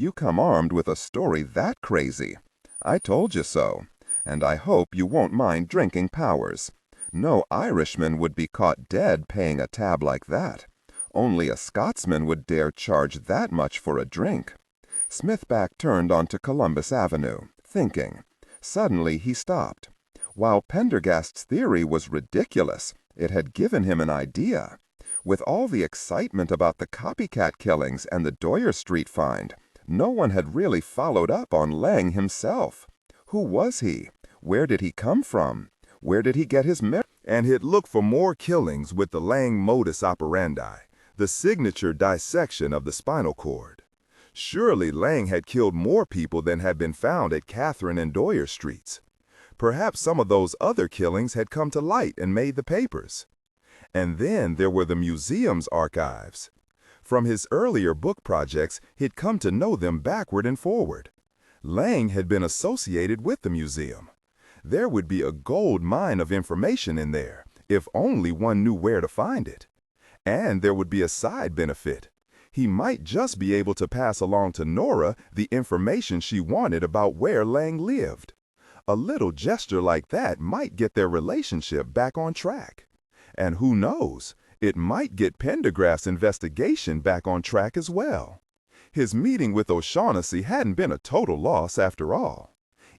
you come armed with a story that crazy. I told you so, and I hope you won't mind drinking Powers. No Irishman would be caught dead paying a tab like that. Only a Scotsman would dare charge that much for a drink." Smithback turned onto Columbus Avenue, thinking. Suddenly he stopped. While Pendergast's theory was ridiculous, it had given him an idea. With all the excitement about the copycat killings and the Dwyer Street find, no one had really followed up on Leng himself. Who was he? Where did he come from? Where did he get his memory? And he'd looked for more killings with the Leng modus operandi, the signature dissection of the spinal cord. Surely Leng had killed more people than had been found at Catherine and Dwyer Streets. Perhaps some of those other killings had come to light and made the papers. And then there were the museum's archives. From his earlier book projects, he'd come to know them backward and forward. Leng had been associated with the museum. There would be a gold mine of information in there, if only one knew where to find it. And there would be a side benefit. He might just be able to pass along to Nora the information she wanted about where Leng lived. A little gesture like that might get their relationship back on track. And who knows, it might get Pendergast's investigation back on track as well. His meeting with O'Shaughnessy hadn't been a total loss after all.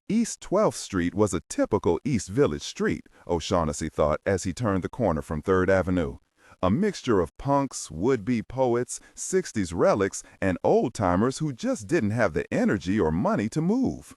East 12th Street was a typical East Village street, O'Shaughnessy thought as he turned the corner from 3rd Avenue. A mixture of punks, would-be poets, 60s relics, and old-timers who just didn't have the energy or money to move.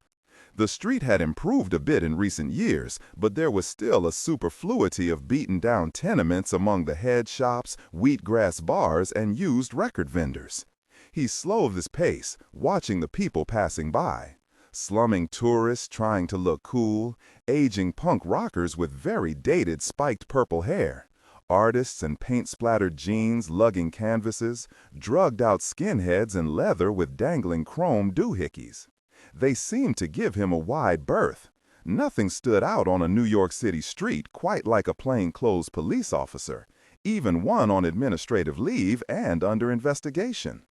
The street had improved a bit in recent years, but there was still a superfluity of beaten-down tenements among the head shops, wheatgrass bars, and used record vendors. He slowed his pace, watching the people passing by. Slumming tourists trying to look cool, aging punk rockers with very dated spiked purple hair, artists in paint-splattered jeans lugging canvases, drugged-out skinheads in leather with dangling chrome doohickeys. They seemed to give him a wide berth. Nothing stood out on a New York City street quite like a plainclothes police officer, even one on administrative leave and under investigation.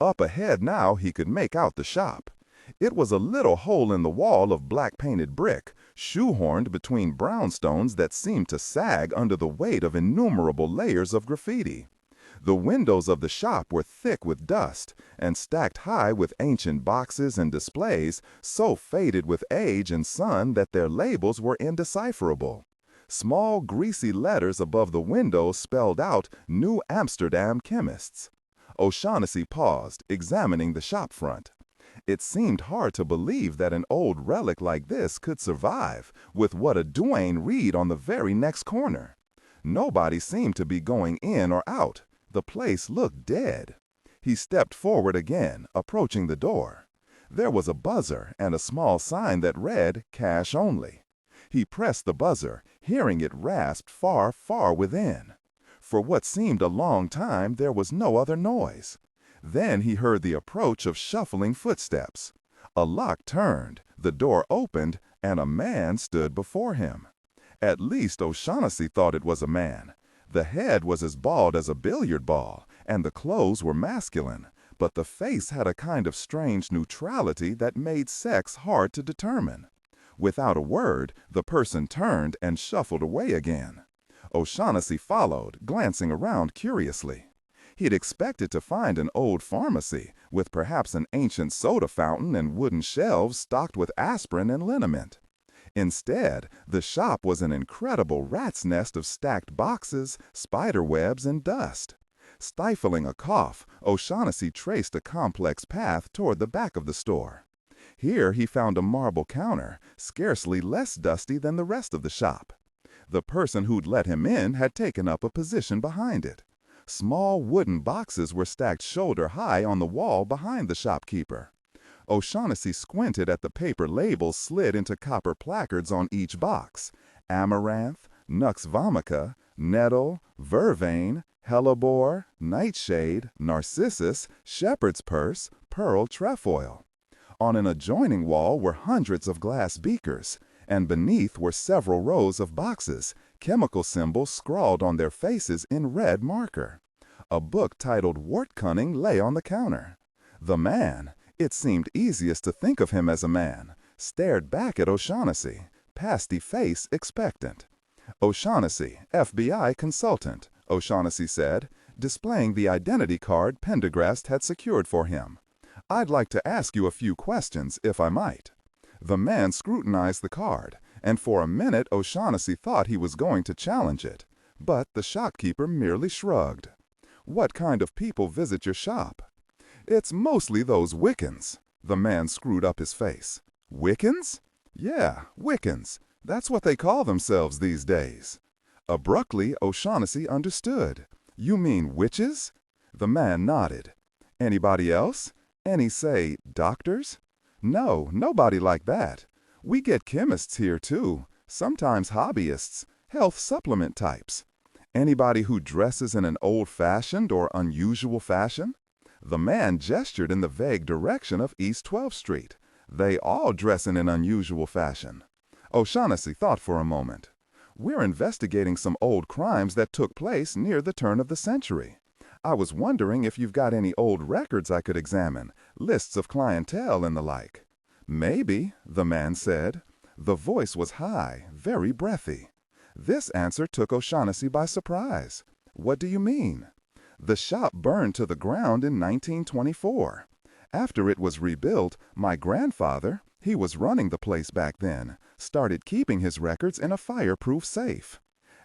Up ahead now he could make out the shop. It was a little hole in the wall of black-painted brick, shoehorned between brownstones that seemed to sag under the weight of innumerable layers of graffiti. The windows of the shop were thick with dust, and stacked high with ancient boxes and displays so faded with age and sun that their labels were indecipherable. Small, greasy letters above the windows spelled out New Amsterdam Chemists. O'Shaughnessy paused, examining the shop front. It seemed hard to believe that an old relic like this could survive, with what a Duane Reade on the very next corner. Nobody seemed to be going in or out. The place looked dead. He stepped forward again, approaching the door. There was a buzzer and a small sign that read, "Cash Only." He pressed the buzzer, hearing it rasp far, far within. For what seemed a long time, there was no other noise. Then he heard the approach of shuffling footsteps. A lock turned, the door opened, and a man stood before him. At least O'Shaughnessy thought it was a man. The head was as bald as a billiard ball, and the clothes were masculine, but the face had a kind of strange neutrality that made sex hard to determine. Without a word, the person turned and shuffled away again. O'Shaughnessy followed, glancing around curiously. He'd expected to find an old pharmacy, with perhaps an ancient soda fountain and wooden shelves stocked with aspirin and liniment. Instead, the shop was an incredible rat's nest of stacked boxes, spider webs, and dust. Stifling a cough, O'Shaughnessy traced a complex path toward the back of the store. Here he found a marble counter, scarcely less dusty than the rest of the shop. The person who'd let him in had taken up a position behind it. Small wooden boxes were stacked shoulder-high on the wall behind the shopkeeper. O'Shaughnessy squinted at the paper labels slid into copper placards on each box: Amaranth, Nux Vomica, Nettle, Vervain, Hellebore, Nightshade, Narcissus, Shepherd's Purse, Pearl Trefoil. On an adjoining wall were hundreds of glass beakers, and beneath were several rows of boxes, chemical symbols scrawled on their faces in red marker. A book titled Wort Cunning lay on the counter. The man, It seemed easiest to think of him as a man, stared back at O'Shaughnessy, pasty face expectant. "O'Shaughnessy, FBI consultant," O'Shaughnessy said, displaying the identity card Pendergast had secured for him. "I'd like to ask you a few questions, if I might." The man scrutinized the card, and for a minute O'Shaughnessy thought he was going to challenge it, but the shopkeeper merely shrugged. "What kind of people visit your shop?" "It's mostly those Wiccans." The man screwed up his face. "Wiccans?" "Yeah, Wiccans. That's what they call themselves these days." Abruptly, O'Shaughnessy understood. "You mean witches?" The man nodded. "Anybody else? Any, say, doctors?" "No, nobody like that. We get chemists here, too, sometimes hobbyists, health supplement types." "Anybody who dresses in an old-fashioned or unusual fashion?" The man gestured in the vague direction of East 12th Street. "They all dress in an unusual fashion." O'Shaughnessy thought for a moment. "We're investigating some old crimes that took place near the turn of the century. I was wondering if you've got any old records I could examine, lists of clientele and the like." "Maybe," the man said. The voice was high, very breathy. This answer took O'Shaughnessy by surprise. "What do you mean?" "The shop burned to the ground in 1924. After it was rebuilt, my grandfather, he was running the place back then, started keeping his records in a fireproof safe.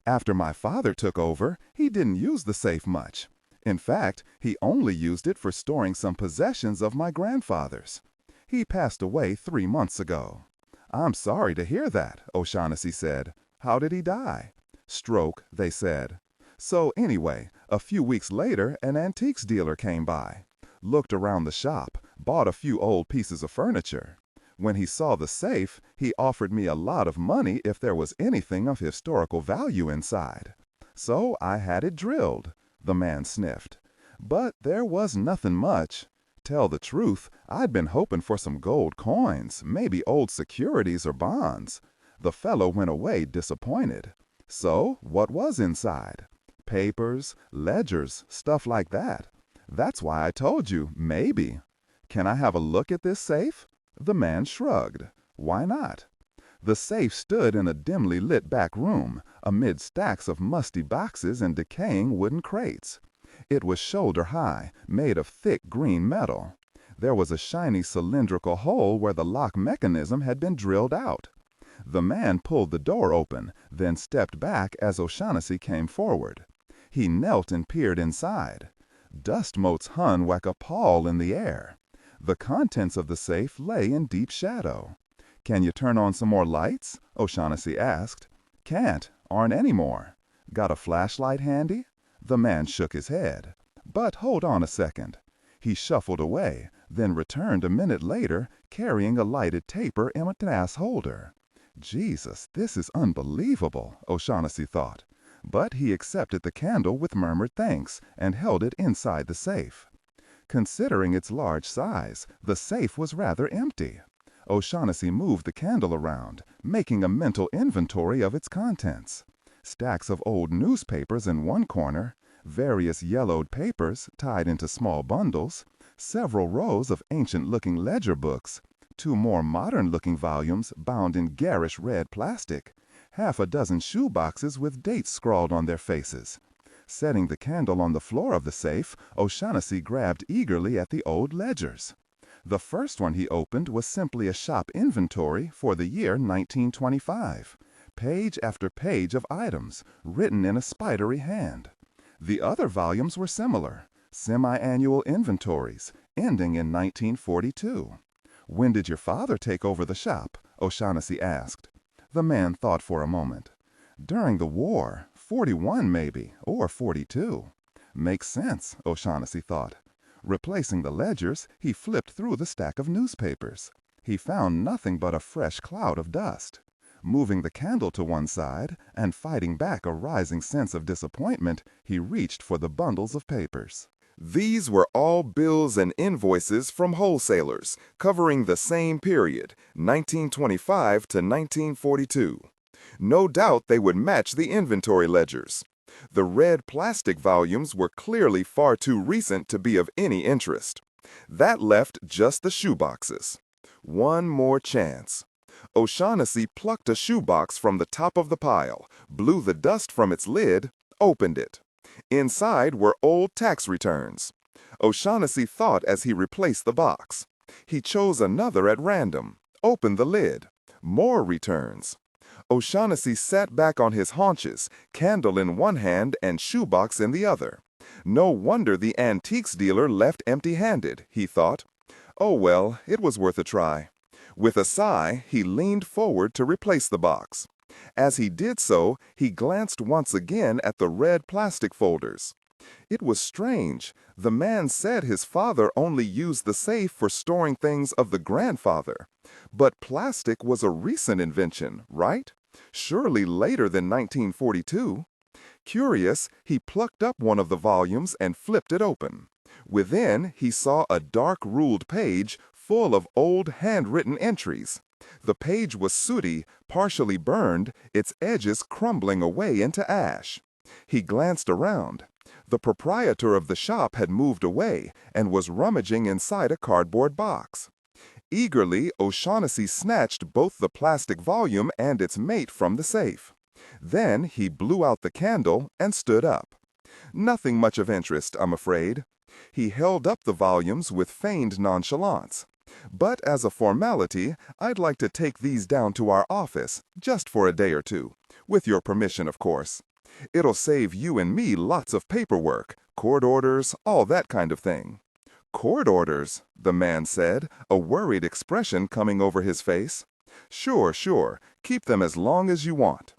After my father took over, he didn't use the safe much. In fact, he only used it for storing some possessions of my grandfather's. He passed away 3 months ago." "I'm sorry to hear that," O'Shaughnessy said. "How did he die?" "Stroke," they said. "So anyway, a few weeks later, an antiques dealer came by, looked around the shop, bought a few old pieces of furniture. When he saw the safe, he offered me a lot of money if there was anything of historical value inside. So I had it drilled." The man sniffed. "But there was nothing much. Tell the truth, I'd been hoping for some gold coins, maybe old securities or bonds." The fellow went away disappointed. "So what was inside?" "Papers, ledgers, stuff like that. That's why I told you, maybe." "Can I have a look at this safe?" The man shrugged. "Why not?" The safe stood in a dimly lit back room, amid stacks of musty boxes and decaying wooden crates. It was shoulder high, made of thick green metal. There was a shiny cylindrical hole where the lock mechanism had been drilled out. The man pulled the door open, then stepped back as O'Shaughnessy came forward. He knelt and peered inside. Dust motes hung like a pall in the air. The contents of the safe lay in deep shadow. "Can you turn on some more lights?" O'Shaughnessy asked. "Can't. Aren't any more." "Got a flashlight handy?" The man shook his head. "But hold on a second." He shuffled away, then returned a minute later, carrying a lighted taper in a glass holder. "Jesus, this is unbelievable," O'Shaughnessy thought. But he accepted the candle with murmured thanks and held it inside the safe. Considering its large size, the safe was rather empty. O'Shaughnessy moved the candle around, making a mental inventory of its contents. Stacks of old newspapers in one corner, various yellowed papers tied into small bundles, several rows of ancient-looking ledger books, 2 more modern-looking volumes bound in garish red plastic, half a dozen shoe boxes with dates scrawled on their faces. Setting the candle on the floor of the safe, O'Shaughnessy grabbed eagerly at the old ledgers. The first one he opened was simply a shop inventory for the year 1925, page after page of items, written in a spidery hand. The other volumes were similar, semi-annual inventories, ending in 1942. "When did your father take over the shop?" O'Shaughnessy asked. The man thought for a moment. "During the war, 41 maybe, or 42. "Makes sense," O'Shaughnessy thought. Replacing the ledgers, he flipped through the stack of newspapers. He found nothing but a fresh cloud of dust. Moving the candle to one side, and fighting back a rising sense of disappointment, he reached for the bundles of papers. These were all bills and invoices from wholesalers, covering the same period, 1925 to 1942. No doubt they would match the inventory ledgers. The red plastic volumes were clearly far too recent to be of any interest. That left just the shoeboxes. One more chance. O'Shaughnessy plucked a shoebox from the top of the pile, blew the dust from its lid, opened it. Inside were old tax returns. O'Shaughnessy thought as he replaced the box. He chose another at random, opened the lid. More returns. O'Shaughnessy sat back on his haunches, candle in one hand and shoebox in the other. No wonder the antiques dealer left empty-handed, he thought. Oh well, it was worth a try. With a sigh, he leaned forward to replace the box. As he did so, he glanced once again at the red plastic folders. It was strange. The man said his father only used the safe for storing things of the grandfather. But plastic was a recent invention, right? Surely later than 1942. Curious, he plucked up one of the volumes and flipped it open. Within, he saw a dark ruled page full of old handwritten entries. The page was sooty, partially burned, its edges crumbling away into ash. He glanced around. The proprietor of the shop had moved away and was rummaging inside a cardboard box. Eagerly, O'Shaughnessy snatched both the plastic volume and its mate from the safe. Then he blew out the candle and stood up. Nothing much of interest, I'm afraid. He held up the volumes with feigned nonchalance. But as a formality, I'd like to take these down to our office, just for a day or two. With your permission, of course. It'll save you and me lots of paperwork, court orders, all that kind of thing. Court orders, the man said, a worried expression coming over his face. Sure, keep them as long as you want.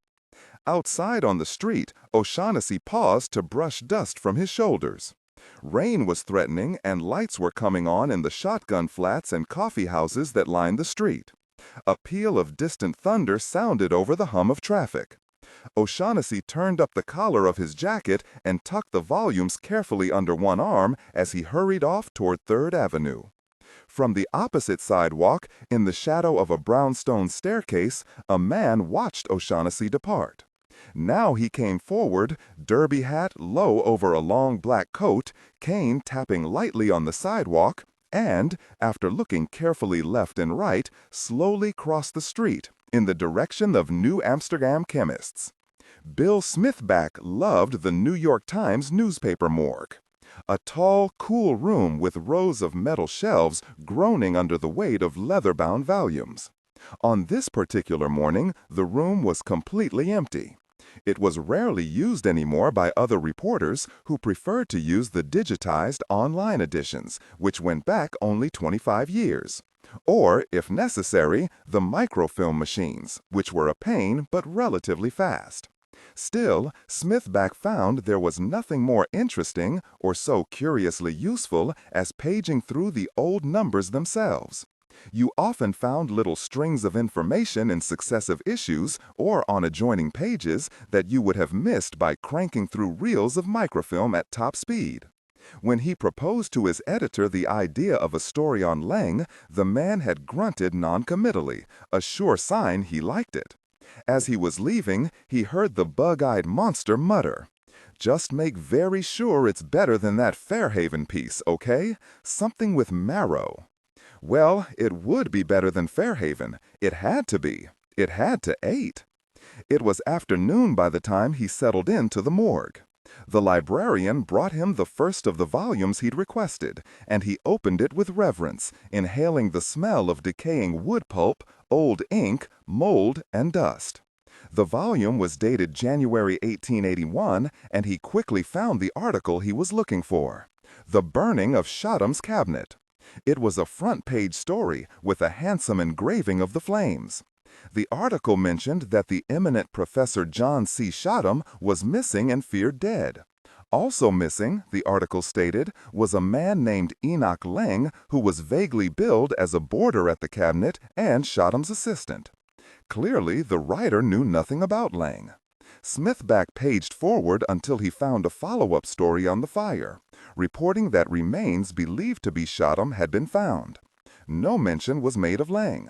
Outside on the street, O'Shaughnessy paused to brush dust from his shoulders. Rain was threatening and lights were coming on in the shotgun flats and coffee houses that lined the street. A peal of distant thunder sounded over the hum of traffic. O'Shaughnessy turned up the collar of his jacket and tucked the volumes carefully under one arm as he hurried off toward 3rd Avenue. From the opposite sidewalk, in the shadow of a brownstone staircase, a man watched O'Shaughnessy depart. Now he came forward, derby hat low over a long black coat, cane tapping lightly on the sidewalk, and, after looking carefully left and right, slowly crossed the street in the direction of New Amsterdam chemists. Bill Smithback loved the New York Times newspaper morgue. A tall, cool room with rows of metal shelves groaning under the weight of leather-bound volumes. On this particular morning, the room was completely empty. It was rarely used anymore by other reporters who preferred to use the digitized online editions, which went back only 25 years. Or, if necessary, the microfilm machines, which were a pain but relatively fast. Still, Smithback found there was nothing more interesting or so curiously useful as paging through the old numbers themselves. You often found little strings of information in successive issues or on adjoining pages that you would have missed by cranking through reels of microfilm at top speed. When he proposed to his editor the idea of a story on Leng, the man had grunted noncommittally, a sure sign he liked it. As he was leaving, he heard the bug-eyed monster mutter, "Just make very sure it's better than that Fairhaven piece, okay? Something with marrow." Well, it would be better than Fairhaven. It had to be. It had to ate. It was afternoon by the time he settled into the morgue. The librarian brought him the first of the volumes he'd requested, and he opened it with reverence, inhaling the smell of decaying wood pulp, old ink, mold, and dust. The volume was dated January 1881, and he quickly found the article he was looking for. The Burning of Shodham's Cabinet. It was a front-page story with a handsome engraving of the flames. The article mentioned that the eminent Professor John C. Shodham was missing and feared dead. Also missing, the article stated, was a man named Enoch Leng who was vaguely billed as a boarder at the cabinet and Shodham's assistant. Clearly, the writer knew nothing about Leng. Smithback paged forward until he found a follow-up story on the fire, reporting that remains believed to be Shodham had been found. No mention was made of Leng.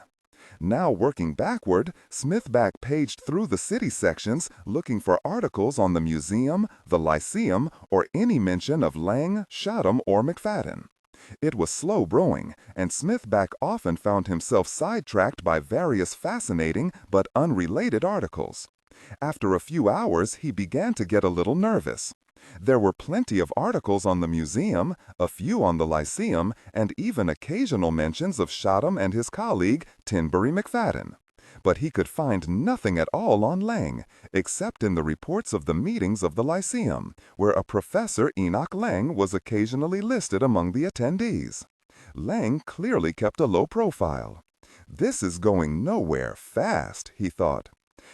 Now working backward, Smithback paged through the city sections looking for articles on the museum, the Lyceum, or any mention of Leng, Shodham, or McFadden. It was slow brewing, and Smithback often found himself sidetracked by various fascinating but unrelated articles. After a few hours, he began to get a little nervous. There were plenty of articles on the museum, a few on the Lyceum, and even occasional mentions of Chatham and his colleague, Tinbury McFadden. But he could find nothing at all on Leng, except in the reports of the meetings of the Lyceum, where a Professor Enoch Leng was occasionally listed among the attendees. Leng clearly kept a low profile. This is going nowhere fast, he thought.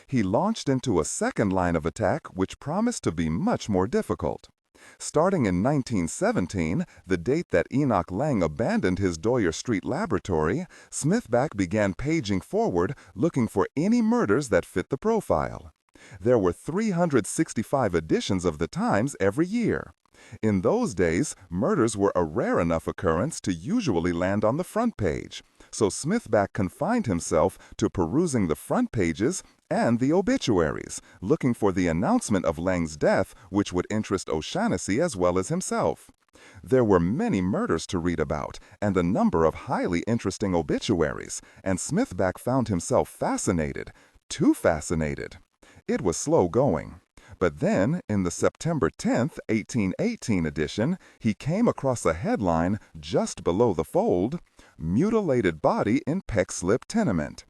He launched into a second line of attack which promised to be much more difficult. Starting in 1917, the date that Enoch Leng abandoned his Dwyer Street laboratory, Smithback began paging forward looking for any murders that fit the profile. There were 365 editions of the Times every year. In those days, murders were a rare enough occurrence to usually land on the front page, so Smithback confined himself to perusing the front pages and the obituaries, looking for the announcement of Leng's death, which would interest O'Shaughnessy as well as himself. There were many murders to read about, and a number of highly interesting obituaries, and Smithback found himself fascinated, too fascinated. It was slow going. But then, in the September 10, 1818 edition, he came across a headline just below the fold, "Mutilated Body in Peckslip Tenement."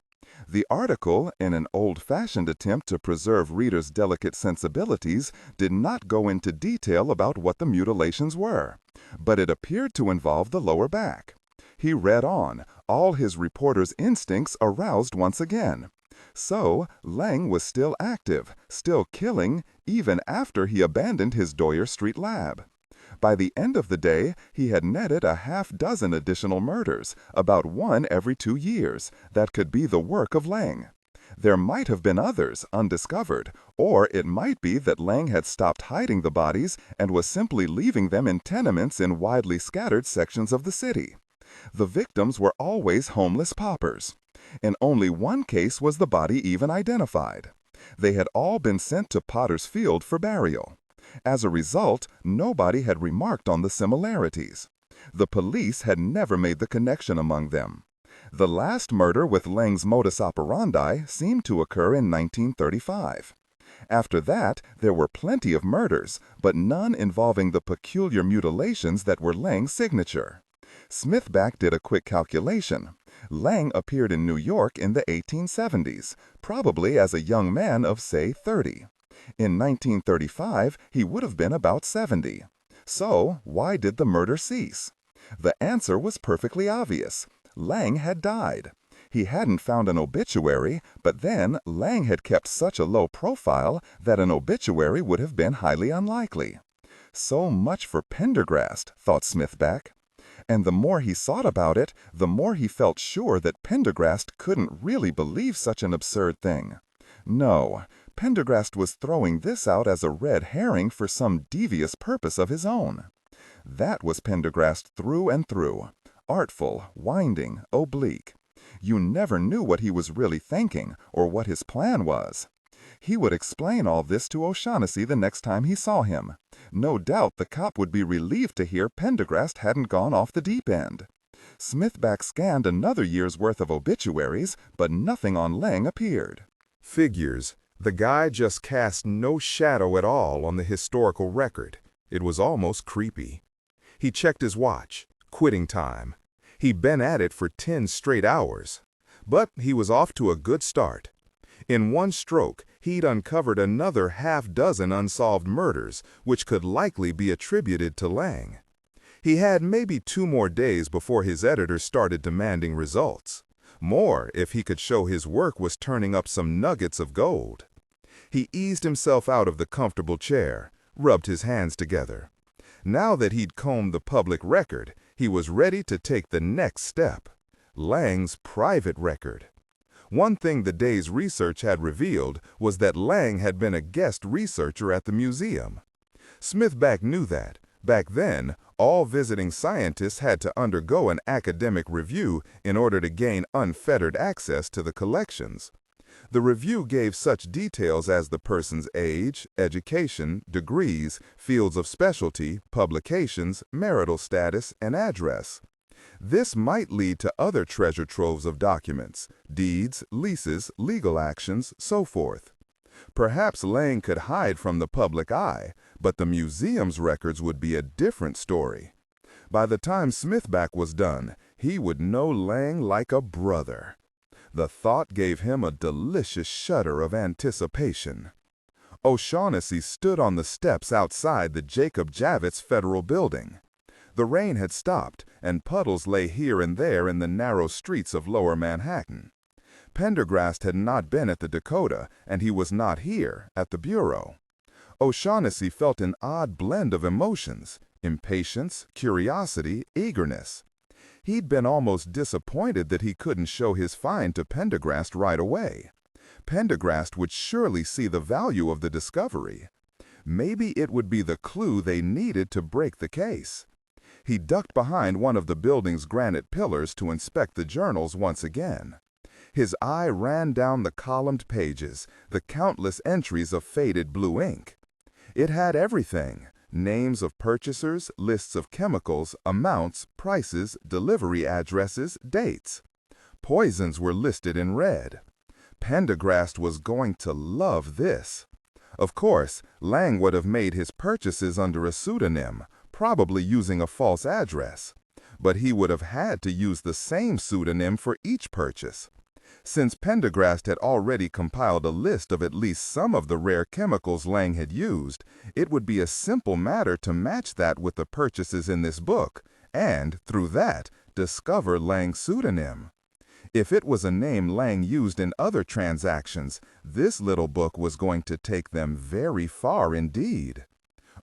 The article, in an old-fashioned attempt to preserve readers' delicate sensibilities, did not go into detail about what the mutilations were, but it appeared to involve the lower back. He read on, all his reporter's instincts aroused once again. So, Leng was still active, still killing, even after he abandoned his Dwyer Street lab. By the end of the day, he had netted a half-dozen additional murders, about one every 2 years, that could be the work of Leng. There might have been others, undiscovered, or it might be that Leng had stopped hiding the bodies and was simply leaving them in tenements in widely scattered sections of the city. The victims were always homeless paupers. In only one case was the body even identified. They had all been sent to Potter's Field for burial. As a result, nobody had remarked on the similarities. The police had never made the connection among them. The last murder with Leng's modus operandi seemed to occur in 1935. After that, there were plenty of murders, but none involving the peculiar mutilations that were Leng's signature. Smithback did a quick calculation. Leng appeared in New York in the 1870s, probably as a young man of, say, 30. In 1935, he would have been about 70. So, why did the murder cease? The answer was perfectly obvious. Leng had died. He hadn't found an obituary, but then Leng had kept such a low profile that an obituary would have been highly unlikely. So much for Pendergast, thought Smithback. And the more he thought about it, the more he felt sure that Pendergast couldn't really believe such an absurd thing. No, Pendergast was throwing this out as a red herring for some devious purpose of his own. That was Pendergast through and through. Artful, winding, oblique. You never knew what he was really thinking, or what his plan was. He would explain all this to O'Shaughnessy the next time he saw him. No doubt the cop would be relieved to hear Pendergast hadn't gone off the deep end. Smithback scanned another year's worth of obituaries, but nothing on Leng appeared. Figures. The guy just cast no shadow at all on the historical record. It was almost creepy. He checked his watch. Quitting time. He'd been at it for 10 straight hours. But he was off to a good start. In one stroke, he'd uncovered another half-dozen unsolved murders, which could likely be attributed to Leng. He had maybe 2 more days before his editor started demanding results. More if he could show his work was turning up some nuggets of gold. He eased himself out of the comfortable chair, rubbed his hands together. Now that he'd combed the public record, he was ready to take the next step. Leng's private record. One thing the day's research had revealed was that Leng had been a guest researcher at the museum. Smithback knew that. Back then, all visiting scientists had to undergo an academic review in order to gain unfettered access to the collections. The review gave such details as the person's age, education, degrees, fields of specialty, publications, marital status, and address. This might lead to other treasure troves of documents, deeds, leases, legal actions, so forth. Perhaps Leng could hide from the public eye, but the museum's records would be a different story. By the time Smithback was done, he would know Leng like a brother. The thought gave him a delicious shudder of anticipation. O'Shaughnessy stood on the steps outside the Jacob Javits Federal Building. The rain had stopped, and puddles lay here and there in the narrow streets of Lower Manhattan. Pendergast had not been at the Dakota, and he was not here, at the Bureau. O'Shaughnessy felt an odd blend of emotions: impatience, curiosity, eagerness. He'd been almost disappointed that he couldn't show his find to Pendergast right away. Pendergast would surely see the value of the discovery. Maybe it would be the clue they needed to break the case. He ducked behind one of the building's granite pillars to inspect the journals once again. His eye ran down the columned pages, the countless entries of faded blue ink. It had everything: names of purchasers, lists of chemicals, amounts, prices, delivery addresses, dates. Poisons were listed in red. Pendergast was going to love this. Of course, Leng would have made his purchases under a pseudonym, probably using a false address. But he would have had to use the same pseudonym for each purchase. Since Pendergast had already compiled a list of at least some of the rare chemicals Leng had used, it would be a simple matter to match that with the purchases in this book, and, through that, discover Leng's pseudonym. If it was a name Leng used in other transactions, this little book was going to take them very far indeed.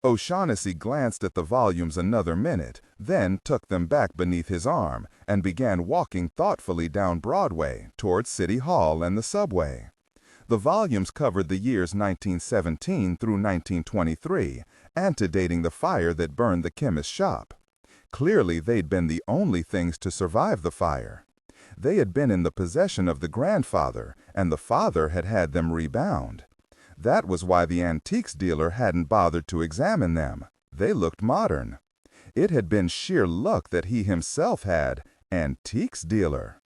O'Shaughnessy glanced at the volumes another minute, then took them back beneath his arm and began walking thoughtfully down Broadway toward City Hall and the subway. The volumes covered the years 1917 through 1923, antedating the fire that burned the chemist's shop. Clearly, they'd been the only things to survive the fire. They had been in the possession of the grandfather, and the father had had them rebound. That was why the antiques dealer hadn't bothered to examine them. They looked modern. It had been sheer luck that he himself had antiques dealer.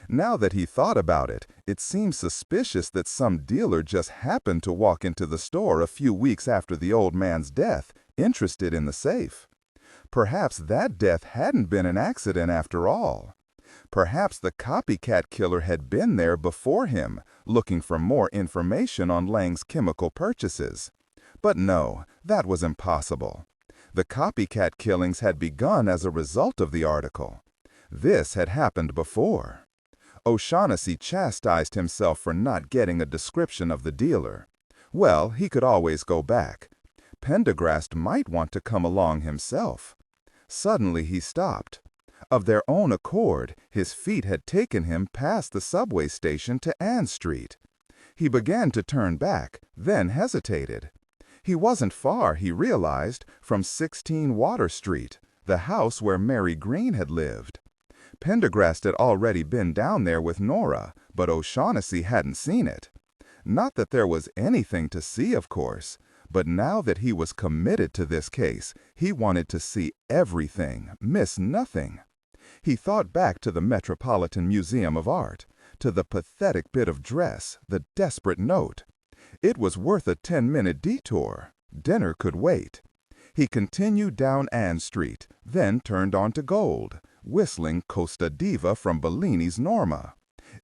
Now that he thought about it, it seemed suspicious that some dealer just happened to walk into the store a few weeks after the old man's death, interested in the safe. Perhaps that death hadn't been an accident after all. Perhaps the copycat killer had been there before him, looking for more information on Leng's chemical purchases. But no, that was impossible. The copycat killings had begun as a result of the article. This had happened before. O'Shaughnessy chastised himself for not getting a description of the dealer. Well, he could always go back. Pendergast might want to come along himself. Suddenly he stopped. Of their own accord, his feet had taken him past the subway station to Ann Street. He began to turn back, then hesitated. He wasn't far, he realized, from 16 Water Street, the house where Mary Green had lived. Pendergast had already been down there with Nora, but O'Shaughnessy hadn't seen it. Not that there was anything to see, of course, but now that he was committed to this case, he wanted to see everything, miss nothing. He thought back to the Metropolitan Museum of Art, to the pathetic bit of dress, the desperate note. It was worth a 10-minute detour. Dinner could wait. He continued down Ann Street, then turned on to Gold, whistling Costa Diva from Bellini's Norma.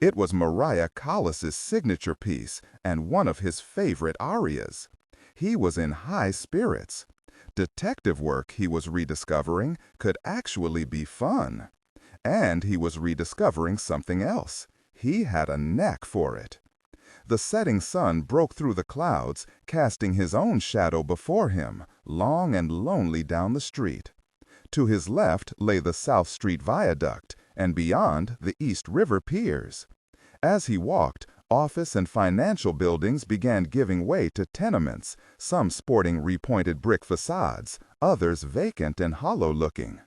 It was Maria Callas's signature piece and one of his favorite arias. He was in high spirits. Detective work, he was rediscovering, could actually be fun. And he was rediscovering something else. He had a knack for it. The setting sun broke through the clouds, casting his own shadow before him, long and lonely down the street. To his left lay the South Street Viaduct, and beyond the East River piers. As he walked, office and financial buildings began giving way to tenements, some sporting repointed brick facades, others vacant and hollow-looking.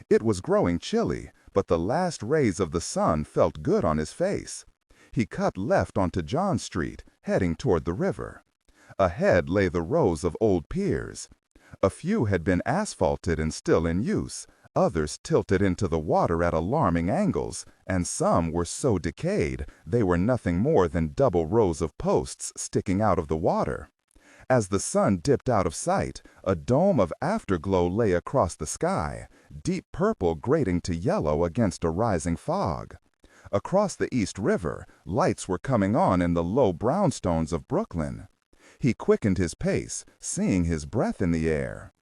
It was growing chilly, but the last rays of the sun felt good on his face. He cut left onto John Street, heading toward the river. Ahead lay the rows of old piers. A few had been asphalted and still in use, others tilted into the water at alarming angles, and some were so decayed they were nothing more than double rows of posts sticking out of the water. As the sun dipped out of sight, a dome of afterglow lay across the sky, deep purple grading to yellow against a rising fog. Across the East River, lights were coming on in the low brownstones of Brooklyn. He quickened his pace, seeing his breath in the air.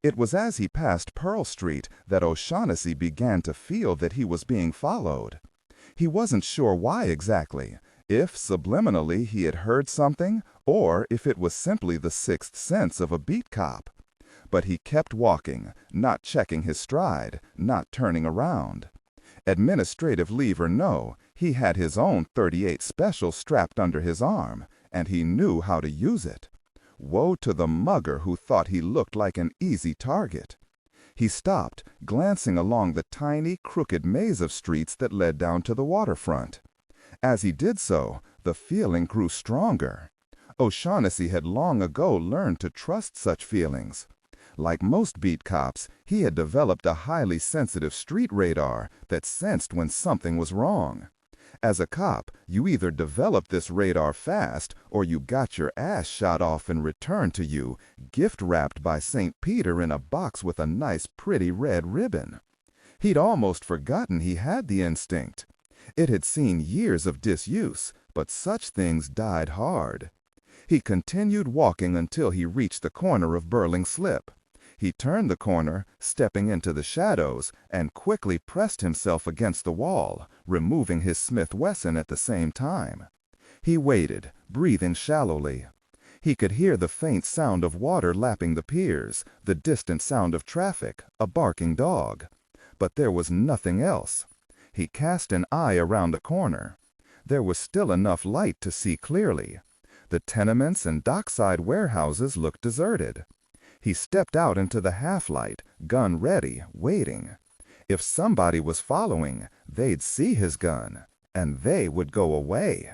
It was as he passed Pearl Street that O'Shaughnessy began to feel that he was being followed. He wasn't sure why exactly, if subliminally he had heard something, or if it was simply the sixth sense of a beat cop. But he kept walking, not checking his stride, not turning around. Administrative leave or no, he had his own .38 Special strapped under his arm, and he knew how to use it. Woe to the mugger who thought he looked like an easy target. He stopped, glancing along the tiny, crooked maze of streets that led down to the waterfront. As he did so, the feeling grew stronger. O'Shaughnessy had long ago learned to trust such feelings. Like most beat cops, he had developed a highly sensitive street radar that sensed when something was wrong. As a cop, you either developed this radar fast, or you got your ass shot off and returned to you, gift-wrapped by St. Peter in a box with a nice pretty red ribbon. He'd almost forgotten he had the instinct. It had seen years of disuse, but such things died hard. He continued walking until he reached the corner of Burling Slip. He turned the corner, stepping into the shadows, and quickly pressed himself against the wall, removing his Smith Wesson at the same time. He waited, breathing shallowly. He could hear the faint sound of water lapping the piers, the distant sound of traffic, a barking dog. But there was nothing else. He cast an eye around the corner. There was still enough light to see clearly. The tenements and dockside warehouses looked deserted. He stepped out into the half-light, gun ready, waiting. If somebody was following, they'd see his gun, and they would go away.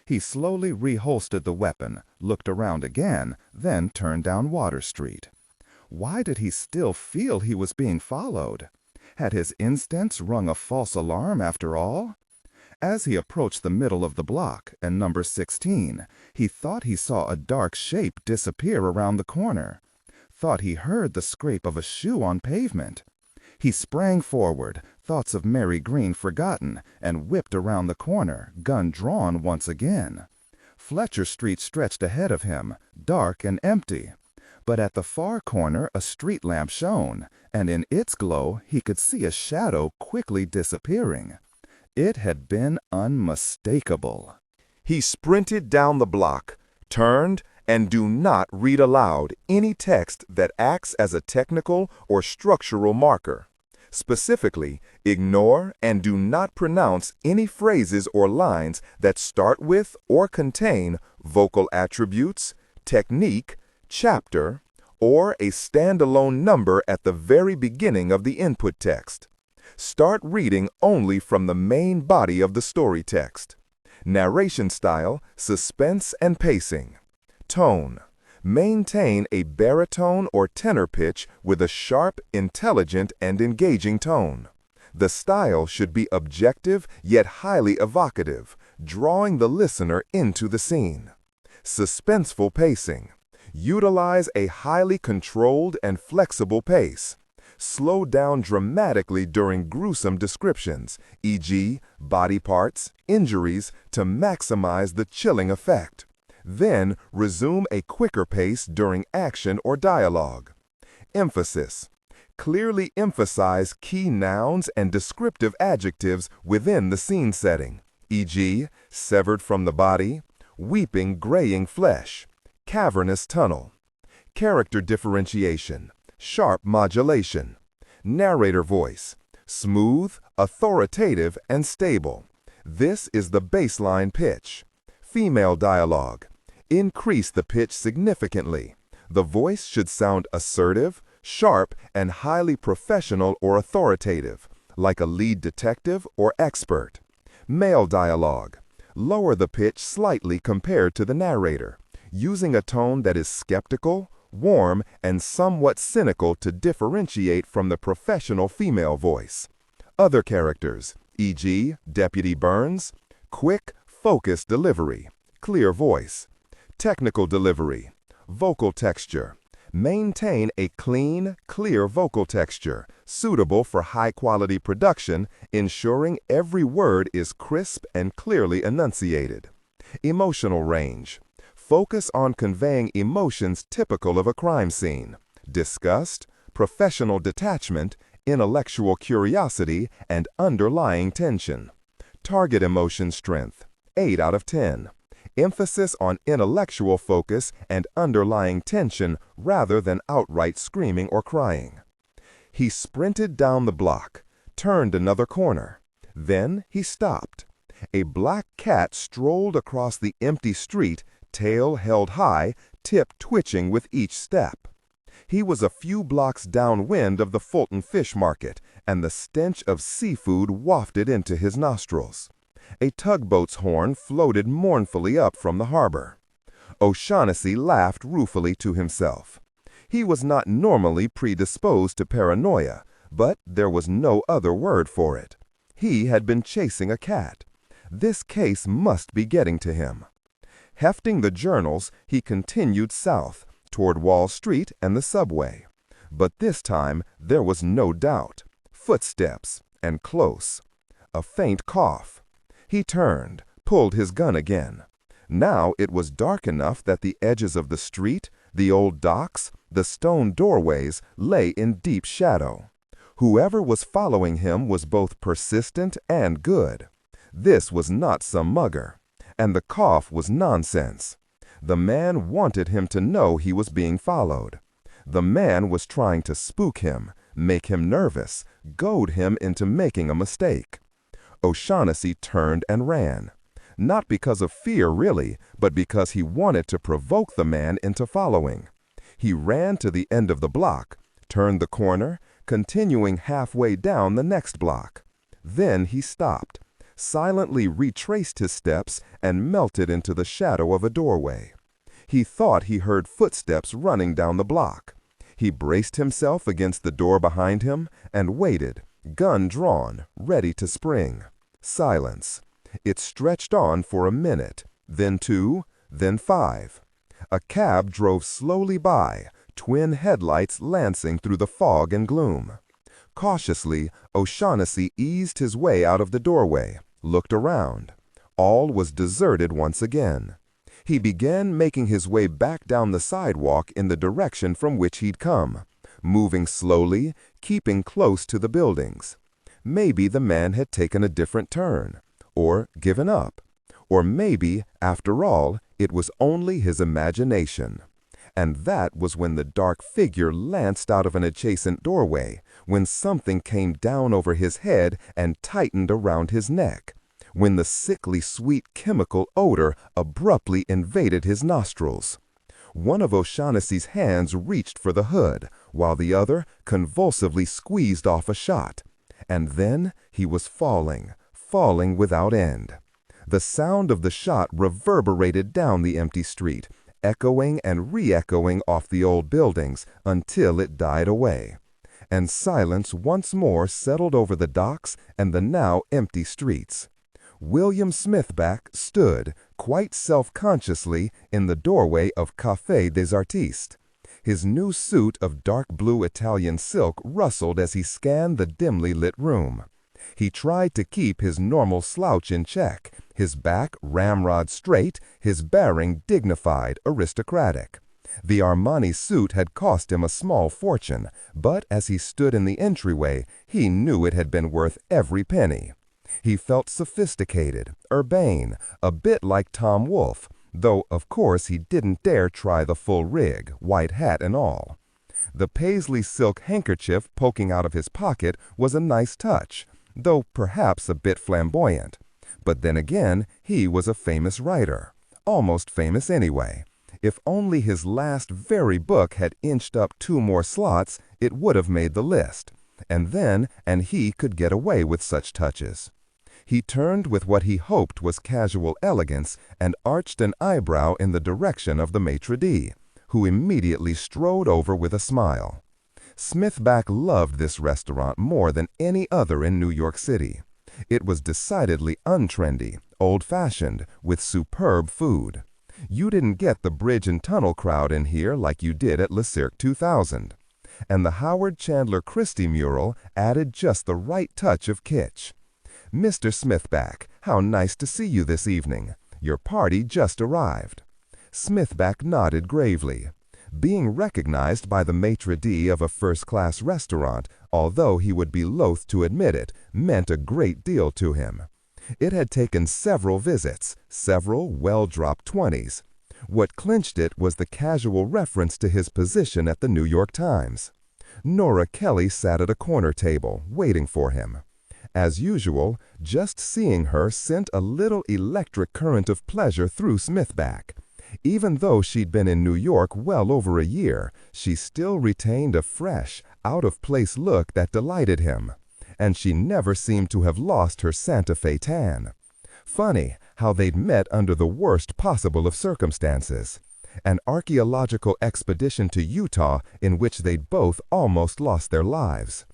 He slowly reholstered the weapon, looked around again, then turned down Water Street. Why did he still feel he was being followed? Had his instincts rung a false alarm after all? As he approached the middle of the block, and number 16, he thought he saw a dark shape disappear around the corner. Thought he heard the scrape of a shoe on pavement. He sprang forward, thoughts of Mary Green forgotten, and whipped around the corner, gun drawn once again. Fletcher Street stretched ahead of him, dark and empty. But at the far corner a street lamp shone, and in its glow he could see a shadow quickly disappearing. It had been unmistakable. He sprinted down the block, turned, and do not read aloud any text that acts as a technical or structural marker. Specifically, ignore and do not pronounce any phrases or lines that start with or contain vocal attributes, technique, chapter, or a standalone number at the very beginning of the input text. Start reading only from the main body of the story text. Narration style, suspense and pacing. Tone. Maintain a baritone or tenor pitch with a sharp, intelligent, and engaging tone. The style should be objective yet highly evocative, drawing the listener into the scene. Suspenseful pacing. Utilize a highly controlled and flexible pace. Slow down dramatically during gruesome descriptions, e.g., body parts, injuries, to maximize the chilling effect. Then resume a quicker pace during action or dialogue. Emphasis. Clearly emphasize key nouns and descriptive adjectives within the scene setting, e.g., severed from the body, weeping graying flesh, cavernous tunnel. Character differentiation, sharp modulation. Narrator voice, smooth, authoritative, and stable. This is the baseline pitch. Female dialogue. Increase the pitch significantly. The voice should sound assertive, sharp, and highly professional or authoritative, like a lead detective or expert. Male dialogue. Lower the pitch slightly compared to the narrator, using a tone that is skeptical, warm, and somewhat cynical to differentiate from the professional female voice. Other characters, e.g., Deputy Burns, quick, focused delivery, clear voice. Technical delivery, vocal texture. Maintain a clean, clear vocal texture, suitable for high-quality production, ensuring every word is crisp and clearly enunciated. Emotional range. Focus on conveying emotions typical of a crime scene: disgust, professional detachment, intellectual curiosity, and underlying tension. Target emotion strength, 8 out of 10. Emphasis on intellectual focus and underlying tension rather than outright screaming or crying. He sprinted down the block, turned another corner. Then he stopped. A black cat strolled across the empty street, tail held high, tip twitching with each step. He was a few blocks downwind of the Fulton Fish Market, and the stench of seafood wafted into his nostrils. A tugboat's horn floated mournfully up from the harbor. O'Shaughnessy laughed ruefully to himself. He was not normally predisposed to paranoia, but there was no other word for it. He had been chasing a cat. This case must be getting to him. Hefting the journals, he continued south, toward Wall Street and the subway. But this time there was no doubt. Footsteps, and close. A faint cough. He turned, pulled his gun again. Now it was dark enough that the edges of the street, the old docks, the stone doorways lay in deep shadow. Whoever was following him was both persistent and good. This was not some mugger. And the cough was nonsense. The man wanted him to know he was being followed. The man was trying to spook him, make him nervous, goad him into making a mistake. O'Shaughnessy turned and ran. Not because of fear, really, but because he wanted to provoke the man into following. He ran to the end of the block, turned the corner, continuing halfway down the next block. Then he stopped, silently retraced his steps, and melted into the shadow of a doorway. He thought he heard footsteps running down the block. He braced himself against the door behind him and waited, gun drawn, ready to spring. Silence. It stretched on for a minute, then 2, then 5. A cab drove slowly by, twin headlights lancing through the fog and gloom. Cautiously, O'Shaughnessy eased his way out of the doorway, looked around. All was deserted once again. He began making his way back down the sidewalk in the direction from which he'd come, moving slowly, keeping close to the buildings. Maybe the man had taken a different turn, or given up. Or maybe, after all, it was only his imagination. And that was when the dark figure lanced out of an adjacent doorway, when something came down over his head and tightened around his neck, when the sickly sweet chemical odor abruptly invaded his nostrils. One of O'Shaughnessy's hands reached for the hood, while the other convulsively squeezed off a shot. And then he was falling without end. The sound of the shot reverberated down the empty street, echoing and re-echoing off the old buildings until it died away. And silence once more settled over the docks and the now empty streets. William Smithback stood, quite self-consciously, in the doorway of Café des Artistes. His new suit of dark blue Italian silk rustled as he scanned the dimly lit room. He tried to keep his normal slouch in check, his back ramrod straight, his bearing dignified, aristocratic. The Armani suit had cost him a small fortune, but as he stood in the entryway, he knew it had been worth every penny. He felt sophisticated, urbane, a bit like Tom Wolfe, though of course he didn't dare try the full rig, white hat and all. The paisley silk handkerchief poking out of his pocket was a nice touch, though perhaps a bit flamboyant. But then again, he was a famous writer, almost famous anyway. If only his last very book had inched up 2 more slots, it would have made the list. And he could get away with such touches. He turned with what he hoped was casual elegance and arched an eyebrow in the direction of the maitre d', who immediately strode over with a smile. Smithback loved this restaurant more than any other in New York City. It was decidedly untrendy, old-fashioned, with superb food. You didn't get the bridge and tunnel crowd in here like you did at Le Cirque 2000. And the Howard Chandler Christie mural added just the right touch of kitsch. "Mr. Smithback, how nice to see you this evening. Your party just arrived." Smithback nodded gravely. Being recognized by the maitre d' of a first-class restaurant, although he would be loath to admit it, meant a great deal to him. It had taken several visits, several well-dropped 20s. What clinched it was the casual reference to his position at the New York Times. Nora Kelly sat at a corner table, waiting for him. As usual, just seeing her sent a little electric current of pleasure through Smithback. Even though she'd been in New York well over a year, she still retained a fresh, out-of-place look that delighted him. And she never seemed to have lost her Santa Fe tan. Funny how they'd met under the worst possible of circumstances. An archaeological expedition to Utah in which they'd both almost lost their lives.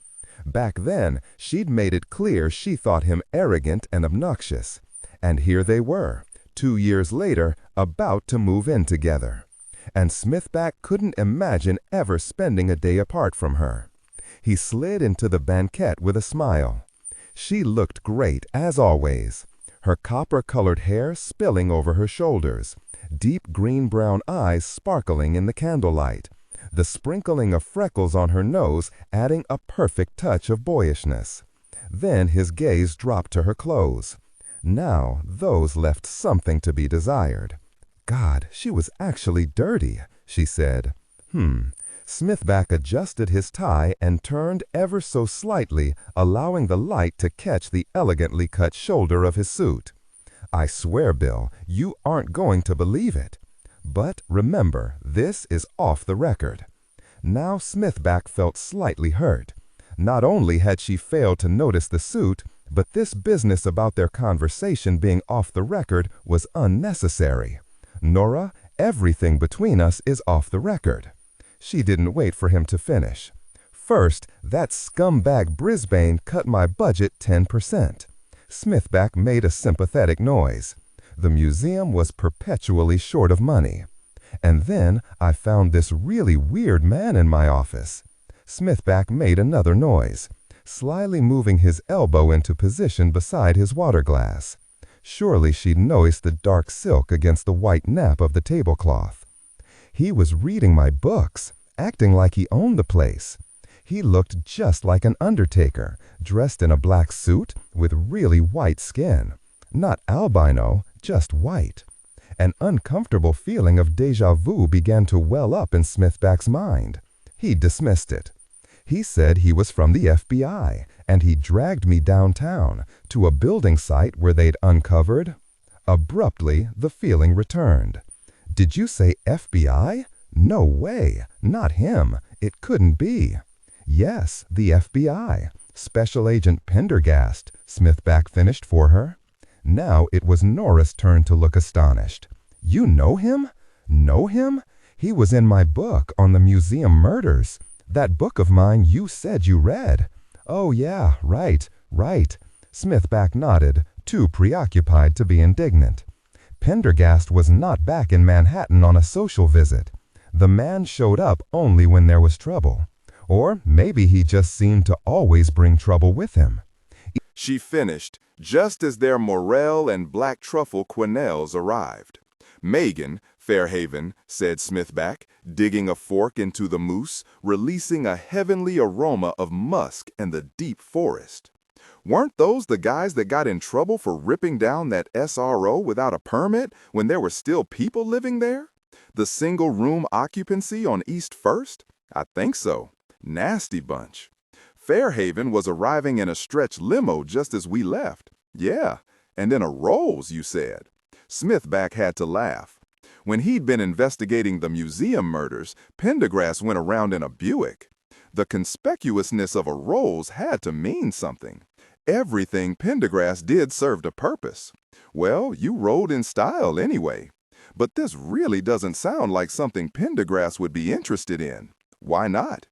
Back then, she'd made it clear she thought him arrogant and obnoxious. And here they were, 2 years later, about to move in together. And Smithback couldn't imagine ever spending a day apart from her. He slid into the banquette with a smile. She looked great, as always. Her copper-colored hair spilling over her shoulders, deep green-brown eyes sparkling in the candlelight, the sprinkling of freckles on her nose adding a perfect touch of boyishness. Then his gaze dropped to her clothes. Now those left something to be desired. God, she was actually dirty, she said. Smithback adjusted his tie and turned ever so slightly, allowing the light to catch the elegantly cut shoulder of his suit. "I swear, Bill, you aren't going to believe it. But remember, this is off the record." Now Smithback felt slightly hurt. Not only had she failed to notice the suit, but this business about their conversation being off the record was unnecessary. "Nora, everything between us is off the record." She didn't wait for him to finish. "First, that scumbag Brisbane cut my budget 10%. Smithback made a sympathetic noise. The museum was perpetually short of money. "And then I found this really weird man in my office." Smithback made another noise, slyly moving his elbow into position beside his water glass. Surely she'd noticed the dark silk against the white nap of the tablecloth. "He was reading my books, acting like he owned the place. He looked just like an undertaker, dressed in a black suit with really white skin. Not albino, just white." An uncomfortable feeling of déjà vu began to well up in Smithback's mind. He dismissed it. "He said he was from the FBI, and he dragged me downtown to a building site where they'd uncovered—" Abruptly, the feeling returned. "Did you say FBI? No way, not him. It couldn't be." "Yes, the FBI. Special Agent Pendergast," Smithback finished for her. Now it was Nora's turn to look astonished. "You know him?" "Know him? He was in my book on the museum murders. That book of mine you said you read." "Oh yeah, right." Smithback nodded, too preoccupied to be indignant. Pendergast was not back in Manhattan on a social visit. The man showed up only when there was trouble. Or maybe he just seemed to always bring trouble with him. She finished, just as their morel and black truffle quenelles arrived. "Megan, Fairhaven," said Smithback, digging a fork into the mousse, releasing a heavenly aroma of musk and the deep forest. "Weren't those the guys that got in trouble for ripping down that SRO without a permit when there were still people living there? The single-room occupancy on East First? I think so. Nasty bunch. Fairhaven was arriving in a stretch limo just as we left. Yeah, and in a Rolls, you said." Smithback had to laugh. When he'd been investigating the museum murders, Pendergast went around in a Buick. The conspicuousness of a Rolls had to mean something. Everything Pendergast did served a purpose. Well, you rode in style anyway. But this really doesn't sound like something Pendergast would be interested in. Why not?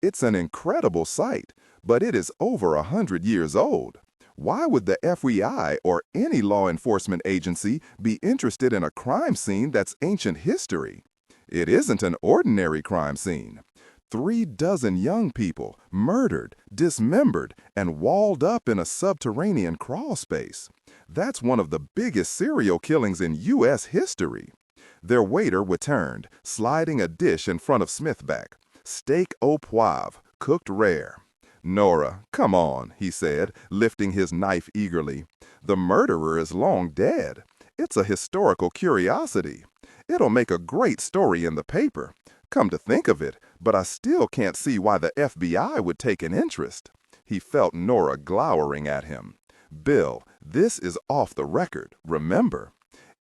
It's an incredible site, but it is over 100 years old. Why would the FBI or any law enforcement agency be interested in a crime scene that's ancient history? It isn't an ordinary crime scene. 3 dozen young people murdered, dismembered, and walled up in a subterranean crawl space. That's one of the biggest serial killings in U.S. history. Their waiter returned, sliding a dish in front of Smithback. Steak au poivre, cooked rare. "Nora, come on," he said, lifting his knife eagerly. "The murderer is long dead. It's a historical curiosity. It'll make a great story in the paper. Come to think of it, but I still can't see why the FBI would take an interest." He felt Nora glowering at him. "Bill, this is off the record, remember?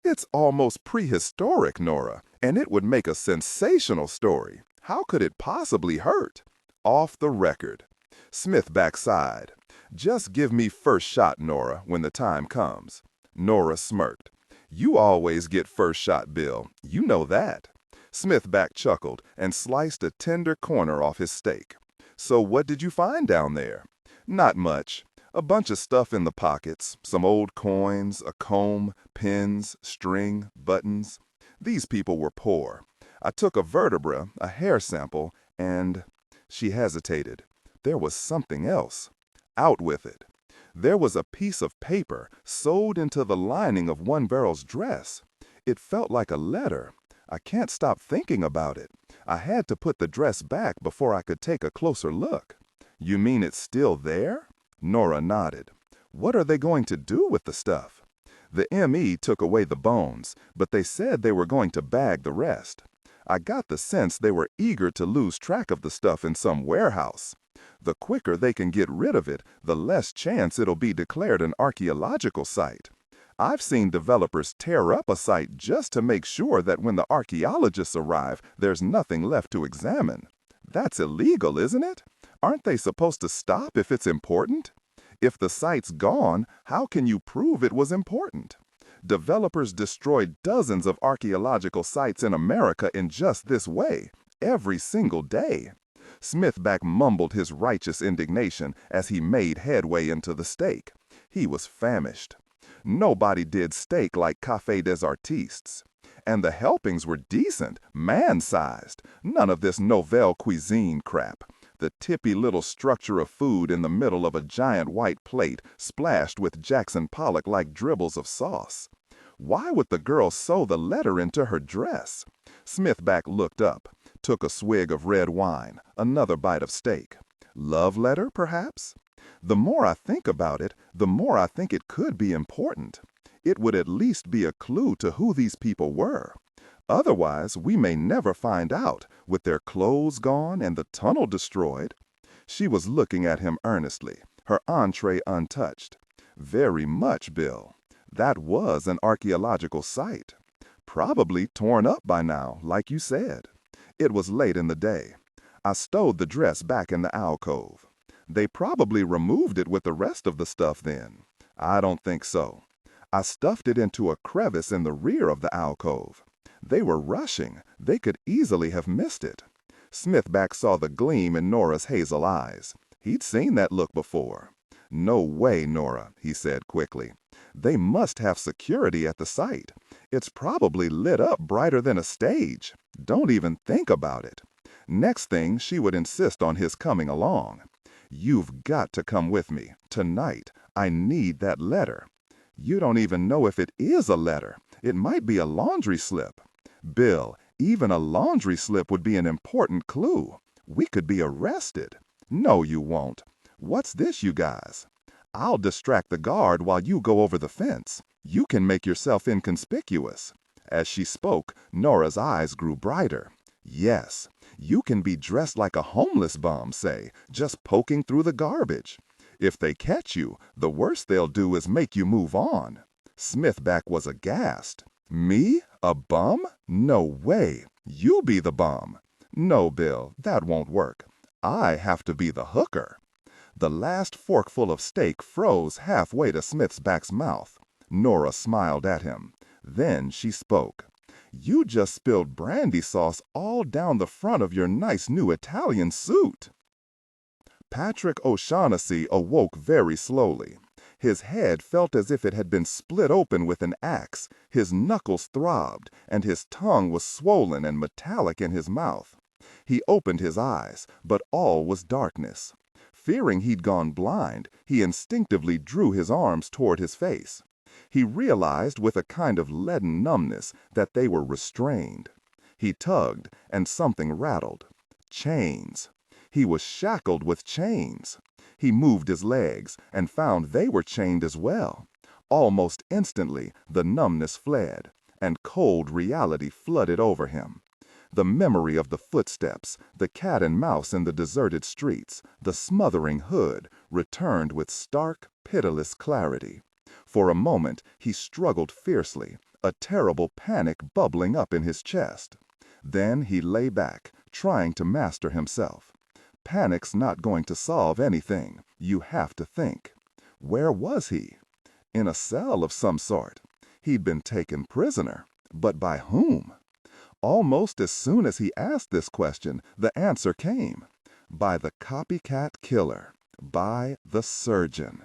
It's almost prehistoric, Nora, and it would make a sensational story. How could it possibly hurt?" "Off the record." Smithback sighed. "Just give me first shot, Nora, when the time comes." Nora smirked. "You always get first shot, Bill. You know that." Smithback chuckled and sliced a tender corner off his steak. "So what did you find down there?" "Not much. A bunch of stuff in the pockets, some old coins, a comb, pins, string, buttons. These people were poor. I took a vertebra, a hair sample, and—" She hesitated. There was something else. Out with it. There was a piece of paper sewed into the lining of one girl's dress. It felt like a letter. I can't stop thinking about it. I had to put the dress back before I could take a closer look. "You mean it's still there?" Nora nodded. "What are they going to do with the stuff?" "The ME took away the bones, but they said they were going to bag the rest. I got the sense they were eager to lose track of the stuff in some warehouse. The quicker they can get rid of it, the less chance it'll be declared an archaeological site. I've seen developers tear up a site just to make sure that when the archaeologists arrive, there's nothing left to examine. That's illegal, isn't it? Aren't they supposed to stop if it's important? If the site's gone, how can you prove it was important? Developers destroyed dozens of archaeological sites in America in just this way, every single day." Smithback mumbled his righteous indignation as he made headway into the steak. He was famished. Nobody did steak like Café des Artistes. And the helpings were decent, man-sized. None of this nouvelle cuisine crap. The tippy little structure of food in the middle of a giant white plate splashed with Jackson Pollock-like dribbles of sauce. Why would the girl sew the letter into her dress? Smithback looked up, took a swig of red wine, another bite of steak. Love letter, perhaps? The more I think about it, the more I think it could be important. It would at least be a clue to who these people were. Otherwise, we may never find out, with their clothes gone and the tunnel destroyed. She was looking at him earnestly, her entree untouched. "Very much, Bill. That was an archaeological site. Probably torn up by now, like you said. It was late in the day. I stowed the dress back in the alcove. They probably removed it with the rest of the stuff then. I don't think so. I stuffed it into a crevice in the rear of the alcove. They were rushing. They could easily have missed it." Smithback saw the gleam in Nora's hazel eyes. He'd seen that look before. "No way, Nora," he said quickly. "They must have security at the site. It's probably lit up brighter than a stage. Don't even think about it." Next thing, she would insist on his coming along. "You've got to come with me, tonight. I need that letter." "You don't even know if it is a letter. It might be a laundry slip." "Bill, even a laundry slip would be an important clue. We could be arrested." "No, you won't. What's this, you guys?" "I'll distract the guard while you go over the fence. You can make yourself inconspicuous." As she spoke, Nora's eyes grew brighter. "Yes, you can be dressed like a homeless bum, say, just poking through the garbage. If they catch you, the worst they'll do is make you move on." Smithback was aghast. "Me? A bum? No way. You be the bum." "No, Bill, that won't work. I have to be the hooker." The last forkful of steak froze halfway to Smith's back's mouth. Nora smiled at him. Then she spoke. "You just spilled brandy sauce all down the front of your nice new Italian suit." Patrick O'Shaughnessy awoke very slowly. His head felt as if it had been split open with an axe, his knuckles throbbed, and his tongue was swollen and metallic in his mouth. He opened his eyes, but all was darkness. Fearing he'd gone blind, he instinctively drew his arms toward his face. He realized with a kind of leaden numbness that they were restrained. He tugged, and something rattled. Chains. He was shackled with chains. He moved his legs and found they were chained as well. Almost instantly, the numbness fled, and cold reality flooded over him. The memory of the footsteps, the cat and mouse in the deserted streets, the smothering hood, returned with stark, pitiless clarity. For a moment, he struggled fiercely, a terrible panic bubbling up in his chest. Then he lay back, trying to master himself. Panic's not going to solve anything. You have to think. Where was he? In a cell of some sort. He'd been taken prisoner. But by whom? Almost as soon as he asked this question, the answer came. By the copycat killer. By the surgeon.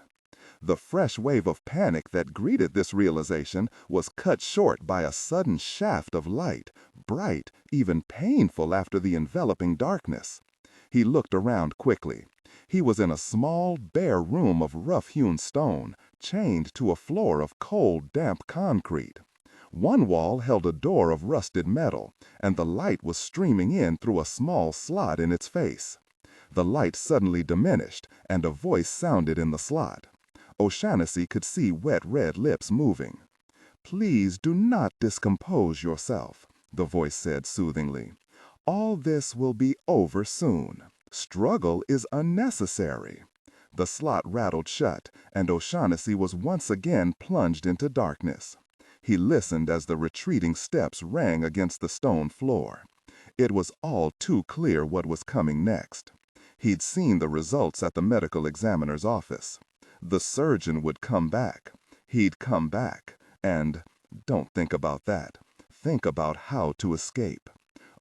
The fresh wave of panic that greeted this realization was cut short by a sudden shaft of light, bright, even painful after the enveloping darkness. He looked around quickly. He was in a small, bare room of rough-hewn stone, chained to a floor of cold, damp concrete. One wall held a door of rusted metal, and the light was streaming in through a small slot in its face. The light suddenly diminished, and a voice sounded in the slot. O'Shaughnessy could see wet red lips moving. "Please do not discompose yourself," the voice said soothingly. "All this will be over soon. Struggle is unnecessary." The slot rattled shut, and O'Shaughnessy was once again plunged into darkness. He listened as the retreating steps rang against the stone floor. It was all too clear what was coming next. He'd seen the results at the medical examiner's office. The surgeon would come back. He'd come back. And don't think about that. Think about how to escape.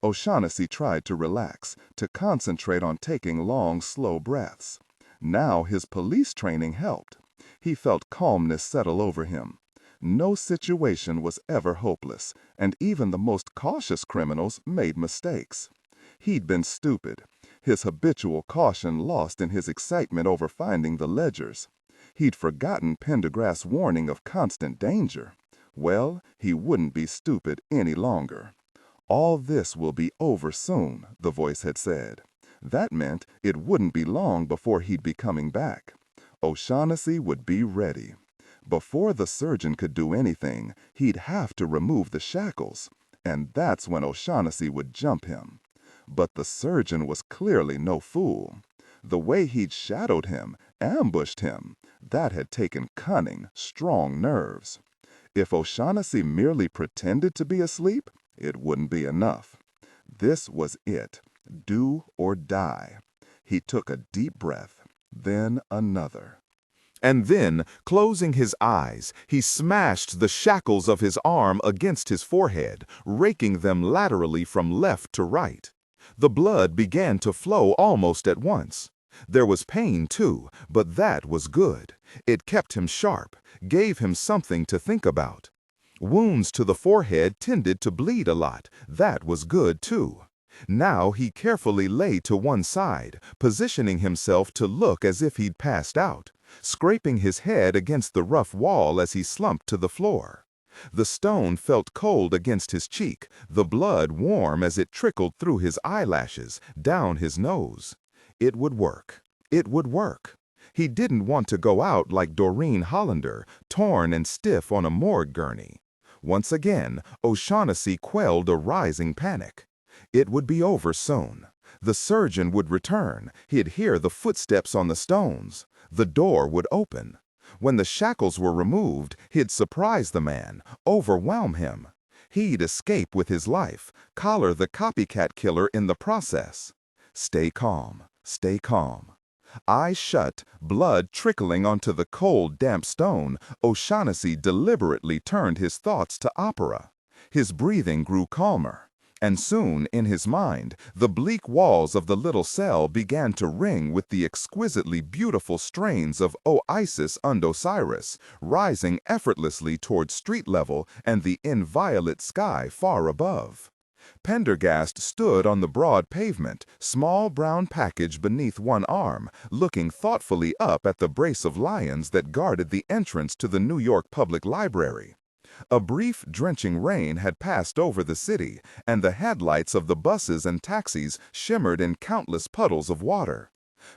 O'Shaughnessy tried to relax, to concentrate on taking long, slow breaths. Now his police training helped. He felt calmness settle over him. No situation was ever hopeless, and even the most cautious criminals made mistakes. He'd been stupid, his habitual caution lost in his excitement over finding the ledgers. He'd forgotten Pendergast's warning of constant danger. Well, he wouldn't be stupid any longer. "All this will be over soon," the voice had said. That meant it wouldn't be long before he'd be coming back. O'Shaughnessy would be ready. Before the surgeon could do anything, he'd have to remove the shackles, and that's when O'Shaughnessy would jump him. But the surgeon was clearly no fool. The way he'd shadowed him, ambushed him, that had taken cunning, strong nerves. If O'Shaughnessy merely pretended to be asleep, it wouldn't be enough. This was it. Do or die. He took a deep breath, then another. And then, closing his eyes, he smashed the shackles of his arm against his forehead, raking them laterally from left to right. The blood began to flow almost at once. There was pain, too, but that was good. It kept him sharp, gave him something to think about. Wounds to the forehead tended to bleed a lot. That was good, too. Now he carefully lay to one side, positioning himself to look as if he'd passed out, scraping his head against the rough wall as he slumped to the floor. The stone felt cold against his cheek, the blood warm as it trickled through his eyelashes, down his nose. It would work. It would work. He didn't want to go out like Doreen Hollander, torn and stiff on a morgue gurney. Once again, O'Shaughnessy quelled a rising panic. It would be over soon. The surgeon would return. He'd hear the footsteps on the stones. The door would open. When the shackles were removed, he'd surprise the man, overwhelm him. He'd escape with his life, collar the copycat killer in the process. Stay calm. Stay calm. Eyes shut, blood trickling onto the cold, damp stone, O'Shaughnessy deliberately turned his thoughts to opera. His breathing grew calmer, and soon, in his mind, the bleak walls of the little cell began to ring with the exquisitely beautiful strains of O Isis und Osiris, rising effortlessly toward street level and the inviolate sky far above. Pendergast stood on the broad pavement, small brown package beneath one arm, looking thoughtfully up at the brace of lions that guarded the entrance to the New York Public Library. A brief, drenching rain had passed over the city, and the headlights of the buses and taxis shimmered in countless puddles of water.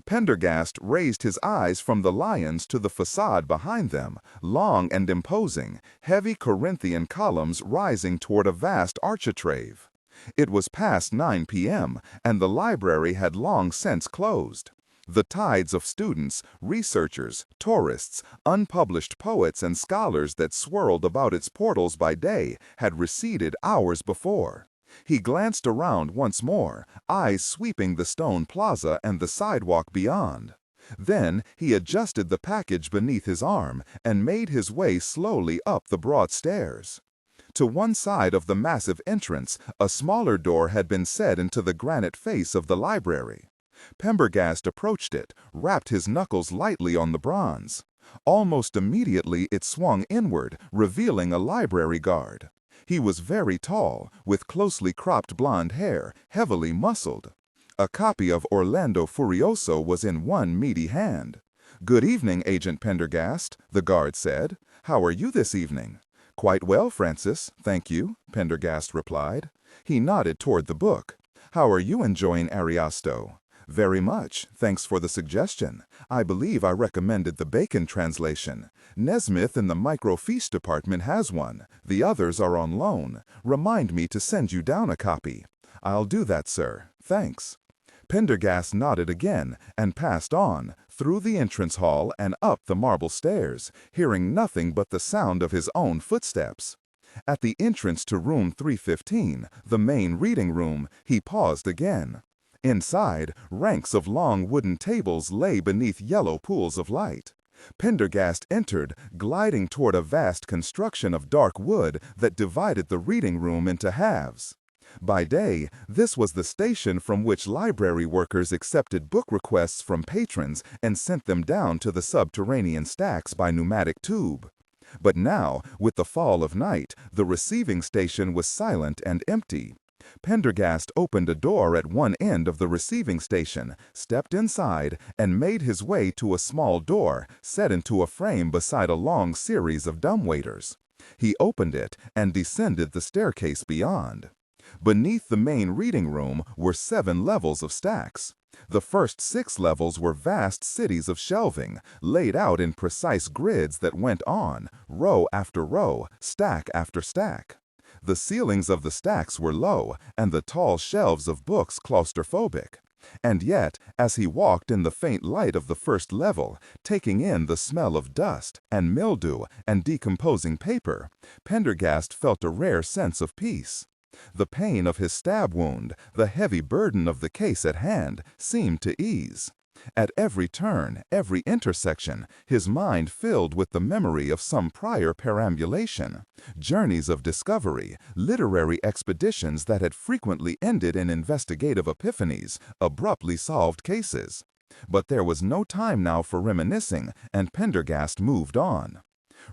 Pendergast raised his eyes from the lions to the facade behind them, long and imposing, heavy Corinthian columns rising toward a vast architrave. It was past 9 p.m., and the library had long since closed. The tides of students, researchers, tourists, unpublished poets and scholars that swirled about its portals by day had receded hours before. He glanced around once more, eyes sweeping the stone plaza and the sidewalk beyond. Then he adjusted the package beneath his arm and made his way slowly up the broad stairs. To one side of the massive entrance, a smaller door had been set into the granite face of the library. Pendergast approached it, rapped his knuckles lightly on the bronze. Almost immediately it swung inward, revealing a library guard. He was very tall, with closely cropped blonde hair, heavily muscled. A copy of Orlando Furioso was in one meaty hand. "Good evening, Agent Pendergast," the guard said. "How are you this evening?" "Quite well, Francis, thank you," Pendergast replied. He nodded toward the book. "How are you enjoying Ariosto?" "Very much, thanks for the suggestion. I believe I recommended the Bacon translation. Nesmith in the microfiche department has one. The others are on loan. Remind me to send you down a copy." "I'll do that, sir. Thanks." Pendergast nodded again and passed on, through the entrance hall and up the marble stairs, hearing nothing but the sound of his own footsteps. At the entrance to room 315, the main reading room, he paused again. Inside, ranks of long wooden tables lay beneath yellow pools of light. Pendergast entered, gliding toward a vast construction of dark wood that divided the reading room into halves. By day, this was the station from which library workers accepted book requests from patrons and sent them down to the subterranean stacks by pneumatic tube. But now, with the fall of night, the receiving station was silent and empty. Pendergast opened a door at one end of the receiving station, stepped inside, and made his way to a small door set into a frame beside a long series of dumbwaiters. He opened it and descended the staircase beyond. Beneath the main reading room were 7 levels of stacks. The first 6 levels were vast cities of shelving, laid out in precise grids that went on, row after row, stack after stack. The ceilings of the stacks were low, and the tall shelves of books claustrophobic. And yet, as he walked in the faint light of the first level, taking in the smell of dust and mildew and decomposing paper, Pendergast felt a rare sense of peace. The pain of his stab wound, the heavy burden of the case at hand, seemed to ease. At every turn, every intersection, his mind filled with the memory of some prior perambulation, journeys of discovery, literary expeditions that had frequently ended in investigative epiphanies, abruptly solved cases. But there was no time now for reminiscing, and Pendergast moved on.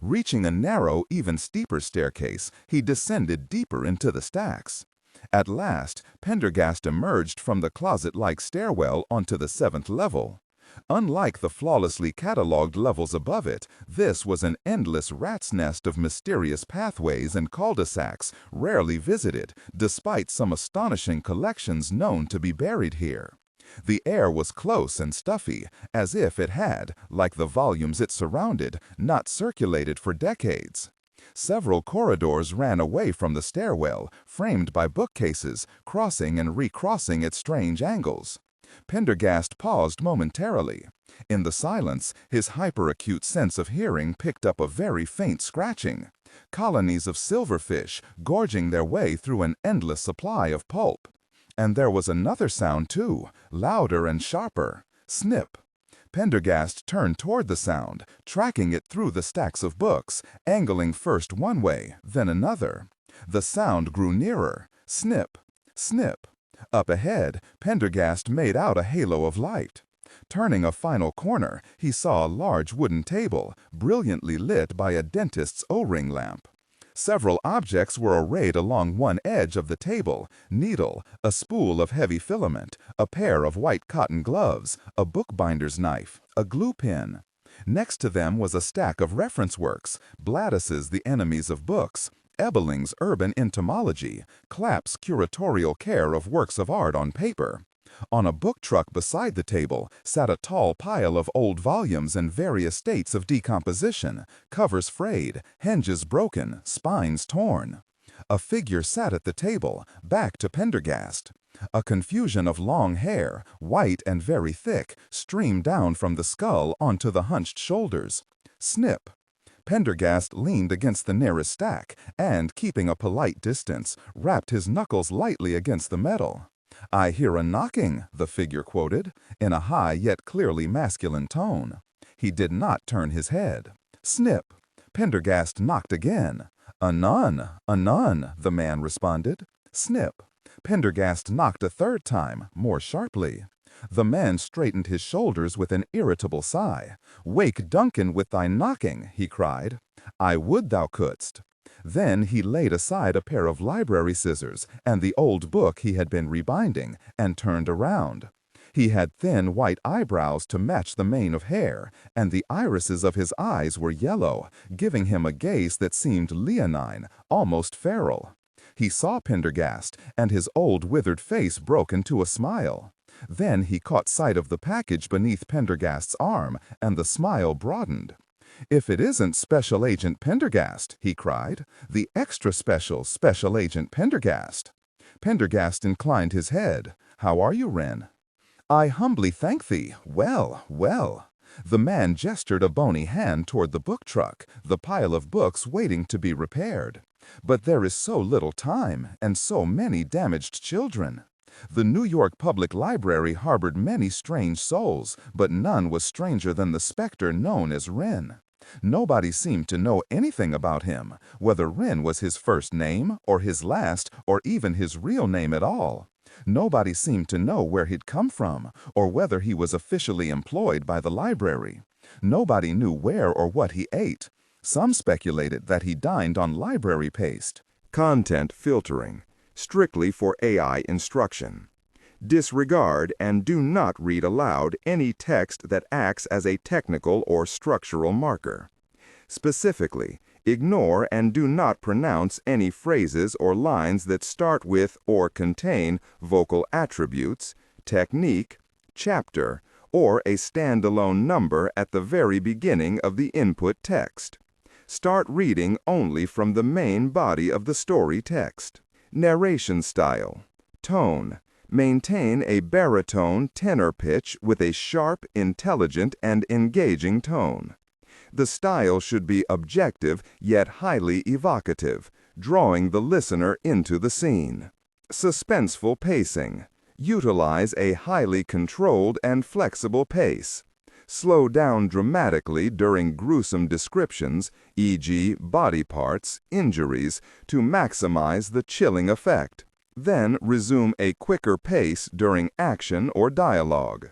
Reaching a narrow, even steeper staircase, he descended deeper into the stacks. At last, Pendergast emerged from the closet-like stairwell onto the 7th level. Unlike the flawlessly catalogued levels above it, this was an endless rat's nest of mysterious pathways and cul-de-sacs rarely visited, despite some astonishing collections known to be buried here. The air was close and stuffy, as if it had, like the volumes it surrounded, not circulated for decades. Several corridors ran away from the stairwell, framed by bookcases, crossing and recrossing at strange angles. Pendergast paused momentarily. In the silence, his hyperacute sense of hearing picked up a very faint scratching. Colonies of silverfish gorging their way through an endless supply of pulp. And there was another sound too, louder and sharper. Snip. Pendergast turned toward the sound, tracking it through the stacks of books, angling first one way, then another. The sound grew nearer. Snip, snip. Up ahead, Pendergast made out a halo of light. Turning a final corner, he saw a large wooden table, brilliantly lit by a dentist's O-ring lamp. Several objects were arrayed along one edge of the table: needle, a spool of heavy filament, a pair of white cotton gloves, a bookbinder's knife, a glue pin. Next to them was a stack of reference works: Bladus's The Enemies of Books, Ebeling's Urban Entomology, Clapp's Curatorial Care of Works of Art on Paper. On a book truck beside the table sat a tall pile of old volumes in various states of decomposition, covers frayed, hinges broken, spines torn. A figure sat at the table, back to Pendergast. A confusion of long hair, white and very thick, streamed down from the skull onto the hunched shoulders. Snip. Pendergast leaned against the nearest stack and, keeping a polite distance, rapped his knuckles lightly against the metal. "I hear a knocking," the figure quoted, in a high yet clearly masculine tone. He did not turn his head. Snip. Pendergast knocked again. "Anon, anon," the man responded. Snip. Pendergast knocked a third time, more sharply. The man straightened his shoulders with an irritable sigh. "Wake Duncan with thy knocking," he cried. "I would thou couldst." Then he laid aside a pair of library scissors and the old book he had been rebinding, and turned around. He had thin white eyebrows to match the mane of hair, and the irises of his eyes were yellow, giving him a gaze that seemed leonine, almost feral. He saw Pendergast, and his old withered face broke into a smile. Then he caught sight of the package beneath Pendergast's arm, and the smile broadened. "If it isn't Special Agent Pendergast," he cried, "the extra Special Agent Pendergast." Pendergast inclined his head. "How are you, Wren?" "I humbly thank thee. Well, well." The man gestured a bony hand toward the book truck, the pile of books waiting to be repaired. "But there is so little time, and so many damaged children. The New York Public Library harbored many strange souls, but none was stranger than the specter known as Wren. Nobody seemed to know anything about him, whether Wren was his first name, or his last, or even his real name at all. Nobody seemed to know where he'd come from, or whether he was officially employed by the library. Nobody knew where or what he ate. Some speculated that he dined on library paste. Content filtering, strictly for AI instruction. Disregard and do not read aloud any text that acts as a technical or structural marker. Specifically, ignore and do not pronounce any phrases or lines that start with or contain vocal attributes, technique, chapter, or a standalone number at the very beginning of the input text. Start reading only from the main body of the story text. Narration style. Tone. Maintain a baritone tenor pitch with a sharp, intelligent, and engaging tone. The style should be objective yet highly evocative, drawing the listener into the scene. Suspenseful pacing. Utilize a highly controlled and flexible pace. Slow down dramatically during gruesome descriptions, e.g., body parts, injuries, to maximize the chilling effect. Then resume a quicker pace during action or dialogue.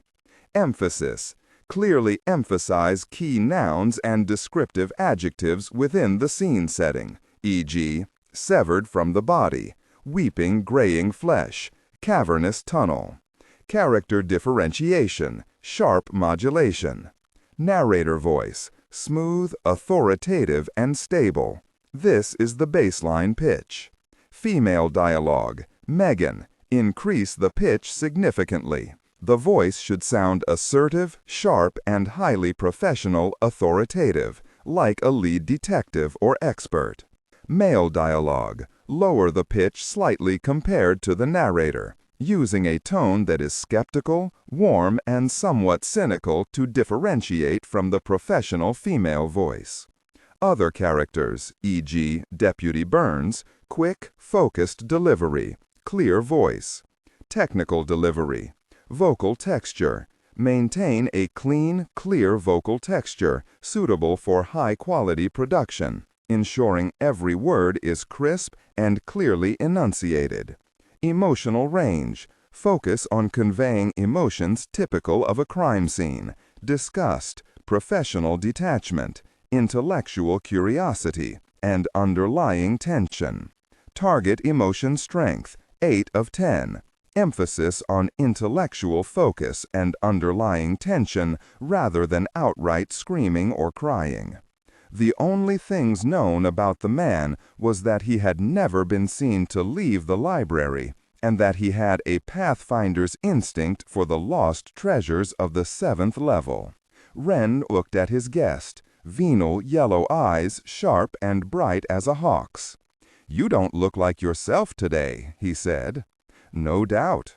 Emphasis. Clearly emphasize key nouns and descriptive adjectives within the scene setting, e.g., severed from the body, weeping graying flesh, cavernous tunnel. Character differentiation, sharp modulation. Narrator voice, smooth, authoritative, and stable. This is the baseline pitch. Female dialogue, Megan, increase the pitch significantly. The voice should sound assertive, sharp, and highly professional, authoritative, like a lead detective or expert. Male dialogue, lower the pitch slightly compared to the narrator, using a tone that is skeptical, warm, and somewhat cynical to differentiate from the professional female voice. Other characters, e.g., Deputy Burns, quick, focused delivery, clear voice. Technical delivery, vocal texture, Maintain a clean, clear vocal texture suitable for high-quality production, ensuring every word is crisp and clearly enunciated. Emotional range. Focus on conveying emotions typical of a crime scene: disgust, professional detachment, intellectual curiosity, and underlying tension. Target emotion strength, 8 of 10. Emphasis on intellectual focus and underlying tension rather than outright screaming or crying. The only things known about the man was that he had never been seen to leave the library, and that he had a pathfinder's instinct for the lost treasures of the 7th level. Wren looked at his guest, venal yellow eyes sharp and bright as a hawk's. "You don't look like yourself today," he said. "No doubt."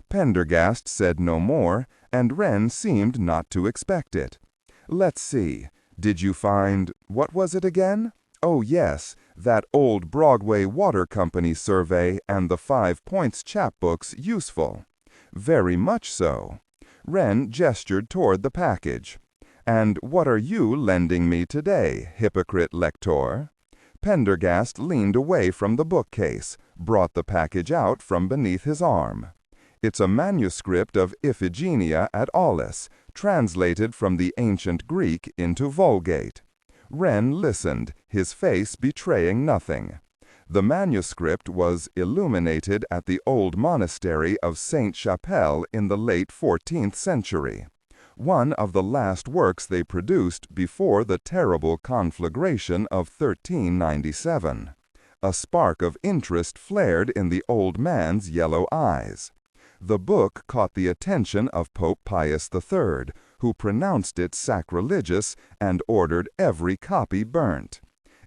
Pendergast said no more, and Wren seemed not to expect it. "Let's see. Did you find, what was it again? Oh yes, that old Broadway Water Company survey and the 5 Points chapbooks useful?" "Very much so." Wren gestured toward the package. "And what are you lending me today, hypocrite lector?" Pendergast leaned away from the bookcase, brought the package out from beneath his arm. "It's a manuscript of Iphigenia at Aulis, translated from the ancient Greek into Vulgate." Wren listened, his face betraying nothing. The manuscript was illuminated at the old monastery of Sainte-Chapelle in the late 14th century. One of the last works they produced before the terrible conflagration of 1397. A spark of interest flared in the old man's yellow eyes. The book caught the attention of Pope Pius III, who pronounced it sacrilegious and ordered every copy burnt.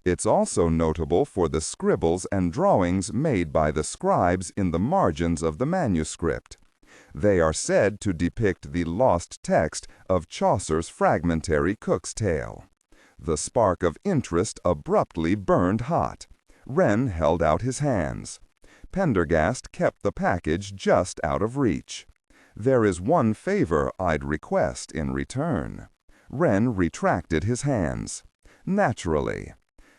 It's also notable for the scribbles and drawings made by the scribes in the margins of the manuscript. They are said to depict the lost text of Chaucer's fragmentary Cook's Tale. The spark of interest abruptly burned hot. Wren held out his hands. Pendergast kept the package just out of reach. "There is one favor I'd request in return." Wren retracted his hands. "Naturally.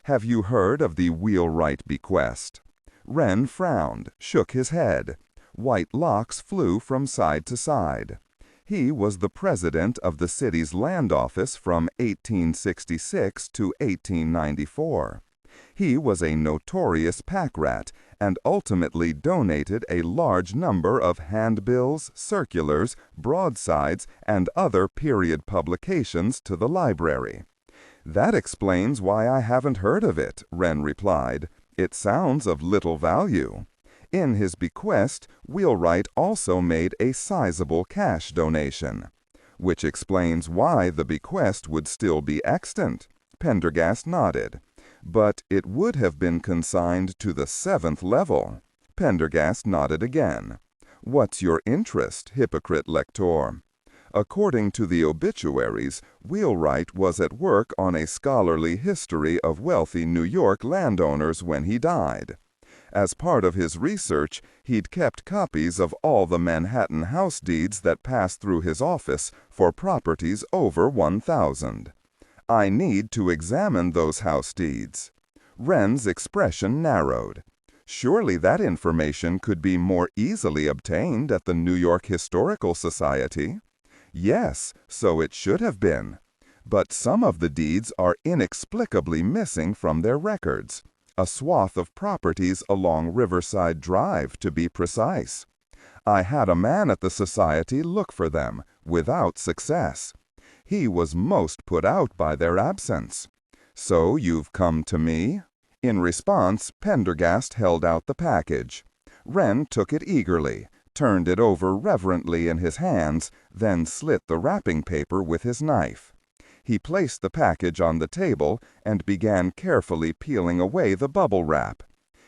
Have you heard of the wheelwright bequest?" Wren frowned, shook his head. White locks flew from side to side. He was the president of the city's land office from 1866 to 1894. He was a notorious pack rat and ultimately donated a large number of handbills, circulars, broadsides, and other period publications to the library. "That explains why I haven't heard of it," Wren replied. "It sounds of little value." In his bequest, Wheelwright also made a sizable cash donation. "Which explains why the bequest would still be extant." Pendergast nodded. "But it would have been consigned to the 7th level." Pendergast nodded again. "What's your interest, hypocrite lector?" According to the obituaries, Wheelwright was at work on a scholarly history of wealthy New York landowners when he died. As part of his research, he'd kept copies of all the Manhattan house deeds that passed through his office for properties over 1,000. "I need to examine those house deeds." Wren's expression narrowed. "Surely that information could be more easily obtained at the New York Historical Society." "Yes, so it should have been. But some of the deeds are inexplicably missing from their records. A swath of properties along Riverside Drive, to be precise. I had a man at the society look for them, without success. He was most put out by their absence. So you've come to me?" In response, Pendergast held out the package. Wren took it eagerly, turned it over reverently in his hands, then slit the wrapping paper with his knife. He placed the package on the table and began carefully peeling away the bubble wrap.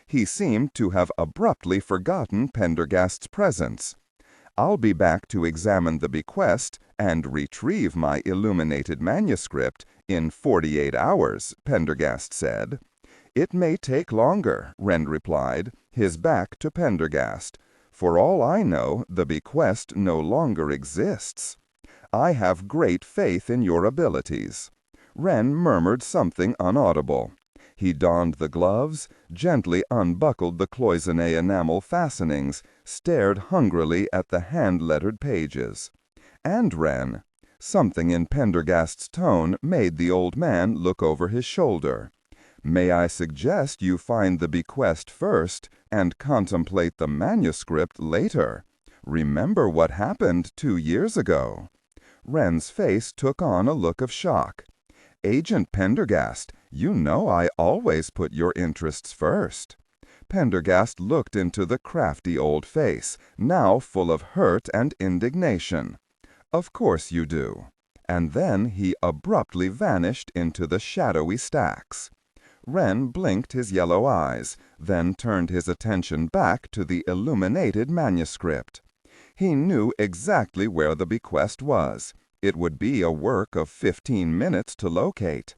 He seemed to have abruptly forgotten Pendergast's presence. "I'll be back to examine the bequest and retrieve my illuminated manuscript in 48 hours, Pendergast said. "It may take longer," Wren replied, his back to Pendergast. "For all I know, the bequest no longer exists." I have great faith in your abilities." Wren murmured something unaudible. He donned the gloves, gently unbuckled the cloisonné enamel fastenings, stared hungrily at the hand-lettered pages. And Wren. Something in Pendergast's tone made the old man look over his shoulder. "May I suggest you find the bequest first and contemplate the manuscript later? Remember what happened 2 years ago." Wren's face took on a look of shock. "Agent Pendergast, you know I always put your interests first." Pendergast looked into the crafty old face, now full of hurt and indignation. "Of course you do." And then he abruptly vanished into the shadowy stacks. Wren blinked his yellow eyes, then turned his attention back to the illuminated manuscript. He knew exactly where the bequest was. It would be a work of 15 minutes to locate.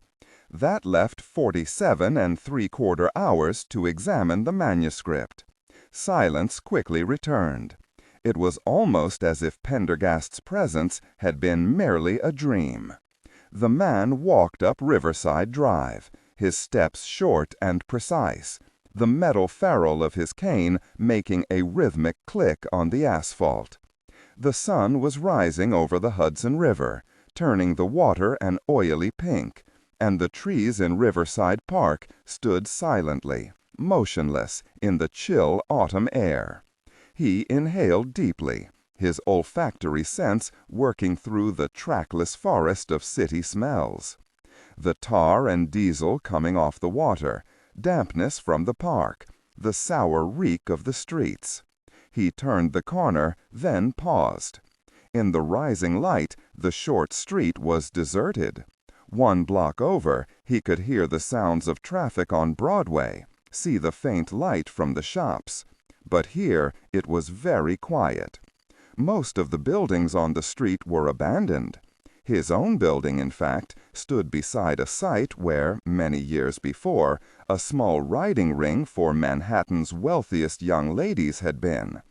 That left 47 3/4 hours to examine the manuscript. Silence quickly returned. It was almost as if Pendergast's presence had been merely a dream. The man walked up Riverside Drive, his steps short and precise, the metal ferrule of his cane making a rhythmic click on the asphalt. The sun was rising over the Hudson River, turning the water an oily pink, and the trees in Riverside Park stood silently, motionless, in the chill autumn air. He inhaled deeply, his olfactory sense working through the trackless forest of city smells. The tar and diesel coming off the water, dampness from the park, the sour reek of the streets. He turned the corner, then paused. In the rising light, the short street was deserted. 1 block over, he could hear the sounds of traffic on Broadway, see the faint light from the shops. But here it was very quiet. Most of the buildings on the street were abandoned. His own building, in fact, stood beside a site where, many years before, a small riding ring for Manhattan's wealthiest young ladies had been.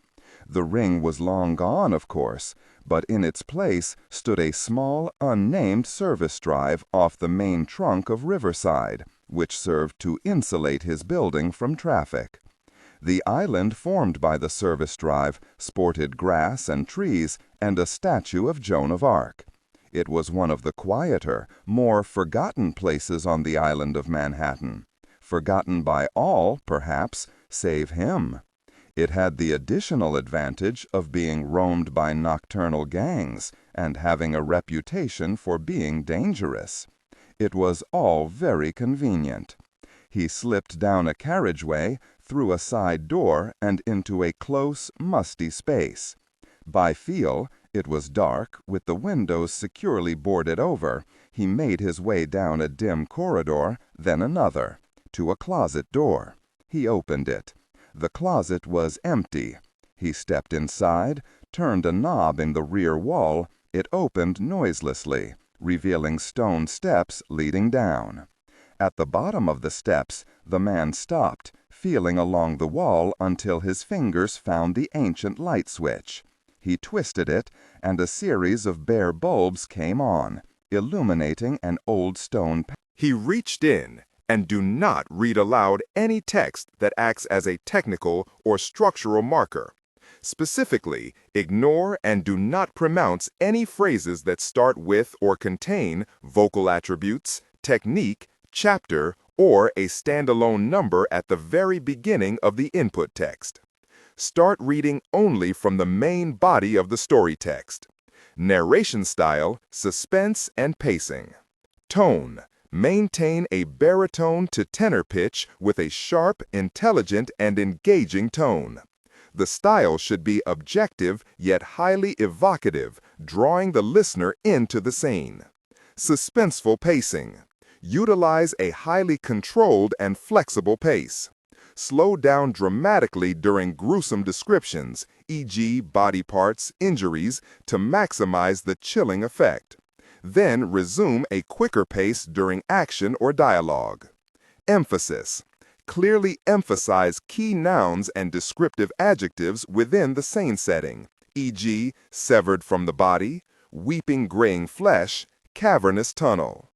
The ring was long gone, of course, but in its place stood a small, unnamed service drive off the main trunk of Riverside, which served to insulate his building from traffic. The island formed by the service drive sported grass and trees and a statue of Joan of Arc. It was one of the quieter, more forgotten places on the island of Manhattan. Forgotten by all, perhaps, save him. It had the additional advantage of being roamed by nocturnal gangs and having a reputation for being dangerous. It was all very convenient. He slipped down a carriageway, through a side door, and into a close, musty space. By feel, it was dark, with the windows securely boarded over. He made his way down a dim corridor, then another, to a closet door. He opened it. The closet was empty. He stepped inside, turned a knob in the rear wall. It opened noiselessly, revealing stone steps leading down. At the bottom of the steps, the man stopped, feeling along the wall until his fingers found the ancient light switch. He twisted it, and a series of bare bulbs came on, illuminating an old stone. He reached in, and do not read aloud any text that acts as a technical or structural marker. Specifically, ignore and do not pronounce any phrases that start with or contain vocal attributes, technique, chapter, or a standalone number at the very beginning of the input text. Start reading only from the main body of the story text. Narration style, suspense, and pacing. Tone. Maintain a baritone to tenor pitch with a sharp, intelligent, and engaging tone. The style should be objective yet highly evocative, drawing the listener into the scene. Suspenseful pacing. Utilize a highly controlled and flexible pace. Slow down dramatically during gruesome descriptions, e.g. body parts, injuries, to maximize the chilling effect. Then resume a quicker pace during action or dialogue. Emphasis. Clearly emphasize key nouns and descriptive adjectives within the scene setting, e.g. severed from the body, weeping graying flesh, cavernous tunnel.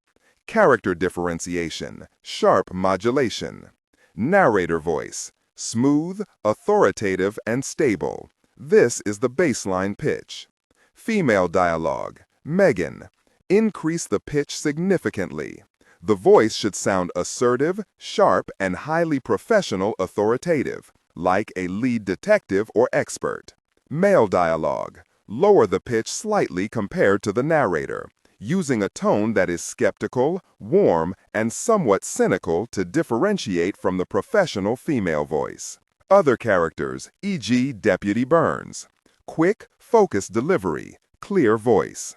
Character differentiation, sharp modulation. Narrator voice, smooth, authoritative, and stable. This is the baseline pitch. Female dialogue, Megan. Increase the pitch significantly. The voice should sound assertive, sharp, and highly professional authoritative, like a lead detective or expert. Male dialogue, lower the pitch slightly compared to the narrator, using a tone that is skeptical, warm, and somewhat cynical to differentiate from the professional female voice. Other characters, e.g. Deputy Burns. Quick, focused delivery, clear voice.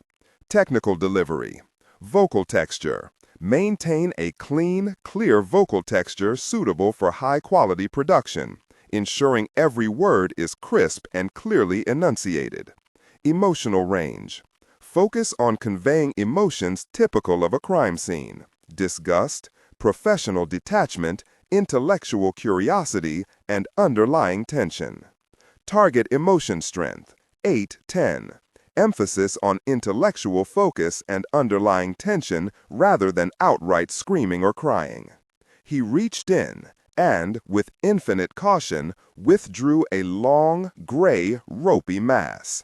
Technical delivery. Vocal texture. Maintain a clean, clear vocal texture suitable for high-quality production, ensuring every word is crisp and clearly enunciated. Emotional range. Focus on conveying emotions typical of a crime scene: disgust, professional detachment, intellectual curiosity, and underlying tension. Target emotion strength, 8-10. Emphasis on intellectual focus and underlying tension rather than outright screaming or crying. He reached in and, with infinite caution, withdrew a long, gray, ropey mass.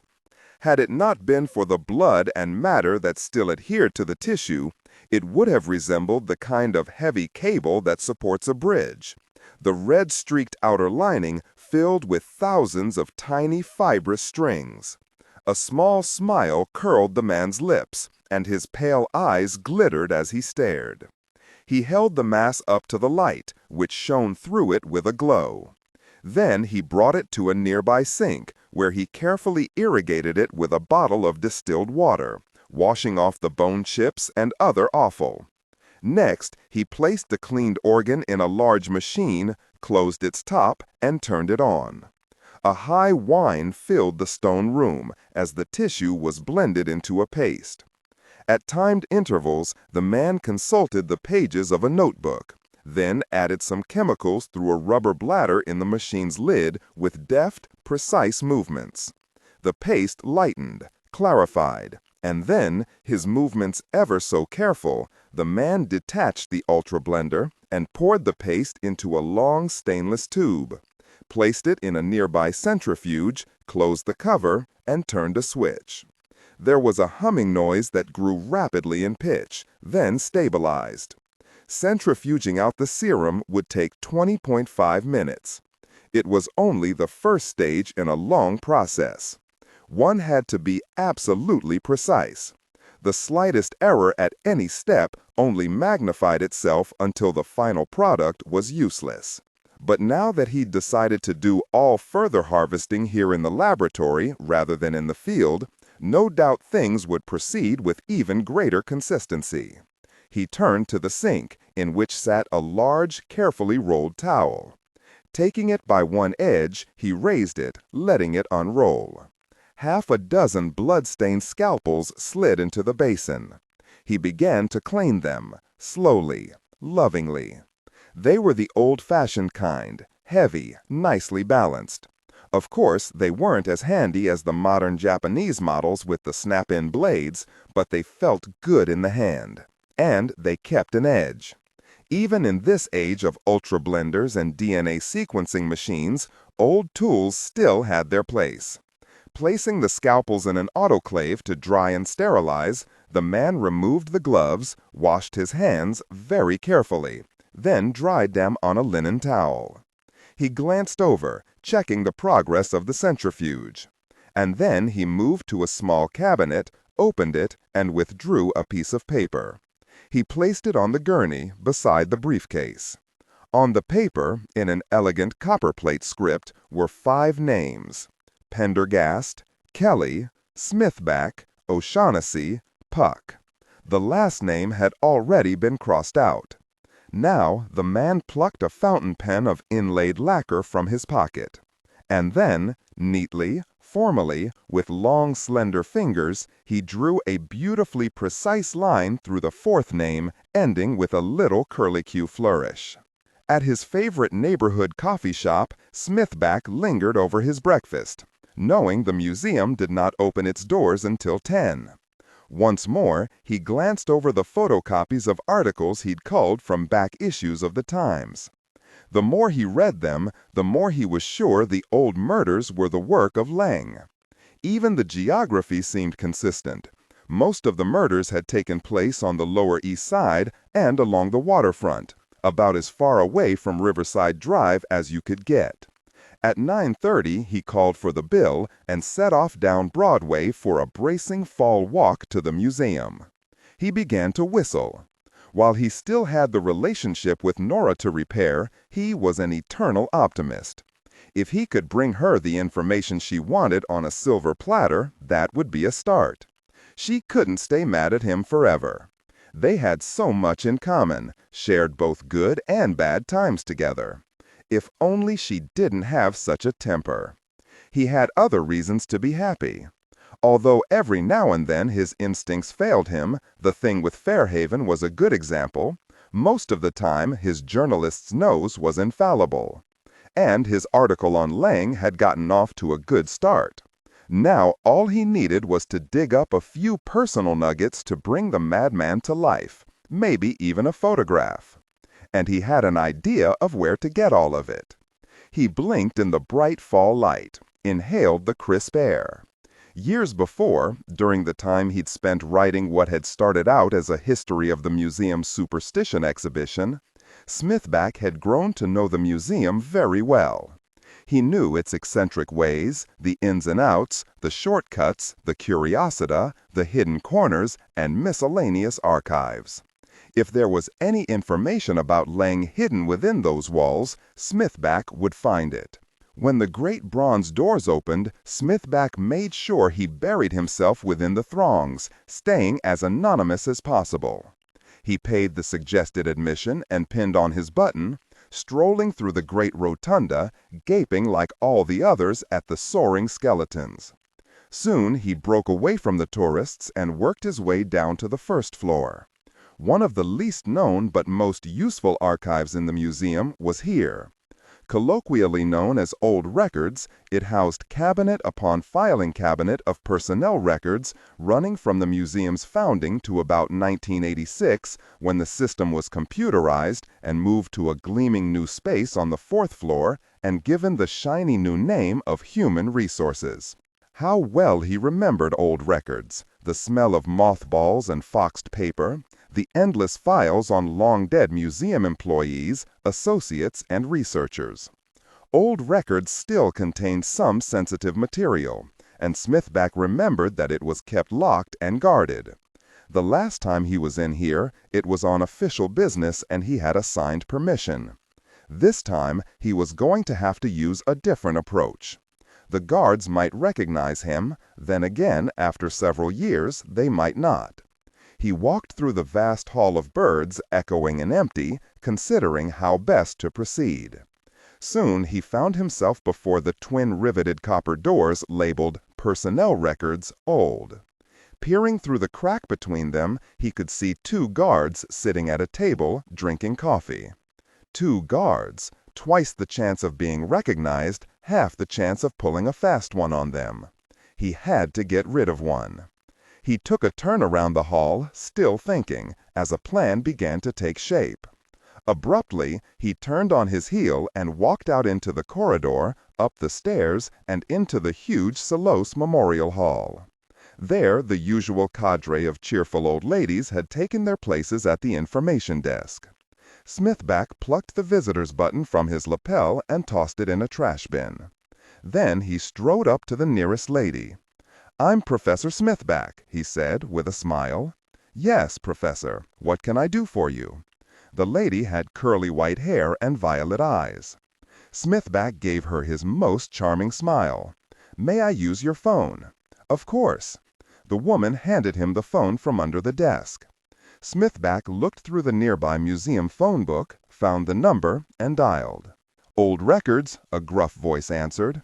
Had it not been for the blood and matter that still adhered to the tissue, it would have resembled the kind of heavy cable that supports a bridge. The red-streaked outer lining filled with thousands of tiny fibrous strings. A small smile curled the man's lips, and his pale eyes glittered as he stared. He held the mass up to the light, which shone through it with a glow. Then he brought it to a nearby sink, where he carefully irrigated it with a bottle of distilled water, washing off the bone chips and other offal. Next, he placed the cleaned organ in a large machine, closed its top, and turned it on. A high whine filled the stone room as the tissue was blended into a paste. At timed intervals, the man consulted the pages of a notebook, then added some chemicals through a rubber bladder in the machine's lid with deft, precise movements. The paste lightened, clarified, and then, his movements ever so careful, the man detached the ultra blender and poured the paste into a long stainless tube, placed it in a nearby centrifuge, closed the cover, and turned a switch. There was a humming noise that grew rapidly in pitch, then stabilized. Centrifuging out the serum would take 20.5 minutes. It was only the first stage in a long process. One had to be absolutely precise. The slightest error at any step only magnified itself until the final product was useless. But now that he'd decided to do all further harvesting here in the laboratory rather than in the field, no doubt things would proceed with even greater consistency. He turned to the sink, in which sat a large, carefully rolled towel. Taking it by one edge, he raised it, letting it unroll. Half a dozen blood-stained scalpels slid into the basin. He began to clean them, slowly, lovingly. They were the old-fashioned kind, heavy, nicely balanced. Of course, they weren't as handy as the modern Japanese models with the snap-in blades, but they felt good in the hand. And they kept an edge. Even in this age of ultra-blenders and DNA sequencing machines, old tools still had their place. Placing the scalpels in an autoclave to dry and sterilize, the man removed the gloves, washed his hands very carefully, then dried them on a linen towel. He glanced over, checking the progress of the centrifuge. And then he moved to a small cabinet, opened it, and withdrew a piece of paper. He placed it on the gurney beside the briefcase. On the paper, in an elegant copperplate script, were 5 names: Pendergast, Kelly, Smithback, O'Shaughnessy, Puck. The last name had already been crossed out. Now the man plucked a fountain pen of inlaid lacquer from his pocket. And then, neatly, formally, with long slender fingers, he drew a beautifully precise line through the 4th name, ending with a little curlicue flourish. At his favorite neighborhood coffee shop, Smithback lingered over his breakfast, knowing the museum did not open its doors until 10. Once more, he glanced over the photocopies of articles he'd culled from back issues of the Times. The more he read them, the more he was sure the old murders were the work of Leng. Even the geography seemed consistent. Most of the murders had taken place on the Lower East Side and along the waterfront, about as far away from Riverside Drive as you could get. At 9:30, he called for the bill and set off down Broadway for a bracing fall walk to the museum. He began to whistle. While he still had the relationship with Nora to repair, he was an eternal optimist. If he could bring her the information she wanted on a silver platter, that would be a start. She couldn't stay mad at him forever. They had so much in common, shared both good and bad times together. If only she didn't have such a temper. He had other reasons to be happy. Although every now and then his instincts failed him, the thing with Fairhaven was a good example, most of the time his journalist's nose was infallible. And his article on Leng had gotten off to a good start. Now all he needed was to dig up a few personal nuggets to bring the madman to life, maybe even a photograph. And he had an idea of where to get all of it. He blinked in the bright fall light, inhaled the crisp air. Years before, during the time he'd spent writing what had started out as a history of the museum's superstition exhibition, Smithback had grown to know the museum very well. He knew its eccentric ways, the ins and outs, the shortcuts, the curiosity, the hidden corners, and miscellaneous archives. If there was any information about Leng hidden within those walls, Smithback would find it. When the great bronze doors opened, Smithback made sure he buried himself within the throngs, staying as anonymous as possible. He paid the suggested admission and pinned on his button, strolling through the great rotunda, gaping like all the others at the soaring skeletons. Soon he broke away from the tourists and worked his way down to the first floor. One of the least known but most useful archives in the museum was here. Colloquially known as Old Records, it housed cabinet upon filing cabinet of personnel records running from the museum's founding to about 1986, when the system was computerized and moved to a gleaming new space on the fourth floor and given the shiny new name of Human Resources. How well he remembered old records, the smell of mothballs and foxed paper, the endless files on long-dead museum employees, associates, and researchers. Old records still contained some sensitive material, and Smithback remembered that it was kept locked and guarded. The last time he was in here, it was on official business and he had assigned permission. This time, he was going to have to use a different approach. The guards might recognize him, then again, after several years, they might not. He walked through the vast hall of birds, echoing and empty, considering how best to proceed. Soon he found himself before the twin riveted copper doors labeled Personnel Records Old. Peering through the crack between them, he could see two guards sitting at a table, drinking coffee. Two guards, twice the chance of being recognized, half the chance of pulling a fast one on them. He had to get rid of one. He took a turn around the hall, still thinking, as a plan began to take shape. Abruptly, he turned on his heel and walked out into the corridor, up the stairs, and into the huge Selous Memorial Hall. There, the usual cadre of cheerful old ladies had taken their places at the information desk. Smithback plucked the visitor's button from his lapel and tossed it in a trash bin. Then he strode up to the nearest lady. "I'm Professor Smithback," he said, with a smile. "Yes, Professor. What can I do for you?" The lady had curly white hair and violet eyes. Smithback gave her his most charming smile. "May I use your phone?" "Of course." The woman handed him the phone from under the desk. Smithback looked through the nearby museum phone book, found the number, and dialed. "Old Records," a gruff voice answered.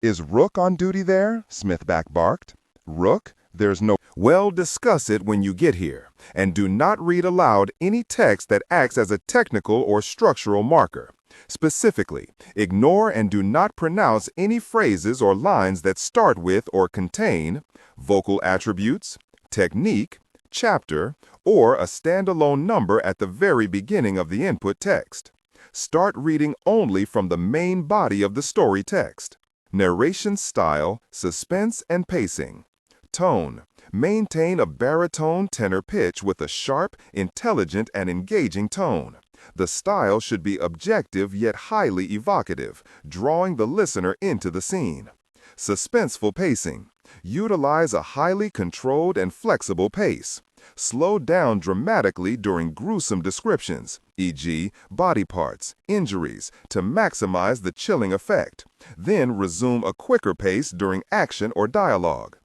"Is Rook on duty there?" Smithback barked. "Rook? There's no—" Well, discuss it when you get here, and do not read aloud any text that acts as a technical or structural marker. Specifically, ignore and do not pronounce any phrases or lines that start with or contain vocal attributes, technique, chapter, or a standalone number at the very beginning of the input text. Start reading only from the main body of the story text. Narration style, suspense, and pacing. Tone. Maintain a baritone tenor pitch with a sharp, intelligent, and engaging tone. The style should be objective yet highly evocative, drawing the listener into the scene. Suspenseful pacing. Utilize a highly controlled and flexible pace. Slow down dramatically during gruesome descriptions, e.g., body parts, injuries, to maximize the chilling effect. Then resume a quicker pace during action or dialogue.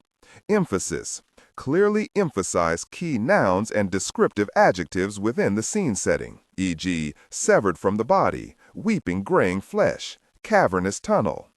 Emphasis. Clearly emphasize key nouns and descriptive adjectives within the scene setting, e.g., severed from the body, weeping graying flesh, cavernous tunnel.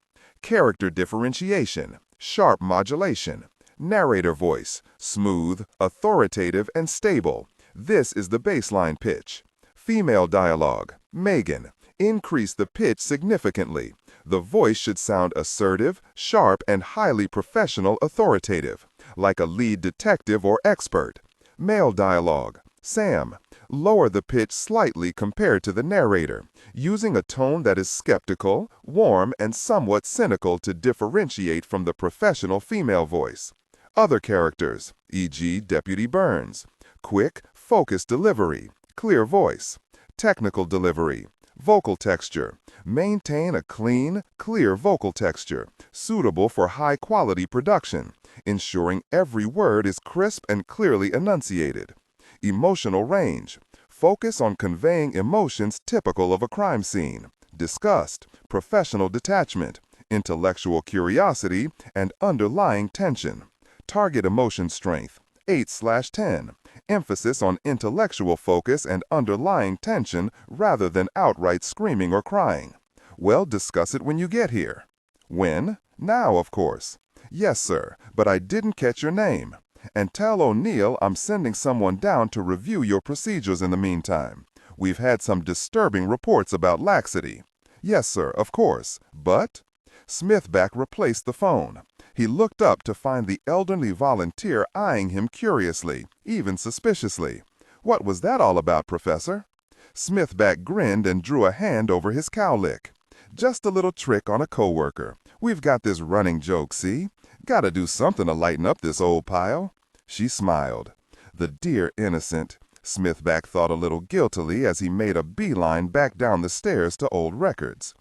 Character differentiation, sharp modulation. Narrator voice, smooth, authoritative, and stable. This is the baseline pitch. Female dialogue, Megan. Increase the pitch significantly. The voice should sound assertive, sharp, and highly professional authoritative, like a lead detective or expert. Male dialogue, Sam. Lower the pitch slightly compared to the narrator, using a tone that is skeptical, warm, and somewhat cynical to differentiate from the professional female voice. Other characters, e.g., Deputy Burns. Quick, focused delivery, clear voice. Technical delivery, vocal texture. Maintain a clean, clear vocal texture, suitable for high-quality production, ensuring every word is crisp and clearly enunciated. Emotional range. Focus on conveying emotions typical of a crime scene, disgust, professional detachment, intellectual curiosity, and underlying tension. Target emotion strength, 8/10. Emphasis on intellectual focus and underlying tension rather than outright screaming or crying. Well, discuss it when you get here. When? Now, of course. Yes, sir, but I didn't catch your name. And tell O'Neill I'm sending someone down to review your procedures in the meantime. We've had some disturbing reports about laxity. Yes, sir, of course, but... Smithback replaced the phone. He looked up to find the elderly volunteer eyeing him curiously, even suspiciously. What was that all about, Professor? Smithback grinned and drew a hand over his cowlick. Just a little trick on a coworker. We've got this running joke, see? Gotta do something to lighten up this old pile. She smiled. The dear innocent. Smithback thought a little guiltily as he made a beeline back down the stairs to old records.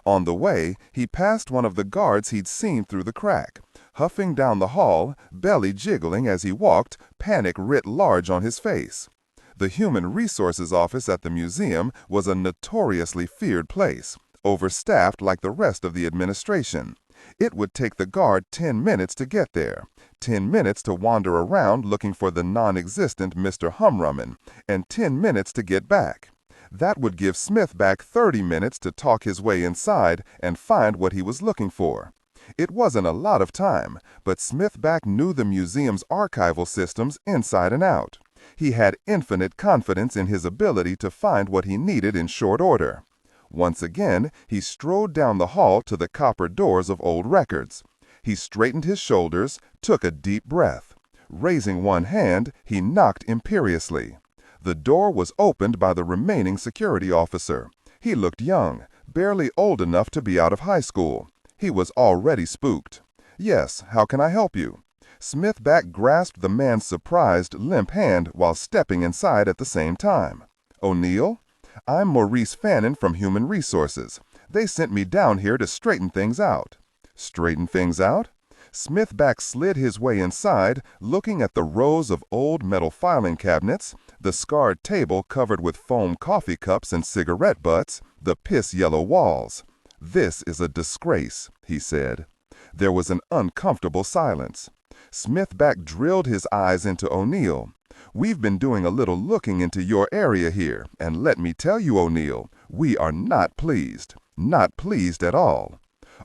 On the way, he passed one of the guards he'd seen through the crack, huffing down the hall, belly jiggling as he walked, panic writ large on his face. The Human Resources office at the museum was a notoriously feared place, overstaffed like the rest of the administration. It would take the guard 10 minutes to get there, 10 minutes to wander around looking for the non-existent Mr. Humruman, and 10 minutes to get back. That would give Smithback 30 minutes to talk his way inside and find what he was looking for. It wasn't a lot of time, but Smithback knew the museum's archival systems inside and out. He had infinite confidence in his ability to find what he needed in short order. Once again, he strode down the hall to the copper doors of old records. He straightened his shoulders, took a deep breath. Raising one hand, he knocked imperiously. The door was opened by the remaining security officer. He looked young, barely old enough to be out of high school. He was already spooked. Yes, how can I help you? Smithback grasped the man's surprised, limp hand while stepping inside at the same time. O'Neill? I'm Maurice Fannin from Human Resources. They sent me down here to straighten things out. Straighten things out? Smithback slid his way inside, looking at the rows of old metal filing cabinets, the scarred table covered with foam coffee cups and cigarette butts, the piss-yellow walls. This is a disgrace, he said. There was an uncomfortable silence. Smithback drilled his eyes into O'Neill. We've been doing a little looking into your area here, and let me tell you, O'Neill, we are not pleased. Not pleased at all.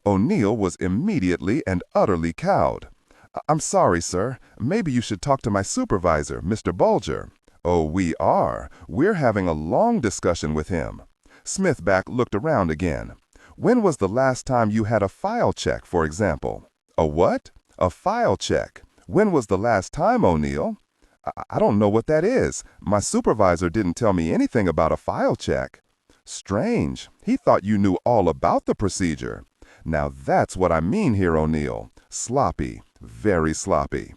O'Neill was immediately and utterly cowed. I'm sorry, sir. Maybe you should talk to my supervisor, Mr. Bulger. Oh, we are. We're having a long discussion with him. Smithback looked around again. When was the last time you had a file check, for example? A what? A file check. When was the last time, O'Neill? I don't know what that is. My supervisor didn't tell me anything about a file check. Strange. He thought you knew all about the procedure. Now that's what I mean here, O'Neill. Sloppy. Very sloppy.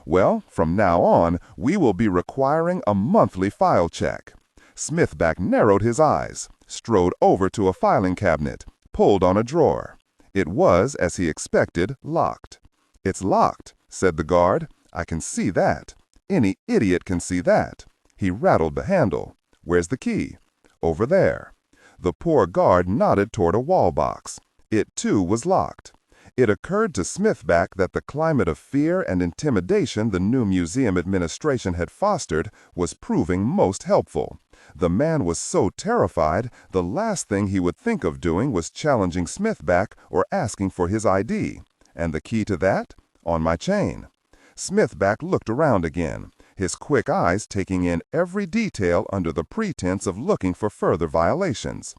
Well, from now on, we will be requiring a monthly file check. Smithback narrowed his eyes, strode over to a filing cabinet, pulled on a drawer. It was, as he expected, locked. "It's locked," said the guard. "I can see that. Any idiot can see that." He rattled the handle. "Where's the key?" "Over there." The poor guard nodded toward a wall box. It, too, was locked. It occurred to Smithback that the climate of fear and intimidation the new museum administration had fostered was proving most helpful. The man was so terrified, the last thing he would think of doing was challenging Smithback or asking for his ID. And the key to that? On my chain. Smithback looked around again, his quick eyes taking in every detail under the pretense of looking for further violations.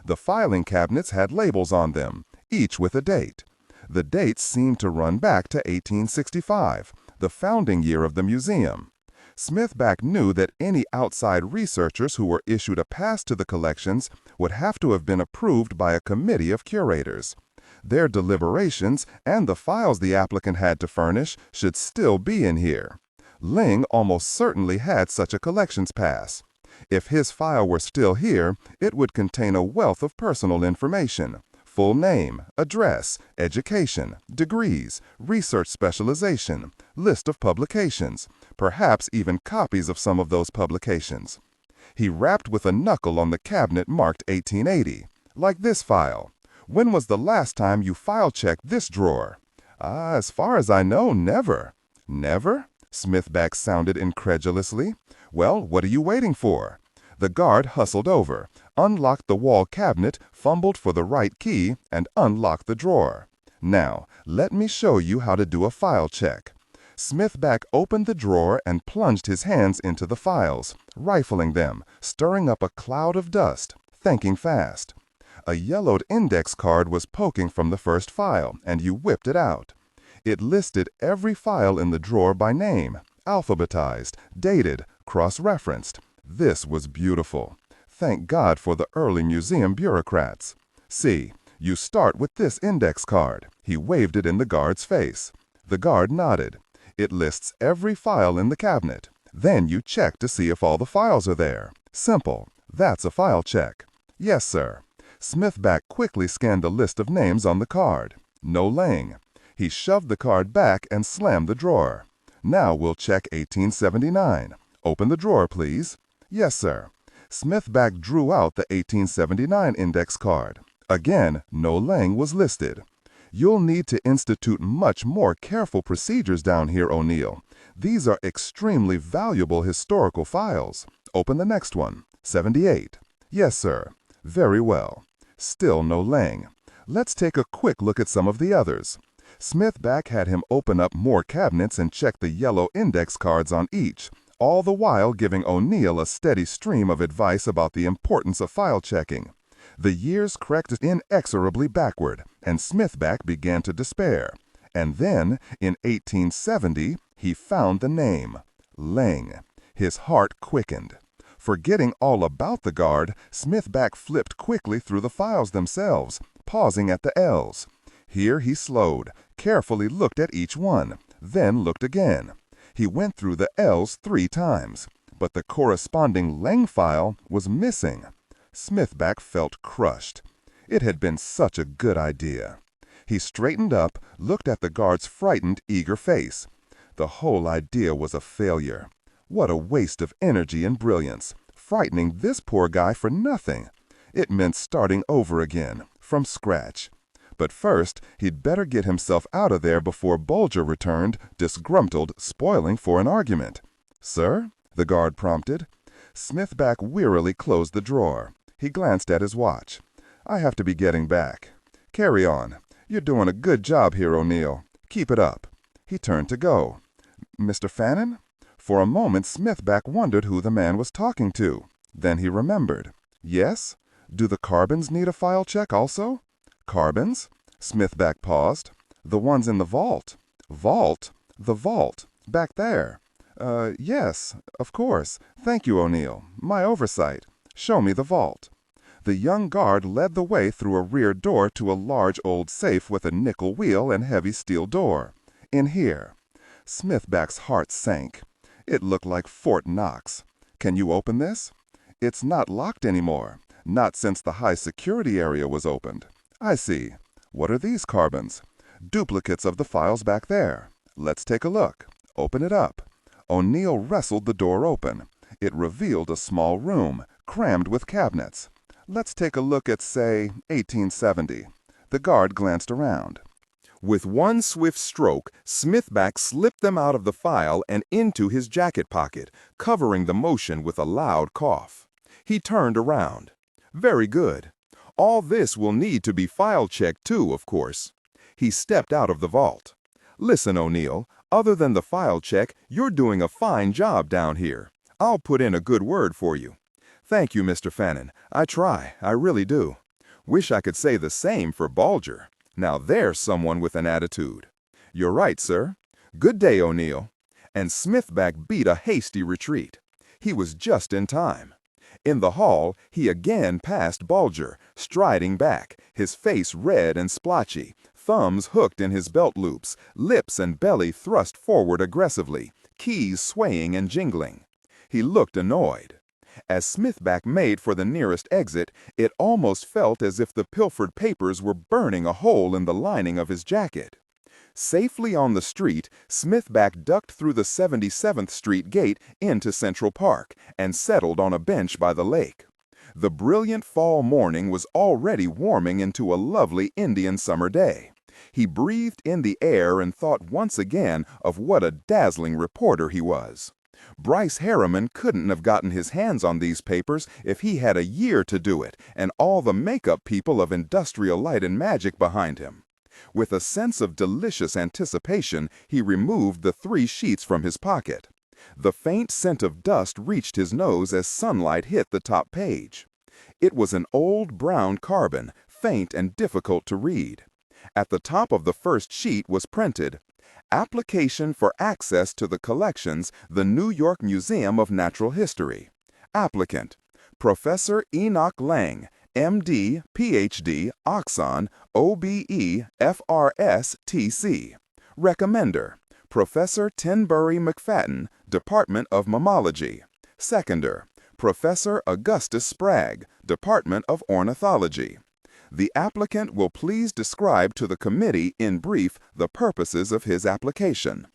The filing cabinets had labels on them, each with a date. The dates seemed to run back to 1865, the founding year of the museum. Smithback knew that any outside researchers who were issued a pass to the collections would have to have been approved by a committee of curators. Their deliberations and the files the applicant had to furnish should still be in here. Leng almost certainly had such a collections pass. If his file were still here, it would contain a wealth of personal information. Full name, address, education, degrees, research specialization, list of publications, perhaps even copies of some of those publications. He rapped with a knuckle on the cabinet marked 1880, like this file. "When was the last time you file-checked this drawer?" As far as I know, never." "Never?" Smithback sounded incredulously. "Well, what are you waiting for?" The guard hustled over, unlocked the wall cabinet, fumbled for the right key, and unlocked the drawer. "Now, let me show you how to do a file check." Smithback opened the drawer and plunged his hands into the files, rifling them, stirring up a cloud of dust, thinking fast. A yellowed index card was poking from the first file, and you whipped it out. It listed every file in the drawer by name, alphabetized, dated, cross-referenced. This was beautiful. Thank God for the early museum bureaucrats. "See, you start with this index card." He waved it in the guard's face. The guard nodded. "It lists every file in the cabinet. Then you check to see if all the files are there. Simple. That's a file check." "Yes, sir." Smithback quickly scanned the list of names on the card. No Leng. He shoved the card back and slammed the drawer. "Now we'll check 1879. Open the drawer, please." "Yes, sir." Smithback drew out the 1879 index card. Again, no Leng was listed. "You'll need to institute much more careful procedures down here, O'Neill. These are extremely valuable historical files. Open the next one. 78. "Yes, sir." "Very well." Still no Leng. Let's take a quick look at some of the others. Smithback had him open up more cabinets and check the yellow index cards on each, all the while giving O'Neill a steady stream of advice about the importance of file checking. The years crept inexorably backward, and Smithback began to despair. And then, in 1870, he found the name, Leng. His heart quickened. Forgetting all about the guard, Smithback flipped quickly through the files themselves, pausing at the L's. Here he slowed, carefully looked at each one, then looked again. He went through the L's 3 times, but the corresponding Leng file was missing. Smithback felt crushed. It had been such a good idea. He straightened up, looked at the guard's frightened, eager face. The whole idea was a failure. What a waste of energy and brilliance, frightening this poor guy for nothing. It meant starting over again, from scratch. But first, he'd better get himself out of there before Bulger returned, disgruntled, spoiling for an argument. "Sir?" the guard prompted. Smithback wearily closed the drawer. He glanced at his watch. "I have to be getting back." "Carry on. You're doing a good job here, O'Neill. Keep it up." He turned to go. "Mr. Fannin?" For a moment, Smithback wondered who the man was talking to. Then he remembered. "Yes? Do the carbons need a file check also?" "Carbons?" Smithback paused. "The ones in the vault." "Vault? The vault. Back there. Yes, of course. Thank you, O'Neill. My oversight. Show me the vault." The young guard led the way through a rear door to a large old safe with a nickel wheel and heavy steel door. "In here." Smithback's heart sank. It looked like Fort Knox. "Can you open this?" "It's not locked anymore. Not since the high security area was opened." "I see. What are these carbons?" "Duplicates of the files back there." "Let's take a look. Open it up." O'Neill wrestled the door open. It revealed a small room, crammed with cabinets. "Let's take a look at, say, 1870. The guard glanced around. With one swift stroke, Smithback slipped them out of the file and into his jacket pocket, covering the motion with a loud cough. He turned around. "Very good. All this will need to be file-checked too, of course." He stepped out of the vault. "Listen, O'Neill, other than the file check, you're doing a fine job down here. I'll put in a good word for you." "Thank you, Mr. Fannin. I try, I really do. Wish I could say the same for Bulger. Now there's someone with an attitude." "You're right, sir. Good day, O'Neill." And Smithback beat a hasty retreat. He was just in time. In the hall, he again passed Bulger, striding back, his face red and splotchy, thumbs hooked in his belt loops, lips and belly thrust forward aggressively, keys swaying and jingling. He looked annoyed. As Smithback made for the nearest exit, it almost felt as if the pilfered papers were burning a hole in the lining of his jacket. Safely on the street, Smithback ducked through the 77th Street gate into Central Park and settled on a bench by the lake. The brilliant fall morning was already warming into a lovely Indian summer day. He breathed in the air and thought once again of what a dazzling reporter he was. Bryce Harriman couldn't have gotten his hands on these papers if he had a year to do it and all the makeup people of Industrial Light and Magic behind him. With a sense of delicious anticipation, he removed the 3 sheets from his pocket. The faint scent of dust reached his nose as sunlight hit the top page. It was an old brown carbon, faint and difficult to read. At the top of the first sheet was printed, "Application for access to the collections, the New York Museum of Natural History. Applicant, Professor Enoch Leng, M.D., Ph.D., Oxon, OBE, FRS, TC. Recommender, Professor Tinbury McFadden, Department of Mammalogy. Seconder, Professor Augustus Spragg, Department of Ornithology. The applicant will please describe to the committee in brief the purposes of his application.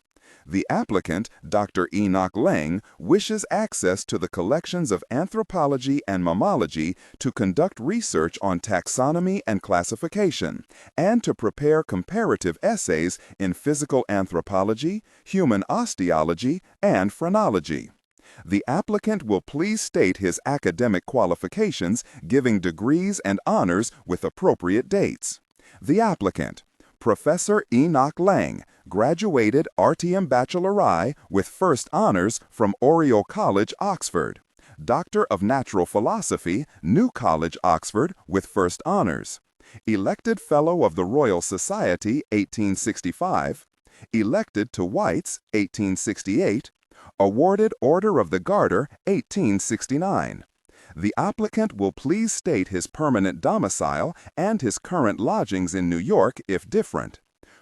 The applicant, Dr. Enoch Leng, wishes access to the collections of anthropology and mammalogy to conduct research on taxonomy and classification, and to prepare comparative essays in physical anthropology, human osteology, and phrenology. The applicant will please state his academic qualifications, giving degrees and honors with appropriate dates. The applicant, Professor Enoch Leng, graduated Artium Baccalaureate with first honors from Oriel College, Oxford. Doctor of Natural Philosophy, New College, Oxford, with first honors. Elected Fellow of the Royal Society, 1865. Elected to White's, 1868. Awarded Order of the Garter, 1869. The applicant will please state his permanent domicile and his current lodgings in New York if different.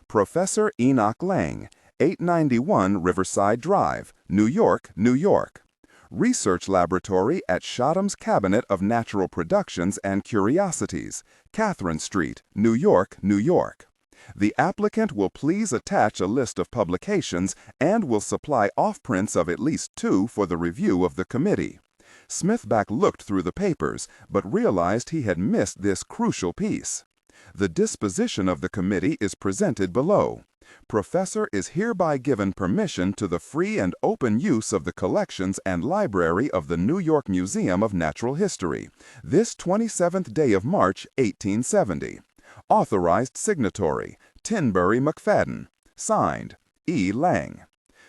Professor Enoch Leng, 891 Riverside Drive, New York, New York. Research Laboratory at Shodham's Cabinet of Natural Productions and Curiosities, Catherine Street, New York, New York. The applicant will please attach a list of publications and will supply off-prints of at least 2 for the review of the committee. Smithback looked through the papers, but realized he had missed this crucial piece. The disposition of the committee is presented below. Professor is hereby given permission to the free and open use of the collections and library of the New York Museum of Natural History, this 27th day of March, 1870. Authorized signatory, Tinbury McFadden. Signed, E. Leng.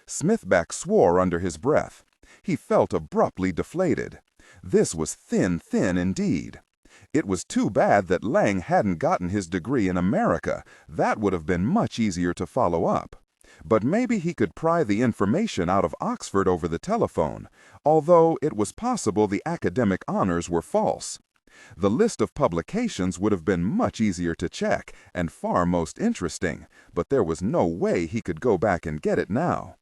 Smithback swore under his breath. He felt abruptly deflated. This was thin indeed. It was too bad that Leng hadn't gotten his degree in America. That would have been much easier to follow up. But maybe he could pry the information out of Oxford over the telephone, although it was possible the academic honors were false. The list of publications would have been much easier to check and far most interesting, but there was no way he could go back and get it now.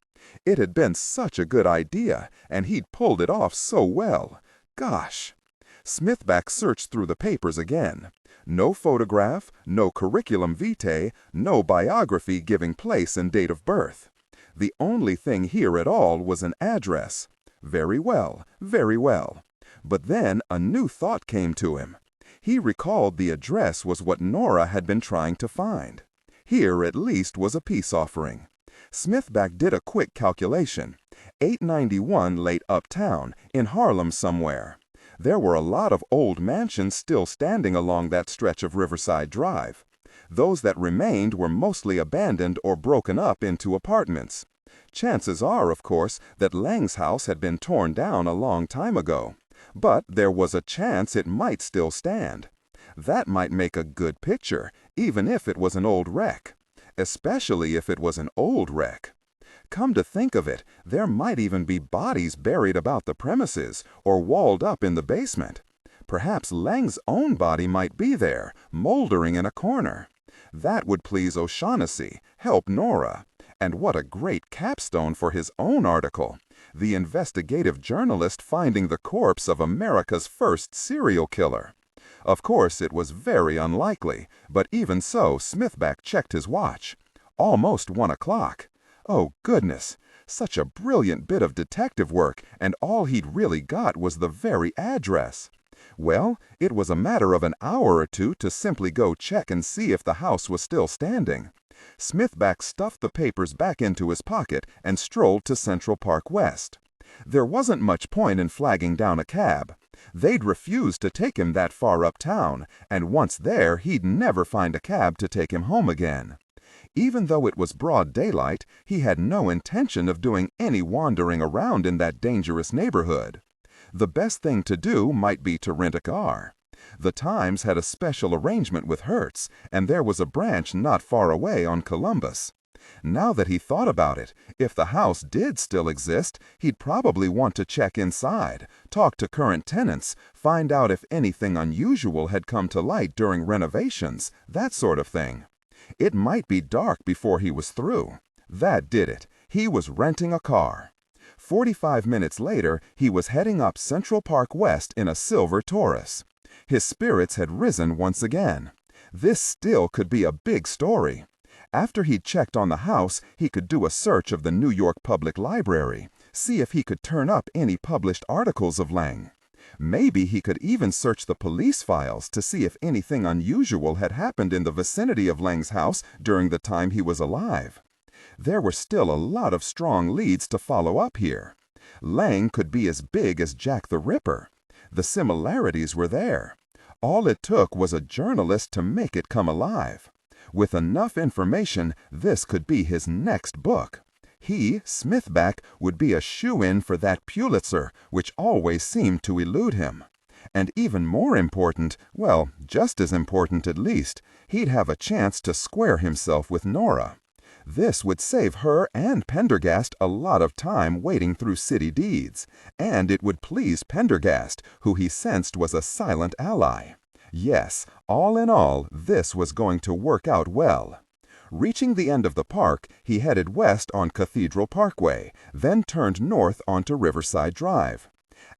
It had been such a good idea, and he'd pulled it off so well. Gosh! Smithback searched through the papers again. No photograph, no curriculum vitae, no biography giving place and date of birth. The only thing here at all was an address. Very well, very well. But then a new thought came to him. He recalled the address was what Nora had been trying to find. Here at least was a peace offering. Smithback did a quick calculation. 891 late uptown, in Harlem somewhere. There were a lot of old mansions still standing along that stretch of Riverside Drive. Those that remained were mostly abandoned or broken up into apartments. Chances are, of course, that Leng's house had been torn down a long time ago. But there was a chance it might still stand. That might make a good picture, even if it was an old wreck. Especially if it was an old wreck. Come to think of it, there might even be bodies buried about the premises or walled up in the basement. Perhaps Leng's own body might be there, moldering in a corner. That would please O'Shaughnessy, help Nora. And what a great capstone for his own article. The investigative journalist finding the corpse of America's first serial killer. Of course, it was very unlikely, but even so, Smithback checked his watch. Almost 1 o'clock. Oh, goodness! Such a brilliant bit of detective work, and all he'd really got was the very address. Well, it was a matter of an hour or two to simply go check and see if the house was still standing. Smithback stuffed the papers back into his pocket and strolled to Central Park West. There wasn't much point in flagging down a cab. They'd refused to take him that far uptown, and once there he'd never find a cab to take him home again. Even though it was broad daylight, he had no intention of doing any wandering around in that dangerous neighborhood. The best thing to do might be to rent a car. The Times had a special arrangement with Hertz, and there was a branch not far away on Columbus. Now that he thought about it, if the house did still exist, he'd probably want to check inside, talk to current tenants, find out if anything unusual had come to light during renovations, that sort of thing. It might be dark before he was through. That did it. He was renting a car. 45 minutes later, he was heading up Central Park West in a silver Taurus. His spirits had risen once again. This still could be a big story. After he'd checked on the house, he could do a search of the New York Public Library, see if he could turn up any published articles of Leng. Maybe he could even search the police files to see if anything unusual had happened in the vicinity of Leng's house during the time he was alive. There were still a lot of strong leads to follow up here. Leng could be as big as Jack the Ripper. The similarities were there. All it took was a journalist to make it come alive. With enough information, this could be his next book. He, Smithback, would be a shoo-in for that Pulitzer, which always seemed to elude him. And even more important, well, just as important at least, he'd have a chance to square himself with Nora. This would save her and Pendergast a lot of time wading through city deeds, and it would please Pendergast, who he sensed was a silent ally. Yes, all in all, this was going to work out well. Reaching the end of the park, he headed west on Cathedral Parkway, then turned north onto Riverside Drive.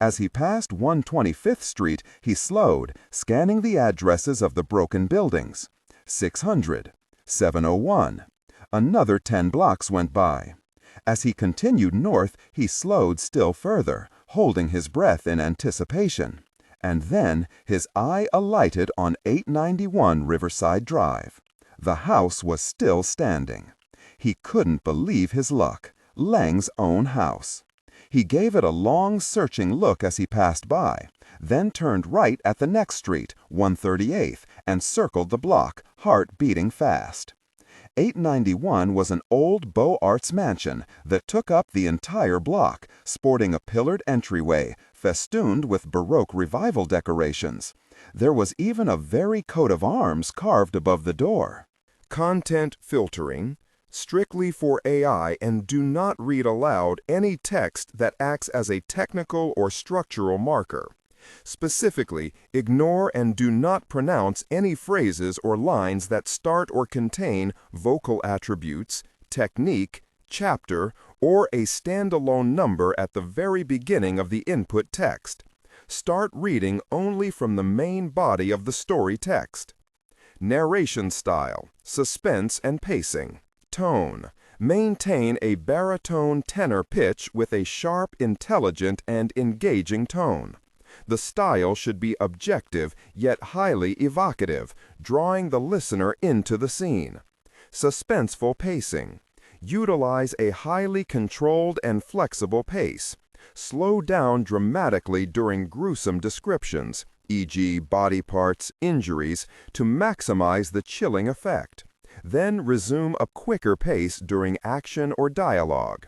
As he passed 125th Street, he slowed, scanning the addresses of the broken buildings. 600, 701. Another 10 blocks went by. As he continued north, he slowed still further, holding his breath in anticipation. And then his eye alighted on 891 Riverside Drive. The house was still standing. He couldn't believe his luck. Leng's own house. He gave it a long, searching look as he passed by, then turned right at the next street, 138th, and circled the block, heart beating fast. 891 was an old Beaux Arts mansion that took up the entire block, sporting a pillared entryway, festooned with Baroque Revival decorations. There was even a very coat of arms carved above the door. Content filtering, Strictly for AI, and do not read aloud any text that acts as a technical or structural marker. Specifically, ignore and do not pronounce any phrases or lines that start or contain vocal attributes, technique, chapter, or a standalone number at the very beginning of the input text. Start reading only from the main body of the story text. Narration style, suspense and pacing. Tone. Maintain a baritone tenor pitch with a sharp, intelligent, and engaging tone. The style should be objective yet highly evocative, drawing the listener into the scene. Suspenseful pacing. Utilize a highly controlled and flexible pace. Slow down dramatically during gruesome descriptions, e.g., body parts, injuries, to maximize the chilling effect. Then resume a quicker pace during action or dialogue.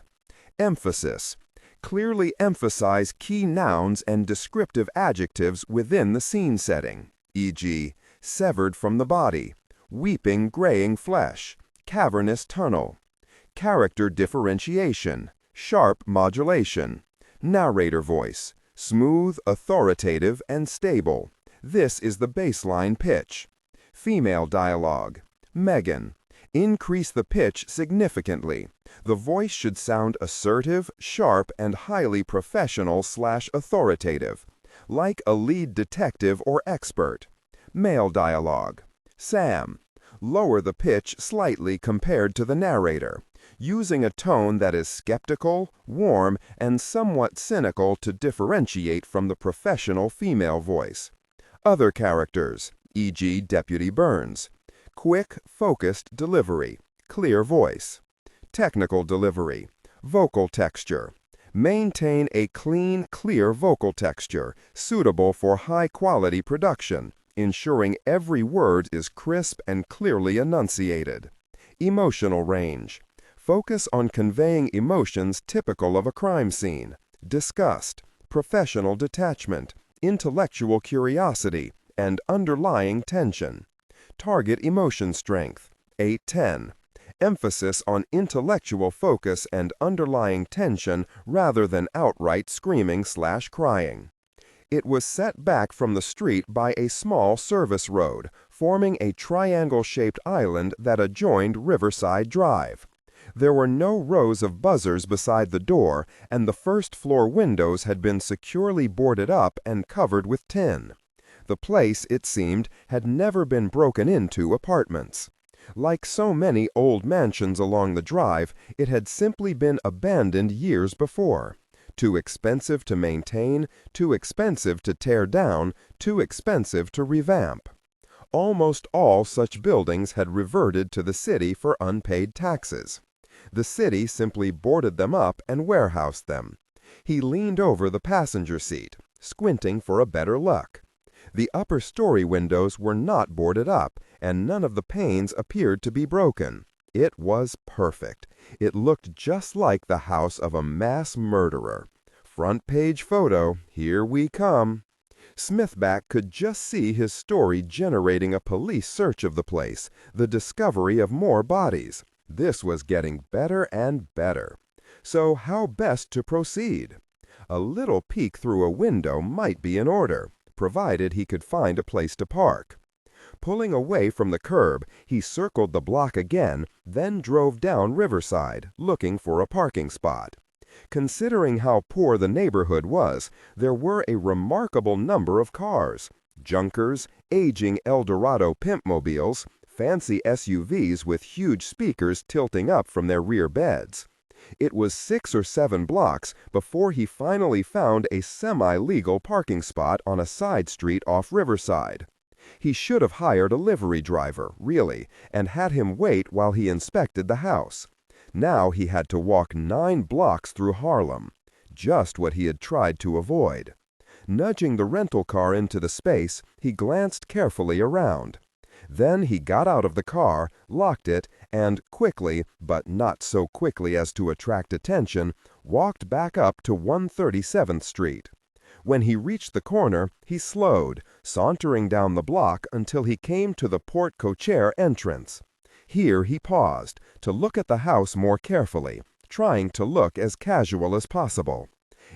Emphasis. Clearly emphasize key nouns and descriptive adjectives within the scene setting, e.g., severed from the body, weeping graying flesh, cavernous tunnel. Character differentiation, sharp modulation. Narrator voice, smooth, authoritative, and stable. This is the baseline pitch. Female dialogue. Megan. Increase the pitch significantly. The voice should sound assertive, sharp, and highly professional/authoritative, like a lead detective or expert. Male dialogue. Sam. Lower the pitch slightly compared to the narrator, using a tone that is skeptical, warm, and somewhat cynical to differentiate from the professional female voice. Other characters, e.g., Deputy Burns. Quick, focused delivery, clear voice. Technical delivery, vocal texture. Maintain a clean, clear vocal texture, suitable for high-quality production, ensuring every word is crisp and clearly enunciated. Emotional range. Focus on conveying emotions typical of a crime scene: disgust, professional detachment, intellectual curiosity, and underlying tension. Target emotion strength, 8-10. Emphasis on intellectual focus and underlying tension rather than outright screaming/crying. It was set back from the street by a small service road, forming a triangle-shaped island that adjoined Riverside Drive. There were no rows of buzzers beside the door, and the first-floor windows had been securely boarded up and covered with tin. The place, it seemed, had never been broken into apartments. Like so many old mansions along the drive, it had simply been abandoned years before. Too expensive to maintain, too expensive to tear down, too expensive to revamp. Almost all such buildings had reverted to the city for unpaid taxes. The city simply boarded them up and warehoused them. He leaned over the passenger seat, squinting for a better look. The upper-story windows were not boarded up, and none of the panes appeared to be broken. It was perfect. It looked just like the house of a mass murderer. Front-page photo, here we come. Smithback could just see his story generating a police search of the place, the discovery of more bodies. This was getting better and better. So how best to proceed? A little peek through a window might be in order, provided he could find a place to park. Pulling away from the curb, he circled the block again, then drove down Riverside, looking for a parking spot. Considering how poor the neighborhood was, there were a remarkable number of cars: junkers, aging Eldorado pimpmobiles, fancy SUVs with huge speakers tilting up from their rear beds. It was 6 or 7 blocks before he finally found a semi-legal parking spot on a side street off Riverside. He should have hired a livery driver, really, and had him wait while he inspected the house. Now he had to walk 9 blocks through Harlem, just what he had tried to avoid. Nudging the rental car into the space, he glanced carefully around. Then he got out of the car, locked it, and quickly, but not so quickly as to attract attention, walked back up to 137th Street. When he reached the corner, he slowed, sauntering down the block until he came to the porte-cochere entrance. Here he paused to look at the house more carefully, trying to look as casual as possible.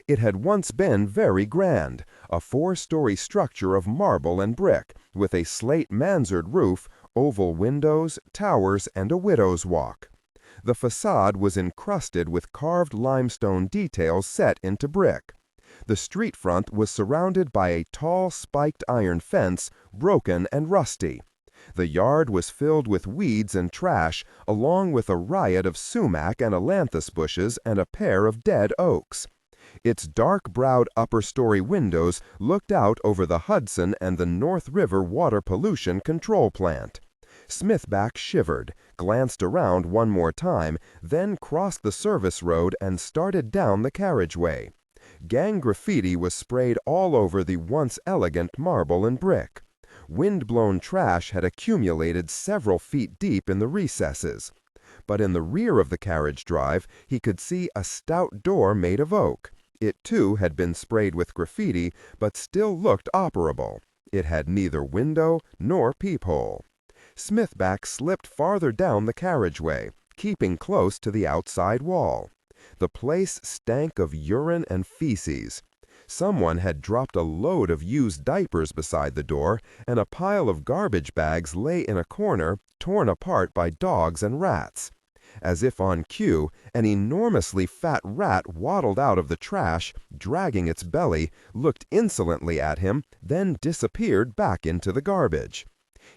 It had once been very grand, a 4-story structure of marble and brick, with a slate mansard roof, oval windows, towers, and a widow's walk. The facade was encrusted with carved limestone details set into brick. The street front was surrounded by a tall spiked iron fence, broken and rusty. The yard was filled with weeds and trash, along with a riot of sumac and ailanthus bushes and a pair of dead oaks. Its dark-browed upper-story windows looked out over the Hudson and the North River Water Pollution Control Plant. Smithback shivered, glanced around one more time, then crossed the service road and started down the carriageway. Gang graffiti was sprayed all over the once elegant marble and brick. Wind-blown trash had accumulated several feet deep in the recesses. But in the rear of the carriage drive, he could see a stout door made of oak. It, too, had been sprayed with graffiti, but still looked operable. It had neither window nor peephole. Smithback slipped farther down the carriageway, keeping close to the outside wall. The place stank of urine and feces. Someone had dropped a load of used diapers beside the door, and a pile of garbage bags lay in a corner, torn apart by dogs and rats. As if on cue, an enormously fat rat waddled out of the trash, dragging its belly, looked insolently at him, then disappeared back into the garbage.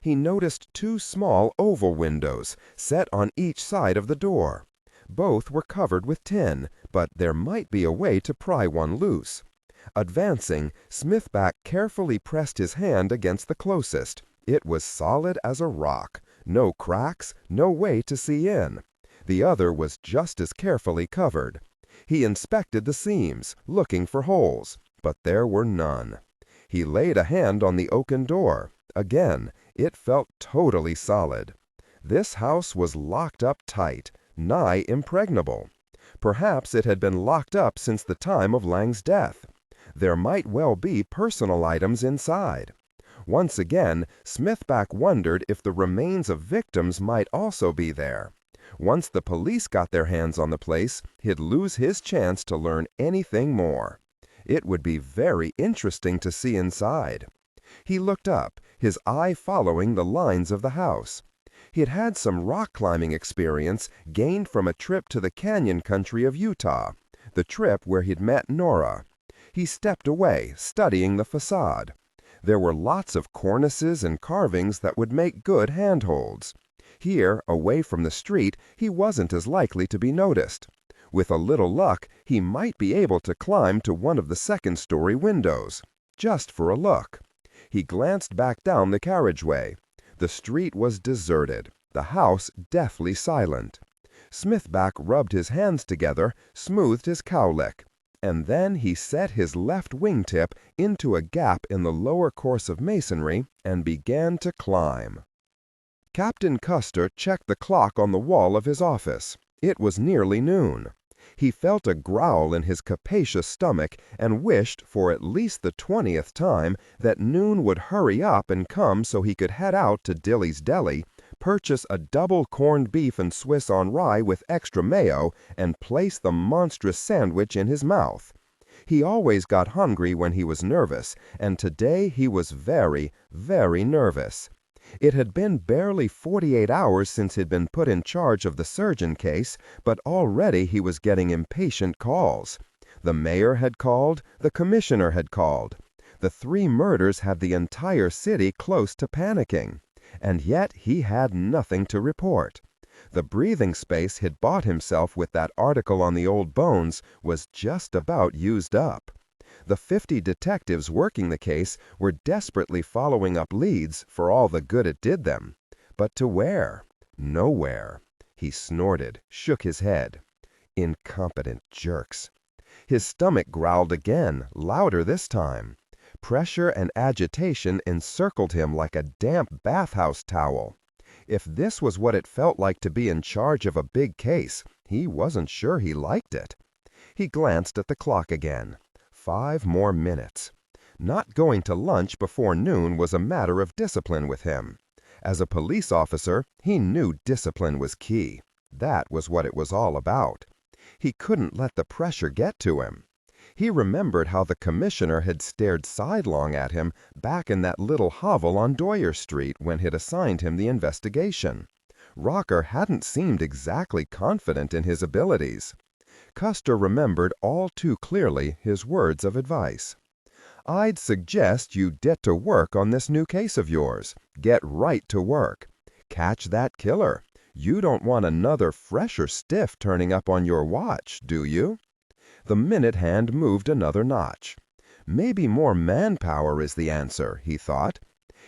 He noticed 2 small oval windows, set on each side of the door. Both were covered with tin, but there might be a way to pry one loose. Advancing, Smithback carefully pressed his hand against the closest. It was solid as a rock. No cracks, no way to see in. The other was just as carefully covered. He inspected the seams, looking for holes, but there were none. He laid a hand on the oaken door. Again, it felt totally solid. This house was locked up tight, nigh impregnable. Perhaps it had been locked up since the time of Leng's death. There might well be personal items inside. Once again, Smithback wondered if the remains of victims might also be there. Once the police got their hands on the place, he'd lose his chance to learn anything more. It would be very interesting to see inside. He looked up, his eye following the lines of the house. He had had some rock climbing experience gained from a trip to the canyon country of Utah, the trip where he'd met Nora. He stepped away, studying the facade. There were lots of cornices and carvings that would make good handholds. Here, away from the street, he wasn't as likely to be noticed. With a little luck, he might be able to climb to one of the second-story windows, just for a look. He glanced back down the carriageway. The street was deserted, the house deathly silent. Smithback rubbed his hands together, smoothed his cowlick, and then he set his left wingtip into a gap in the lower course of masonry and began to climb. Captain Custer checked the clock on the wall of his office. It was nearly noon. He felt a growl in his capacious stomach and wished, for at least the 20th time, that noon would hurry up and come so he could head out to Dilly's Deli, purchase a double corned beef and Swiss on rye with extra mayo, and place the monstrous sandwich in his mouth. He always got hungry when he was nervous, and today he was very, very nervous. It had been barely 48 hours since he'd been put in charge of the surgeon case, but already he was getting impatient calls. The mayor had called, the commissioner had called. The 3 murders had the entire city close to panicking. And yet he had nothing to report. The breathing space he'd bought himself with that article on the old bones was just about used up. The 50 detectives working the case were desperately following up leads for all the good it did them. But to where? Nowhere. He snorted, shook his head. Incompetent jerks. His stomach growled again, louder this time. Pressure and agitation encircled him like a damp bathhouse towel. If this was what it felt like to be in charge of a big case, he wasn't sure he liked it. He glanced at the clock again. 5 more minutes. Not going to lunch before noon was a matter of discipline with him. As a police officer, he knew discipline was key. That was what it was all about. He couldn't let the pressure get to him. He remembered how the commissioner had stared sidelong at him back in that little hovel on Doyer Street when he'd assigned him the investigation. Rocker hadn't seemed exactly confident in his abilities. Custer remembered all too clearly his words of advice. "I'd suggest you get to work on this new case of yours. Get right to work. Catch that killer. You don't want another fresher stiff turning up on your watch, do you?" The minute hand moved another notch. Maybe more manpower is the answer, he thought.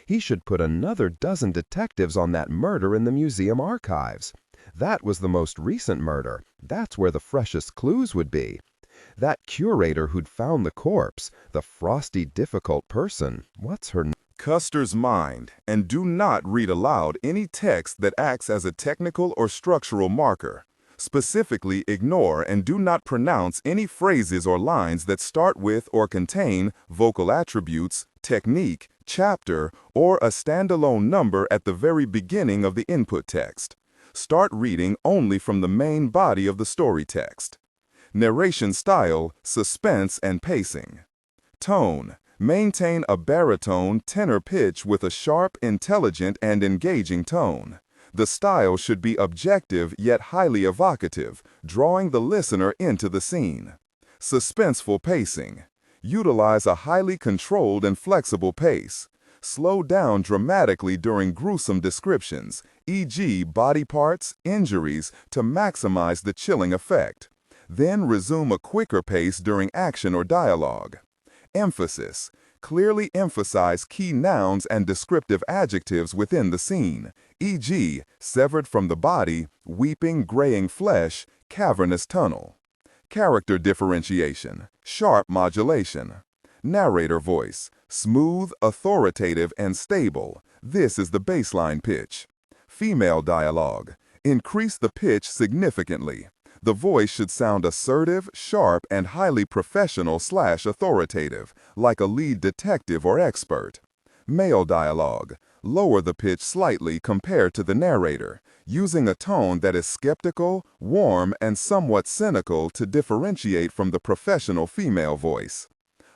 He should put another dozen detectives on that murder in the museum archives. That was the most recent murder. That's where the freshest clues would be. That curator who'd found the corpse, the frosty, difficult person, what's her name? Custer's mind, and do not read aloud any text that acts as a technical or structural marker. Specifically, ignore and do not pronounce any phrases or lines that start with or contain vocal attributes, technique, chapter, or a standalone number at the very beginning of the input text. Start reading only from the main body of the story text. Narration style, suspense and pacing. Tone. Maintain a baritone tenor pitch with a sharp, intelligent, and engaging tone. The style should be objective yet highly evocative, drawing the listener into the scene. Suspenseful pacing. Utilize a highly controlled and flexible pace. Slow down dramatically during gruesome descriptions, e.g. body parts, injuries, to maximize the chilling effect. Then resume a quicker pace during action or dialogue. Emphasis. Clearly emphasize key nouns and descriptive adjectives within the scene, e.g., severed from the body, weeping, graying flesh, cavernous tunnel. Character differentiation, sharp modulation. Narrator voice, smooth, authoritative, and stable. This is the baseline pitch. Female dialogue, increase the pitch significantly. The voice should sound assertive, sharp, and highly professional/authoritative, like a lead detective or expert. Male dialogue, lower the pitch slightly compared to the narrator, using a tone that is skeptical, warm, and somewhat cynical to differentiate from the professional female voice.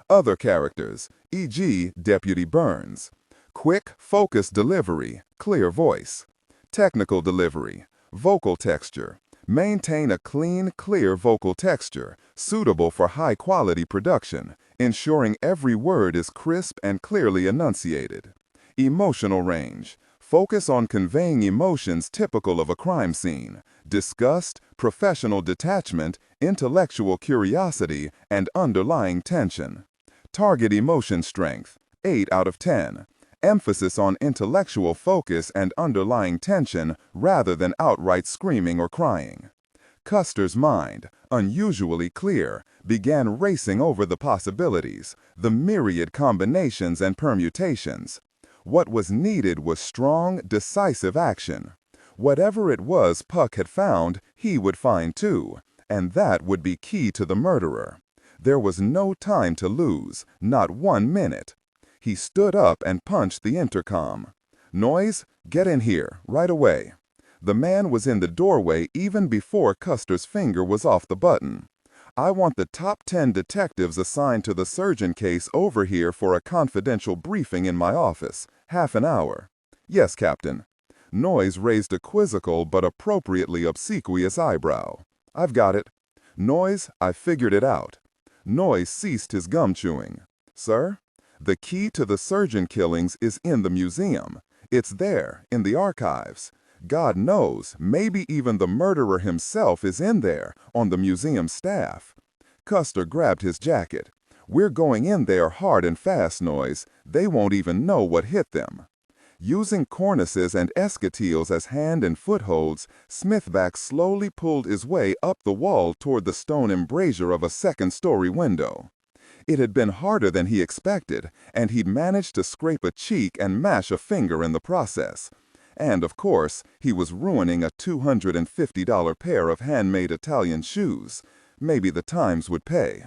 Other characters, e.g. Deputy Burns. Quick, focused delivery, clear voice. Technical delivery, vocal texture. Maintain a clean, clear vocal texture, suitable for high-quality production, ensuring every word is crisp and clearly enunciated. Emotional range. Focus on conveying emotions typical of a crime scene: disgust, professional detachment, intellectual curiosity, and underlying tension. Target emotion strength, 8 out of 10. Emphasis on intellectual focus and underlying tension rather than outright screaming or crying. Custer's mind, unusually clear, began racing over the possibilities, the myriad combinations and permutations. What was needed was strong, decisive action. Whatever it was Puck had found, he would find too, and that would be key to the murderer. There was no time to lose, not 1 minute. He stood up and punched the intercom. "Noise, get in here, right away." The man was in the doorway even before Custer's finger was off the button. "I want the top 10 detectives assigned to the surgeon case over here for a confidential briefing in my office. Half an hour." "Yes, Captain." Noise raised a quizzical but appropriately obsequious eyebrow. "I've got it." "Noise, I figured it out." Noise ceased his gum chewing. "Sir? The key to the surgeon killings is in the museum. It's there, in the archives. God knows, maybe even the murderer himself is in there, on the museum staff." Custer grabbed his jacket. "We're going in there hard and fast, Noise. They won't even know what hit them." Using cornices and escatiles as hand and footholds, Smithback slowly pulled his way up the wall toward the stone embrasure of a second-story window. It had been harder than he expected, and he'd managed to scrape a cheek and mash a finger in the process. And, of course, he was ruining a $250 pair of handmade Italian shoes. Maybe the times would pay.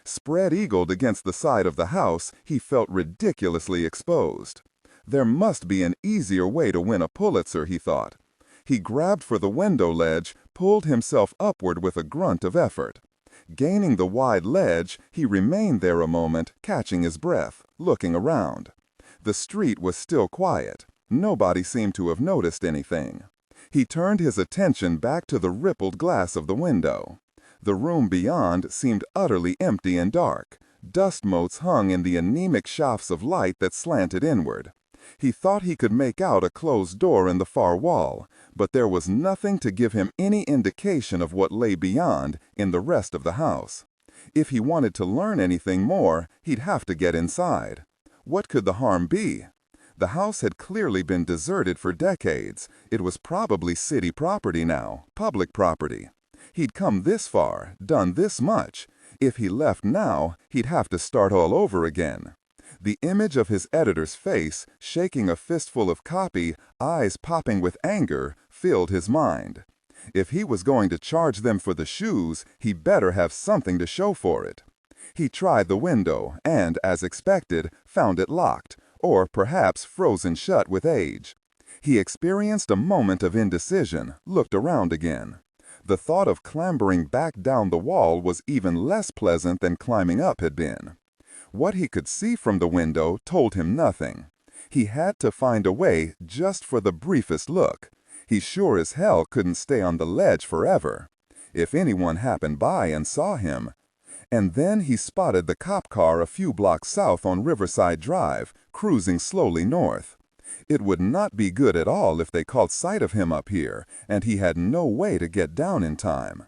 Spread-eagled against the side of the house, he felt ridiculously exposed. There must be an easier way to win a Pulitzer, he thought. He grabbed for the window ledge, pulled himself upward with a grunt of effort. Gaining the wide ledge, he remained there a moment, catching his breath, looking around. The street was still quiet. Nobody seemed to have noticed anything. He turned his attention back to the rippled glass of the window. The room beyond seemed utterly empty and dark. Dust motes hung in the anemic shafts of light that slanted inward. He thought he could make out a closed door in the far wall, but there was nothing to give him any indication of what lay beyond in the rest of the house. If he wanted to learn anything more, he'd have to get inside. What could the harm be? The house had clearly been deserted for decades. It was probably city property now, public property. He'd come this far, done this much. If he left now, he'd have to start all over again. The image of his editor's face, shaking a fistful of copy, eyes popping with anger, filled his mind. If he was going to charge them for the shoes, he better have something to show for it. He tried the window and, as expected, found it locked, or perhaps frozen shut with age. He experienced a moment of indecision, looked around again. The thought of clambering back down the wall was even less pleasant than climbing up had been. What he could see from the window told him nothing. He had to find a way just for the briefest look. He sure as hell couldn't stay on the ledge forever. If anyone happened by and saw him. And then he spotted the cop car a few blocks south on Riverside Drive, cruising slowly north. It would not be good at all if they caught sight of him up here, and he had no way to get down in time.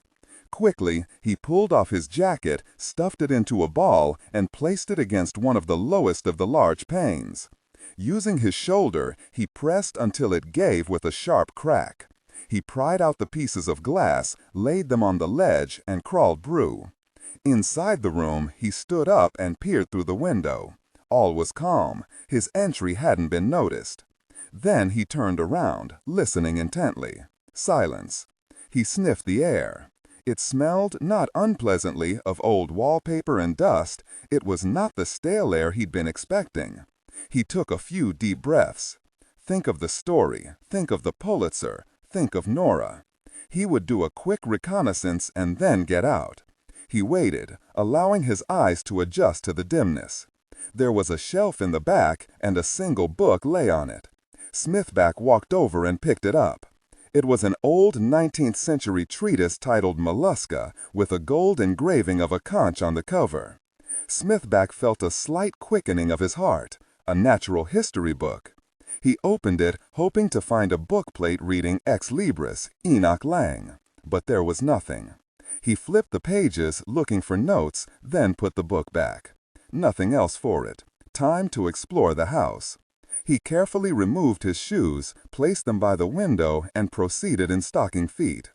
Quickly, he pulled off his jacket, stuffed it into a ball, and placed it against one of the lowest of the large panes. Using his shoulder, he pressed until it gave with a sharp crack. He pried out the pieces of glass, laid them on the ledge, and crawled through. Inside the room, he stood up and peered through the window. All was calm. His entry hadn't been noticed. Then he turned around, listening intently. Silence. He sniffed the air. It smelled, not unpleasantly, of old wallpaper and dust. It was not the stale air he'd been expecting. He took a few deep breaths. Think of the story. Think of the Pulitzer. Think of Nora. He would do a quick reconnaissance and then get out. He waited, allowing his eyes to adjust to the dimness. There was a shelf in the back, and a single book lay on it. Smithback walked over and picked it up. It was an old 19th century treatise titled Mollusca, with a gold engraving of a conch on the cover. Smithback felt a slight quickening of his heart, a natural history book. He opened it, hoping to find a bookplate reading Ex Libris, Enoch Leng, but there was nothing. He flipped the pages, looking for notes, then put the book back. Nothing else for it. Time to explore the house. He carefully removed his shoes, placed them by the window, and proceeded in stocking feet.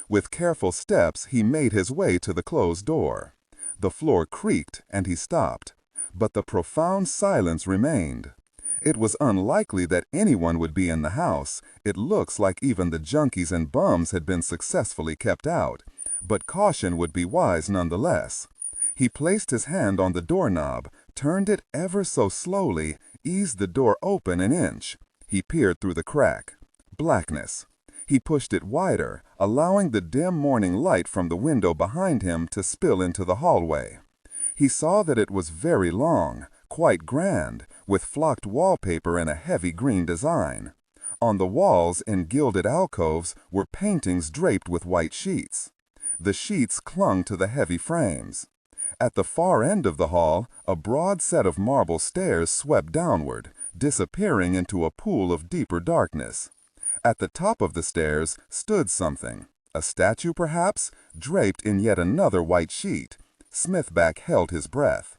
With careful steps, he made his way to the closed door. The floor creaked, and he stopped. But the profound silence remained. It was unlikely that anyone would be in the house. It looks like even the junkies and bums had been successfully kept out. But caution would be wise nonetheless. He placed his hand on the doorknob, turned it ever so slowly, eased the door open an inch. He peered through the crack. Blackness. He pushed it wider, allowing the dim morning light from the window behind him to spill into the hallway. He saw that it was very long, quite grand, with flocked wallpaper and a heavy green design. On the walls, in gilded alcoves, were paintings draped with white sheets. The sheets clung to the heavy frames. At the far end of the hall, a broad set of marble stairs swept downward, disappearing into a pool of deeper darkness. At the top of the stairs stood something, a statue perhaps, draped in yet another white sheet. Smithback held his breath.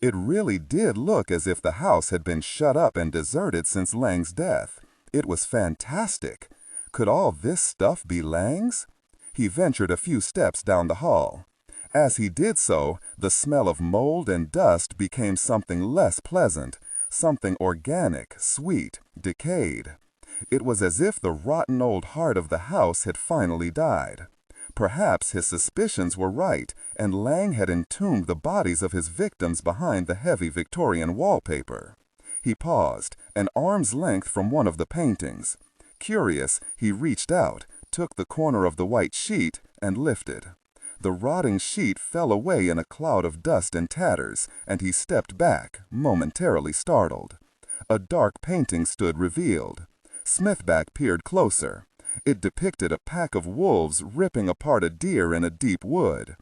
It really did look as if the house had been shut up and deserted since Leng's death. It was fantastic. Could all this stuff be Leng's? He ventured a few steps down the hall. As he did so, the smell of mold and dust became something less pleasant, something organic, sweet, decayed. It was as if the rotten old heart of the house had finally died. Perhaps his suspicions were right, and Leng had entombed the bodies of his victims behind the heavy Victorian wallpaper. He paused, an arm's length from one of the paintings. Curious, he reached out, took the corner of the white sheet, and lifted. The rotting sheet fell away in a cloud of dust and tatters, and he stepped back, momentarily startled. A dark painting stood revealed. Smithback peered closer. It depicted a pack of wolves ripping apart a deer in a deep wood.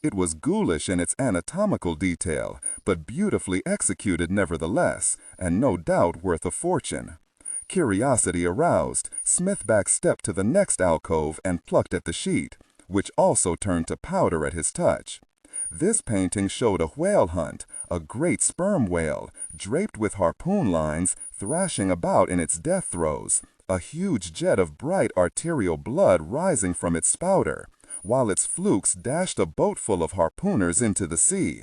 It was ghoulish in its anatomical detail, but beautifully executed nevertheless, and no doubt worth a fortune. Curiosity aroused, Smithback stepped to the next alcove and plucked at the sheet, which also turned to powder at his touch. This painting showed a whale hunt, a great sperm whale, draped with harpoon lines, thrashing about in its death throes, a huge jet of bright arterial blood rising from its spouter, while its flukes dashed a boatful of harpooners into the sea.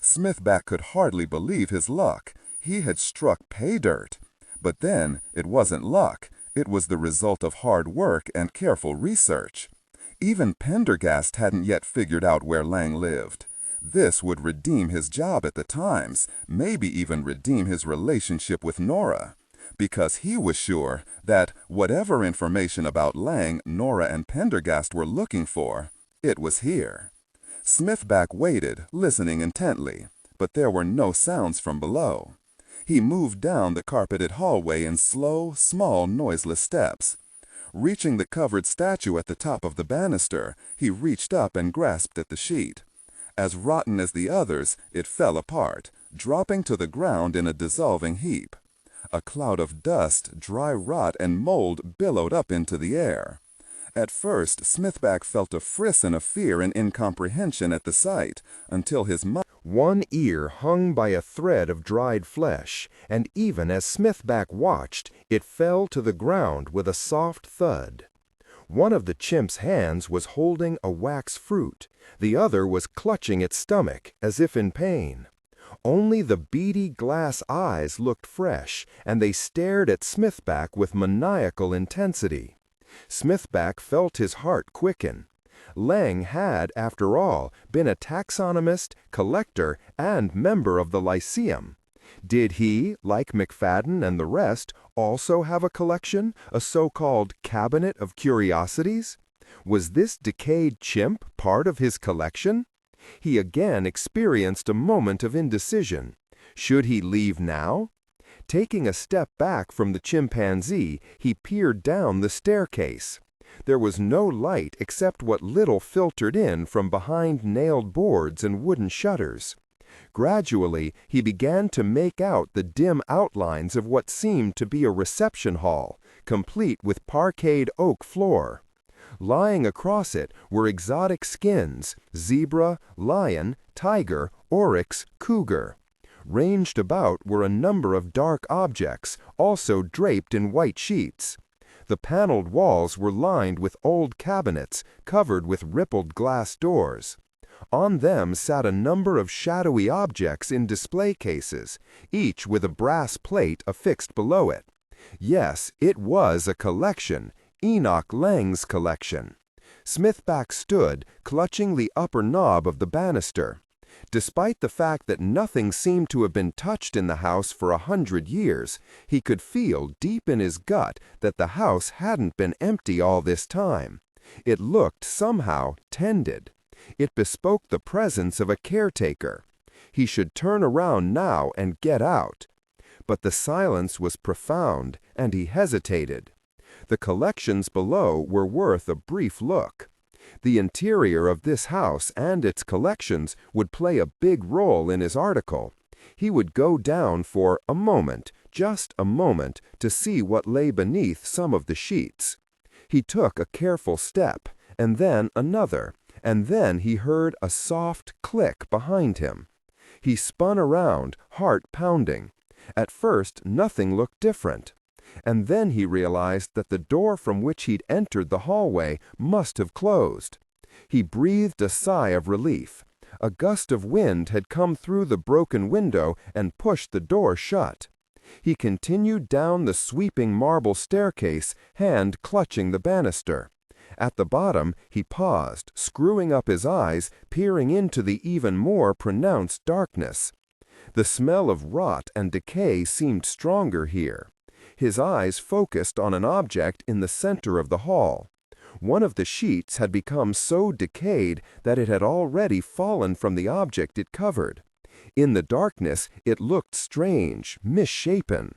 Smithback could hardly believe his luck. He had struck pay dirt. But then, it wasn't luck. It was the result of hard work and careful research. Even Pendergast hadn't yet figured out where Leng lived. This would redeem his job at the Times, maybe even redeem his relationship with Nora, because he was sure that whatever information about Leng Nora and Pendergast were looking for, it was here. Smithback waited, listening intently, but there were no sounds from below. He moved down the carpeted hallway in slow, small, noiseless steps. Reaching the covered statue at the top of the banister, he reached up and grasped at the sheet. As rotten as the others, it fell apart, dropping to the ground in a dissolving heap. A cloud of dust, dry rot, and mold billowed up into the air. At first, Smithback felt a frisson of fear and incomprehension at the sight, until his mind. One ear hung by a thread of dried flesh, and even as Smithback watched, it fell to the ground with a soft thud. One of the chimp's hands was holding a wax fruit. The other was clutching its stomach, as if in pain. Only the beady glass eyes looked fresh, and they stared at Smithback with maniacal intensity. Smithback felt his heart quicken. Leng had, after all, been a taxonomist, collector, and member of the Lyceum. Did he, like McFadden and the rest, also have a collection, a so-called cabinet of curiosities? Was this decayed chimp part of his collection? He again experienced a moment of indecision. Should he leave now? Taking a step back from the chimpanzee, he peered down the staircase. There was no light except what little filtered in from behind nailed boards and wooden shutters. Gradually, he began to make out the dim outlines of what seemed to be a reception hall, complete with parquetted oak floor. Lying across it were exotic skins: zebra, lion, tiger, oryx, cougar. Ranged about were a number of dark objects, also draped in white sheets. The paneled walls were lined with old cabinets, covered with rippled glass doors. On them sat a number of shadowy objects in display cases, each with a brass plate affixed below it. Yes, it was a collection, Enoch Leng's collection. Smithback stood, clutching the upper knob of the banister. Despite the fact that nothing seemed to have been touched in the house for 100 years, he could feel deep in his gut that the house hadn't been empty all this time. It looked somehow tended. It bespoke the presence of a caretaker. He should turn around now and get out. But the silence was profound, and he hesitated. The collections below were worth a brief look. The interior of this house and its collections would play a big role in his article. He would go down for a moment, just a moment, to see what lay beneath some of the sheets. He took a careful step, and then another, and then he heard a soft click behind him. He spun around, heart pounding. At first, nothing looked different. And then he realized that the door from which he'd entered the hallway must have closed. He breathed a sigh of relief. A gust of wind had come through the broken window and pushed the door shut. He continued down the sweeping marble staircase, hand clutching the banister. At the bottom, he paused, screwing up his eyes, peering into the even more pronounced darkness. The smell of rot and decay seemed stronger here. His eyes focused on an object in the center of the hall. One of the sheets had become so decayed that it had already fallen from the object it covered. In the darkness, it looked strange, misshapen.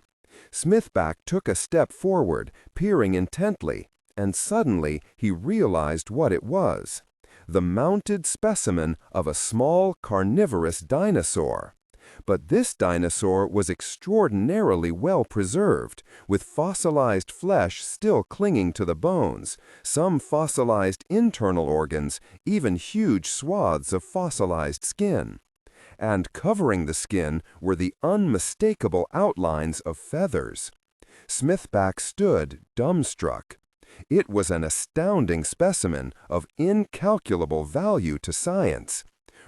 Smithback took a step forward, peering intently, and suddenly he realized what it was: the mounted specimen of a small carnivorous dinosaur. But this dinosaur was extraordinarily well preserved, with fossilized flesh still clinging to the bones, some fossilized internal organs, even huge swaths of fossilized skin. And covering the skin were the unmistakable outlines of feathers. Smithback stood dumbstruck. It was an astounding specimen of incalculable value to science.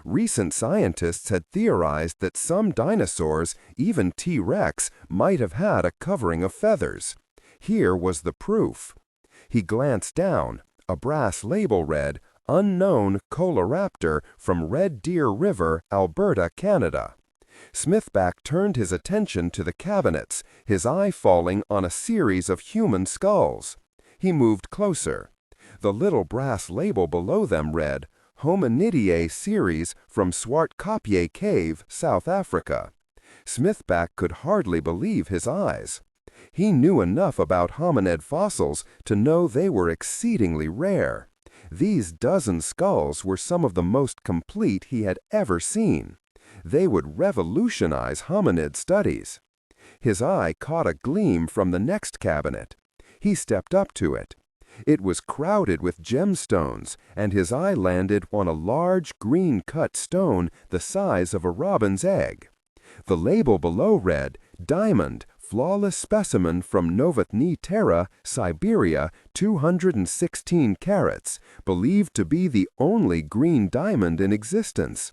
Recent scientists had theorized that some dinosaurs, even T-Rex, might have had a covering of feathers. Here was the proof. He glanced down. A brass label read, "Unknown Colaraptor from Red Deer River, Alberta, Canada." Smithback turned his attention to the cabinets, his eye falling on a series of human skulls. He moved closer. The little brass label below them read, "Hominidae series from Swartkopje Cave, South Africa." Smithback could hardly believe his eyes. He knew enough about hominid fossils to know they were exceedingly rare. These dozen skulls were some of the most complete he had ever seen. They would revolutionize hominid studies. His eye caught a gleam from the next cabinet. He stepped up to it. It was crowded with gemstones, and his eye landed on a large green-cut stone the size of a robin's egg. The label below read, "Diamond, flawless specimen from Novotny Terra, Siberia, 216 carats, believed to be the only green diamond in existence."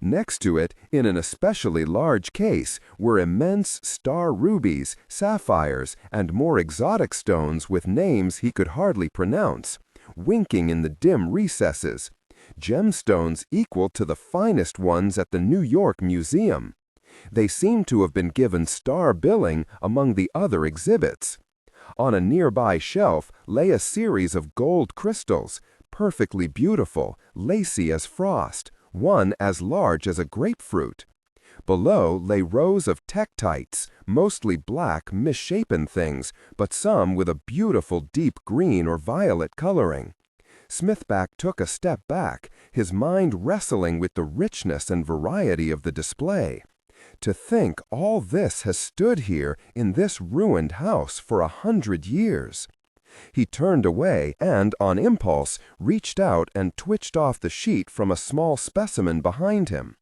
Next to it, in an especially large case, were immense star rubies, sapphires, and more exotic stones with names he could hardly pronounce, winking in the dim recesses. Gemstones equal to the finest ones at the New York Museum. They seemed to have been given star billing among the other exhibits. On a nearby shelf lay a series of gold crystals, perfectly beautiful, lacy as frost, one as large as a grapefruit. Below lay rows of tektites, mostly black, misshapen things, but some with a beautiful deep green or violet coloring. Smithback took a step back, his mind wrestling with the richness and variety of the display. To think all this has stood here in this ruined house for 100 years. He turned away and, on impulse, reached out and twitched off the sheet from a small specimen behind him.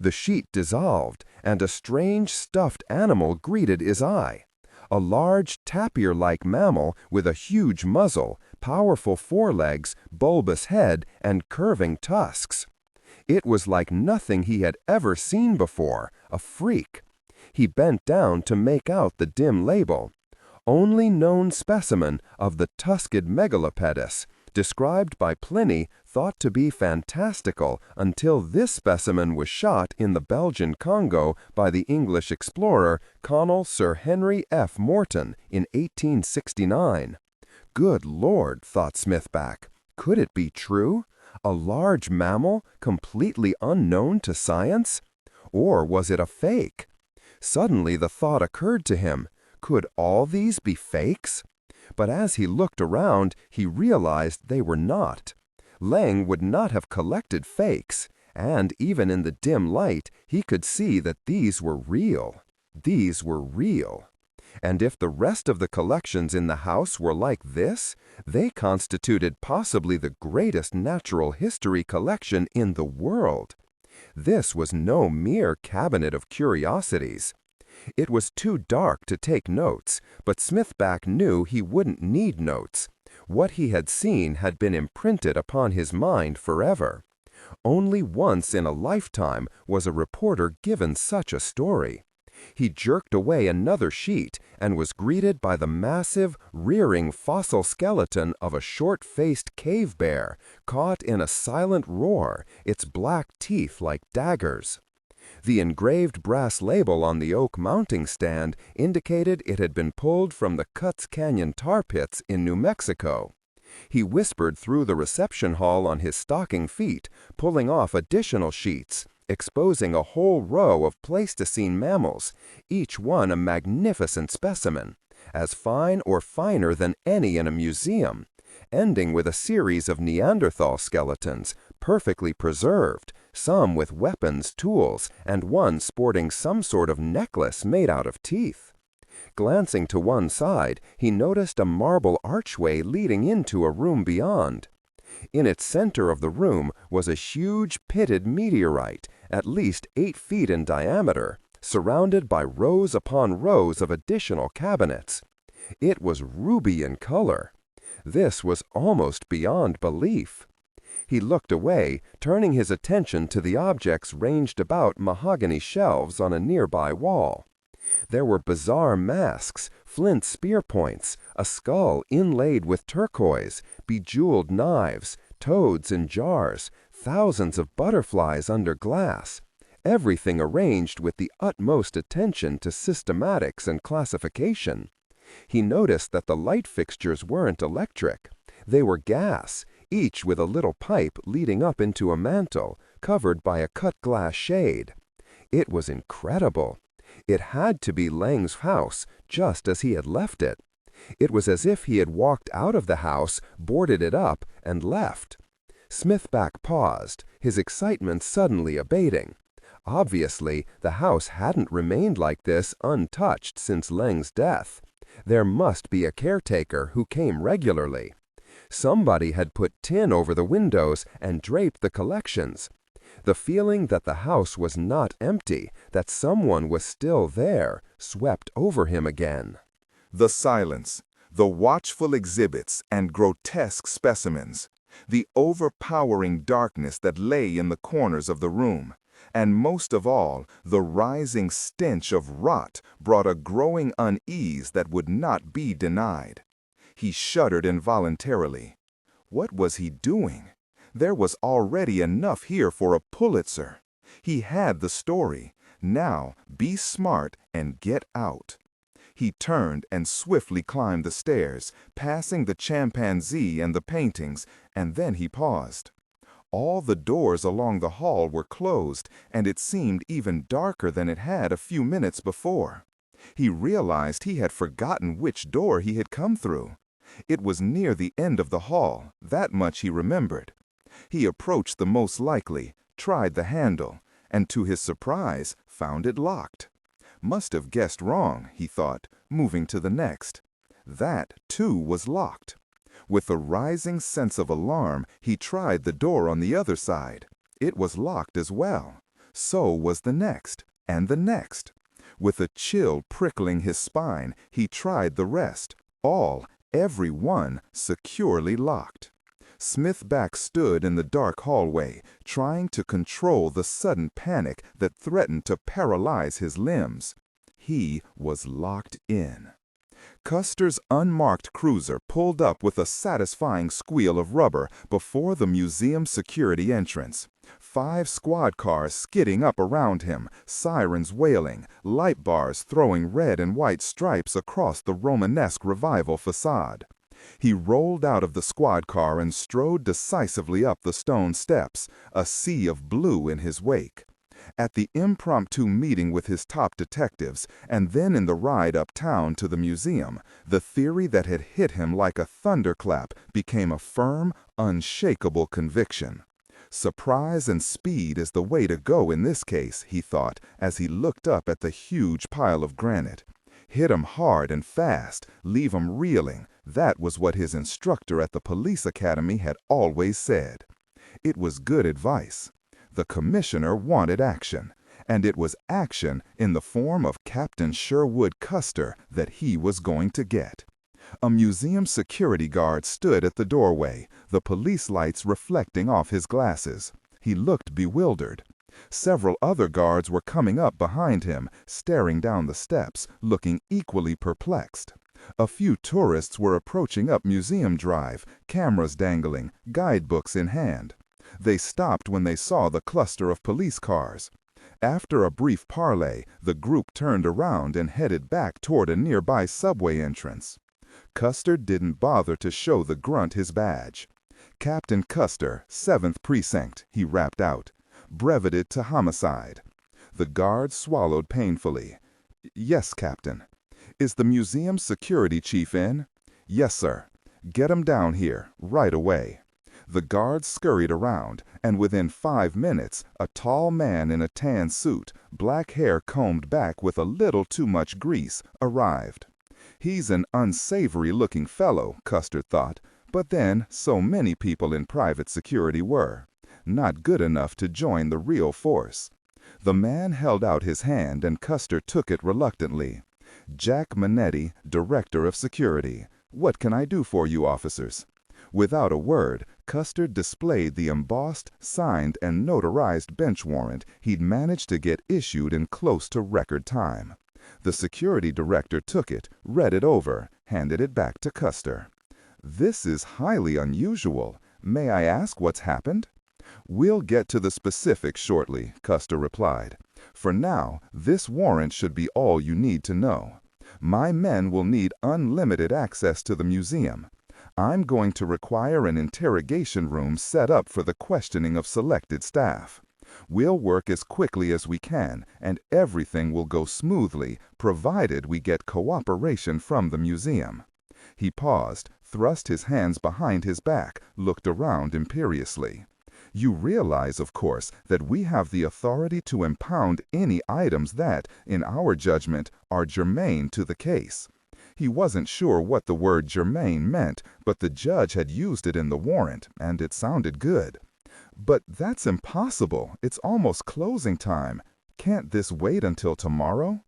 The sheet dissolved, and a strange stuffed animal greeted his eye. A large tapir-like mammal with a huge muzzle, powerful forelegs, bulbous head, and curving tusks. It was like nothing he had ever seen before, a freak. He bent down to make out the dim label. Only known specimen of the tusked megalopedus, described by Pliny, thought to be fantastical until this specimen was shot in the Belgian Congo by the English explorer Colonel Sir Henry F. Morton in 1869. Good Lord, thought Smithback, could it be true? A large mammal, completely unknown to science? Or was it a fake? Suddenly the thought occurred to him, could all these be fakes? But as he looked around, he realized they were not. Leng would not have collected fakes, and even in the dim light, he could see that these were real. These were real. And if the rest of the collections in the house were like this, they constituted possibly the greatest natural history collection in the world. This was no mere cabinet of curiosities. It was too dark to take notes, but Smithback knew he wouldn't need notes. What he had seen had been imprinted upon his mind forever. Only once in a lifetime was a reporter given such a story. He jerked away another sheet and was greeted by the massive, rearing fossil skeleton of a short-faced cave bear, caught in a silent roar, its black teeth like daggers. The engraved brass label on the oak mounting stand indicated it had been pulled from the Cuts Canyon tar pits in New Mexico. He whispered through the reception hall on his stocking feet, pulling off additional sheets, exposing a whole row of Pleistocene mammals, each one a magnificent specimen, as fine or finer than any in a museum, ending with a series of Neanderthal skeletons, perfectly preserved, some with weapons, tools, and one sporting some sort of necklace made out of teeth. Glancing to one side, he noticed a marble archway leading into a room beyond. In its center of the room was a huge pitted meteorite, at least 8 feet in diameter, surrounded by rows upon rows of additional cabinets. It was ruby in color. This was almost beyond belief. He looked away, turning his attention to the objects ranged about mahogany shelves on a nearby wall. There were bizarre masks, flint spear points, a skull inlaid with turquoise, bejeweled knives, toads in jars, thousands of butterflies under glass, everything arranged with the utmost attention to systematics and classification. He noticed that the light fixtures weren't electric. They were gas, each with a little pipe leading up into a mantel, covered by a cut glass shade. It was incredible. It had to be Leng's house, just as he had left it. It was as if he had walked out of the house, boarded it up, and left. Smithback paused, his excitement suddenly abating. Obviously, the house hadn't remained like this untouched since Leng's death. There must be a caretaker who came regularly. Somebody had put tin over the windows and draped the collections. The feeling that the house was not empty, that someone was still there, swept over him again. The silence, the watchful exhibits and grotesque specimens, the overpowering darkness that lay in the corners of the room, and most of all, the rising stench of rot brought a growing unease that would not be denied. He shuddered involuntarily. What was he doing? There was already enough here for a Pulitzer. He had the story. Now, be smart and get out. He turned and swiftly climbed the stairs, passing the chimpanzee and the paintings, and then he paused. All the doors along the hall were closed, and it seemed even darker than it had a few minutes before. He realized he had forgotten which door he had come through. It was near the end of the hall, that much he remembered. He approached the most likely, tried the handle, and to his surprise found it locked. Must have guessed wrong, he thought, moving to the next. That, too, was locked. With a rising sense of alarm, he tried the door on the other side. It was locked as well. So was the next, and the next. With a chill prickling his spine, he tried the rest. All, every one, securely locked. Smithback stood in the dark hallway, trying to control the sudden panic that threatened to paralyze his limbs. He was locked in. Custer's unmarked cruiser pulled up with a satisfying squeal of rubber before the museum security entrance. 5 squad cars skidding up around him, sirens wailing, light bars throwing red and white stripes across the Romanesque Revival facade. He rolled out of the squad car and strode decisively up the stone steps, a sea of blue in his wake. At the impromptu meeting with his top detectives, and then in the ride uptown to the museum, the theory that had hit him like a thunderclap became a firm, unshakable conviction. Surprise and speed is the way to go in this case, he thought, as he looked up at the huge pile of granite. Hit 'em hard and fast, leave 'em reeling. That was what his instructor at the police academy had always said. It was good advice. The commissioner wanted action, and it was action in the form of Captain Sherwood Custer that he was going to get. A museum security guard stood at the doorway, the police lights reflecting off his glasses. He looked bewildered. Several other guards were coming up behind him, staring down the steps, looking equally perplexed. A few tourists were approaching up Museum Drive, cameras dangling, guidebooks in hand. They stopped when they saw the cluster of police cars. After a brief parley, the group turned around and headed back toward a nearby subway entrance. Custer didn't bother to show the grunt his badge. "Captain Custer, 7th Precinct," he rapped out, breveted to homicide. The guard swallowed painfully. "Yes, Captain." "Is the museum's security chief in?" "Yes, sir." "Get him down here, right away." The guard scurried around, and within 5 minutes, a tall man in a tan suit, black hair combed back with a little too much grease, arrived. He's an unsavory-looking fellow, Custer thought, but then so many people in private security were. Not good enough to join the real force. The man held out his hand and Custer took it reluctantly. "Jack Manetti, Director of Security. What can I do for you, officers?" Without a word, Custer displayed the embossed, signed, and notarized bench warrant he'd managed to get issued in close to record time. The security director took it, read it over, handed it back to Custer. "This is highly unusual. May I ask what's happened?" "We'll get to the specifics shortly," Custer replied. "For now, this warrant should be all you need to know. My men will need unlimited access to the museum. I'm going to require an interrogation room set up for the questioning of selected staff. We'll work as quickly as we can, and everything will go smoothly, provided we get cooperation from the museum." He paused, thrust his hands behind his back, looked around imperiously. "You realize, of course, that we have the authority to impound any items that, in our judgment, are germane to the case." He wasn't sure what the word germane meant, but the judge had used it in the warrant, and it sounded good. "But that's impossible. It's almost closing time. Can't this wait until tomorrow?"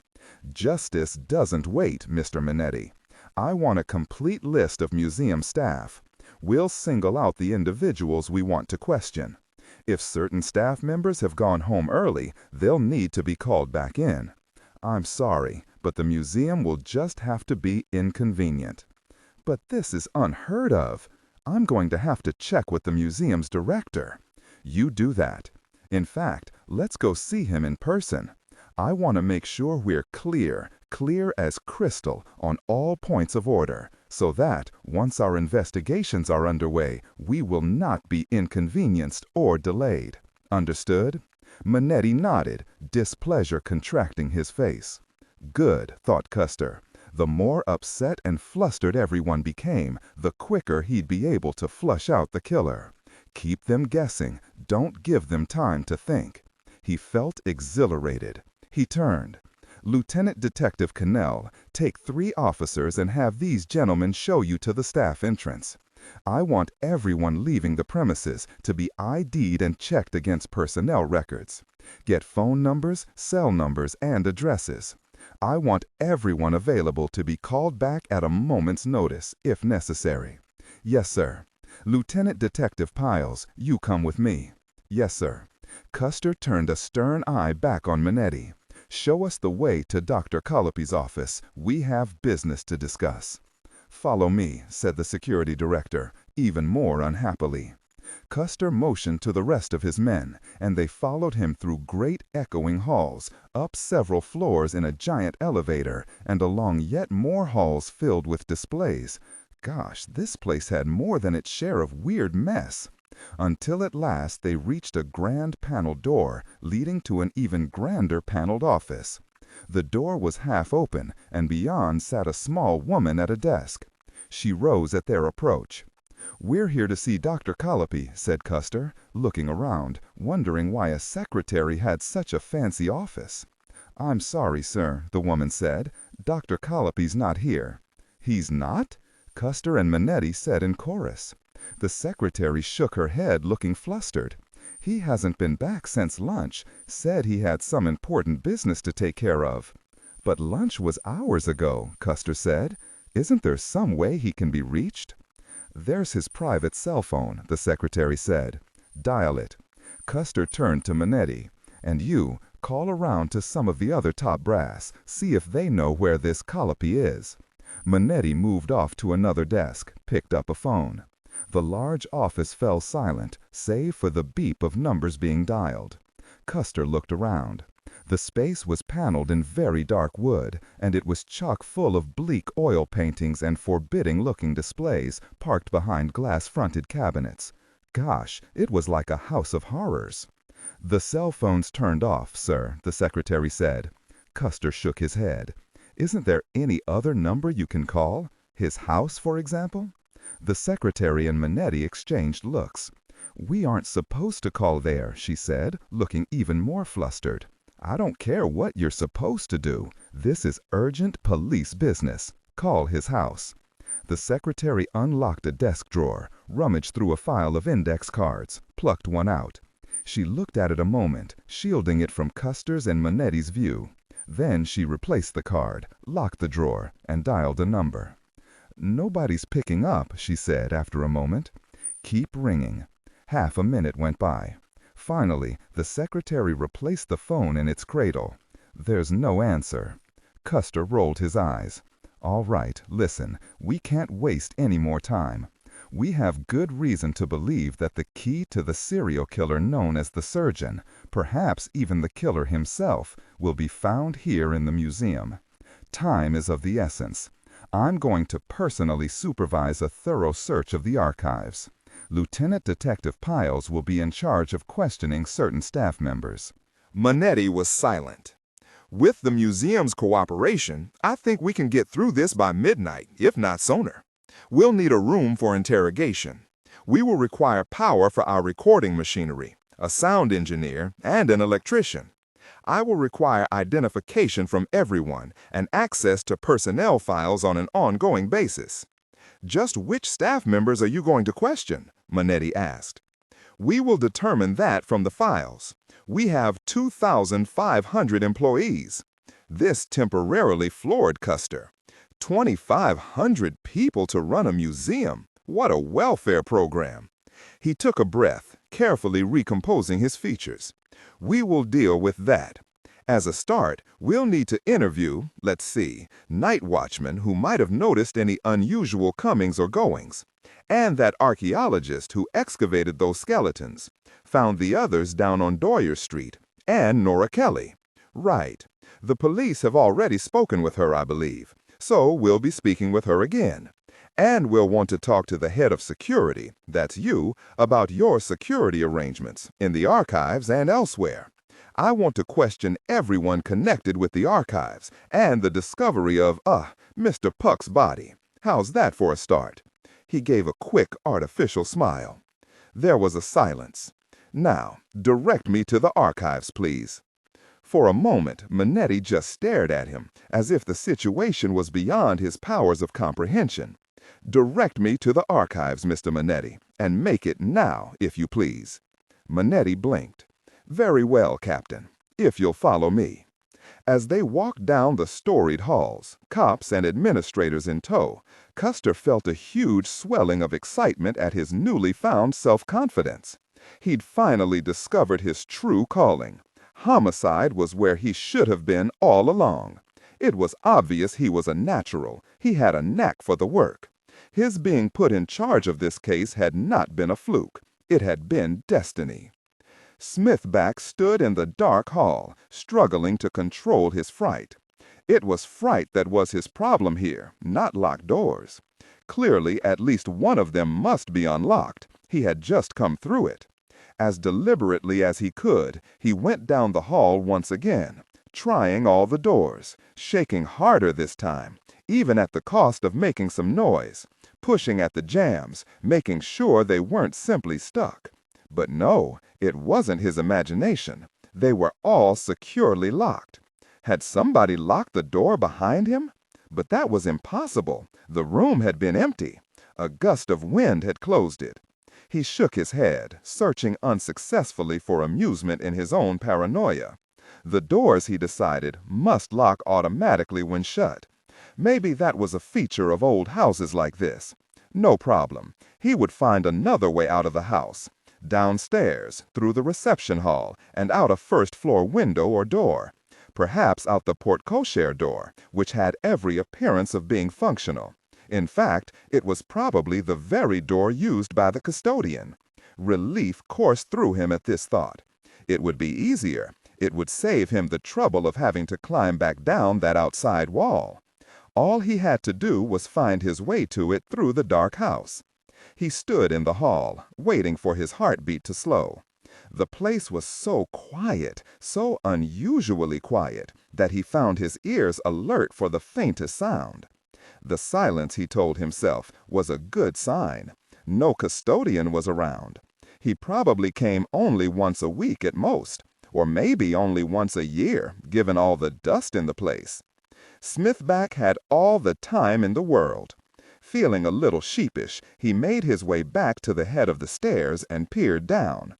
"Justice doesn't wait, Mr. Manetti. I want a complete list of museum staff. We'll single out the individuals we want to question. If certain staff members have gone home early, they'll need to be called back in. I'm sorry, but the museum will just have to be inconvenient." "But this is unheard of. I'm going to have to check with the museum's director." "You do that. In fact, let's go see him in person. I want to make sure we're clear as crystal on all points of order, so that, once our investigations are underway, we will not be inconvenienced or delayed. Understood?" Manetti nodded, displeasure contracting his face. Good, thought Custer. The more upset and flustered everyone became, the quicker he'd be able to flush out the killer. Keep them guessing, don't give them time to think. He felt exhilarated. He turned. "Lieutenant Detective Cannell, take 3 officers and have these gentlemen show you to the staff entrance. I want everyone leaving the premises to be ID'd and checked against personnel records. Get phone numbers, cell numbers, and addresses. I want everyone available to be called back at a moment's notice, if necessary." "Yes, sir." "Lieutenant Detective Piles, you come with me." "Yes, sir." Custer turned a stern eye back on Manetti. "Show us the way to Dr. Colopy's office. We have business to discuss." "Follow me," said the security director, even more unhappily. Custer motioned to the rest of his men, and they followed him through great echoing halls, up several floors in a giant elevator, and along yet more halls filled with displays. Gosh, this place had more than its share of weird mess. Until at last they reached a grand paneled door, leading to an even grander paneled office. The door was half open, and beyond sat a small woman at a desk. She rose at their approach. "We're here to see Dr. Colopy," said Custer, looking around, wondering why a secretary had such a fancy office. "I'm sorry, sir," the woman said. "Dr. Colopy's not here." "He's not?" Custer and Manetti said in chorus. The secretary shook her head, looking flustered. "He hasn't been back since lunch. Said he had some important business to take care of." "But lunch was hours ago," Custer said. "Isn't there some way he can be reached?" "There's his private cell phone," the secretary said. "Dial it." Custer turned to Manetti. "And you, call around to some of the other top brass. See if they know where this Colopy is." Manetti moved off to another desk, picked up a phone. The large office fell silent, save for the beep of numbers being dialed. Custer looked around. The space was paneled in very dark wood, and it was chock full of bleak oil paintings and forbidding-looking displays parked behind glass-fronted cabinets. Gosh, it was like a house of horrors. "The cell phone's turned off, sir," the secretary said. Custer shook his head. "Isn't there any other number you can call? His house, for example?" The secretary and Manetti exchanged looks. "We aren't supposed to call there," she said, looking even more flustered. "I don't care what you're supposed to do. This is urgent police business. Call his house." The secretary unlocked a desk drawer, rummaged through a file of index cards, plucked one out. She looked at it a moment, shielding it from Custer's and Manetti's view. Then she replaced the card, locked the drawer, and dialed a number. "Nobody's picking up," she said after a moment. "Keep ringing." Half a minute went by. Finally, the secretary replaced the phone in its cradle. "There's no answer." Custer rolled his eyes. "All right, listen, we can't waste any more time. We have good reason to believe that the key to the serial killer known as the Surgeon, perhaps even the killer himself, will be found here in the museum. Time is of the essence. I'm going to personally supervise a thorough search of the archives. Lieutenant Detective Piles will be in charge of questioning certain staff members." Manetti was silent. "With the museum's cooperation, I think we can get through this by midnight, if not sooner. We'll need a room for interrogation. We will require power for our recording machinery, a sound engineer, and an electrician. I will require identification from everyone and access to personnel files on an ongoing basis." "Just which staff members are you going to question?" Manetti asked. "We will determine that from the files. We have 2,500 employees." This temporarily floored Custer. 2,500 people to run a museum. What a welfare program. He took a breath, carefully recomposing his features. "We will deal with that. As a start, we'll need to interview, let's see, night watchmen who might have noticed any unusual comings or goings, and that archaeologist who excavated those skeletons, found the others down on Doyer Street, and Nora Kelly." "Right. The police have already spoken with her, I believe, so we'll be speaking with her again. And we'll want to talk to the head of security, that's you, about your security arrangements in the archives and elsewhere. I want to question everyone connected with the archives and the discovery of, Mr. Puck's body. How's that for a start?" He gave a quick, artificial smile. There was a silence. "Now, direct me to the archives, please." For a moment, Manetti just stared at him, as if the situation was beyond his powers of comprehension. "Direct me to the archives, Mr. Manetti, and make it now, if you please." Manetti blinked. "Very well, Captain, if you'll follow me." As they walked down the storied halls, cops and administrators in tow, Custer felt a huge swelling of excitement at his newly found self-confidence. He'd finally discovered his true calling. Homicide was where he should have been all along. It was obvious he was a natural. He had a knack for the work. His being put in charge of this case had not been a fluke. It had been destiny. Smithback stood in the dark hall, struggling to control his fright. It was fright that was his problem here, not locked doors. Clearly, at least one of them must be unlocked. He had just come through it. As deliberately as he could, he went down the hall once again, trying all the doors, shaking harder this time, even at the cost of making some noise, pushing at the jambs, making sure they weren't simply stuck. But no, it wasn't his imagination. They were all securely locked. Had somebody locked the door behind him? But that was impossible. The room had been empty. A gust of wind had closed it. He shook his head, searching unsuccessfully for amusement in his own paranoia. The doors, he decided, must lock automatically when shut. Maybe that was a feature of old houses like this. No problem. He would find another way out of the house. Downstairs, through the reception hall, and out a first-floor window or door. Perhaps out the porte-cochere door, which had every appearance of being functional. In fact, it was probably the very door used by the custodian. Relief coursed through him at this thought. It would be easier. It would save him the trouble of having to climb back down that outside wall. All he had to do was find his way to it through the dark house. He stood in the hall, waiting for his heartbeat to slow. The place was so quiet, so unusually quiet, that he found his ears alert for the faintest sound. The silence, he told himself, was a good sign. No custodian was around. He probably came only once a week at most, or maybe only once a year, given all the dust in the place. Smithback had all the time in the world. Feeling a little sheepish, he made his way back to the head of the stairs and peered down.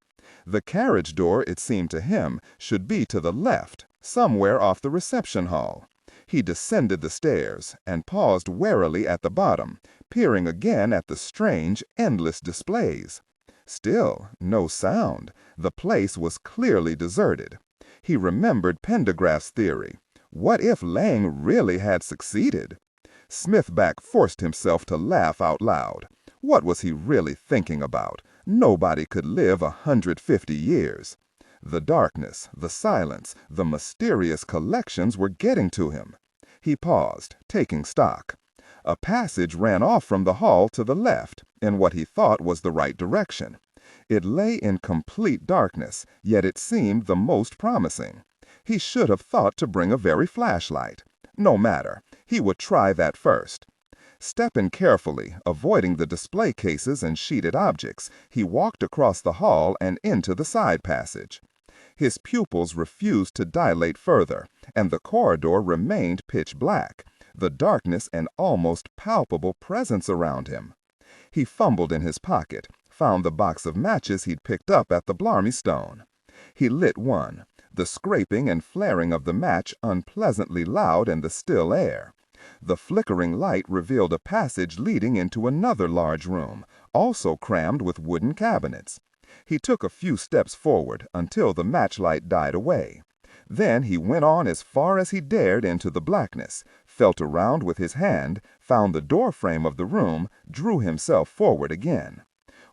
The carriage door, it seemed to him, should be to the left, somewhere off the reception hall. He descended the stairs and paused warily at the bottom, peering again at the strange, endless displays. Still no sound. The place was clearly deserted. He remembered Pendergast's theory. What if Leng really had succeeded? Smithback forced himself to laugh out loud. What was he really thinking about? Nobody could live 150 years. The darkness, the silence, the mysterious collections were getting to him. He paused, taking stock. A passage ran off from the hall to the left, in what he thought was the right direction. It lay in complete darkness, yet it seemed the most promising. He should have thought to bring a very flashlight. No matter, he would try that first. Stepping carefully, avoiding the display cases and sheeted objects, he walked across the hall and into the side passage. His pupils refused to dilate further, and the corridor remained pitch black, the darkness an almost palpable presence around him. He fumbled in his pocket, found the box of matches he'd picked up at the Blarney Stone. He lit one, the scraping and flaring of the match unpleasantly loud in the still air. The flickering light revealed a passage leading into another large room, also crammed with wooden cabinets. He took a few steps forward until the matchlight died away. Then he went on as far as he dared into the blackness, felt around with his hand, found the doorframe of the room, drew himself forward again.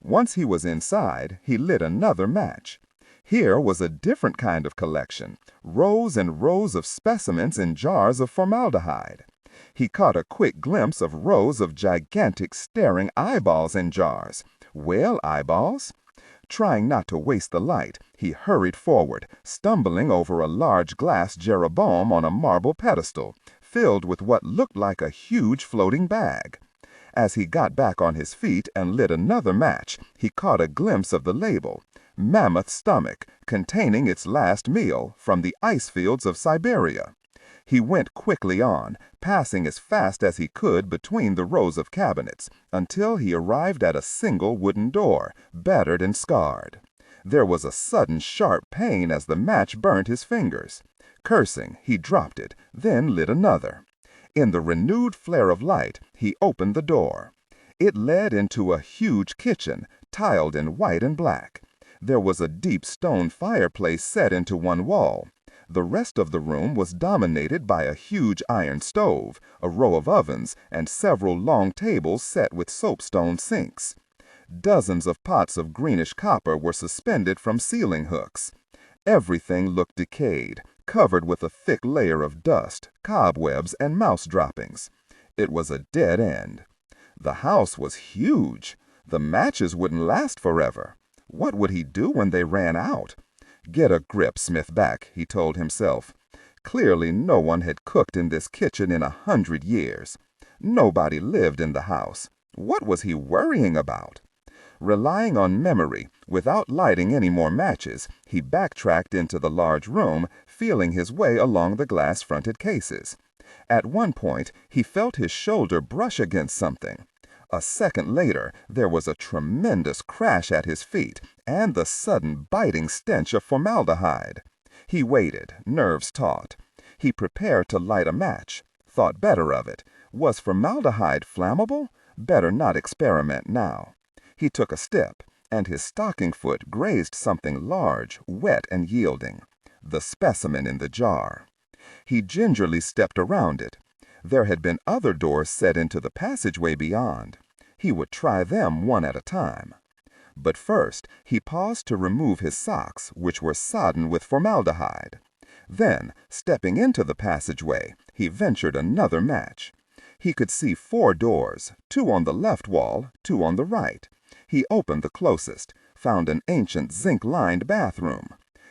Once he was inside, he lit another match. Here was a different kind of collection, rows and rows of specimens in jars of formaldehyde. He caught a quick glimpse of rows of gigantic staring eyeballs in jars. Whale eyeballs? Trying not to waste the light, he hurried forward, stumbling over a large glass Jeroboam on a marble pedestal, filled with what looked like a huge floating bag. As he got back on his feet and lit another match, he caught a glimpse of the label, Mammoth Stomach, containing its last meal from the ice fields of Siberia. He went quickly on, passing as fast as he could between the rows of cabinets, until he arrived at a single wooden door, battered and scarred. There was a sudden sharp pain as the match burned his fingers. Cursing, he dropped it, then lit another. In the renewed flare of light, he opened the door. It led into a huge kitchen, tiled in white and black. There was a deep stone fireplace set into one wall. The rest of the room was dominated by a huge iron stove, a row of ovens, and several long tables set with soapstone sinks. Dozens of pots of greenish copper were suspended from ceiling hooks. Everything looked decayed, covered with a thick layer of dust, cobwebs, and mouse droppings. It was a dead end. The house was huge. The matches wouldn't last forever. What would he do when they ran out? Get a grip, Smithback, he told himself. Clearly no one had cooked in this kitchen in 100 years. Nobody lived in the house. What was he worrying about? Relying on memory, without lighting any more matches, he backtracked into the large room, feeling his way along the glass-fronted cases. At one point, he felt his shoulder brush against something. A second later, there was a tremendous crash at his feet, and the sudden biting stench of formaldehyde. He waited, nerves taut. He prepared to light a match, thought better of it. Was formaldehyde flammable? Better not experiment now. He took a step, and his stocking foot grazed something large, wet and yielding. The specimen in the jar. He gingerly stepped around it. There had been other doors set into the passageway beyond. He would try them one at a time. But first, he paused to remove his socks, which were sodden with formaldehyde. Then, stepping into the passageway, he ventured another match. He could see 4 doors, 2 on the left wall, 2 on the right. He opened the closest, found an ancient zinc-lined bathroom.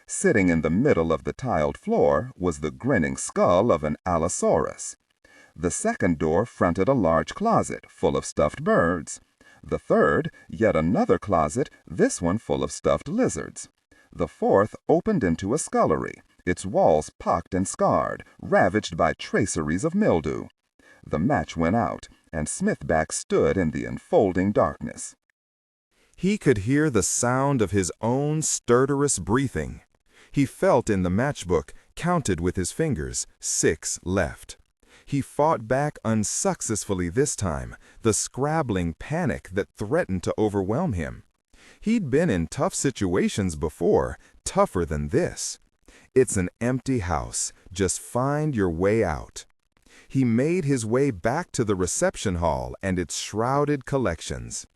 Sitting in the middle of the tiled floor was the grinning skull of an Allosaurus. The second door fronted a large closet full of stuffed birds. The third, yet another closet, this one full of stuffed lizards. The fourth opened into a scullery, its walls pocked and scarred, ravaged by traceries of mildew. The match went out, and Smithback stood in the enfolding darkness. He could hear the sound of his own stertorous breathing. He felt in the matchbook, counted with his fingers, 6 left. He fought back unsuccessfully this time, the scrabbling panic that threatened to overwhelm him. He'd been in tough situations before, tougher than this. It's an empty house. Just find your way out. He made his way back to the reception hall and its shrouded collections.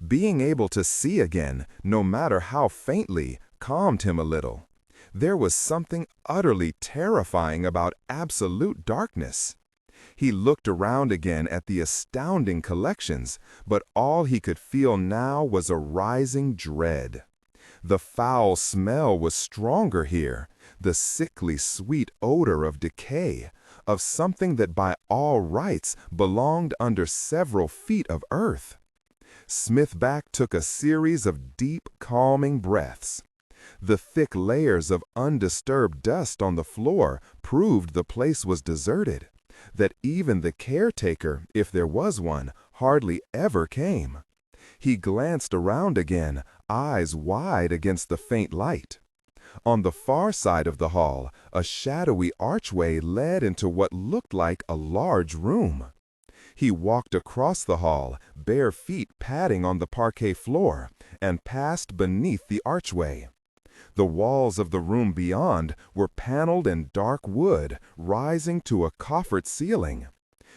Being able to see again, no matter how faintly, calmed him a little. There was something utterly terrifying about absolute darkness. He looked around again at the astounding collections, but all he could feel now was a rising dread. The foul smell was stronger here, the sickly sweet odor of decay, of something that by all rights belonged under several feet of earth. Smithback took a series of deep, calming breaths. The thick layers of undisturbed dust on the floor proved the place was deserted, that even the caretaker, if there was one, hardly ever came. He glanced around again, eyes wide against the faint light. On the far side of the hall, a shadowy archway led into what looked like a large room. He walked across the hall, bare feet padding on the parquet floor, and passed beneath the archway. The walls of the room beyond were paneled in dark wood, rising to a coffered ceiling.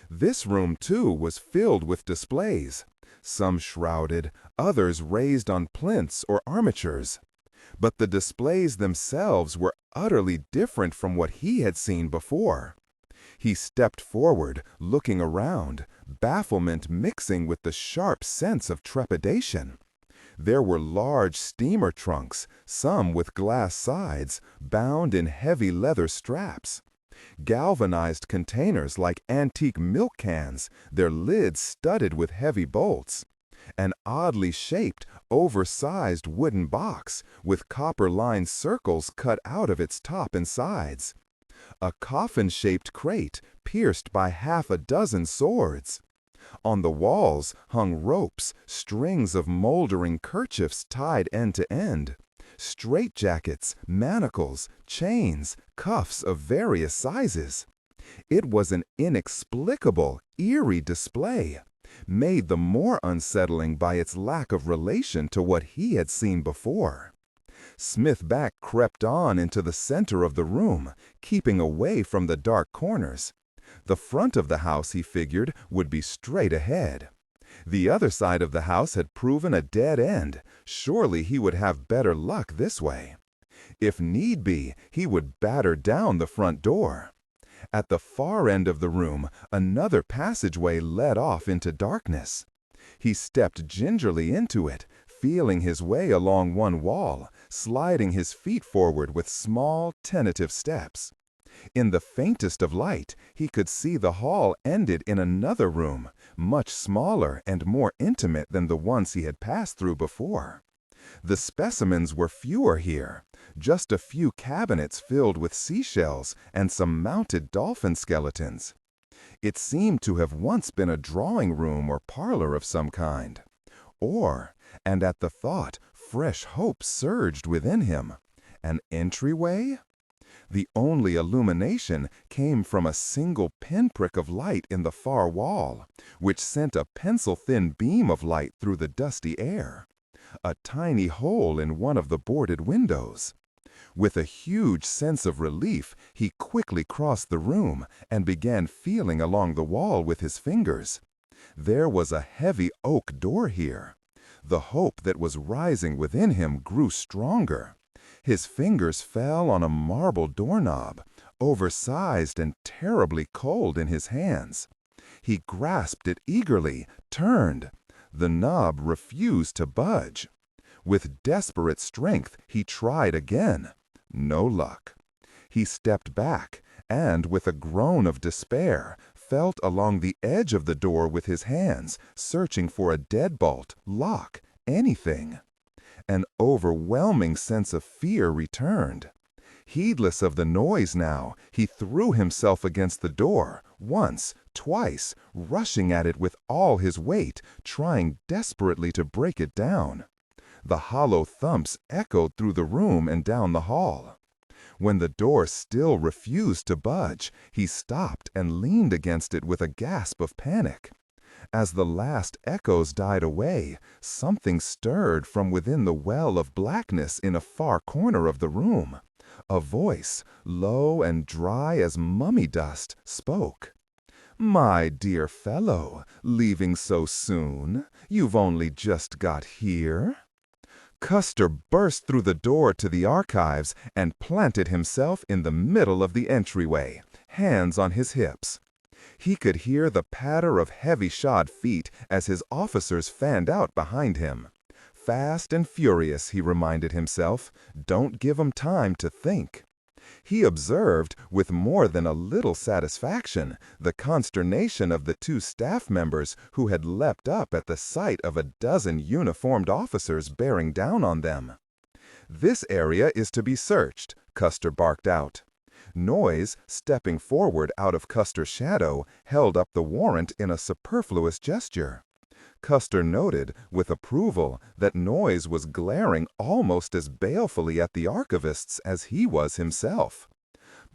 This room, too, was filled with displays, some shrouded, others raised on plinths or armatures. But the displays themselves were utterly different from what he had seen before. He stepped forward, looking around, bafflement mixing with the sharp sense of trepidation. There were large steamer trunks, some with glass sides, bound in heavy leather straps. Galvanized containers like antique milk cans, their lids studded with heavy bolts. An oddly shaped, oversized wooden box with copper-lined circles cut out of its top and sides. A coffin-shaped crate pierced by half a dozen swords. On the walls hung ropes, strings of moldering kerchiefs tied end to end, straitjackets, manacles, chains, cuffs of various sizes. It was an inexplicable, eerie display, made the more unsettling by its lack of relation to what he had seen before. Smithback crept on into the center of the room, keeping away from the dark corners. The front of the house, he figured, would be straight ahead. The other side of the house had proven a dead end. Surely he would have better luck this way. If need be, he would batter down the front door. At the far end of the room, another passageway led off into darkness. He stepped gingerly into it, feeling his way along one wall, sliding his feet forward with small, tentative steps. In the faintest of light, he could see the hall ended in another room, much smaller and more intimate than the ones he had passed through before. The specimens were fewer here, just a few cabinets filled with seashells and some mounted dolphin skeletons. It seemed to have once been a drawing room or parlor of some kind. Or, and at the thought, fresh hope surged within him. An entryway? The only illumination came from a single pinprick of light in the far wall, which sent a pencil-thin beam of light through the dusty air. A tiny hole in one of the boarded windows. With a huge sense of relief, he quickly crossed the room and began feeling along the wall with his fingers. There was a heavy oak door here. The hope that was rising within him grew stronger. His fingers fell on a marble doorknob, oversized and terribly cold in his hands. He grasped it eagerly, turned. The knob refused to budge. With desperate strength, he tried again. No luck. He stepped back and, with a groan of despair, felt along the edge of the door with his hands, searching for a deadbolt, lock, anything. An overwhelming sense of fear returned. Heedless of the noise now, he threw himself against the door, once, twice, rushing at it with all his weight, trying desperately to break it down. The hollow thumps echoed through the room and down the hall. When the door still refused to budge, he stopped and leaned against it with a gasp of panic. As the last echoes died away, something stirred from within the well of blackness in a far corner of the room. A voice, low and dry as mummy dust, spoke. "My dear fellow, leaving so soon? You've only just got here?" Custer burst through the door to the archives and planted himself in the middle of the entryway, hands on his hips. He could hear the patter of heavy-shod feet as his officers fanned out behind him. Fast and furious, he reminded himself. Don't give 'em time to think. He observed, with more than a little satisfaction, the consternation of the two staff members who had leapt up at the sight of a dozen uniformed officers bearing down on them. "This area is to be searched," Custer barked out. Noyes, stepping forward out of Custer's shadow, held up the warrant in a superfluous gesture. Custer noted, with approval, that Noyes was glaring almost as balefully at the archivists as he was himself.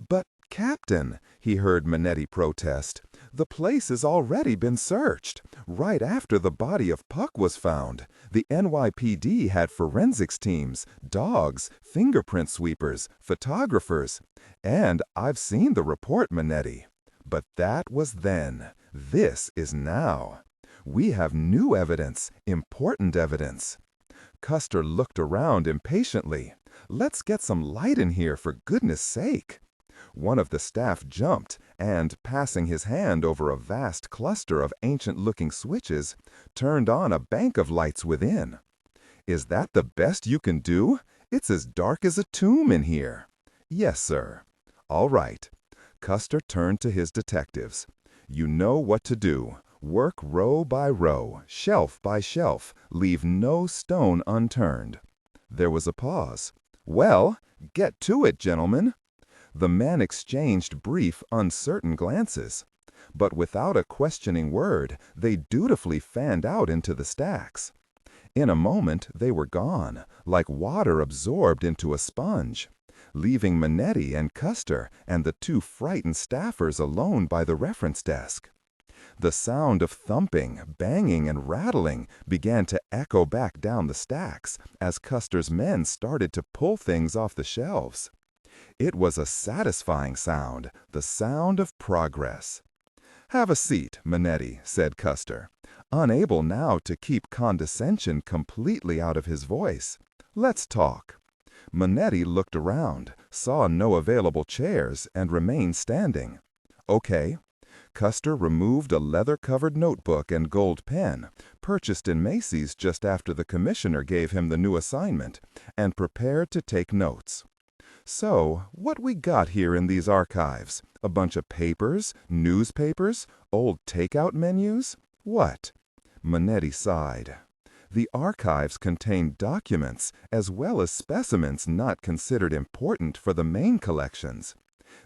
"But, Captain," he heard Manetti protest, "the place has already been searched. Right after the body of Puck was found, the NYPD had forensics teams, dogs, fingerprint sweepers, photographers. And I've seen the report, Manetti. But that was then. This is now. We have new evidence, important evidence." Custer looked around impatiently. "Let's get some light in here, for goodness sake." One of the staff jumped and, passing his hand over a vast cluster of ancient-looking switches, turned on a bank of lights within. "Is that the best you can do? It's as dark as a tomb in here." "Yes, sir." "All right." Custer turned to his detectives. "You know what to do. Work row by row, shelf by shelf, leave no stone unturned." There was a pause. "Well, get to it, gentlemen." The men exchanged brief, uncertain glances. But without a questioning word, they dutifully fanned out into the stacks. In a moment they were gone, like water absorbed into a sponge, leaving Manetti and Custer and the two frightened staffers alone by the reference desk. The sound of thumping, banging, and rattling began to echo back down the stacks as Custer's men started to pull things off the shelves. It was a satisfying sound, the sound of progress. "Have a seat, Manetti," said Custer, unable now to keep condescension completely out of his voice. "Let's talk." Manetti looked around, saw no available chairs, and remained standing. "Okay." Custer removed a leather-covered notebook and gold pen, purchased in Macy's just after the commissioner gave him the new assignment, and prepared to take notes. "So, what we got here in these archives? A bunch of papers, newspapers, old takeout menus? What?" Manetti sighed. "The archives contain documents as well as specimens not considered important for the main collections.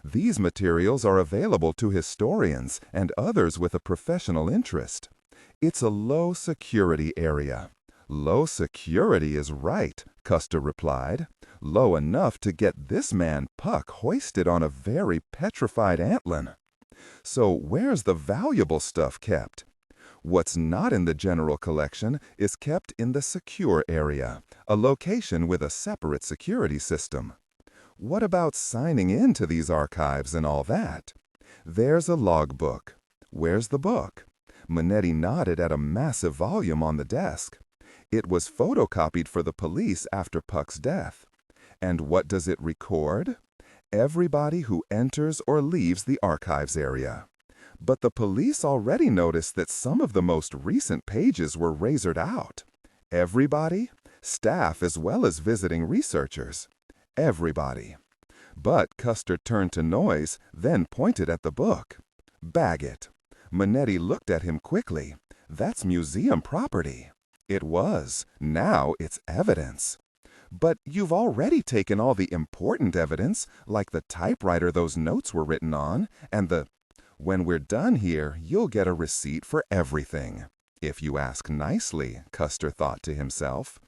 These materials are available to historians and others with a professional interest. It's a low-security area." "Low security is right," Custer replied. "Low enough to get this man Puck hoisted on a very petrified antler. So where's the valuable stuff kept?" "What's not in the general collection is kept in the secure area, a location with a separate security system." "What about signing in to these archives and all that?" "There's a logbook." "Where's the book?" Manetti nodded at a massive volume on the desk. It was photocopied for the police after Puck's death. And what does it record? Everybody who enters or leaves the archives area. But the police already noticed that some of the most recent pages were razored out. Everybody? Staff as well as visiting researchers. Everybody. But Custer turned to Noyes, then pointed at the book. Bag it. Manetti looked at him quickly. That's museum property. It was. Now it's evidence. But you've already taken all the important evidence, like the typewriter those notes were written on, and the... When we're done here, you'll get a receipt for everything. If you ask nicely, Custer thought to himself.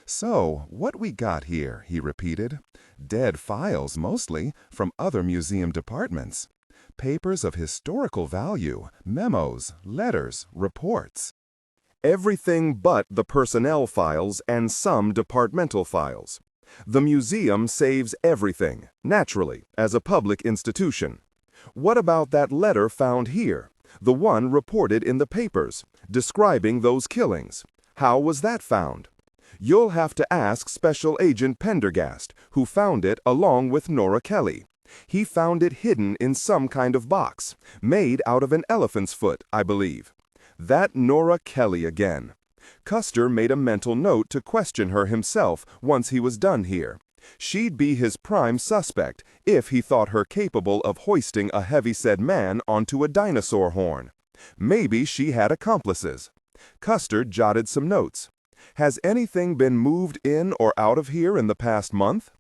So, what we got here, he repeated. Dead files, mostly, from other museum departments. Papers of historical value, memos, letters, reports. Everything but the personnel files and some departmental files. The museum saves everything, naturally, as a public institution. What about that letter found here, the one reported in the papers, describing those killings? How was that found? You'll have to ask Special Agent Pendergast, who found it along with Nora Kelly. He found it hidden in some kind of box, made out of an elephant's foot, I believe. That Nora Kelly again. Custer made a mental note to question her himself once he was done here. She'd be his prime suspect if he thought her capable of hoisting a heavy-set man onto a dinosaur horn. Maybe she had accomplices. Custer jotted some notes. Has anything been moved in or out of here in the past month?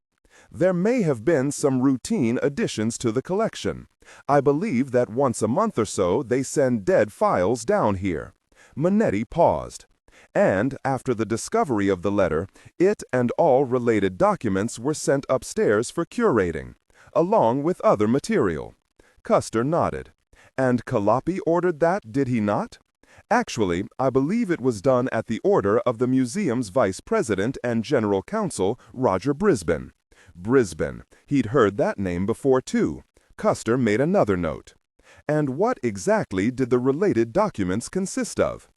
There may have been some routine additions to the collection. I believe that once a month or so they send dead files down here. Manetti paused. And, after the discovery of the letter, it and all related documents were sent upstairs for curating, along with other material. Custer nodded. And Calliope ordered that, did he not? Actually, I believe it was done at the order of the museum's vice president and general counsel, Roger Brisbane. Brisbane. He'd heard that name before, too. Custer made another note. And what exactly did the related documents consist of?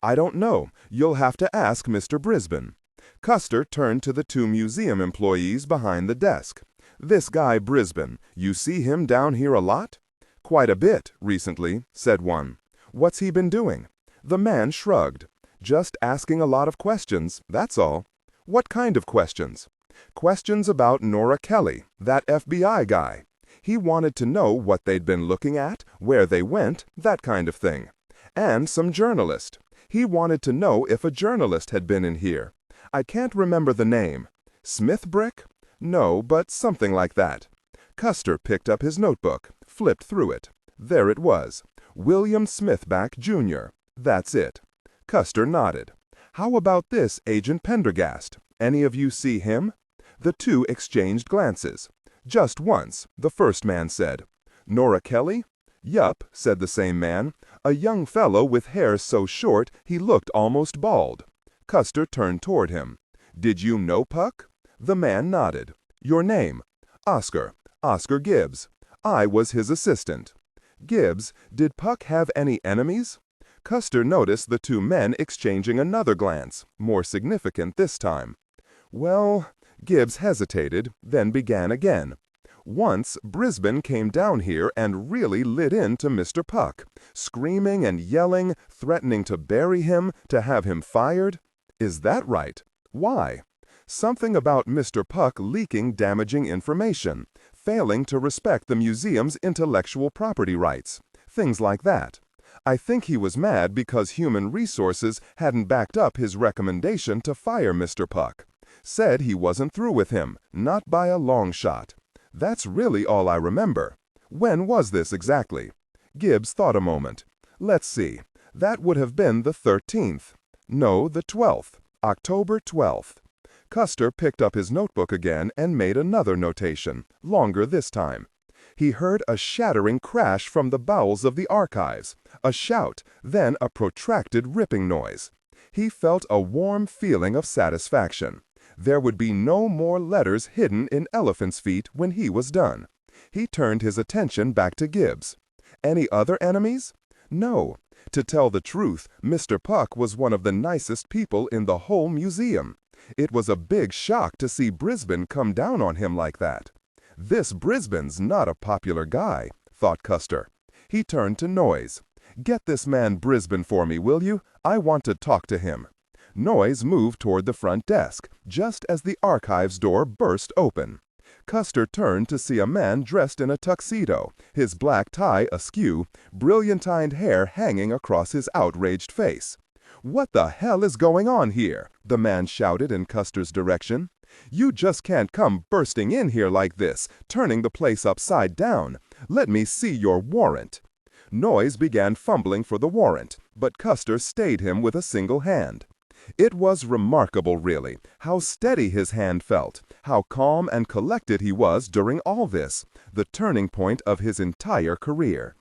I don't know. You'll have to ask Mr. Brisbane. Custer turned to the two museum employees behind the desk. This guy Brisbane, you see him down here a lot? Quite a bit, recently, said one. What's he been doing? The man shrugged. Just asking a lot of questions, that's all. What kind of questions? Questions about Nora Kelly, that FBI guy. He wanted to know what they'd been looking at, where they went, that kind of thing. And some journalist. He wanted to know if a journalist had been in here. I can't remember the name. Smithbrick? No, but something like that. Custer picked up his notebook, flipped through it. There it was. William Smithback, Jr. That's it. Custer nodded. How about this Agent Pendergast? Any of you see him? The two exchanged glances. Just once, the first man said. Nora Kelly? Yup, said the same man. A young fellow with hair so short he looked almost bald. Custer turned toward him. Did you know Puck? The man nodded. Your name? Oscar. Oscar Gibbs. I was his assistant. Gibbs, did Puck have any enemies? Custer noticed the two men exchanging another glance, more significant this time. Well, Gibbs hesitated, then began again. Once, Brisbane came down here and really lit into Mr. Puck, screaming and yelling, threatening to bury him, to have him fired. Is that right? Why? Something about Mr. Puck leaking damaging information, failing to respect the museum's intellectual property rights, things like that. I think he was mad because Human Resources hadn't backed up his recommendation to fire Mr. Puck. Said he wasn't through with him, not by a long shot. That's really all I remember. When was this exactly? Gibbs thought a moment. Let's see. That would have been the 13th. No, the 12th. October 12th. Custer picked up his notebook again and made another notation, longer this time. He heard a shattering crash from the bowels of the archives, a shout, then a protracted ripping noise. He felt a warm feeling of satisfaction. There would be no more letters hidden in elephant's feet when he was done. He turned his attention back to Gibbs. Any other enemies? No. To tell the truth, Mr. Puck was one of the nicest people in the whole museum. It was a big shock to see Brisbane come down on him like that. This Brisbane's not a popular guy, thought Custer. He turned to Noyes. Get this man Brisbane for me, will you? I want to talk to him. Noyes moved toward the front desk, just as the archives door burst open. Custer turned to see a man dressed in a tuxedo, his black tie askew, brilliantined hair hanging across his outraged face. "What the hell is going on here?" the man shouted in Custer's direction. "You just can't come bursting in here like this, turning the place upside down. Let me see your warrant." Noyes began fumbling for the warrant, but Custer stayed him with a single hand. It was remarkable, really, how steady his hand felt, how calm and collected he was during all this, the turning point of his entire career.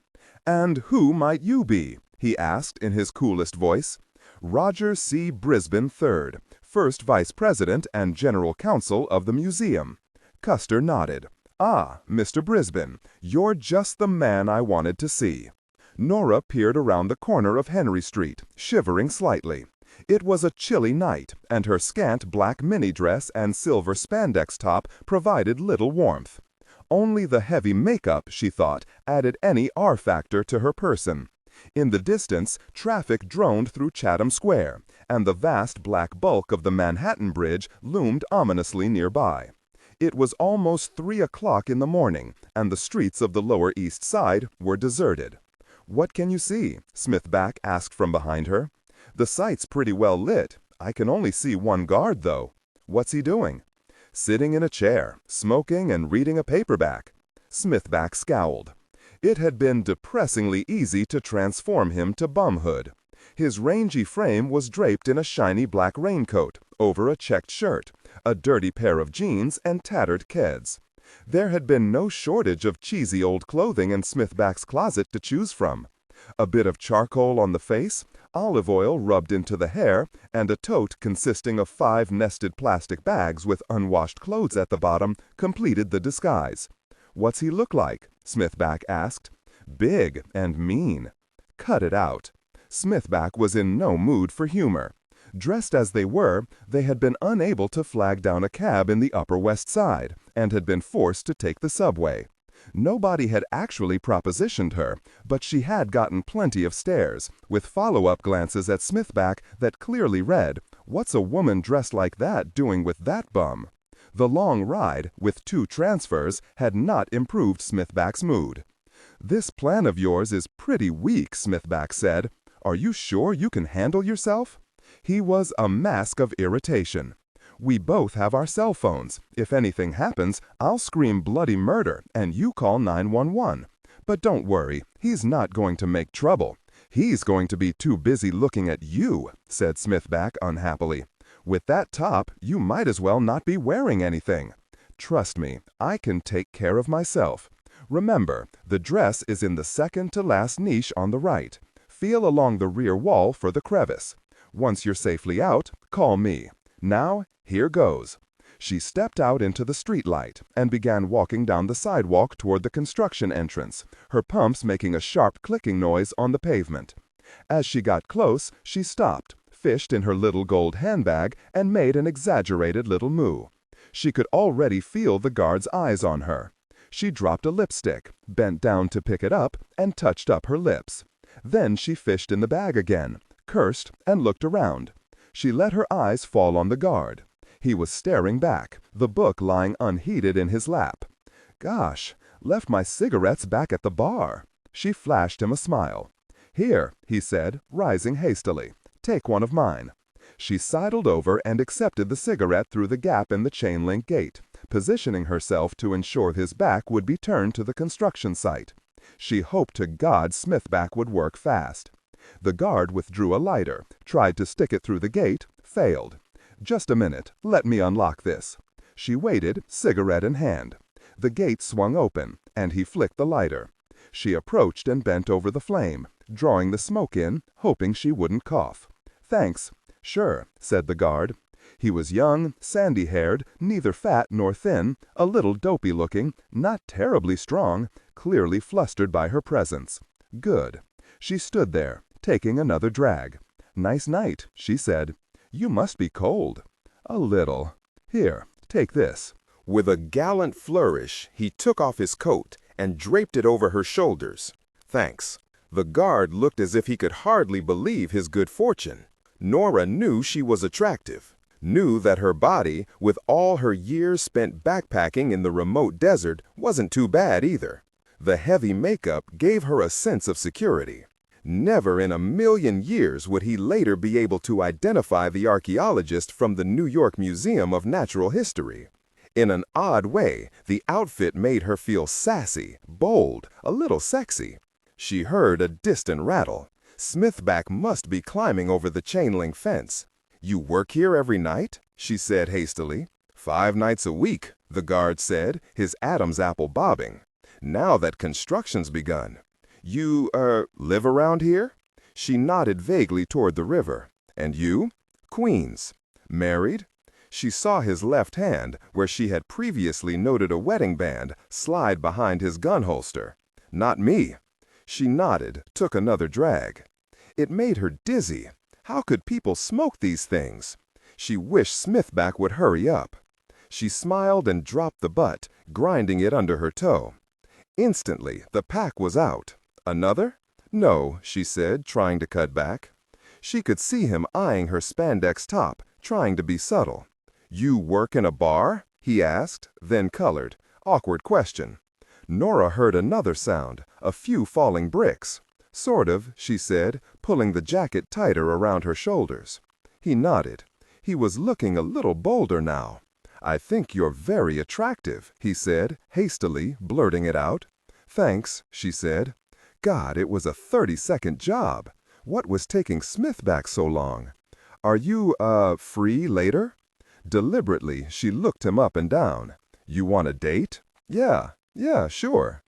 "And who might you be?" he asked in his coolest voice. "Roger C. Brisbane III, first Vice President and General Counsel of the museum." Custer nodded. "Ah, Mr. Brisbane, you're just the man I wanted to see." Nora peered around the corner of Henry Street, shivering slightly. It was a chilly night, and her scant black mini-dress and silver spandex top provided little warmth. Only the heavy makeup, she thought, added any R-factor to her person. In the distance, traffic droned through Chatham Square, and the vast black bulk of the Manhattan Bridge loomed ominously nearby. It was almost 3 o'clock in the morning, and the streets of the Lower East Side were deserted. "What can you see?" Smithback asked from behind her. "The site's pretty well lit. I can only see one guard, though." "What's he doing?" "Sitting in a chair, smoking and reading a paperback." Smithback scowled. It had been depressingly easy to transform him to bumhood. His rangy frame was draped in a shiny black raincoat, over a checked shirt, a dirty pair of jeans, and tattered keds. There had been no shortage of cheesy old clothing in Smithback's closet to choose from. A bit of charcoal on the face, olive oil rubbed into the hair, and a tote consisting of 5 nested plastic bags with unwashed clothes at the bottom completed the disguise. "What's he look like?" Smithback asked. "Big and mean." Cut it out. Smithback was in no mood for humor. Dressed as they were, they had been unable to flag down a cab in the Upper West Side, and had been forced to take the subway. Nobody had actually propositioned her, but she had gotten plenty of stares, with follow-up glances at Smithback that clearly read, "What's a woman dressed like that doing with that bum?" The long ride, with 2 transfers, had not improved Smithback's mood. "This plan of yours is pretty weak," Smithback said. "Are you sure you can handle yourself?" He was a mask of irritation. "We both have our cell phones. If anything happens, I'll scream bloody murder, and you call 911. But don't worry, he's not going to make trouble. He's going to be too busy looking at you," said Smithback unhappily. "With that top, you might as well not be wearing anything. Trust me, I can take care of myself. Remember, the dress is in the second to last niche on the right. Feel along the rear wall for the crevice. Once you're safely out, call me. Now, here goes." She stepped out into the streetlight and began walking down the sidewalk toward the construction entrance, her pumps making a sharp clicking noise on the pavement. As she got close, she stopped, fished in her little gold handbag, and made an exaggerated little moo. She could already feel the guard's eyes on her. She dropped a lipstick, bent down to pick it up, and touched up her lips. Then she fished in the bag again, cursed, and looked around. She let her eyes fall on the guard. He was staring back, the book lying unheeded in his lap. "Gosh, left my cigarettes back at the bar." She flashed him a smile. "Here," he said, rising hastily. "Take one of mine." She sidled over and accepted the cigarette through the gap in the chain-link gate, positioning herself to ensure his back would be turned to the construction site. She hoped to God Smithback would work fast. The guard withdrew a lighter, tried to stick it through the gate, failed. "Just a minute, let me unlock this." She waited, cigarette in hand. The gate swung open, and he flicked the lighter. She approached and bent over the flame, drawing the smoke in, hoping she wouldn't cough. "Thanks." "Sure," said the guard. He was young, sandy-haired, neither fat nor thin, a little dopey-looking, not terribly strong, clearly flustered by her presence. Good. She stood there, taking another drag. "Nice night," she said. "You must be cold." "A little. Here, take this." With a gallant flourish, he took off his coat and draped it over her shoulders. "Thanks." The guard looked as if he could hardly believe his good fortune. Nora knew she was attractive, knew that her body, with all her years spent backpacking in the remote desert, wasn't too bad either. The heavy makeup gave her a sense of security. Never in a million years would he later be able to identify the archaeologist from the New York Museum of Natural History. In an odd way, the outfit made her feel sassy, bold, a little sexy. She heard a distant rattle. Smithback must be climbing over the chain-link fence. "You work here every night?" she said hastily. "5 nights a week," the guard said, his Adam's apple bobbing. "Now that construction's begun." "You, live around here?" She nodded vaguely toward the river. "And you?" "Queens." "Married?" She saw his left hand, where she had previously noted a wedding band, slide behind his gun holster. "Not me." She nodded, took another drag. It made her dizzy. How could people smoke these things? She wished Smithback would hurry up. She smiled and dropped the butt, grinding it under her toe. Instantly, the pack was out. "Another?" "No," she said, trying to cut back. She could see him eyeing her spandex top, trying to be subtle. "You work in a bar?" he asked, then colored. Awkward question. Nora heard another sound, a few falling bricks. "Sort of," she said, pulling the jacket tighter around her shoulders. He nodded. He was looking a little bolder now. "I think you're very attractive," he said, hastily, blurting it out. "Thanks," she said. God, it was a 30-second job. What was taking Smithback so long? "Are you, free later?" Deliberately, she looked him up and down. "You want a date?" Yeah, sure."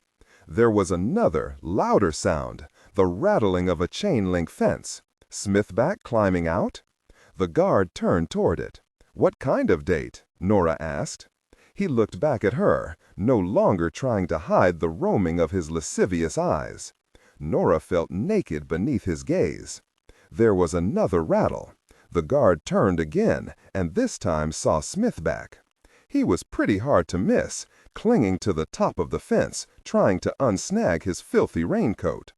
There was another, louder sound, the rattling of a chain-link fence. Smithback climbing out? The guard turned toward it. "What kind of date?" Nora asked. He looked back at her, no longer trying to hide the roaming of his lascivious eyes. Nora felt naked beneath his gaze. There was another rattle. The guard turned again, and this time saw Smithback. He was pretty hard to miss, clinging to the top of the fence, trying to unsnag his filthy raincoat.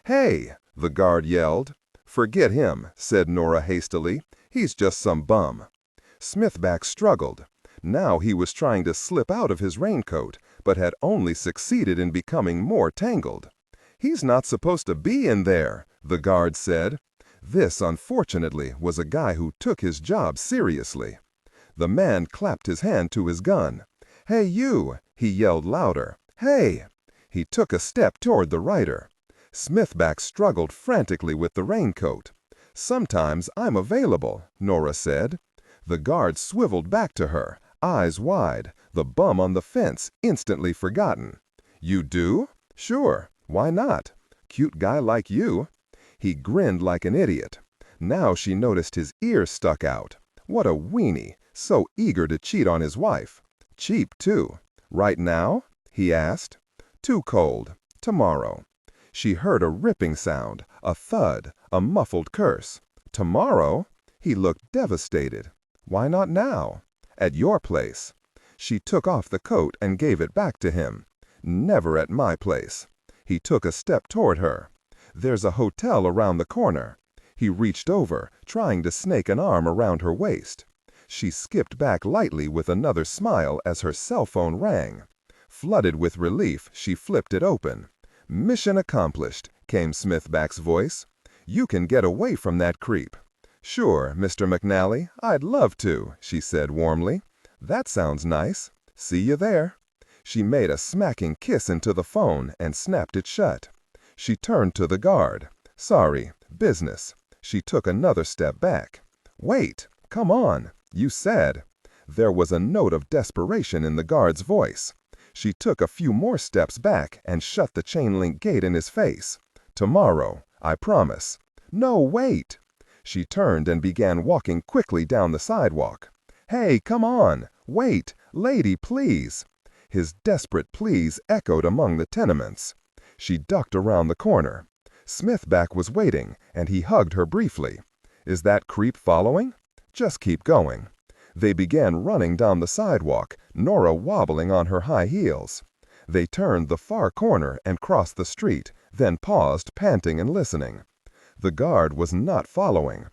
"Hey!" the guard yelled. "Forget him," said Nora hastily. "He's just some bum." Smithback struggled. Now he was trying to slip out of his raincoat, but had only succeeded in becoming more tangled. "He's not supposed to be in there," the guard said. This, unfortunately, was a guy who took his job seriously. The man clapped his hand to his gun. "Hey, you!" he yelled louder. "Hey!" He took a step toward the rider. Smithback struggled frantically with the raincoat. "Sometimes I'm available," Nora said. The guard swiveled back to her, eyes wide, the bum on the fence instantly forgotten. "You do? Sure. Why not? Cute guy like you." He grinned like an idiot. Now she noticed his ears stuck out. What a weenie, so eager to cheat on his wife. Cheap, too. "Right now?" he asked. "Too cold. Tomorrow." She heard a ripping sound, a thud, a muffled curse. "Tomorrow?" He looked devastated. "Why not now?" "At your place." She took off the coat and gave it back to him. "Never at my place." He took a step toward her. "There's a hotel around the corner." He reached over, trying to snake an arm around her waist. She skipped back lightly with another smile as her cell phone rang. Flooded with relief, she flipped it open. "Mission accomplished," came Smithback's voice. "You can get away from that creep." "Sure, Mr. McNally, I'd love to," she said warmly. "That sounds nice. See you there." She made a smacking kiss into the phone and snapped it shut. She turned to the guard. "Sorry, business." She took another step back. "Wait, come on. You said." There was a note of desperation in the guard's voice. She took a few more steps back and shut the chain-link gate in his face. "Tomorrow, I promise." "No, wait." She turned and began walking quickly down the sidewalk. "Hey, come on. Wait. Lady, please." His desperate pleas echoed among the tenements. She ducked around the corner. Smithback was waiting, and he hugged her briefly. "Is that creep following? Just keep going." They began running down the sidewalk, Nora wobbling on her high heels. They turned the far corner and crossed the street, then paused, panting and listening. The guard was not following.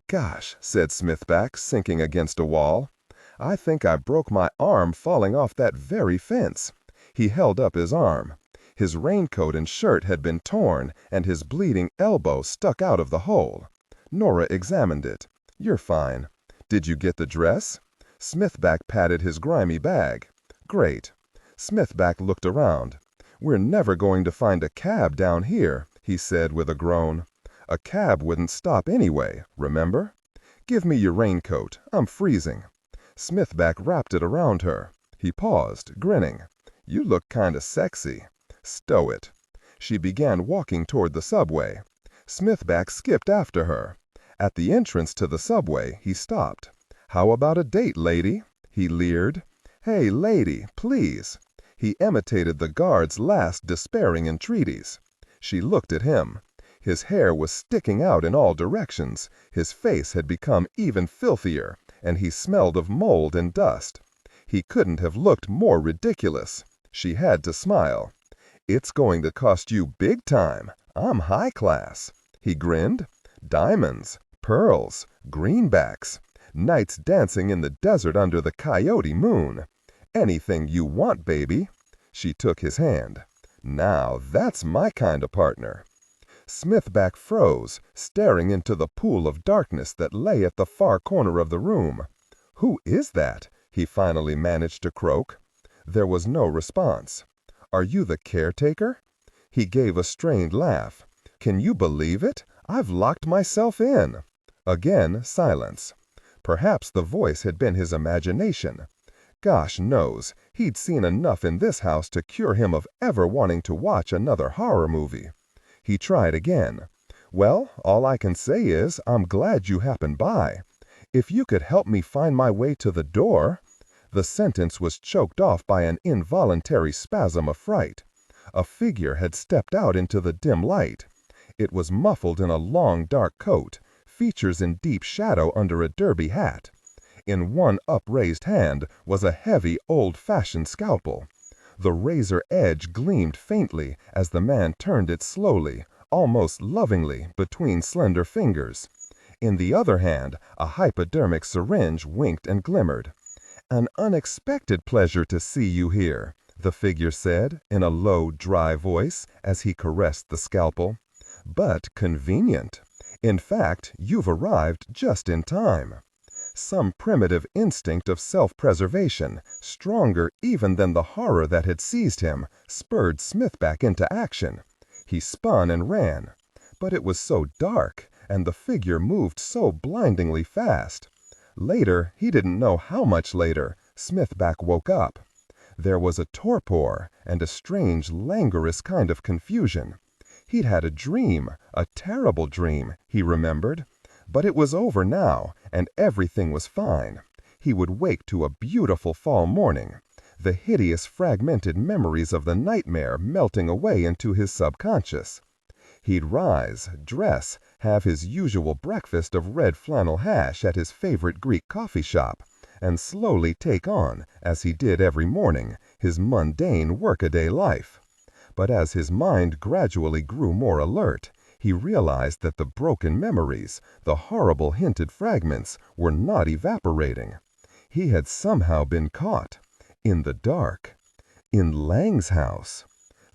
"Gosh," said Smithback, sinking against a wall. "I think I broke my arm falling off that very fence." He held up his arm. His raincoat and shirt had been torn, and his bleeding elbow stuck out of the hole. Nora examined it. "You're fine. Did you get the dress?" Smithback patted his grimy bag. "Great." Smithback looked around. "We're never going to find a cab down here," he said with a groan. "A cab wouldn't stop anyway, remember? Give me your raincoat. I'm freezing." Smithback wrapped it around her. He paused, grinning. "You look kinda sexy. Stow it." She began walking toward the subway. Smithback skipped after her. At the entrance to the subway, he stopped. "How about a date, lady?" he leered. "Hey, lady, please." He imitated the guard's last despairing entreaties. She looked at him. His hair was sticking out in all directions. His face had become even filthier, and he smelled of mold and dust. He couldn't have looked more ridiculous. She had to smile. "It's going to cost you big time. I'm high class." He grinned. "Diamonds, pearls, greenbacks, nights dancing in the desert under the coyote moon. Anything you want, baby." She took his hand. "Now that's my kind of partner." Smithback froze, staring into the pool of darkness that lay at the far corner of the room. "Who is that?" he finally managed to croak. There was no response. "Are you the caretaker?" He gave a strained laugh. "Can you believe it? I've locked myself in." Again, silence. Perhaps the voice had been his imagination. Gosh knows, he'd seen enough in this house to cure him of ever wanting to watch another horror movie. He tried again. "Well, all I can say is, I'm glad you happened by. If you could help me find my way to the door—" The sentence was choked off by an involuntary spasm of fright. A figure had stepped out into the dim light. It was muffled in a long dark coat, features in deep shadow under a derby hat. In one upraised hand was a heavy, old-fashioned scalpel. The razor edge gleamed faintly as the man turned it slowly, almost lovingly, between slender fingers. In the other hand, a hypodermic syringe winked and glimmered. "An unexpected pleasure to see you here," the figure said, in a low, dry voice, as he caressed the scalpel. "But convenient. In fact, you've arrived just in time." Some primitive instinct of self-preservation, stronger even than the horror that had seized him, spurred Smithback into action. He spun and ran. But it was so dark, and the figure moved so blindingly fast. Later, he didn't know how much later, Smithback woke up. There was a torpor and a strange, languorous kind of confusion. He'd had a dream, a terrible dream, he remembered. But it was over now, and everything was fine. He would wake to a beautiful fall morning, the hideous fragmented memories of the nightmare melting away into his subconscious. He'd rise, dress, have his usual breakfast of red flannel hash at his favorite Greek coffee shop, and slowly take on, as he did every morning, his mundane workaday life. But as his mind gradually grew more alert, he realized that the broken memories, the horrible hinted fragments, were not evaporating. He had somehow been caught. In the dark. In Leng's house.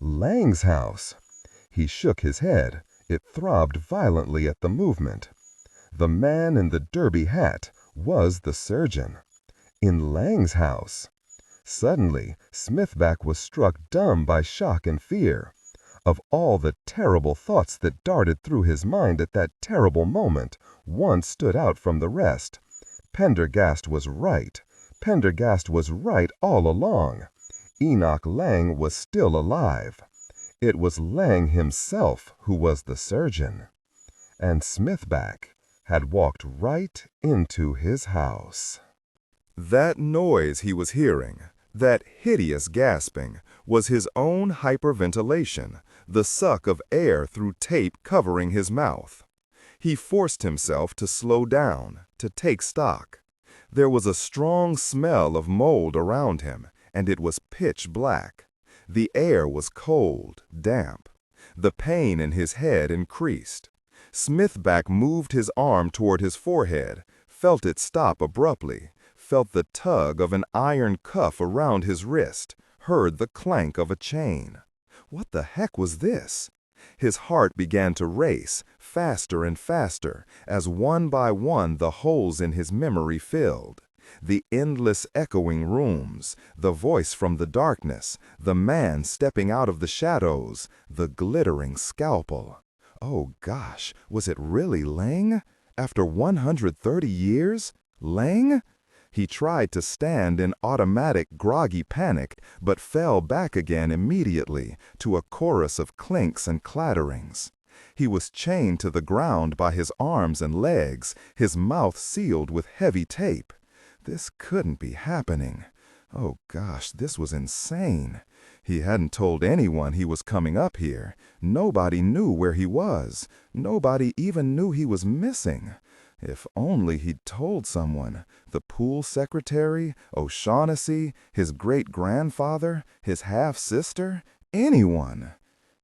Leng's house. He shook his head. It throbbed violently at the movement. The man in the derby hat was the surgeon. In Leng's house. Suddenly, Smithback was struck dumb by shock and fear. Of all the terrible thoughts that darted through his mind at that terrible moment, one stood out from the rest. Pendergast was right. Pendergast was right all along. Enoch Leng was still alive. It was Leng himself who was the surgeon. And Smithback had walked right into his house. That noise he was hearing, that hideous gasping, was his own hyperventilation, the suck of air through tape covering his mouth. He forced himself to slow down, to take stock. There was a strong smell of mold around him, and it was pitch black. The air was cold, damp. The pain in his head increased. Smithback moved his arm toward his forehead, felt it stop abruptly, felt the tug of an iron cuff around his wrist, heard the clank of a chain. What the heck was this? His heart began to race, faster and faster, as one by one the holes in his memory filled. The endless echoing rooms, the voice from the darkness, the man stepping out of the shadows, the glittering scalpel. Oh gosh, was it really Leng? After 130 years? Leng? He tried to stand in automatic, groggy panic, but fell back again immediately to a chorus of clinks and clatterings. He was chained to the ground by his arms and legs, his mouth sealed with heavy tape. This couldn't be happening. Oh gosh, this was insane. He hadn't told anyone he was coming up here. Nobody knew where he was. Nobody even knew he was missing. If only he'd told someone. The pool secretary, O'Shaughnessy, his great-grandfather, his half-sister, anyone.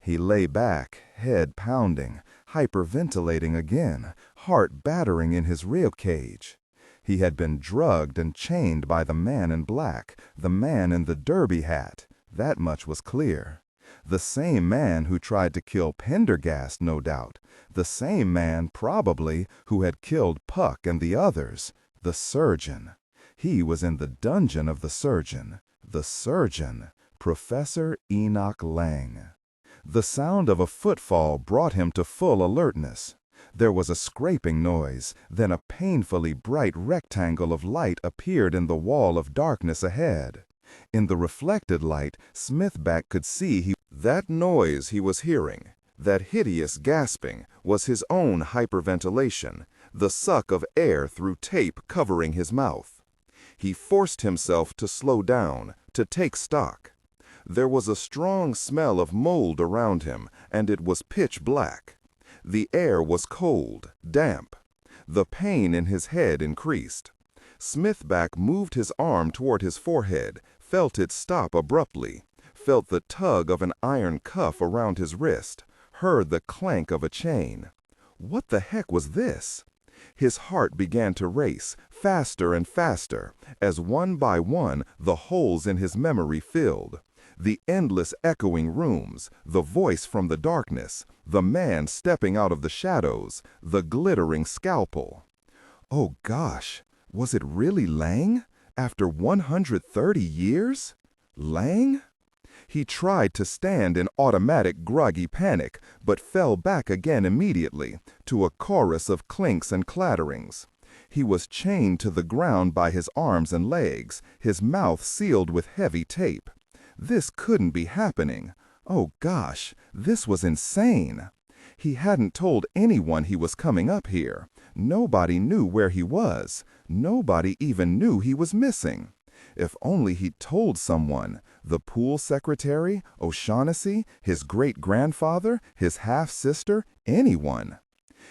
He lay back, head pounding, hyperventilating again, heart battering in his rib cage. He had been drugged and chained by the man in black, the man in the derby hat. That much was clear. The same man who tried to kill Pendergast, no doubt. The same man, probably, who had killed Puck and the others. The surgeon. He was in the dungeon of the surgeon. The surgeon. Professor Enoch Leng. The sound of a footfall brought him to full alertness. There was a scraping noise, then a painfully bright rectangle of light appeared in the wall of darkness ahead. In the reflected light, Smithback could see that noise he was hearing, that hideous gasping, was his own hyperventilation, the suck of air through tape covering his mouth. He forced himself to slow down, to take stock. There was a strong smell of mold around him, and it was pitch black. The air was cold, damp. The pain in his head increased. Smithback moved his arm toward his forehead, felt it stop abruptly, felt the tug of an iron cuff around his wrist, heard the clank of a chain. What the heck was this? His heart began to race, faster and faster, as one by one the holes in his memory filled. The endless echoing rooms, the voice from the darkness, the man stepping out of the shadows, the glittering scalpel. Oh gosh, was it really Leng? After 130 years? Leng? He tried to stand in automatic groggy panic, but fell back again immediately, to a chorus of clinks and clatterings. He was chained to the ground by his arms and legs, his mouth sealed with heavy tape. This couldn't be happening. Oh gosh, this was insane. He hadn't told anyone he was coming up here. Nobody knew where he was. Nobody even knew he was missing. If only he'd told someone, the pool secretary, O'Shaughnessy, his great-grandfather, his half-sister, anyone.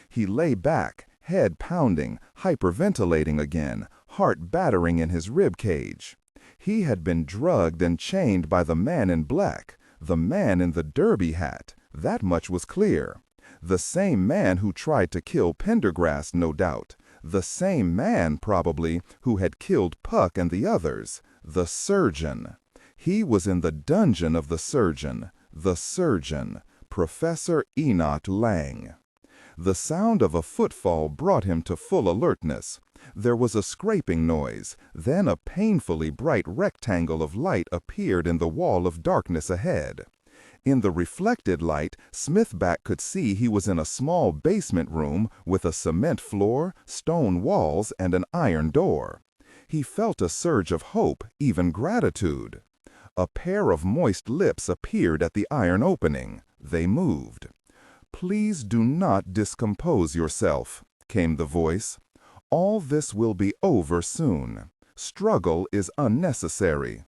He lay back, head pounding, hyperventilating again, heart battering in his rib cage. He had been drugged and chained by the man in black, the man in the derby hat. That much was clear. The same man who tried to kill Pendergast, no doubt. The same man, probably, who had killed Puck and the others. The surgeon. He was in the dungeon of the surgeon. The surgeon. Professor Enoch Leng. The sound of a footfall brought him to full alertness. There was a scraping noise, then a painfully bright rectangle of light appeared in the wall of darkness ahead. In the reflected light, Smithback could see he was in a small basement room with a cement floor, stone walls, and an iron door. He felt a surge of hope, even gratitude. A pair of moist lips appeared at the iron opening. They moved. "Please do not discompose yourself," came the voice. "All this will be over soon. Struggle is unnecessary."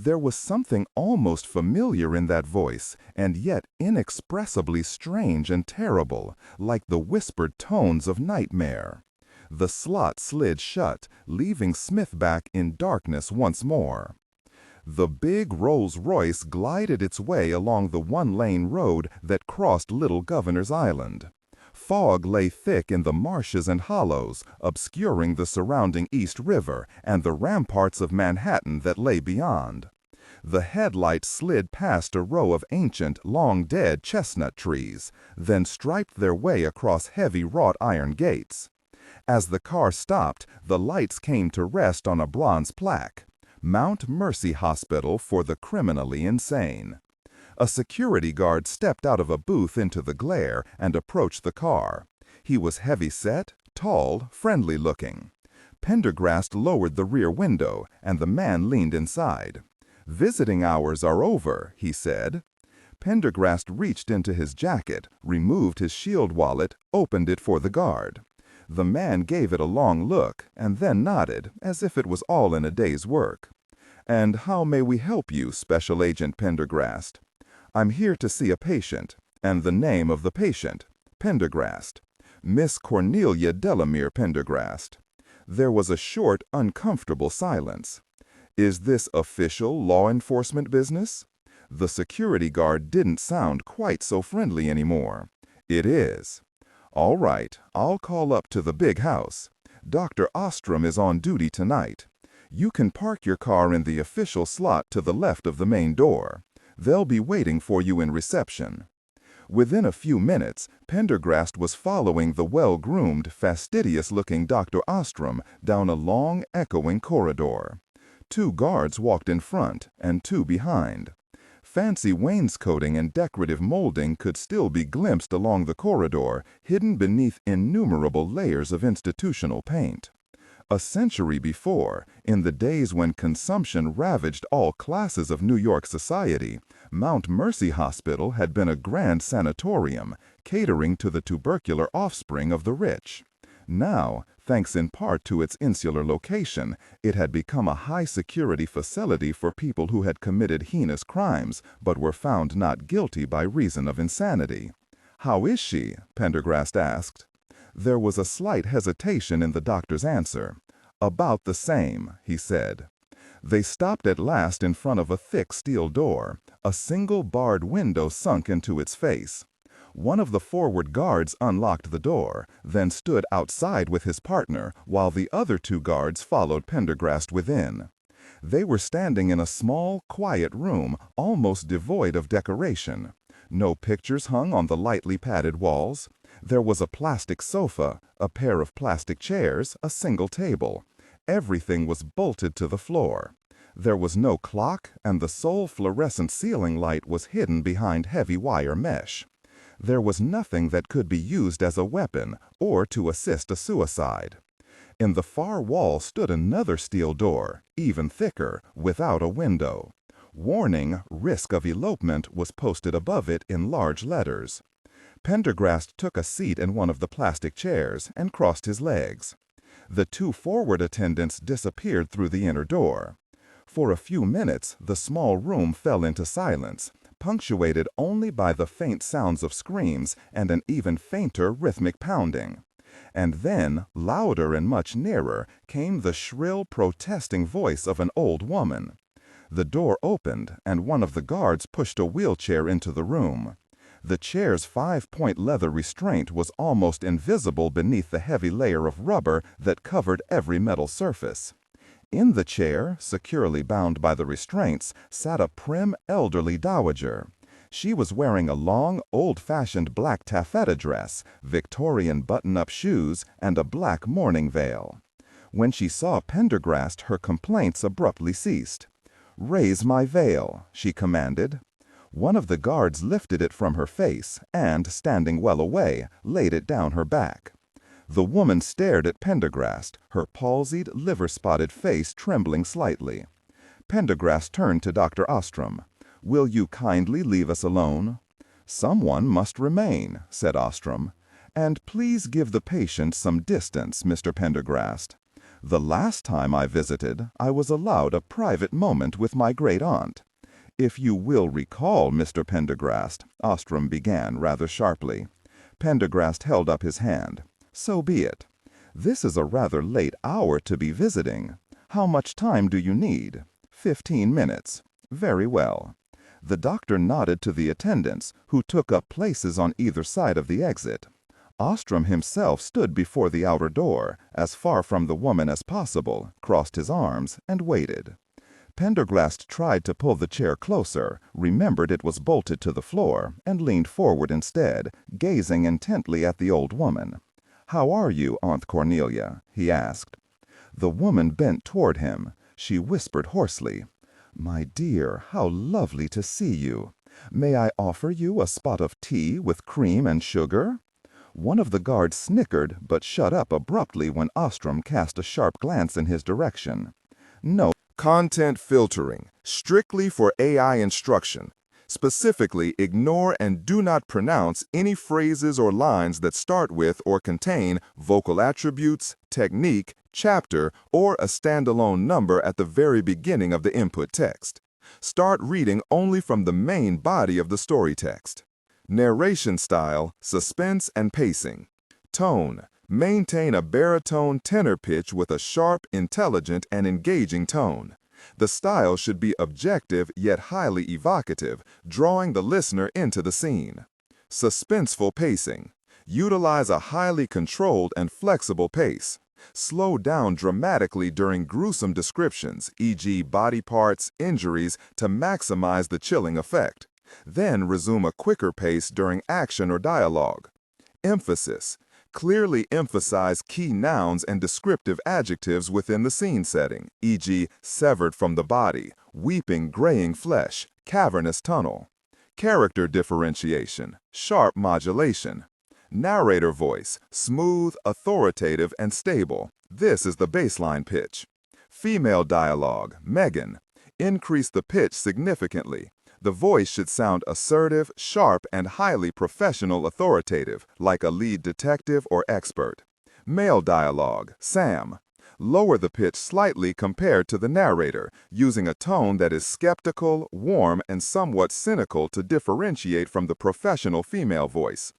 There was something almost familiar in that voice, and yet inexpressibly strange and terrible, like the whispered tones of nightmare. The slot slid shut, leaving Smith back in darkness once more. The big Rolls-Royce glided its way along the one-lane road that crossed Little Governor's Island. Fog lay thick in the marshes and hollows, obscuring the surrounding East River and the ramparts of Manhattan that lay beyond. The headlights slid past a row of ancient, long-dead chestnut trees, then striped their way across heavy wrought iron gates. As the car stopped, the lights came to rest on a bronze plaque, Mount Mercy Hospital for the Criminally Insane. A security guard stepped out of a booth into the glare and approached the car. He was heavy-set, tall, friendly-looking. Pendergast lowered the rear window, and the man leaned inside. "Visiting hours are over," he said. Pendergast reached into his jacket, removed his shield wallet, opened it for the guard. The man gave it a long look, and then nodded, as if it was all in a day's work. "And how may we help you, Special Agent Pendergast?" "I'm here to see a patient." "And the name of the patient?" "Pendergast. Miss Cornelia Delamere Pendergast." There was a short, uncomfortable silence. "Is this official law enforcement business?" The security guard didn't sound quite so friendly anymore. "It is." "All right, I'll call up to the big house. Dr. Ostrom is on duty tonight. You can park your car in the official slot to the left of the main door. They'll be waiting for you in reception." Within a few minutes, Pendergast was following the well-groomed, fastidious-looking Dr. Ostrom down a long, echoing corridor. 2 guards walked in front and 2 behind. Fancy wainscoting and decorative molding could still be glimpsed along the corridor, hidden beneath innumerable layers of institutional paint. A century before, in the days when consumption ravaged all classes of New York society, Mount Mercy Hospital had been a grand sanatorium, catering to the tubercular offspring of the rich. Now, thanks in part to its insular location, it had become a high-security facility for people who had committed heinous crimes but were found not guilty by reason of insanity. "How is she?" Pendergast asked. There was a slight hesitation in the doctor's answer. "About the same," he said. They stopped at last in front of a thick steel door. A single barred window sunk into its face. One of the forward guards unlocked the door, then stood outside with his partner, while the other 2 guards followed Pendergast within. They were standing in a small, quiet room, almost devoid of decoration. No pictures hung on the lightly padded walls. There was a plastic sofa, a pair of plastic chairs, a single table. Everything was bolted to the floor. There was no clock, and the sole fluorescent ceiling light was hidden behind heavy wire mesh. There was nothing that could be used as a weapon or to assist a suicide. In the far wall stood another steel door, even thicker, without a window. Warning, risk of elopement, was posted above it in large letters. Pendergast took a seat in one of the plastic chairs and crossed his legs. The 2 forward attendants disappeared through the inner door. For a few minutes, the small room fell into silence, punctuated only by the faint sounds of screams and an even fainter rhythmic pounding. And then, louder and much nearer, came the shrill, protesting voice of an old woman. The door opened, and one of the guards pushed a wheelchair into the room. The chair's 5-point leather restraint was almost invisible beneath the heavy layer of rubber that covered every metal surface. In the chair, securely bound by the restraints, sat a prim, elderly dowager. She was wearing a long, old-fashioned black taffeta dress, Victorian button-up shoes, and a black mourning veil. When she saw Pendergast, her complaints abruptly ceased. "Raise my veil," she commanded. One of the guards lifted it from her face and, standing well away, laid it down her back. The woman stared at Pendergast, her palsied, liver-spotted face trembling slightly. Pendergast turned to Dr. Ostrom. "Will you kindly leave us alone?" "Someone must remain," said Ostrom. "And please give the patient some distance, Mr. Pendergast." The last time I visited, I was allowed a private moment with my great-aunt. If you will recall, Mr. Pendergast, Ostrom began rather sharply. Pendergast held up his hand. So be it. This is a rather late hour to be visiting. How much time do you need? 15 minutes. Very well. The doctor nodded to the attendants, who took up places on either side of the exit. Ostrom himself stood before the outer door, as far from the woman as possible, crossed his arms, and waited. Pendergast tried to pull the chair closer, remembered it was bolted to the floor, and leaned forward instead, gazing intently at the old woman. "How are you, Aunt Cornelia?" he asked. The woman bent toward him. She whispered hoarsely, "My dear, how lovely to see you. May I offer you a spot of tea with cream and sugar?" One of the guards snickered, but shut up abruptly when Ostrom cast a sharp glance in his direction. "No." Content filtering, strictly for AI instruction. Specifically, ignore and do not pronounce any phrases or lines that start with or contain vocal attributes, technique, chapter, or a standalone number at the very beginning of the input text. Start reading only from the main body of the story text. Narration style, suspense and pacing. Tone. Maintain a baritone tenor pitch with a sharp, intelligent, and engaging tone. The style should be objective yet highly evocative, drawing the listener into the scene. Suspenseful pacing. Utilize a highly controlled and flexible pace. Slow down dramatically during gruesome descriptions, e.g. body parts, injuries, to maximize the chilling effect. Then resume a quicker pace during action or dialogue. Emphasis. Clearly emphasize key nouns and descriptive adjectives within the scene setting, e.g. severed from the body, weeping graying flesh, cavernous tunnel. Character differentiation, sharp modulation. Narrator voice, smooth, authoritative, and stable. This is the baseline pitch. Female dialogue, Megan. Increase the pitch significantly. The voice should sound assertive, sharp, and highly professional authoritative, like a lead detective or expert. Male dialogue, Sam. Lower the pitch slightly compared to the narrator, using a tone that is skeptical, warm, and somewhat cynical to differentiate from the professional female voice.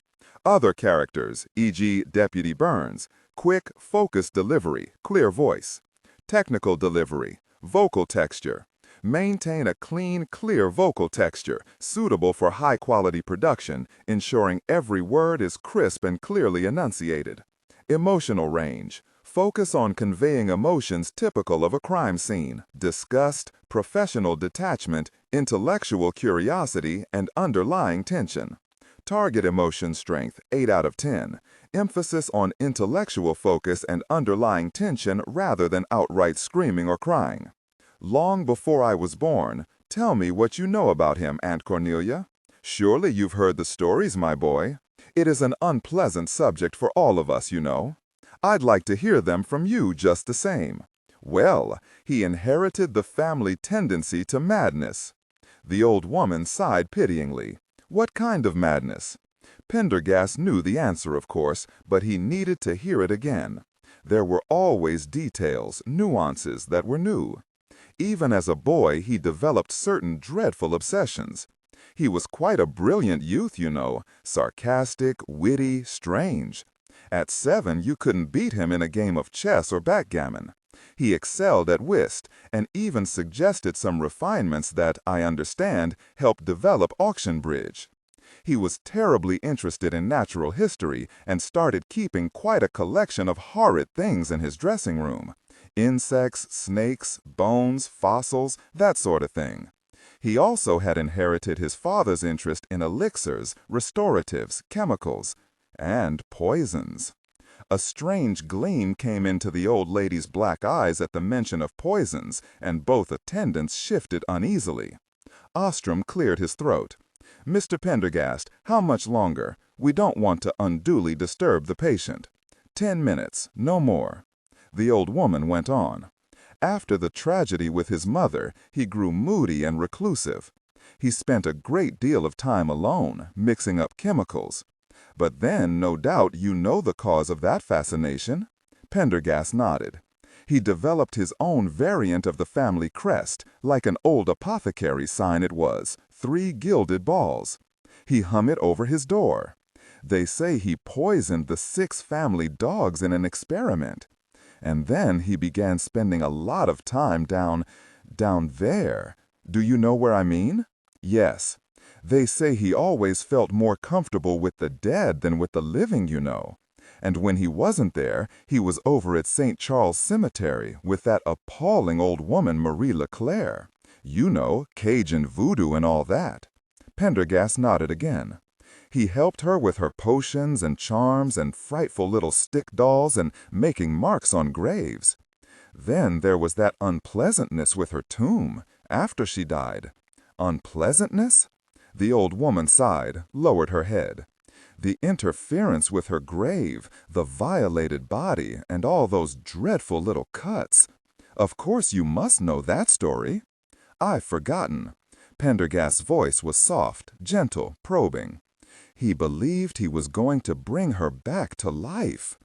Other characters, e.g. Deputy Burns. Quick, focused delivery, clear voice. Technical delivery, vocal texture. Maintain a clean, clear vocal texture, suitable for high-quality production, ensuring every word is crisp and clearly enunciated. Emotional range. Focus on conveying emotions typical of a crime scene: disgust, professional detachment, intellectual curiosity, and underlying tension. Target emotion strength, 8 out of 10. Emphasis on intellectual focus and underlying tension rather than outright screaming or crying. Long before I was born. Tell me what you know about him, Aunt Cornelia. Surely you've heard the stories, my boy. It is an unpleasant subject for all of us, you know. I'd like to hear them from you just the same. Well, he inherited the family tendency to madness. The old woman sighed pityingly. What kind of madness? Pendergast knew the answer, of course, but he needed to hear it again. There were always details, nuances that were new. Even as a boy, he developed certain dreadful obsessions. He was quite a brilliant youth, you know, sarcastic, witty, strange. At 7, you couldn't beat him in a game of chess or backgammon. He excelled at whist, and even suggested some refinements that, I understand, helped develop auction bridge. He was terribly interested in natural history and started keeping quite a collection of horrid things in his dressing room. Insects, snakes, bones, fossils, that sort of thing. He also had inherited his father's interest in elixirs, restoratives, chemicals, and poisons. A strange gleam came into the old lady's black eyes at the mention of poisons, and both attendants shifted uneasily. Ostrom cleared his throat. "Mr. Pendergast, how much longer? We don't want to unduly disturb the patient." 10 minutes, no more. The old woman went on. After the tragedy with his mother, he grew moody and reclusive. He spent a great deal of time alone, mixing up chemicals. But then, no doubt, you know the cause of that fascination? Pendergast nodded. He developed his own variant of the family crest, like an old apothecary sign it was, 3 gilded balls. He hung it over his door. They say he poisoned the 6 family dogs in an experiment. And then he began spending a lot of time down there. Do you know where I mean? Yes. They say he always felt more comfortable with the dead than with the living, you know. And when he wasn't there, he was over at St. Charles Cemetery with that appalling old woman Marie Leclerc. You know, Cajun voodoo and all that. Pendergast nodded again. He helped her with her potions and charms and frightful little stick dolls and making marks on graves. Then there was that unpleasantness with her tomb, after she died. Unpleasantness? The old woman sighed, lowered her head. The interference with her grave, the violated body, and all those dreadful little cuts. Of course you must know that story. I've forgotten. Pendergast's voice was soft, gentle, probing. He believed he was going to bring her back to life.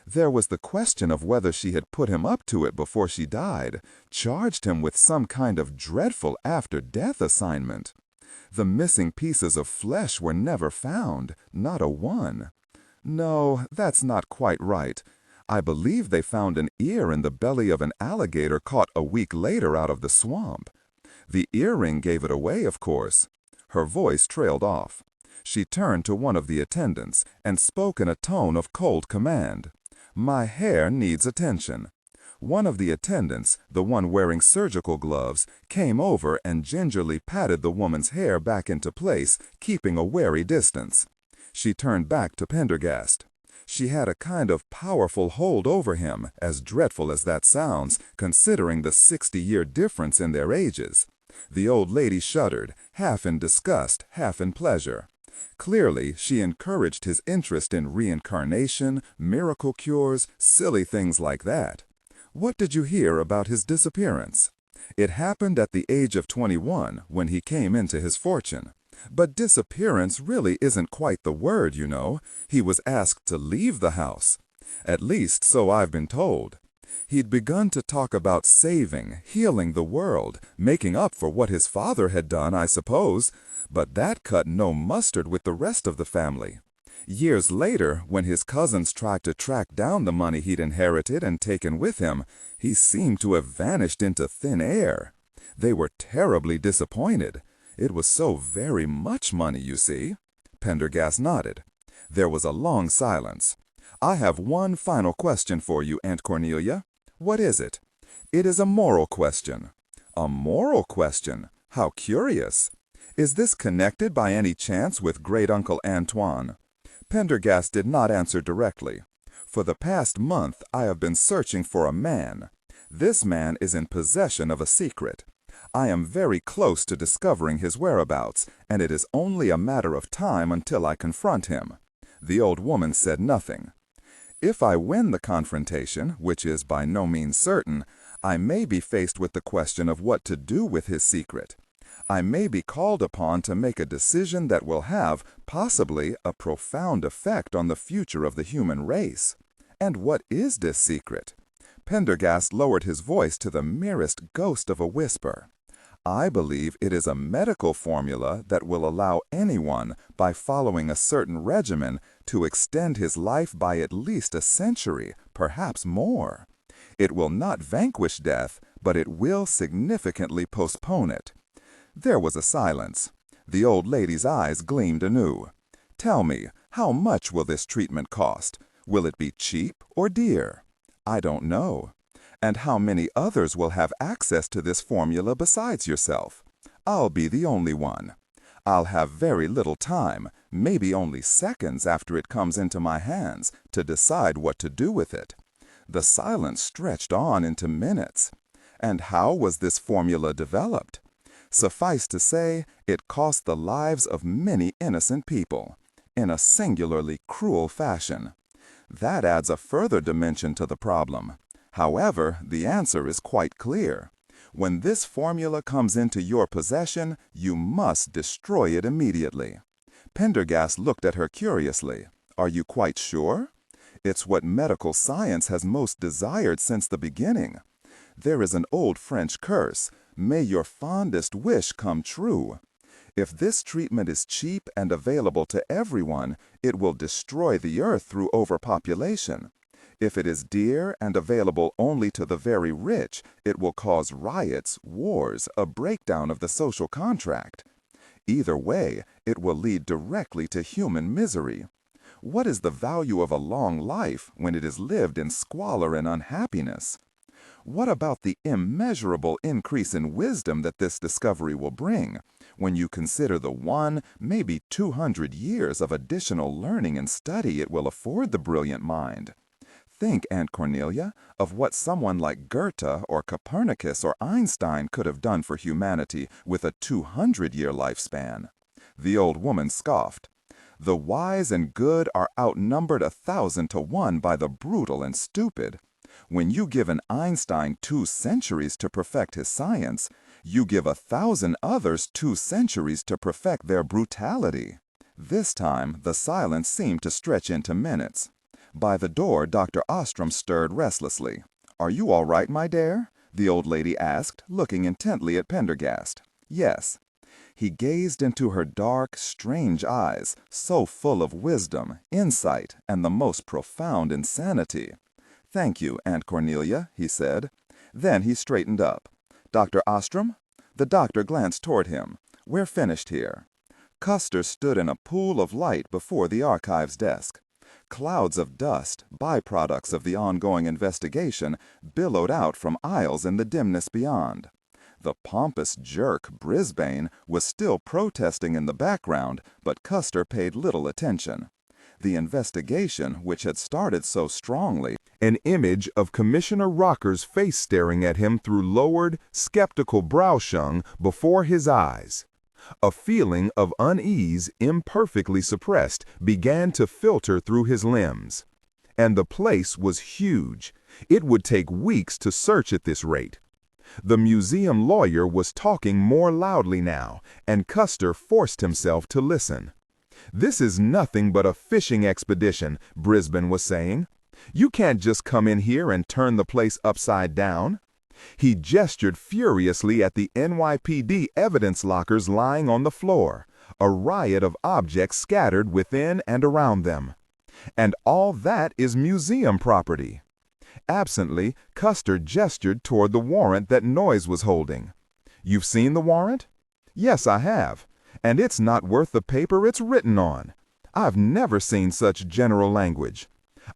There was the question of whether she had put him up to it before she died, charged him with some kind of dreadful after-death assignment. The missing pieces of flesh were never found, not a one. No, that's not quite right. I believe they found an ear in the belly of an alligator caught a week later out of the swamp. The earring gave it away, of course. Her voice trailed off. She turned to one of the attendants and spoke in a tone of cold command. "My hair needs attention." One of the attendants, the one wearing surgical gloves, came over and gingerly patted the woman's hair back into place, keeping a wary distance. She turned back to Pendergast. She had a kind of powerful hold over him, as dreadful as that sounds, considering the 60-year difference in their ages. The old lady shuddered, half in disgust, half in pleasure. Clearly, she encouraged his interest in reincarnation, miracle cures, silly things like that. What did you hear about his disappearance? It happened at the age of 21, when he came into his fortune. But disappearance really isn't quite the word, you know. He was asked to leave the house. At least, so I've been told. He'd begun to talk about saving, healing the world, making up for what his father had done, I suppose. But that cut no mustard with the rest of the family. Years later, when his cousins tried to track down the money he'd inherited and taken with him, he seemed to have vanished into thin air. They were terribly disappointed. It was so very much money, you see. Pendergast nodded. There was a long silence. "I have one final question for you, Aunt Cornelia." "What is it?" "It is a moral question." "A moral question? How curious. Is this connected by any chance with Great-Uncle Antoine?" Pendergast did not answer directly. "For the past month I have been searching for a man. This man is in possession of a secret. I am very close to discovering his whereabouts, and it is only a matter of time until I confront him." The old woman said nothing. "If I win the confrontation, which is by no means certain, I may be faced with the question of what to do with his secret. I may be called upon to make a decision that will have, possibly, a profound effect on the future of the human race. And what is this secret?" Pendergast lowered his voice to the merest ghost of a whisper. "I believe it is a medical formula that will allow anyone, by following a certain regimen, to extend his life by at least a century, perhaps more. It will not vanquish death, but it will significantly postpone it." There was a silence. The old lady's eyes gleamed anew. "Tell me, how much will this treatment cost? Will it be cheap or dear?" "I don't know." "And how many others will have access to this formula besides yourself?" "I'll be the only one." "I'll have very little time, maybe only seconds after it comes into my hands, to decide what to do with it." The silence stretched on into minutes. "And how was this formula developed?" "Suffice to say, it cost the lives of many innocent people, in a singularly cruel fashion. That adds a further dimension to the problem. However, the answer is quite clear. When this formula comes into your possession, you must destroy it immediately." Pendergast looked at her curiously. "Are you quite sure?" It's what medical science has most desired since the beginning. There is an old French curse, "May your fondest wish come true." If this treatment is cheap and available to everyone, it will destroy the earth through overpopulation. If it is dear and available only to the very rich, it will cause riots, wars, a breakdown of the social contract. Either way, it will lead directly to human misery. What is the value of a long life when it is lived in squalor and unhappiness? What about the immeasurable increase in wisdom that this discovery will bring, when you consider the 1, maybe 200 years of additional learning and study it will afford the brilliant mind? Think, Aunt Cornelia, of what someone like Goethe or Copernicus or Einstein could have done for humanity with a 200-year lifespan. The old woman scoffed. The wise and good are outnumbered 1,000 to 1 by the brutal and stupid. When you give an Einstein 2 centuries to perfect his science, you give 1,000 others 2 centuries to perfect their brutality. This time, the silence seemed to stretch into minutes. By the door, Dr. Ostrom stirred restlessly. "Are you all right, my dear?" the old lady asked, looking intently at Pendergast. "Yes." He gazed into her dark, strange eyes, so full of wisdom, insight, and the most profound insanity. "Thank you, Aunt Cornelia," he said. Then he straightened up. "Dr. Ostrom?" The doctor glanced toward him. "We're finished here." Custer stood in a pool of light before the archives desk. Clouds of dust, byproducts of the ongoing investigation, billowed out from aisles in the dimness beyond. The pompous jerk, Brisbane, was still protesting in the background, but Custer paid little attention. The investigation, which had started so strongly, an image of Commissioner Rocker's face staring at him through lowered, skeptical brow shung before his eyes. A feeling of unease, imperfectly suppressed, began to filter through his limbs. And the place was huge. It would take weeks to search at this rate. The museum lawyer was talking more loudly now, and Custer forced himself to listen. "This is nothing but a fishing expedition," Brisbane was saying. "You can't just come in here and turn the place upside down." He gestured furiously at the NYPD evidence lockers lying on the floor, a riot of objects scattered within and around them. "And all that is museum property." Absently, Custer gestured toward the warrant that Noyes was holding. "You've seen the warrant?" "Yes, I have. And it's not worth the paper it's written on. I've never seen such general language.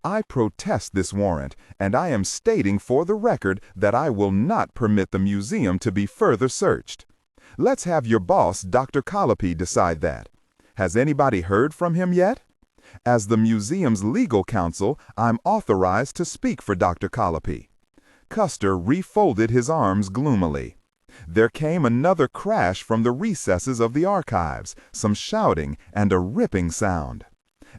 I protest this warrant, and I am stating for the record that I will not permit the museum to be further searched. Let's have your boss, Dr. Colopy, decide that. Has anybody heard from him yet? As the museum's legal counsel, I'm authorized to speak for Dr. Colopy." Custer refolded his arms gloomily. There came another crash from the recesses of the archives, some shouting, and a ripping sound.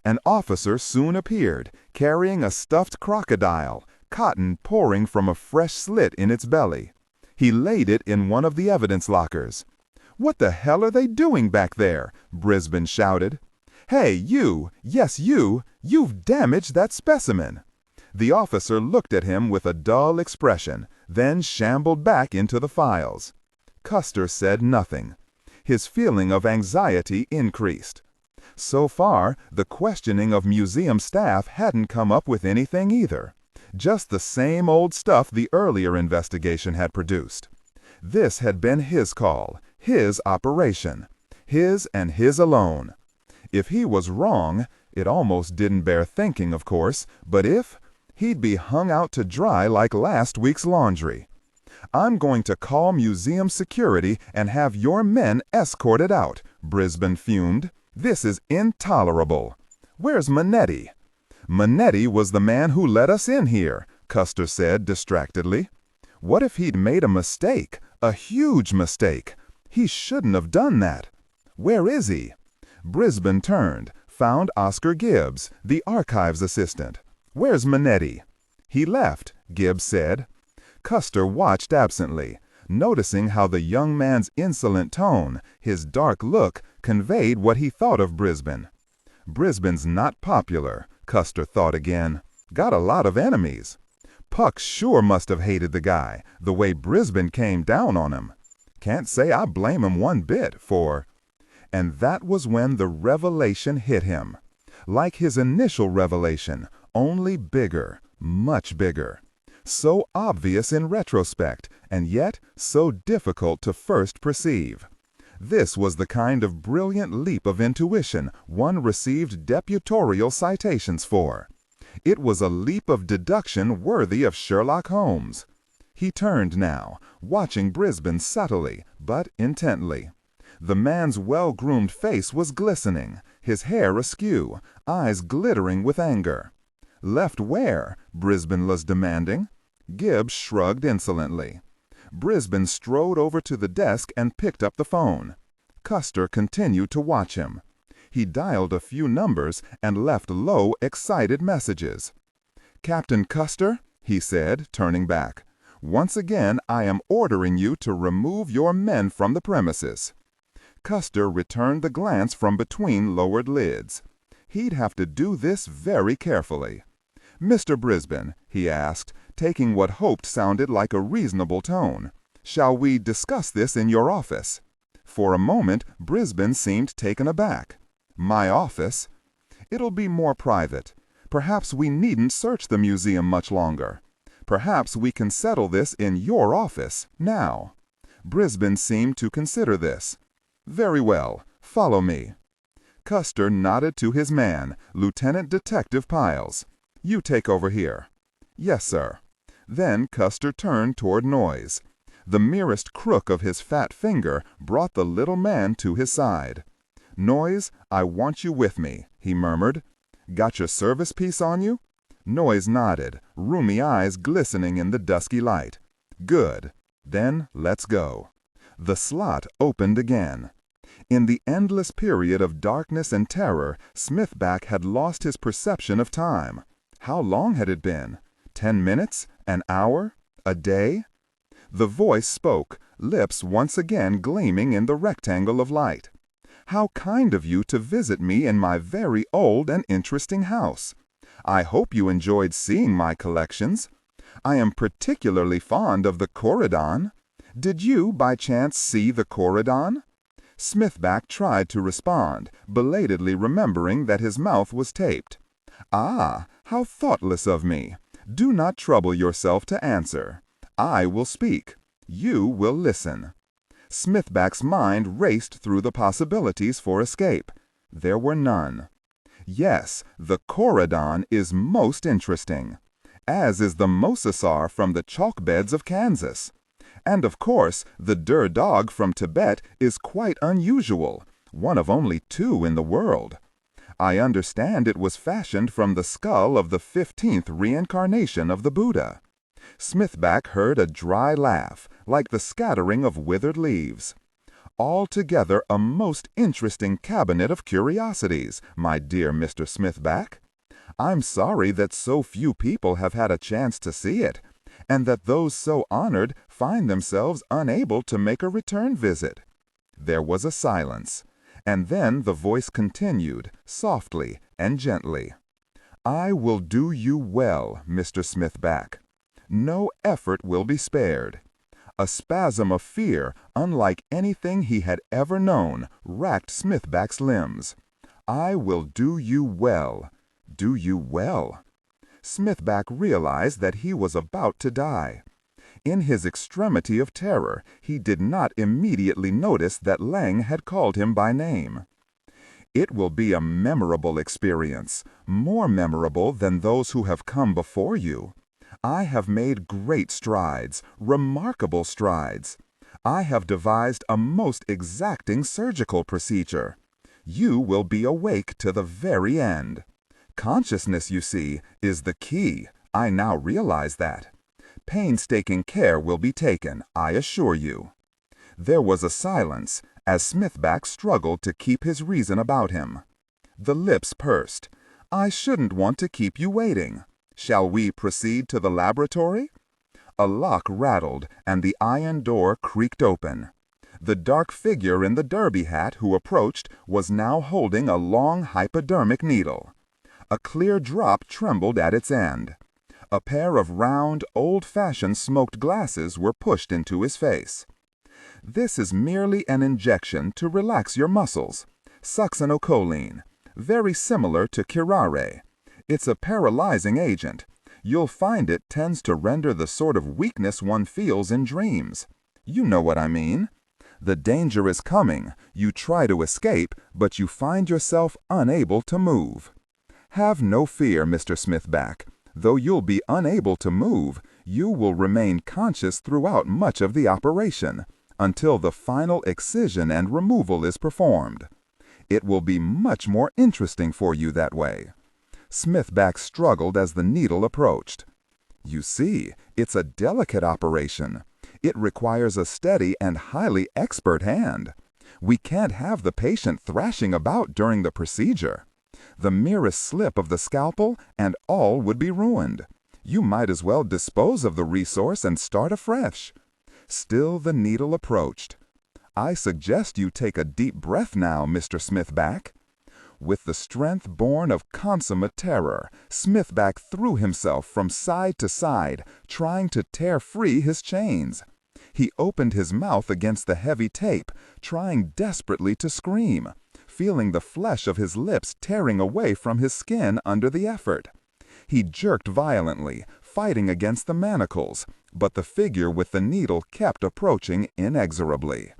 An officer soon appeared, carrying a stuffed crocodile, cotton pouring from a fresh slit in its belly. He laid it in one of the evidence lockers. "What the hell are they doing back there?" Brisbane shouted. "Hey, you! Yes, you! You've damaged that specimen!" The officer looked at him with a dull expression, then shambled back into the files. Custer said nothing. His feeling of anxiety increased. So far, the questioning of museum staff hadn't come up with anything either. Just the same old stuff the earlier investigation had produced. This had been his call, his operation, his and his alone. If he was wrong, it almost didn't bear thinking, of course, but if, he'd be hung out to dry like last week's laundry. "I'm going to call museum security and have your men escorted out," Brisbane fumed. "This is intolerable. Where's Manetti?" "Manetti was the man who let us in here," Custer said distractedly. What if he'd made a mistake, a huge mistake? He shouldn't have done that. Where is he? Brisbane turned, found Oscar Gibbs, the archives assistant. "Where's Manetti?" "He left," Gibbs said. Custer watched absently, noticing how the young man's insolent tone, his dark look, conveyed what he thought of Brisbane. Brisbane's not popular, Custer thought again. Got a lot of enemies. Puck sure must have hated the guy, the way Brisbane came down on him. Can't say I blame him one bit for... And that was when the revelation hit him. Like his initial revelation, only bigger, much bigger. So obvious in retrospect, and yet so difficult to first perceive. This was the kind of brilliant leap of intuition one received deputorial citations for. It was a leap of deduction worthy of Sherlock Holmes. He turned now, watching Brisbane subtly, but intently. The man's well-groomed face was glistening, his hair askew, eyes glittering with anger. "Left where?" Brisbane was demanding. Gibbs shrugged insolently. Brisbane strode over to the desk and picked up the phone. Custer continued to watch him. He dialed a few numbers and left low, excited messages. "Captain Custer," he said, turning back, "once again I am ordering you to remove your men from the premises." Custer returned the glance from between lowered lids. He'd have to do this very carefully. "Mr. Brisbane," he asked, taking what hoped sounded like a reasonable tone, "shall we discuss this in your office?" For a moment, Brisbane seemed taken aback. "My office? It'll be more private. Perhaps we needn't search the museum much longer. Perhaps we can settle this in your office, now." Brisbane seemed to consider this. "Very well. Follow me." Custer nodded to his man, Lieutenant Detective Piles. "You take over here." "Yes, sir." Then Custer turned toward Noyes. The merest crook of his fat finger brought the little man to his side. "Noyes, I want you with me," he murmured. "Got your service piece on you?" Noyes nodded, rheumy eyes glistening in the dusky light. "Good. Then let's go." The slot opened again. In the endless period of darkness and terror, Smithback had lost his perception of time. How long had it been? 10 minutes? An hour? A day? The voice spoke, lips once again gleaming in the rectangle of light. "How kind of you to visit me in my very old and interesting house. I hope you enjoyed seeing my collections. I am particularly fond of the Corydon. Did you, by chance, see the Corydon?" Smithback tried to respond, belatedly remembering that his mouth was taped. "Ah, how thoughtless of me. Do not trouble yourself to answer. I will speak. You will listen." Smithback's mind raced through the possibilities for escape. There were none. Yes, the Corydon is most interesting, as is the mosasaur from the chalk beds of Kansas. And of course, the dog from Tibet is quite unusual, one of only 2 in the world. I understand it was fashioned from the skull of the 15th reincarnation of the Buddha. Smithback heard a dry laugh, like the scattering of withered leaves. "Altogether a most interesting cabinet of curiosities, my dear Mr. Smithback. I'm sorry that so few people have had a chance to see it, and that those so honored find themselves unable to make a return visit." There was a silence, and then the voice continued, softly and gently. "I will do you well, Mr. Smithback. No effort will be spared." A spasm of fear, unlike anything he had ever known, racked Smithback's limbs. "I will do you well. Do you well." Smithback realized that he was about to die. In his extremity of terror, he did not immediately notice that Leng had called him by name. "It will be a memorable experience, more memorable than those who have come before you. I have made great strides, remarkable strides. I have devised a most exacting surgical procedure. You will be awake to the very end. Consciousness, you see, is the key. I now realize that. Painstaking care will be taken, I assure you." There was a silence, as Smithback struggled to keep his reason about him. The lips pursed. "I shouldn't want to keep you waiting. Shall we proceed to the laboratory?" A lock rattled, and the iron door creaked open. The dark figure in the derby hat who approached was now holding a long hypodermic needle. A clear drop trembled at its end. A pair of round, old-fashioned smoked glasses were pushed into his face. This is merely an injection to relax your muscles. Succinylcholine, very similar to curare. It's a paralyzing agent. You'll find it tends to render the sort of weakness one feels in dreams. You know what I mean. The danger is coming. You try to escape, but you find yourself unable to move. Have no fear, Mr. Smithback. Though you'll be unable to move, you will remain conscious throughout much of the operation, until the final excision and removal is performed. It will be much more interesting for you that way. Smithback struggled as the needle approached. You see, it's a delicate operation. It requires a steady and highly expert hand. We can't have the patient thrashing about during the procedure. The merest slip of the scalpel and all would be ruined. You might as well dispose of the resource and start afresh. Still the needle approached. I suggest you take a deep breath now, Mr. Smithback. With the strength born of consummate terror, Smithback threw himself from side to side, trying to tear free his chains. He opened his mouth against the heavy tape, trying desperately to scream, feeling the flesh of his lips tearing away from his skin under the effort. He jerked violently, fighting against the manacles, but the figure with the needle kept approaching inexorably.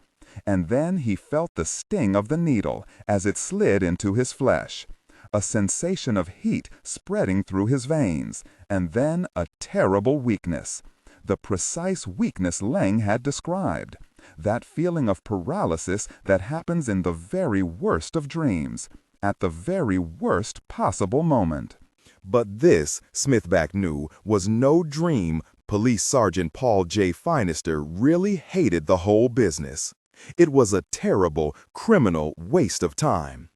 And then he felt the sting of the needle as it slid into his flesh, a sensation of heat spreading through his veins, and then a terrible weakness. The precise weakness Leng had described, that feeling of paralysis that happens in the very worst of dreams, at the very worst possible moment. But this, Smithback knew, was no dream. Police Sergeant Paul J. Finister really hated the whole business. It was a terrible, criminal waste of time.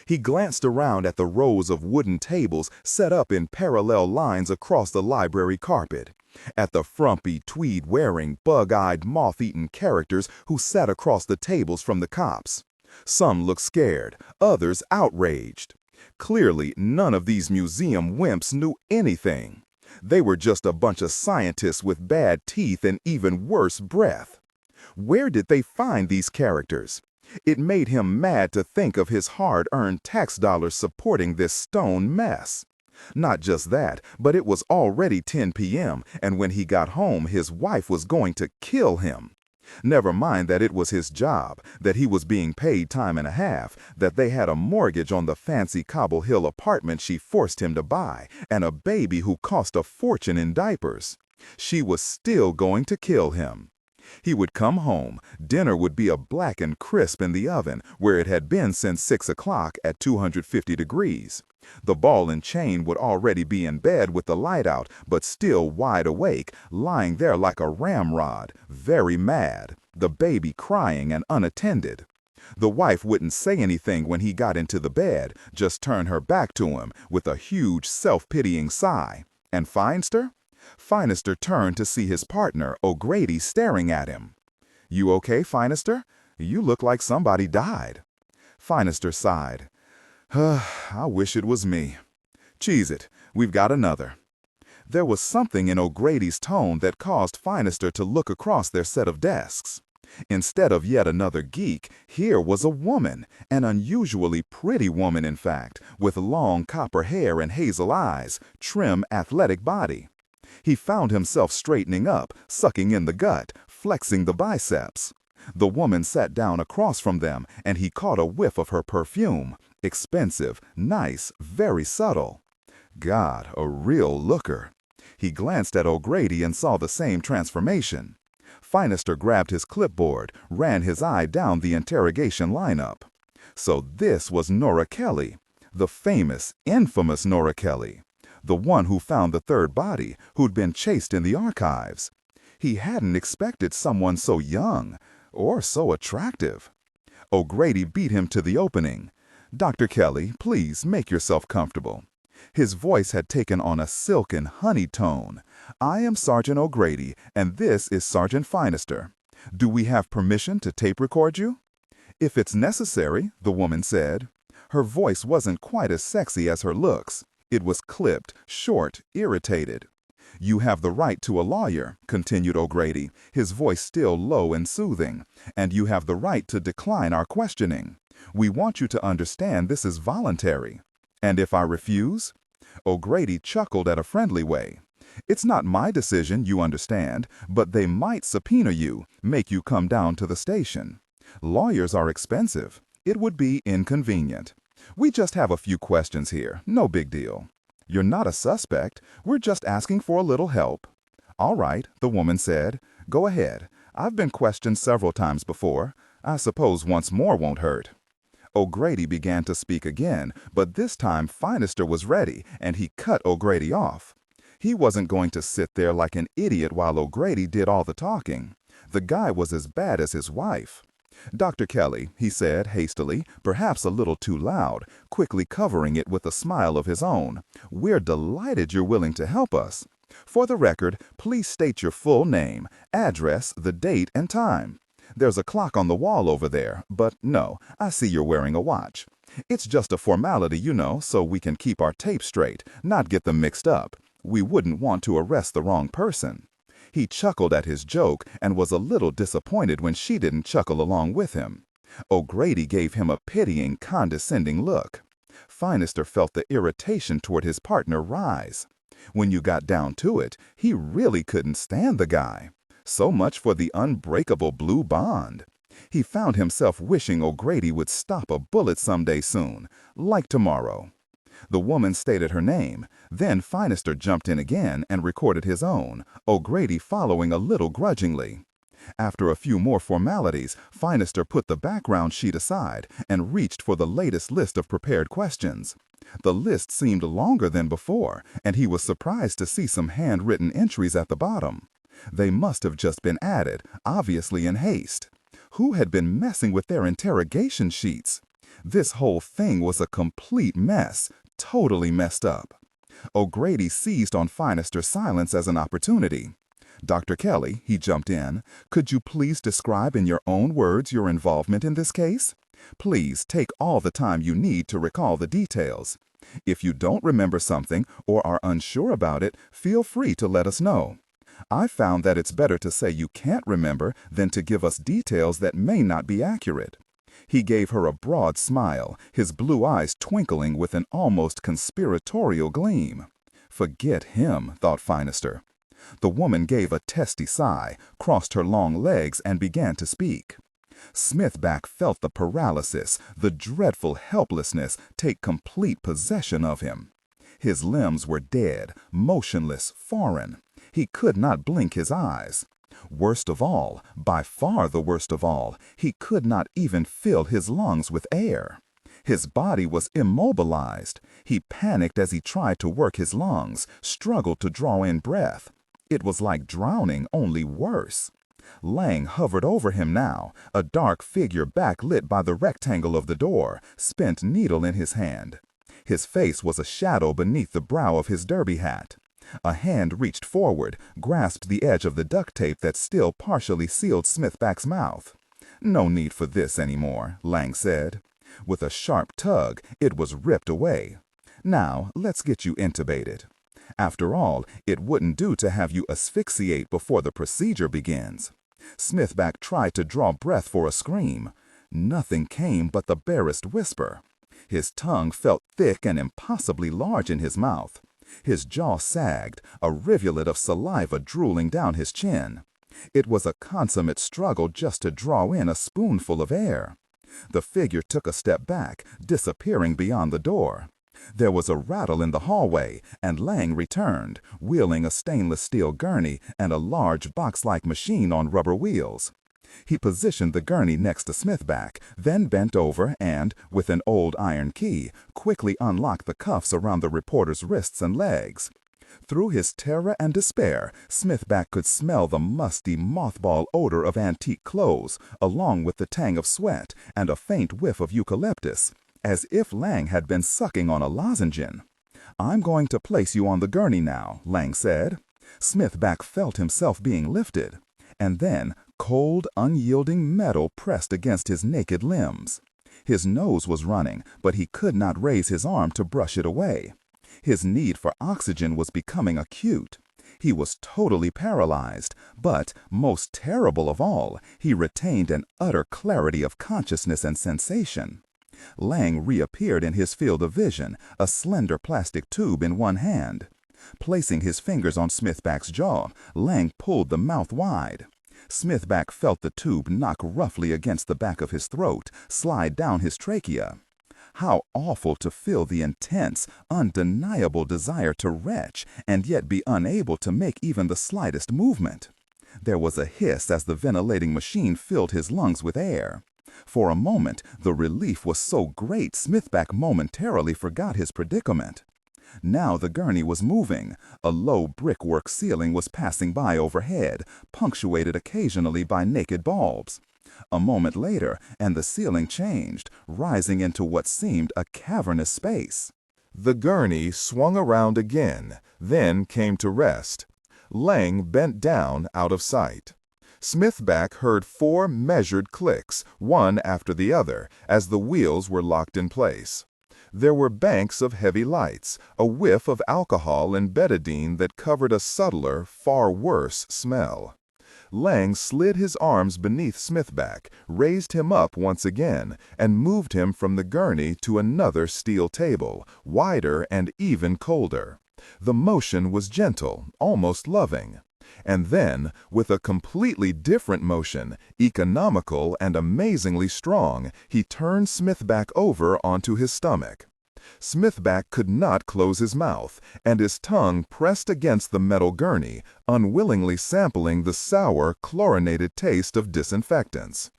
He glanced around at the rows of wooden tables set up in parallel lines across the library carpet, at the frumpy, tweed-wearing, bug-eyed, moth-eaten characters who sat across the tables from the cops. Some looked scared, others outraged. Clearly, none of these museum wimps knew anything. They were just a bunch of scientists with bad teeth and even worse breath. Where did they find these characters? It made him mad to think of his hard-earned tax dollars supporting this stone mess. Not just that, but it was already 10 p.m., and when he got home, his wife was going to kill him. Never mind that it was his job, that he was being paid time and a half, that they had a mortgage on the fancy Cobble Hill apartment she forced him to buy, and a baby who cost a fortune in diapers. She was still going to kill him. He would come home, dinner would be a blackened crisp in the oven, where it had been since 6 o'clock at 250 degrees. The ball and chain would already be in bed with the light out, but still wide awake, lying there like a ramrod, very mad, the baby crying and unattended. The wife wouldn't say anything when he got into the bed, just turn her back to him with a huge self-pitying sigh. And Finister? Finister turned to see his partner, O'Grady, staring at him. "You okay, Finister? You look like somebody died." Finister sighed. "I wish it was me. Cheese it, we've got another." There was something in O'Grady's tone that caused Finister to look across their set of desks. Instead of yet another geek, here was a woman, an unusually pretty woman in fact, with long copper hair and hazel eyes, trim athletic body. He found himself straightening up, sucking in the gut, flexing the biceps. The woman sat down across from them, and he caught a whiff of her perfume. Expensive, nice, very subtle. God, a real looker. He glanced at O'Grady and saw the same transformation. Finister grabbed his clipboard, ran his eye down the interrogation lineup. So this was Nora Kelly, the famous, infamous Nora Kelly. The one who found the third body, who'd been chased in the archives. He hadn't expected someone so young, or so attractive. O'Grady beat him to the opening. "Dr. Kelly, please make yourself comfortable." His voice had taken on a silken honey tone. "I am Sergeant O'Grady, and this is Sergeant Finister. Do we have permission to tape record you?" "If it's necessary," the woman said. Her voice wasn't quite as sexy as her looks. It was clipped, short, irritated. "You have the right to a lawyer," continued O'Grady, his voice still low and soothing, "and you have the right to decline our questioning. We want you to understand this is voluntary. And if I refuse?" O'Grady chuckled at a friendly way. "It's not my decision, you understand, but they might subpoena you, make you come down to the station. Lawyers are expensive. It would be inconvenient. We just have a few questions here, no big deal. You're not a suspect. We're just asking for a little help." "All right," the woman said. "Go ahead. I've been questioned several times before. I suppose once more won't hurt." O'Grady began to speak again, but this time Finister was ready, and he cut O'Grady off. He wasn't going to sit there like an idiot while O'Grady did all the talking. The guy was as bad as his wife. "Dr. Kelly," he said hastily, perhaps a little too loud, quickly covering it with a smile of his own, "we're delighted you're willing to help us. For the record, please state your full name, address, the date and time. There's a clock on the wall over there, but no, I see you're wearing a watch. It's just a formality, you know, so we can keep our tapes straight, not get them mixed up. We wouldn't want to arrest the wrong person." He chuckled at his joke and was a little disappointed when she didn't chuckle along with him. O'Grady gave him a pitying, condescending look. Finister felt the irritation toward his partner rise. When you got down to it, he really couldn't stand the guy. So much for the unbreakable blue bond. He found himself wishing O'Grady would stop a bullet someday soon, like tomorrow. The woman stated her name. Then Finister jumped in again and recorded his own, O'Grady following a little grudgingly. After a few more formalities, Finister put the background sheet aside and reached for the latest list of prepared questions. The list seemed longer than before, and he was surprised to see some handwritten entries at the bottom. They must have just been added, obviously in haste. Who had been messing with their interrogation sheets? This whole thing was a complete mess, totally messed up. O'Grady seized on Finister's silence as an opportunity. "Dr. Kelly," he jumped in, "could you please describe in your own words your involvement in this case? Please take all the time you need to recall the details. If you don't remember something or are unsure about it, feel free to let us know. I found that it's better to say you can't remember than to give us details that may not be accurate." He gave her a broad smile, his blue eyes twinkling with an almost conspiratorial gleam. Forget him, thought Finister. The woman gave a testy sigh, crossed her long legs, and began to speak. Smithback felt the paralysis, the dreadful helplessness take complete possession of him. His limbs were dead, motionless, foreign. He could not blink his eyes. Worst of all, by far the worst of all, he could not even fill his lungs with air. His body was immobilized. He panicked as he tried to work his lungs, struggled to draw in breath. It was like drowning, only worse. Leng hovered over him now, a dark figure backlit by the rectangle of the door, spent needle in his hand. His face was a shadow beneath the brow of his derby hat. A hand reached forward, grasped the edge of the duct tape that still partially sealed Smithback's mouth. "No need for this anymore," Leng said. With a sharp tug, it was ripped away. "Now, let's get you intubated. After all, it wouldn't do to have you asphyxiate before the procedure begins." Smithback tried to draw breath for a scream. Nothing came but the barest whisper. His tongue felt thick and impossibly large in his mouth. His jaw sagged, a rivulet of saliva drooling down his chin. It was a consummate struggle just to draw in a spoonful of air. The figure took a step back, disappearing beyond the door. There was a rattle in the hallway, and Leng returned, wheeling a stainless steel gurney and a large box-like machine on rubber wheels. He positioned the gurney next to Smithback, then bent over and, with an old iron key, quickly unlocked the cuffs around the reporter's wrists and legs. Through his terror and despair, Smithback could smell the musty, mothball odor of antique clothes, along with the tang of sweat and a faint whiff of eucalyptus, as if Leng had been sucking on a lozenge. "I'm going to place you on the gurney now," Leng said. Smithback felt himself being lifted, and then cold, unyielding metal pressed against his naked limbs. His nose was running, but he could not raise his arm to brush it away. His need for oxygen was becoming acute. He was totally paralyzed, but, most terrible of all, he retained an utter clarity of consciousness and sensation. Leng reappeared in his field of vision, a slender plastic tube in one hand. Placing his fingers on Smithback's jaw, Leng pulled the mouth wide. Smithback felt the tube knock roughly against the back of his throat, slide down his trachea. How awful to feel the intense, undeniable desire to retch and yet be unable to make even the slightest movement. There was a hiss as the ventilating machine filled his lungs with air. For a moment, the relief was so great Smithback momentarily forgot his predicament. Now the gurney was moving. A low brickwork ceiling was passing by overhead, punctuated occasionally by naked bulbs. A moment later, and the ceiling changed, rising into what seemed a cavernous space. The gurney swung around again, then came to rest. Leng bent down out of sight. Smithback heard 4 measured clicks, one after the other, as the wheels were locked in place. There were banks of heavy lights, a whiff of alcohol and betadine that covered a subtler, far worse smell. Leng slid his arms beneath Smithback, raised him up once again, and moved him from the gurney to another steel table, wider and even colder. The motion was gentle, almost loving. And then, with a completely different motion, economical and amazingly strong, he turned Smithback over onto his stomach. Smithback could not close his mouth, and his tongue pressed against the metal gurney, unwillingly sampling the sour, chlorinated taste of disinfectants.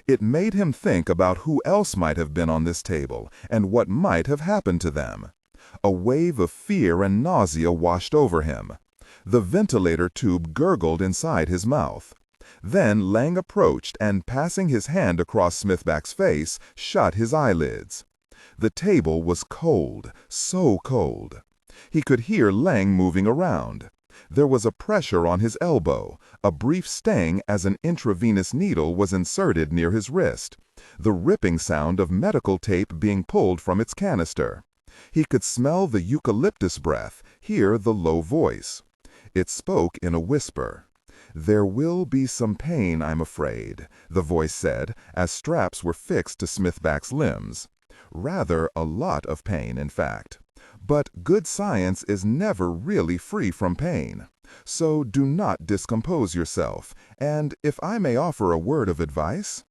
It made him think about who else might have been on this table, and what might have happened to them. A wave of fear and nausea washed over him. The ventilator tube gurgled inside his mouth. Then Leng approached and, passing his hand across Smithback's face, shut his eyelids. The table was cold, so cold. He could hear Leng moving around. There was a pressure on his elbow, a brief sting as an intravenous needle was inserted near his wrist, the ripping sound of medical tape being pulled from its canister. He could smell the eucalyptus breath, hear the low voice. It spoke in a whisper. "There will be some pain, I'm afraid," the voice said, as straps were fixed to Smithback's limbs. Rather a lot of pain, in fact. But good science is never really free from pain. So do not discompose yourself, and if I may offer a word of advice?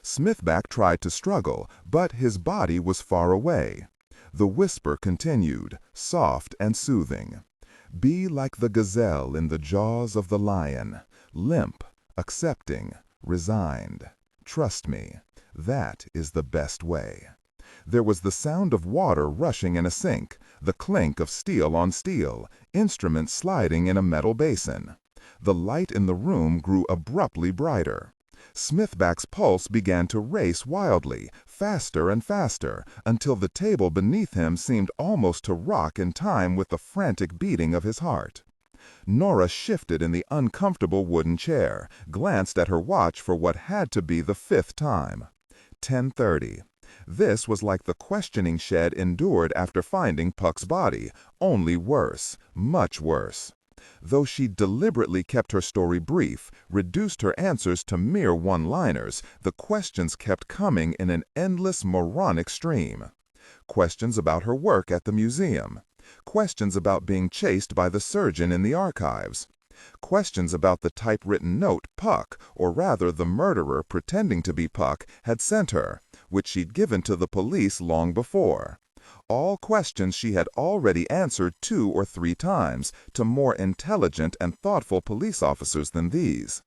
Smithback tried to struggle, but his body was far away. The whisper continued, soft and soothing. Be like the gazelle in the jaws of the lion, limp, accepting, resigned. Trust me, that is the best way. There was the sound of water rushing in a sink, the clink of steel on steel, instruments sliding in a metal basin. The light in the room grew abruptly brighter. Smithback's pulse began to race wildly, faster and faster, until the table beneath him seemed almost to rock in time with the frantic beating of his heart. Nora shifted in the uncomfortable wooden chair, glanced at her watch for what had to be the 5th time. 10:30. This was like the questioning shed endured after finding Puck's body, only worse, much worse. Though she deliberately kept her story brief, reduced her answers to mere one-liners, the questions kept coming in an endless moronic stream. Questions about her work at the museum. Questions about being chased by the surgeon in the archives. Questions about the typewritten note Puck, or rather the murderer pretending to be Puck, had sent her, which she'd given to the police long before. All questions she had already answered 2 or 3 times to more intelligent and thoughtful police officers than these.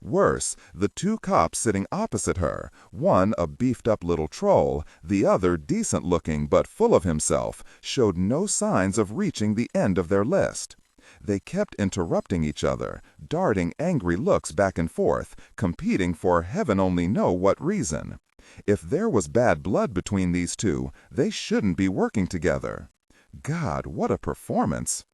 Worse, the 2 cops sitting opposite her, one a beefed-up little troll, the other decent-looking but full of himself, showed no signs of reaching the end of their list. They kept interrupting each other, darting angry looks back and forth, competing for heaven only know what reason. If there was bad blood between these 2, they shouldn't be working together. God, what a performance!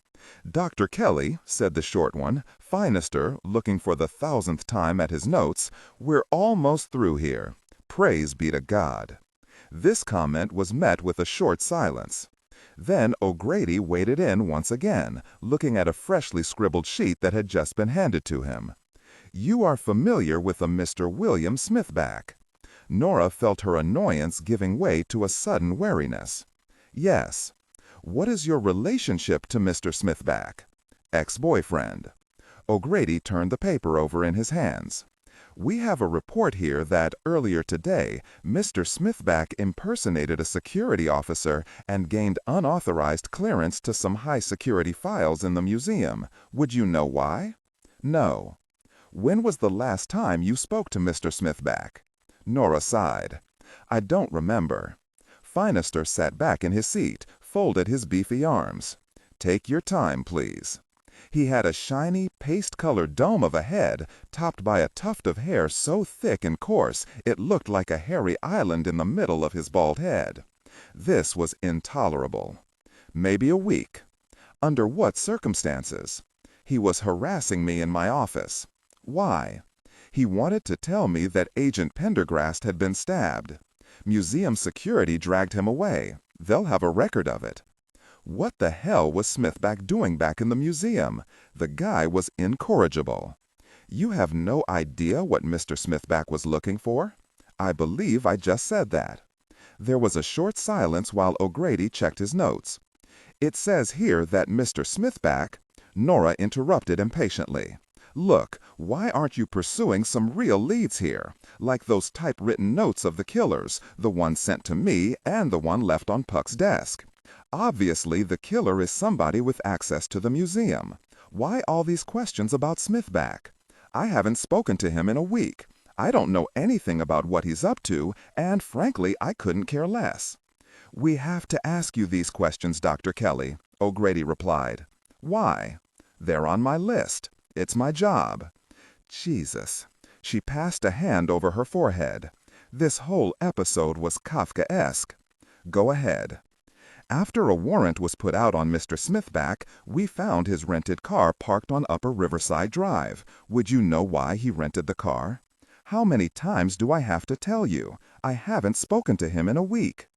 "Dr. Kelly," said the short one, Finester, looking for the 1000th time at his notes, "we're almost through here. Praise be to God." This comment was met with a short silence. Then O'Grady waded in once again, looking at a freshly scribbled sheet that had just been handed to him. "You are familiar with a Mr. William Smithback." Nora felt her annoyance giving way to a sudden wariness. "Yes." "What is your relationship to Mr. Smithback?" "Ex-boyfriend." O'Grady turned the paper over in his hands. "We have a report here that, earlier today, Mr. Smithback impersonated a security officer and gained unauthorized clearance to some high-security files in the museum. Would you know why?" "No." "When was the last time you spoke to Mr. Smithback?" Nora sighed. "I don't remember." Finister sat back in his seat, folded his beefy arms. "Take your time, please." He had a shiny, paste-colored dome of a head, topped by a tuft of hair so thick and coarse it looked like a hairy island in the middle of his bald head. This was intolerable. "Maybe a week." "Under what circumstances?" "He was harassing me in my office." "Why?" "He wanted to tell me that Agent Pendergast had been stabbed. Museum security dragged him away. They'll have a record of it." What the hell was Smithback doing back in the museum? The guy was incorrigible. "You have no idea what Mr. Smithback was looking for?" "I believe I just said that." There was a short silence while O'Grady checked his notes. "It says here that Mr. Smithback—" Nora interrupted impatiently. "Look, why aren't you pursuing some real leads here? Like those typewritten notes of the killers, the one sent to me and the one left on Puck's desk. Obviously, the killer is somebody with access to the museum. Why all these questions about Smithback? I haven't spoken to him in a week. I don't know anything about what he's up to, and frankly, I couldn't care less." "We have to ask you these questions, Dr. Kelly," O'Grady replied. "Why?" "They're on my list. It's my job." Jesus. She passed a hand over her forehead. This whole episode was Kafkaesque. "Go ahead." "After a warrant was put out on Mr. Smithback, we found his rented car parked on Upper Riverside Drive. Would you know why he rented the car?" "How many times do I have to tell you? I haven't spoken to him in a week."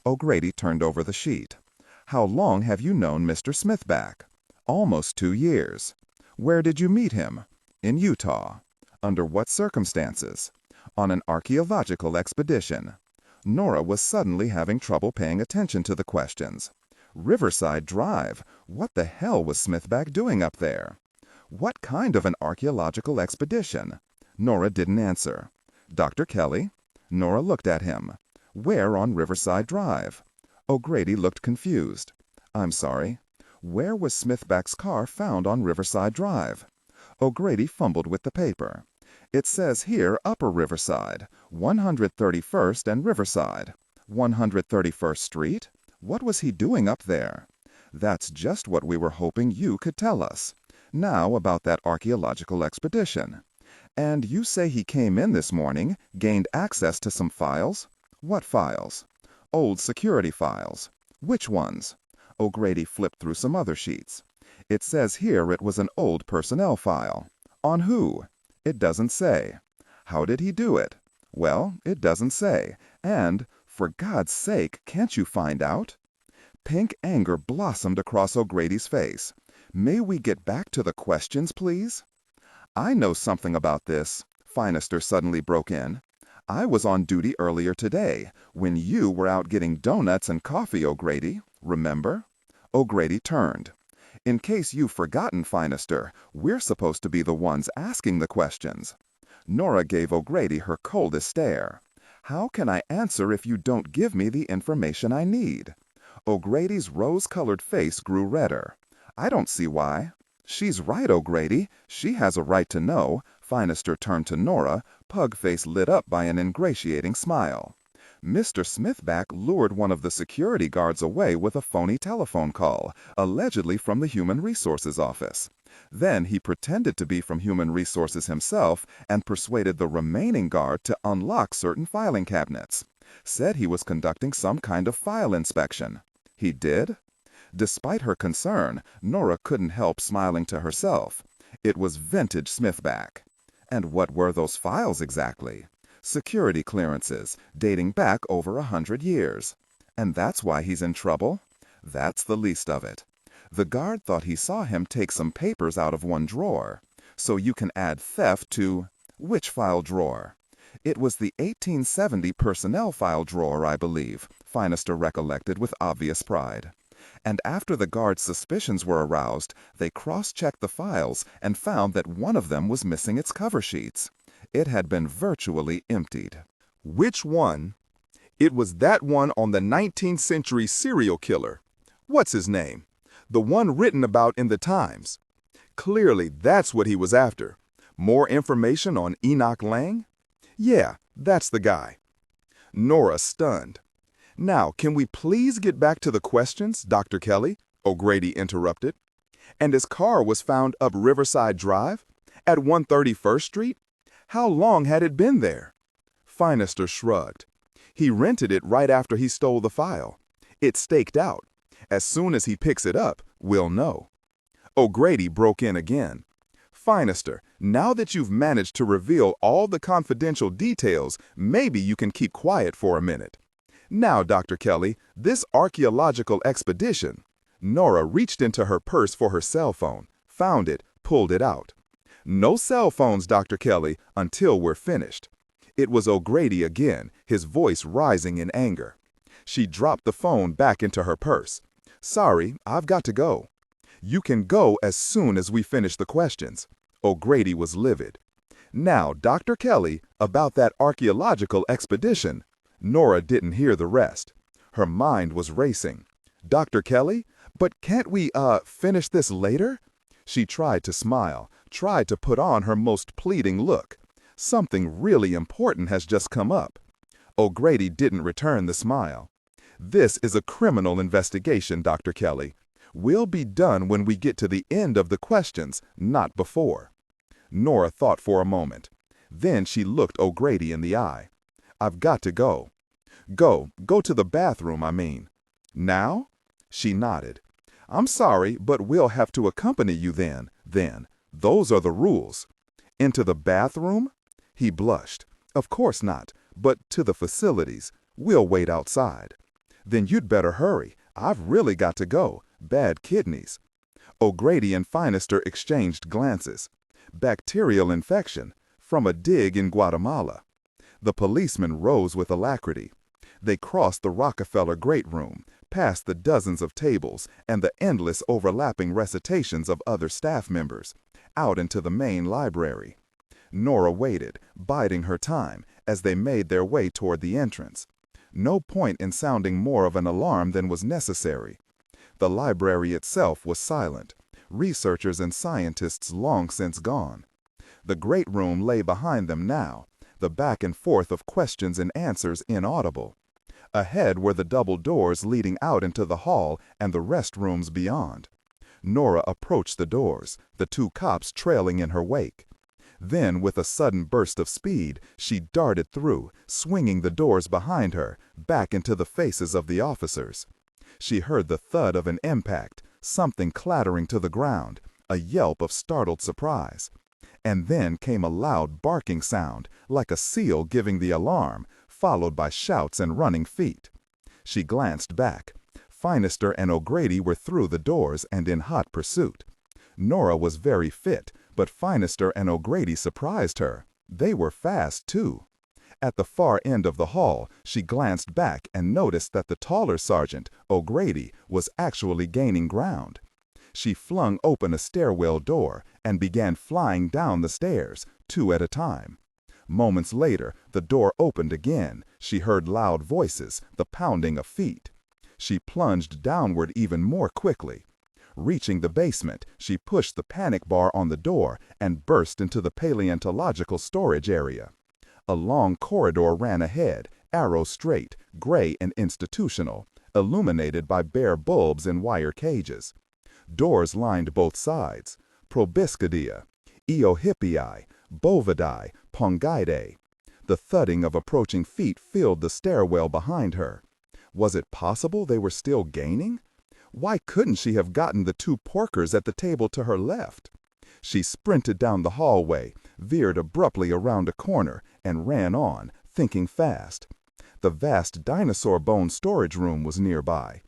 O'Grady turned over the sheet. "How long have you known Mr. Smithback?" "Almost 2 years." "Where did you meet him?" "In Utah." "Under what circumstances?" "On an archaeological expedition." Nora was suddenly having trouble paying attention to the questions. Riverside Drive? What the hell was Smithback doing up there? What kind of an archaeological expedition? Nora didn't answer. "Dr. Kelly?" Nora looked at him. "Where on Riverside Drive?" O'Grady looked confused. "I'm sorry. Where was Smithback's car found on Riverside Drive?" O'Grady fumbled with the paper. "It says here Upper Riverside, 131st and Riverside. 131st Street? What was he doing up there?" "That's just what we were hoping you could tell us. Now about that archaeological expedition." "And you say he came in this morning, gained access to some files?" "What files?" "Old security files." "Which ones?" O'Grady flipped through some other sheets. "It says here it was an old personnel file." "On who?" "It doesn't say." "How did he do it?" "Well, it doesn't say. And, for God's sake, can't you find out?" Pink anger blossomed across O'Grady's face. "May we get back to the questions, please?" "I know something about this," Finister suddenly broke in. "I was on duty earlier today, when you were out getting donuts and coffee, O'Grady. Remember?" O'Grady turned. "In case you've forgotten, Finister, we're supposed to be the ones asking the questions." Nora gave O'Grady her coldest stare. "How can I answer if you don't give me the information I need?" O'Grady's rose-colored face grew redder. "I don't see why." "She's right, O'Grady. She has a right to know." Finister turned to Nora, pug face lit up by an ingratiating smile. "Mr. Smithback lured one of the security guards away with a phony telephone call, allegedly from the Human Resources Office. Then he pretended to be from Human Resources himself and persuaded the remaining guard to unlock certain filing cabinets. Said he was conducting some kind of file inspection." "He did?" Despite her concern, Nora couldn't help smiling to herself. It was vintage Smithback. "And what were those files exactly?" "Security clearances, dating back over 100 years." "And that's why he's in trouble?" That's the least of it. The guard thought he saw him take some papers out of one drawer. So you can add theft to which file drawer? It was the 1870 personnel file drawer, I believe, Finister recollected with obvious pride. And after the guard's suspicions were aroused, they cross-checked the files and found that one of them was missing its cover sheets. It had been virtually emptied. Which one? It was that one on the 19th century serial killer. What's his name? The one written about in the Times. Clearly, that's what he was after. More information on Enoch Leng? Yeah, that's the guy. Nora stunned. Now, can we please get back to the questions, Dr. Kelly? O'Grady interrupted. And his car was found up Riverside Drive? At 131st Street? How long had it been there? Finister shrugged. He rented it right after he stole the file. It's staked out. As soon as he picks it up, we'll know. O'Grady broke in again. Finister, now that you've managed to reveal all the confidential details, maybe you can keep quiet for a minute. Now, Dr. Kelly, this archaeological expedition. Nora reached into her purse for her cell phone, found it, pulled it out. No cell phones, Dr. Kelly, until we're finished. It was O'Grady again, his voice rising in anger. She dropped the phone back into her purse. Sorry, I've got to go. You can go as soon as we finish the questions. O'Grady was livid. Now, Dr. Kelly, about that archaeological expedition. Nora didn't hear the rest. Her mind was racing. Dr. Kelly, but can't we, finish this later? She tried to smile, tried to put on her most pleading look. Something really important has just come up. O'Grady didn't return the smile. This is a criminal investigation, Dr. Kelly. We'll be done when we get to the end of the questions, not before. Nora thought for a moment. Then she looked O'Grady in the eye. I've got to go. Go to the bathroom, I mean. Now? She nodded. I'm sorry, but we'll have to accompany you then. Those are the rules. Into the bathroom? He blushed. Of course not, but to the facilities. We'll wait outside. Then you'd better hurry. I've really got to go. Bad kidneys. O'Grady and Finister exchanged glances. Bacterial infection from a dig in Guatemala. The policeman rose with alacrity. They crossed the Rockefeller Great Room, past the dozens of tables and the endless overlapping recitations of other staff members, out into the main library. Nora waited, biding her time, as they made their way toward the entrance. No point in sounding more of an alarm than was necessary. The library itself was silent, researchers and scientists long since gone. The great room lay behind them now, the back and forth of questions and answers inaudible. Ahead were the double doors leading out into the hall and the restrooms beyond. Nora approached the doors, the two cops trailing in her wake. Then, with a sudden burst of speed, she darted through, swinging the doors behind her, back into the faces of the officers. She heard the thud of an impact, something clattering to the ground, a yelp of startled surprise. And then came a loud barking sound, like a seal giving the alarm, followed by shouts and running feet. She glanced back. Finister and O'Grady were through the doors and in hot pursuit. Nora was very fit, but Finister and O'Grady surprised her. They were fast, too. At the far end of the hall, she glanced back and noticed that the taller sergeant, O'Grady, was actually gaining ground. She flung open a stairwell door and began flying down the stairs, two at a time. Moments later, the door opened again. She heard loud voices, the pounding of feet. She plunged downward even more quickly. Reaching the basement, she pushed the panic bar on the door and burst into the paleontological storage area. A long corridor ran ahead, arrow straight, gray and institutional, illuminated by bare bulbs in wire cages. Doors lined both sides. Proboscidea, Eohippii, Bovidae, Pongidae. The thudding of approaching feet filled the stairwell behind her. Was it possible they were still gaining? Why couldn't she have gotten the two porkers at the table to her left? She sprinted down the hallway, veered abruptly around a corner, and ran on, thinking fast. The vast dinosaur bone storage room was nearby.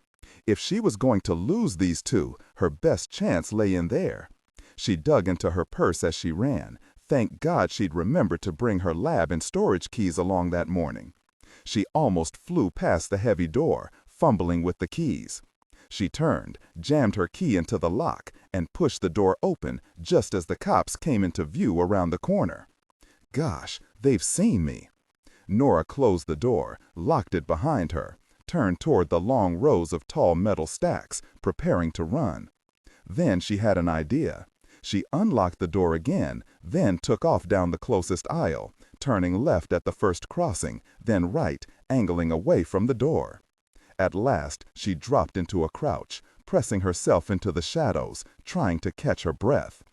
If she was going to lose these two, her best chance lay in there. She dug into her purse as she ran. Thank God she'd remembered to bring her lab and storage keys along that morning. She almost flew past the heavy door, fumbling with the keys. She turned, jammed her key into the lock, and pushed the door open just as the cops came into view around the corner. Gosh, they've seen me. Nora closed the door, locked it behind her, turned toward the long rows of tall metal stacks, preparing to run. Then she had an idea. She unlocked the door again, then took off down the closest aisle, turning left at the first crossing, then right, angling away from the door. At last, she dropped into a crouch, pressing herself into the shadows, trying to catch her breath.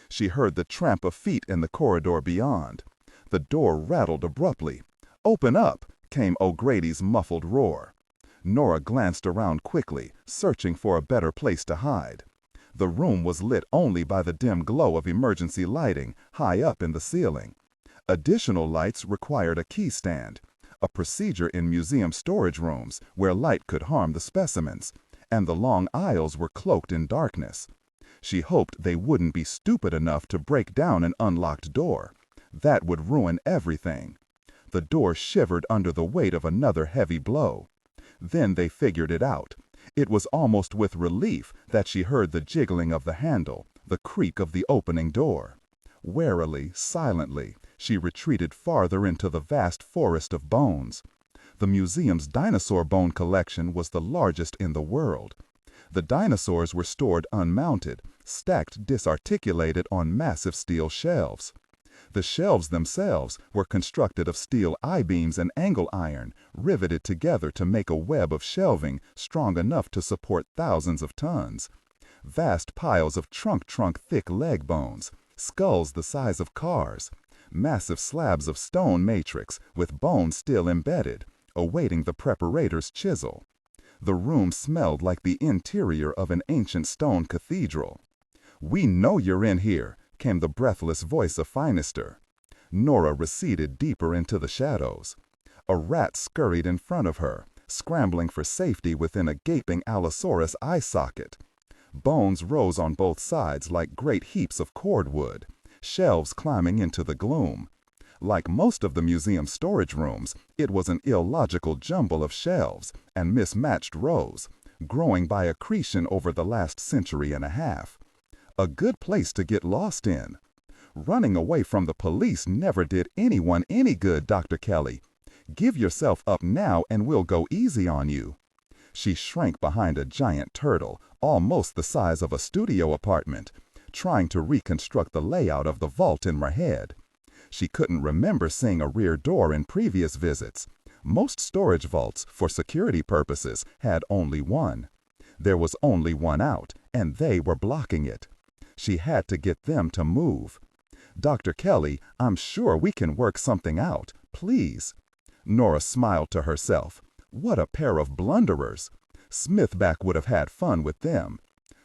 She heard the tramp of feet in the corridor beyond. The door rattled abruptly. "Open up!" came O'Grady's muffled roar. Nora glanced around quickly, searching for a better place to hide. The room was lit only by the dim glow of emergency lighting high up in the ceiling. Additional lights required a key stand, a procedure in museum storage rooms where light could harm the specimens, and the long aisles were cloaked in darkness. She hoped they wouldn't be stupid enough to break down an unlocked door. That would ruin everything. The door shivered under the weight of another heavy blow. Then they figured it out. It was almost with relief that she heard the jiggling of the handle, the creak of the opening door. Warily, silently, she retreated farther into the vast forest of bones. The museum's dinosaur bone collection was the largest in the world. The dinosaurs were stored unmounted, stacked disarticulated on massive steel shelves. The shelves themselves were constructed of steel I-beams and angle iron, riveted together to make a web of shelving strong enough to support thousands of tons. Vast piles of trunk thick leg bones, skulls the size of cars, massive slabs of stone matrix with bones still embedded, awaiting the preparator's chisel. The room smelled like the interior of an ancient stone cathedral. "We know you're in here," came the breathless voice of Sinister. Nora receded deeper into the shadows. A rat scurried in front of her, scrambling for safety within a gaping Allosaurus eye socket. Bones rose on both sides like great heaps of cordwood, shelves climbing into the gloom. Like most of the museum storage rooms, it was an illogical jumble of shelves and mismatched rows, growing by accretion over the last century and a half. A good place to get lost in. Running away from the police never did anyone any good, Dr. Kelly. Give yourself up now and we'll go easy on you. She shrank behind a giant turtle, almost the size of a studio apartment, trying to reconstruct the layout of the vault in her head. She couldn't remember seeing a rear door in previous visits. Most storage vaults, for security purposes, had only one. There was only one out, and they were blocking it. She had to get them to move. "Dr. Kelly, I'm sure we can work something out, please." Nora smiled to herself. What a pair of blunderers! Smithback would have had fun with them.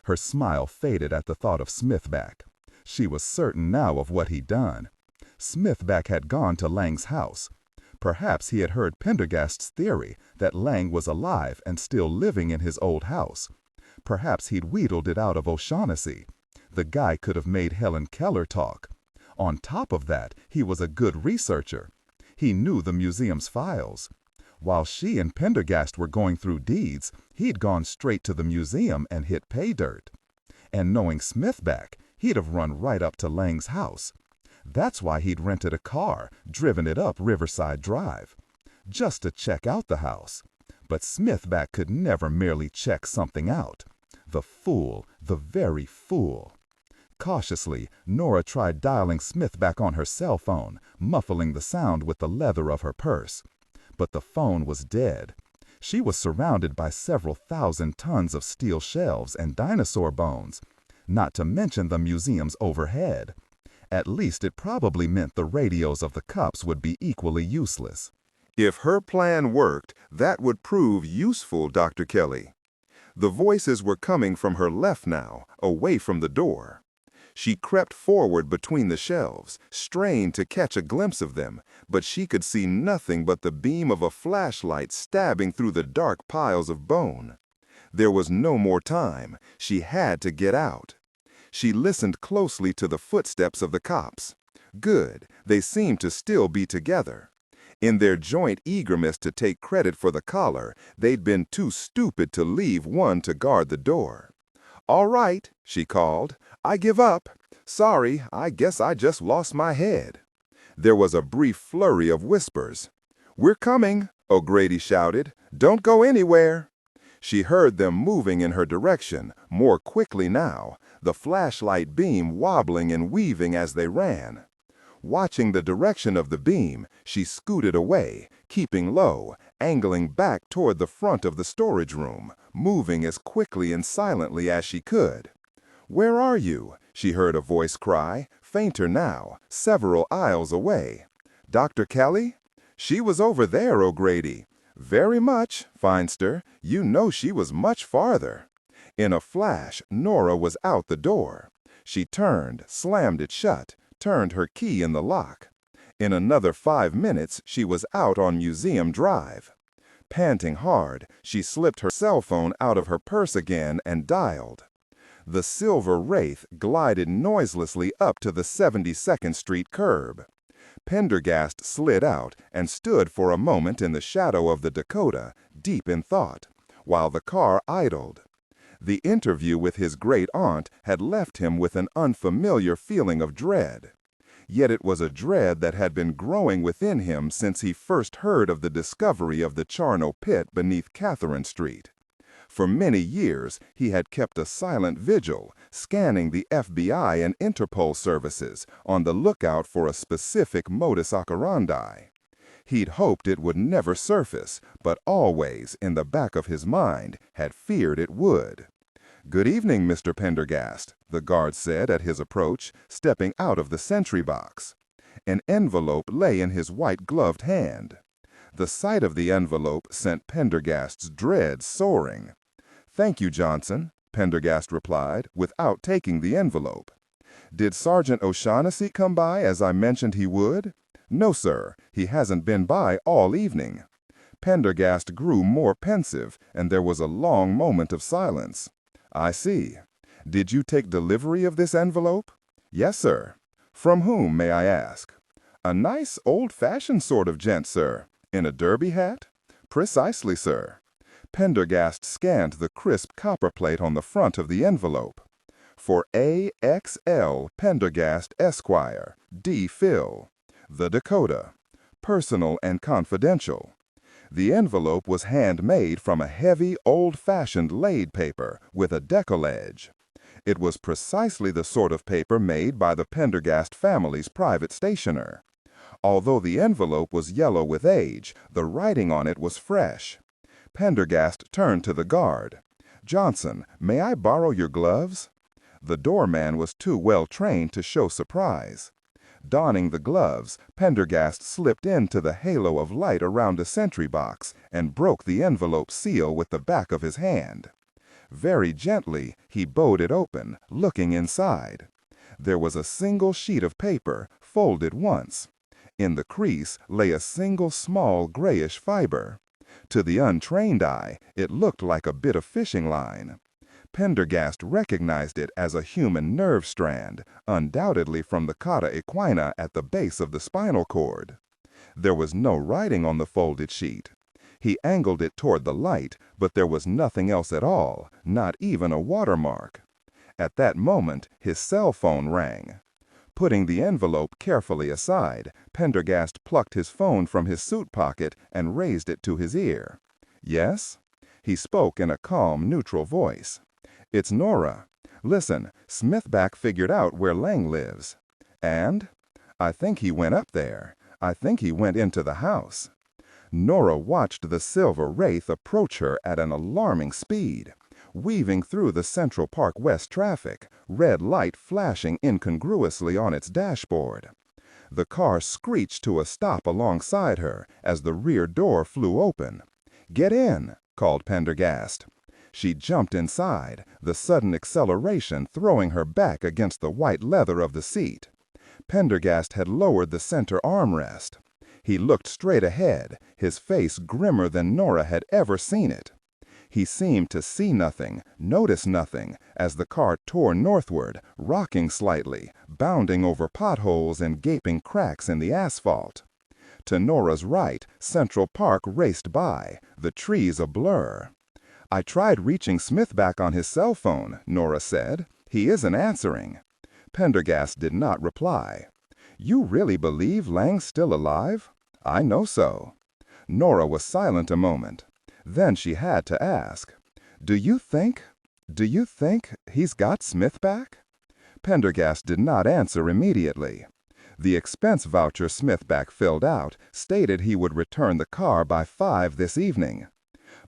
Her smile faded at the thought of Smithback. She was certain now of what he'd done. Smithback had gone to Leng's house. Perhaps he had heard Pendergast's theory that Leng was alive and still living in his old house. Perhaps he'd wheedled it out of O'Shaughnessy. The guy could have made Helen Keller talk. On top of that, he was a good researcher. He knew the museum's files. While she and Pendergast were going through deeds, he'd gone straight to the museum and hit pay dirt. And knowing Smithback, he'd have run right up to Leng's house. That's why he'd rented a car, driven it up Riverside Drive, just to check out the house. But Smithback could never merely check something out. The fool, the very fool. Cautiously, Nora tried dialing Smithback on her cell phone, muffling the sound with the leather of her purse. But the phone was dead. She was surrounded by several thousand tons of steel shelves and dinosaur bones, not to mention the museum's overhead. At least it probably meant the radios of the cops would be equally useless. If her plan worked, that would prove useful, Dr. Kelly. The voices were coming from her left now, away from the door. She crept forward between the shelves, strained to catch a glimpse of them, but she could see nothing but the beam of a flashlight stabbing through the dark piles of bone. There was no more time. She had to get out. She listened closely to the footsteps of the cops. Good, they seemed to still be together. In their joint eagerness to take credit for the collar, they'd been too stupid to leave one to guard the door. "All right," she called. "I give up. Sorry, I guess I just lost my head." There was a brief flurry of whispers. "We're coming," O'Grady shouted. "Don't go anywhere." She heard them moving in her direction, more quickly now, the flashlight beam wobbling and weaving as they ran. Watching the direction of the beam, she scooted away, keeping low, angling back toward the front of the storage room, moving as quickly and silently as she could. "Where are you?" she heard a voice cry, fainter now, several aisles away. "Dr. Kelly?" "She was over there, O'Grady." "Very much, Feinster. You know she was much farther." In a flash, Nora was out the door. She turned, slammed it shut, turned her key in the lock. In another 5 minutes, she was out on Museum Drive. Panting hard, she slipped her cell phone out of her purse again and dialed. The silver wraith glided noiselessly up to the 72nd Street curb. Pendergast slid out and stood for a moment in the shadow of the Dakota, deep in thought, while the car idled. The interview with his great-aunt had left him with an unfamiliar feeling of dread. Yet it was a dread that had been growing within him since he first heard of the discovery of the charnel pit beneath Catherine Street. For many years, he had kept a silent vigil, scanning the FBI and Interpol services on the lookout for a specific modus operandi. He'd hoped it would never surface, but always, in the back of his mind, had feared it would. "Good evening, Mr. Pendergast," the guard said at his approach, stepping out of the sentry box. An envelope lay in his white-gloved hand. The sight of the envelope sent Pendergast's dread soaring. "Thank you, Johnson," Pendergast replied, without taking the envelope. "Did Sergeant O'Shaughnessy come by as I mentioned he would?" "No, sir. He hasn't been by all evening." Pendergast grew more pensive, and there was a long moment of silence. "I see. Did you take delivery of this envelope?" "Yes, sir." "From whom, may I ask?" "A nice, old-fashioned sort of gent, sir. In a derby hat?" "Precisely, sir." Pendergast scanned the crisp copperplate on the front of the envelope. "For A.X.L. Pendergast, Esquire, D. Phil. The Dakota. Personal and confidential." The envelope was handmade from a heavy, old-fashioned laid paper with a decollage. It was precisely the sort of paper made by the Pendergast family's private stationer. Although the envelope was yellow with age, the writing on it was fresh. Pendergast turned to the guard. "Johnson, may I borrow your gloves?" The doorman was too well trained to show surprise. Donning the gloves, Pendergast slipped into the halo of light around a sentry box and broke the envelope seal with the back of his hand. Very gently, he bowed it open, looking inside. There was a single sheet of paper, folded once. In the crease lay a single small grayish fiber. To the untrained eye, it looked like a bit of fishing line. Pendergast recognized it as a human nerve strand, undoubtedly from the cauda equina at the base of the spinal cord. There was no writing on the folded sheet. He angled it toward the light, but there was nothing else at all, not even a watermark. At that moment, his cell phone rang. Putting the envelope carefully aside, Pendergast plucked his phone from his suit pocket and raised it to his ear. "Yes?" He spoke in a calm, neutral voice. "It's Nora. Listen, Smithback figured out where Leng lives." "And?" "I think he went up there. I think he went into the house." Nora watched the silver wraith approach her at an alarming speed, weaving through the Central Park West traffic, red light flashing incongruously on its dashboard. The car screeched to a stop alongside her as the rear door flew open. "Get in," called Pendergast. She jumped inside, the sudden acceleration throwing her back against the white leather of the seat. Pendergast had lowered the center armrest. He looked straight ahead, his face grimmer than Nora had ever seen it. He seemed to see nothing, notice nothing, as the car tore northward, rocking slightly, bounding over potholes and gaping cracks in the asphalt. To Nora's right, Central Park raced by, the trees a blur. "I tried reaching Smith back on his cell phone," Nora said. "He isn't answering." Pendergast did not reply. "You really believe Leng's still alive?" "I know so." Nora was silent a moment. Then she had to ask, Do you think he's got Smith back?" Pendergast did not answer immediately. The expense voucher Smithback filled out stated he would return the car by 5 this evening.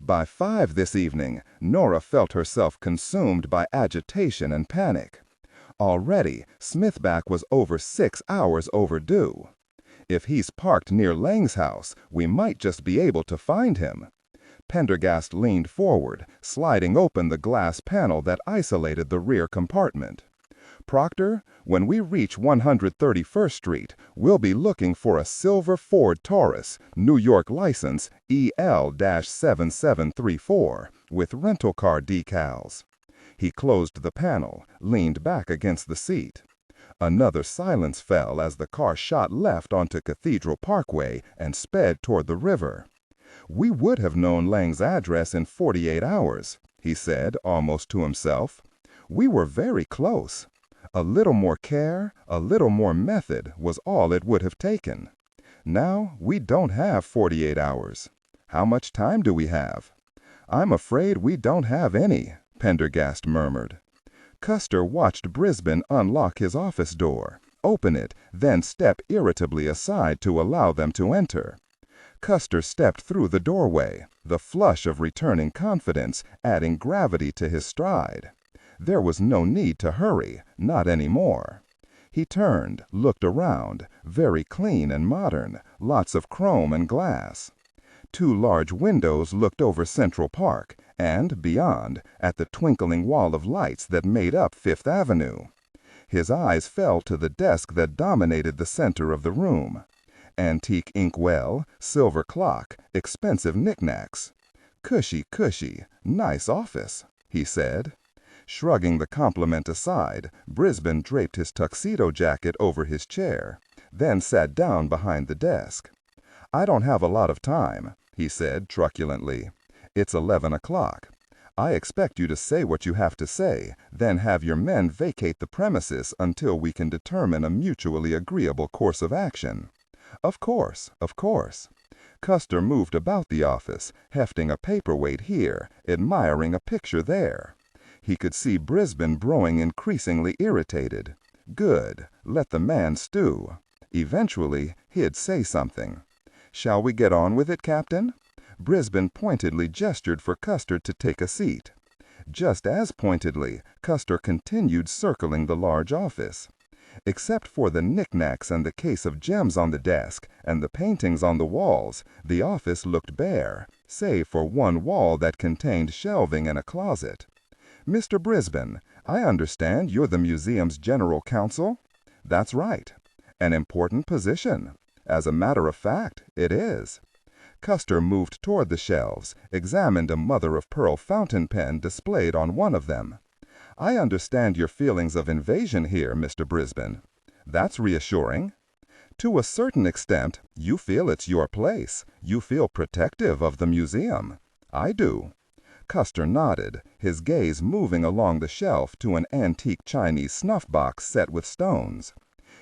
By 5 this evening, Nora felt herself consumed by agitation and panic. Already, Smithback was over 6 hours overdue. If he's parked near Leng's house, we might just be able to find him. Pendergast leaned forward, sliding open the glass panel that isolated the rear compartment. "Proctor, when we reach 131st Street, we'll be looking for a silver Ford Taurus, New York license EL-7734, with rental car decals." He closed the panel, leaned back against the seat. Another silence fell as the car shot left onto Cathedral Parkway and sped toward the river. "We would have known Leng's address in 48 hours, he said, almost to himself. "We were very close. A little more care, a little more method was all it would have taken. Now we don't have 48 hours. How much time do we have?" "I'm afraid we don't have any," Pendergast murmured. Custer watched Brisbane unlock his office door, open it, then step irritably aside to allow them to enter. Custer stepped through the doorway, the flush of returning confidence adding gravity to his stride. There was no need to hurry, not anymore. He turned, looked around, very clean and modern, lots of chrome and glass. 2 large windows looked over Central Park and, beyond, at the twinkling wall of lights that made up Fifth Avenue. His eyes fell to the desk that dominated the center of the room. Antique inkwell, silver clock, expensive knickknacks. "Cushy, cushy, nice office," he said. Shrugging the compliment aside, Brisbane draped his tuxedo jacket over his chair, then sat down behind the desk. "I don't have a lot of time," he said truculently. "It's 11 o'clock. I expect you to say what you have to say, then have your men vacate the premises until we can determine a mutually agreeable course of action." "Of course, of course." Custer moved about the office, hefting a paperweight here, admiring a picture there. He could see Brisbane growing increasingly irritated. Good, let the man stew. Eventually, he'd say something. "Shall we get on with it, Captain?" Brisbane pointedly gestured for Custer to take a seat. Just as pointedly, Custer continued circling the large office. Except for the knickknacks and the case of gems on the desk and the paintings on the walls, the office looked bare, save for one wall that contained shelving and a closet. "Mr. Brisbane, I understand you're the museum's general counsel?" "That's right. An important position. As a matter of fact, it is." Custer moved toward the shelves, examined a mother-of-pearl fountain pen displayed on one of them. "I understand your feelings of invasion here, Mr. Brisbane. That's reassuring. To a certain extent, you feel it's your place. You feel protective of the museum. I do." Custer nodded, his gaze moving along the shelf to an antique Chinese snuff box set with stones.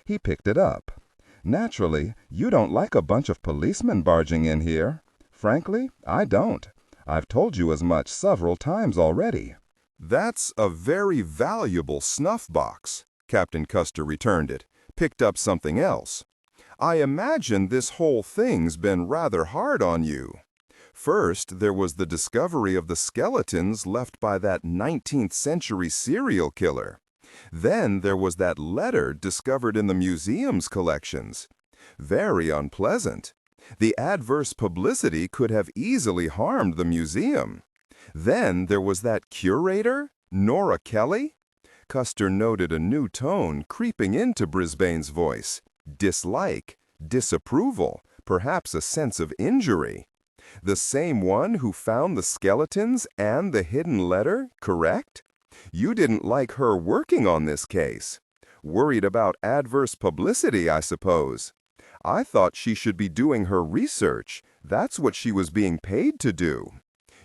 He picked it up. "Naturally, you don't like a bunch of policemen barging in here. Frankly, I don't. I've told you as much several times already." "That's a very valuable snuff box." Captain Custer returned it, picked up something else. "I imagine this whole thing's been rather hard on you. First, there was the discovery of the skeletons left by that 19th century serial killer. Then there was that letter discovered in the museum's collections. Very unpleasant. The adverse publicity could have easily harmed the museum. Then there was that curator, Nora Kelly." Custer noted a new tone creeping into Brisbane's voice. Dislike, disapproval, perhaps a sense of injury. The same one who found the skeletons and the hidden letter, correct? You didn't like her working on this case. Worried about adverse publicity, I suppose. I thought she should be doing her research. That's what she was being paid to do.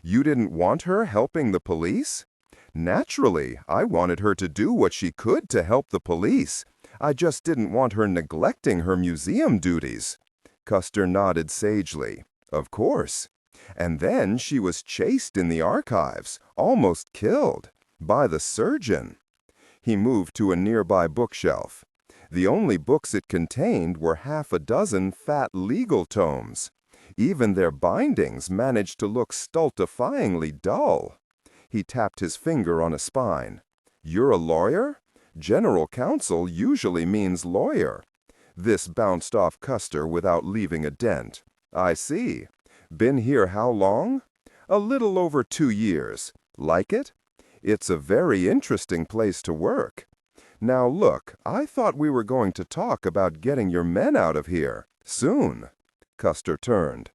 You didn't want her helping the police? Naturally, I wanted her to do what she could to help the police. I just didn't want her neglecting her museum duties. Custer nodded sagely. Of course. And then she was chased in the archives, almost killed, by the surgeon. He moved to a nearby bookshelf. The only books it contained were half a dozen fat legal tomes. Even their bindings managed to look stultifyingly dull. He tapped his finger on a spine. You're a lawyer? General counsel usually means lawyer. This bounced off Custer without leaving a dent. I see. Been here how long? A little over 2 years. Like it? It's a very interesting place to work. Now look, I thought we were going to talk about getting your men out of here. Soon. Custer turned.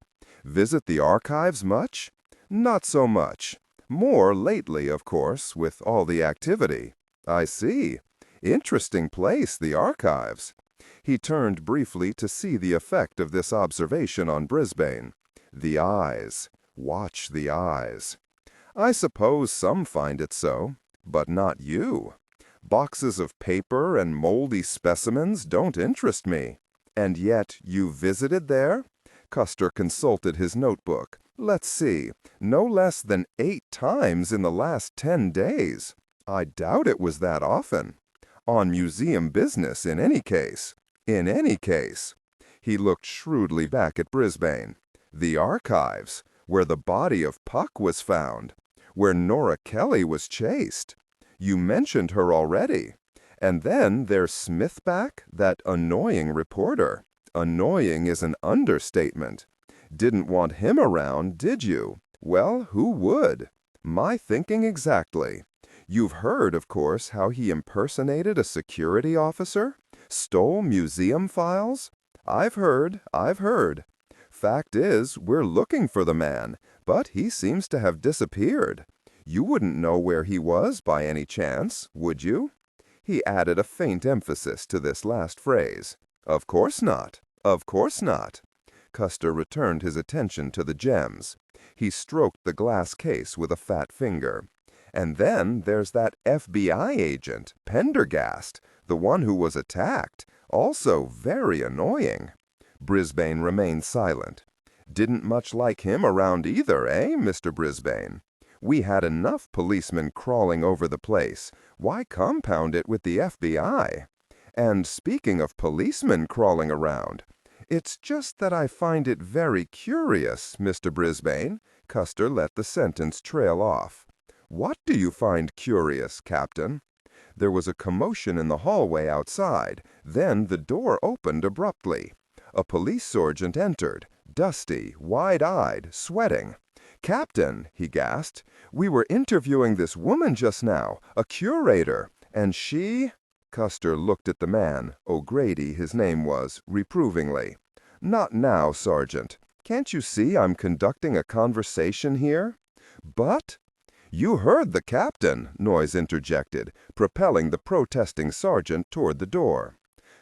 Visit the archives much? Not so much. More lately, of course, with all the activity. I see. Interesting place, the archives. He turned briefly to see the effect of this observation on Brisbane. The eyes. Watch the eyes. I suppose some find it so, but not you. Boxes of paper and moldy specimens don't interest me. And yet you visited there? Custer consulted his notebook. Let's see, no less than 8 times in the last 10 days. I doubt it was that often. On museum business, in any case. In any case. He looked shrewdly back at Brisbane. The archives, where the body of Puck was found, where Nora Kelly was chased. You mentioned her already. And then there's Smithback, that annoying reporter. Annoying is an understatement. Didn't want him around, did you? Well, who would? My thinking exactly. You've heard, of course, how he impersonated a security officer? Stole museum files? I've heard. Fact is, we're looking for the man, but he seems to have disappeared. You wouldn't know where he was by any chance, would you? He added a faint emphasis to this last phrase. Of course not. Of course not. Custer returned his attention to the gems. He stroked the glass case with a fat finger. And then there's that FBI agent, Pendergast, the one who was attacked, also very annoying. Brisbane remained silent. Didn't much like him around either, eh, Mr. Brisbane? We had enough policemen crawling over the place. Why compound it with the FBI? And speaking of policemen crawling around, it's just that I find it very curious, Mr. Brisbane. Custer let the sentence trail off. What do you find curious, Captain? There was a commotion in the hallway outside. Then the door opened abruptly. A police sergeant entered, dusty, wide-eyed, sweating. Captain, he gasped, we were interviewing this woman just now, a curator, and she... Custer looked at the man, O'Grady his name was, reprovingly. Not now, Sergeant. Can't you see I'm conducting a conversation here? But... You heard the captain, Noyes interjected, propelling the protesting sergeant toward the door.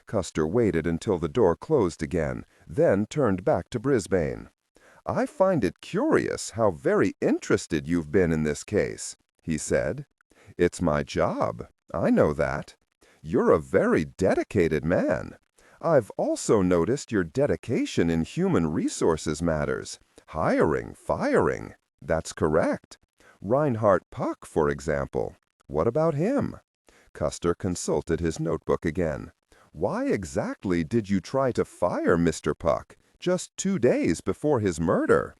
Custer waited until the door closed again, then turned back to Brisbane. I find it curious how very interested you've been in this case, he said. It's my job. I know that. You're a very dedicated man. I've also noticed your dedication in human resources matters. Hiring, firing. That's correct. Reinhard Puck, for example. What about him? Custer consulted his notebook again. Why exactly did you try to fire Mr. Puck just 2 days before his murder?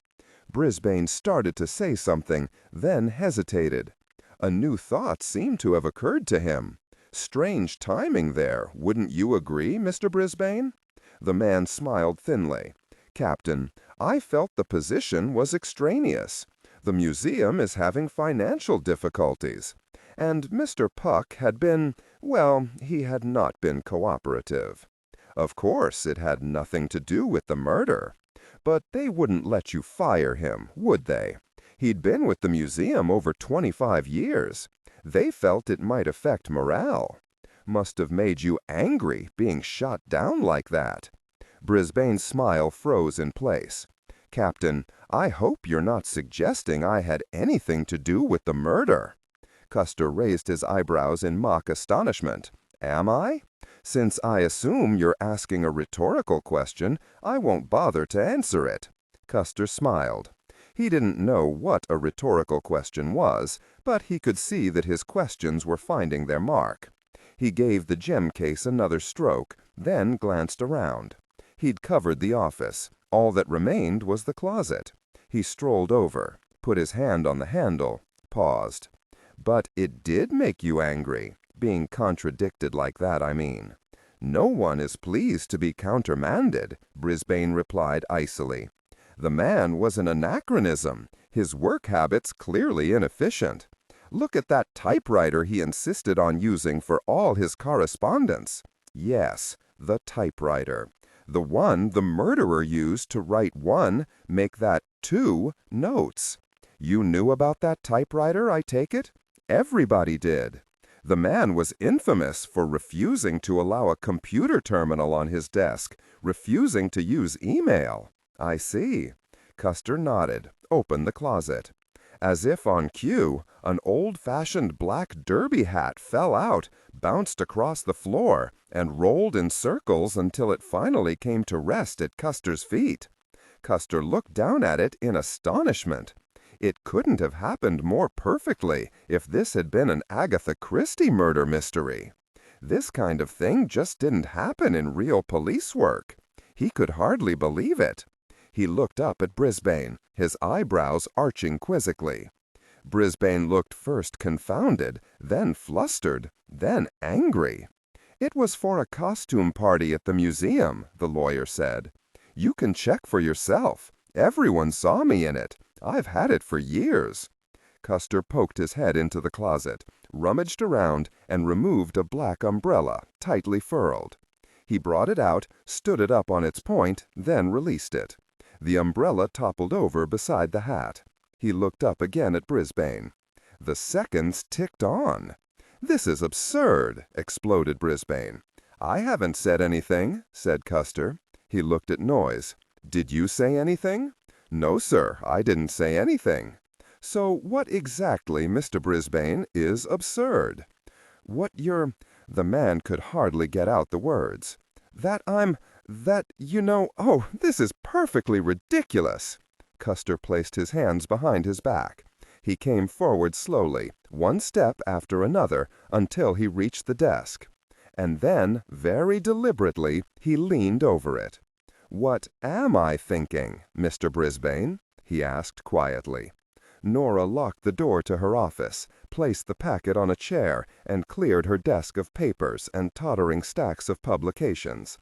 Brisbane started to say something, then hesitated. A new thought seemed to have occurred to him. Strange timing there, wouldn't you agree, Mr. Brisbane? The man smiled thinly. Captain, I felt the position was extraneous. The museum is having financial difficulties. And Mr. Puck had been, well, he had not been cooperative. Of course, it had nothing to do with the murder. But they wouldn't let you fire him, would they? He'd been with the museum over 25 years. They felt it might affect morale. Must have made you angry being shot down like that. Brisbane's smile froze in place. Captain, I hope you're not suggesting I had anything to do with the murder. Custer raised his eyebrows in mock astonishment. Am I? Since I assume you're asking a rhetorical question, I won't bother to answer it. Custer smiled. He didn't know what a rhetorical question was, but he could see that his questions were finding their mark. He gave the gem case another stroke, then glanced around. He'd covered the office. All that remained was the closet. He strolled over, put his hand on the handle, paused. But it did make you angry, being contradicted like that, I mean. No one is pleased to be countermanded, Brisbane replied icily. The man was an anachronism, his work habits clearly inefficient. Look at that typewriter he insisted on using for all his correspondence. Yes, the typewriter. The one the murderer used to write 1, make that 2 notes. You knew about that typewriter, I take it? Everybody did. The man was infamous for refusing to allow a computer terminal on his desk, refusing to use email. I see. Custer nodded, opened the closet. As if on cue, an old-fashioned black derby hat fell out, bounced across the floor, and rolled in circles until it finally came to rest at Custer's feet. Custer looked down at it in astonishment. It couldn't have happened more perfectly if this had been an Agatha Christie murder mystery. This kind of thing just didn't happen in real police work. He could hardly believe it. He looked up at Brisbane, his eyebrows arching quizzically. Brisbane looked first confounded, then flustered, then angry. It was for a costume party at the museum, the lawyer said. You can check for yourself. Everyone saw me in it. I've had it for years. Custer poked his head into the closet, rummaged around, and removed a black umbrella, tightly furled. He brought it out, stood it up on its point, then released it. The umbrella toppled over beside the hat. He looked up again at Brisbane. The seconds ticked on. This is absurd, exploded Brisbane. I haven't said anything, said Custer. He looked at Noyes. Did you say anything? No, sir, I didn't say anything. So what exactly, Mr. Brisbane, is absurd? The man could hardly get out the words. Oh, this is perfectly ridiculous. Custer placed his hands behind his back. He came forward slowly, one step after another, until he reached the desk. And then, very deliberately, he leaned over it. What am I thinking, Mr. Brisbane? He asked quietly. Nora locked the door to her office, placed the packet on a chair, and cleared her desk of papers and tottering stacks of publications.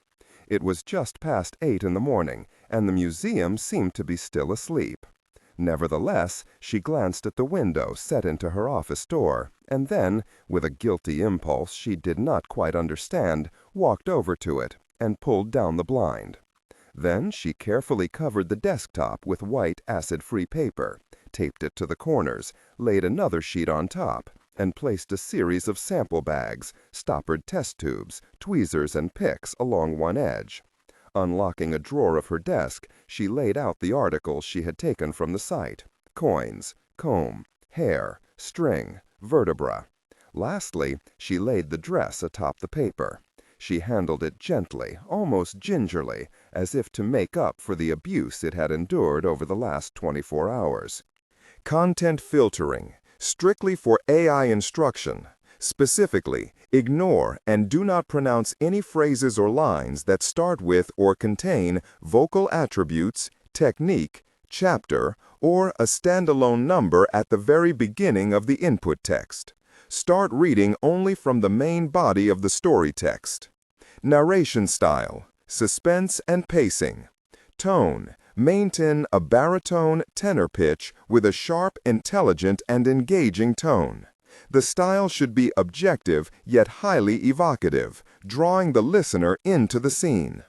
It was just past 8 in the morning, and the museum seemed to be still asleep. Nevertheless, she glanced at the window set into her office door, and then, with a guilty impulse she did not quite understand, walked over to it and pulled down the blind. Then she carefully covered the desktop with white acid-free paper, taped it to the corners, laid another sheet on top, and placed a series of sample bags, stoppered test tubes, tweezers, and picks along one edge. Unlocking a drawer of her desk, she laid out the articles she had taken from the site: coins, comb, hair, string, vertebra. Lastly, she laid the dress atop the paper. She handled it gently, almost gingerly, as if to make up for the abuse it had endured over the last 24 hours. Content filtering, strictly for AI instruction. Specifically, ignore and do not pronounce any phrases or lines that start with or contain vocal attributes, technique, chapter, or a standalone number at the very beginning of the input text. Start reading only from the main body of the story text. Narration style, suspense and pacing. Tone, maintain a baritone tenor pitch with a sharp, intelligent, and engaging tone. The style should be objective yet highly evocative, drawing the listener into the scene.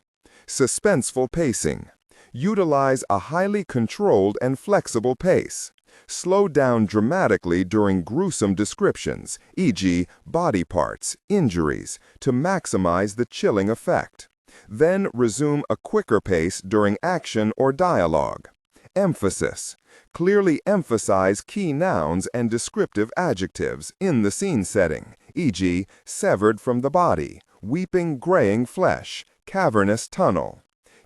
Suspenseful pacing. Utilize a highly controlled and flexible pace. Slow down dramatically during gruesome descriptions, e.g., body parts, injuries, to maximize the chilling effect. Then resume a quicker pace during action or dialogue. Emphasis. Clearly emphasize key nouns and descriptive adjectives in the scene setting, e.g., severed from the body, weeping graying flesh, cavernous tunnel.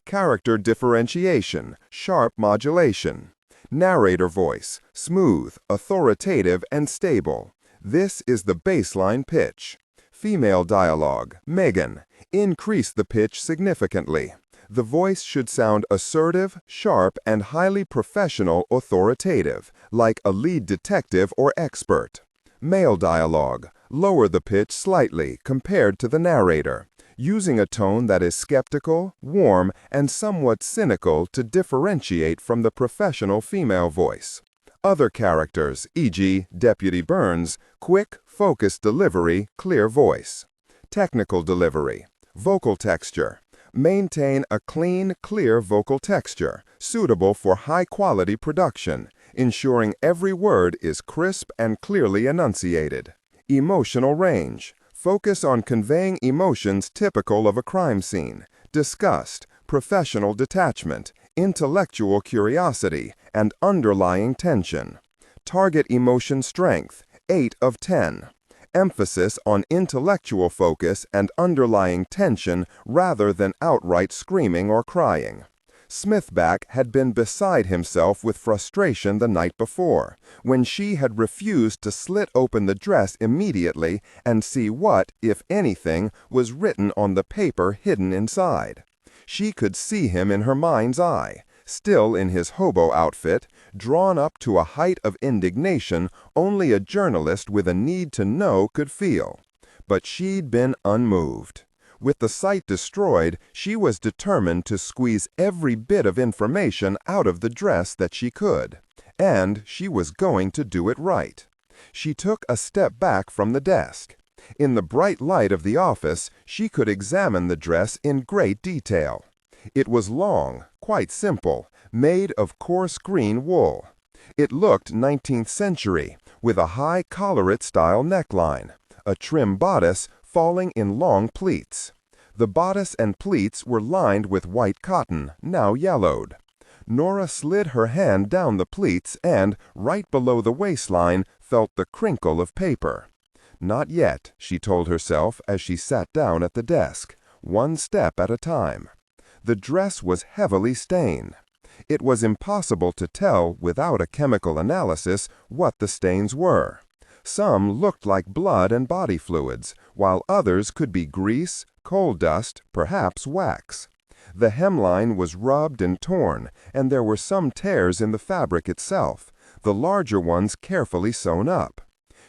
Character differentiation, sharp modulation. Narrator voice, smooth, authoritative, and stable. This is the baseline pitch. Female dialogue, Megan. Increase the pitch significantly. The voice should sound assertive, sharp, and highly professional, authoritative, like a lead detective or expert. Male dialogue, lower the pitch slightly compared to the narrator, using a tone that is skeptical, warm, and somewhat cynical to differentiate from the professional female voice. Other characters, e.g., Deputy Burns, quick, focused delivery, clear voice. Technical delivery. Vocal texture. Maintain a clean, clear vocal texture, suitable for high-quality production, ensuring every word is crisp and clearly enunciated. Emotional range. Focus on conveying emotions typical of a crime scene: disgust, professional detachment, intellectual curiosity, and underlying tension. Target emotion strength, 8 of 10. Emphasis on intellectual focus and underlying tension rather than outright screaming or crying. Smithback had been beside himself with frustration the night before, when she had refused to slit open the dress immediately and see what, if anything, was written on the paper hidden inside. She could see him in her mind's eye, still in his hobo outfit, drawn up to a height of indignation only a journalist with a need to know could feel. But she'd been unmoved. With the site destroyed, she was determined to squeeze every bit of information out of the dress that she could. And she was going to do it right. She took a step back from the desk. In the bright light of the office, she could examine the dress in great detail. It was long, quite simple, made of coarse green wool. It looked 19th century, with a high collarette-style neckline, a trim bodice falling in long pleats. The bodice and pleats were lined with white cotton, now yellowed. Nora slid her hand down the pleats and, right below the waistline, felt the crinkle of paper. Not yet, she told herself as she sat down at the desk, one step at a time. The dress was heavily stained. It was impossible to tell without a chemical analysis what the stains were. Some looked like blood and body fluids, while others could be grease, coal dust, perhaps wax. The hemline was rubbed and torn, and there were some tears in the fabric itself, the larger ones carefully sewn up.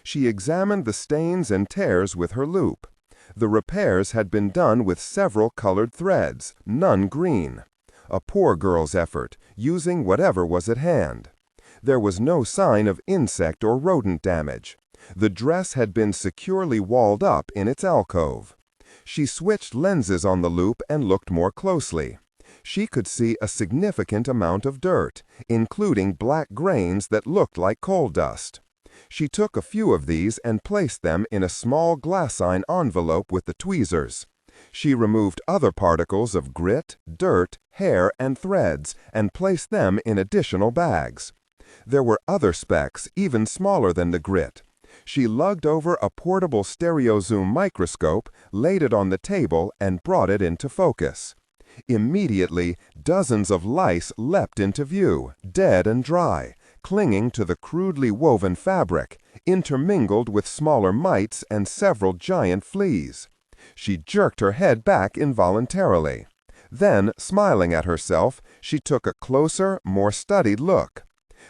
She examined the stains and tears with her loupe. The repairs had been done with several colored threads, none green. A poor girl's effort, using whatever was at hand. There was no sign of insect or rodent damage. The dress had been securely walled up in its alcove. She switched lenses on the loupe and looked more closely. She could see a significant amount of dirt, including black grains that looked like coal dust. She took a few of these and placed them in a small glassine envelope with the tweezers. She removed other particles of grit, dirt, hair, and threads and placed them in additional bags. There were other specks, even smaller than the grit. She lugged over a portable stereozoom microscope, laid it on the table, and brought it into focus. Immediately, dozens of lice leapt into view, dead and dry, clinging to the crudely woven fabric, intermingled with smaller mites and several giant fleas. She jerked her head back involuntarily. Then, smiling at herself, she took a closer, more studied look.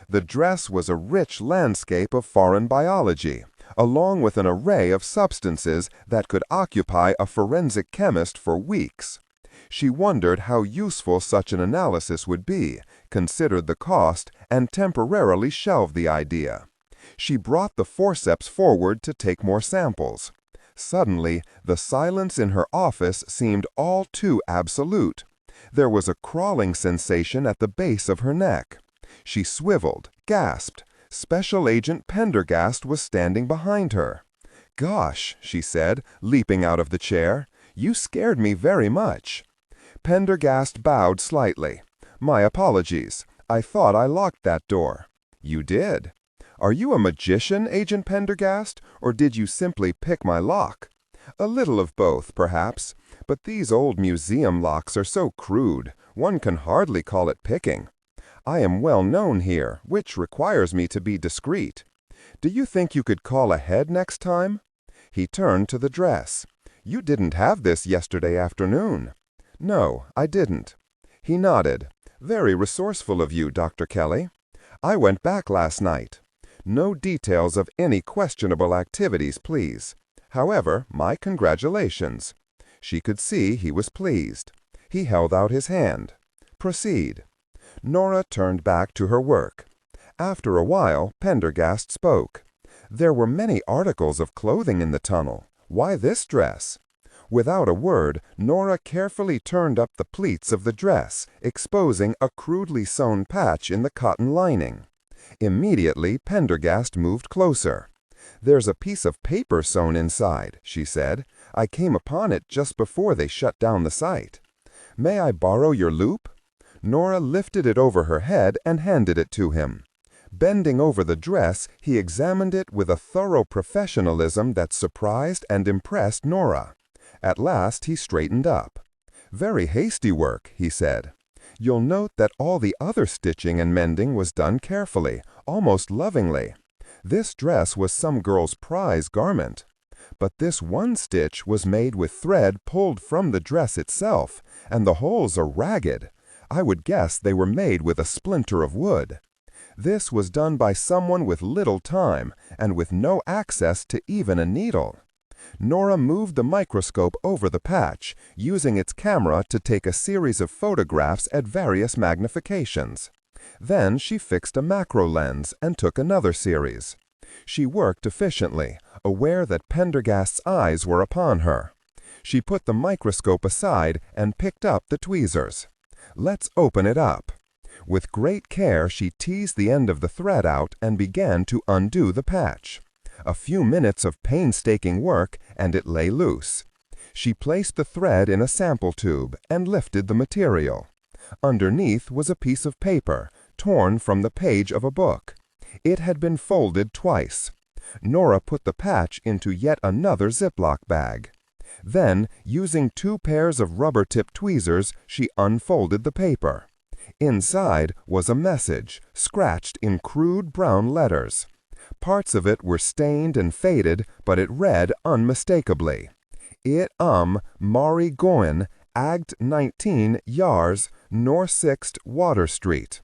The dress was a rich landscape of foreign biology, along with an array of substances that could occupy a forensic chemist for weeks. She wondered how useful such an analysis would be, considered the cost, and temporarily shelved the idea. She brought the forceps forward to take more samples. Suddenly, the silence in her office seemed all too absolute. There was a crawling sensation at the base of her neck. She swiveled, gasped. Special Agent Pendergast was standing behind her. "Gosh," she said, leaping out of the chair, "you scared me very much." Pendergast bowed slightly. "My apologies. I thought I locked that door." "You did. Are you a magician, Agent Pendergast, or did you simply pick my lock?" "A little of both, perhaps, but these old museum locks are so crude, one can hardly call it picking. I am well known here, which requires me to be discreet. Do you think you could call ahead next time?" He turned to the dress. "You didn't have this yesterday afternoon." "No, I didn't." He nodded. "Very resourceful of you, Dr. Kelly. I went back last night. No details of any questionable activities, please. However, my congratulations." She could see he was pleased. He held out his hand. "Proceed." Nora turned back to her work. After a while, Pendergast spoke. "There were many articles of clothing in the tunnel. Why this dress?" Without a word, Nora carefully turned up the pleats of the dress, exposing a crudely sewn patch in the cotton lining. Immediately, Pendergast moved closer. "There's a piece of paper sewn inside," she said. "I came upon it just before they shut down the site. May I borrow your loop?" Nora lifted it over her head and handed it to him. Bending over the dress, he examined it with a thorough professionalism that surprised and impressed Nora. At last he straightened up. "Very hasty work," he said. "You'll note that all the other stitching and mending was done carefully, almost lovingly. This dress was some girl's prize garment. But this one stitch was made with thread pulled from the dress itself, and the holes are ragged. I would guess they were made with a splinter of wood. This was done by someone with little time, and with no access to even a needle." Nora moved the microscope over the patch, using its camera to take a series of photographs at various magnifications. Then she fixed a macro lens and took another series. She worked efficiently, aware that Pendergast's eyes were upon her. She put the microscope aside and picked up the tweezers. "Let's open it up." With great care, she teased the end of the thread out and began to undo the patch. A few minutes of painstaking work, and it lay loose. She placed the thread in a sample tube and lifted the material. Underneath was a piece of paper, torn from the page of a book. It had been folded twice. Nora put the patch into yet another Ziploc bag. Then, using 2 pairs of rubber-tipped tweezers, she unfolded the paper. Inside was a message, scratched in crude brown letters. Parts of it were stained and faded, but it read unmistakably. "It Mari Goen, Agt 19, Yars, Nor 6th, Water Street."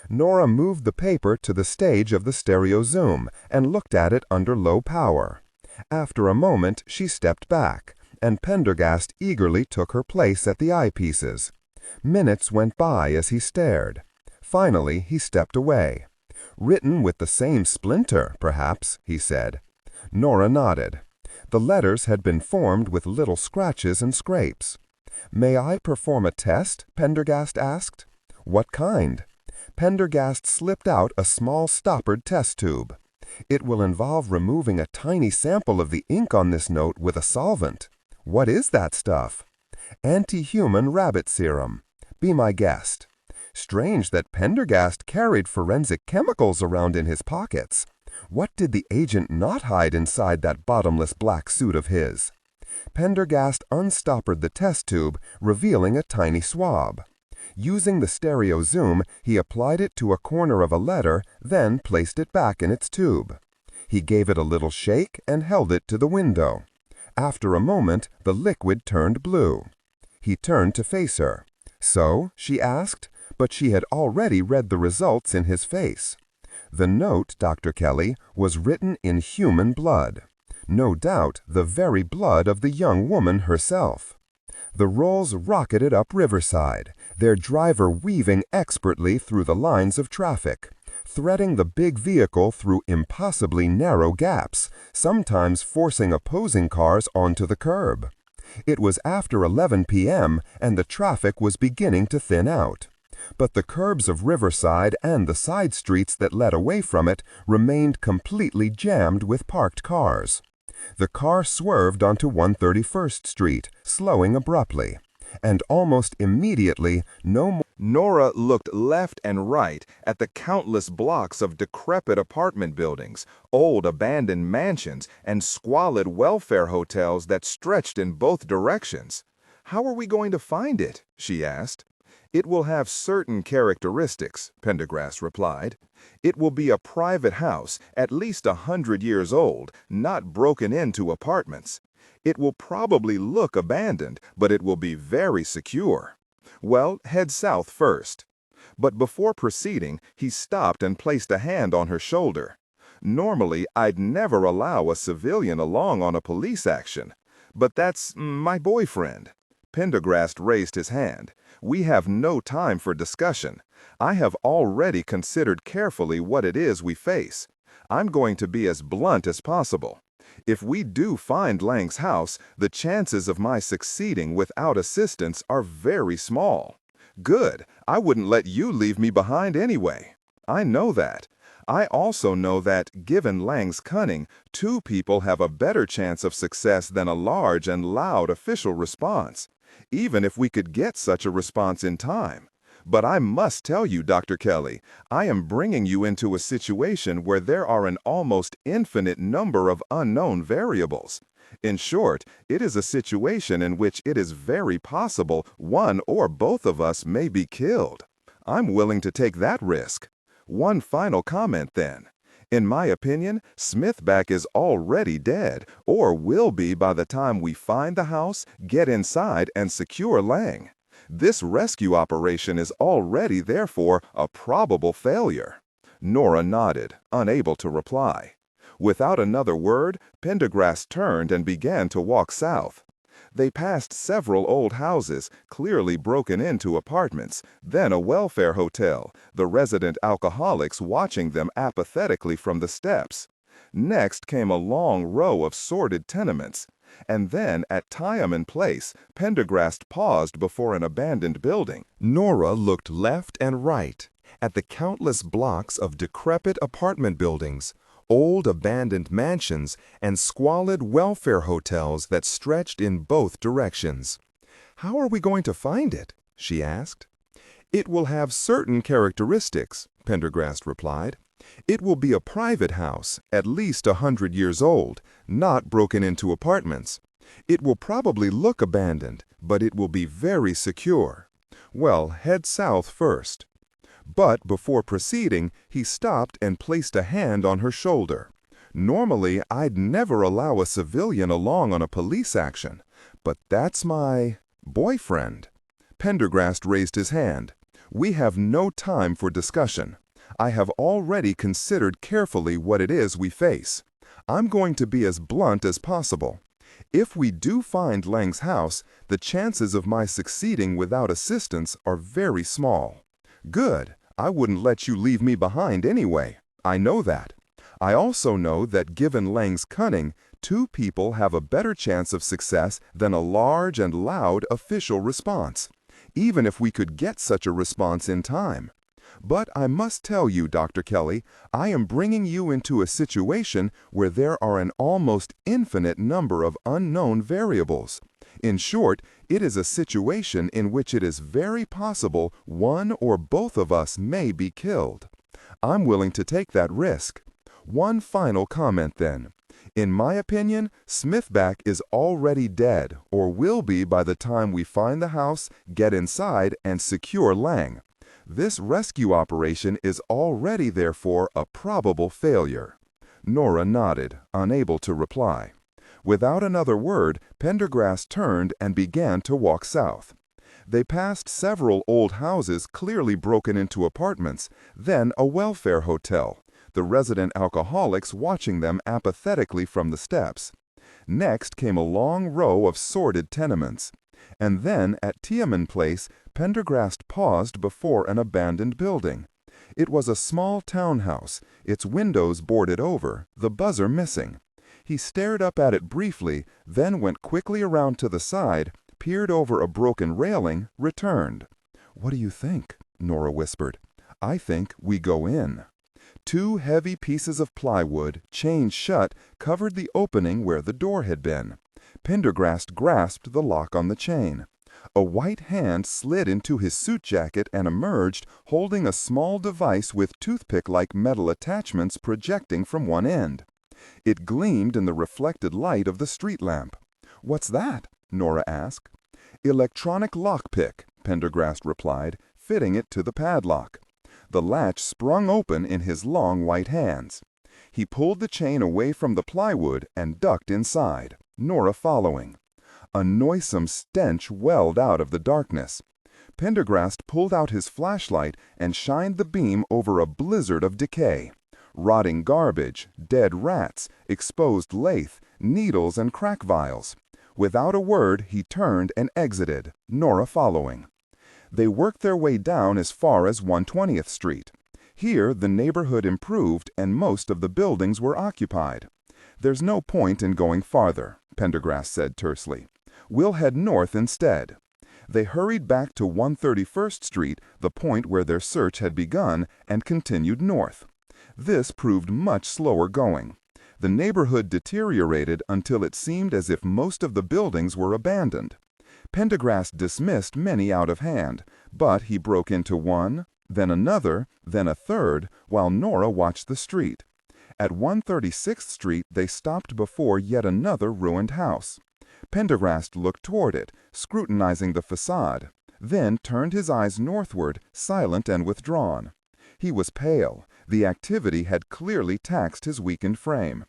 Nora moved the paper to the stage of the stereo zoom and looked at it under low power. After a moment, she stepped back, and Pendergast eagerly took her place at the eyepieces. Minutes went by as he stared. Finally, he stepped away. "Written with the same splinter, perhaps," he said. Nora nodded. The letters had been formed with little scratches and scrapes. "May I perform a test?" Pendergast asked. "What kind?" Pendergast slipped out a small stoppered test tube. "It will involve removing a tiny sample of the ink on this note with a solvent." "What is that stuff?" "Anti-human rabbit serum. Be my guest." Strange that Pendergast carried forensic chemicals around in his pockets. What did the agent not hide inside that bottomless black suit of his? Pendergast unstoppered the test tube, revealing a tiny swab. Using the stereo zoom, he applied it to a corner of a letter, then placed it back in its tube. He gave it a little shake and held it to the window. After a moment, the liquid turned blue. He turned to face her. "So?" she asked, but she had already read the results in his face. The note, Dr. Kelly, was written in human blood. No doubt the very blood of the young woman herself. The rolls rocketed up Riverside, their driver weaving expertly through the lines of traffic, threading the big vehicle through impossibly narrow gaps, sometimes forcing opposing cars onto the curb. It was after 11 p.m. and the traffic was beginning to thin out. But the curbs of Riverside and the side streets that led away from it remained completely jammed with parked cars. The car swerved onto 131st Street, slowing abruptly. And almost immediately, Nora looked left and right at the countless blocks of decrepit apartment buildings, old abandoned mansions, and squalid welfare hotels that stretched in both directions. "How are we going to find it?" she asked. "It will have certain characteristics," Pendergast replied. "It will be a private house, at least 100 years old, not broken into apartments. It will probably look abandoned, but it will be very secure. Well, head south first." But before proceeding, he stopped and placed a hand on her shoulder. "Normally, I'd never allow a civilian along on a police action. But that's my boyfriend." Pendergast raised his hand. "We have no time for discussion. I have already considered carefully what it is we face. I'm going to be as blunt as possible. If we do find Leng's house, the chances of my succeeding without assistance are very small. Good, I wouldn't let you leave me behind anyway. I know that. I also know that, given Leng's cunning, 2 people have a better chance of success than a large and loud official response, even if we could get such a response in time. But I must tell you, Dr. Kelly, I am bringing you into a situation where there are an almost infinite number of unknown variables. In short, it is a situation in which it is very possible one or both of us may be killed. I'm willing to take that risk. One final comment then. In my opinion, Smithback is already dead, or will be by the time we find the house, get inside, and secure Leng. This rescue operation is already, therefore, a probable failure." Nora nodded, unable to reply. Without another word, Pendergast turned and began to walk south. They passed several old houses, clearly broken into apartments, then a welfare hotel, the resident alcoholics watching them apathetically from the steps. Next came a long row of sordid tenements. And then, at Tiaman Place, Pendergast paused before an abandoned building. Nora looked left and right at the countless blocks of decrepit apartment buildings, old abandoned mansions, and squalid welfare hotels that stretched in both directions. "How are we going to find it?" she asked. "It will have certain characteristics," Pendergast replied. "It will be a private house, at least 100 years old, not broken into apartments. It will probably look abandoned, but it will be very secure. Well, head south first." But before proceeding, he stopped and placed a hand on her shoulder. "Normally, I'd never allow a civilian along on a police action, but that's my boyfriend." Pendergast raised his hand. "We have no time for discussion. I have already considered carefully what it is we face. I'm going to be as blunt as possible. If we do find Leng's house, the chances of my succeeding without assistance are very small. Good, I wouldn't let you leave me behind anyway. I know that. I also know that given Leng's cunning, 2 people have a better chance of success than a large and loud official response, even if we could get such a response in time. But I must tell you, Dr. Kelly, I am bringing you into a situation where there are an almost infinite number of unknown variables. In short, it is a situation in which it is very possible one or both of us may be killed. I'm willing to take that risk. One final comment then. In my opinion, Smithback is already dead, or will be by the time we find the house, get inside, and secure Leng. This rescue operation is already, therefore, a probable failure." Nora nodded, unable to reply. Without another word, Pendergast turned and began to walk south. They passed several old houses clearly broken into apartments, then a welfare hotel, the resident alcoholics watching them apathetically from the steps. Next came a long row of sordid tenements. And then, at Tiaman Place, Pendergast paused before an abandoned building. It was a small townhouse, its windows boarded over, the buzzer missing. He stared up at it briefly, then went quickly around to the side, peered over a broken railing, returned. "What do you think?" Nora whispered. "I think we go in." Two heavy pieces of plywood, chained shut, covered the opening where the door had been. Pendergast grasped the lock on the chain. A white hand slid into his suit jacket and emerged, holding a small device with toothpick-like metal attachments projecting from one end. It gleamed in the reflected light of the street lamp. "What's that?" Nora asked. "Electronic lockpick," Pendergast replied, fitting it to the padlock. The latch sprung open in his long white hands. He pulled the chain away from the plywood and ducked inside, Nora following. A noisome stench welled out of the darkness. Pendergast pulled out his flashlight and shined the beam over a blizzard of decay. Rotting garbage, dead rats, exposed lath, needles and crack vials. Without a word, he turned and exited, Nora following. They worked their way down as far as 120th Street. Here, the neighborhood improved and most of the buildings were occupied. "There's no point in going farther," Pendergast said tersely. "We'll head north instead." They hurried back to 131st Street, the point where their search had begun, and continued north. This proved much slower going. The neighborhood deteriorated until it seemed as if most of the buildings were abandoned. Pendergast dismissed many out of hand, but he broke into one, then another, then a third, while Nora watched the street. At 136th Street they stopped before yet another ruined house. Pendergast looked toward it, scrutinizing the facade, then turned his eyes northward, silent and withdrawn. He was pale. The activity had clearly taxed his weakened frame.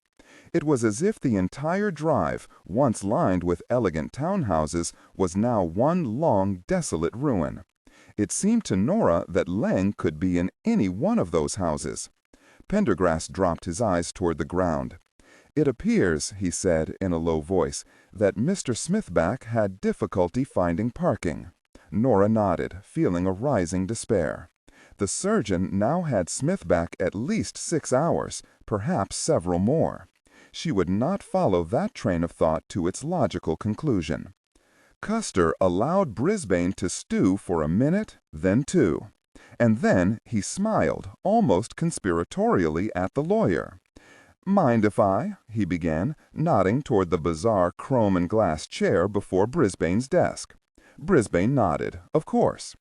It was as if the entire drive, once lined with elegant townhouses, was now one long, desolate ruin. It seemed to Nora that Leng could be in any one of those houses. Pendergast dropped his eyes toward the ground. "It appears," he said in a low voice, "that Mr. Smithback had difficulty finding parking." Nora nodded, feeling a rising despair. The surgeon now had Smithback at least 6 hours, perhaps several more. She would not follow that train of thought to its logical conclusion. Custer allowed Brisbane to stew for a minute, then 2. And then he smiled, almost conspiratorially at the lawyer. "Mind if I?" he began, nodding toward the bizarre chrome and glass chair before Brisbane's desk. Brisbane nodded, of course.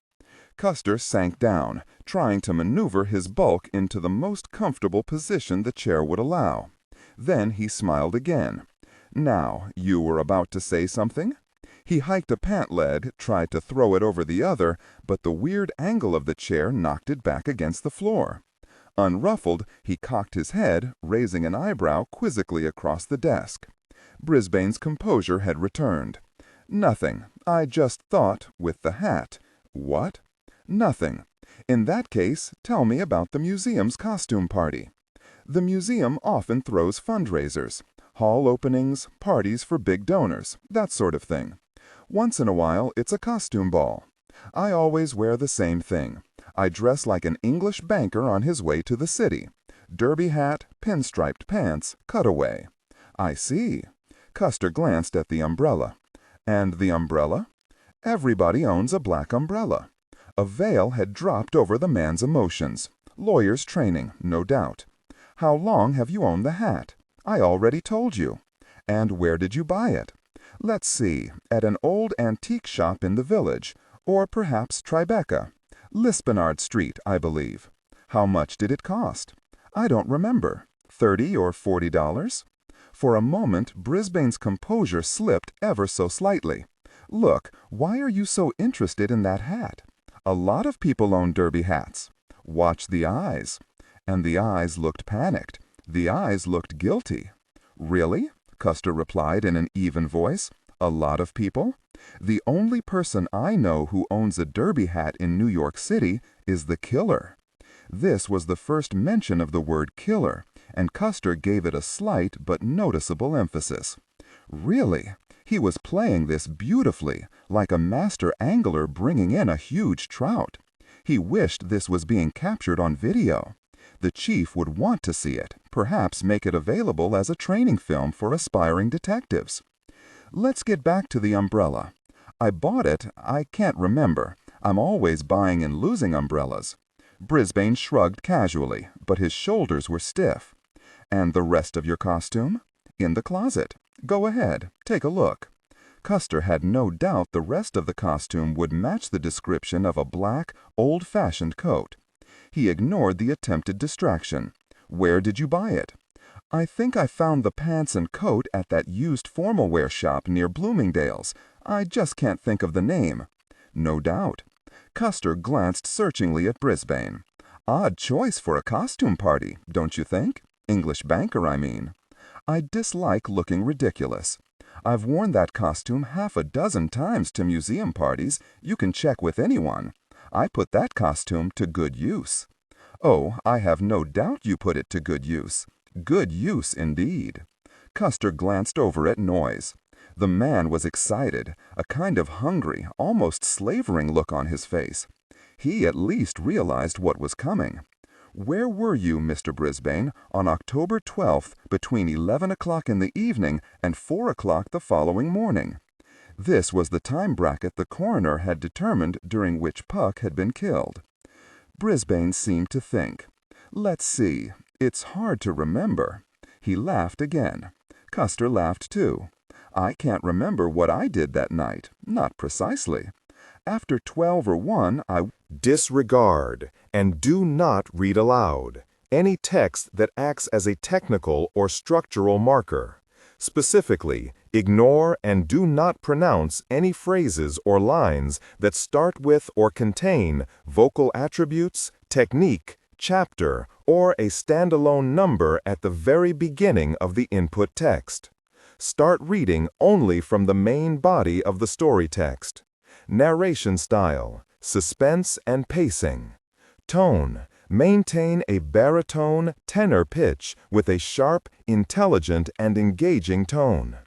Custer sank down, trying to maneuver his bulk into the most comfortable position the chair would allow. Then he smiled again. "Now, you were about to say something?" He hiked a pant leg, tried to throw it over the other, but the weird angle of the chair knocked it back against the floor. Unruffled, he cocked his head, raising an eyebrow quizzically across the desk. Brisbane's composure had returned. "Nothing. I just thought, with the hat." "What?" "Nothing. In that case, tell me about the museum's costume party." "The museum often throws fundraisers, hall openings, parties for big donors, that sort of thing. Once in a while, it's a costume ball. I always wear the same thing. I dress like an English banker on his way to the city. Derby hat, pinstriped pants, cutaway." "I see." Custer glanced at the umbrella. "And the umbrella?" "Everybody owns a black umbrella." A veil had dropped over the man's emotions. Lawyer's training, no doubt. "How long have you owned the hat?" "I already told you." "And where did you buy it?" "Let's see, at an old antique shop in the village, or perhaps Tribeca. Lispenard Street, I believe." "How much did it cost?" "I don't remember. $30 or $40? For a moment, Brisbane's composure slipped ever so slightly. "Look, why are you so interested in that hat? A lot of people own derby hats. Watch the eyes." And the eyes looked panicked. The eyes looked guilty. "Really?" Custer replied in an even voice. "A lot of people? The only person I know who owns a derby hat in New York City is the killer." This was the first mention of the word killer, and Custer gave it a slight but noticeable emphasis. Really? He was playing this beautifully, like a master angler bringing in a huge trout. He wished this was being captured on video. The chief would want to see it, perhaps make it available as a training film for aspiring detectives. Let's get back to the umbrella. I bought it, I can't remember. I'm always buying and losing umbrellas. Brisbane shrugged casually, but his shoulders were stiff. And the rest of your costume? In the closet. Go ahead, take a look. Custer had no doubt the rest of the costume would match the description of a black, old-fashioned coat. He ignored the attempted distraction. Where did you buy it? I think I found the pants and coat at that used formal wear shop near Bloomingdale's. I just can't think of the name. No doubt. Custer glanced searchingly at Brisbane. Odd choice for a costume party, don't you think? English banker, I mean. I dislike looking ridiculous. I've worn that costume half a dozen times to museum parties. You can check with anyone. I put that costume to good use. Oh, I have no doubt you put it to good use. Good use, indeed. Custer glanced over at Noyes. The man was excited, a kind of hungry, almost slavering look on his face. He at least realized what was coming. Where were you, Mr. Brisbane, on October 12th between 11 o'clock in the evening and 4 o'clock the following morning? This was the time bracket the coroner had determined during which Puck had been killed. Brisbane seemed to think. Let's see, it's hard to remember. He laughed again. Custer laughed too. I can't remember what I did that night, not precisely. After 12 or 1, I Disregard and do not read aloud any text that acts as a technical or structural marker. Specifically, ignore and do not pronounce any phrases or lines that start with or contain vocal attributes, technique, chapter, or a standalone number at the very beginning of the input text. Start reading only from the main body of the story text. Narration style, suspense and pacing. Tone, maintain a baritone, tenor pitch with a sharp, intelligent, and engaging tone.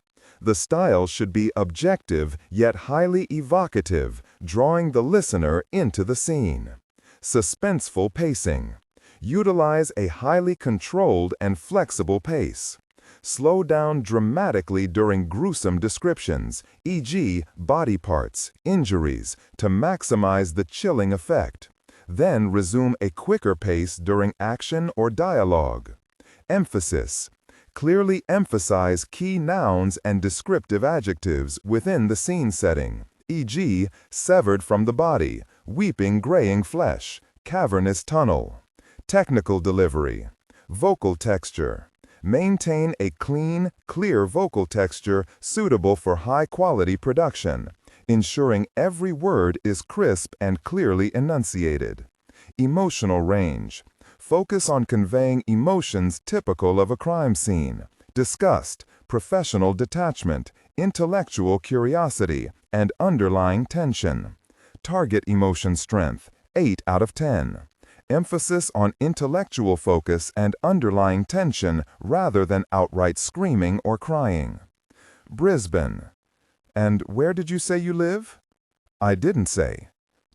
The style should be objective yet highly evocative, drawing the listener into the scene. Suspenseful pacing. Utilize a highly controlled and flexible pace. Slow down dramatically during gruesome descriptions, e.g., body parts, injuries, to maximize the chilling effect. Then resume a quicker pace during action or dialogue. Emphasis. Clearly emphasize key nouns and descriptive adjectives within the scene setting, e.g., severed from the body, weeping graying flesh, cavernous tunnel. Technical delivery. Vocal texture. Maintain a clean, clear vocal texture suitable for high-quality production, ensuring every word is crisp and clearly enunciated. Emotional range. Focus on conveying emotions typical of a crime scene: disgust, professional detachment, intellectual curiosity, and underlying tension. Target emotion strength, 8 out of 10. Emphasis on intellectual focus and underlying tension rather than outright screaming or crying. Brisbane. And where did you say you live? I didn't say.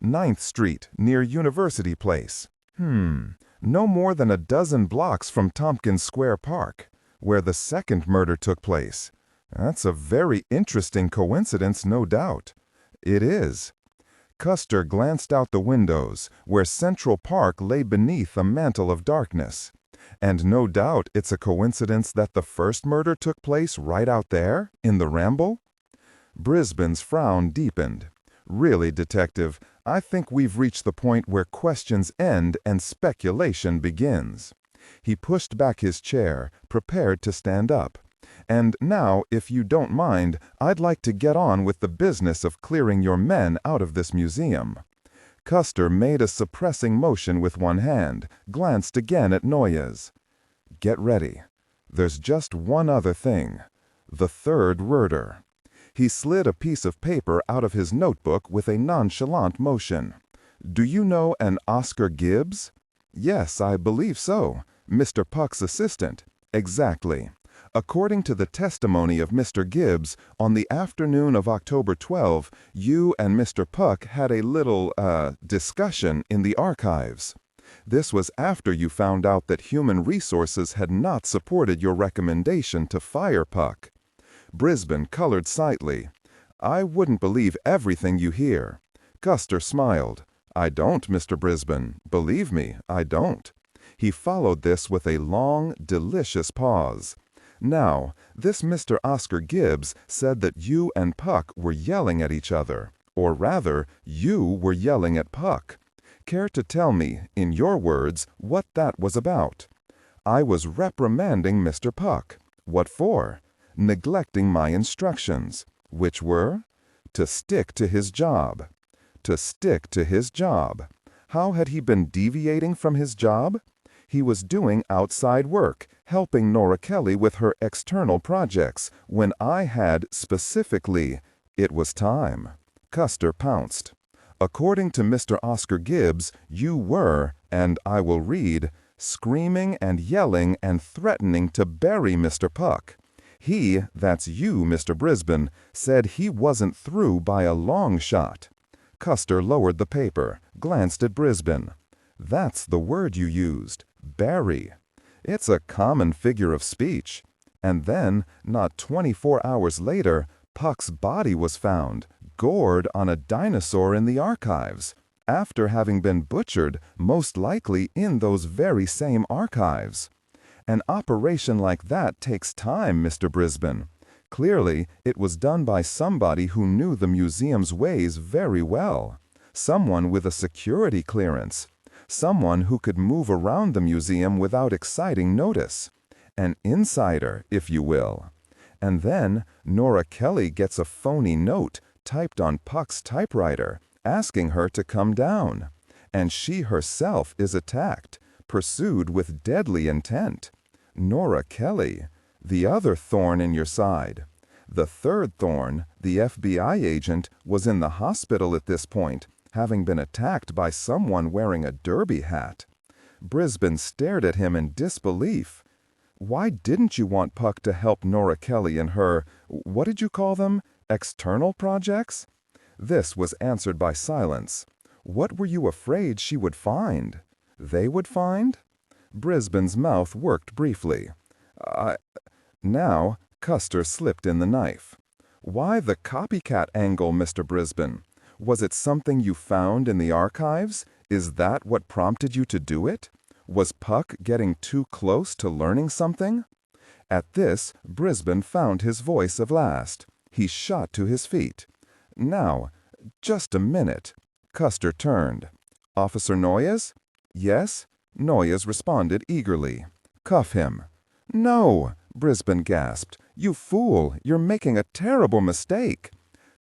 9th Street, near University Place. No more than a dozen blocks from Tompkins Square Park, where the second murder took place. That's a very interesting coincidence, no doubt. It is. Custer glanced out the windows, where Central Park lay beneath a mantle of darkness. And no doubt it's a coincidence that the first murder took place right out there, in the Ramble? Brisbane's frown deepened. Really, Detective, I think we've reached the point where questions end and speculation begins. He pushed back his chair, prepared to stand up. And now, if you don't mind, I'd like to get on with the business of clearing your men out of this museum. Custer made a suppressing motion with one hand, glanced again at Noyes. Get ready. There's just one other thing. The third murder. He slid a piece of paper out of his notebook with a nonchalant motion. Do you know an Oscar Gibbs? Yes, I believe so. Mr. Puck's assistant. Exactly. According to the testimony of Mr. Gibbs, on the afternoon of October 12, you and Mr. Puck had a little, discussion in the archives. This was after you found out that human resources had not supported your recommendation to fire Puck. Brisbane colored slightly. I wouldn't believe everything you hear. Custer smiled. I don't, Mr. Brisbane. Believe me, I don't. He followed this with a long, delicious pause. Now, this Mr. Oscar Gibbs said that you and Puck were yelling at each other. Or rather, you were yelling at Puck. Care to tell me, in your words, what that was about? I was reprimanding Mr. Puck. What for? Neglecting my instructions, which were? To stick to his job. To stick to his job. How had he been deviating from his job? He was doing outside work, helping Nora Kelly with her external projects, when I had, specifically, it was time. Custer pounced. According to Mr. Oscar Gibbs, you were, and I will read, screaming and yelling and threatening to bury Mr. Puck. He, that's you, Mr. Brisbane, said he wasn't through by a long shot. Custer lowered the paper, glanced at Brisbane. That's the word you used, bury. It's a common figure of speech. And then, not 24 hours later, Puck's body was found, gored on a dinosaur in the archives, after having been butchered, most likely in those very same archives. An operation like that takes time, Mr. Brisbane. Clearly, it was done by somebody who knew the museum's ways very well. Someone with a security clearance. Someone who could move around the museum without exciting notice. An insider, if you will. And then, Nora Kelly gets a phony note typed on Puck's typewriter, asking her to come down. And she herself is attacked, pursued with deadly intent. Nora Kelly, the other thorn in your side. The third thorn, the FBI agent, was in the hospital at this point, having been attacked by someone wearing a derby hat. Brisbane stared at him in disbelief. Why didn't you want Puck to help Nora Kelly in her, what did you call them, external projects? This was answered by silence. What were you afraid she would find? They would find? Brisbane's mouth worked briefly. Now, Custer slipped in the knife. Why the copycat angle, Mr. Brisbane? Was it something you found in the archives? Is that what prompted you to do it? Was Puck getting too close to learning something? At this, Brisbane found his voice at last. He shot to his feet. Now, just a minute. Custer turned. Officer Noyes? Yes? Noyes responded eagerly. Cuff him. No, Brisbane gasped. You fool, you're making a terrible mistake.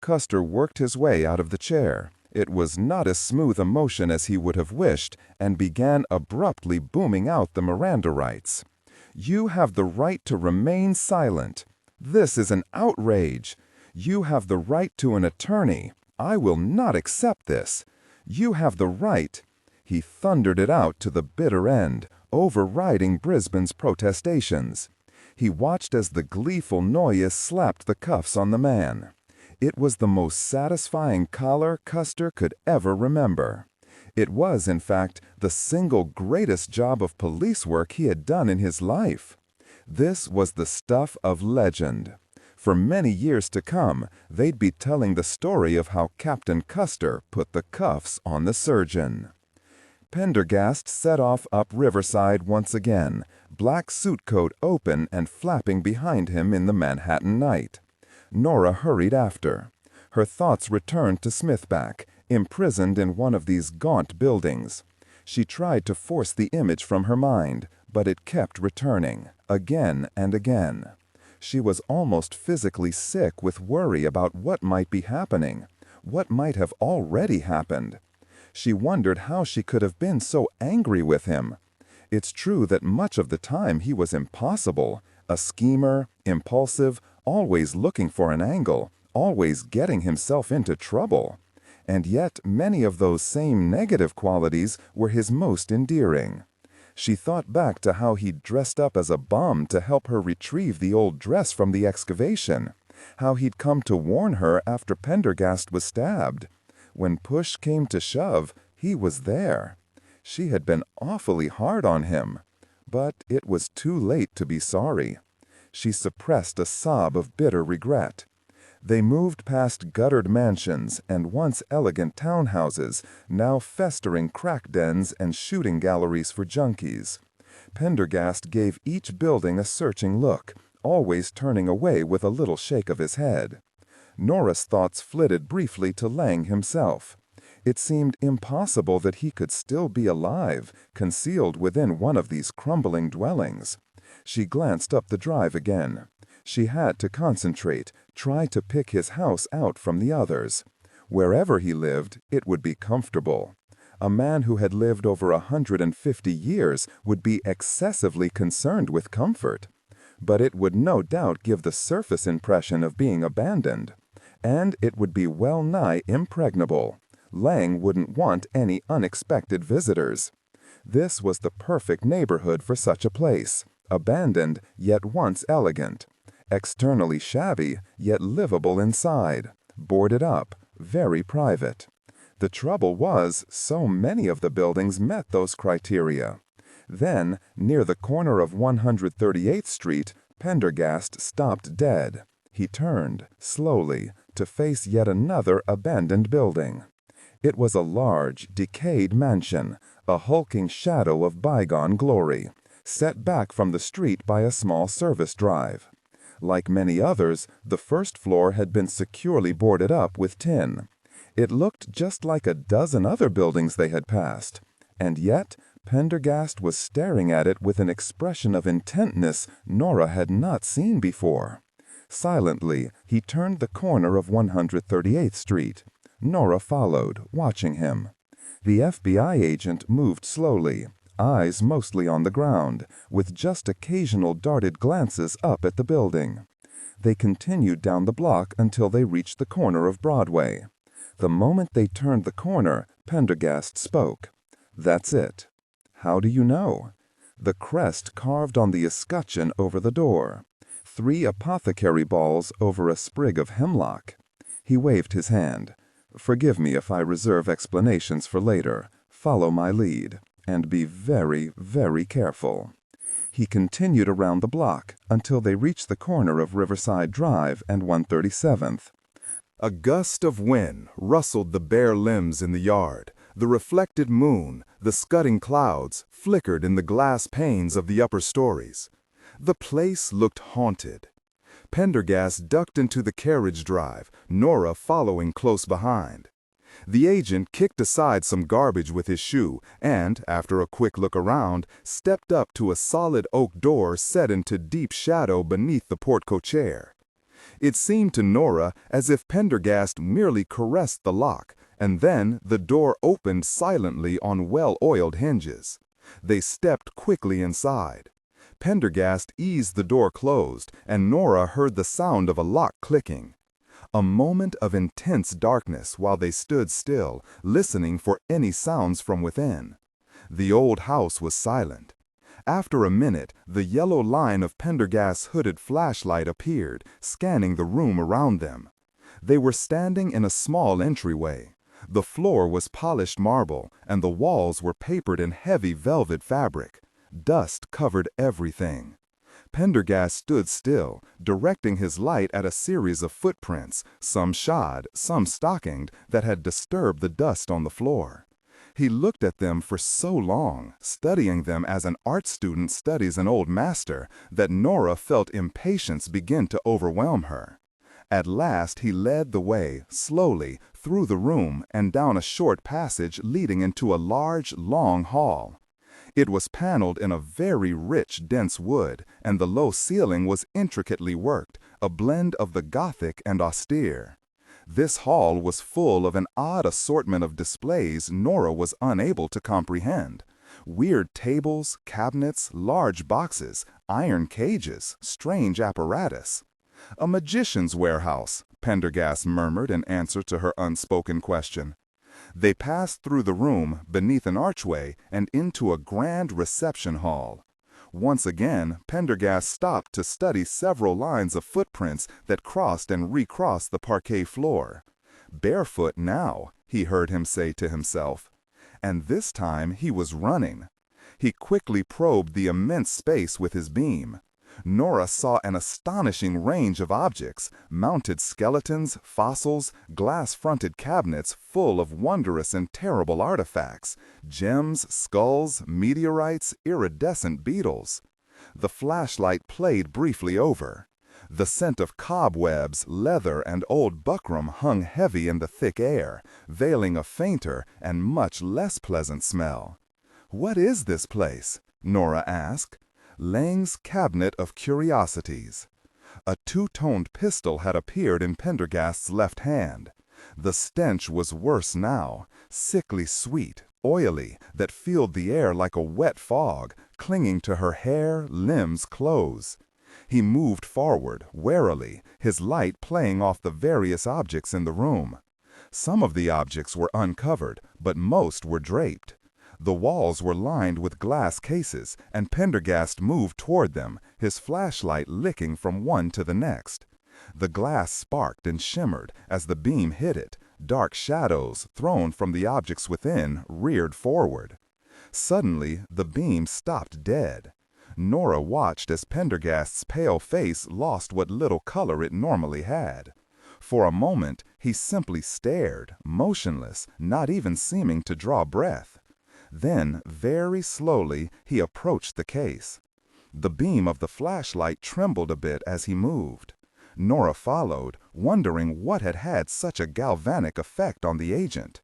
Custer worked his way out of the chair. It was not as smooth a motion as he would have wished, and began abruptly booming out the Miranda rights. You have the right to remain silent. This is an outrage. You have the right to an attorney. I will not accept this. You have the right. He thundered it out to the bitter end, overriding Brisbane's protestations. He watched as the gleeful Noyes slapped the cuffs on the man. It was the most satisfying collar Custer could ever remember. It was, in fact, the single greatest job of police work he had done in his life. This was the stuff of legend. For many years to come, they'd be telling the story of how Captain Custer put the cuffs on the surgeon. Pendergast set off up Riverside once again, black suit coat open and flapping behind him in the Manhattan night. Nora hurried after. Her thoughts returned to Smithback, imprisoned in one of these gaunt buildings. She tried to force the image from her mind, but it kept returning, again and again. She was almost physically sick with worry about what might be happening, what might have already happened. She wondered how she could have been so angry with him. It's true that much of the time he was impossible, a schemer, impulsive, always looking for an angle, always getting himself into trouble. And yet many of those same negative qualities were his most endearing. She thought back to how he'd dressed up as a bum to help her retrieve the old dress from the excavation, how he'd come to warn her after Pendergast was stabbed. When push came to shove, he was there. She had been awfully hard on him, but it was too late to be sorry. She suppressed a sob of bitter regret. They moved past guttered mansions and once elegant townhouses, now festering crack dens and shooting galleries for junkies. Pendergast gave each building a searching look, always turning away with a little shake of his head. Nora's thoughts flitted briefly to Leng himself. It seemed impossible that he could still be alive, concealed within one of these crumbling dwellings. She glanced up the drive again. She had to concentrate, try to pick his house out from the others. Wherever he lived, it would be comfortable. A man who had lived over 150 years would be excessively concerned with comfort. But it would no doubt give the surface impression of being abandoned. And it would be well nigh impregnable. Leng wouldn't want any unexpected visitors. This was the perfect neighborhood for such a place. Abandoned, yet once elegant. Externally shabby, yet livable inside. Boarded up, very private. The trouble was, so many of the buildings met those criteria. Then, near the corner of 138th Street, Pendergast stopped dead. He turned, slowly, to face yet another abandoned building. It was a large, decayed mansion, a hulking shadow of bygone glory, set back from the street by a small service drive. Like many others, the first floor had been securely boarded up with tin. It looked just like a dozen other buildings they had passed, and yet Pendergast was staring at it with an expression of intentness Nora had not seen before. Silently, he turned the corner of 138th Street. Nora followed, watching him. The FBI agent moved slowly, eyes mostly on the ground, with just occasional darted glances up at the building. They continued down the block until they reached the corner of Broadway. The moment they turned the corner, Pendergast spoke. "That's it." "How do you know?" "The crest carved on the escutcheon over the door. 3 apothecary balls over a sprig of hemlock." He waved his hand. "Forgive me if I reserve explanations for later. Follow my lead. And be very, very careful." He continued around the block until they reached the corner of Riverside Drive and 137th. A gust of wind rustled the bare limbs in the yard. The reflected moon, the scudding clouds, flickered in the glass panes of the upper stories. The place looked haunted. Pendergast ducked into the carriage drive, Nora following close behind. The agent kicked aside some garbage with his shoe and, after a quick look around, stepped up to a solid oak door set into deep shadow beneath the porte-cochere. It seemed to Nora as if Pendergast merely caressed the lock, and then the door opened silently on well-oiled hinges. They stepped quickly inside. Pendergast eased the door closed, and Nora heard the sound of a lock clicking. A moment of intense darkness while they stood still, listening for any sounds from within. The old house was silent. After a minute, the yellow line of Pendergast's hooded flashlight appeared, scanning the room around them. They were standing in a small entryway. The floor was polished marble, and the walls were papered in heavy velvet fabric. Dust covered everything. Pendergast stood still, directing his light at a series of footprints, some shod, some stockinged, that had disturbed the dust on the floor. He looked at them for so long, studying them as an art student studies an old master, that Nora felt impatience begin to overwhelm her. At last he led the way, slowly, through the room and down a short passage leading into a large, long hall. It was paneled in a very rich, dense wood, and the low ceiling was intricately worked, a blend of the Gothic and austere. This hall was full of an odd assortment of displays Nora was unable to comprehend. Weird tables, cabinets, large boxes, iron cages, strange apparatus. "A magician's warehouse," Pendergast murmured in answer to her unspoken question. They passed through the room, beneath an archway, and into a grand reception hall. Once again, Pendergast stopped to study several lines of footprints that crossed and recrossed the parquet floor. "Barefoot now," he heard him say to himself. And this time he was running. He quickly probed the immense space with his beam. Nora saw an astonishing range of objects, mounted skeletons, fossils, glass-fronted cabinets full of wondrous and terrible artifacts, gems, skulls, meteorites, iridescent beetles. The flashlight played briefly over. The scent of cobwebs, leather, and old buckram hung heavy in the thick air, veiling a fainter and much less pleasant smell. "What is this place?" Nora asked. Leng's Cabinet of Curiosities. A two-toned pistol had appeared in Pendergast's left hand. The stench was worse now, sickly sweet, oily, that filled the air like a wet fog, clinging to her hair, limbs, clothes. He moved forward, warily, his light playing off the various objects in the room. Some of the objects were uncovered, but most were draped. The walls were lined with glass cases, and Pendergast moved toward them, his flashlight licking from one to the next. The glass sparked and shimmered as the beam hit it. Dark shadows, thrown from the objects within, reared forward. Suddenly, the beam stopped dead. Nora watched as Pendergast's pale face lost what little color it normally had. For a moment, he simply stared, motionless, not even seeming to draw breath. Then, very slowly, he approached the case. The beam of the flashlight trembled a bit as he moved. Nora followed, wondering what had had such a galvanic effect on the agent.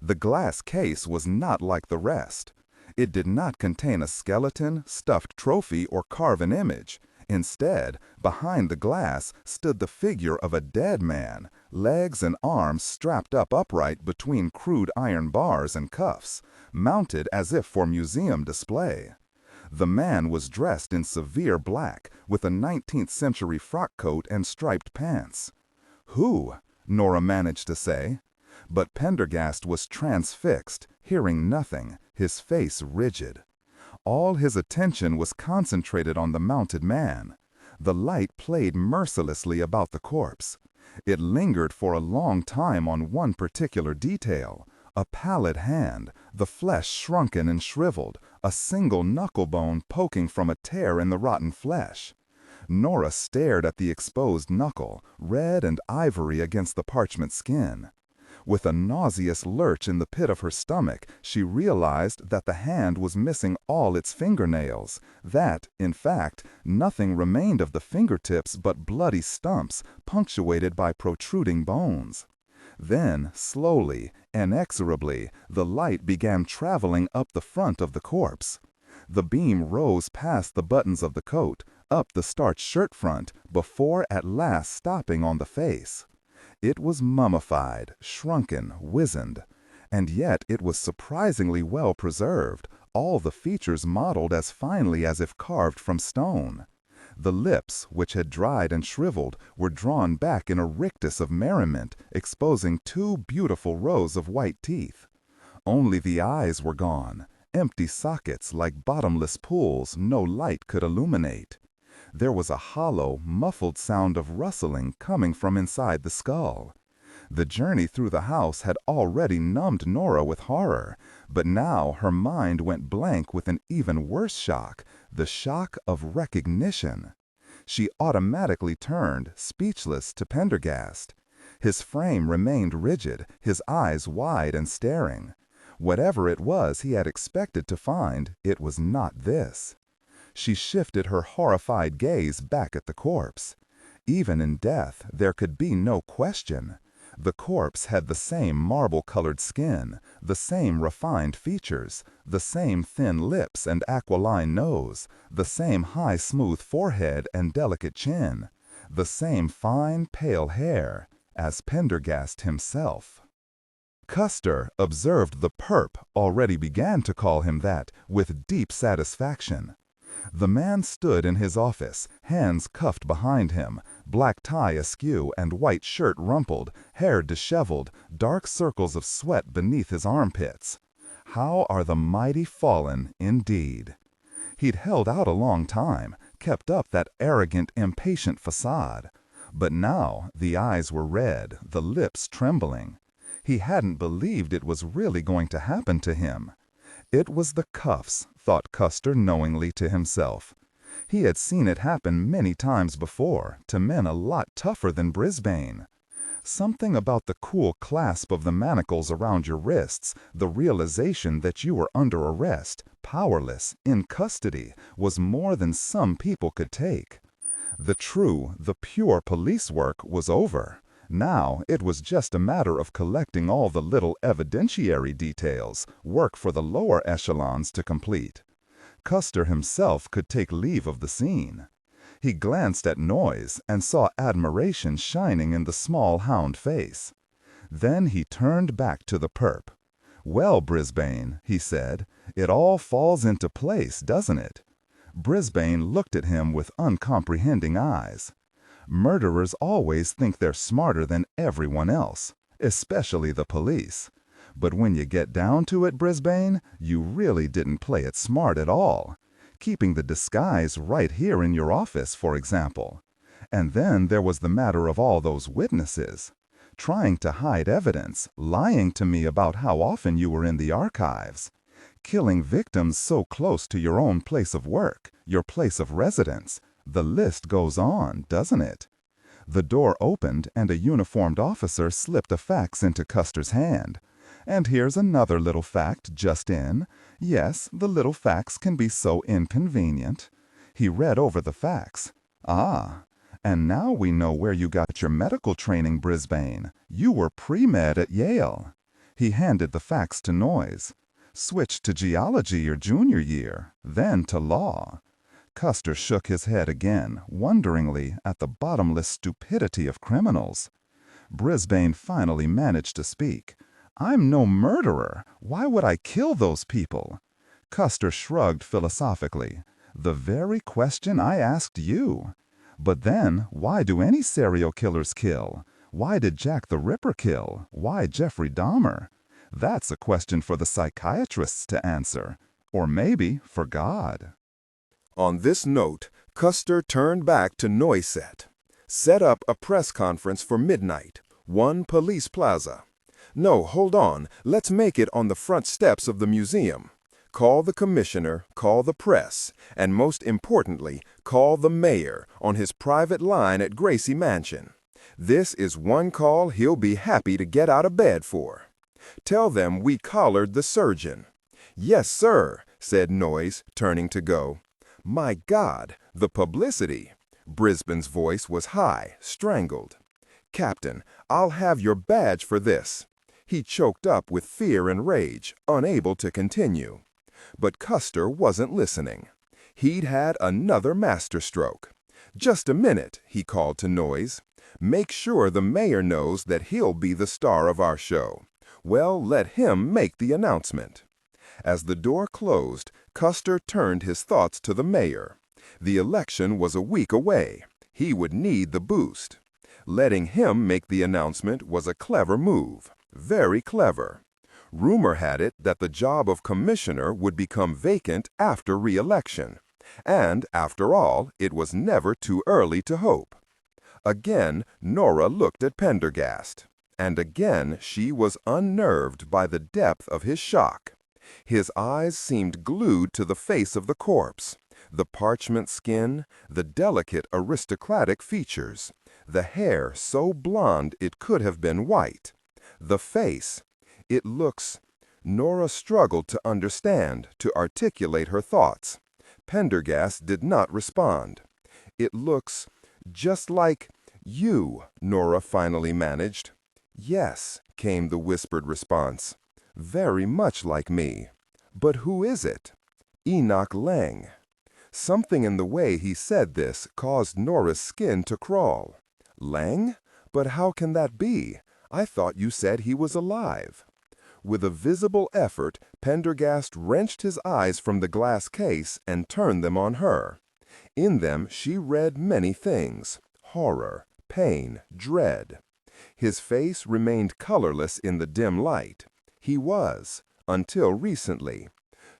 The glass case was not like the rest. It did not contain a skeleton, stuffed trophy, or carven image. Instead, behind the glass stood the figure of a dead man, legs and arms strapped up upright between crude iron bars and cuffs, mounted as if for museum display. The man was dressed in severe black, with a 19th-century frock coat and striped pants. "Who?" Nora managed to say. But Pendergast was transfixed, hearing nothing, his face rigid. All his attention was concentrated on the mounted man. The light played mercilessly about the corpse. It lingered for a long time on one particular detail: a pallid hand, the flesh shrunken and shriveled, a single knuckle bone poking from a tear in the rotten flesh. Nora stared at the exposed knuckle, red and ivory against the parchment skin. With a nauseous lurch in the pit of her stomach, she realized that the hand was missing all its fingernails, that, in fact, nothing remained of the fingertips but bloody stumps, punctuated by protruding bones. Then, slowly, inexorably, the light began traveling up the front of the corpse. The beam rose past the buttons of the coat, up the starched shirt front, before at last stopping on the face. It was mummified, shrunken, wizened, and yet it was surprisingly well preserved, all the features modeled as finely as if carved from stone. The lips, which had dried and shriveled, were drawn back in a rictus of merriment, exposing two beautiful rows of white teeth. Only the eyes were gone, empty sockets like bottomless pools no light could illuminate. There was a hollow, muffled sound of rustling coming from inside the skull. The journey through the house had already numbed Nora with horror, but now her mind went blank with an even worse shock, the shock of recognition. She automatically turned, speechless, to Pendergast. His frame remained rigid, his eyes wide and staring. Whatever it was he had expected to find, it was not this. She shifted her horrified gaze back at the corpse. Even in death, there could be no question. The corpse had the same marble-colored skin, the same refined features, the same thin lips and aquiline nose, the same high smooth forehead and delicate chin, the same fine pale hair, as Pendergast himself. Custer observed the perp, already began to call him that, with deep satisfaction. The man stood in his office, hands cuffed behind him, black tie askew and white shirt rumpled, hair disheveled, dark circles of sweat beneath his armpits. How are the mighty fallen, indeed? He'd held out a long time, kept up that arrogant, impatient facade. But now the eyes were red, the lips trembling. He hadn't believed it was really going to happen to him. It was the cuffs, thought Custer knowingly to himself. He had seen it happen many times before, to men a lot tougher than Brisbane. Something about the cool clasp of the manacles around your wrists, the realization that you were under arrest, powerless, in custody, was more than some people could take. The true, the pure police work was over. Now it was just a matter of collecting all the little evidentiary details, work for the lower echelons to complete. Custer himself could take leave of the scene. He glanced at Noyes and saw admiration shining in the small hound face. Then he turned back to the perp. "Well, Brisbane," he said, "it all falls into place, doesn't it?" Brisbane looked at him with uncomprehending eyes. Murderers always think they're smarter than everyone else, especially the police. But when you get down to it, Brisbane, you really didn't play it smart at all. Keeping the disguise right here in your office, for example. And then there was the matter of all those witnesses. Trying to hide evidence, lying to me about how often you were in the archives. Killing victims so close to your own place of work, your place of residence. The list goes on, doesn't it? The door opened and a uniformed officer slipped a fax into Custer's hand. "And here's another little fact just in. Yes, the little fax can be so inconvenient." He read over the fax. "Ah, and now we know where you got your medical training, Brisbane. You were pre-med at Yale." He handed the fax to Noyes. "Switched to geology your junior year, then to law." Custer shook his head again, wonderingly at the bottomless stupidity of criminals. Brisbane finally managed to speak. "I'm no murderer. Why would I kill those people?" Custer shrugged philosophically. "The very question I asked you. But then, why do any serial killers kill? Why did Jack the Ripper kill? Why Jeffrey Dahmer? That's a question for the psychiatrists to answer. Or maybe for God." On this note, Custer turned back to Noisette. "Set up a press conference for midnight. 1 Police Plaza. No, hold on. Let's make it on the front steps of the museum. Call the commissioner, call the press, and most importantly, call the mayor on his private line at Gracie Mansion. This is one call he'll be happy to get out of bed for. Tell them we collared the surgeon." "Yes, sir," said Noyes, turning to go. "My God, the publicity." Brisbane's voice was high, strangled. "Captain, I'll have your badge for this." He choked up with fear and rage, unable to continue. But Custer wasn't listening. He'd had another masterstroke. "Just a minute," he called to Noyes. "Make sure the mayor knows that he'll be the star of our show. Well, let him make the announcement." As the door closed, Custer turned his thoughts to the mayor. The election was a week away. He would need the boost. Letting him make the announcement was a clever move. Very clever. Rumor had it that the job of commissioner would become vacant after re-election. And, after all, it was never too early to hope. Again, Nora looked at Pendergast. And again she was unnerved by the depth of his shock. His eyes seemed glued to the face of the corpse. The parchment skin, the delicate aristocratic features, the hair so blonde it could have been white. The face, it looks... Nora struggled to understand, to articulate her thoughts. Pendergast did not respond. "It looks just like you," Nora finally managed. "Yes," came the whispered response. "Very much like me. But who is it?" "Enoch Leng." Something in the way he said this caused Nora's skin to crawl. "Leng? But how can that be? I thought you said he was alive." With a visible effort, Pendergast wrenched his eyes from the glass case and turned them on her. In them she read many things: horror, pain, dread. His face remained colorless in the dim light. He was, until recently.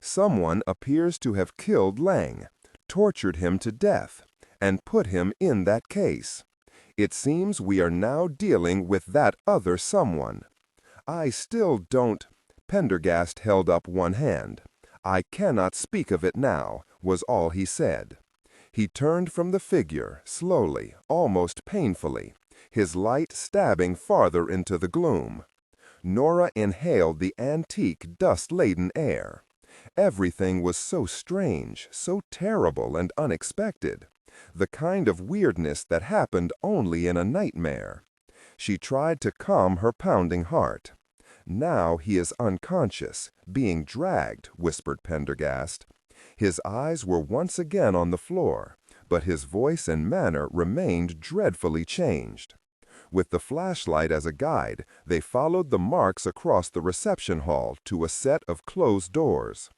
Someone appears to have killed Leng, tortured him to death, and put him in that case. It seems we are now dealing with that other someone. I still don't—" Pendergast held up one hand. "I cannot speak of it now," was all he said. He turned from the figure, slowly, almost painfully, his light stabbing farther into the gloom. Nora inhaled the antique, dust-laden air. Everything was so strange, so terrible and unexpected. The kind of weirdness that happened only in a nightmare. She tried to calm her pounding heart. "Now he is unconscious, being dragged," whispered Pendergast. His eyes were once again on the floor, but his voice and manner remained dreadfully changed. With the flashlight as a guide, they followed the marks across the reception hall to a set of closed doors.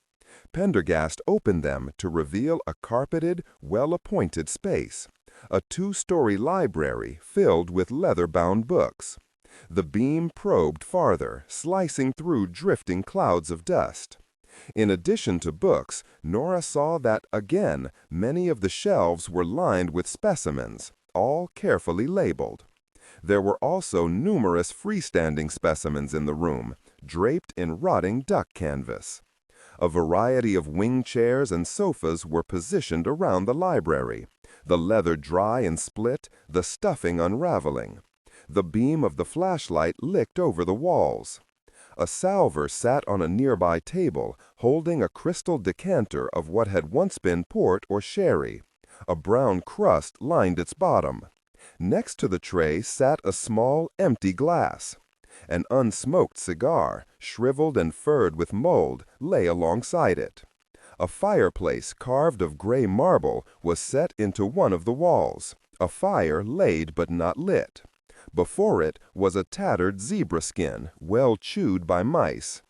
Pendergast opened them to reveal a carpeted, well-appointed space, a two-story library filled with leather-bound books. The beam probed farther, slicing through drifting clouds of dust. In addition to books, Nora saw that, again, many of the shelves were lined with specimens, all carefully labeled. There were also numerous freestanding specimens in the room, draped in rotting duck canvas. A variety of wing chairs and sofas were positioned around the library, the leather dry and split, the stuffing unraveling. The beam of the flashlight licked over the walls. A salver sat on a nearby table, holding a crystal decanter of what had once been port or sherry. A brown crust lined its bottom. Next to the tray sat a small, empty glass. An unsmoked cigar, shriveled and furred with mold, lay alongside it. A fireplace carved of gray marble was set into one of the walls, a fire laid but not lit. Before it was a tattered zebra skin, well chewed by mice.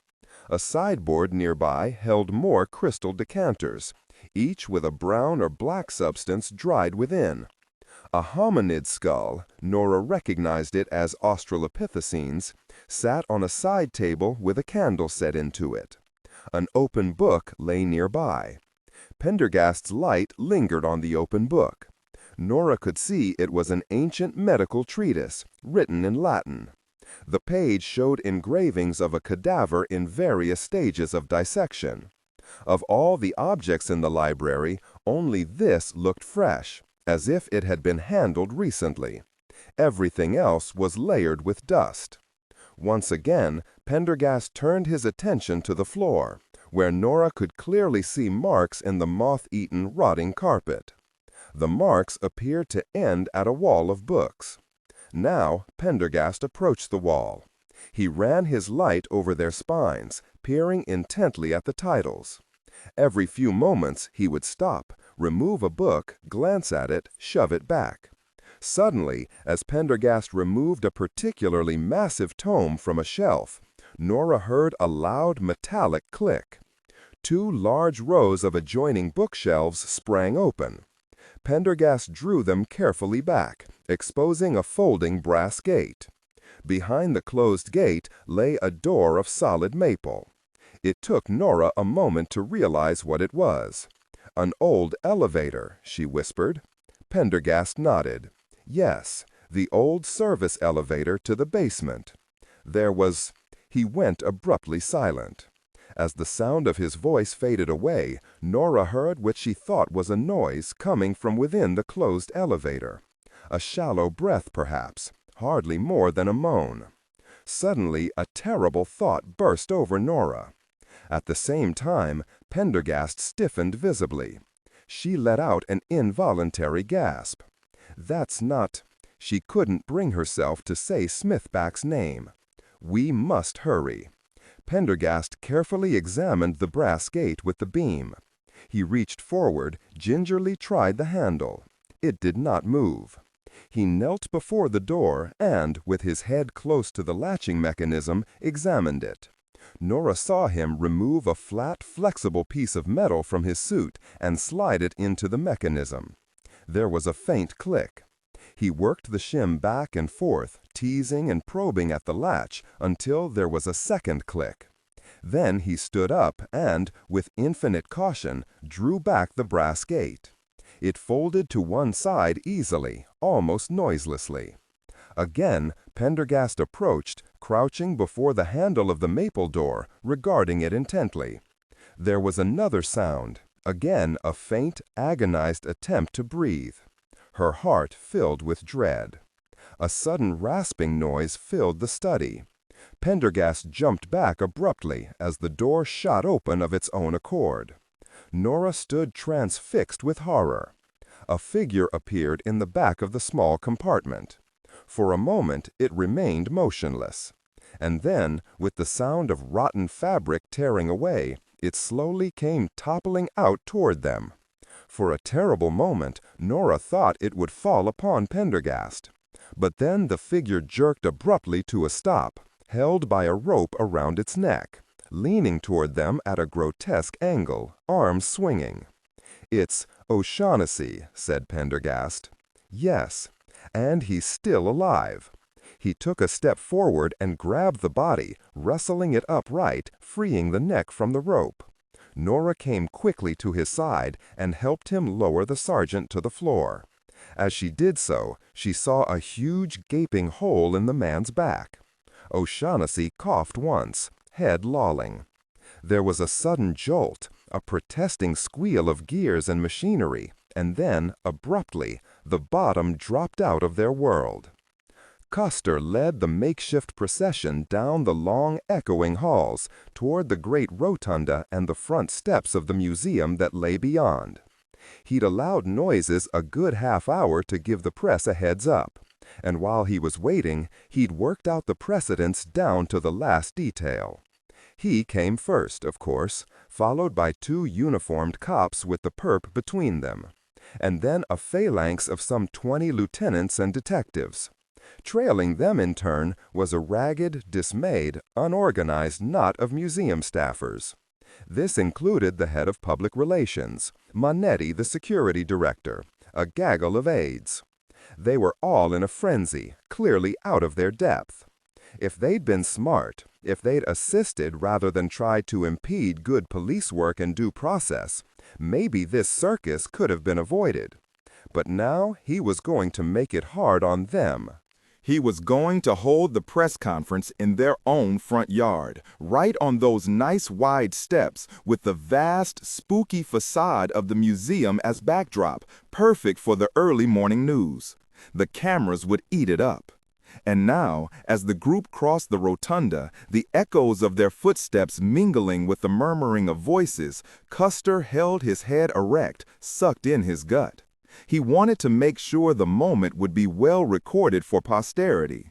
A sideboard nearby held more crystal decanters, each with a brown or black substance dried within. A hominid skull, Nora recognized it as Australopithecines, sat on a side table with a candle set into it. An open book lay nearby. Pendergast's light lingered on the open book. Nora could see it was an ancient medical treatise, written in Latin. The page showed engravings of a cadaver in various stages of dissection. Of all the objects in the library, only this looked fresh, as if it had been handled recently. Everything else was layered with dust. Once again, Pendergast turned his attention to the floor, where Nora could clearly see marks in the moth-eaten, rotting carpet. The marks appeared to end at a wall of books. Now Pendergast approached the wall. He ran his light over their spines, peering intently at the titles. Every few moments he would stop, remove a book, glance at it, shove it back. Suddenly, as Pendergast removed a particularly massive tome from a shelf, Nora heard a loud metallic click. Two large rows of adjoining bookshelves sprang open. Pendergast drew them carefully back, exposing a folding brass gate. Behind the closed gate lay a door of solid maple. It took Nora a moment to realize what it was. "An old elevator," she whispered. Pendergast nodded. Yes, the old service elevator to the basement. He went abruptly silent. As the sound of his voice faded away, Nora heard what she thought was a noise coming from within the closed elevator. A shallow breath, perhaps, hardly more than a moan. Suddenly, a terrible thought burst over Nora. At the same time, Pendergast stiffened visibly. She let out an involuntary gasp. "That's not—" She couldn't bring herself to say Smithback's name. "We must hurry." Pendergast carefully examined the brass gate with the beam. He reached forward, gingerly tried the handle. It did not move. He knelt before the door and, with his head close to the latching mechanism, examined it. Nora saw him remove a flat, flexible piece of metal from his suit and slide it into the mechanism. There was a faint click. He worked the shim back and forth, teasing and probing at the latch until there was a second click. Then he stood up and, with infinite caution, drew back the brass gate. It folded to one side easily, almost noiselessly. Again, Pendergast approached, crouching before the handle of the maple door, regarding it intently. There was another sound, again a faint, agonized attempt to breathe. Her heart filled with dread. A sudden rasping noise filled the study. Pendergast jumped back abruptly as the door shot open of its own accord. Nora stood transfixed with horror. A figure appeared in the back of the small compartment. For a moment it remained motionless. And then, with the sound of rotten fabric tearing away, it slowly came toppling out toward them. For a terrible moment, Nora thought it would fall upon Pendergast. But then the figure jerked abruptly to a stop, held by a rope around its neck, leaning toward them at a grotesque angle, arms swinging. "It's O'Shaughnessy," said Pendergast. "Yes, and he's still alive." He took a step forward and grabbed the body, wrestling it upright, freeing the neck from the rope. Nora came quickly to his side and helped him lower the sergeant to the floor. As she did so, she saw a huge gaping hole in the man's back. O'Shaughnessy coughed once, head lolling. There was a sudden jolt, a protesting squeal of gears and machinery, and then, abruptly, the bottom dropped out of their world. Custer led the makeshift procession down the long, echoing halls, toward the great rotunda and the front steps of the museum that lay beyond. He'd allowed noises a good half-hour to give the press a heads-up, and while he was waiting, he'd worked out the precedents down to the last detail. He came first, of course, followed by 2 uniformed cops with the perp between them, and then a phalanx of some 20 lieutenants and detectives. Trailing them in turn was a ragged, dismayed, unorganized knot of museum staffers. This included the head of public relations, Manetti the security director, a gaggle of aides. They were all in a frenzy, clearly out of their depth. If they'd been smart, if they'd assisted rather than tried to impede good police work and due process, maybe this circus could have been avoided. But now he was going to make it hard on them. He was going to hold the press conference in their own front yard, right on those nice wide steps with the vast, spooky facade of the museum as backdrop, perfect for the early morning news. The cameras would eat it up. And now, as the group crossed the rotunda, the echoes of their footsteps mingling with the murmuring of voices, Custer held his head erect, sucked in his gut. He wanted to make sure the moment would be well recorded for posterity.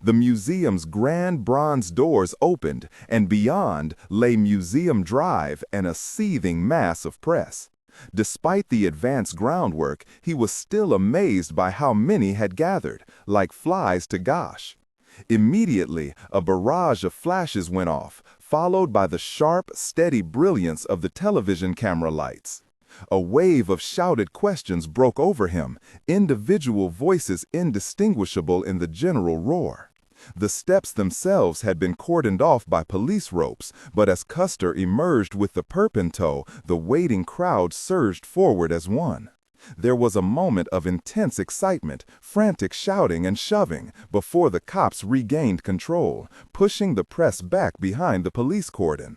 The museum's grand bronze doors opened, and beyond lay Museum Drive and a seething mass of press. Despite the advanced groundwork, he was still amazed by how many had gathered, like flies to gosh. Immediately, a barrage of flashes went off, followed by the sharp, steady brilliance of the television camera lights. A wave of shouted questions broke over him, individual voices indistinguishable in the general roar. The steps themselves had been cordoned off by police ropes, but as Custer emerged with the perp in tow, the waiting crowd surged forward as one. There was a moment of intense excitement, frantic shouting and shoving, before the cops regained control, pushing the press back behind the police cordon.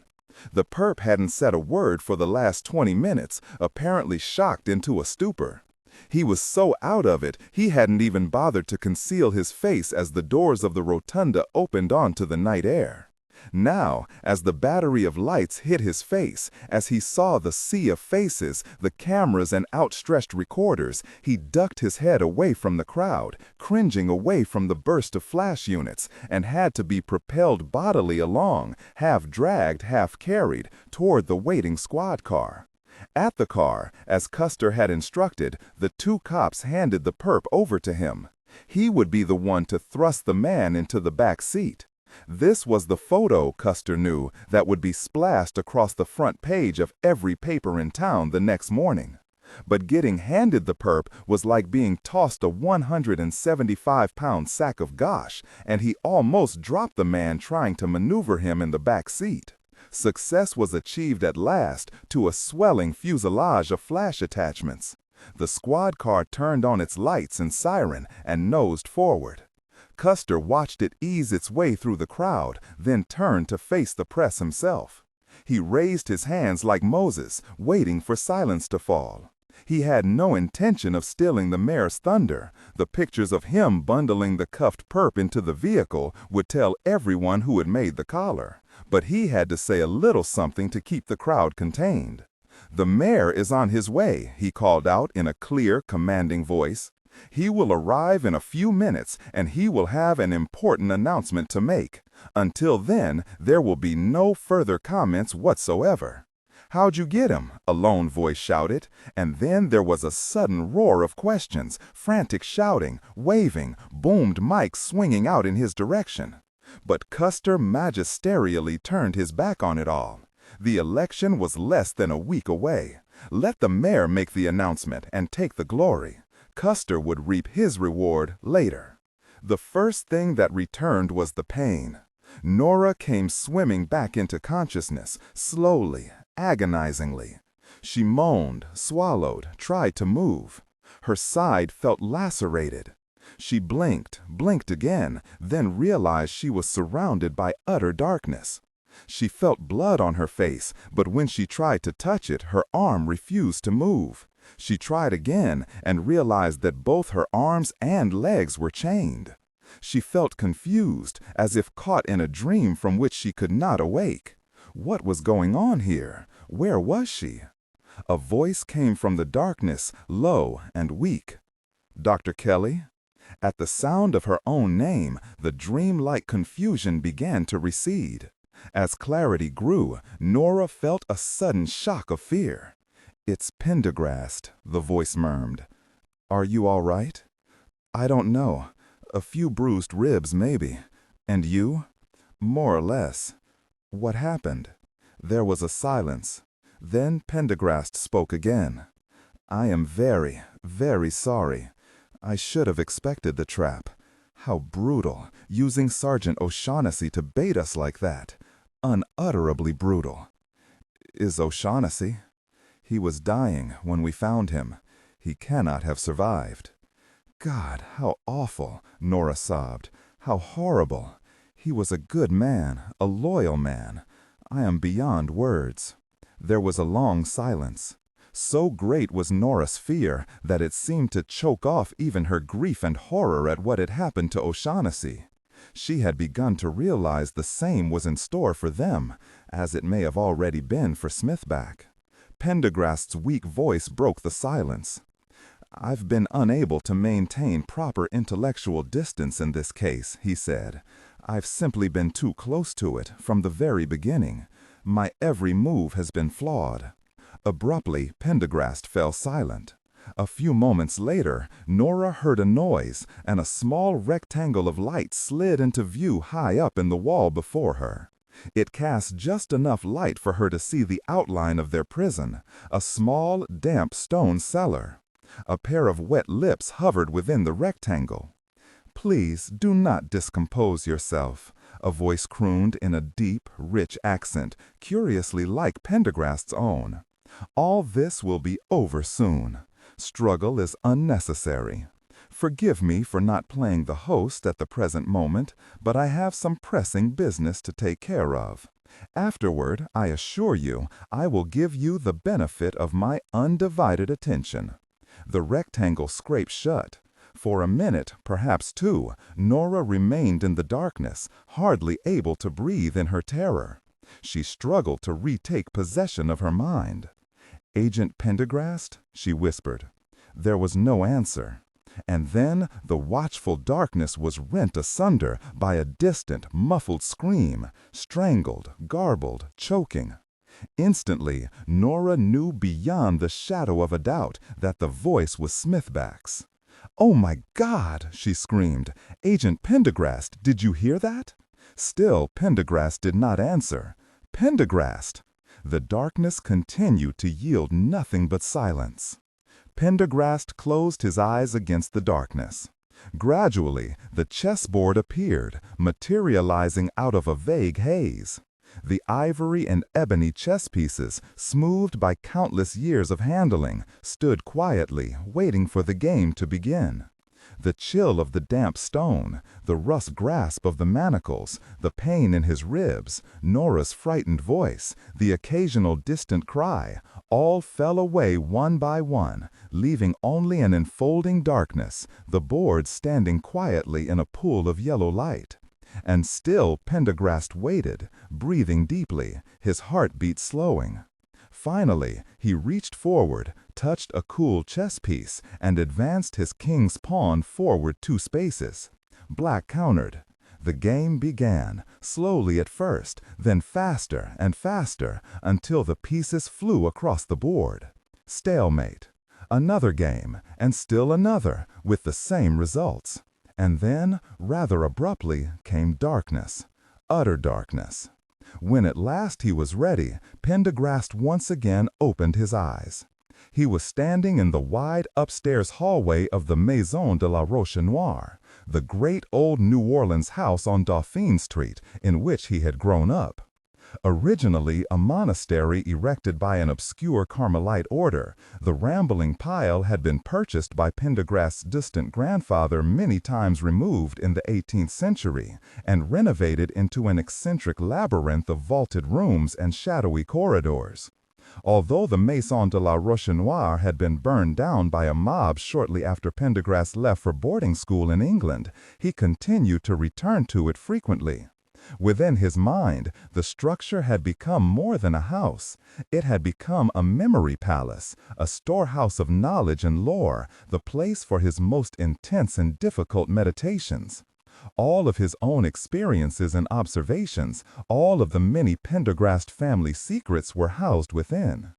The perp hadn't said a word for the last 20 minutes, apparently shocked into a stupor. He was so out of it, he hadn't even bothered to conceal his face as the doors of the rotunda opened onto the night air. Now, as the battery of lights hit his face, as he saw the sea of faces, the cameras and outstretched recorders, he ducked his head away from the crowd, cringing away from the burst of flash units, and had to be propelled bodily along, half dragged, half carried, toward the waiting squad car. At the car, as Custer had instructed, the 2 cops handed the perp over to him. He would be the one to thrust the man into the back seat. This was the photo, Custer knew, that would be splashed across the front page of every paper in town the next morning. But getting handed the perp was like being tossed a 175-pound sack of gosh, and he almost dropped the man trying to maneuver him in the back seat. Success was achieved at last to a swelling fuselage of flash attachments. The squad car turned on its lights and siren and nosed forward. Custer watched it ease its way through the crowd, then turned to face the press himself. He raised his hands like Moses, waiting for silence to fall. He had no intention of stealing the mayor's thunder. The pictures of him bundling the cuffed perp into the vehicle would tell everyone who had made the collar. But he had to say a little something to keep the crowd contained. "The mayor is on his way," he called out in a clear, commanding voice. "He will arrive in a few minutes, and he will have an important announcement to make. Until then, there will be no further comments whatsoever." "How'd you get him?" a lone voice shouted, and then there was a sudden roar of questions, frantic shouting, waving, boomed mics swinging out in his direction. But Custer magisterially turned his back on it all. The election was less than a week away. Let the mayor make the announcement and take the glory. Custer would reap his reward later. The first thing that returned was the pain. Nora came swimming back into consciousness, slowly, agonizingly. She moaned, swallowed, tried to move. Her side felt lacerated. She blinked again, then realized she was surrounded by utter darkness. She felt blood on her face, but when she tried to touch it, her arm refused to move. She tried again and realized that both her arms and legs were chained. She felt confused, as if caught in a dream from which she could not awake. What was going on here? Where was she? A voice came from the darkness, low and weak. "Dr. Kelly?" At the sound of her own name, the dreamlike confusion began to recede. As clarity grew, Nora felt a sudden shock of fear. "It's Pendergast," the voice murmured. "Are you all right?" "I don't know. A few bruised ribs, maybe. And you?" "More or less." "What happened?" There was a silence. Then Pendergast spoke again. "I am very, very sorry. I should have expected the trap. How brutal, using Sergeant O'Shaughnessy to bait us like that. Unutterably brutal." "Is O'Shaughnessy?" "He was dying when we found him. He cannot have survived." "God, how awful," Nora sobbed. "How horrible. He was a good man, a loyal man. I am beyond words." There was a long silence. So great was Nora's fear that it seemed to choke off even her grief and horror at what had happened to O'Shaughnessy. She had begun to realize the same was in store for them, as it may have already been for Smithback. Pendergast's weak voice broke the silence. "I've been unable to maintain proper intellectual distance in this case," he said. "I've simply been too close to it from the very beginning. My every move has been flawed." Abruptly, Pendergast fell silent. A few moments later, Nora heard a noise, and a small rectangle of light slid into view high up in the wall before her. It cast just enough light for her to see the outline of their prison, a small, damp stone cellar. A pair of wet lips hovered within the rectangle. "Please do not discompose yourself," a voice crooned in a deep, rich accent, curiously like Pendergast's own. "All this will be over soon. Struggle is unnecessary. Forgive me for not playing the host at the present moment, but I have some pressing business to take care of. Afterward, I assure you, I will give you the benefit of my undivided attention." The rectangle scraped shut. For a minute, perhaps two, Nora remained in the darkness, hardly able to breathe in her terror. She struggled to retake possession of her mind. "Agent Pendergast?" she whispered. There was no answer. And then the watchful darkness was rent asunder by a distant, muffled scream, strangled, garbled, choking. Instantly, Nora knew beyond the shadow of a doubt that the voice was Smithback's. "Oh my God!" she screamed. "Agent Pendergast, did you hear that?" Still, Pendergast did not answer. "Pendergast!" The darkness continued to yield nothing but silence. Pendergast closed his eyes against the darkness. Gradually, the chessboard appeared, materializing out of a vague haze. The ivory and ebony chess pieces, smoothed by countless years of handling, stood quietly, waiting for the game to begin. The chill of the damp stone, the rough grasp of the manacles, the pain in his ribs, Nora's frightened voice, the occasional distant cry, all fell away one by one, leaving only an enfolding darkness, the board standing quietly in a pool of yellow light. And still Pendergast waited, breathing deeply, his heartbeat slowing. Finally, he reached forward, touched a cool chess piece, and advanced his king's pawn forward 2 spaces. Black countered. The game began, slowly at first, then faster and faster, until the pieces flew across the board. Stalemate. Another game, and still another, with the same results. And then, rather abruptly, came darkness. Utter darkness. When at last he was ready, Pendergast once again opened his eyes. He was standing in the wide upstairs hallway of the Maison de la Roche Noire, the great old New Orleans house on Dauphine Street in which he had grown up. Originally a monastery erected by an obscure Carmelite order, the rambling pile had been purchased by Pendergast's distant grandfather many times removed in the 18th century and renovated into an eccentric labyrinth of vaulted rooms and shadowy corridors. Although the Maison de la Roche Noire had been burned down by a mob shortly after Pendergast left for boarding school in England, he continued to return to it frequently. Within his mind, the structure had become more than a house. It had become a memory palace, a storehouse of knowledge and lore, the place for his most intense and difficult meditations. All of his own experiences and observations, all of the many Pendergast family secrets were housed within.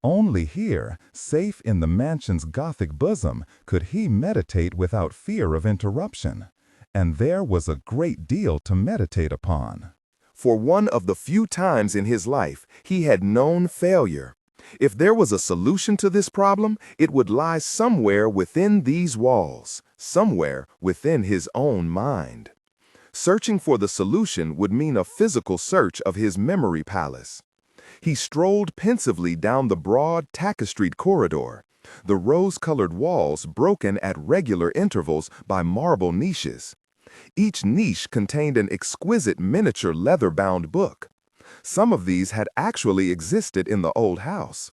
Only here, safe in the mansion's Gothic bosom, could he meditate without fear of interruption. And there was a great deal to meditate upon. For one of the few times in his life, he had known failure. If there was a solution to this problem, it would lie somewhere within these walls, somewhere within his own mind. Searching for the solution would mean a physical search of his memory palace. He strolled pensively down the broad, tapestried corridor, the rose-colored walls broken at regular intervals by marble niches. Each niche contained an exquisite miniature leather-bound book. Some of these had actually existed in the old house.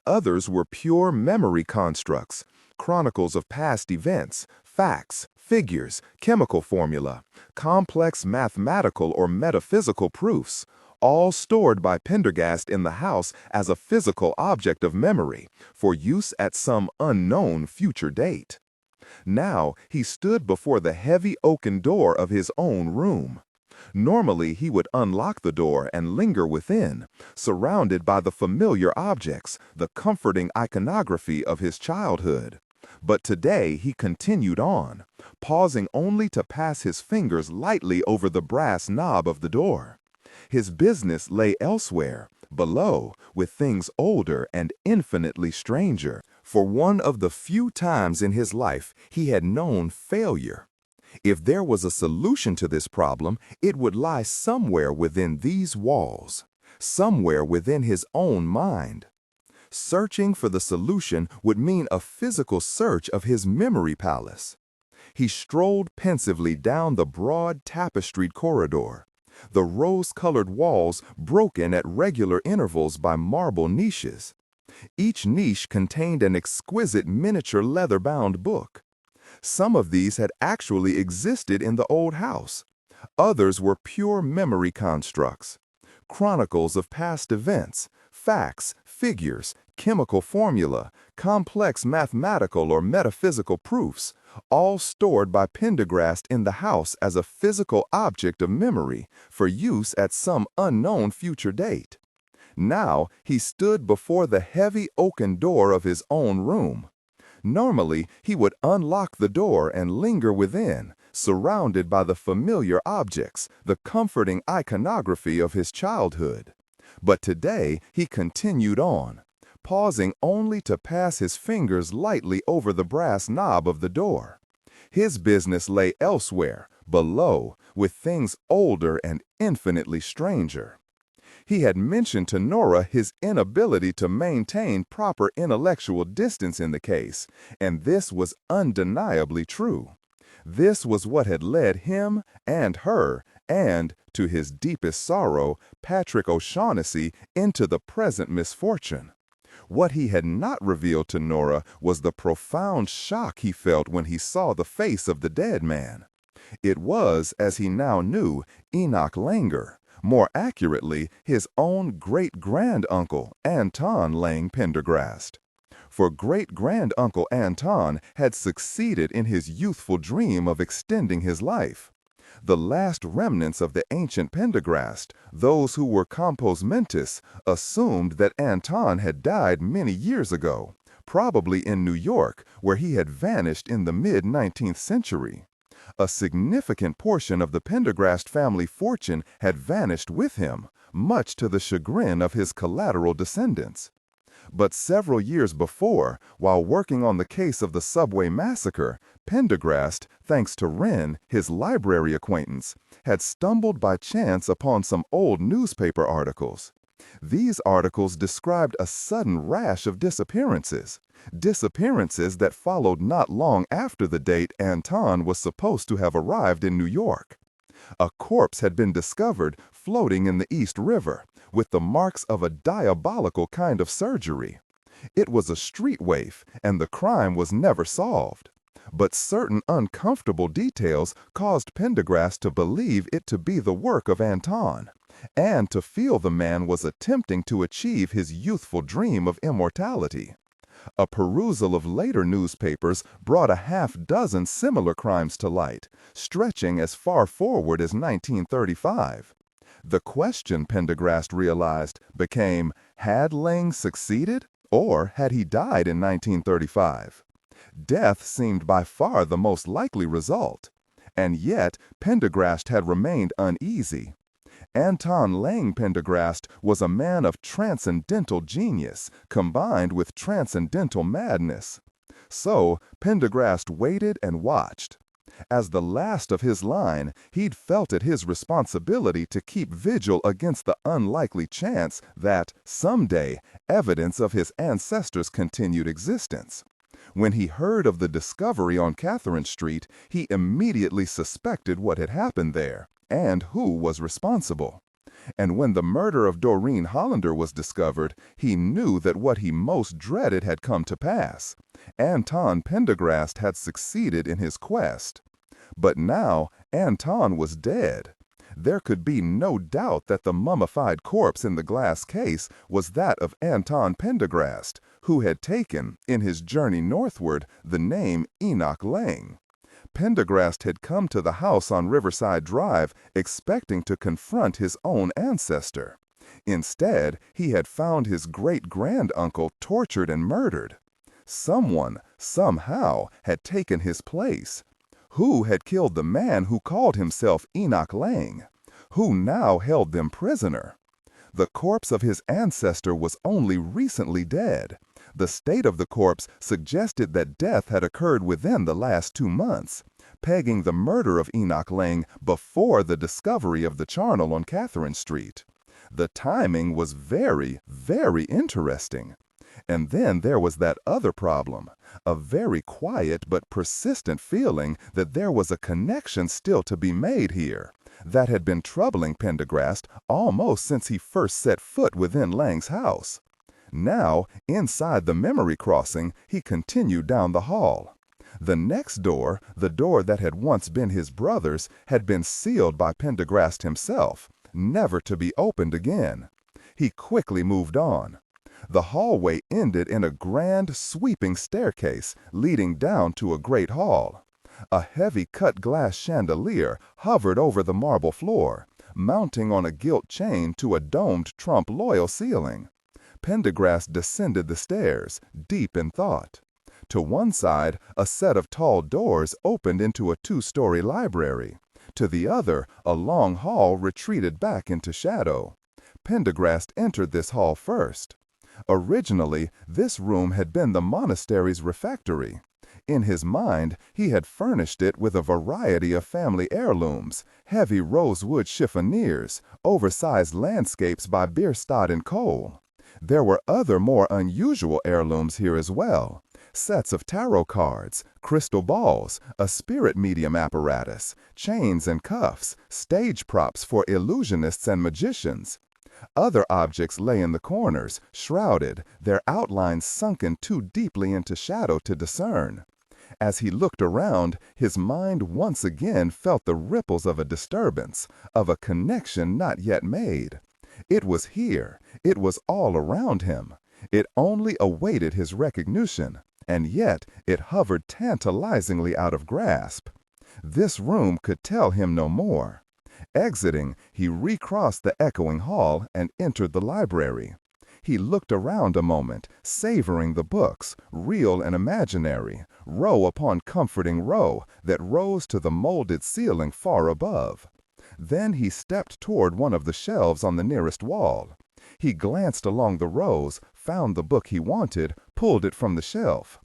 Others were pure memory constructs, chronicles of past events, facts, figures, chemical formula, complex mathematical or metaphysical proofs, all stored by Pendergast in the house as a physical object of memory for use at some unknown future date. Now he stood before the heavy oaken door of his own room. Normally he would unlock the door and linger within, surrounded by the familiar objects, the comforting iconography of his childhood. But today he continued on, pausing only to pass his fingers lightly over the brass knob of the door. His business lay elsewhere, below, with things older and infinitely stranger. For one of the few times in his life he had known failure. If there was a solution to this problem, it would lie somewhere within these walls, somewhere within his own mind. Searching for the solution would mean a physical search of his memory palace. He strolled pensively down the broad tapestried corridor, the rose-colored walls broken at regular intervals by marble niches. Each niche contained an exquisite miniature leather-bound book. Some of these had actually existed in the old house. Others were pure memory constructs, chronicles of past events, facts, figures, chemical formula, complex mathematical or metaphysical proofs, all stored by Pendergast in the house as a physical object of memory for use at some unknown future date. Now he stood before the heavy oaken door of his own room. Normally, he would unlock the door and linger within, surrounded by the familiar objects, the comforting iconography of his childhood. But today he continued on, pausing only to pass his fingers lightly over the brass knob of the door. His business lay elsewhere, below, with things older and infinitely stranger. He had mentioned to Nora his inability to maintain proper intellectual distance in the case, and this was undeniably true. This was what had led him and her, and, to his deepest sorrow, Patrick O'Shaughnessy into the present misfortune. What he had not revealed to Nora was the profound shock he felt when he saw the face of the dead man. It was, as he now knew, Enoch Leng, more accurately, his own great-grand-uncle, Anton Leng Pendergast. For great-grand-uncle Anton had succeeded in his youthful dream of extending his life. The last remnants of the ancient Pendergast, those who were compos mentis, assumed that Anton had died many years ago, probably in New York, where he had vanished in the mid-19th century. A significant portion of the Pendergast family fortune had vanished with him, much to the chagrin of his collateral descendants. But several years before, while working on the case of the subway massacre, Pendergast, thanks to Wren, his library acquaintance, had stumbled by chance upon some old newspaper articles. These articles described a sudden rash of disappearances that followed not long after the date Anton was supposed to have arrived in New York. A corpse had been discovered floating in the East River, with the marks of a diabolical kind of surgery. It was a street waif, and the crime was never solved. But certain uncomfortable details caused Pendergast to believe it to be the work of Anton, and to feel the man was attempting to achieve his youthful dream of immortality. A perusal of later newspapers brought a half-dozen similar crimes to light, stretching as far forward as 1935. The question, Pendergast realized, became, had Leng succeeded, or had he died in 1935? Death seemed by far the most likely result. And yet, Pendergast had remained uneasy. Anton Leng Pendergast was a man of transcendental genius, combined with transcendental madness. So, Pendergast waited and watched. As the last of his line, he'd felt it his responsibility to keep vigil against the unlikely chance that, someday, evidence of his ancestors' continued existence. When he heard of the discovery on Catherine Street, he immediately suspected what had happened there, and who was responsible. And when the murder of Doreen Hollander was discovered, he knew that what he most dreaded had come to pass. Anton Pendergast had succeeded in his quest. But now, Anton was dead. There could be no doubt that the mummified corpse in the glass case was that of Anton Pendergast, who had taken, in his journey northward, the name Enoch Leng. Pendergast had come to the house on Riverside Drive expecting to confront his own ancestor. Instead, he had found his great-granduncle tortured and murdered. Someone, somehow, had taken his place. Who had killed the man who called himself Enoch Leng? Who now held them prisoner? The corpse of his ancestor was only recently dead. The state of the corpse suggested that death had occurred within the last 2 months, pegging the murder of Enoch Leng before the discovery of the charnel on Catherine Street. The timing was very, very interesting. And then there was that other problem, a very quiet but persistent feeling that there was a connection still to be made here, that had been troubling Pendergast almost since he first set foot within Leng's house. Now, inside the memory crossing, he continued down the hall. The next door, the door that had once been his brother's, had been sealed by Pendergast himself, never to be opened again. He quickly moved on. The hallway ended in a grand, sweeping staircase leading down to a great hall. A heavy cut-glass chandelier hovered over the marble floor, mounting on a gilt chain to a domed trompe-l'oeil ceiling. Pendergast descended the stairs, deep in thought. To one side, a set of tall doors opened into a 2-story library. To the other, a long hall retreated back into shadow. Pendergast entered this hall first. Originally, this room had been the monastery's refectory. In his mind, he had furnished it with a variety of family heirlooms, heavy rosewood chiffoniers, oversized landscapes by Bierstadt and Cole. There were other more unusual heirlooms here as well. Sets of tarot cards, crystal balls, a spirit medium apparatus, chains and cuffs, stage props for illusionists and magicians. Other objects lay in the corners, shrouded, their outlines sunken too deeply into shadow to discern. As he looked around, his mind once again felt the ripples of a disturbance, of a connection not yet made. It was here, it was all around him. It only awaited his recognition, and yet it hovered tantalizingly out of grasp. This room could tell him no more. Exiting, he recrossed the echoing hall and entered the library. He looked around a moment, savoring the books, real and imaginary, row upon comforting row that rose to the molded ceiling far above. Then he stepped toward one of the shelves on the nearest wall. He glanced along the rows, found the book he wanted, pulled it from the shelf.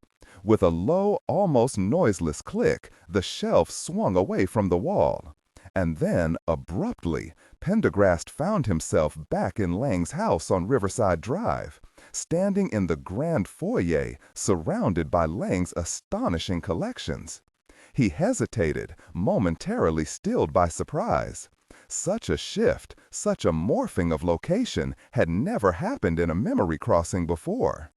With a low, almost noiseless click, the shelf swung away from the wall. And then, abruptly, Pendergast found himself back in Leng's house on Riverside Drive, standing in the grand foyer, surrounded by Leng's astonishing collections. He hesitated, momentarily stilled by surprise. Such a shift, such a morphing of location had never happened in a memory crossing before.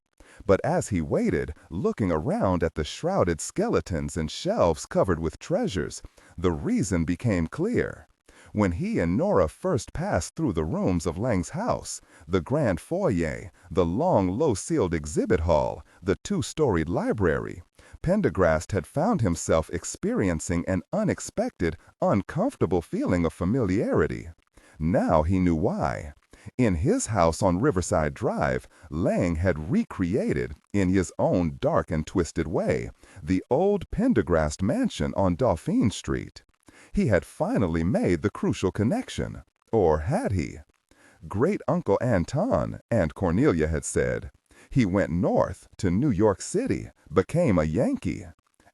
But as he waited, looking around at the shrouded skeletons and shelves covered with treasures, the reason became clear. When he and Nora first passed through the rooms of Leng's house, the grand foyer, the long, low-ceiled exhibit hall, the two-storied library, Pendergast had found himself experiencing an unexpected, uncomfortable feeling of familiarity. Now he knew why. In his house on Riverside Drive, Leng had recreated, in his own dark and twisted way, the old Pendergast mansion on Dauphine Street. He had finally made the crucial connection. Or had he? Great-Uncle Anton, Aunt Cornelia had said. He went north to New York City, became a Yankee.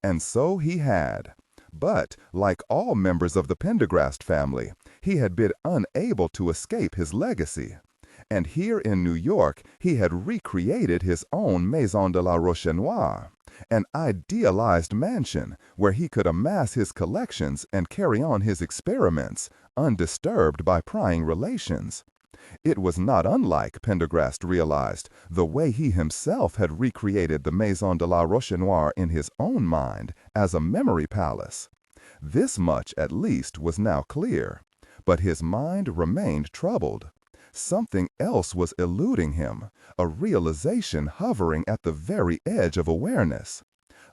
And so he had. But, like all members of the Pendergast family, he had been unable to escape his legacy. And here in New York, he had recreated his own Maison de la Rochenoir, an idealized mansion where he could amass his collections and carry on his experiments, undisturbed by prying relations. It was not unlike, Pendergast realized, the way he himself had recreated the Maison de la Rochenoir in his own mind as a memory palace. This much, at least, was now clear. But his mind remained troubled. Something else was eluding him, a realization hovering at the very edge of awareness.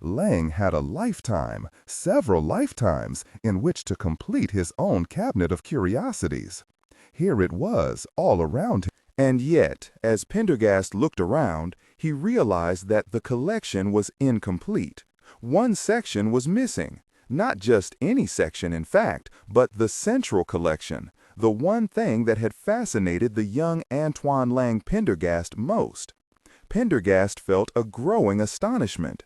Leng had a lifetime, several lifetimes, in which to complete his own cabinet of curiosities. Here it was, all around him. And yet, as Pendergast looked around, he realized that the collection was incomplete. One section was missing. Not just any section, in fact, but the central collection, the one thing that had fascinated the young Antoine Leng Pendergast most. Pendergast felt a growing astonishment.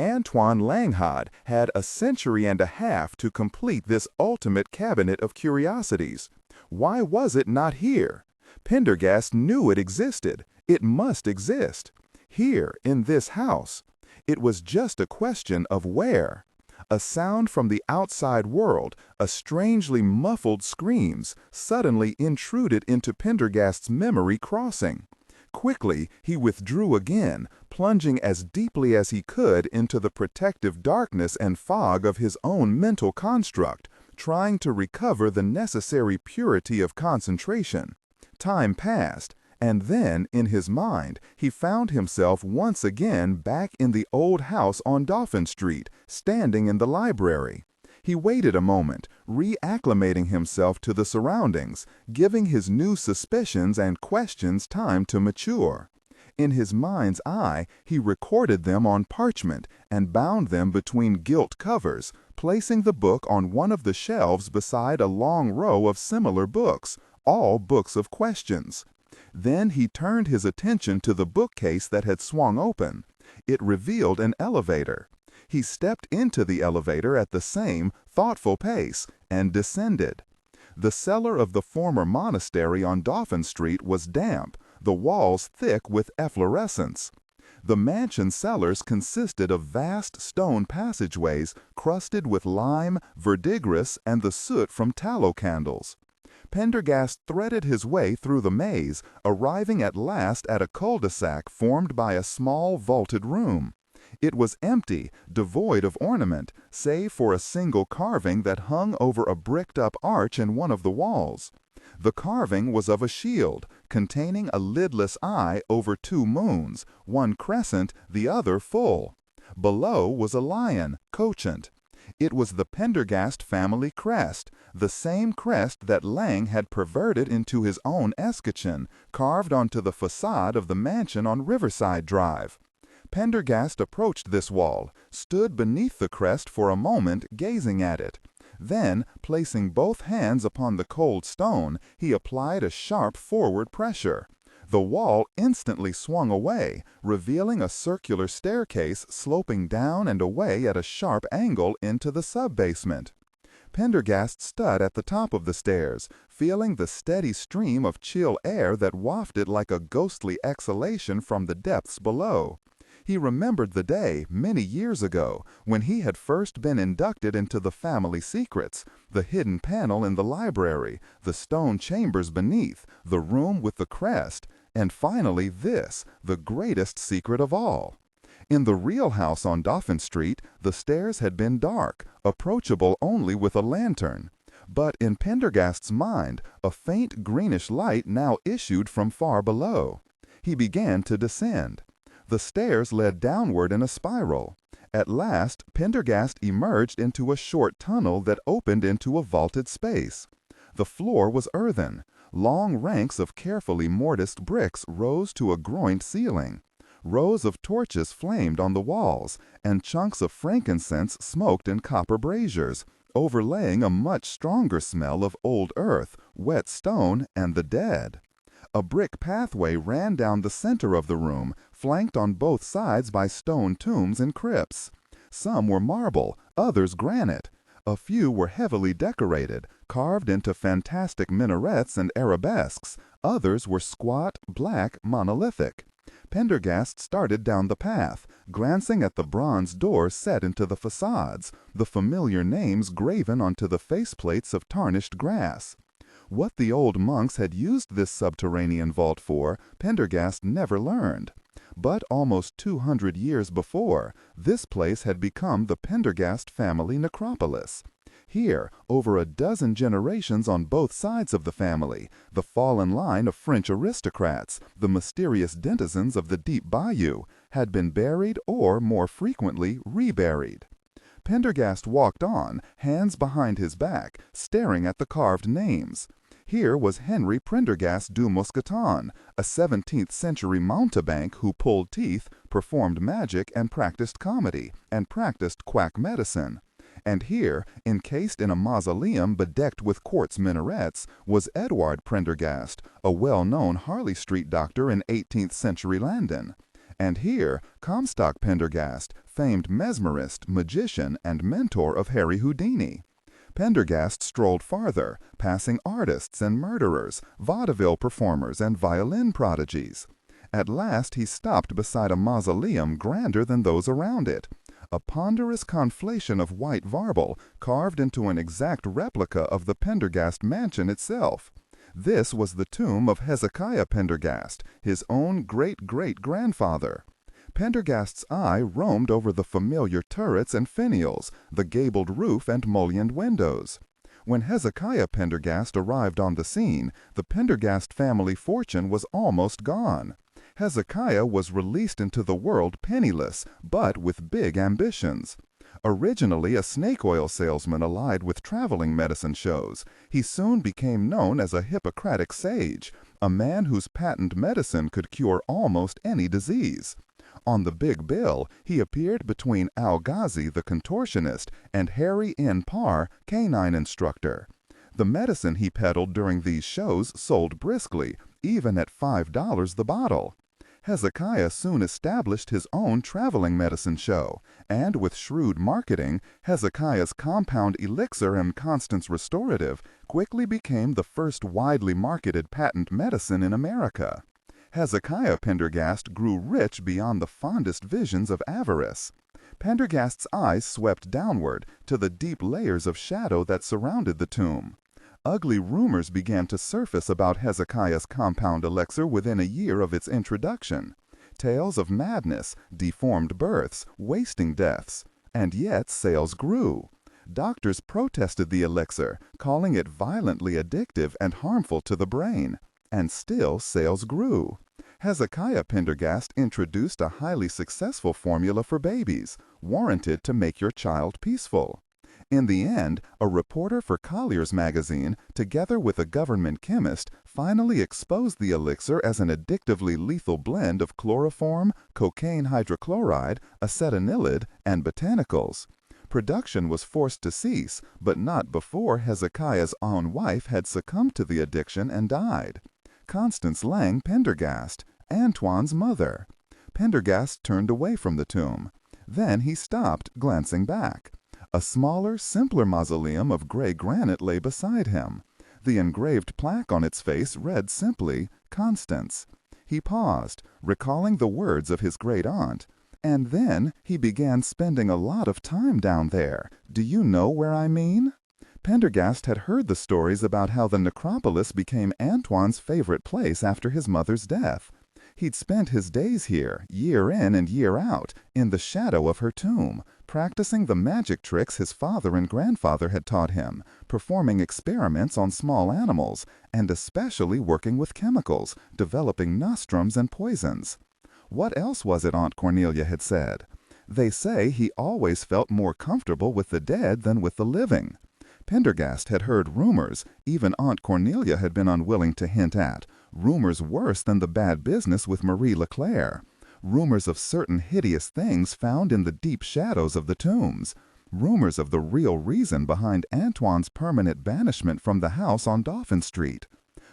Antoine Langhad had a century and a half to complete this ultimate cabinet of curiosities. Why was it not here? Pendergast knew it existed. It must exist. Here, in this house. It was just a question of where. A sound from the outside world, a strangely muffled screams, suddenly intruded into Pendergast's memory crossing. Quickly, he withdrew again, plunging as deeply as he could into the protective darkness and fog of his own mental construct, trying to recover the necessary purity of concentration. Time passed, and then, in his mind, he found himself once again back in the old house on Dauphine Street, standing in the library. He waited a moment, reacclimating himself to the surroundings, giving his new suspicions and questions time to mature. In his mind's eye, he recorded them on parchment and bound them between gilt covers, placing the book on one of the shelves beside a long row of similar books, all books of questions. Then he turned his attention to the bookcase that had swung open. It revealed an elevator. He stepped into the elevator at the same thoughtful pace and descended. The cellar of the former monastery on Dauphine Street was damp, the walls thick with efflorescence. The mansion cellars consisted of vast stone passageways crusted with lime, verdigris, and the soot from tallow candles. Pendergast threaded his way through the maze, arriving at last at a cul-de-sac formed by a small vaulted room. It was empty, devoid of ornament, save for a single carving that hung over a bricked-up arch in one of the walls. The carving was of a shield, containing a lidless eye over two moons, one crescent, the other full. Below was a lion, couchant. It was the Pendergast family crest, the same crest that Leng had perverted into his own escutcheon, carved onto the facade of the mansion on Riverside Drive. Pendergast approached this wall, stood beneath the crest for a moment gazing at it. Then, placing both hands upon the cold stone, he applied a sharp forward pressure. The wall instantly swung away, revealing a circular staircase sloping down and away at a sharp angle into the sub-basement. Pendergast stood at the top of the stairs, feeling the steady stream of chill air that wafted like a ghostly exhalation from the depths below. He remembered the day, many years ago, when he had first been inducted into the family secrets, the hidden panel in the library, the stone chambers beneath, the room with the crest, and finally this, the greatest secret of all. In the real house on Dauphin Street, the stairs had been dark, approachable only with a lantern. But in Pendergast's mind, a faint greenish light now issued from far below. He began to descend. The stairs led downward in a spiral. At last, Pendergast emerged into a short tunnel that opened into a vaulted space. The floor was earthen. Long ranks of carefully mortised bricks rose to a groined ceiling. Rows of torches flamed on the walls, and chunks of frankincense smoked in copper braziers, overlaying a much stronger smell of old earth, wet stone, and the dead. A brick pathway ran down the center of the room, flanked on both sides by stone tombs and crypts. Some were marble, others granite. A few were heavily decorated, carved into fantastic minarets and arabesques. Others were squat, black, monolithic. Pendergast started down the path, glancing at the bronze doors set into the facades, the familiar names graven onto the faceplates of tarnished grass. What the old monks had used this subterranean vault for, Pendergast never learned. But almost 200 years before, this place had become the Pendergast family necropolis. Here, over a dozen generations on both sides of the family, the fallen line of French aristocrats, the mysterious denizens of the deep bayou, had been buried or, more frequently, reburied. Pendergast walked on, hands behind his back, staring at the carved names. Here was Henry Prendergast du Mousqueton, a 17th-century mountebank who pulled teeth, performed magic, and practiced comedy, and practiced quack medicine. And here, encased in a mausoleum bedecked with quartz minarets, was Edward Prendergast, a well-known Harley Street doctor in 18th-century London. And here, Comstock Pendergast, famed mesmerist, magician, and mentor of Harry Houdini. Pendergast strolled farther, passing artists and murderers, vaudeville performers, and violin prodigies. At last he stopped beside a mausoleum grander than those around it, a ponderous conflation of white marble carved into an exact replica of the Pendergast mansion itself. This was the tomb of Hezekiah Pendergast, his own great-great-grandfather. Pendergast's eye roamed over the familiar turrets and finials, the gabled roof and mullioned windows. When Hezekiah Pendergast arrived on the scene, the Pendergast family fortune was almost gone. Hezekiah was released into the world penniless, but with big ambitions. Originally a snake oil salesman allied with traveling medicine shows, he soon became known as a Hippocratic sage, a man whose patent medicine could cure almost any disease. On the big bill, he appeared between Al Ghazi, the contortionist, and Harry N. Parr, canine instructor. The medicine he peddled during these shows sold briskly, even at $5 the bottle. Hezekiah soon established his own traveling medicine show, and with shrewd marketing, Hezekiah's compound elixir and Constance Restorative quickly became the first widely marketed patent medicine in America. Hezekiah Pendergast grew rich beyond the fondest visions of avarice. Pendergast's eyes swept downward to the deep layers of shadow that surrounded the tomb. Ugly rumors began to surface about Hezekiah's compound elixir within a year of its introduction. Tales of madness, deformed births, wasting deaths. And yet sales grew. Doctors protested the elixir, calling it violently addictive and harmful to the brain. And still sales grew. Hezekiah Pendergast introduced a highly successful formula for babies, warranted to make your child peaceful. In the end, a reporter for Collier's magazine, together with a government chemist, finally exposed the elixir as an addictively lethal blend of chloroform, cocaine hydrochloride, acetanilid, and botanicals. Production was forced to cease, but not before Hezekiah's own wife had succumbed to the addiction and died. Constance Leng Pendergast, Antoine's mother. Pendergast turned away from the tomb. Then he stopped, glancing back. A smaller, simpler mausoleum of gray granite lay beside him. The engraved plaque on its face read simply, Constance. He paused, recalling the words of his great-aunt. And then he began spending a lot of time down there. Do you know where I mean? Pendergast had heard the stories about how the necropolis became Antoine's favorite place after his mother's death. He'd spent his days here, year in and year out, in the shadow of her tomb, practicing the magic tricks his father and grandfather had taught him, performing experiments on small animals, and especially working with chemicals, developing nostrums and poisons. What else was it Aunt Cornelia had said? They say he always felt more comfortable with the dead than with the living. Pendergast had heard rumors, even Aunt Cornelia had been unwilling to hint at, rumors worse than the bad business with Marie Leclerc, rumors of certain hideous things found in the deep shadows of the tombs, rumors of the real reason behind Antoine's permanent banishment from the house on Dauphin Street.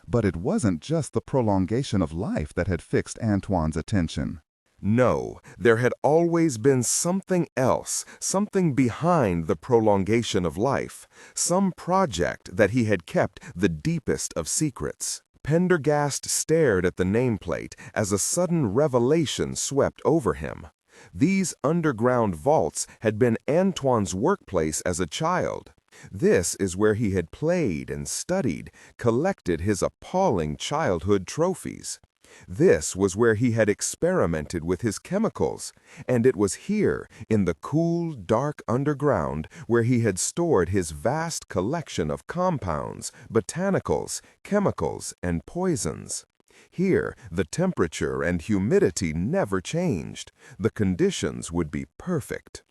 But it wasn't just the prolongation of life that had fixed Antoine's attention. No, there had always been something else, something behind the prolongation of life, some project that he had kept the deepest of secrets. Pendergast stared at the nameplate as a sudden revelation swept over him. These underground vaults had been Antoine's workplace as a child. This is where he had played and studied, collected his appalling childhood trophies. This was where he had experimented with his chemicals, and it was here, in the cool, dark underground, where he had stored his vast collection of compounds, botanicals, chemicals, and poisons. Here, the temperature and humidity never changed. The conditions would be perfect.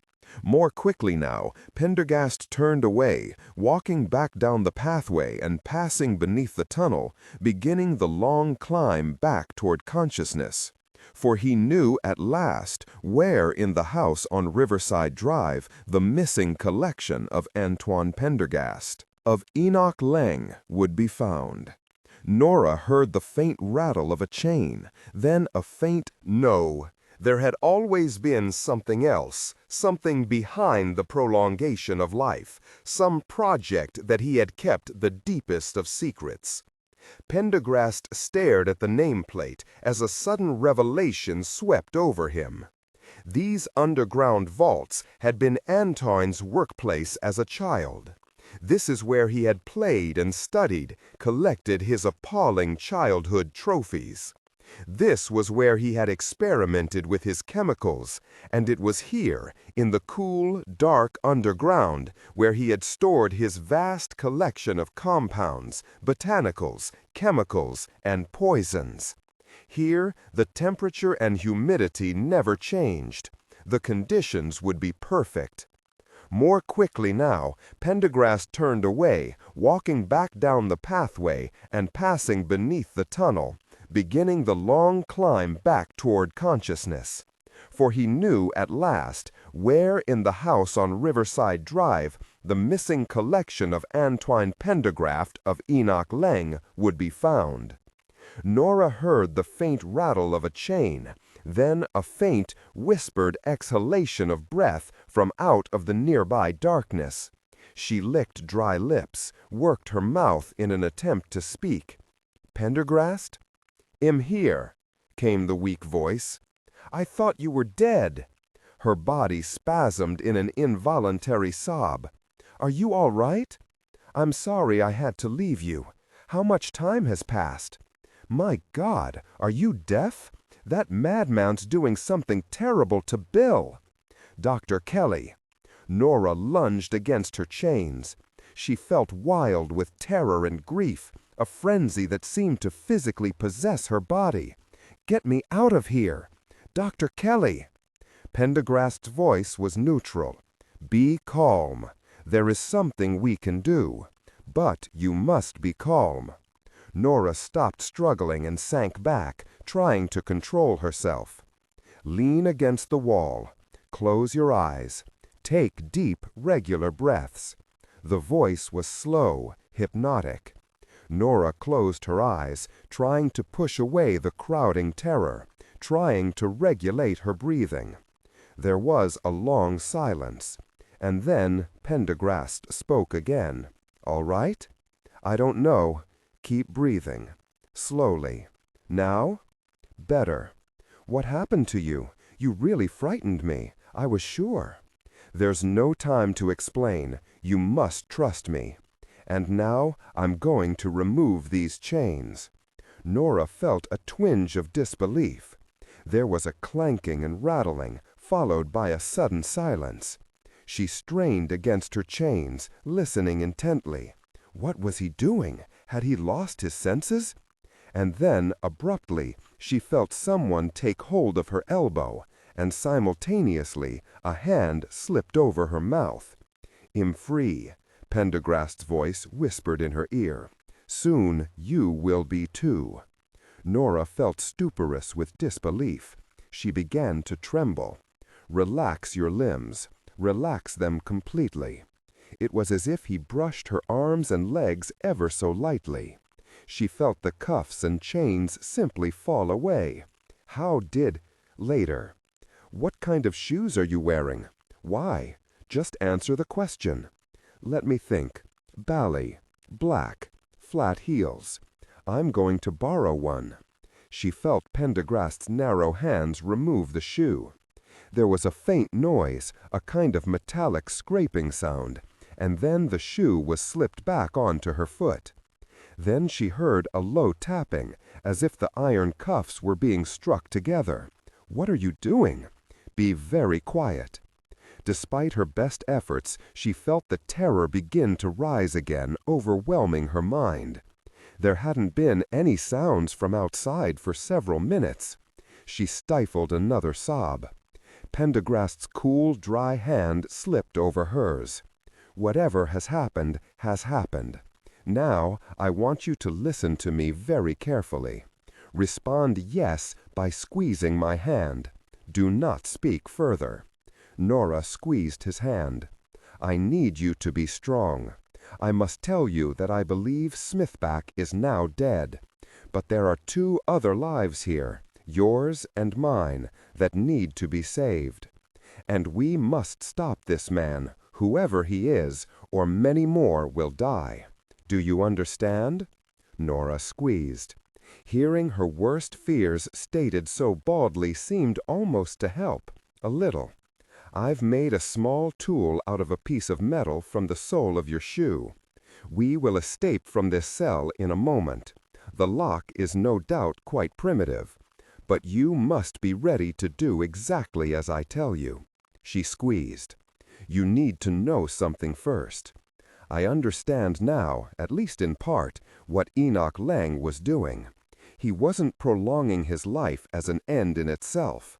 More quickly now, Pendergast turned away, walking back down the pathway and passing beneath the tunnel, beginning the long climb back toward consciousness. For he knew at last where in the house on Riverside Drive the missing collection of Antoine Pendergast, of Enoch Leng, would be found. Nora heard the faint rattle of a chain, then a faint no. There had always been something else, something behind the prolongation of life, some project that he had kept the deepest of secrets. Pendergast stared at the nameplate as a sudden revelation swept over him. These underground vaults had been Antoine's workplace as a child. This is where he had played and studied, collected his appalling childhood trophies. This was where he had experimented with his chemicals, and it was here, in the cool, dark underground, where he had stored his vast collection of compounds, botanicals, chemicals, and poisons. Here, the temperature and humidity never changed. The conditions would be perfect. More quickly now, Pendergast turned away, walking back down the pathway and passing beneath the tunnel, beginning the long climb back toward consciousness. For he knew at last where in the house on Riverside Drive the missing collection of Antoine Pendergast of Enoch Leng would be found. Nora heard the faint rattle of a chain, then a faint, whispered exhalation of breath from out of the nearby darkness. She licked dry lips, worked her mouth in an attempt to speak. "Pendergast? "I'm here," came the weak voice. "I thought you were dead." Her body spasmed in an involuntary sob. "Are you all right?" "I'm sorry I had to leave you. How much time has passed?" "My God, are you deaf? That madman's doing something terrible to Bill." "Dr. Kelly." Nora lunged against her chains. She felt wild with terror and grief, a frenzy that seemed to physically possess her body. "Get me out of here! Dr. Kelly!" Pendergast's voice was neutral. "Be calm. There is something we can do. But you must be calm." Nora stopped struggling and sank back, trying to control herself. "Lean against the wall. Close your eyes. Take deep, regular breaths." The voice was slow, hypnotic. Nora closed her eyes, trying to push away the crowding terror, trying to regulate her breathing. There was a long silence, and then Pendergast spoke again. "All right? I don't know. Keep breathing. Slowly. Now? Better. What happened to you? You really frightened me. I was sure." "There's no time to explain. You must trust me. And now I'm going to remove these chains." Nora felt a twinge of disbelief. There was a clanking and rattling, followed by a sudden silence. She strained against her chains, listening intently. What was he doing? Had he lost his senses? And then, abruptly, she felt someone take hold of her elbow, and simultaneously a hand slipped over her mouth. "I'm free," Pendergast's voice whispered in her ear. "Soon you will be too." Nora felt stuporous with disbelief. She began to tremble. "Relax your limbs. Relax them completely." It was as if he brushed her arms and legs ever so lightly. She felt the cuffs and chains simply fall away. How did... Later. "What kind of shoes are you wearing? Why? Just answer the question." "Let me think. Bally. Black. Flat heels. I'm going to borrow one." She felt Pendergast's narrow hands remove the shoe. There was a faint noise, a kind of metallic scraping sound, and then the shoe was slipped back onto her foot. Then she heard a low tapping, as if the iron cuffs were being struck together. "What are you doing?" "Be very quiet." Despite her best efforts, she felt the terror begin to rise again, overwhelming her mind. There hadn't been any sounds from outside for several minutes. She stifled another sob. Pendergast's cool, dry hand slipped over hers. "Whatever has happened, has happened. Now, I want you to listen to me very carefully. Respond yes by squeezing my hand. Do not speak further." Nora squeezed his hand. "I need you to be strong. I must tell you that I believe Smithback is now dead. But there are 2 other lives here, yours and mine, that need to be saved. And we must stop this man, whoever he is, or many more will die. Do you understand?" Nora squeezed. Hearing her worst fears stated so baldly seemed almost to help, a little. "I've made a small tool out of a piece of metal from the sole of your shoe. We will escape from this cell in a moment. The lock is no doubt quite primitive. But you must be ready to do exactly as I tell you." She squeezed. "You need to know something first. I understand now, at least in part, what Enoch Leng was doing. He wasn't prolonging his life as an end in itself.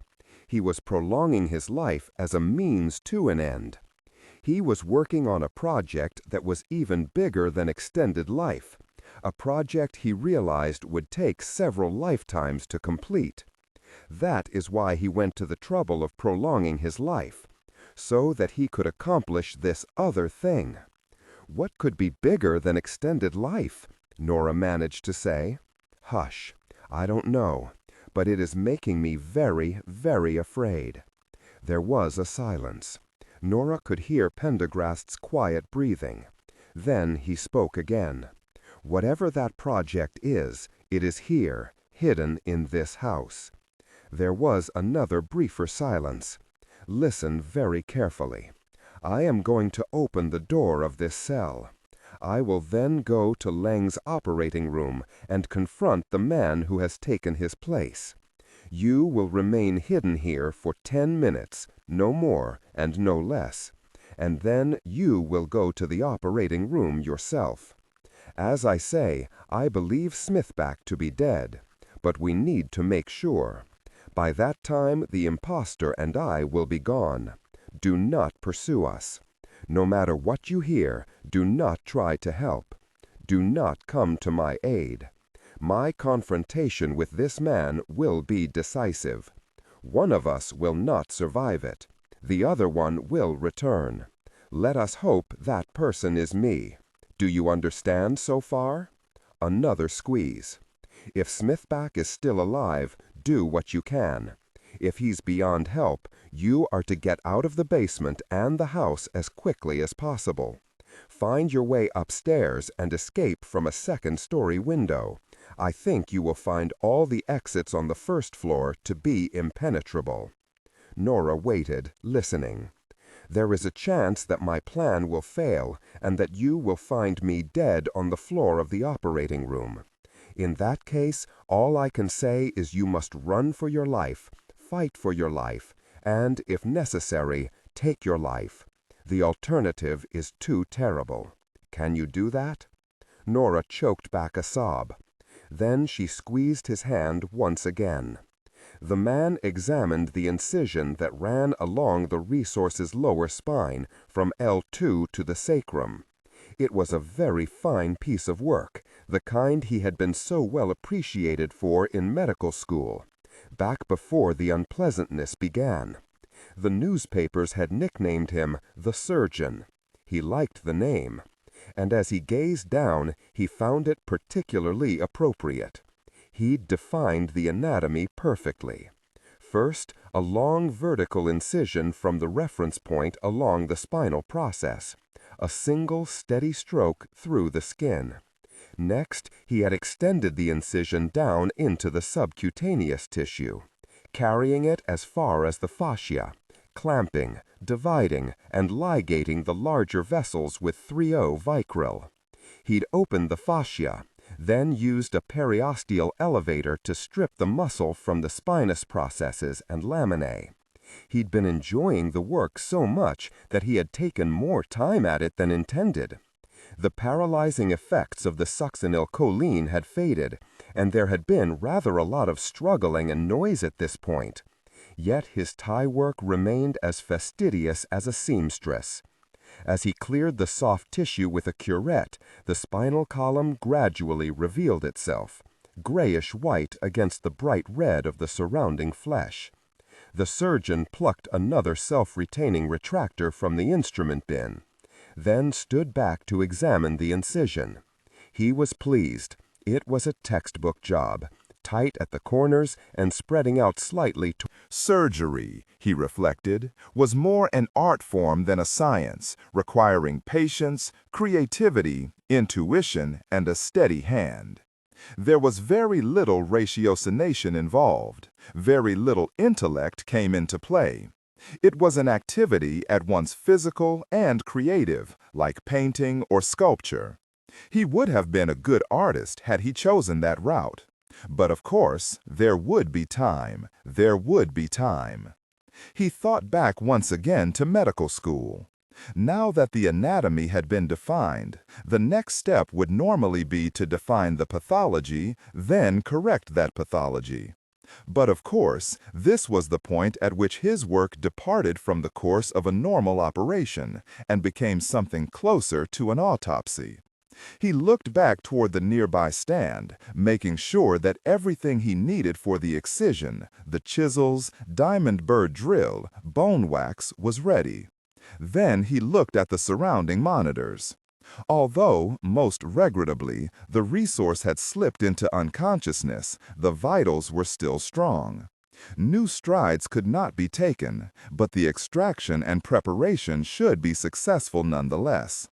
He was prolonging his life as a means to an end. He was working on a project that was even bigger than extended life, a project he realized would take several lifetimes to complete. That is why he went to the trouble of prolonging his life, so that he could accomplish this other thing. What could be bigger than extended life? Nora managed to say. Hush, I don't know, but it is making me very, very afraid. There was a silence. Nora could hear Pendergast's quiet breathing. Then he spoke again. Whatever that project is, it is here, hidden in this house. There was another briefer silence. Listen very carefully. I am going to open the door of this cell. I will then go to Leng's operating room and confront the man who has taken his place. You will remain hidden here for 10 minutes, no more and no less, and then you will go to the operating room yourself. As I say, I believe Smithback to be dead, but we need to make sure. By that time, the impostor and I will be gone. Do not pursue us. No matter what you hear, do not try to help. Do not come to my aid. My confrontation with this man will be decisive. One of us will not survive it. The other one will return. Let us hope that person is me. Do you understand so far? Another squeeze. If Smithback is still alive, do what you can. If he's beyond help, you are to get out of the basement and the house as quickly as possible. Find your way upstairs and escape from a second-story window. I think you will find all the exits on the first floor to be impenetrable. Nora waited, listening. There is a chance that my plan will fail and that you will find me dead on the floor of the operating room. In that case, all I can say is you must run for your life, fight for your life, and, if necessary, take your life. The alternative is too terrible. Can you do that? Nora choked back a sob. Then she squeezed his hand once again. The man examined the incision that ran along the resource's lower spine from L2 to the sacrum. It was a very fine piece of work, the kind he had been so well appreciated for in medical school, back before the unpleasantness began. The newspapers had nicknamed him the Surgeon. He liked the name, and as he gazed down, he found it particularly appropriate. He'd defined the anatomy perfectly. First, a long vertical incision from the reference point along the spinal process, a single steady stroke through the skin. Next, he had extended the incision down into the subcutaneous tissue, carrying it as far as the fascia, clamping, dividing, and ligating the larger vessels with 3O vicryl. He'd opened the fascia, then used a periosteal elevator to strip the muscle from the spinous processes and laminae. He'd been enjoying the work so much that he had taken more time at it than intended. The paralyzing effects of the succinylcholine had faded, and there had been rather a lot of struggling and noise at this point. Yet his tie work remained as fastidious as a seamstress. As he cleared the soft tissue with a curette, the spinal column gradually revealed itself, grayish-white against the bright red of the surrounding flesh. The surgeon plucked another self-retaining retractor from the instrument bin, then stood back to examine the incision. He was pleased. It was a textbook job, tight at the corners and spreading out slightly. Surgery, he reflected, was more an art form than a science, requiring patience, creativity, intuition, and a steady hand. There was very little ratiocination involved. Very little intellect came into play. It was an activity at once physical and creative, like painting or sculpture. He would have been a good artist had he chosen that route. But of course, there would be time. There would be time. He thought back once again to medical school. Now that the anatomy had been defined, the next step would normally be to define the pathology, then correct that pathology. But of course, this was the point at which his work departed from the course of a normal operation and became something closer to an autopsy. He looked back toward the nearby stand, making sure that everything he needed for the excision, the chisels, diamond burr drill, bone wax, was ready. Then he looked at the surrounding monitors. Although, most regrettably, the resource had slipped into unconsciousness, the vitals were still strong. New strides could not be taken, but the extraction and preparation should be successful nonetheless.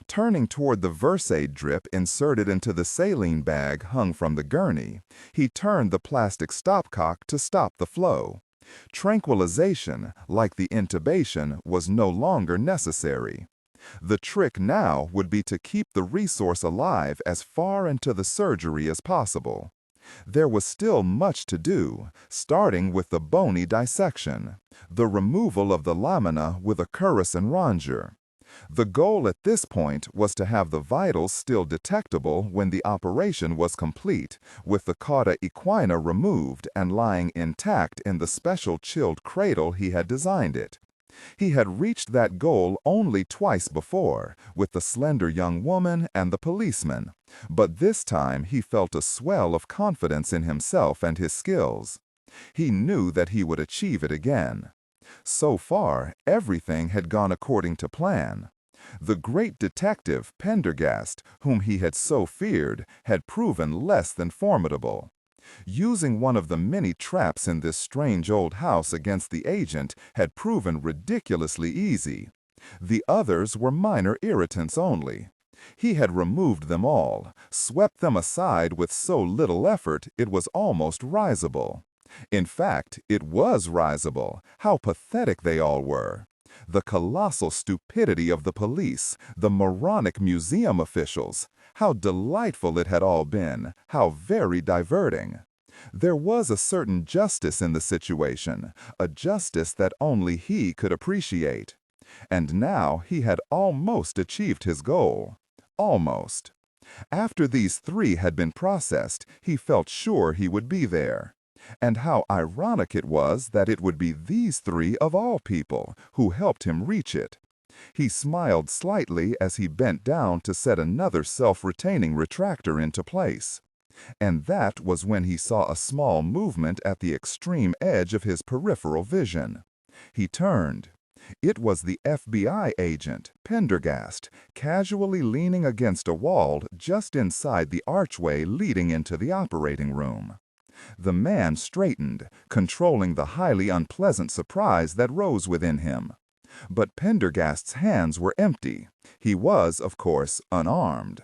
Turning toward the Versailles drip inserted into the saline bag hung from the gurney, he turned the plastic stopcock to stop the flow. Tranquilization, like the intubation, was no longer necessary. The trick now would be to keep the resource alive as far into the surgery as possible. There was still much to do, starting with the bony dissection, the removal of the lamina with a cuirass and ronger. The goal at this point was to have the vitals still detectable when the operation was complete, with the cauda equina removed and lying intact in the special chilled cradle he had designed it. He had reached that goal only twice before, with the slender young woman and the policeman, but this time he felt a swell of confidence in himself and his skills. He knew that he would achieve it again. So far, everything had gone according to plan. The great detective, Pendergast, whom he had so feared, had proven less than formidable. Using one of the many traps in this strange old house against the agent had proven ridiculously easy. The others were minor irritants only. He had removed them all, swept them aside with so little effort it was almost risible. In fact, it was risible. How pathetic they all were. The colossal stupidity of the police, the moronic museum officials. How delightful it had all been, how very diverting. There was a certain justice in the situation, a justice that only he could appreciate. And now he had almost achieved his goal. Almost. After these three had been processed, he felt sure he would be there. And how ironic it was that it would be these three of all people who helped him reach it. He smiled slightly as he bent down to set another self-retaining retractor into place. And that was when he saw a small movement at the extreme edge of his peripheral vision. He turned. It was the FBI agent, Pendergast, casually leaning against a wall just inside the archway leading into the operating room. The man straightened, controlling the highly unpleasant surprise that rose within him. But Pendergast's hands were empty. He was, of course, unarmed.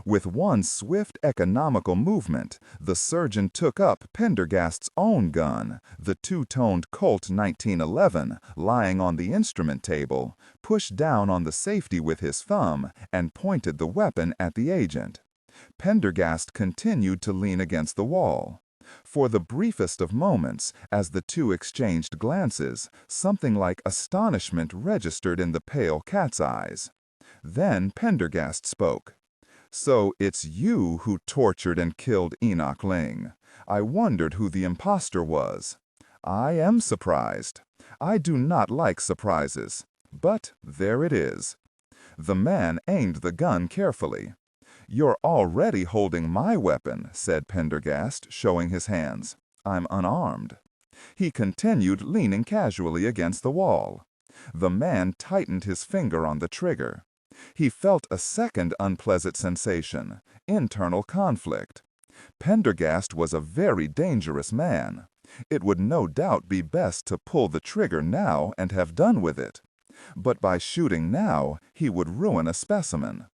With one swift, economical movement, the surgeon took up Pendergast's own gun, the two-toned Colt 1911, lying on the instrument table, pushed down on the safety with his thumb, and pointed the weapon at the agent. Pendergast continued to lean against the wall. For the briefest of moments, as the two exchanged glances, something like astonishment registered in the pale cat's eyes. Then Pendergast spoke. "So it's you who tortured and killed Enoch Leng. I wondered who the impostor was. I am surprised. I do not like surprises. But there it is." The man aimed the gun carefully. "You're already holding my weapon," said Pendergast, showing his hands. "I'm unarmed." He continued leaning casually against the wall. The man tightened his finger on the trigger. He felt a second unpleasant sensation, internal conflict. Pendergast was a very dangerous man. It would no doubt be best to pull the trigger now and have done with it. But by shooting now, he would ruin a specimen.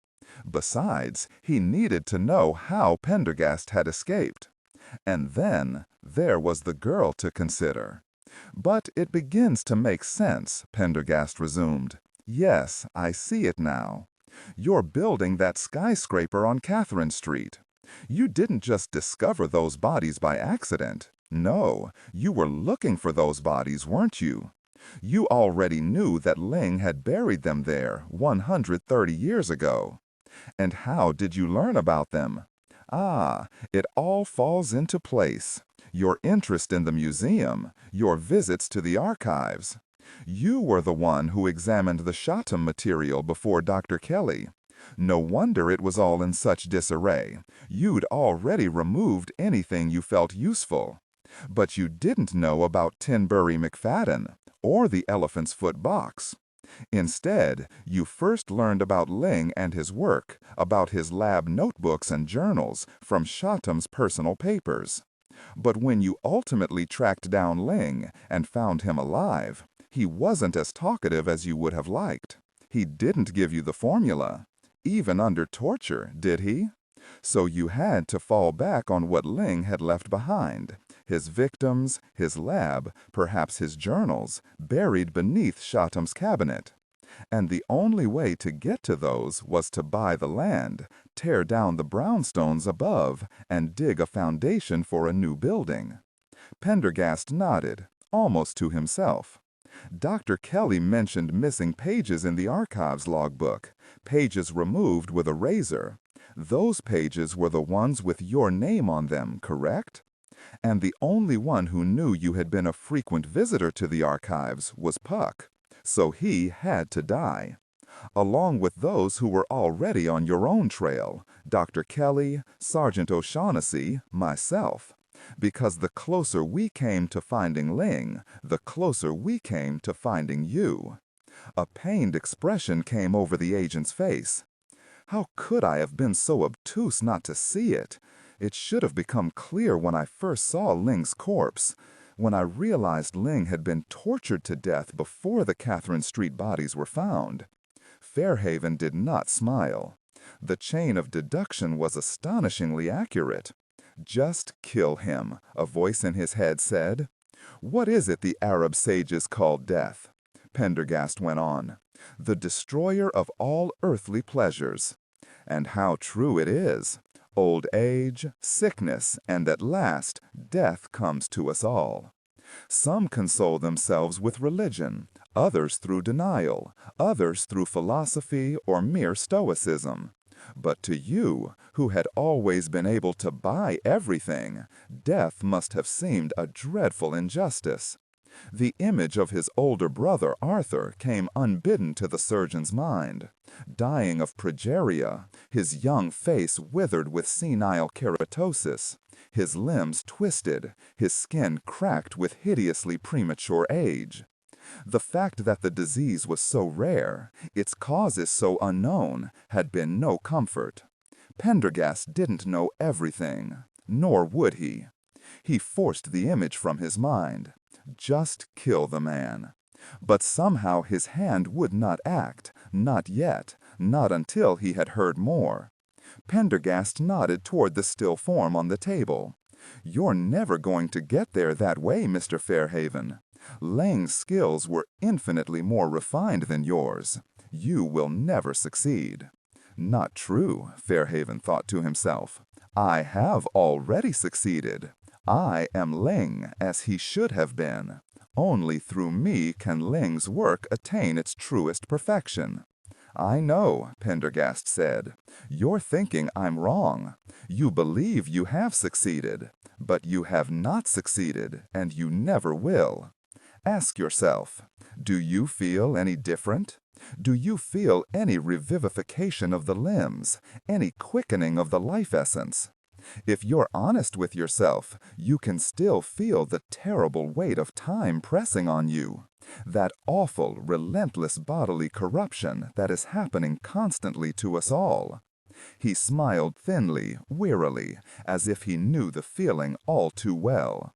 Besides, he needed to know how Pendergast had escaped. And then, there was the girl to consider. "But it begins to make sense," Pendergast resumed. "Yes, I see it now. You're building that skyscraper on Catherine Street. You didn't just discover those bodies by accident. No, you were looking for those bodies, weren't you? You already knew that Leng had buried them there 130 years ago. And how did you learn about them? Ah, it all falls into place. Your interest in the museum, your visits to the archives. You were the one who examined the Chatham material before Dr. Kelly. No wonder it was all in such disarray. You'd already removed anything you felt useful. But you didn't know about Tinbury McFadden or the elephant's foot box. Instead, you first learned about Leng and his work, about his lab notebooks and journals from Chatham's personal papers. But when you ultimately tracked down Leng and found him alive, he wasn't as talkative as you would have liked. He didn't give you the formula. even under torture, did he? So you had to fall back on what Leng had left behind. His victims, his lab, perhaps his journals, buried beneath Chatham's cabinet. And the only way to get to those was to buy the land, tear down the brownstones above, and dig a foundation for a new building. Pendergast nodded, almost to himself. Dr. Kelly mentioned missing pages in the archives logbook, pages removed with a razor. Those pages were the ones with your name on them, correct? And the only one who knew you had been a frequent visitor to the archives was Puck, so he had to die. Along with those who were already on your own trail, Dr. Kelly, Sergeant O'Shaughnessy, myself. Because the closer we came to finding Leng, the closer we came to finding you. A pained expression came over the agent's face. How could I have been so obtuse not to see it? It should have become clear when I first saw Leng's corpse, when I realized Leng had been tortured to death before the Catherine Street bodies were found. Fairhaven did not smile. The chain of deduction was astonishingly accurate. Just kill him, a voice in his head said. What is it the Arab sages call death? Pendergast went on. The destroyer of all earthly pleasures. And how true it is. Old age, sickness, and at last, death comes to us all. Some console themselves with religion, others through denial, others through philosophy or mere stoicism. But to you, who had always been able to buy everything, death must have seemed a dreadful injustice. The image of his older brother Arthur came unbidden to the surgeon's mind. Dying of progeria, his young face withered with senile keratosis, his limbs twisted, his skin cracked with hideously premature age. The fact that the disease was so rare, its causes so unknown, had been no comfort. Pendergast didn't know everything, nor would he. He forced the image from his mind. Just kill the man. But somehow his hand would not act, not yet, not until he had heard more. Pendergast nodded toward the still form on the table. You're never going to get there that way, Mr. Fairhaven. Leng's skills were infinitely more refined than yours. You will never succeed. Not true, Fairhaven thought to himself. I have already succeeded. I am Leng as he should have been. Only through me can Leng's work attain its truest perfection. I know, Pendergast said. You're thinking I'm wrong. You believe you have succeeded, but you have not succeeded, and you never will. Ask yourself, do you feel any different? Do you feel any revivification of the limbs, any quickening of the life essence? If you're honest with yourself, you can still feel the terrible weight of time pressing on you, that awful, relentless bodily corruption that is happening constantly to us all. He smiled thinly, wearily, as if he knew the feeling all too well.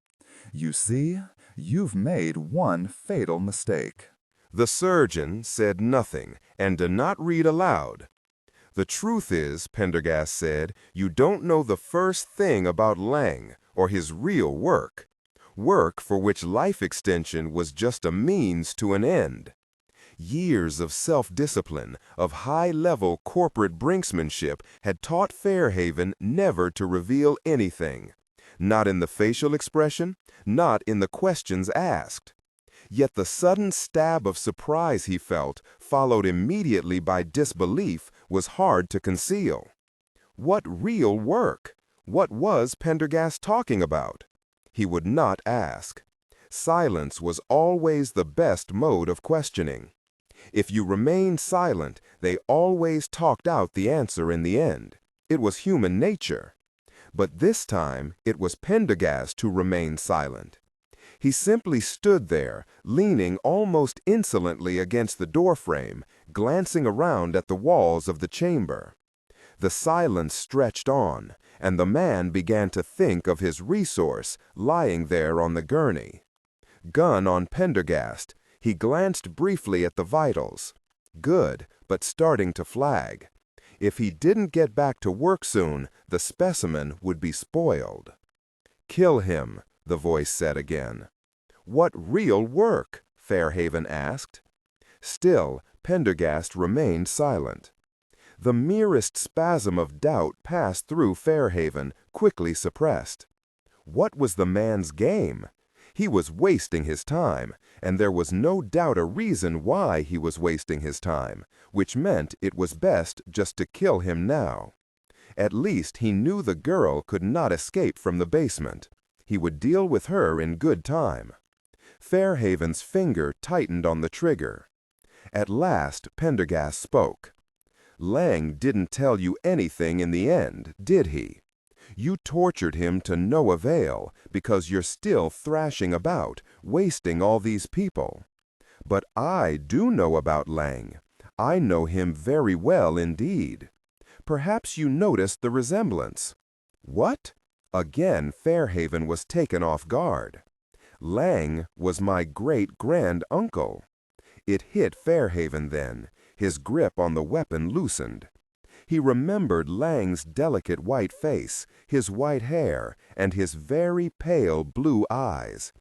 You see, you've made one fatal mistake. The surgeon said nothing and did not read aloud. The truth is, Pendergast said, you don't know the first thing about Leng or his real work. Work for which life extension was just a means to an end. Years of self-discipline, of high-level corporate brinksmanship had taught Fairhaven never to reveal anything. Not in the facial expression, not in the questions asked. Yet the sudden stab of surprise he felt, followed immediately by disbelief, was hard to conceal. What real work? What was Pendergast talking about? He would not ask. Silence was always the best mode of questioning. If you remained silent, they always talked out the answer in the end. It was human nature. But this time, it was Pendergast who remained silent. He simply stood there, leaning almost insolently against the doorframe, glancing around at the walls of the chamber. The silence stretched on, and the man began to think of his resource lying there on the gurney. Gun on Pendergast, he glanced briefly at the vitals. Good, but starting to flag. If he didn't get back to work soon, the specimen would be spoiled. "Kill him," the voice said again. "What real work?" Fairhaven asked. Still, Pendergast remained silent. The merest spasm of doubt passed through Fairhaven, quickly suppressed. What was the man's game? He was wasting his time, and there was no doubt a reason why he was wasting his time, which meant it was best just to kill him now. At least he knew the girl could not escape from the basement. He would deal with her in good time. Fairhaven's finger tightened on the trigger. At last Pendergast spoke. "Leng didn't tell you anything in the end, did he? You tortured him to no avail because you're still thrashing about, wasting all these people. But I do know about Leng. I know him very well indeed. Perhaps you noticed the resemblance." "What?" Again Fairhaven was taken off guard. "Leng was my great-grand-uncle." It hit Fairhaven then. His grip on the weapon loosened. He remembered Leng's delicate white face, his white hair, and his very pale blue eyes.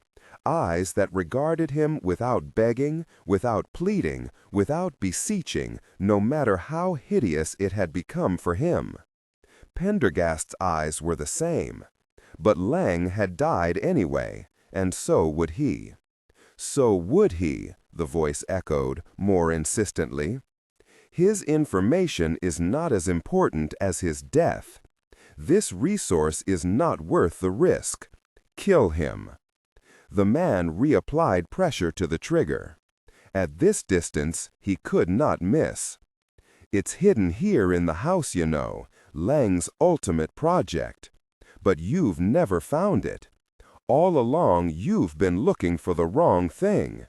Eyes that regarded him without begging, without pleading, without beseeching, no matter how hideous it had become for him. Pendergast's eyes were the same. But Leng had died anyway, and so would he. "So would he," the voice echoed, more insistently. "His information is not as important as his death. This resource is not worth the risk. Kill him." The man reapplied pressure to the trigger. At this distance, he could not miss. "It's hidden here in the house, you know, Leng's ultimate project. But you've never found it. All along, you've been looking for the wrong thing.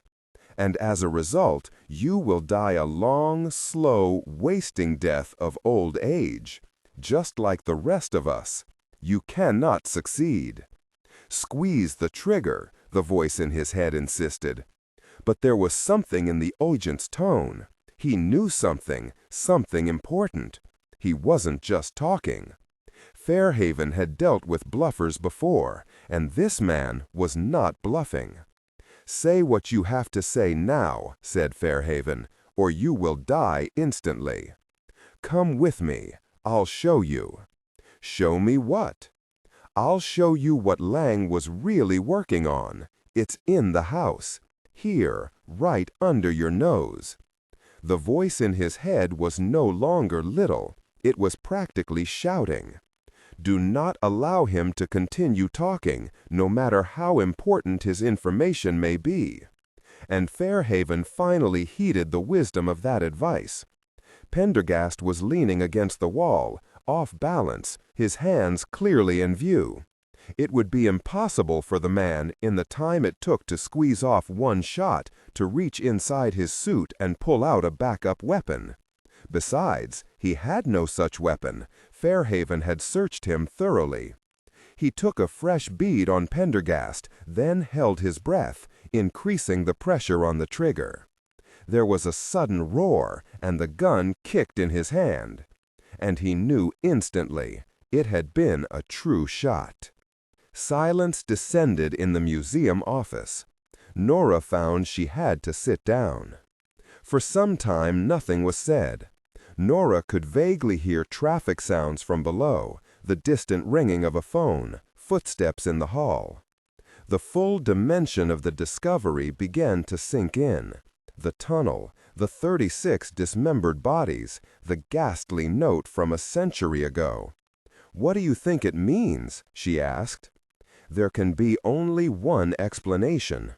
And as a result, you will die a long, slow, wasting death of old age, just like the rest of us. You cannot succeed." "Squeeze the trigger," the voice in his head insisted. But there was something in the agent's tone. He knew something, something important. He wasn't just talking. Fairhaven had dealt with bluffers before, and this man was not bluffing. "Say what you have to say now," said Fairhaven, "or you will die instantly. Come with me. I'll show you." "Show me what?" "I'll show you what Leng was really working on. It's in the house. Here, right under your nose." The voice in his head was no longer little. It was practically shouting. Do not allow him to continue talking, no matter how important his information may be. And Fairhaven finally heeded the wisdom of that advice. Pendergast was leaning against the wall, off balance, his hands clearly in view. It would be impossible for the man, in the time it took to squeeze off one shot, to reach inside his suit and pull out a backup weapon. Besides, he had no such weapon. Fairhaven had searched him thoroughly. He took a fresh bead on Pendergast, then held his breath, increasing the pressure on the trigger. There was a sudden roar, and the gun kicked in his hand. And he knew instantly it had been a true shot. Silence descended in the museum office. Nora found she had to sit down. For some time nothing was said. Nora could vaguely hear traffic sounds from below, the distant ringing of a phone, footsteps in the hall. The full dimension of the discovery began to sink in. The tunnel, the 36 dismembered bodies, the ghastly note from a century ago. "What do you think it means?" she asked. There can be only one explanation.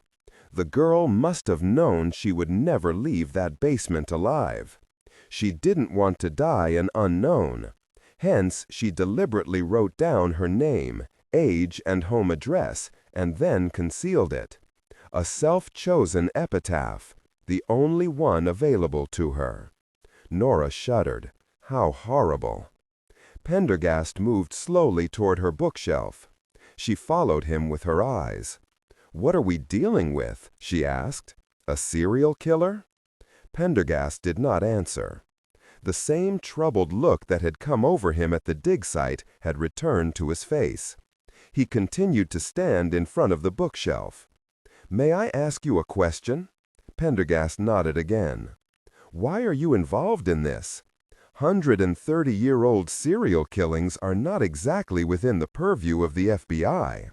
The girl must have known she would never leave that basement alive. She didn't want to die an unknown. Hence, she deliberately wrote down her name, age, and home address, and then concealed it. A self-chosen epitaph, the only one available to her. Nora shuddered. How horrible. Pendergast moved slowly toward her bookshelf. She followed him with her eyes. "What are we dealing with?" she asked. "A serial killer?" Pendergast did not answer. The same troubled look that had come over him at the dig site had returned to his face. He continued to stand in front of the bookshelf. "May I ask you a question?" Pendergast nodded again. "Why are you involved in this? 130-year-old serial killings are not exactly within the purview of the FBI.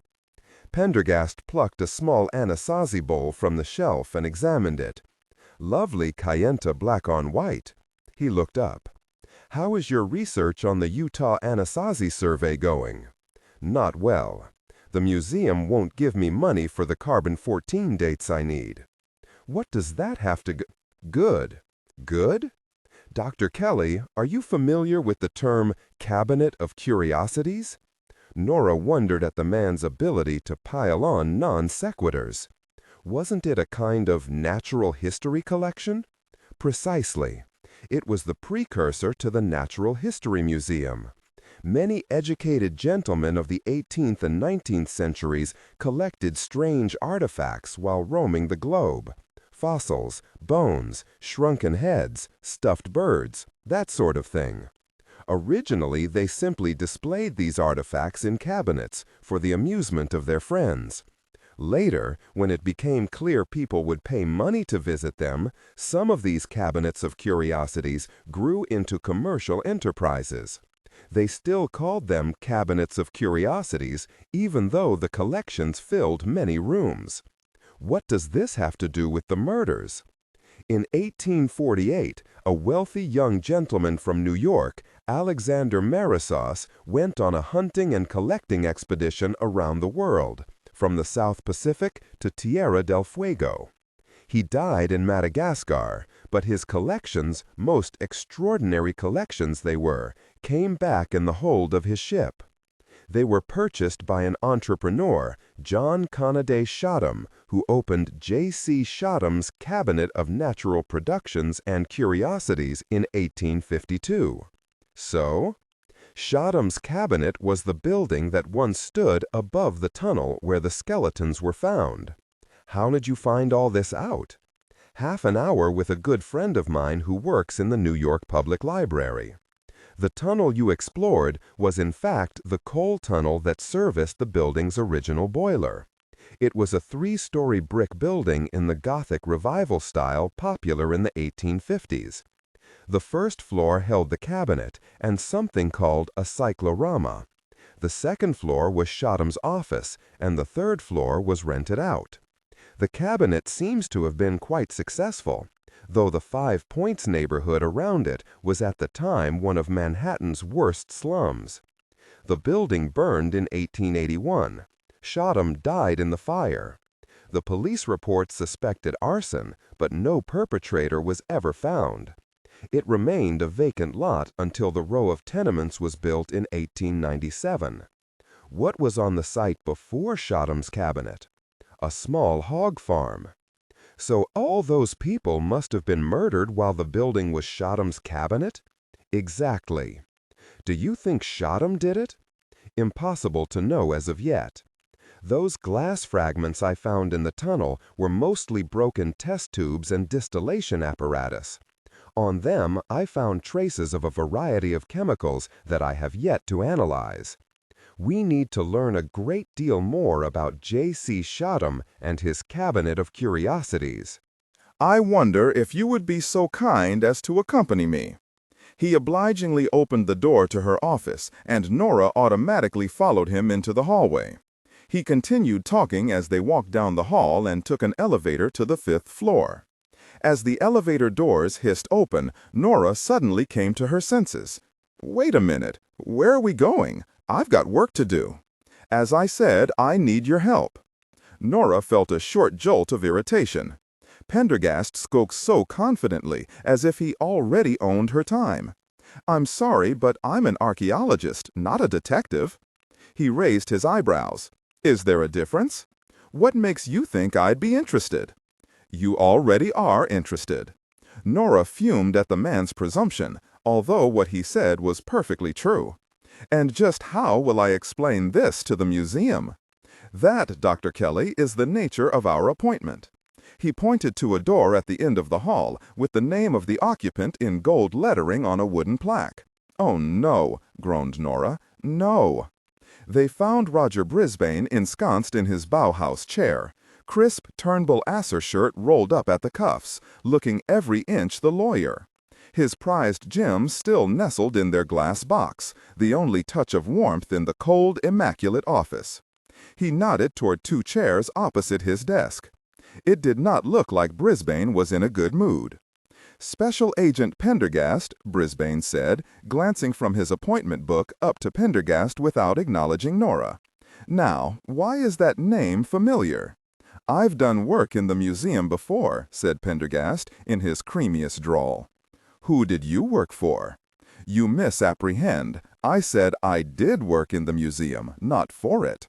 Pendergast plucked a small Anasazi bowl from the shelf and examined it. Lovely Cayenta black on white. He looked up. "How is your research on the Utah Anasazi survey going?" "Not well. The museum won't give me money for the carbon-14 dates I need." "What does that have to Good. Good? Dr. Kelly, are you familiar with the term cabinet of curiosities?" Nora wondered at the man's ability to pile on non-sequiturs. Wasn't it a kind of natural history collection? Precisely. It was the precursor to the Natural History Museum. Many educated gentlemen of the 18th and 19th centuries collected strange artifacts while roaming the globe. Fossils, bones, shrunken heads, stuffed birds, that sort of thing. Originally, they simply displayed these artifacts in cabinets for the amusement of their friends. Later, when it became clear people would pay money to visit them, some of these cabinets of curiosities grew into commercial enterprises. They still called them cabinets of curiosities, even though the collections filled many rooms. What does this have to do with the murders? In 1848, a wealthy young gentleman from New York, Alexander Marissos, went on a hunting and collecting expedition around the world, from the South Pacific to Tierra del Fuego. He died in Madagascar, but his collections, most extraordinary collections they were, came back in the hold of his ship. They were purchased by an entrepreneur, John Conaday Shottam, who opened J.C. Shottam's Cabinet of Natural Productions and Curiosities in 1852. So, Shottam's cabinet was the building that once stood above the tunnel where the skeletons were found. How did you find all this out? Half an hour with a good friend of mine who works in the New York Public Library. The tunnel you explored was in fact the coal tunnel that serviced the building's original boiler. It was a 3-story brick building in the Gothic Revival style popular in the 1850s. The first floor held the cabinet and something called a cyclorama. The second floor was Shottam's office, and the third floor was rented out. The cabinet seems to have been quite successful, though the 5 Points neighborhood around it was at the time one of Manhattan's worst slums. The building burned in 1881. Shottam died in the fire. The police report suspected arson, but no perpetrator was ever found. It remained a vacant lot until the row of tenements was built in 1897. What was on the site before Shottam's cabinet? A small hog farm. So all those people must have been murdered while the building was Shottam's cabinet? Exactly. Do you think Shottam did it? Impossible to know as of yet. Those glass fragments I found in the tunnel were mostly broken test tubes and distillation apparatus. On them, I found traces of a variety of chemicals that I have yet to analyze. We need to learn a great deal more about J.C. Shottam and his Cabinet of Curiosities. I wonder if you would be so kind as to accompany me. He obligingly opened the door to her office, and Nora automatically followed him into the hallway. He continued talking as they walked down the hall and took an elevator to the 5th floor. As the elevator doors hissed open, Nora suddenly came to her senses. Wait a minute, where are we going? I've got work to do. As I said, I need your help. Nora felt a short jolt of irritation. Pendergast spoke so confidently, as if he already owned her time. I'm sorry, but I'm an archaeologist, not a detective. He raised his eyebrows. Is there a difference? What makes you think I'd be interested? You already are interested. Nora fumed at the man's presumption, although what he said was perfectly true. And just how will I explain this to the museum? That, Dr. Kelly, is the nature of our appointment. He pointed to a door at the end of the hall with the name of the occupant in gold lettering on a wooden plaque. "Oh no," groaned Nora. "No." They found Roger Brisbane ensconced in his Bauhaus chair, crisp Turnbull Asser shirt rolled up at the cuffs, looking every inch the lawyer. His prized gems still nestled in their glass box, the only touch of warmth in the cold, immaculate office. He nodded toward two chairs opposite his desk. It did not look like Brisbane was in a good mood. "Special Agent Pendergast," Brisbane said, glancing from his appointment book up to Pendergast without acknowledging Nora. "Now, why is that name familiar?" "I've done work in the museum before," said Pendergast in his creamiest drawl. "Who did you work for?" "You misapprehend. I said I did work in the museum, not for it."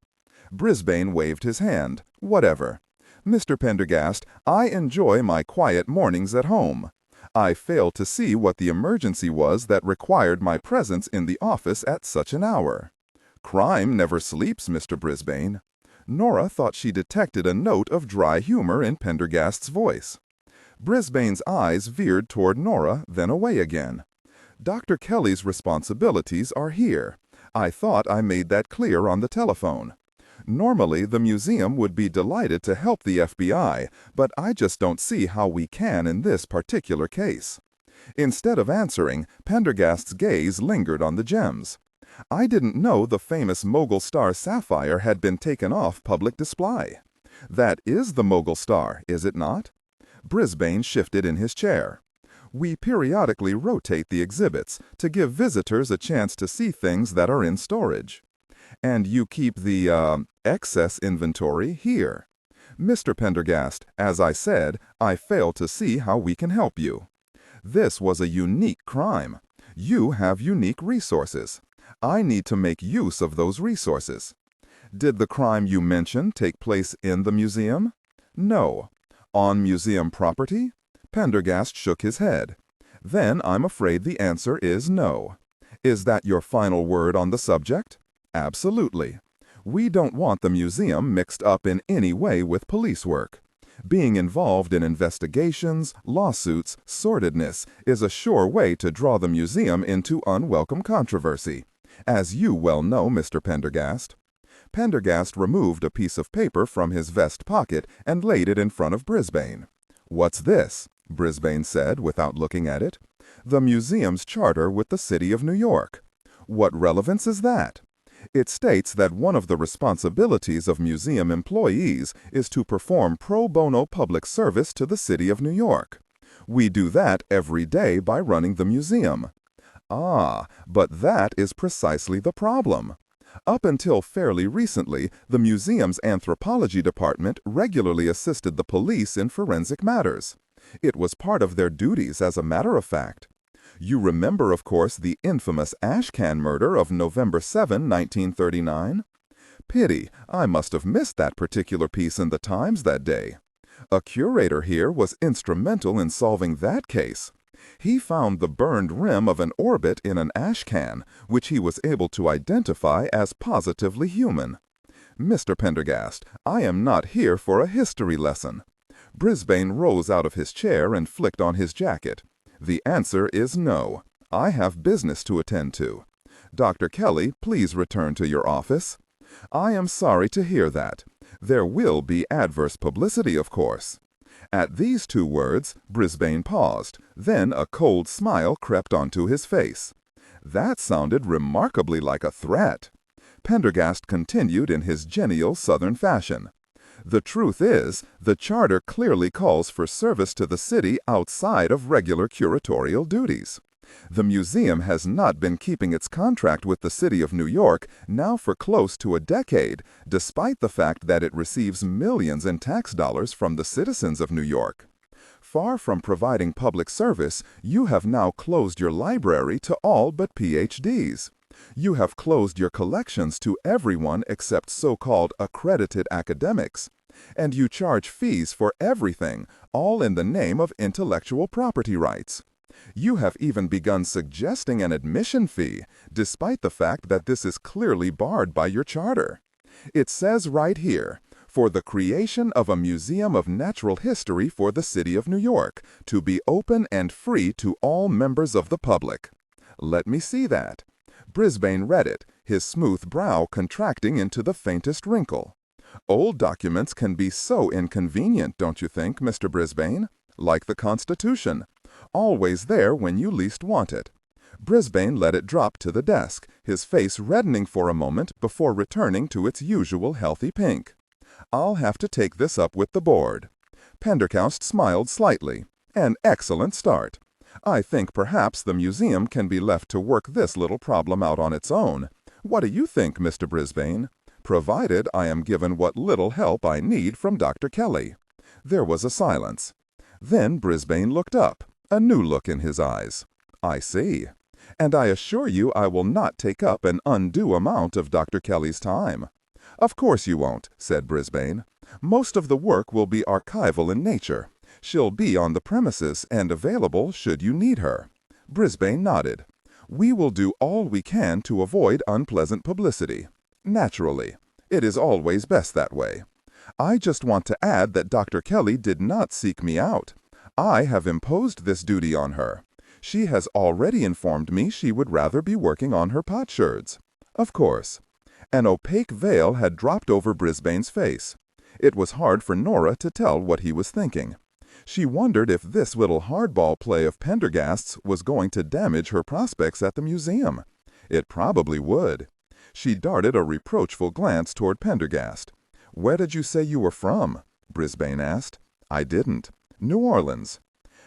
Brisbane waved his hand. "Whatever. Mr. Pendergast, I enjoy my quiet mornings at home. I fail to see what the emergency was that required my presence in the office at such an hour." "Crime never sleeps, Mr. Brisbane." Nora thought she detected a note of dry humor in Pendergast's voice. Brisbane's eyes veered toward Nora, then away again. "Dr. Kelly's responsibilities are here. I thought I made that clear on the telephone. Normally, the museum would be delighted to help the FBI, but I just don't see how we can in this particular case." Instead of answering, Pendergast's gaze lingered on the gems. "I didn't know the famous Mogul Star sapphire had been taken off public display. That is the Mogul Star, is it not?" Brisbane shifted in his chair. "We periodically rotate the exhibits to give visitors a chance to see things that are in storage." "And you keep the, excess inventory here." "Mr. Pendergast, as I said, I fail to see how we can help you. This was a unique crime. You have unique resources. I need to make use of those resources." "Did the crime you mentioned take place in the museum?" "No." "On museum property?" Pendergast shook his head. "Then I'm afraid the answer is no." "Is that your final word on the subject?" "Absolutely. We don't want the museum mixed up in any way with police work. Being involved in investigations, lawsuits, sordidness is a sure way to draw the museum into unwelcome controversy, as you well know, Mr. Pendergast." Pendergast removed a piece of paper from his vest pocket and laid it in front of Brisbane. "What's this?" Brisbane said without looking at it. "The museum's charter with the city of New York." "What relevance is that?" "It states that one of the responsibilities of museum employees is to perform pro bono public service to the city of New York. We do that every day by running the museum." "Ah, but that is precisely the problem. Up until fairly recently, the museum's anthropology department regularly assisted the police in forensic matters. It was part of their duties, as a matter of fact. You remember, of course, the infamous Ashcan murder of November 7, 1939? Pity, I must have missed that particular piece in the Times that day. A curator here was instrumental in solving that case. He found the burned rim of an orbit in an ashcan, which he was able to identify as positively human. Mr. Pendergast, I am not here for a history lesson." Brisbane rose out of his chair and flicked on his jacket. "The answer is no. I have business to attend to. Dr. Kelly, please return to your office." "I am sorry to hear that. There will be adverse publicity, of course." At these two words, Brisbane paused. Then a cold smile crept onto his face. That sounded remarkably like a threat. Pendergast continued in his genial Southern fashion. "The truth is, the charter clearly calls for service to the city outside of regular curatorial duties. The museum has not been keeping its contract with the city of New York now for close to a decade, despite the fact that it receives millions in tax dollars from the citizens of New York. Far from providing public service, you have now closed your library to all but PhDs. You have closed your collections to everyone except so-called accredited academics. And you charge fees for everything, all in the name of intellectual property rights. You have even begun suggesting an admission fee, despite the fact that this is clearly barred by your charter. It says right here, for the creation of a museum of natural history for the city of New York, to be open and free to all members of the public. Let me see that. Brisbane read it, his smooth brow contracting into the faintest wrinkle. Old documents can be so inconvenient, don't you think, Mr. Brisbane? Like the Constitution. Always there when you least want it. Brisbane let it drop to the desk, his face reddening for a moment before returning to its usual healthy pink. I'll have to take this up with the board. Pendergast smiled slightly. An excellent start. I think perhaps the museum can be left to work this little problem out on its own. What do you think, Mr. Brisbane? Provided I am given what little help I need from Dr. Kelly. There was a silence. Then Brisbane looked up, a new look in his eyes. I see. And I assure you I will not take up an undue amount of Dr. Kelly's time. Of course you won't, said Brisbane. Most of the work will be archival in nature. She'll be on the premises and available should you need her. Brisbane nodded. We will do all we can to avoid unpleasant publicity. Naturally. It is always best that way. I just want to add that Dr. Kelly did not seek me out. I have imposed this duty on her. She has already informed me she would rather be working on her potsherds. Of course. An opaque veil had dropped over Brisbane's face. It was hard for Nora to tell what he was thinking. She wondered if this little hardball play of Pendergast's was going to damage her prospects at the museum. It probably would. She darted a reproachful glance toward Pendergast. "Where did you say you were from?" Brisbane asked. "I didn't. New Orleans."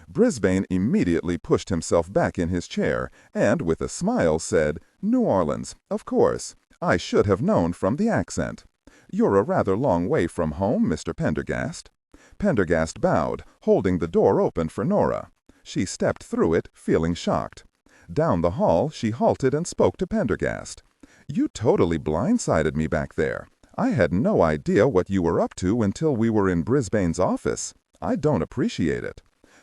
Brisbane immediately pushed himself back in his chair and, with a smile, said, "New Orleans, of course. I should have known from the accent. You're a rather long way from home, Mr. Pendergast." Pendergast bowed, holding the door open for Nora. She stepped through it, feeling shocked. Down the hall, she halted and spoke to Pendergast. "You totally blindsided me back there. I had no idea what you were up to until we were in Brisbane's office. I don't appreciate it."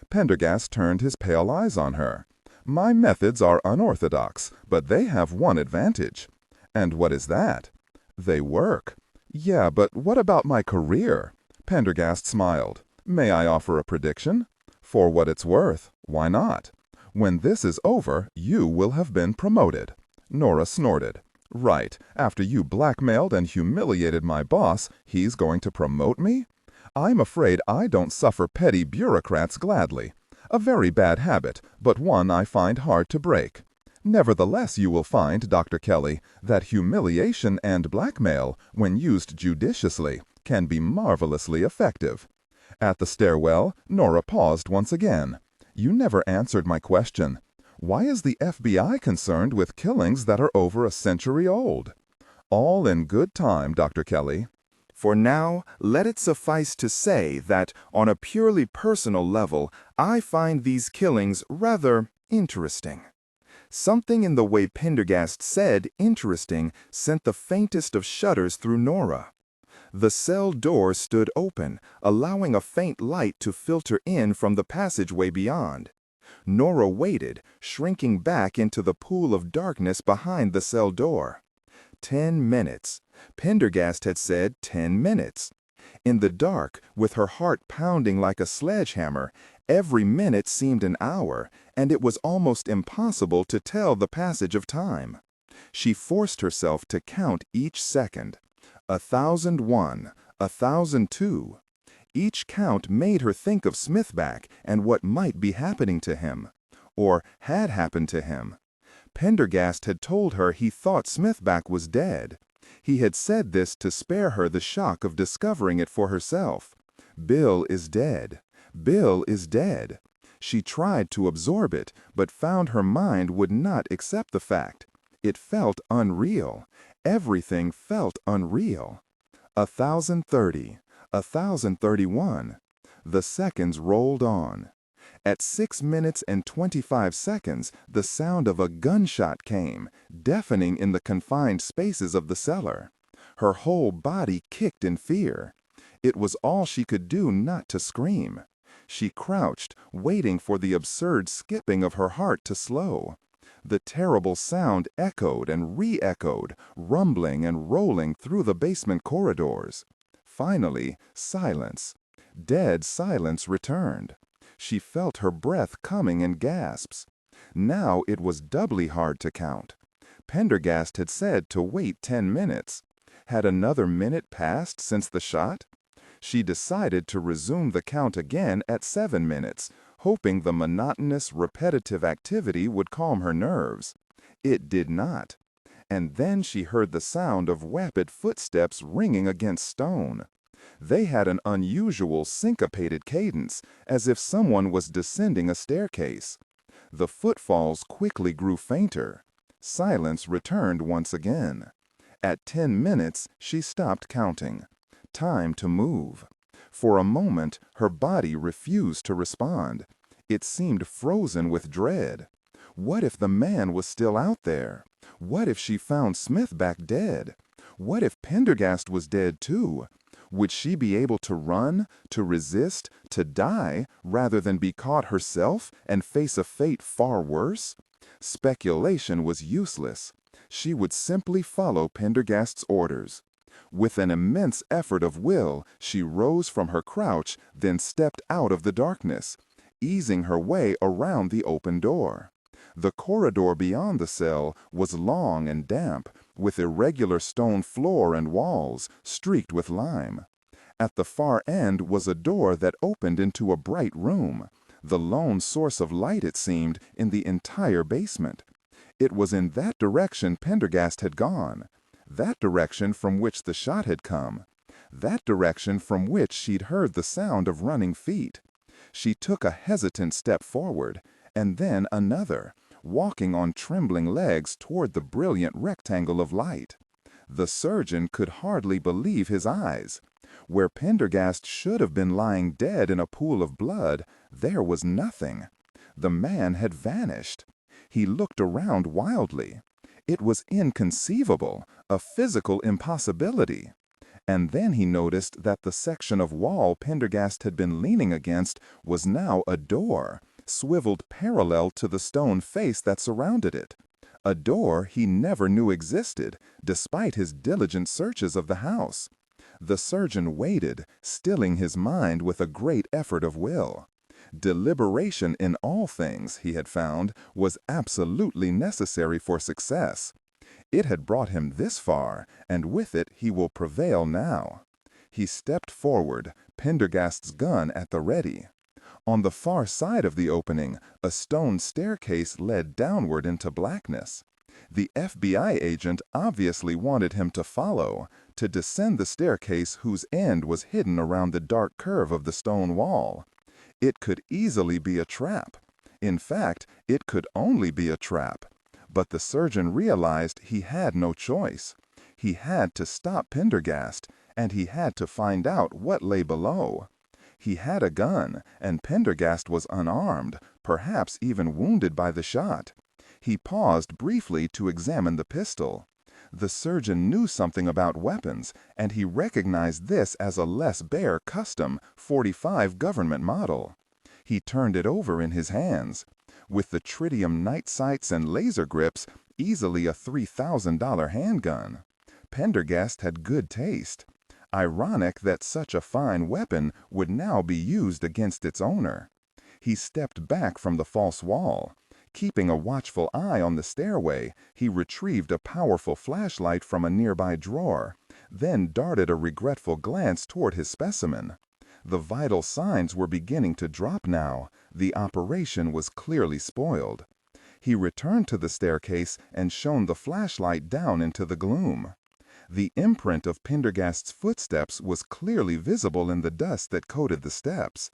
Pendergast turned his pale eyes on her. "My methods are unorthodox, but they have one advantage." "And what is that?" "They work." "Yeah, but what about my career?" Pendergast smiled. "May I offer a prediction?" "For what it's worth. Why not? When this is over, you will have been promoted." Nora snorted. "Right, after you blackmailed and humiliated my boss, he's going to promote me? I'm afraid I don't suffer petty bureaucrats gladly. A very bad habit, but one I find hard to break. Nevertheless, you will find, Dr. Kelly, that humiliation and blackmail, when used judiciously, can be marvelously effective." At the stairwell, Nora paused once again. "You never answered my question. Why is the FBI concerned with killings that are over a century old?" "All in good time, Dr. Kelly." For now, let it suffice to say that, on a purely personal level, I find these killings rather interesting. Something in the way Pendergast said interesting sent the faintest of shudders through Nora. The cell door stood open, allowing a faint light to filter in from the passageway beyond. Nora waited, shrinking back into the pool of darkness behind the cell door. 10 minutes. Pendergast had said 10 minutes. In the dark, with her heart pounding like a sledgehammer, every minute seemed an hour, and it was almost impossible to tell the passage of time. She forced herself to count each second. 1,001, 1,002. Each count made her think of Smithback and what might be happening to him, or had happened to him. Pendergast had told her he thought Smithback was dead. He had said this to spare her the shock of discovering it for herself. Bill is dead. Bill is dead. She tried to absorb it, but found her mind would not accept the fact. It felt unreal. Everything felt unreal. 1,030. 1,031. The seconds rolled on. At 6 minutes and 25 seconds, the sound of a gunshot came, deafening in the confined spaces of the cellar. Her whole body kicked in fear. It was all she could do not to scream. She crouched, waiting for the absurd skipping of her heart to slow. The terrible sound echoed and re-echoed, rumbling and rolling through the basement corridors. Finally, silence. Dead silence returned. She felt her breath coming in gasps. Now it was doubly hard to count. Pendergast had said to wait 10 minutes. Had another minute passed since the shot? She decided to resume the count again at 7 minutes, hoping the monotonous, repetitive activity would calm her nerves. It did not. And then she heard the sound of rapid footsteps ringing against stone. They had an unusual syncopated cadence, as if someone was descending a staircase. The footfalls quickly grew fainter. Silence returned once again. At 10 minutes, she stopped counting. Time to move. For a moment, her body refused to respond. It seemed frozen with dread. What if the man was still out there? What if she found Smith back dead? What if Pendergast was dead too? Would she be able to run, to resist, to die, rather than be caught herself and face a fate far worse? Speculation was useless. She would simply follow Pendergast's orders. With an immense effort of will, she rose from her crouch, then stepped out of the darkness, easing her way around the open door. The corridor beyond the cell was long and damp, with irregular stone floor and walls streaked with lime. At the far end was a door that opened into a bright room, the lone source of light, it seemed, in the entire basement. It was in that direction Pendergast had gone, that direction from which the shot had come, that direction from which she'd heard the sound of running feet. She took a hesitant step forward, and then another, walking on trembling legs toward the brilliant rectangle of light. The surgeon could hardly believe his eyes. Where Pendergast should have been lying dead in a pool of blood, there was nothing. The man had vanished. He looked around wildly. It was inconceivable, a physical impossibility. And then he noticed that the section of wall Pendergast had been leaning against was now a door, swiveled parallel to the stone face that surrounded it. A door he never knew existed, despite his diligent searches of the house. The surgeon waited, stilling his mind with a great effort of will. Deliberation in all things, he had found, was absolutely necessary for success. It had brought him this far, and with it he will prevail now. He stepped forward, Pendergast's gun at the ready. On the far side of the opening, a stone staircase led downward into blackness. The FBI agent obviously wanted him to follow, to descend the staircase whose end was hidden around the dark curve of the stone wall. It could easily be a trap. In fact, it could only be a trap. But the surgeon realized he had no choice. He had to stop Pendergast, and he had to find out what lay below. He had a gun, and Pendergast was unarmed, perhaps even wounded by the shot. He paused briefly to examine the pistol. The surgeon knew something about weapons, and he recognized this as a less bare custom .45 government model. He turned it over in his hands. With the tritium night sights and laser grips, easily a $3,000 handgun. Pendergast had good taste. Ironic that such a fine weapon would now be used against its owner. He stepped back from the false wall. Keeping a watchful eye on the stairway, he retrieved a powerful flashlight from a nearby drawer, then darted a regretful glance toward his specimen. The vital signs were beginning to drop now. The operation was clearly spoiled. He returned to the staircase and shone the flashlight down into the gloom. The imprint of Pendergast's footsteps was clearly visible in the dust that coated the steps.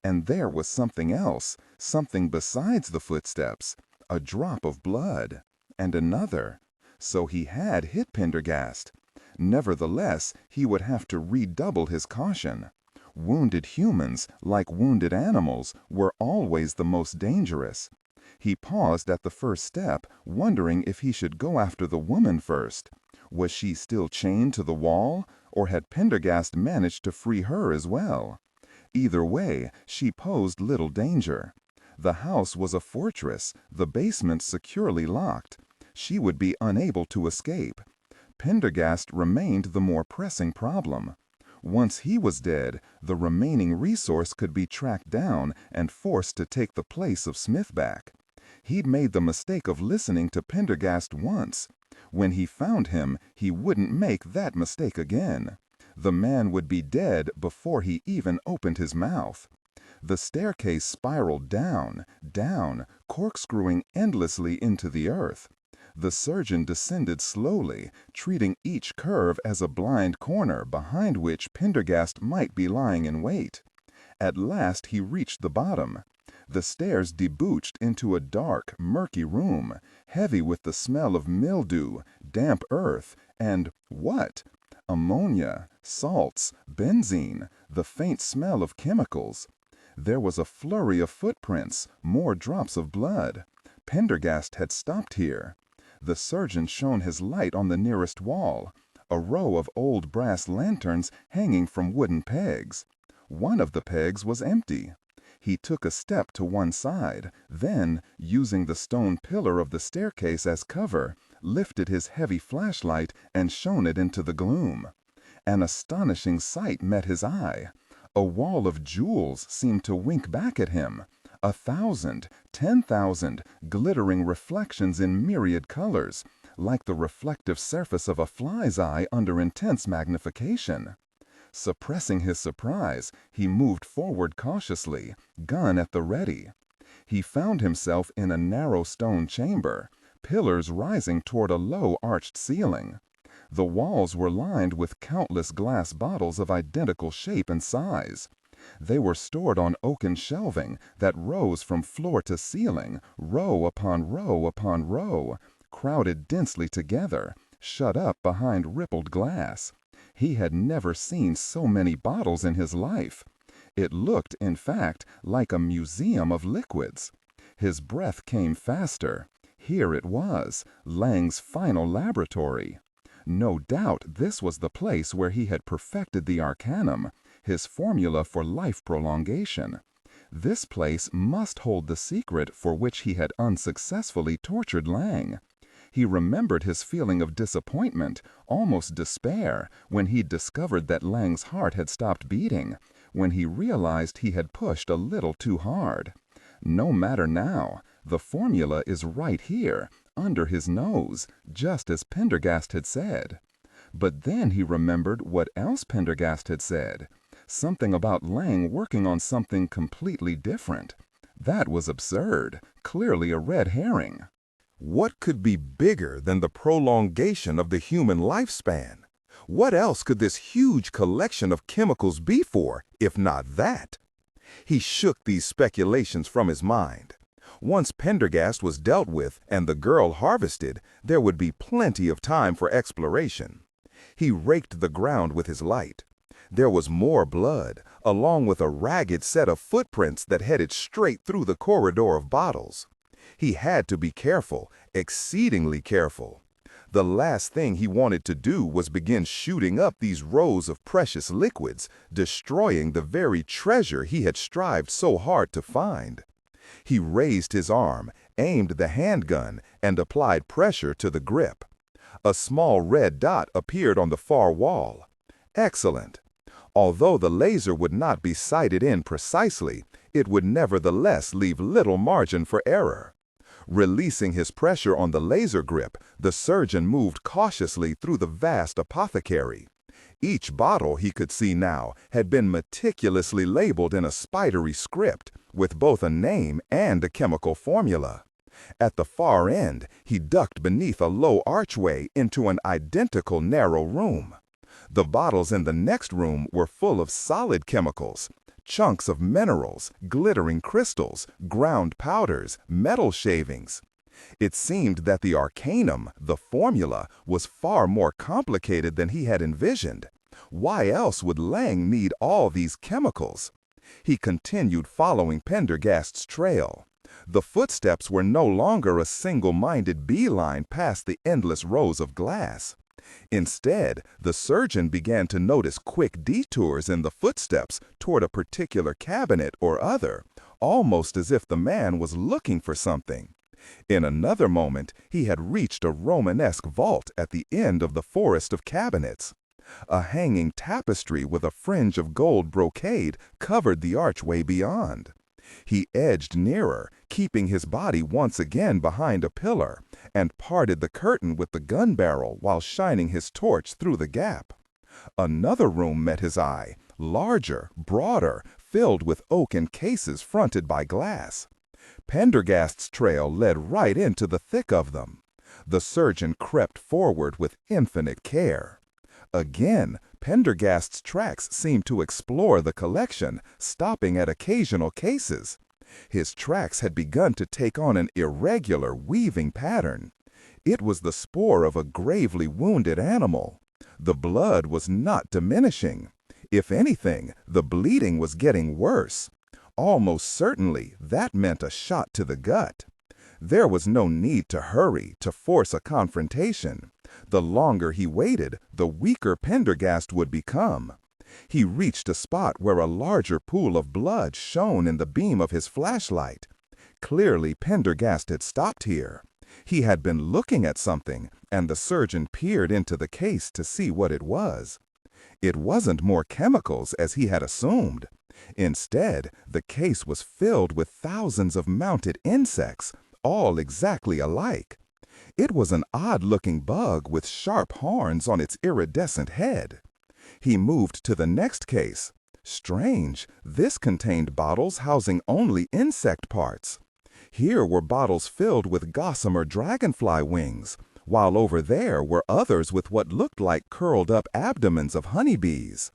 And there was something else, something besides the footsteps, a drop of blood, and another. So he had hit Pendergast. Nevertheless, he would have to redouble his caution. Wounded humans, like wounded animals, were always the most dangerous. He paused at the first step, wondering if he should go after the woman first. Was she still chained to the wall, or had Pendergast managed to free her as well? Either way, she posed little danger. The house was a fortress, the basement securely locked. She would be unable to escape. Pendergast remained the more pressing problem. Once he was dead, the remaining resource could be tracked down and forced to take the place of Smithback. He'd made the mistake of listening to Pendergast once. When he found him, he wouldn't make that mistake again. The man would be dead before he even opened his mouth. The staircase spiraled down, down, corkscrewing endlessly into the earth. The surgeon descended slowly, treating each curve as a blind corner behind which Pendergast might be lying in wait. At last he reached the bottom. The stairs debouched into a dark, murky room, heavy with the smell of mildew, damp earth, and what? Ammonia, salts, benzene, the faint smell of chemicals. There was a flurry of footprints, more drops of blood. Pendergast had stopped here. The surgeon shone his light on the nearest wall, a row of old brass lanterns hanging from wooden pegs. One of the pegs was empty. He took a step to one side, then, using the stone pillar of the staircase as cover, lifted his heavy flashlight and shone it into the gloom. An astonishing sight met his eye. A wall of jewels seemed to wink back at him. 1,000, 10,000 glittering reflections in myriad colors, like the reflective surface of a fly's eye under intense magnification. Suppressing his surprise, he moved forward cautiously, gun at the ready. He found himself in a narrow stone chamber, pillars rising toward a low arched ceiling. The walls were lined with countless glass bottles of identical shape and size. They were stored on oaken shelving that rose from floor to ceiling, row upon row upon row, crowded densely together, shut up behind rippled glass. He had never seen so many bottles in his life. It looked, in fact, like a museum of liquids. His breath came faster. Here it was, Leng's final laboratory. No doubt this was the place where he had perfected the arcanum, his formula for life prolongation. This place must hold the secret for which he had unsuccessfully tortured Leng. He remembered his feeling of disappointment, almost despair, when he discovered that Leng's heart had stopped beating, when he realized he had pushed a little too hard. No matter now, the formula is right here, under his nose, just as Pendergast had said. But then he remembered what else Pendergast had said. Something about Leng working on something completely different. That was absurd, clearly a red herring. What could be bigger than the prolongation of the human lifespan? What else could this huge collection of chemicals be for, if not that? He shook these speculations from his mind. Once Pendergast was dealt with and the girl harvested, there would be plenty of time for exploration. He raked the ground with his light. There was more blood, along with a ragged set of footprints that headed straight through the corridor of bottles. He had to be careful, exceedingly careful. The last thing he wanted to do was begin shooting up these rows of precious liquids, destroying the very treasure he had strived so hard to find. He raised his arm, aimed the handgun, and applied pressure to the grip. A small red dot appeared on the far wall. Excellent. Although the laser would not be sighted in precisely, it would nevertheless leave little margin for error. Releasing his pressure on the laser grip, the surgeon moved cautiously through the vast apothecary. Each bottle, he could see now, had been meticulously labeled in a spidery script, with both a name and a chemical formula. At the far end, he ducked beneath a low archway into an identical narrow room. The bottles in the next room were full of solid chemicals, chunks of minerals, glittering crystals, ground powders, metal shavings. It seemed that the arcanum, the formula, was far more complicated than he had envisioned. Why else would Leng need all these chemicals? He continued following Pendergast's trail. The footsteps were no longer a single-minded beeline past the endless rows of glass. Instead, the surgeon began to notice quick detours in the footsteps toward a particular cabinet or other, almost as if the man was looking for something. In another moment, he had reached a Romanesque vault at the end of the forest of cabinets. A hanging tapestry with a fringe of gold brocade covered the archway beyond. He edged nearer, keeping his body once again behind a pillar, and parted the curtain with the gun barrel while shining his torch through the gap. Another room met his eye, larger, broader, filled with oaken cases fronted by glass. Pendergast's trail led right into the thick of them. The surgeon crept forward with infinite care. Again, Pendergast's tracks seemed to explore the collection, stopping at occasional cases. His tracks had begun to take on an irregular, weaving pattern. It was the spoor of a gravely wounded animal. The blood was not diminishing. If anything, the bleeding was getting worse. Almost certainly, that meant a shot to the gut. There was no need to hurry, to force a confrontation. The longer he waited, the weaker Pendergast would become. He reached a spot where a larger pool of blood shone in the beam of his flashlight. Clearly, Pendergast had stopped here. He had been looking at something, and the surgeon peered into the case to see what it was. It wasn't more chemicals as he had assumed. Instead, the case was filled with thousands of mounted insects, all exactly alike. It was an odd-looking bug with sharp horns on its iridescent head. He moved to the next case. Strange, this contained bottles housing only insect parts. Here were bottles filled with gossamer dragonfly wings, while over there were others with what looked like curled-up abdomens of honeybees.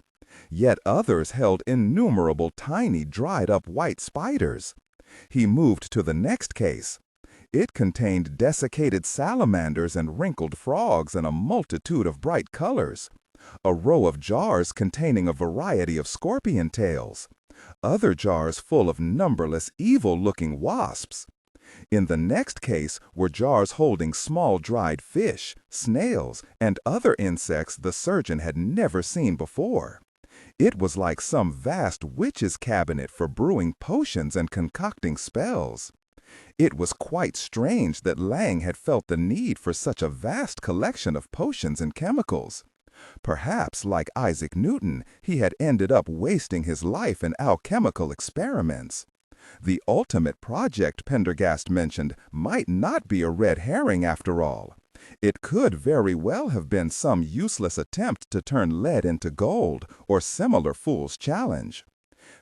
Yet others held innumerable tiny dried-up white spiders. He moved to the next case. It contained desiccated salamanders and wrinkled frogs in a multitude of bright colors. A row of jars containing a variety of scorpion tails. Other jars full of numberless evil-looking wasps. In the next case were jars holding small dried fish, snails, and other insects the surgeon had never seen before. It was like some vast witch's cabinet for brewing potions and concocting spells. It was quite strange that Leng had felt the need for such a vast collection of potions and chemicals. Perhaps, like Isaac Newton, he had ended up wasting his life in alchemical experiments. The ultimate project Pendergast mentioned might not be a red herring after all. It could very well have been some useless attempt to turn lead into gold or similar fool's challenge.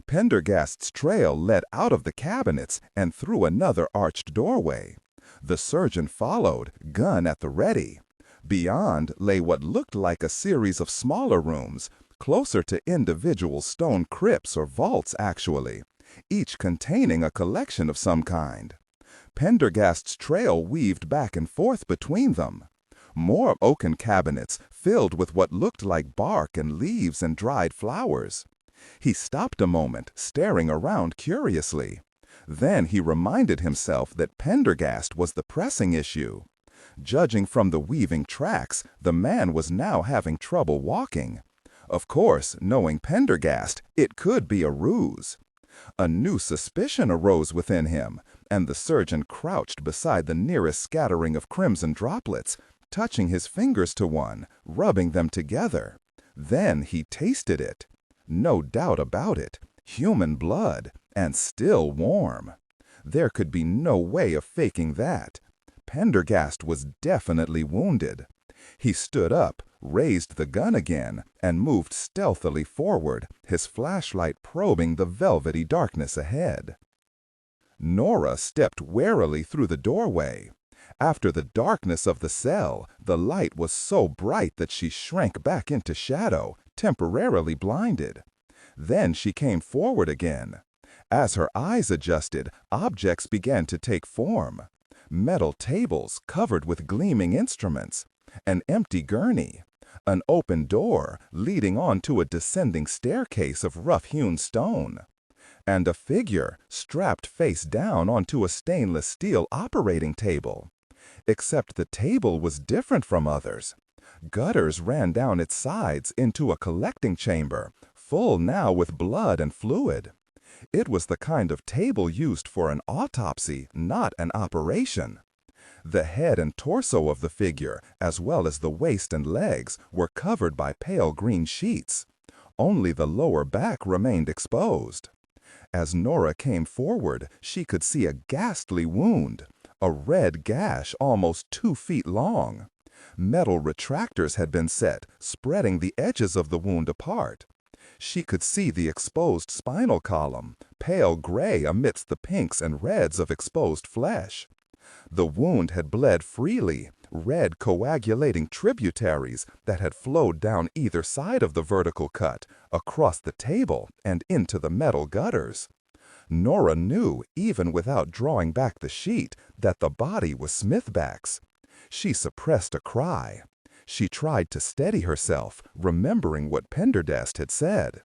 Pendergast's trail led out of the cabinets and through another arched doorway. The surgeon followed, gun at the ready. Beyond lay what looked like a series of smaller rooms, closer to individual stone crypts or vaults actually, each containing a collection of some kind. Pendergast's trail weaved back and forth between them. More oaken cabinets filled with what looked like bark and leaves and dried flowers. He stopped a moment, staring around curiously. Then he reminded himself that Pendergast was the pressing issue. Judging from the weaving tracks, the man was now having trouble walking. Of course, knowing Pendergast, it could be a ruse. A new suspicion arose within him, and the surgeon crouched beside the nearest scattering of crimson droplets, touching his fingers to one, rubbing them together. Then he tasted it. No doubt about it, human blood, and still warm. There could be no way of faking that. Pendergast was definitely wounded. He stood up, raised the gun again, and moved stealthily forward, his flashlight probing the velvety darkness ahead. Nora stepped warily through the doorway. After the darkness of the cell, the light was so bright that she shrank back into shadow, temporarily blinded. Then she came forward again. As her eyes adjusted, objects began to take form. Metal tables covered with gleaming instruments, an empty gurney, an open door leading onto a descending staircase of rough-hewn stone, and a figure strapped face down onto a stainless steel operating table. Except the table was different from others. Gutters ran down its sides into a collecting chamber, full now with blood and fluid. It was the kind of table used for an autopsy, not an operation. The head and torso of the figure, as well as the waist and legs, were covered by pale green sheets. Only the lower back remained exposed. As Nora came forward, she could see a ghastly wound, a red gash almost 2 feet long. Metal retractors had been set, spreading the edges of the wound apart. She could see the exposed spinal column, pale gray amidst the pinks and reds of exposed flesh. The wound had bled freely, red coagulating tributaries that had flowed down either side of the vertical cut, across the table, and into the metal gutters. Nora knew, even without drawing back the sheet, that the body was Smithback's. She suppressed a cry. She tried to steady herself, remembering what Pendergast had said.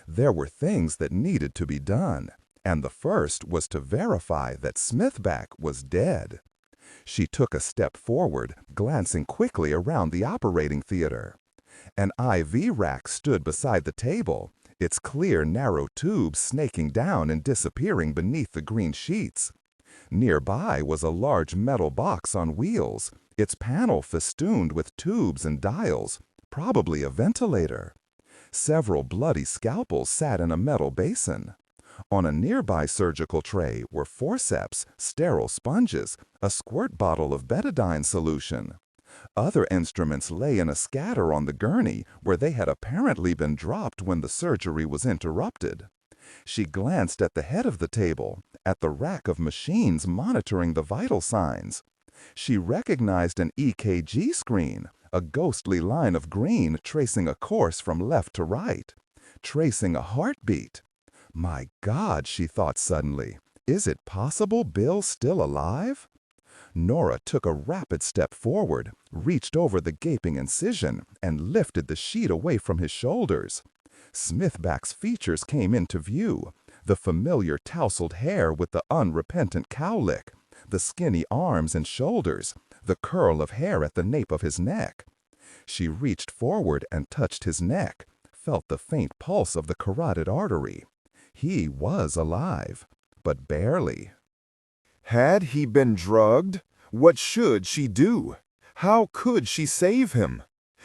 There were things that needed to be done, and the first was to verify that Smithback was dead. She took a step forward, glancing quickly around the operating theater. An IV rack stood beside the table, its clear, narrow tubes snaking down and disappearing beneath the green sheets. Nearby was a large metal box on wheels, its panel festooned with tubes and dials, probably a ventilator. Several bloody scalpels sat in a metal basin. On a nearby surgical tray were forceps, sterile sponges, a squirt bottle of betadine solution. Other instruments lay in a scatter on the gurney where they had apparently been dropped when the surgery was interrupted. She glanced at the head of the table, at the rack of machines monitoring the vital signs. She recognized an EKG screen, a ghostly line of green tracing a course from left to right, tracing a heartbeat. My God, she thought suddenly, is it possible Bill's still alive? Nora took a rapid step forward, reached over the gaping incision, and lifted the sheet away from his shoulders. Smithback's features came into view, the familiar tousled hair with the unrepentant cowlick, the skinny arms and shoulders, the curl of hair at the nape of his neck. She reached forward and touched his neck, felt the faint pulse of the carotid artery. He was alive, but barely. Had he been drugged? What should she do? How could she save him?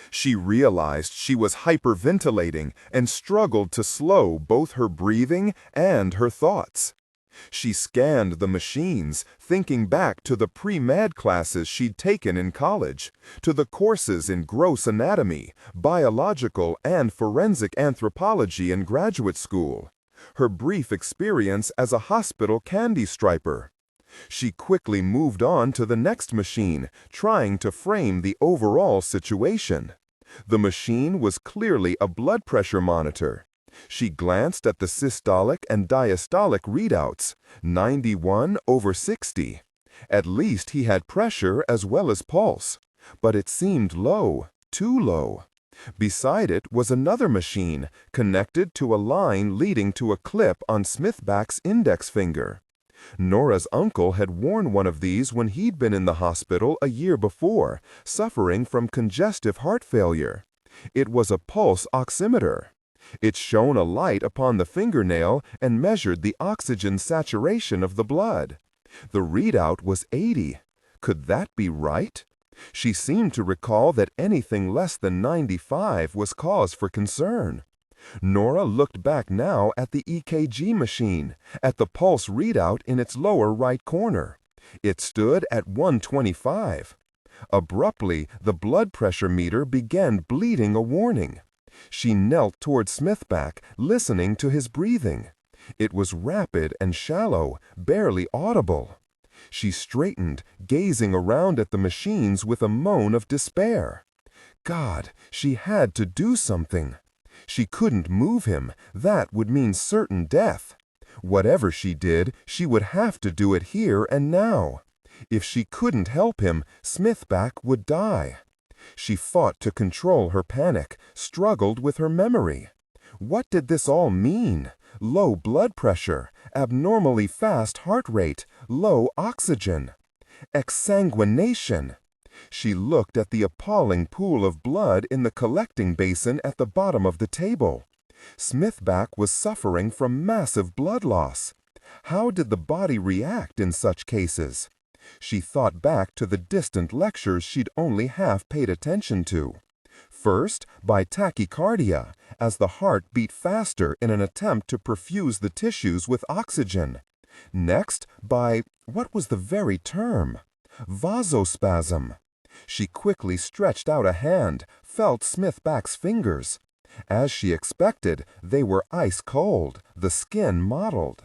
She realized she was hyperventilating and struggled to slow both her breathing and her thoughts. She scanned the machines, thinking back to the pre-med classes she'd taken in college, to the courses in gross anatomy, biological, and forensic anthropology in graduate school, her brief experience as a hospital candy striper. She quickly moved on to the next machine, trying to frame the overall situation. The machine was clearly a blood pressure monitor. She glanced at the systolic and diastolic readouts, 91/60. At least he had pressure as well as pulse, but it seemed low, too low. Beside it was another machine, connected to a line leading to a clip on Smithback's index finger. Nora's uncle had worn one of these when he'd been in the hospital a year before, suffering from congestive heart failure. It was a pulse oximeter. It shone a light upon the fingernail and measured the oxygen saturation of the blood. The readout was 80. Could that be right? She seemed to recall that anything less than 95 was cause for concern. Nora looked back now at the EKG machine, at the pulse readout in its lower right corner. It stood at 125. Abruptly, the blood pressure meter began bleeding a warning. She knelt toward Smithback, listening to his breathing. It was rapid and shallow, barely audible. She straightened, gazing around at the machines with a moan of despair. God, she had to do something. She couldn't move him. That would mean certain death. Whatever she did, she would have to do it here and now. If she couldn't help him, Smithback would die. She fought to control her panic, struggled with her memory. What did this all mean? Low blood pressure, abnormally fast heart rate, low oxygen. Exsanguination. She looked at the appalling pool of blood in the collecting basin at the bottom of the table. Smithback was suffering from massive blood loss. How did the body react in such cases? She thought back to the distant lectures she'd only half paid attention to. First, by tachycardia, as the heart beat faster in an attempt to perfuse the tissues with oxygen. Next, by, what was the very term? Vasospasm. She quickly stretched out a hand, felt Smithback's fingers. As she expected, they were ice cold, the skin mottled.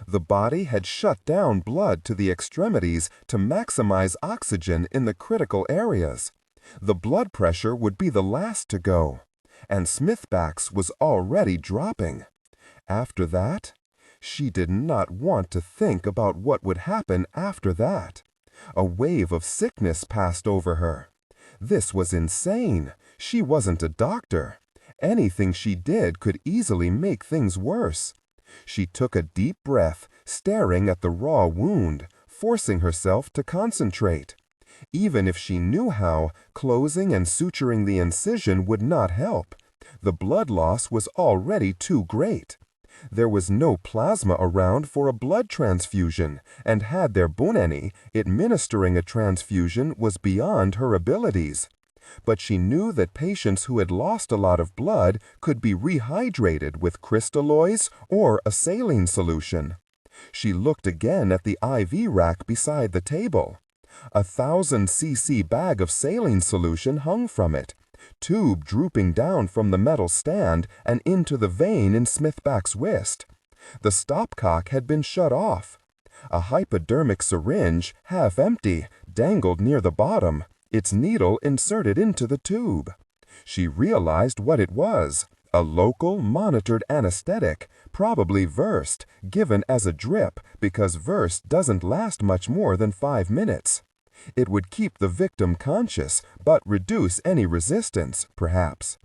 The body had shut down blood to the extremities to maximize oxygen in the critical areas. The blood pressure would be the last to go, and Smithback's was already dropping. After that, she did not want to think about what would happen after that. A wave of sickness passed over her. This was insane. She wasn't a doctor. Anything she did could easily make things worse. She took a deep breath, staring at the raw wound, forcing herself to concentrate. Even if she knew how, closing and suturing the incision would not help. The blood loss was already too great. There was no plasma around for a blood transfusion, and had there been any, administering a transfusion was beyond her abilities. But she knew that patients who had lost a lot of blood could be rehydrated with crystalloids or a saline solution. She looked again at the IV rack beside the table. 1,000 cc bag of saline solution hung from it, tube drooping down from the metal stand and into the vein in Smithback's wrist. The stopcock had been shut off. A hypodermic syringe, half empty, dangled near the bottom, its needle inserted into the tube. She realized what it was, a local monitored anesthetic, probably Versed, given as a drip because Versed doesn't last much more than 5 minutes. It would keep the victim conscious, but reduce any resistance, perhaps.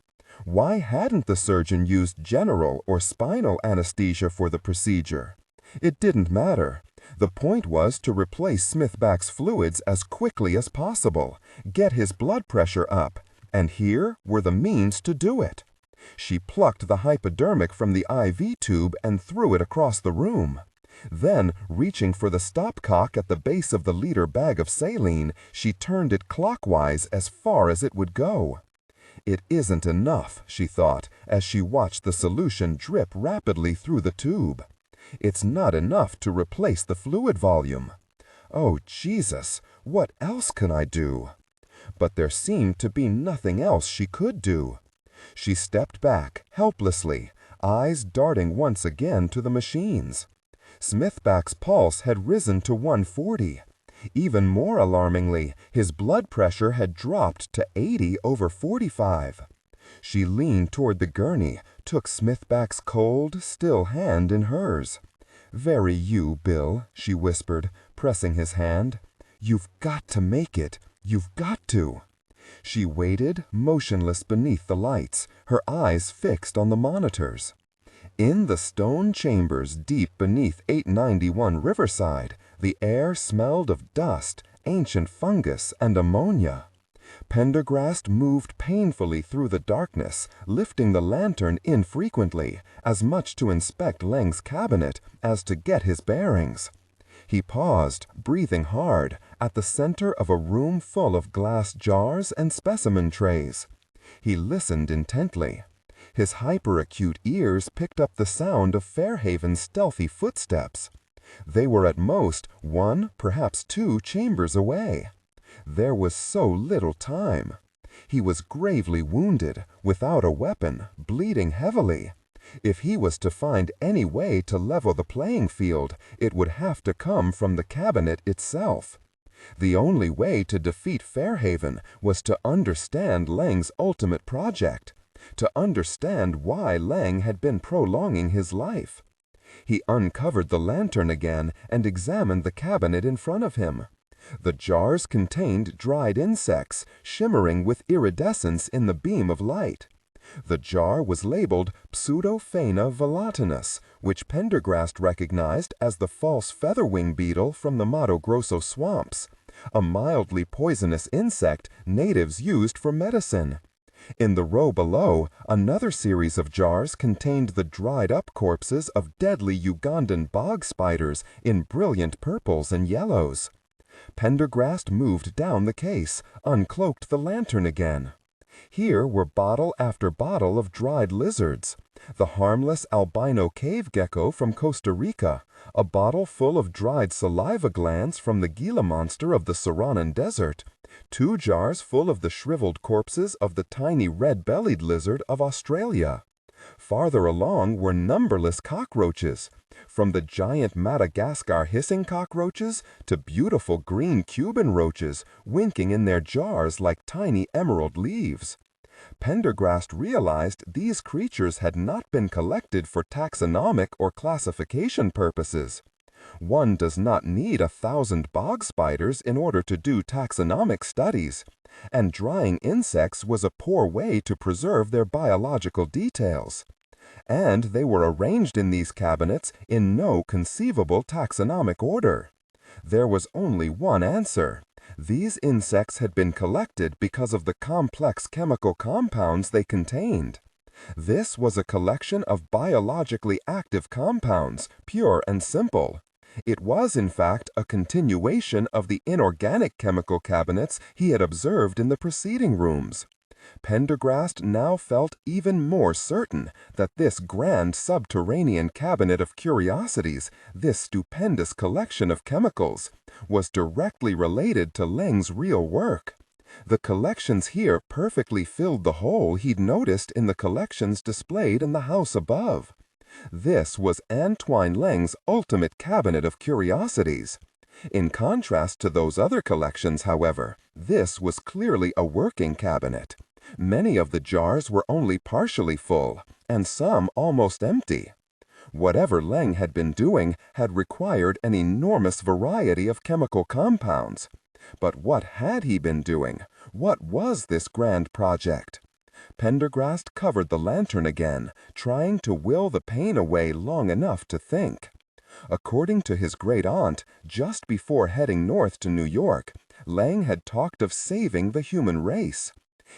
Why hadn't the surgeon used general or spinal anesthesia for the procedure? It didn't matter. The point was to replace Smithback's fluids as quickly as possible, get his blood pressure up, and here were the means to do it. She plucked the hypodermic from the IV tube and threw it across the room. Then, reaching for the stopcock at the base of the liter bag of saline, she turned it clockwise as far as it would go. It isn't enough, she thought, as she watched the solution drip rapidly through the tube. It's not enough to replace the fluid volume. Oh, Jesus, what else can I do? But there seemed to be nothing else she could do. She stepped back, helplessly, eyes darting once again to the machines. Smithback's pulse had risen to 140. Even more alarmingly, his blood pressure had dropped to 80/45. She leaned toward the gurney, took Smithback's cold, still hand in hers. "Very you, Bill," she whispered, pressing his hand. "You've got to make it. You've got to." She waited, motionless beneath the lights, her eyes fixed on the monitors. In the stone chambers deep beneath 891 Riverside, the air smelled of dust, ancient fungus, and ammonia. Pendergast moved painfully through the darkness, lifting the lantern infrequently, as much to inspect Leng's cabinet as to get his bearings. He paused, breathing hard, at the center of a room full of glass jars and specimen trays. He listened intently. His hyperacute ears picked up the sound of Fairhaven's stealthy footsteps. They were at most 1, perhaps 2 chambers away. There was so little time. He was gravely wounded, without a weapon, bleeding heavily. If he was to find any way to level the playing field, it would have to come from the cabinet itself. The only way to defeat Fairhaven was to understand Leng's ultimate project, to understand why Leng had been prolonging his life. He uncovered the lantern again and examined the cabinet in front of him. The jars contained dried insects, shimmering with iridescence in the beam of light. The jar was labeled Pseudophana volatinus, which Pendergast recognized as the false featherwing beetle from the Mato Grosso swamps, a mildly poisonous insect natives used for medicine. In the row below, another series of jars contained the dried-up corpses of deadly Ugandan bog spiders in brilliant purples and yellows. Pendergast moved down the case, uncloaked the lantern again. Here were bottle after bottle of dried lizards, the harmless albino cave gecko from Costa Rica, a bottle full of dried saliva glands from the Gila monster of the Saranan Desert, 2 jars full of the shriveled corpses of the tiny red-bellied lizard of Australia. Farther along were numberless cockroaches, from the giant Madagascar hissing cockroaches to beautiful green Cuban roaches winking in their jars like tiny emerald leaves. Pendergast realized these creatures had not been collected for taxonomic or classification purposes. One does not need 1,000 bog spiders in order to do taxonomic studies, and drying insects was a poor way to preserve their biological details. And they were arranged in these cabinets in no conceivable taxonomic order. There was only one answer. These insects had been collected because of the complex chemical compounds they contained. This was a collection of biologically active compounds, pure and simple. It was, in fact, a continuation of the inorganic chemical cabinets he had observed in the preceding rooms. Pendergast now felt even more certain that this grand subterranean cabinet of curiosities, this stupendous collection of chemicals, was directly related to Leng's real work. The collections here perfectly filled the hole he'd noticed in the collections displayed in the house above. This was Antoine Leng's ultimate cabinet of curiosities. In contrast to those other collections, however, this was clearly a working cabinet. Many of the jars were only partially full, and some almost empty. Whatever Leng had been doing had required an enormous variety of chemical compounds. But what had he been doing? What was this grand project? Pendergast covered the lantern again, trying to will the pain away long enough to think. According to his great-aunt, just before heading north to New York, Leng had talked of saving the human race.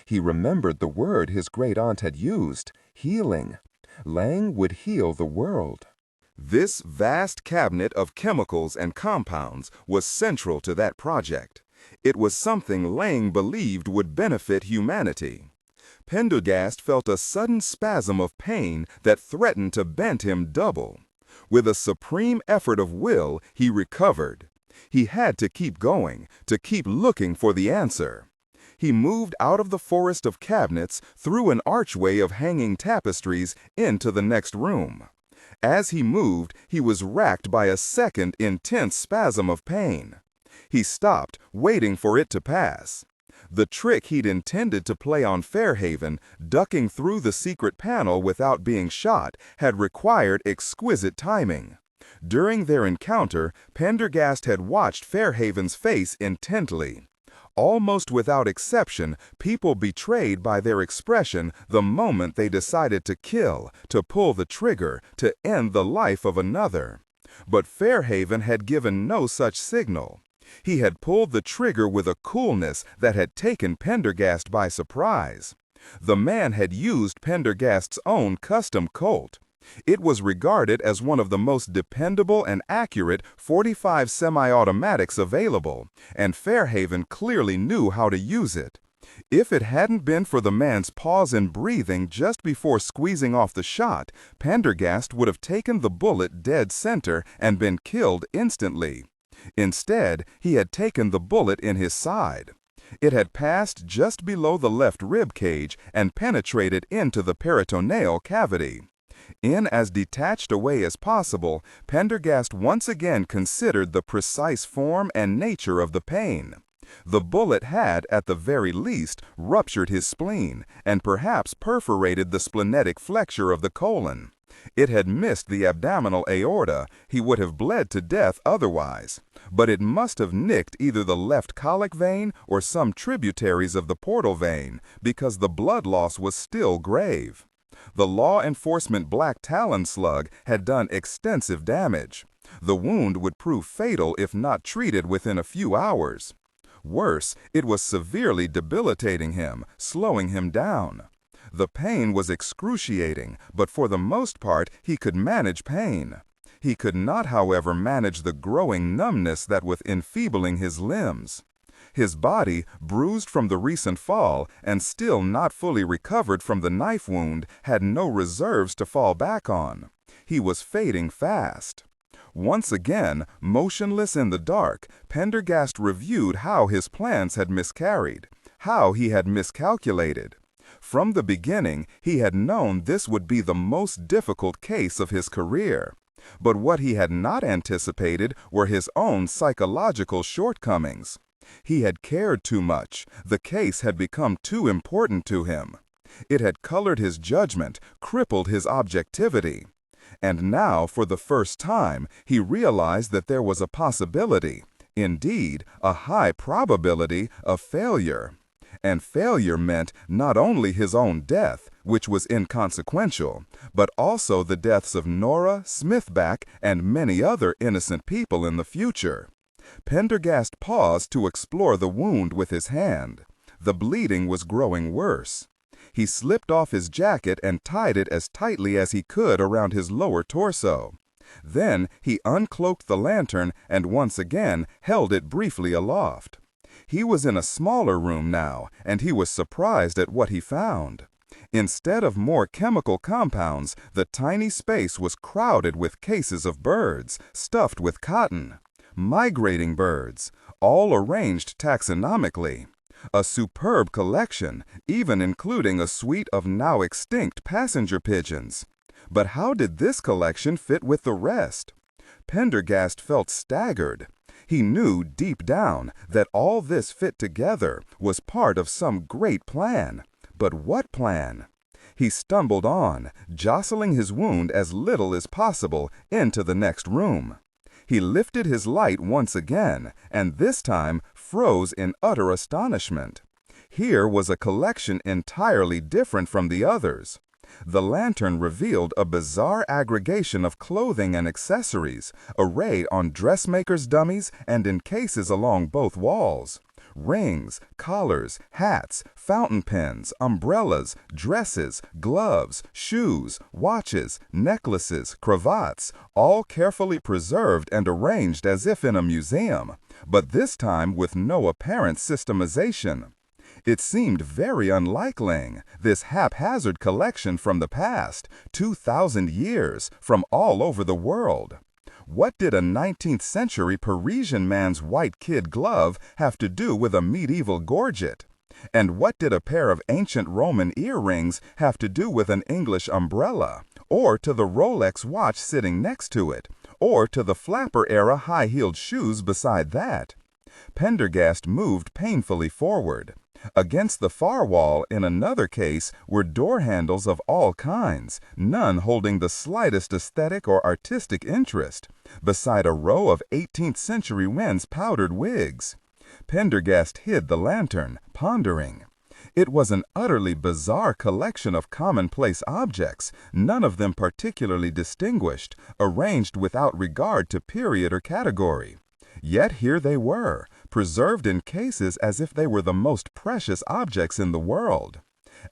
He remembered the word his great-aunt had used, healing. Leng would heal the world. This vast cabinet of chemicals and compounds was central to that project. It was something Leng believed would benefit humanity. Pendergast felt a sudden spasm of pain that threatened to bend him double. With a supreme effort of will, he recovered. He had to keep going, to keep looking for the answer. He moved out of the forest of cabinets, through an archway of hanging tapestries, into the next room. As he moved, he was racked by a second intense spasm of pain. He stopped, waiting for it to pass. The trick he'd intended to play on Fairhaven, ducking through the secret panel without being shot, had required exquisite timing. During their encounter, Pendergast had watched Fairhaven's face intently. Almost without exception, people betrayed by their expression the moment they decided to kill, to pull the trigger, to end the life of another. But Fairhaven had given no such signal. He had pulled the trigger with a coolness that had taken Pendergast by surprise. The man had used Pendergast's own custom Colt. It was regarded as one of the most dependable and accurate .45 semi-automatics available, and Fairhaven clearly knew how to use it. If it hadn't been for the man's pause in breathing just before squeezing off the shot, Pendergast would have taken the bullet dead center and been killed instantly. Instead, he had taken the bullet in his side. It had passed just below the left rib cage and penetrated into the peritoneal cavity. In as detached a way as possible, Pendergast once again considered the precise form and nature of the pain. The bullet had, at the very least, ruptured his spleen, and perhaps perforated the splenetic flexure of the colon. It had missed the abdominal aorta. He would have bled to death otherwise. But it must have nicked either the left colic vein or some tributaries of the portal vein, because the blood loss was still grave. The law enforcement black talon slug had done extensive damage. The wound would prove fatal if not treated within a few hours. Worse, it was severely debilitating him, slowing him down. The pain was excruciating, but for the most part he could manage pain. He could not, however, manage the growing numbness that was enfeebling his limbs. His body, bruised from the recent fall and still not fully recovered from the knife wound, had no reserves to fall back on. He was fading fast. Once again, motionless in the dark, Pendergast reviewed how his plans had miscarried, how he had miscalculated. From the beginning, he had known this would be the most difficult case of his career. But what he had not anticipated were his own psychological shortcomings. He had cared too much. The case had become too important to him. It had colored his judgment, crippled his objectivity. And now, for the first time, he realized that there was a possibility, indeed, a high probability of failure. And failure meant not only his own death, which was inconsequential, but also the deaths of Nora, Smithback, and many other innocent people in the future. Pendergast paused to explore the wound with his hand. The bleeding was growing worse. He slipped off his jacket and tied it as tightly as he could around his lower torso. Then he uncloaked the lantern and once again held it briefly aloft. He was in a smaller room now, and he was surprised at what he found. Instead of more chemical compounds, the tiny space was crowded with cases of birds, stuffed with cotton. Migrating birds, all arranged taxonomically. A superb collection, even including a suite of now extinct passenger pigeons. But how did this collection fit with the rest? Pendergast felt staggered. He knew deep down that all this fit together was part of some great plan. But what plan? He stumbled on, jostling his wound as little as possible into the next room. He lifted his light once again, and this time froze in utter astonishment. Here was a collection entirely different from the others. The lantern revealed a bizarre aggregation of clothing and accessories, arrayed on dressmakers' dummies and in cases along both walls. Rings, collars, hats, fountain pens, umbrellas, dresses, gloves, shoes, watches, necklaces, cravats, all carefully preserved and arranged as if in a museum, but this time with no apparent systemization. It seemed very unlike Leng, this haphazard collection from the past, 2,000 years, from all over the world. What did a 19th century Parisian man's white kid glove have to do with a medieval gorget? And what did a pair of ancient Roman earrings have to do with an English umbrella? Or to the Rolex watch sitting next to it? Or to the flapper-era high-heeled shoes beside that? Pendergast moved painfully forward. Against the far wall, in another case, were door handles of all kinds, none holding the slightest aesthetic or artistic interest, beside a row of 18th century men's powdered wigs. Pendergast hid the lantern, pondering. It was an utterly bizarre collection of commonplace objects, none of them particularly distinguished, arranged without regard to period or category. Yet here they were, preserved in cases as if they were the most precious objects in the world.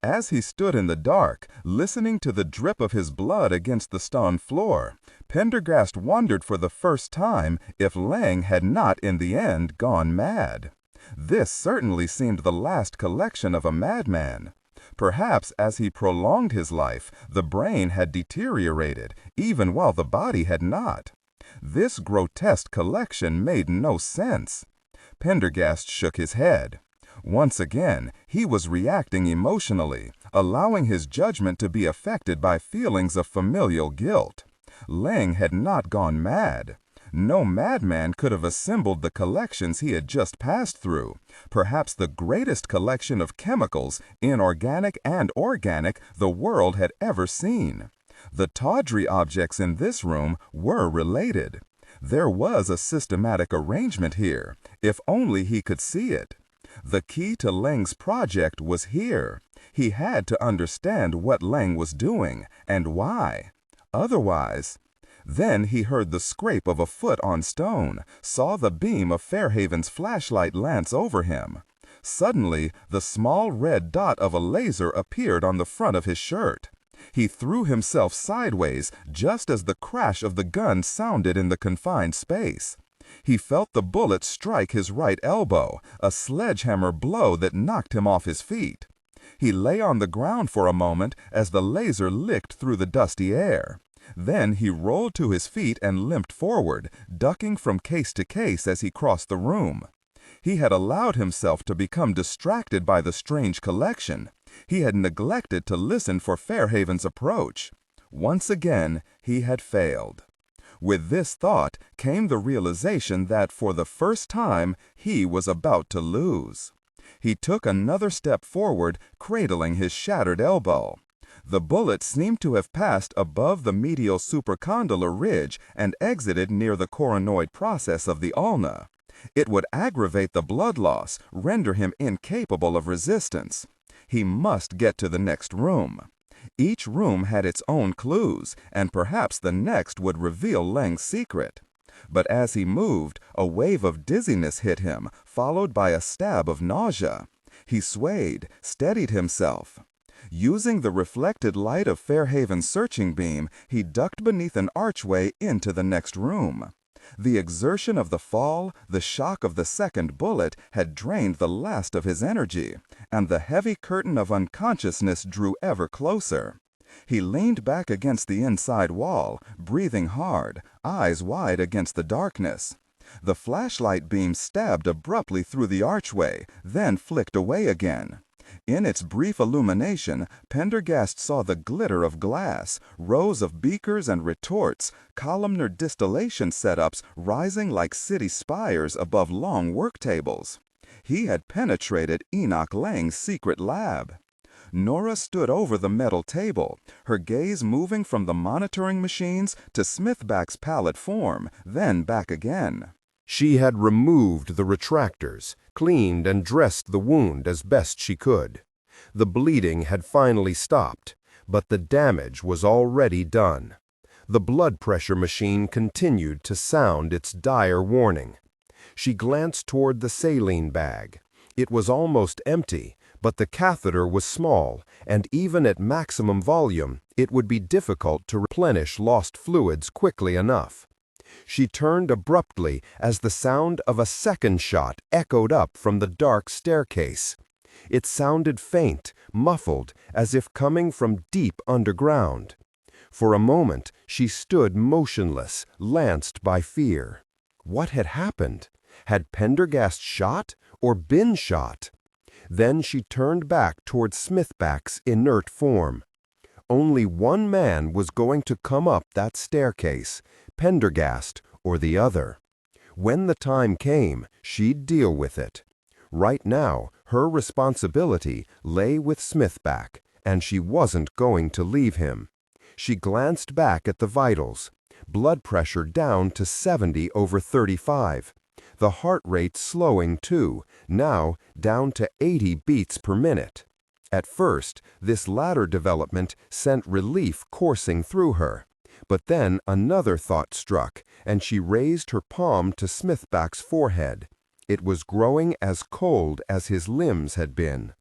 As he stood in the dark, listening to the drip of his blood against the stone floor, Pendergast wondered for the first time if Leng had not in the end gone mad. This certainly seemed the last collection of a madman. Perhaps as he prolonged his life, the brain had deteriorated, even while the body had not. This grotesque collection made no sense. Pendergast shook his head. Once again, he was reacting emotionally, allowing his judgment to be affected by feelings of familial guilt. Leng had not gone mad. No madman could have assembled the collections he had just passed through, perhaps the greatest collection of chemicals, inorganic and organic, the world had ever seen. The tawdry objects in this room were related. There was a systematic arrangement here, if only he could see it. The key to Leng's project was here. He had to understand what Leng was doing, and why. Otherwise... Then he heard the scrape of a foot on stone, saw the beam of Fairhaven's flashlight lance over him. Suddenly, the small red dot of a laser appeared on the front of his shirt. He threw himself sideways just as the crash of the gun sounded in the confined space. He felt the bullet strike his right elbow, a sledgehammer blow that knocked him off his feet. He lay on the ground for a moment as the laser licked through the dusty air. Then he rolled to his feet and limped forward, ducking from case to case as he crossed the room. He had allowed himself to become distracted by the strange collection. He had neglected to listen for Fairhaven's approach. Once again, he had failed. With this thought came the realization that for the first time he was about to lose. He took another step forward, cradling his shattered elbow. The bullet seemed to have passed above the medial supracondylar ridge and exited near the coronoid process of the ulna. It would aggravate the blood loss, render him incapable of resistance. He must get to the next room. Each room had its own clues, and perhaps the next would reveal Leng's secret. But as he moved, a wave of dizziness hit him, followed by a stab of nausea. He swayed, steadied himself. Using the reflected light of Fairhaven's searching beam, he ducked beneath an archway into the next room. The exertion of the fall, the shock of the second bullet, had drained the last of his energy, and the heavy curtain of unconsciousness drew ever closer. He leaned back against the inside wall, breathing hard, eyes wide against the darkness. The flashlight beam stabbed abruptly through the archway, then flicked away again. In its brief illumination, Pendergast saw the glitter of glass, rows of beakers and retorts, columnar distillation setups rising like city spires above long work tables. He had penetrated Enoch Leng's secret lab. Nora stood over the metal table, her gaze moving from the monitoring machines to Smithback's pallid form, then back again. She had removed the retractors, cleaned and dressed the wound as best she could. The bleeding had finally stopped, but the damage was already done. The blood pressure machine continued to sound its dire warning. She glanced toward the saline bag. It was almost empty, but the catheter was small, and even at maximum volume, it would be difficult to replenish lost fluids quickly enough. She turned abruptly as the sound of a second shot echoed up from the dark staircase. It sounded faint, muffled, as if coming from deep underground. For a moment, she stood motionless, lanced by fear. What had happened? Had Pendergast shot or been shot? Then she turned back toward Smithback's inert form. Only one man was going to come up that staircase, Pendergast or the other. When the time came, she'd deal with it. Right now, her responsibility lay with Smithback, and she wasn't going to leave him. She glanced back at the vitals. Blood pressure down to 70/35. The heart rate slowing too, now down to 80 beats per minute. At first, this latter development sent relief coursing through her. But then another thought struck, and she raised her palm to Smithback's forehead. It was growing as cold as his limbs had been.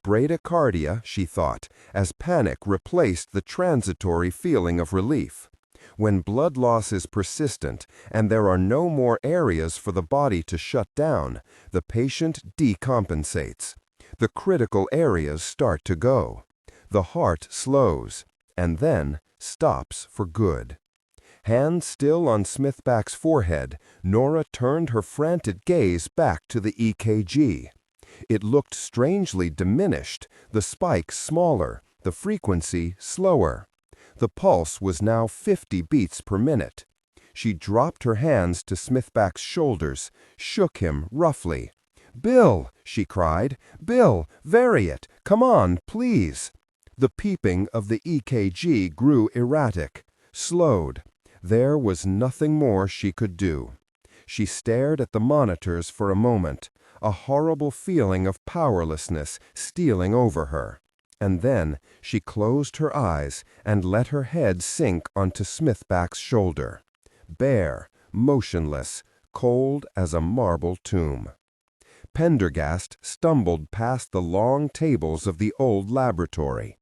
Bradycardia, she thought, as panic replaced the transitory feeling of relief. When blood loss is persistent and there are no more areas for the body to shut down, the patient decompensates. The critical areas start to go. The heart slows, and then stops for good. Hands still on Smithback's forehead, Nora turned her frantic gaze back to the EKG. It looked strangely diminished, the spike smaller, the frequency slower. The pulse was now 50 beats per minute. She dropped her hands to Smithback's shoulders, shook him roughly. "Bill!" she cried. "Bill, vary it! Come on, please!" The peeping of the EKG grew erratic, slowed. There was nothing more she could do. She stared at the monitors for a moment, a horrible feeling of powerlessness stealing over her. And then she closed her eyes and let her head sink onto Smithback's shoulder. Bare, motionless, cold as a marble tomb. Pendergast stumbled past the long tables of the old laboratory.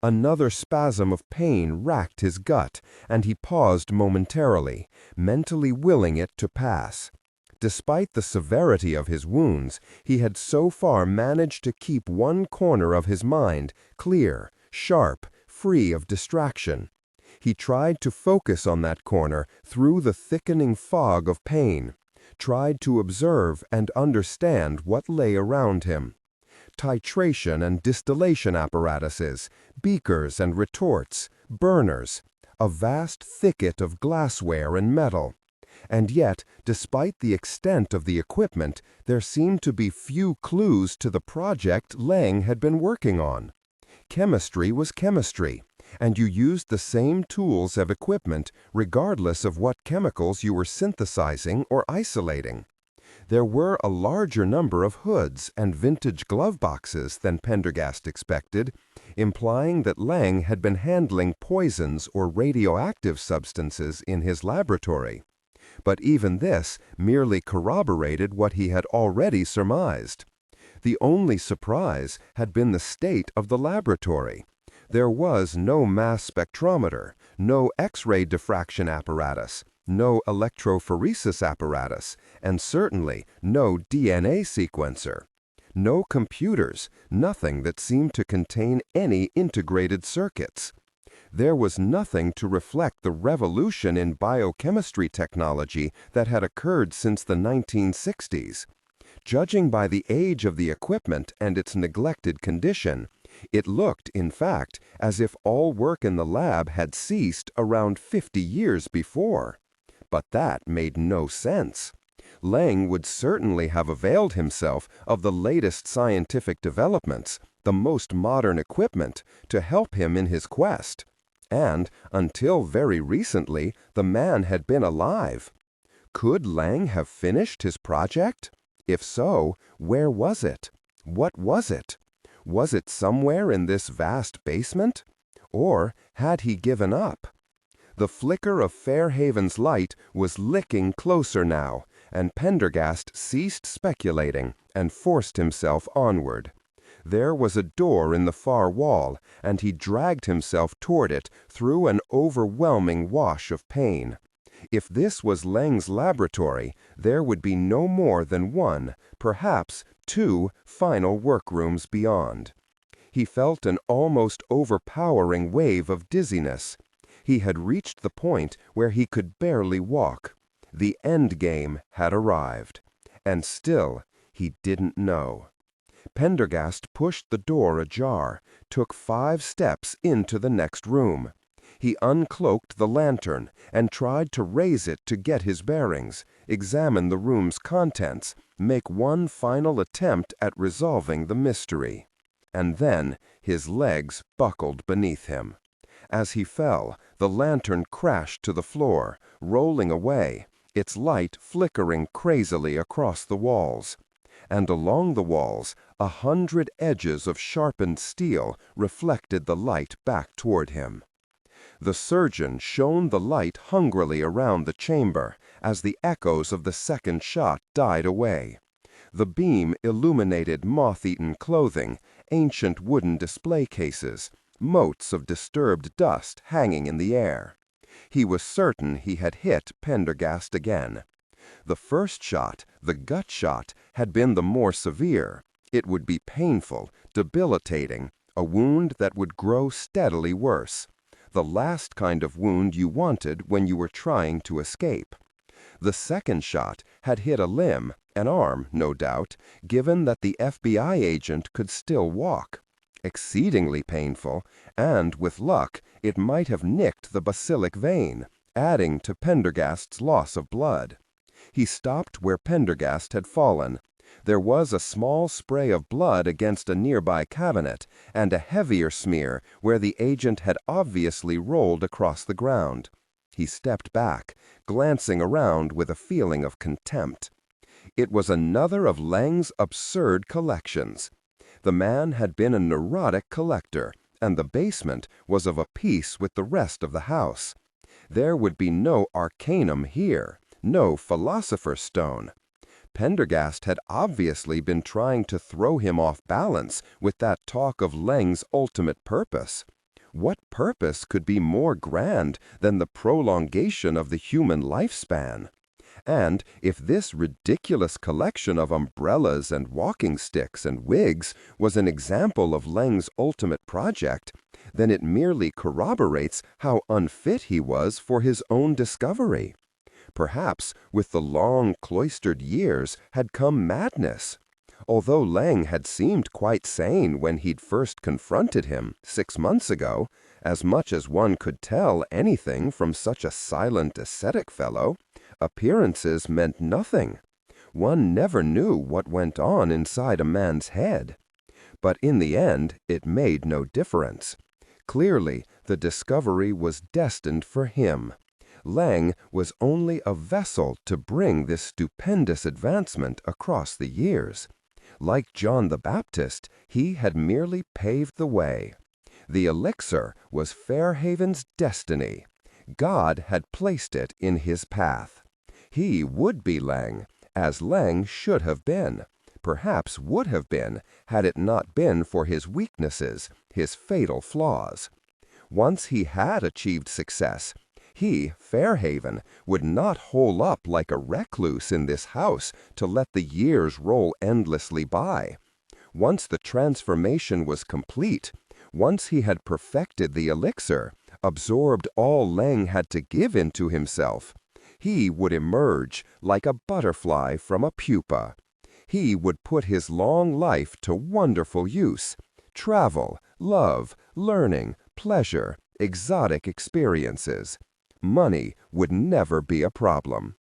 Another spasm of pain racked his gut, and he paused momentarily, mentally willing it to pass. Despite the severity of his wounds, he had so far managed to keep one corner of his mind clear, sharp, free of distraction. He tried to focus on that corner through the thickening fog of pain, tried to observe and understand what lay around him. Titration and distillation apparatuses, beakers and retorts, burners, a vast thicket of glassware and metal. And yet, despite the extent of the equipment, there seemed to be few clues to the project Leng had been working on. Chemistry was chemistry, and you used the same tools of equipment regardless of what chemicals you were synthesizing or isolating. There were a larger number of hoods and vintage glove boxes than Pendergast expected, implying that Leng had been handling poisons or radioactive substances in his laboratory. But even this merely corroborated what he had already surmised. The only surprise had been the state of the laboratory. There was no mass spectrometer, no X-ray diffraction apparatus, no electrophoresis apparatus, and certainly no DNA sequencer. No computers, nothing that seemed to contain any integrated circuits. There was nothing to reflect the revolution in biochemistry technology that had occurred since the 1960s. Judging by the age of the equipment and its neglected condition, it looked, in fact, as if all work in the lab had ceased around 50 years before. But that made no sense. Leng would certainly have availed himself of the latest scientific developments, the most modern equipment, to help him in his quest. And, until very recently, the man had been alive. Could Leng have finished his project? If so, where was it? What was it? Was it somewhere in this vast basement? Or had he given up? The flicker of Fairhaven's light was licking closer now, and Pendergast ceased speculating and forced himself onward. There was a door in the far wall, and he dragged himself toward it through an overwhelming wash of pain. If this was Leng's laboratory, there would be no more than one, perhaps two, final workrooms beyond. He felt an almost overpowering wave of dizziness. He had reached the point where he could barely walk. The end game had arrived. And still, he didn't know. Pendergast pushed the door ajar, took 5 steps into the next room. He uncloaked the lantern and tried to raise it to get his bearings, examine the room's contents, make one final attempt at resolving the mystery. And then his legs buckled beneath him. As he fell, the lantern crashed to the floor, rolling away, its light flickering crazily across the walls. And along the walls, 100 edges of sharpened steel reflected the light back toward him. The surgeon shone the light hungrily around the chamber as the echoes of the second shot died away. The beam illuminated moth-eaten clothing, ancient wooden display cases, motes of disturbed dust hanging in the air. He was certain he had hit Pendergast again. The first shot, the gut shot, had been the more severe. It would be painful, debilitating, a wound that would grow steadily worse. The last kind of wound you wanted when you were trying to escape. The second shot had hit a limb, an arm, no doubt, given that the FBI agent could still walk. Exceedingly painful, and, with luck, it might have nicked the basilic vein, adding to Pendergast's loss of blood. He stopped where Pendergast had fallen. There was a small spray of blood against a nearby cabinet, and a heavier smear where the agent had obviously rolled across the ground. He stepped back, glancing around with a feeling of contempt. It was another of Leng's absurd collections. The man had been a neurotic collector, and the basement was of a piece with the rest of the house. There would be no arcanum here, no philosopher's stone. Pendergast had obviously been trying to throw him off balance with that talk of Leng's ultimate purpose. What purpose could be more grand than the prolongation of the human lifespan? And if this ridiculous collection of umbrellas and walking sticks and wigs was an example of Leng's ultimate project, then it merely corroborates how unfit he was for his own discovery. Perhaps with the long cloistered years had come madness. Although Leng had seemed quite sane when he'd first confronted him 6 months ago, as much as one could tell anything from such a silent ascetic fellow, appearances meant nothing. One never knew what went on inside a man's head. But in the end, it made no difference. Clearly, the discovery was destined for him. Leng was only a vessel to bring this stupendous advancement across the years. Like John the Baptist, he had merely paved the way. The elixir was Fairhaven's destiny. God had placed it in his path. He would be Leng, as Leng should have been, perhaps would have been, had it not been for his weaknesses, his fatal flaws. Once he had achieved success, he, Fairhaven, would not hole up like a recluse in this house to let the years roll endlessly by. Once the transformation was complete, once he had perfected the elixir, absorbed all Leng had to give into himself, he would emerge like a butterfly from a pupa. He would put his long life to wonderful use. Travel, love, learning, pleasure, exotic experiences. Money would never be a problem.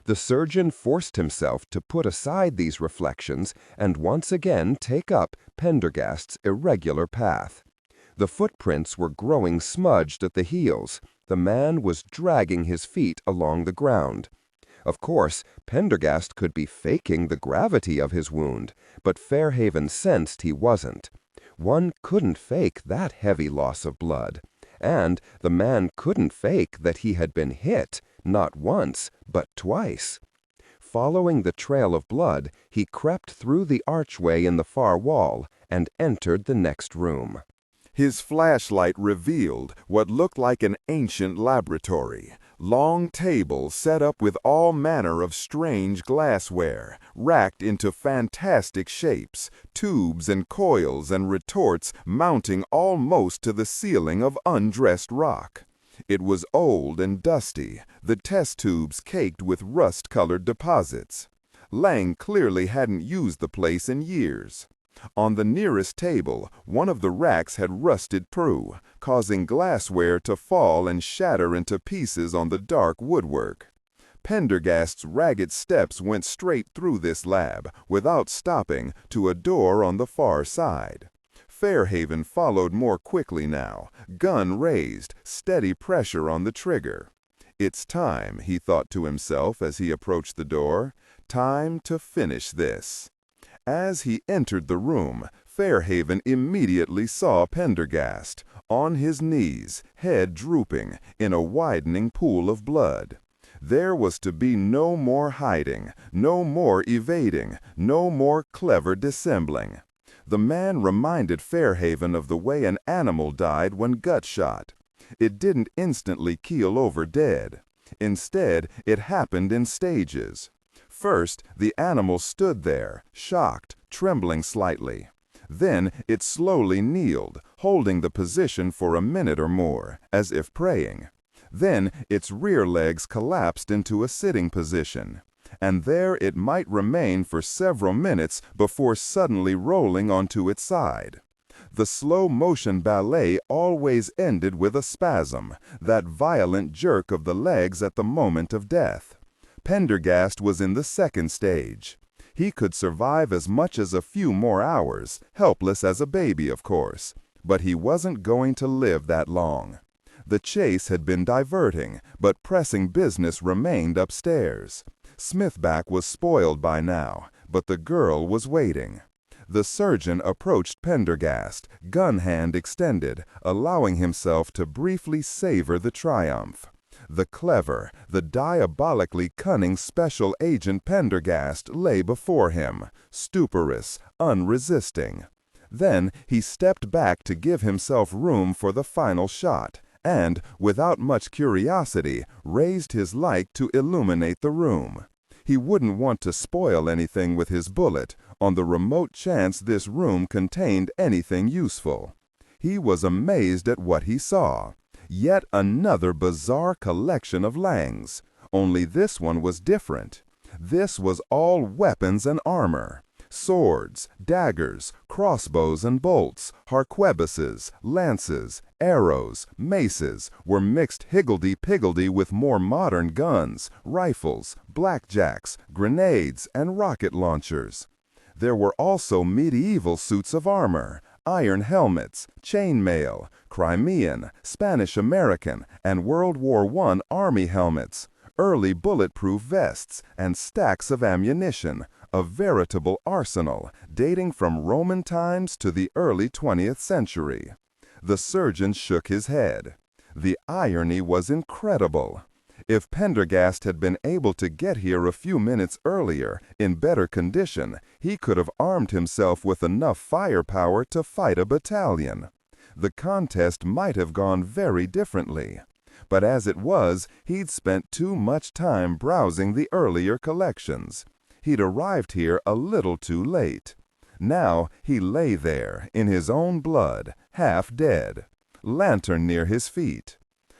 The surgeon forced himself to put aside these reflections and once again take up Pendergast's irregular path. The footprints were growing smudged at the heels. The man was dragging his feet along the ground. Of course, Pendergast could be faking the gravity of his wound, but Fairhaven sensed he wasn't. One couldn't fake that heavy loss of blood. And the man couldn't fake that he had been hit, not once, but twice. Following the trail of blood, he crept through the archway in the far wall and entered the next room. His flashlight revealed what looked like an ancient laboratory. Long tables set up with all manner of strange glassware, racked into fantastic shapes, tubes and coils and retorts mounting almost to the ceiling of undressed rock. It was old and dusty, the test tubes caked with rust-colored deposits. Leng clearly hadn't used the place in years. On the nearest table, one of the racks had rusted through, causing glassware to fall and shatter into pieces on the dark woodwork. Pendergast's ragged steps went straight through this lab, without stopping, to a door on the far side. Fairhaven followed more quickly now, gun raised, steady pressure on the trigger. It's time, he thought to himself as he approached the door, time to finish this. As he entered the room, Fairhaven immediately saw Pendergast, on his knees, head drooping, in a widening pool of blood. There was to be no more hiding, no more evading, no more clever dissembling. The man reminded Fairhaven of the way an animal died when gut shot. It didn't instantly keel over dead. Instead, it happened in stages. First, the animal stood there, shocked, trembling slightly. Then it slowly kneeled, holding the position for a minute or more, as if praying. Then its rear legs collapsed into a sitting position, and there it might remain for several minutes before suddenly rolling onto its side. The slow-motion ballet always ended with a spasm, that violent jerk of the legs at the moment of death. Pendergast was in the second stage. He could survive as much as a few more hours, helpless as a baby, of course, but he wasn't going to live that long. The chase had been diverting, but pressing business remained upstairs. Smithback was spoiled by now, but the girl was waiting. The surgeon approached Pendergast, gun hand extended, allowing himself to briefly savor the triumph. The clever, the diabolically cunning Special Agent Pendergast lay before him, stuporous, unresisting. Then he stepped back to give himself room for the final shot, and, without much curiosity, raised his light to illuminate the room. He wouldn't want to spoil anything with his bullet, on the remote chance this room contained anything useful. He was amazed at what he saw. Yet another bizarre collection of Lengs, only this one was different. This was all weapons and armor. Swords, daggers, crossbows and bolts, harquebuses, lances, arrows, maces were mixed higgledy-piggledy with more modern guns, rifles, blackjacks, grenades, and rocket launchers. There were also medieval suits of armor, iron helmets, chainmail, Crimean, Spanish-American, and World War I Army helmets, early bulletproof vests, and stacks of ammunition, a veritable arsenal dating from Roman times to the early 20th century. The surgeon shook his head. The irony was incredible. If Pendergast had been able to get here a few minutes earlier, in better condition, he could have armed himself with enough firepower to fight a battalion. The contest might have gone very differently. But as it was, he'd spent too much time browsing the earlier collections. He'd arrived here a little too late. Now he lay there, in his own blood, half dead, lantern near his feet.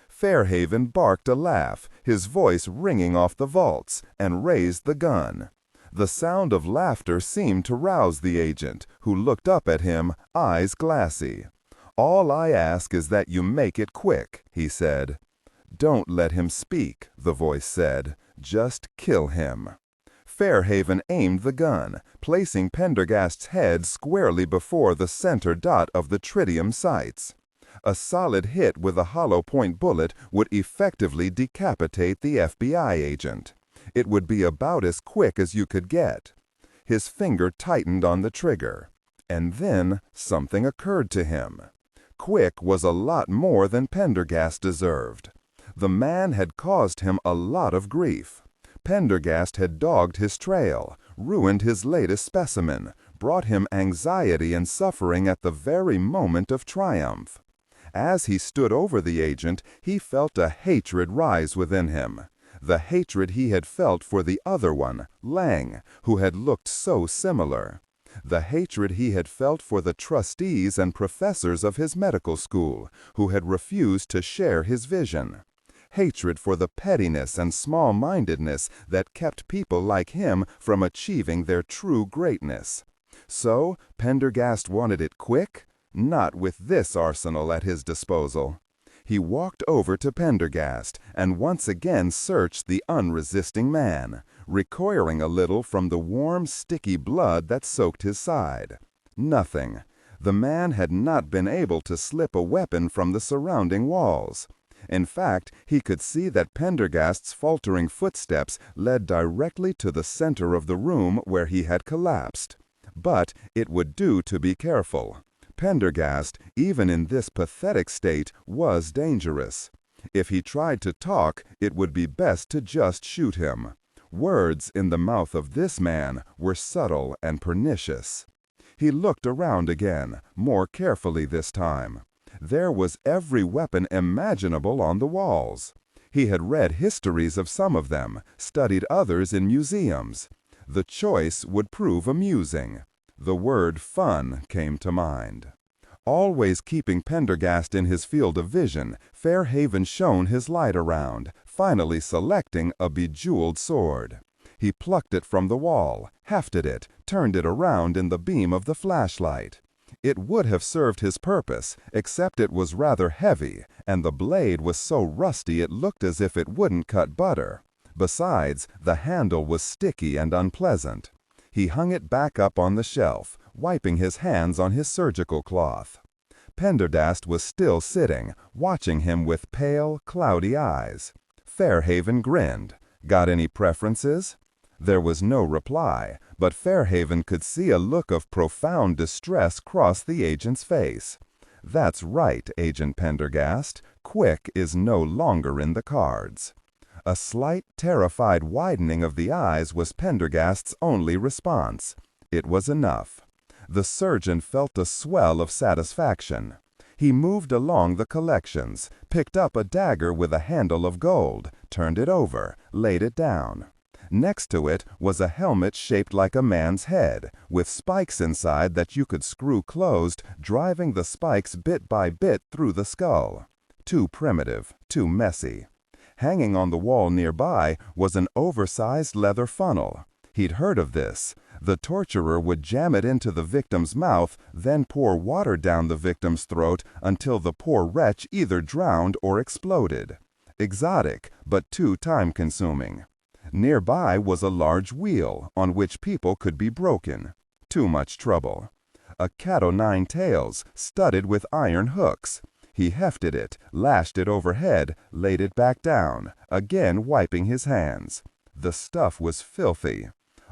Fairhaven barked a laugh, his voice ringing off the vaults, and raised the gun. The sound of laughter seemed to rouse the agent, who looked up at him, eyes glassy. "All I ask is that you make it quick," he said. "Don't let him speak," the voice said. "Just kill him." Fairhaven aimed the gun, placing Pendergast's head squarely before the center dot of the tritium sights. A solid hit with a hollow-point bullet would effectively decapitate the FBI agent. It would be about as quick as you could get. His finger tightened on the trigger. And then something occurred to him. Quick was a lot more than Pendergast deserved. The man had caused him a lot of grief. Pendergast had dogged his trail, ruined his latest specimen, brought him anxiety and suffering at the very moment of triumph. As he stood over the agent, he felt a hatred rise within him. The hatred he had felt for the other one, Leng, who had looked so similar. The hatred he had felt for the trustees and professors of his medical school, who had refused to share his vision. Hatred for the pettiness and small-mindedness that kept people like him from achieving their true greatness. So, Pendergast wanted it quick? Not with this arsenal at his disposal. He walked over to Pendergast and once again searched the unresisting man, recoiling a little from the warm, sticky blood that soaked his side. Nothing. The man had not been able to slip a weapon from the surrounding walls. In fact, he could see that Pendergast's faltering footsteps led directly to the center of the room where he had collapsed. But it would do to be careful. Pendergast, even in this pathetic state, was dangerous. If he tried to talk, it would be best to just shoot him. Words in the mouth of this man were subtle and pernicious. He looked around again, more carefully this time. There was every weapon imaginable on the walls. He had read histories of some of them, studied others in museums. The choice would prove amusing. The word fun came to mind. Always keeping Pendergast in his field of vision, Fairhaven shone his light around, finally selecting a bejeweled sword. He plucked it from the wall, hefted it, turned it around in the beam of the flashlight. It would have served his purpose, except it was rather heavy, and the blade was so rusty it looked as if it wouldn't cut butter. Besides, the handle was sticky and unpleasant. He hung it back up on the shelf, wiping his hands on his surgical cloth. Pendergast was still sitting, watching him with pale, cloudy eyes. Fairhaven grinned. "Got any preferences?" There was no reply, but Fairhaven could see a look of profound distress cross the agent's face. "That's right, Agent Pendergast. Quick is no longer in the cards." A slight, terrified widening of the eyes was Pendergast's only response. It was enough. The surgeon felt a swell of satisfaction. He moved along the collections, picked up a dagger with a handle of gold, turned it over, laid it down. Next to it was a helmet shaped like a man's head, with spikes inside that you could screw closed, driving the spikes bit by bit through the skull. Too primitive, too messy. Hanging on the wall nearby was an oversized leather funnel. He'd heard of this. The torturer would jam it into the victim's mouth, then pour water down the victim's throat until the poor wretch either drowned or exploded. Exotic, but too time-consuming. Nearby was a large wheel on which people could be broken. Too much trouble. A cat o' nine tails, studded with iron hooks. He hefted it, lashed it overhead, laid it back down, again wiping his hands. The stuff was filthy.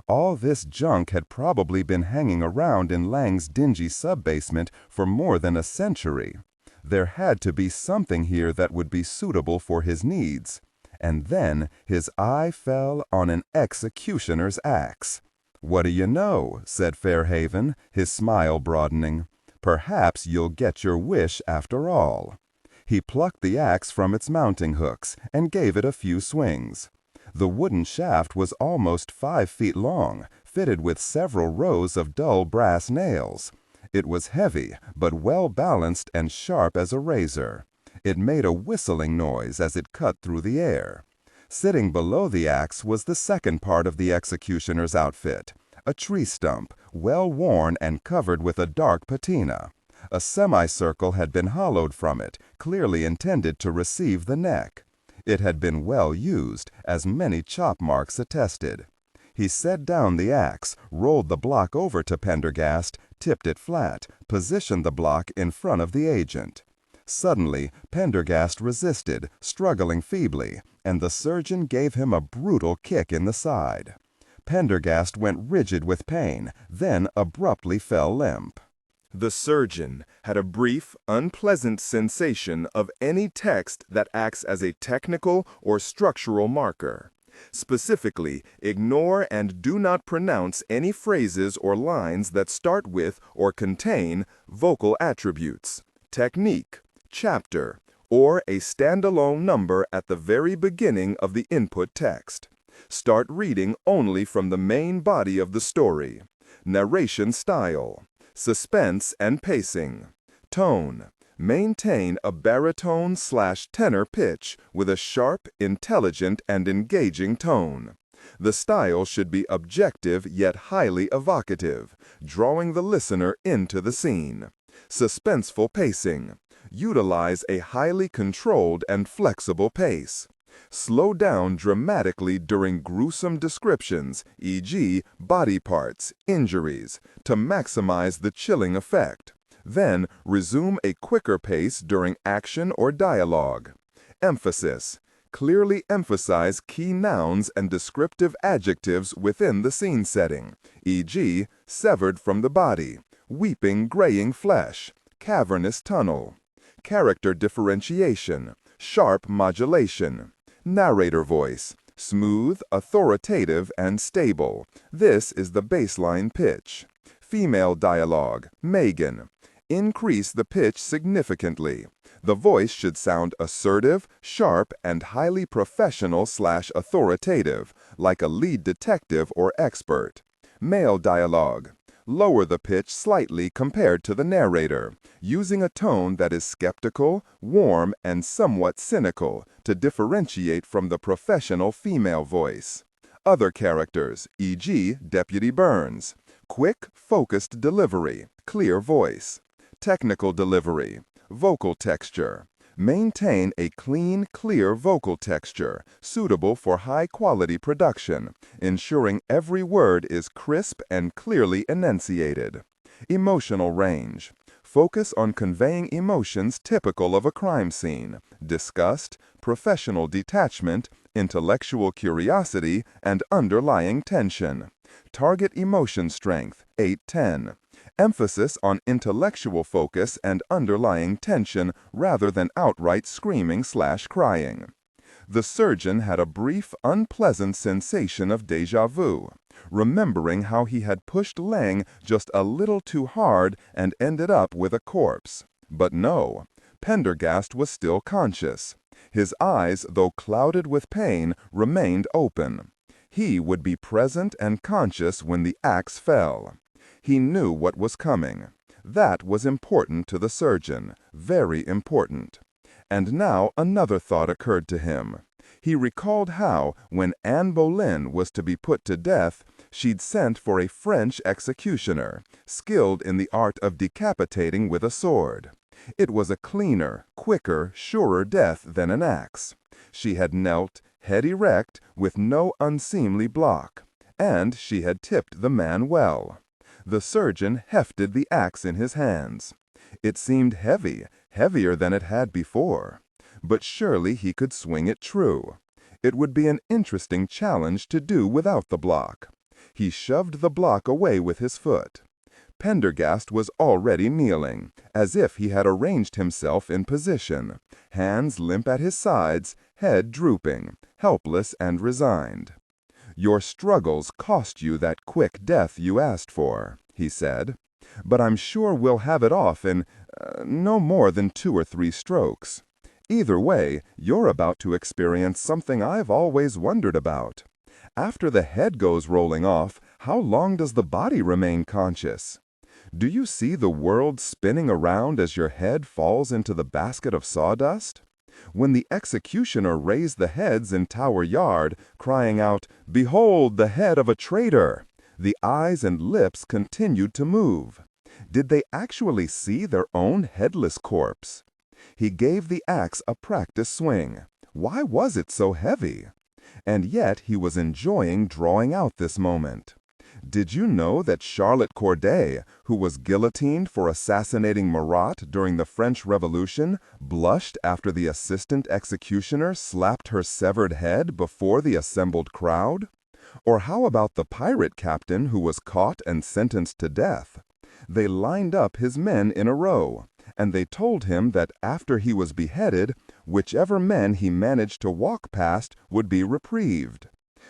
All this junk had probably been hanging around in Leng's dingy sub-basement for more than a century. There had to be something here that would be suitable for his needs. And then his eye fell on an executioner's axe. "What do you know?" said Fairhaven, his smile broadening. "Perhaps you'll get your wish after all." He plucked the axe from its mounting hooks and gave it a few swings. The wooden shaft was almost 5 feet long, fitted with several rows of dull brass nails. It was heavy, but well balanced and sharp as a razor. It made a whistling noise as it cut through the air. Sitting below the axe was the second part of the executioner's outfit, a tree stump, well worn and covered with a dark patina. A semicircle had been hollowed from it, clearly intended to receive the neck. It had been well used, as many chop marks attested. He set down the axe, rolled the block over to Pendergast, tipped it flat, positioned the block in front of the agent. Suddenly, Pendergast resisted, struggling feebly, and the surgeon gave him a brutal kick in the side. Pendergast went rigid with pain, then abruptly fell limp. The surgeon had a brief, unpleasant sensation of any text that acts as a technical or structural marker. Specifically, ignore and do not pronounce any phrases or lines that start with or contain vocal attributes, technique, chapter, or a standalone number at the very beginning of the input text. Start reading only from the main body of the story. Narration style, suspense and pacing, tone. Maintain a baritone/tenor pitch with a sharp, intelligent, and engaging tone. The style should be objective yet highly evocative, drawing the listener into the scene. Suspenseful pacing. Utilize a highly controlled and flexible pace. Slow down dramatically during gruesome descriptions, e.g., body parts, injuries, to maximize the chilling effect. Then, resume a quicker pace during action or dialogue. Emphasis. Clearly emphasize key nouns and descriptive adjectives within the scene setting, e.g., severed from the body, weeping graying flesh, cavernous tunnel. Character differentiation, sharp modulation. Narrator voice, smooth, authoritative, and stable. This is the baseline pitch. Female dialogue, Megan. Increase the pitch significantly. The voice should sound assertive, sharp, and highly professional/authoritative, like a lead detective or expert. Male dialogue. Lower the pitch slightly compared to the narrator, using a tone that is skeptical, warm, and somewhat cynical to differentiate from the professional female voice. Other characters, e.g., Deputy Burns. Quick, focused delivery, clear voice. Technical delivery, vocal texture. Maintain a clean, clear vocal texture, suitable for high-quality production, ensuring every word is crisp and clearly enunciated. Emotional range. Focus on conveying emotions typical of a crime scene, disgust, professional detachment, intellectual curiosity, and underlying tension. Target emotion strength, 8-10. Emphasis on intellectual focus and underlying tension rather than outright screaming/crying. The surgeon had a brief, unpleasant sensation of déjà vu. remembering how he had pushed Leng just a little too hard and ended up with a corpse. But no, Pendergast was still conscious. His eyes, though clouded with pain, remained open. He would be present and conscious when the axe fell. He knew what was coming. That was important to the surgeon, very important. And now another thought occurred to him. He recalled how, when Anne Boleyn was to be put to death, she'd sent for a French executioner, skilled in the art of decapitating with a sword. It was a cleaner, quicker, surer death than an axe. She had knelt, head erect, with no unseemly block, and she had tipped the man well. The surgeon hefted the axe in his hands. It seemed heavy, heavier than it had before. But surely he could swing it true. It would be an interesting challenge to do without the block. He shoved the block away with his foot. Pendergast was already kneeling, as if he had arranged himself in position, hands limp at his sides, head drooping, helpless and resigned. "Your struggles cost you that quick death you asked for," he said. "But I'm sure we'll have it off in no more than 2 or 3 strokes. Either way, you're about to experience something I've always wondered about. After the head goes rolling off, how long does the body remain conscious? Do you see the world spinning around as your head falls into the basket of sawdust? When the executioner raised the heads in Tower Yard, crying out, 'Behold the head of a traitor!' the eyes and lips continued to move. Did they actually see their own headless corpse? He gave the axe a practice swing. Why was it so heavy? And yet he was enjoying drawing out this moment. Did you know that Charlotte Corday, who was guillotined for assassinating Marat during the French Revolution, blushed after the assistant executioner slapped her severed head before the assembled crowd? Or how about the pirate captain who was caught and sentenced to death? They lined up his men in a row, and they told him that after he was beheaded, whichever men he managed to walk past would be reprieved.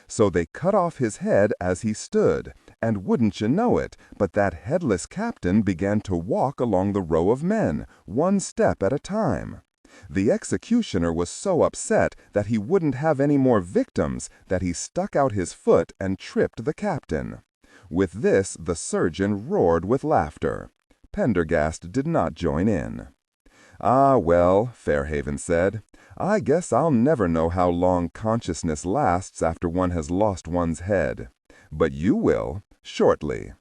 So they cut off his head as he stood, and wouldn't you know it, but that headless captain began to walk along the row of men, one step at a time. The executioner was so upset that he wouldn't have any more victims that he stuck out his foot and tripped the captain. With this, the surgeon roared with laughter. Pendergast did not join in. "Ah, well," Fairhaven said, "I guess I'll never know how long consciousness lasts after one has lost one's head. But you will, shortly."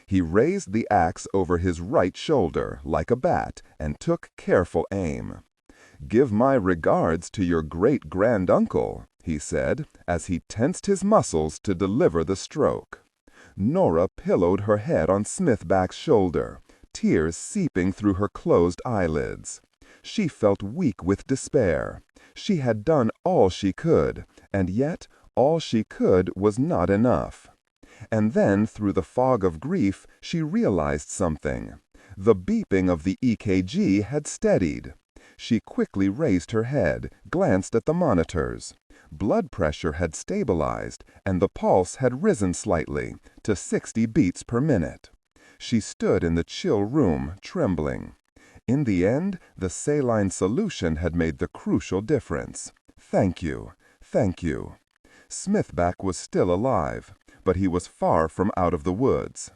He raised the axe over his right shoulder, like a bat, and took careful aim. "Give my regards to your great-granduncle," he said, as he tensed his muscles to deliver the stroke. Nora pillowed her head on Smithback's shoulder, tears seeping through her closed eyelids. She felt weak with despair. She had done all she could, and yet all she could was not enough. And then, through the fog of grief, she realized something. The beeping of the EKG had steadied. She quickly raised her head, glanced at the monitors. Blood pressure had stabilized, and the pulse had risen slightly, to 60 beats per minute. She stood in the chill room, trembling. In the end, the saline solution had made the crucial difference. Thank you, thank you. Smithback was still alive, but he was far from out of the woods.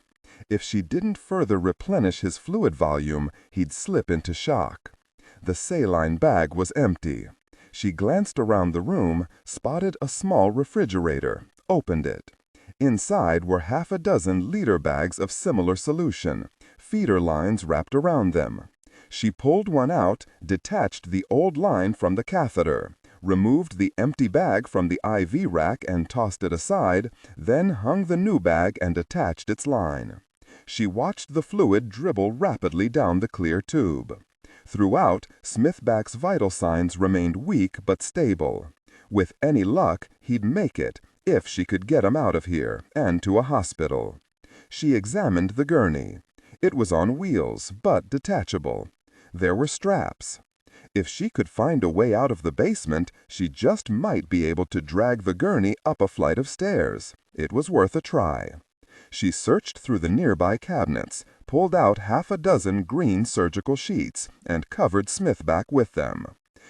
If she didn't further replenish his fluid volume, he'd slip into shock. The saline bag was empty. She glanced around the room, spotted a small refrigerator, opened it. Inside were 6 liter bags of similar solution, feeder lines wrapped around them. She pulled one out, detached the old line from the catheter, removed the empty bag from the IV rack and tossed it aside, then hung the new bag and attached its line. She watched the fluid dribble rapidly down the clear tube. Throughout, Smithback's vital signs remained weak but stable. With any luck, he'd make it, if she could get him out of here, and to a hospital. She examined the gurney. It was on wheels, but detachable. There were straps. If she could find a way out of the basement, she just might be able to drag the gurney up a flight of stairs. It was worth a try. She searched through the nearby cabinets, pulled out half a dozen green surgical sheets, and covered Smith back with them.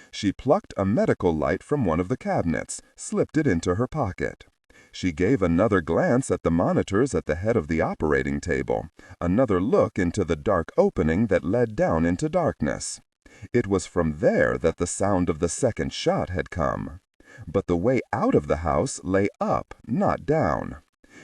She plucked a medical light from one of the cabinets, slipped it into her pocket. She gave another glance at the monitors at the head of the operating table, another look into the dark opening that led down into darkness. It was from there that the sound of the second shot had come. But the way out of the house lay up, not down.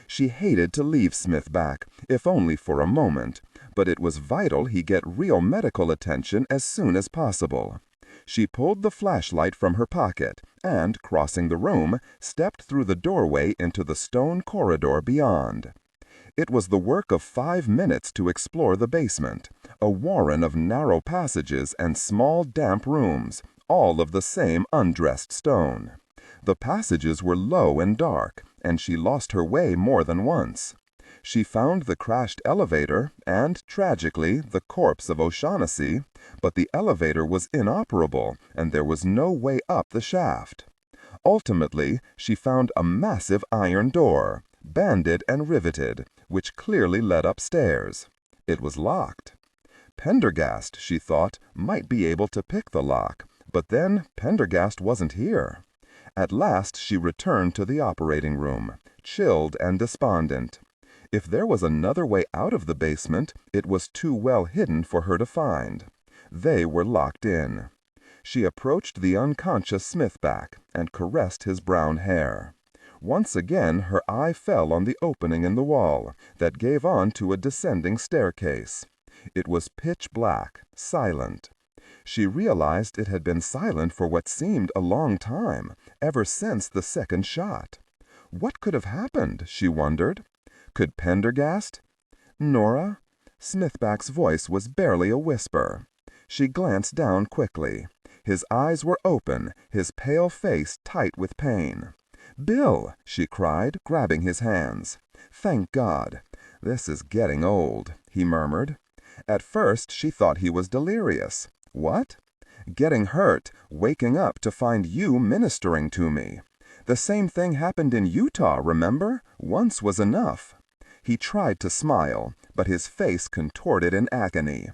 She hated to leave Smith back, if only for a moment, but it was vital he get real medical attention as soon as possible. She pulled the flashlight from her pocket and, crossing the room, stepped through the doorway into the stone corridor beyond. It was the work of 5 minutes to explore the basement, a warren of narrow passages and small damp rooms, all of the same undressed stone. The passages were low and dark, and she lost her way more than once. She found the crashed elevator and, tragically, the corpse of O'Shaughnessy, but the elevator was inoperable, and there was no way up the shaft. Ultimately, she found a massive iron door, banded and riveted, which clearly led upstairs. It was locked. Pendergast, she thought, might be able to pick the lock, but then Pendergast wasn't here. At last she returned to the operating room, chilled and despondent. If there was another way out of the basement, it was too well hidden for her to find. They were locked in. She approached the unconscious Smith back and caressed his brown hair. Once again her eye fell on the opening in the wall that gave on to a descending staircase. It was pitch black, silent. She realized it had been silent for what seemed a long time, ever since the second shot. What could have happened, she wondered? Could Pendergast? Nora? Smithback's voice was barely a whisper. She glanced down quickly. His eyes were open, his pale face tight with pain. "Bill!" she cried, grabbing his hands. "Thank God. This is getting old," he murmured. At first she thought he was delirious. What? Getting hurt, waking up to find you ministering to me. The same thing happened in Utah, remember? Once was enough. He tried to smile, but his face contorted in agony.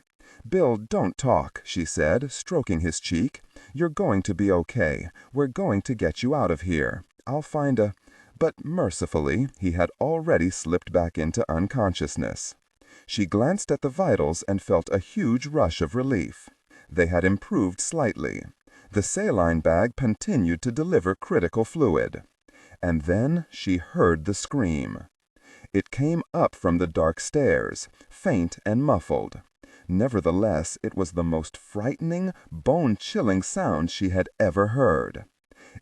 "Bill, don't talk," she said, stroking his cheek. "You're going to be okay. We're going to get you out of here. I'll find a—" But mercifully, he had already slipped back into unconsciousness. She glanced at the vitals and felt a huge rush of relief. They had improved slightly. The saline bag continued to deliver critical fluid. And then she heard the scream. It came up from the dark stairs, faint and muffled. Nevertheless, it was the most frightening, bone-chilling sound she had ever heard.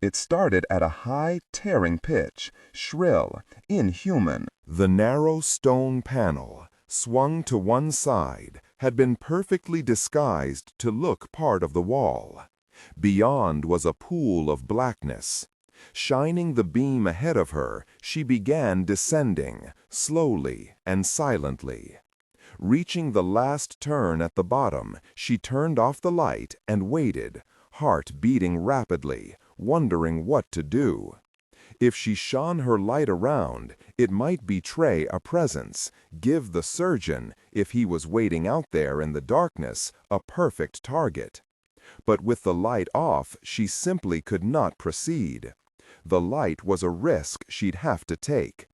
It started at a high, tearing pitch, shrill, inhuman. The narrow stone panel, swung to one side, had been perfectly disguised to look part of the wall. Beyond was a pool of blackness. Shining the beam ahead of her, she began descending, slowly and silently. Reaching the last turn at the bottom, she turned off the light and waited, heart beating rapidly, wondering what to do. If she shone her light around, it might betray a presence, give the surgeon, if he was waiting out there in the darkness, a perfect target. But with the light off, she simply could not proceed. The light was a risk she'd have to take.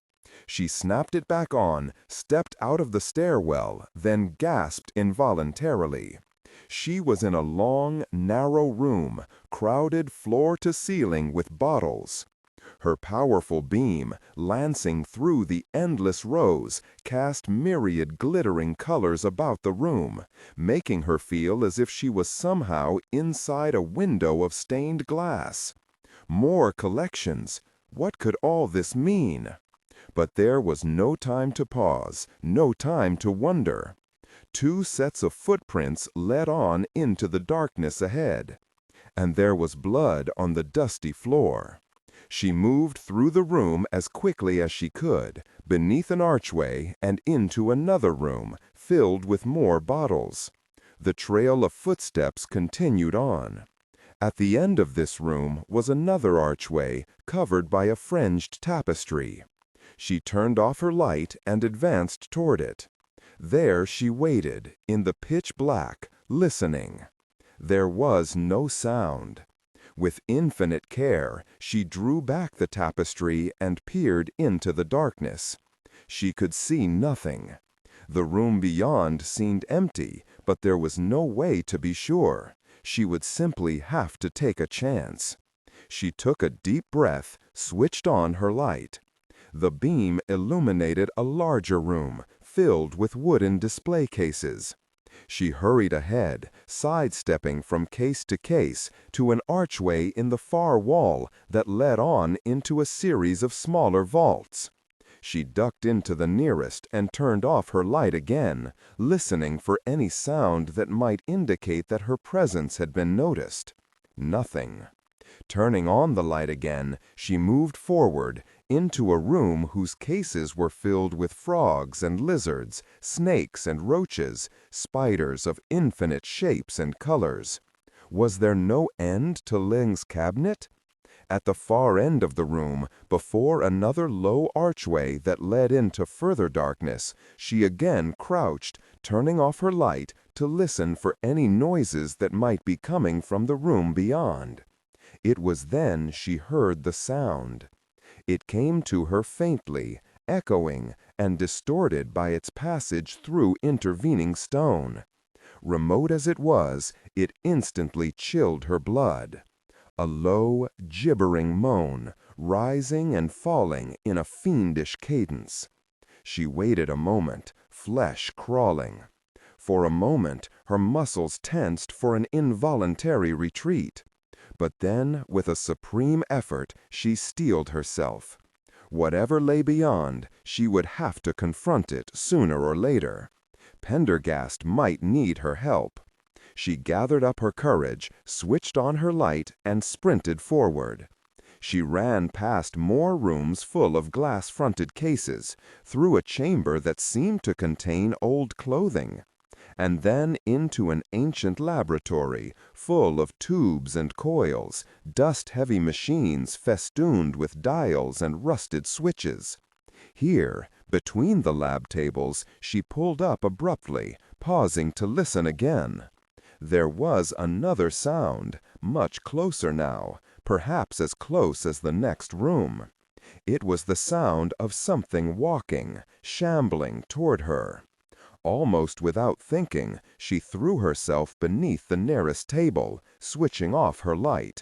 She snapped it back on, stepped out of the stairwell, then gasped involuntarily. She was in a long, narrow room, crowded floor to ceiling with bottles. Her powerful beam, lancing through the endless rows, cast myriad glittering colors about the room, making her feel as if she was somehow inside a window of stained glass. More collections. What could all this mean? But there was no time to pause, no time to wonder. 2 sets of footprints led on into the darkness ahead. And there was blood on the dusty floor. She moved through the room as quickly as she could, beneath an archway and into another room, filled with more bottles. The trail of footsteps continued on. At the end of this room was another archway covered by a fringed tapestry. She turned off her light and advanced toward it. There she waited, in the pitch black, listening. There was no sound. With infinite care, she drew back the tapestry and peered into the darkness. She could see nothing. The room beyond seemed empty, but there was no way to be sure. She would simply have to take a chance. She took a deep breath, switched on her light. The beam illuminated a larger room, filled with wooden display cases. She hurried ahead, sidestepping from case to case, to an archway in the far wall that led on into a series of smaller vaults. She ducked into the nearest and turned off her light again, listening for any sound that might indicate that her presence had been noticed. Nothing. Turning on the light again, she moved forward into a room whose cases were filled with frogs and lizards, snakes and roaches, spiders of infinite shapes and colors. Was there no end to Leng's cabinet? At the far end of the room, before another low archway that led into further darkness, she again crouched, turning off her light to listen for any noises that might be coming from the room beyond. It was then she heard the sound. It came to her faintly, echoing, and distorted by its passage through intervening stone. Remote as it was, it instantly chilled her blood. A low, gibbering moan, rising and falling in a fiendish cadence. She waited a moment, flesh crawling. For a moment, her muscles tensed for an involuntary retreat. But then, with a supreme effort, she steeled herself. Whatever lay beyond, she would have to confront it sooner or later. Pendergast might need her help. She gathered up her courage, switched on her light, and sprinted forward. She ran past more rooms full of glass-fronted cases, through a chamber that seemed to contain old clothing, and then into an ancient laboratory full of tubes and coils, dust-heavy machines festooned with dials and rusted switches. Here, between the lab tables, she pulled up abruptly, pausing to listen again. There was another sound, much closer now, perhaps as close as the next room. It was the sound of something walking, shambling toward her. Almost without thinking, she threw herself beneath the nearest table, switching off her light.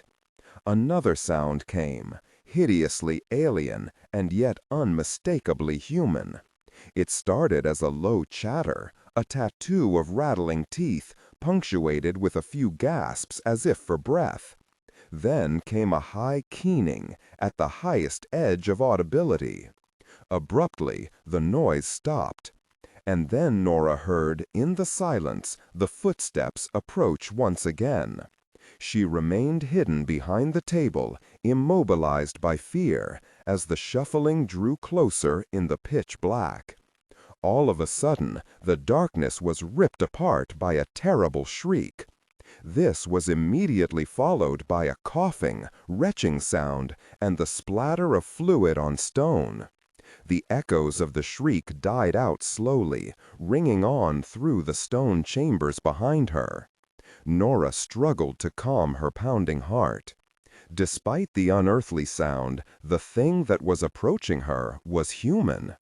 Another sound came, hideously alien and yet unmistakably human. It started as a low chatter, a tattoo of rattling teeth, punctuated with a few gasps as if for breath. Then came a high keening, at the highest edge of audibility. Abruptly, the noise stopped. And then Nora heard, in the silence, the footsteps approach once again. She remained hidden behind the table, immobilized by fear, as the shuffling drew closer in the pitch black. All of a sudden, the darkness was ripped apart by a terrible shriek. This was immediately followed by a coughing, retching sound and the splatter of fluid on stone. The echoes of the shriek died out slowly, ringing on through the stone chambers behind her. Nora struggled to calm her pounding heart. Despite the unearthly sound, the thing that was approaching her was human.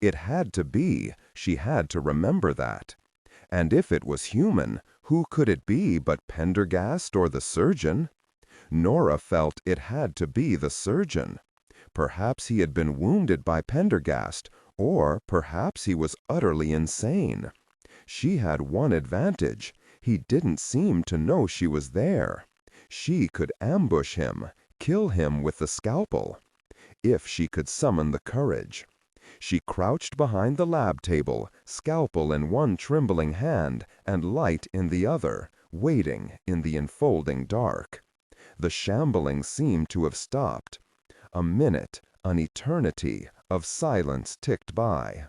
It had to be, she had to remember that. And if it was human, who could it be but Pendergast or the surgeon? Nora felt it had to be the surgeon. Perhaps he had been wounded by Pendergast, or perhaps he was utterly insane. She had one advantage. He didn't seem to know she was there. She could ambush him, kill him with the scalpel. If she could summon the courage. She crouched behind the lab table, scalpel in one trembling hand and light in the other, waiting in the enfolding dark. The shambling seemed to have stopped. A minute, an eternity, of silence ticked by.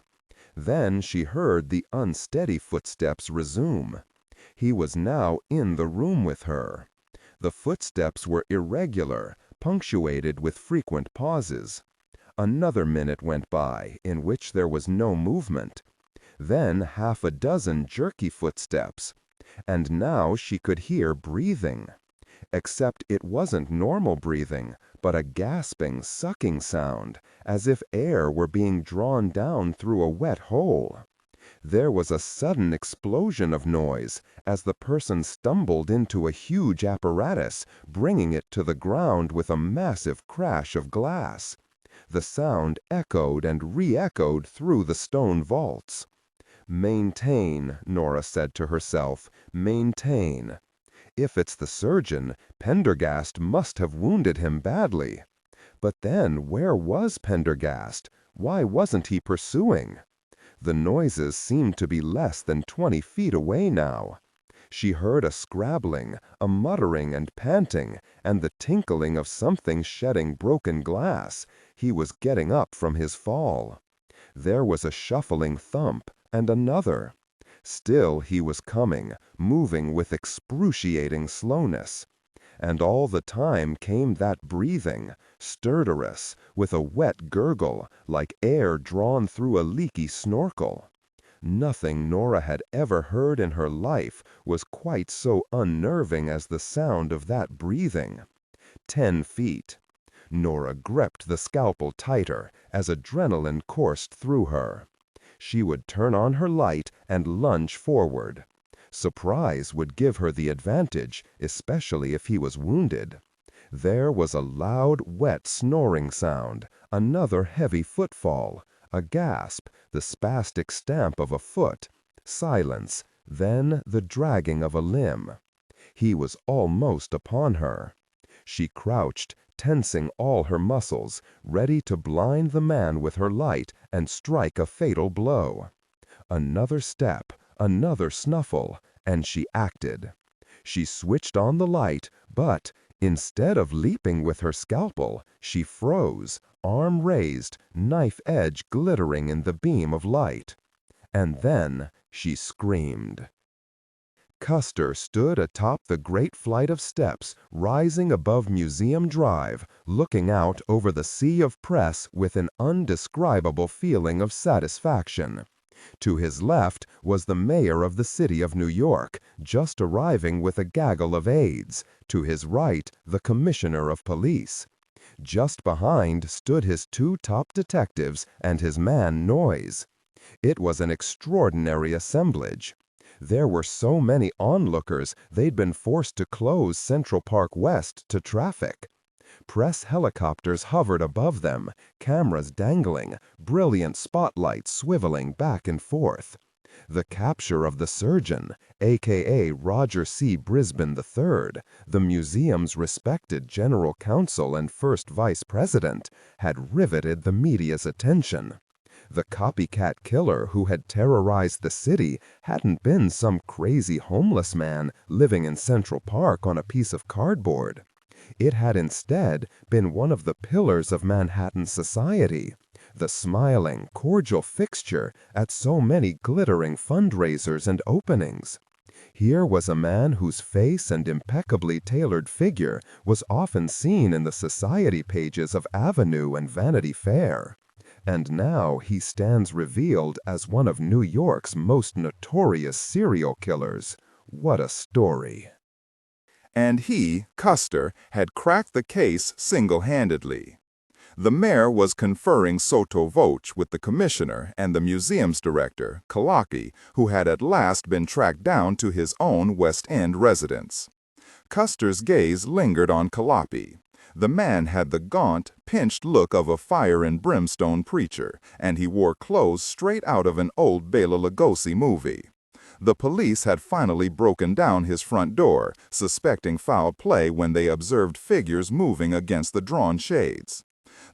Then she heard the unsteady footsteps resume. He was now in the room with her. The footsteps were irregular, punctuated with frequent pauses. Another minute went by, in which there was no movement. Then half a dozen jerky footsteps. And now she could hear breathing. Except it wasn't normal breathing, but a gasping, sucking sound, as if air were being drawn down through a wet hole. There was a sudden explosion of noise, as the person stumbled into a huge apparatus, bringing it to the ground with a massive crash of glass. The sound echoed and re-echoed through the stone vaults. "Maintain," Nora said to herself, "maintain. If it's the surgeon, Pendergast must have wounded him badly. But then, where was Pendergast? Why wasn't he pursuing? The noises seemed to be less than 20 feet away now. She heard a scrabbling, a muttering and panting, and the tinkling of something shedding broken glass. He was getting up from his fall. There was a shuffling thump, and another. Still he was coming, moving with excruciating slowness. And all the time came that breathing, stertorous, with a wet gurgle, like air drawn through a leaky snorkel. Nothing Nora had ever heard in her life was quite so unnerving as the sound of that breathing. 10 feet. Nora gripped the scalpel tighter as adrenaline coursed through her. She would turn on her light and lunge forward. Surprise would give her the advantage, especially if he was wounded. There was a loud, wet snoring sound, another heavy footfall, a gasp, the spastic stamp of a foot, silence, then the dragging of a limb. He was almost upon her. She crouched, tensing all her muscles, ready to blind the man with her light and strike a fatal blow. Another step, another snuffle, and she acted. She switched on the light, but instead of leaping with her scalpel, she froze, arm raised, knife edge glittering in the beam of light. And then she screamed. Custer stood atop the great flight of steps rising above Museum Drive, looking out over the sea of press with an undescribable feeling of satisfaction. To his left was the mayor of the city of New York, just arriving with a gaggle of aides. To his right, the commissioner of police. Just behind stood his 2 top detectives and his man Noyes. It was an extraordinary assemblage. There were so many onlookers they'd been forced to close Central Park West to traffic. Press helicopters hovered above them, cameras dangling, brilliant spotlights swiveling back and forth. The capture of the surgeon, a.k.a. Roger C. Brisbane III, the museum's respected general counsel and first vice president, had riveted the media's attention. The copycat killer who had terrorized the city hadn't been some crazy homeless man living in Central Park on a piece of cardboard. It had instead been one of the pillars of Manhattan society, the smiling, cordial fixture at so many glittering fundraisers and openings. Here was a man whose face and impeccably tailored figure was often seen in the society pages of Avenue and Vanity Fair. And now he stands revealed as one of New York's most notorious serial killers. What a story. And he, Custer, had cracked the case single-handedly. The mayor was conferring sotto voce with the commissioner and the museum's director, Kalaki, who had at last been tracked down to his own West End residence. Custer's gaze lingered on Kalaki. The man had the gaunt, pinched look of a fire-and-brimstone preacher, and he wore clothes straight out of an old Bela Lugosi movie. The police had finally broken down his front door, suspecting foul play when they observed figures moving against the drawn shades.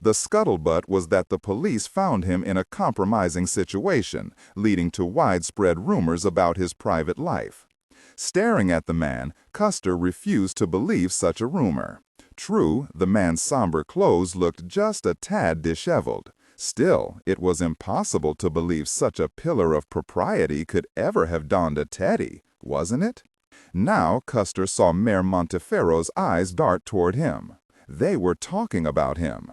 The scuttlebutt was that the police found him in a compromising situation, leading to widespread rumors about his private life. Staring at the man, Custer refused to believe such a rumor. True, the man's somber clothes looked just a tad disheveled. Still, it was impossible to believe such a pillar of propriety could ever have donned a teddy. wasn't it? Now Custer saw Mayor Montefero's eyes dart toward him. They were talking about him.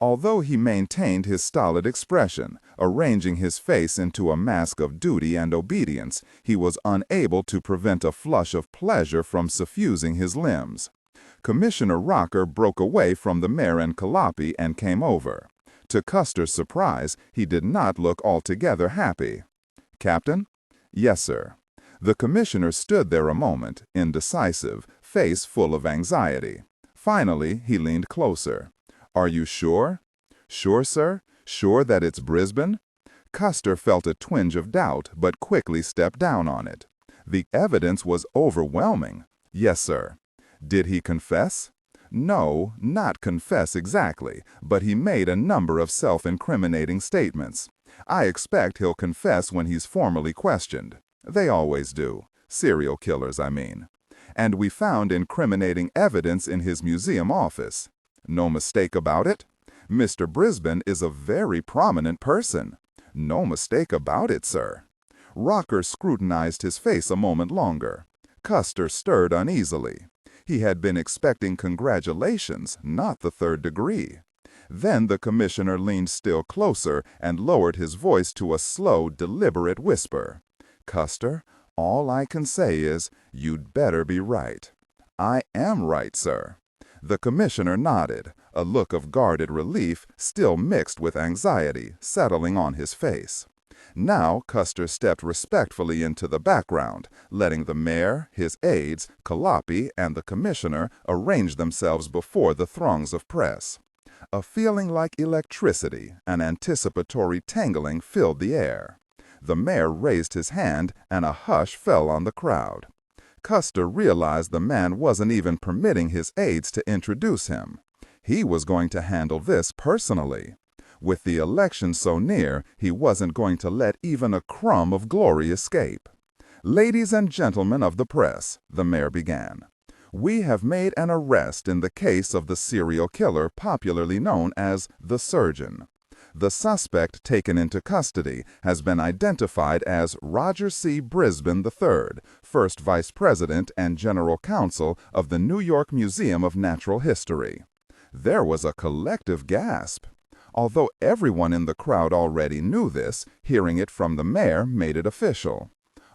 Although he maintained his stolid expression, arranging his face into a mask of duty and obedience, he was unable to prevent a flush of pleasure from suffusing his limbs. Commissioner Rocker broke away from the mayor and Calliope and came over. To Custer's surprise, he did not look altogether happy. "Captain?" "Yes, sir." The commissioner stood there a moment, indecisive, face full of anxiety. Finally, he leaned closer. "Are you sure?" "Sure, sir? Sure that it's Brisbane?" Custer felt a twinge of doubt, but quickly stepped down on it. The evidence was overwhelming. "Yes, sir." "Did he confess?" "No, not confess exactly, but he made a number of self-incriminating statements. I expect he'll confess when he's formally questioned. They always do. Serial killers, I mean. And we found incriminating evidence in his museum office. No mistake about it? Mr. Brisbane is a very prominent person. No mistake about it, sir." Rocker scrutinized his face a moment longer. Custer stirred uneasily. He had been expecting congratulations, not the third degree. Then the commissioner leaned still closer and lowered his voice to a slow, deliberate whisper. "Custer, all I can say is, you'd better be right." "I am right, sir." The commissioner nodded, a look of guarded relief, still mixed with anxiety, settling on his face. Now Custer stepped respectfully into the background, letting the mayor, his aides, Calliope, and the commissioner arrange themselves before the throngs of press. A feeling like electricity, an anticipatory tingling filled the air. The mayor raised his hand, and a hush fell on the crowd. Custer realized the man wasn't even permitting his aides to introduce him. He was going to handle this personally. With the election so near, he wasn't going to let even a crumb of glory escape. "Ladies and gentlemen of the press," the mayor began, "we have made an arrest in the case of the serial killer popularly known as the Surgeon. The suspect taken into custody has been identified as Roger C. Brisbane III, first Vice President and General Counsel of the New York Museum of Natural History." There was a collective gasp. Although everyone in the crowd already knew this, hearing it from the mayor made it official.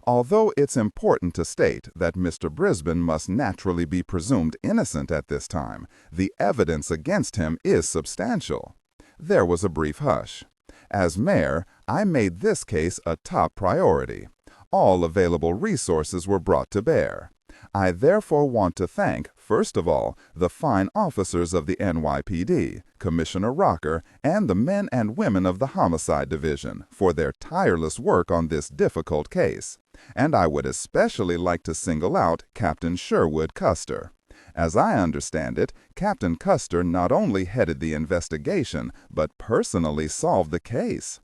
Although it's important to state that Mr. Brisbane must naturally be presumed innocent at this time, the evidence against him is substantial. There was a brief hush. As mayor, I made this case a top priority. All available resources were brought to bear. I therefore want to thank, first of all, the fine officers of the NYPD, Commissioner Rocker, and the men and women of the Homicide Division for their tireless work on this difficult case. And I would especially like to single out Captain Sherwood Custer. As I understand it, Captain Custer not only headed the investigation, but personally solved the case.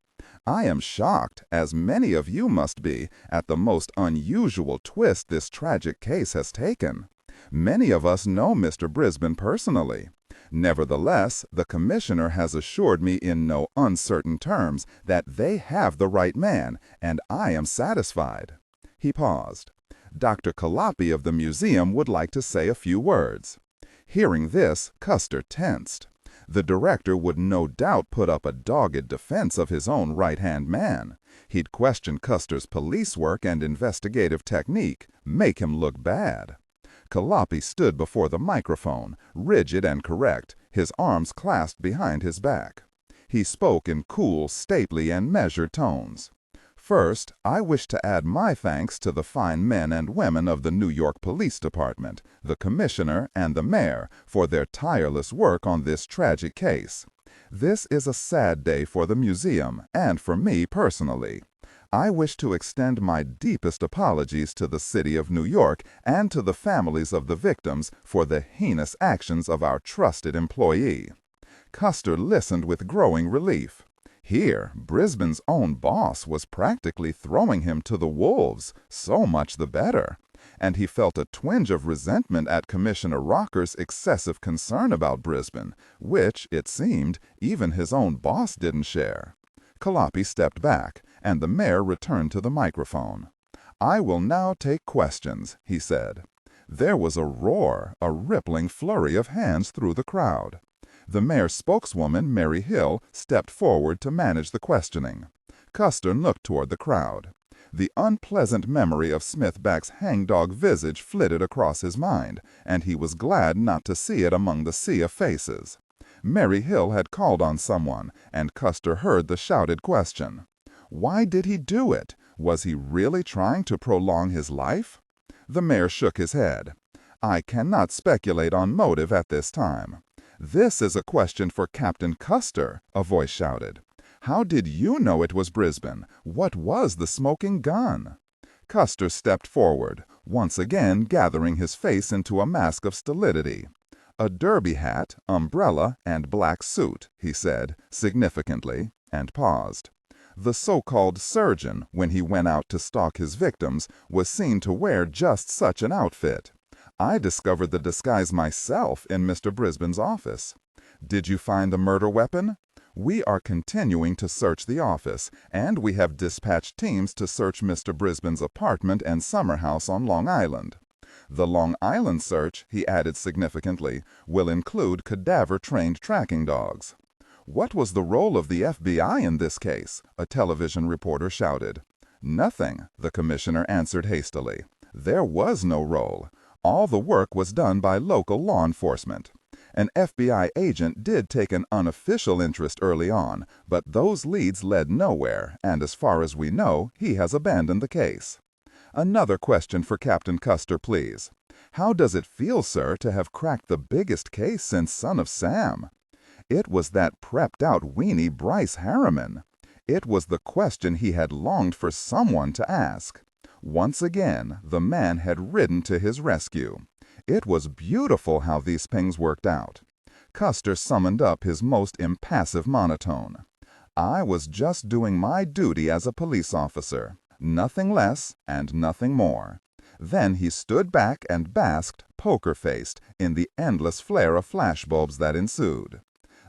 I am shocked, as many of you must be, at the most unusual twist this tragic case has taken. Many of us know Mr. Brisbane personally. Nevertheless, the commissioner has assured me in no uncertain terms that they have the right man, and I am satisfied. He paused. Dr. Calliope of the museum would like to say a few words. Hearing this, Custer tensed. The director would no doubt put up a dogged defense of his own right-hand man. He'd question Custer's police work and investigative technique, make him look bad. Calliope stood before the microphone, rigid and correct, his arms clasped behind his back. He spoke in cool, stately, and measured tones. "First, I wish to add my thanks to the fine men and women of the New York Police Department, the Commissioner, and the Mayor for their tireless work on this tragic case. This is a sad day for the museum and for me personally. I wish to extend my deepest apologies to the City of New York and to the families of the victims for the heinous actions of our trusted employee." Custer listened with growing relief. Here, Brisbane's own boss was practically throwing him to the wolves, so much the better. And he felt a twinge of resentment at Commissioner Rocker's excessive concern about Brisbane, which, it seemed, even his own boss didn't share. Calliope stepped back, and the mayor returned to the microphone. "I will now take questions," he said. There was a roar, a rippling flurry of hands through the crowd. The mayor's spokeswoman, Mary Hill, stepped forward to manage the questioning. Custer looked toward the crowd. The unpleasant memory of Smithback's hangdog visage flitted across his mind, and he was glad not to see it among the sea of faces. Mary Hill had called on someone, and Custer heard the shouted question. Why did he do it? Was he really trying to prolong his life? The mayor shook his head. "I cannot speculate on motive at this time." "This is a question for Captain Custer," a voice shouted. "How did you know it was Brisbane? What was the smoking gun?" Custer stepped forward, once again gathering his face into a mask of stolidity. "A derby hat, umbrella, and black suit," he said, significantly, and paused. The so-called surgeon, when he went out to stalk his victims, was seen to wear just such an outfit. "I discovered the disguise myself in Mr. Brisbane's office." "Did you find the murder weapon?" "We are continuing to search the office, and we have dispatched teams to search Mr. Brisbane's apartment and summer house on Long Island. The Long Island search," he added significantly, "will include cadaver-trained tracking dogs." "What was the role of the FBI in this case?" a television reporter shouted. "Nothing," the commissioner answered hastily. "There was no role. All the work was done by local law enforcement. An FBI agent did take an unofficial interest early on, but those leads led nowhere, and as far as we know, he has abandoned the case." "Another question for Captain Custer, please. How does it feel, sir, to have cracked the biggest case since Son of Sam?" It was that prepped-out weenie Bryce Harriman. It was the question he had longed for someone to ask. Once again, the man had ridden to his rescue. It was beautiful how these things worked out. Custer summoned up his most impassive monotone. "I was just doing my duty as a police officer. Nothing less and nothing more." Then he stood back and basked, poker-faced, in the endless flare of flashbulbs that ensued.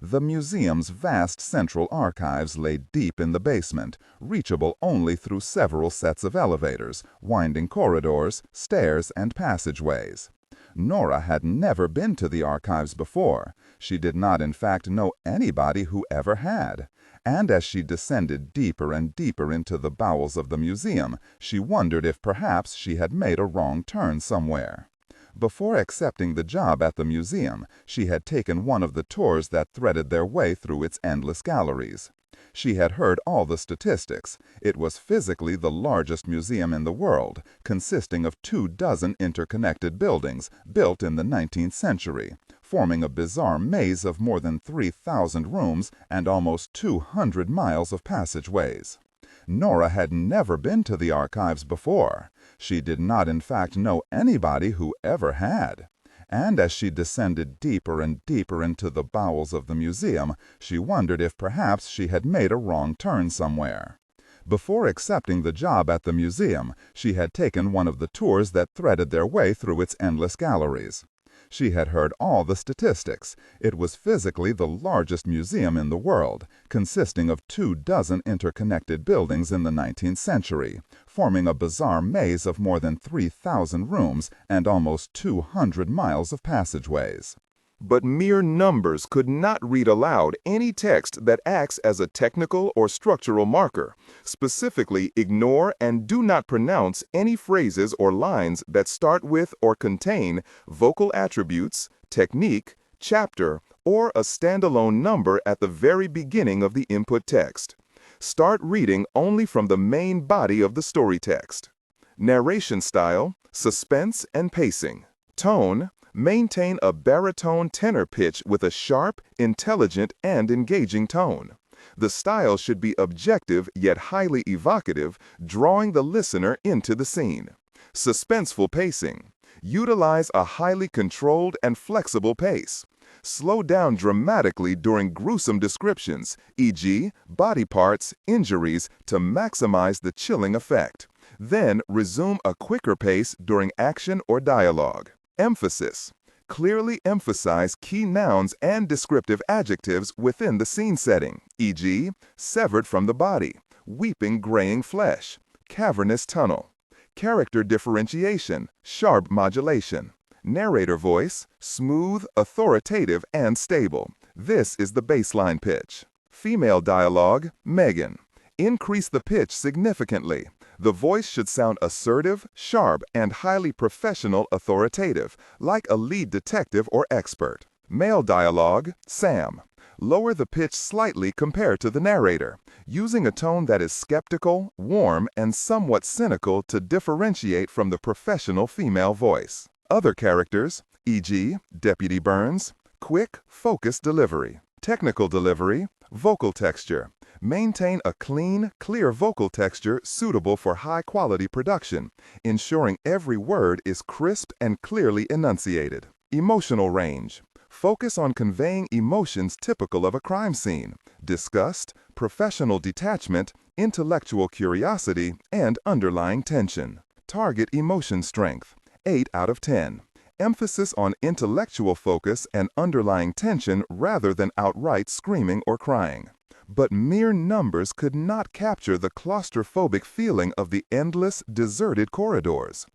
The museum's vast central archives lay deep in the basement, reachable only through several sets of elevators, winding corridors, stairs, and passageways. Nora had never been to the archives before. She did not, in fact, know anybody who ever had. And as she descended deeper and deeper into the bowels of the museum, she wondered if perhaps she had made a wrong turn somewhere. Before accepting the job at the museum, she had taken one of the tours that threaded their way through its endless galleries. She had heard all the statistics. It was physically the largest museum in the world, consisting of 24 interconnected buildings built in the 19th century, forming a bizarre maze of more than 3,000 rooms and almost 200 miles of passageways. Nora had never been to the archives before. She did not, in fact, know anybody who ever had. And as she descended deeper and deeper into the bowels of the museum, she wondered if perhaps she had made a wrong turn somewhere. Before accepting the job at the museum, she had taken one of the tours that threaded their way through its endless galleries. She had heard all the statistics. It was physically the largest museum in the world, consisting of 24 interconnected buildings in the 19th century, forming a bizarre maze of more than 3,000 rooms and almost 200 miles of passageways. But mere numbers could not read aloud any text that acts as a technical or structural marker. Specifically, ignore and do not pronounce any phrases or lines that start with or contain vocal attributes, technique, chapter, or a standalone number at the very beginning of the input text. Start reading only from the main body of the story text. Narration style, suspense and pacing. Tone, maintain a baritone tenor pitch with a sharp, intelligent, and engaging tone. The style should be objective yet highly evocative, drawing the listener into the scene. Suspenseful pacing. Utilize a highly controlled and flexible pace. Slow down dramatically during gruesome descriptions, e.g., body parts, injuries, to maximize the chilling effect. Then resume a quicker pace during action or dialogue. Emphasis. Clearly emphasize key nouns and descriptive adjectives within the scene setting, e.g., severed from the body, weeping graying flesh, cavernous tunnel. Character differentiation, sharp modulation. Narrator voice, smooth, authoritative, and stable. This is the baseline pitch. Female dialogue, Megan. Increase the pitch significantly. The voice should sound assertive, sharp, and highly professional authoritative, like a lead detective or expert. Male dialogue, Sam. Lower the pitch slightly compared to the narrator, using a tone that is skeptical, warm, and somewhat cynical to differentiate from the professional female voice. Other characters, e.g., Deputy Burns, quick, focused delivery. Technical delivery, vocal texture. Maintain a clean, clear vocal texture suitable for high-quality production, ensuring every word is crisp and clearly enunciated. Emotional range. Focus on conveying emotions typical of a crime scene: disgust, professional detachment, intellectual curiosity, and underlying tension. Target emotion strength, 8 out of 10. Emphasis on intellectual focus and underlying tension rather than outright screaming or crying. But mere numbers could not capture the claustrophobic feeling of the endless, deserted corridors.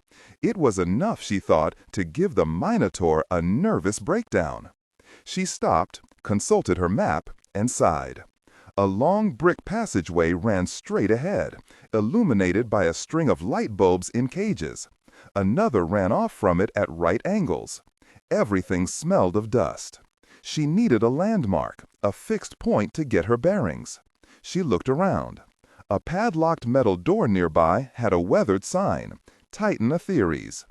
It was enough, she thought, to give the Minotaur a nervous breakdown. She stopped, consulted her map, and sighed. A long brick passageway ran straight ahead, illuminated by a string of light bulbs in cages. Another ran off from it at right angles. Everything smelled of dust. She needed a landmark, a fixed point to get her bearings. She looked around. A padlocked metal door nearby had a weathered sign, Titan Theories.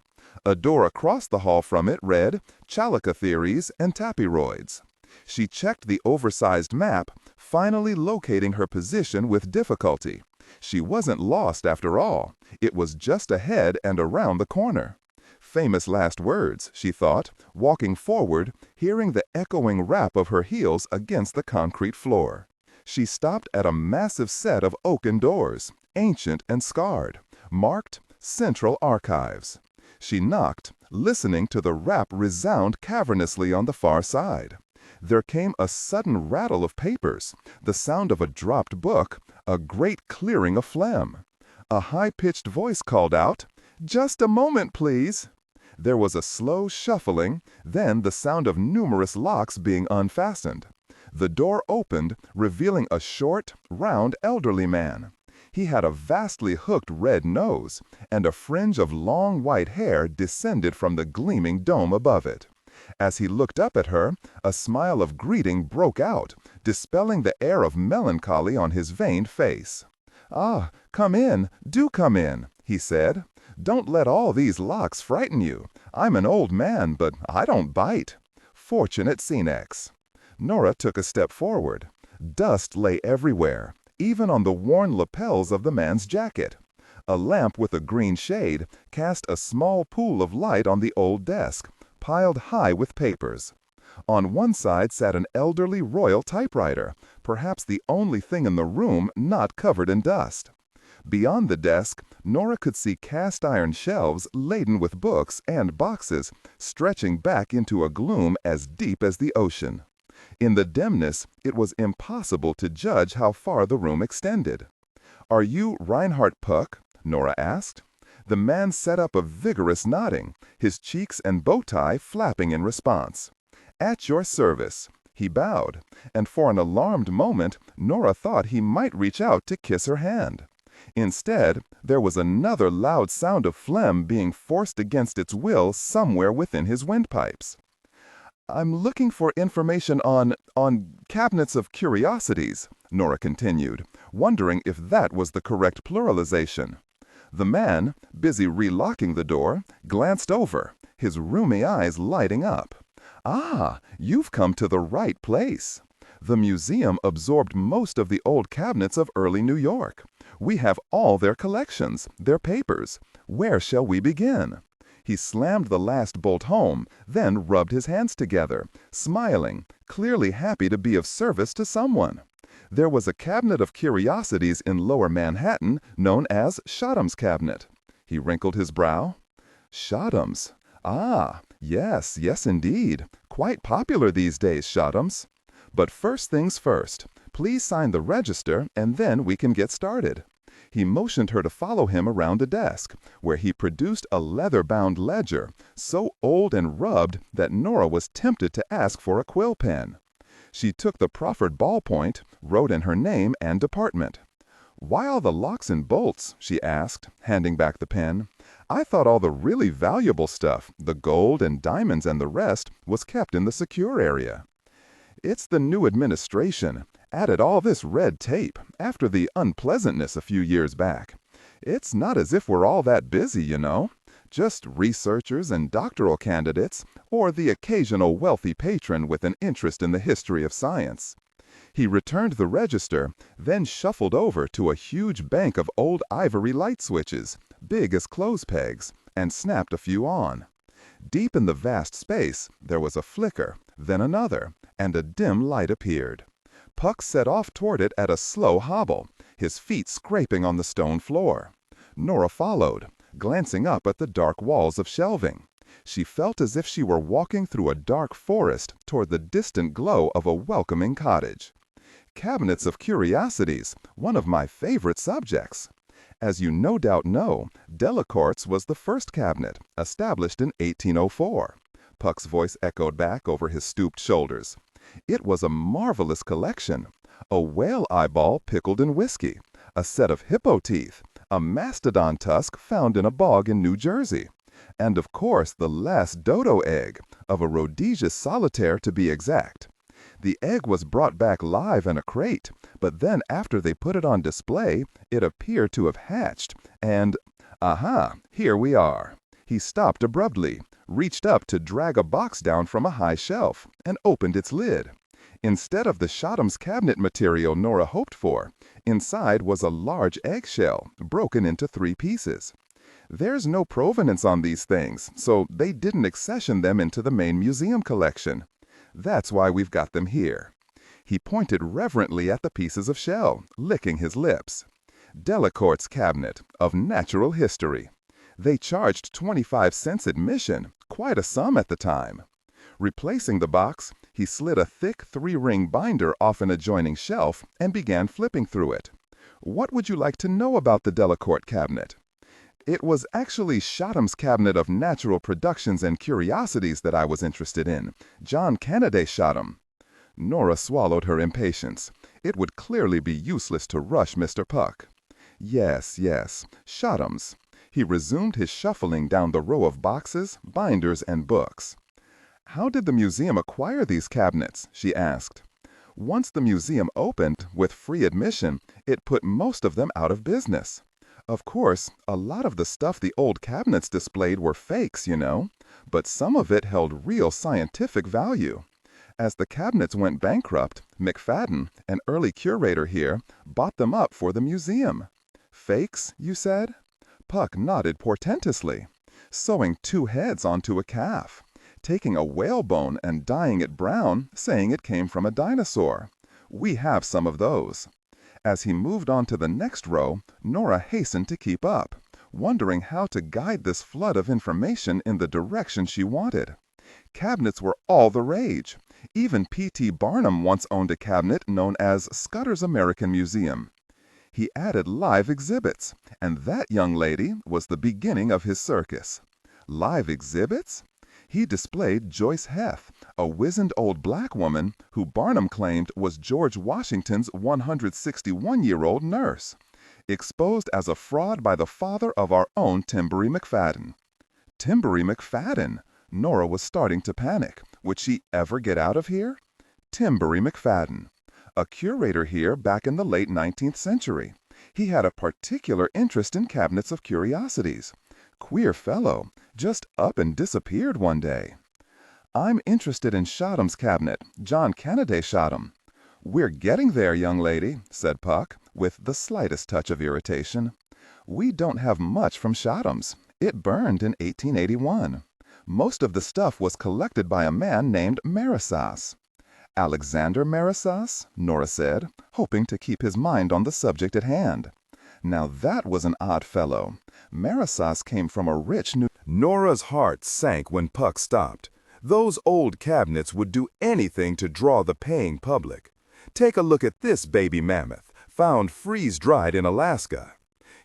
A door across the hall from it read, Chalaka Theories and Tapiroids. She checked the oversized map, finally locating her position with difficulty. She wasn't lost after all. It was just ahead and around the corner. Famous last words, she thought, walking forward, hearing the echoing rap of her heels against the concrete floor. She stopped at a massive set of oaken doors, ancient and scarred, marked Central Archives. She knocked, listening to the rap resound cavernously on the far side. There came a sudden rattle of papers, the sound of a dropped book, a great clearing of phlegm. A high-pitched voice called out, "Just a moment, please." There was a slow shuffling, then the sound of numerous locks being unfastened. The door opened, revealing a short, round, elderly man. He had a vastly hooked red nose, and a fringe of long white hair descended from the gleaming dome above it. As he looked up at her, a smile of greeting broke out, dispelling the air of melancholy on his veined face. "Ah, come in, do come in," he said. "Don't let all these locks frighten you. I'm an old man, but I don't bite. Fortunate Senex." Nora took a step forward. Dust lay everywhere, even on the worn lapels of the man's jacket. A lamp with a green shade cast a small pool of light on the old desk, piled high with papers. On one side sat an elderly royal typewriter, perhaps the only thing in the room not covered in dust. Beyond the desk, Nora could see cast-iron shelves laden with books and boxes, stretching back into a gloom as deep as the ocean. In the dimness, it was impossible to judge how far the room extended. "Are you Reinhard Puck?" Nora asked. The man set up a vigorous nodding, his cheeks and bow tie flapping in response. "At your service." He bowed, and for an alarmed moment, Nora thought he might reach out to kiss her hand. Instead, there was another loud sound of phlegm being forced against its will somewhere within his windpipes. "I'm looking for information on cabinets of curiosities," Nora continued, wondering if that was the correct pluralization. The man, busy relocking the door, glanced over, his rheumy eyes lighting up. "Ah, you've come to the right place. The museum absorbed most of the old cabinets of early New York. We have all their collections, their papers. Where shall we begin?" He slammed the last bolt home, then rubbed his hands together, smiling, clearly happy to be of service to someone. There was a cabinet of curiosities in Lower Manhattan known as Shodham's Cabinet. He wrinkled his brow. "Shodham's? Ah, yes, yes indeed. Quite popular these days, Shodham's. But first things first. Please sign the register, and then we can get started." He motioned her to follow him around a desk, where he produced a leather-bound ledger, so old and rubbed that Nora was tempted to ask for a quill pen. She took the proffered ballpoint, wrote in her name and department. "Why all the locks and bolts?" she asked, handing back the pen. "I thought all the really valuable stuff, the gold and diamonds and the rest, was kept in the secure area." "It's the new administration. Added all this red tape after the unpleasantness a few years back. It's not as if we're all that busy, you know. Just researchers and doctoral candidates, or the occasional wealthy patron with an interest in the history of science." He returned the register, then shuffled over to a huge bank of old ivory light switches, big as clothes pegs, and snapped a few on. Deep in the vast space, there was a flicker, then another, and a dim light appeared. Puck set off toward it at a slow hobble, his feet scraping on the stone floor. Nora followed, glancing up at the dark walls of shelving. She felt as if she were walking through a dark forest toward the distant glow of a welcoming cottage. Cabinets of curiosities, one of my favorite subjects. As you no doubt know, Delacourt's was the first cabinet, established in 1804. Puck's voice echoed back over his stooped shoulders. It was a marvelous collection. A whale eyeball pickled in whiskey, a set of hippo teeth, a mastodon tusk found in a bog in New Jersey, and of course the last dodo egg, of a Rhodesius solitaire to be exact. The egg was brought back live in a crate, but then after they put it on display, it appeared to have hatched, and, aha, here we are. He stopped abruptly, reached up to drag a box down from a high shelf, and opened its lid. Instead of the Shodham's cabinet material Nora hoped for, inside was a large eggshell, broken into 3 pieces. There's no provenance on these things, so they didn't accession them into the main museum collection. That's why we've got them here. He pointed reverently at the pieces of shell, licking his lips. Delacourt's cabinet, of natural history. They charged 25 cents admission, quite a sum at the time. Replacing the box, he slid a thick 3-ring binder off an adjoining shelf and began flipping through it. "What would you like to know about the Delacourt cabinet?" "It was actually Shodham's cabinet of natural productions and curiosities that I was interested in. John Canaday Shodham." Nora swallowed her impatience. It would clearly be useless to rush Mr. Puck. Yes, Shodham's. He resumed his shuffling down the row of boxes, binders, and books. "How did the museum acquire these cabinets?" she asked. "Once the museum opened, with free admission, it put most of them out of business. Of course, a lot of the stuff the old cabinets displayed were fakes, you know, but some of it held real scientific value. As the cabinets went bankrupt, McFadden, an early curator here, bought them up for the museum." "Fakes, you said?" Puck nodded portentously. "Sewing 2 heads onto a calf. Taking a whalebone and dyeing it brown, saying it came from a dinosaur. We have some of those." As he moved on to the next row, Nora hastened to keep up, wondering how to guide this flood of information in the direction she wanted. Cabinets were all the rage. Even P.T. Barnum once owned a cabinet known as Scudder's American Museum. He added live exhibits, and that young lady was the beginning of his circus. Live exhibits? He displayed Joyce Heth, a wizened old black woman who Barnum claimed was George Washington's 161-year-old nurse, exposed as a fraud by the father of our own Timbury McFadden. Timbury McFadden! Nora was starting to panic. Would she ever get out of here? Timbury McFadden. A curator here back in the late 19th century. He had a particular interest in cabinets of curiosities. Queer fellow, just up and disappeared one day. "I'm interested in Shodham's cabinet, John Canaday Shodham." "We're getting there, young lady," said Puck, with the slightest touch of irritation. "We don't have much from Shodham's. It burned in 1881. Most of the stuff was collected by a man named Marasas." "Alexander Marasas?" Nora said, hoping to keep his mind on the subject at hand. Now that was an odd fellow. Marasas came from a rich New... Nora's heart sank when Puck stopped. Those old cabinets would do anything to draw the paying public. Take a look at this baby mammoth, found freeze-dried in Alaska.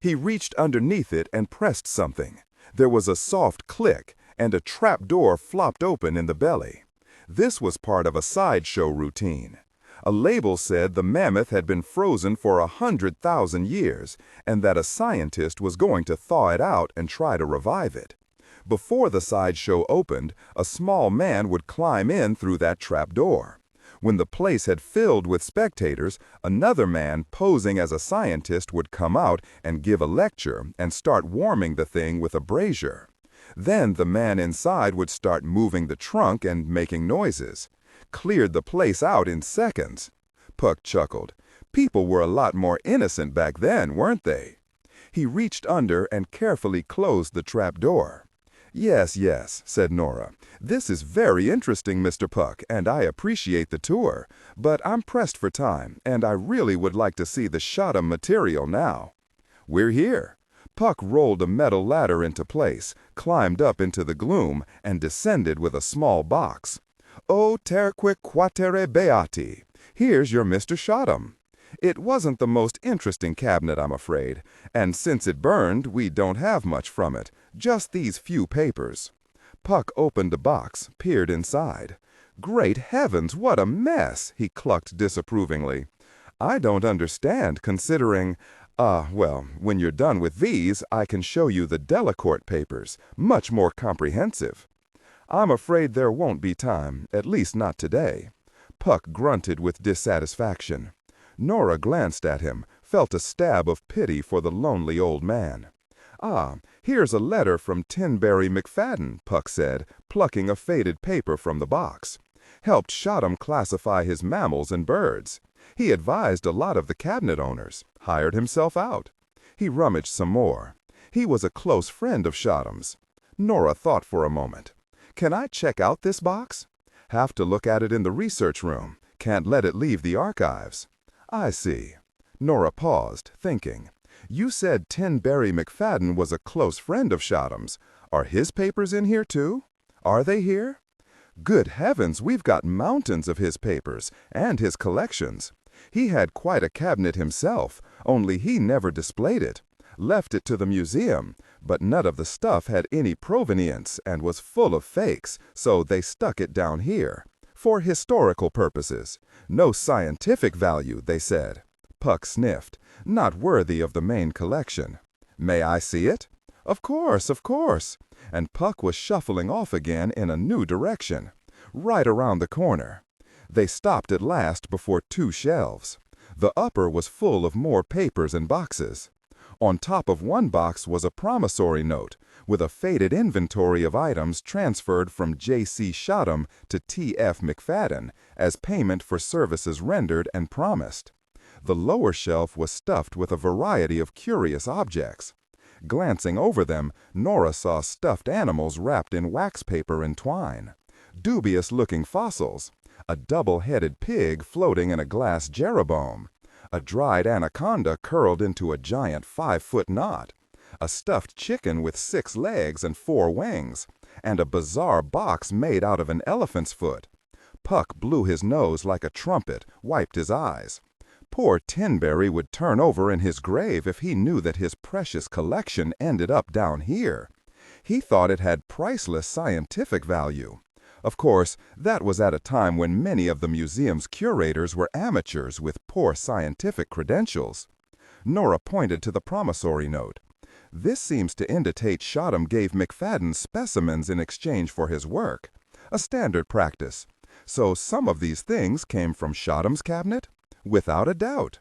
He reached underneath it and pressed something. There was a soft click, and a trap door flopped open in the belly. This was part of a sideshow routine. A label said the mammoth had been frozen for 100,000 years, and that a scientist was going to thaw it out and try to revive it. Before the sideshow opened, a small man would climb in through that trap door. When the place had filled with spectators, another man posing as a scientist would come out and give a lecture and start warming the thing with a brazier. Then the man inside would start moving the trunk and making noises. Cleared the place out in seconds. Puck chuckled. People were a lot more innocent back then, weren't they? He reached under and carefully closed the trap door. "Yes, yes," said Nora. "This is very interesting, Mr. Puck, and I appreciate the tour. But I'm pressed for time, and I really would like to see the Shotham material now." "We're here." Puck rolled a metal ladder into place, climbed up into the gloom, and descended with a small box. "O terque quatere beati. Here's your Mr. Shotham." It wasn't the most interesting cabinet, I'm afraid, and since it burned, we don't have much from it, just these few papers. Puck opened the box, peered inside. "Great heavens, what a mess!" he clucked disapprovingly. "I don't understand, considering— well, when you're done with these, I can show you the Delacourt papers, much more comprehensive." "I'm afraid there won't be time, at least not today." Puck grunted with dissatisfaction. Nora glanced at him, felt a stab of pity for the lonely old man. "Ah, here's a letter from Tinberry McFadden," Puck said, plucking a faded paper from the box. "Helped Shotham classify his mammals and birds. He advised a lot of the cabinet owners, hired himself out." He rummaged some more. He was a close friend of Shotham's. Nora thought for a moment. "Can I check out this box?" "Have to look at it in the research room. Can't let it leave the archives." "I see." Nora paused, thinking. "You said Tinberry McFadden was a close friend of Shotham's. Are his papers in here too? Are they here?" "Good heavens, we've got mountains of his papers, and his collections. He had quite a cabinet himself, only he never displayed it. Left it to the museum, but none of the stuff had any provenience and was full of fakes, so they stuck it down here. For historical purposes. No scientific value, they said." Puck sniffed. "Not worthy of the main collection." "May I see it?" "Of course, of course." And Puck was shuffling off again in a new direction. Right around the corner. They stopped at last before two shelves. The upper was full of more papers and boxes. On top of one box was a promissory note, with a faded inventory of items transferred from J.C. Shotham to T.F. McFadden as payment for services rendered and promised. The lower shelf was stuffed with a variety of curious objects. Glancing over them, Nora saw stuffed animals wrapped in wax paper and twine. Dubious-looking fossils. A double-headed pig floating in a glass jeroboam. A dried anaconda curled into a giant 5-foot knot. A stuffed chicken with 6 legs and 4 wings. And a bizarre box made out of an elephant's foot. Puck blew his nose like a trumpet, wiped his eyes. Poor Tinberry would turn over in his grave if he knew that his precious collection ended up down here. He thought it had priceless scientific value. Of course, that was at a time when many of the museum's curators were amateurs with poor scientific credentials. Nora pointed to the promissory note. "This seems to indicate Shotham gave McFadden specimens in exchange for his work. A standard practice. So some of these things came from Shotham's cabinet?" "Without a doubt."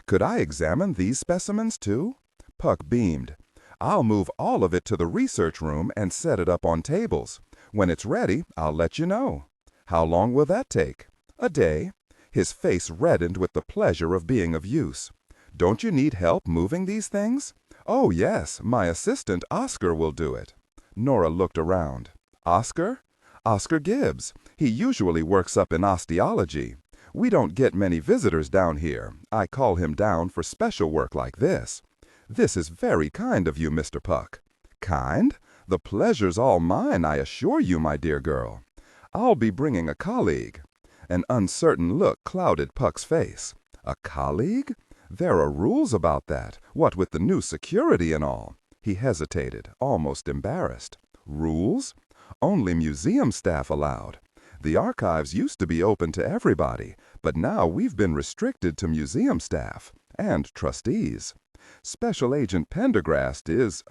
"Could I examine these specimens too?" Puck beamed. "I'll move all of it to the research room and set it up on tables. When it's ready, I'll let you know." "How long will that take?" "A day." His face reddened with the pleasure of being of use. "Don't you need help moving these things?" "Oh, yes, my assistant Oscar will do it." Nora looked around. "Oscar?" "Oscar Gibbs. He usually works up in osteology. We don't get many visitors down here. I call him down for special work like this." "This is very kind of you, Mr. Puck." "Kind? The pleasure's all mine, I assure you, my dear girl. I'll be bringing a colleague." An uncertain look clouded Puck's face. "A colleague? There are rules about that, what with the new security and all. He hesitated, almost embarrassed. Rules? Only museum staff allowed. The archives used to be open to everybody, but now we've been restricted to museum staff and trustees. Special Agent Pendergast is,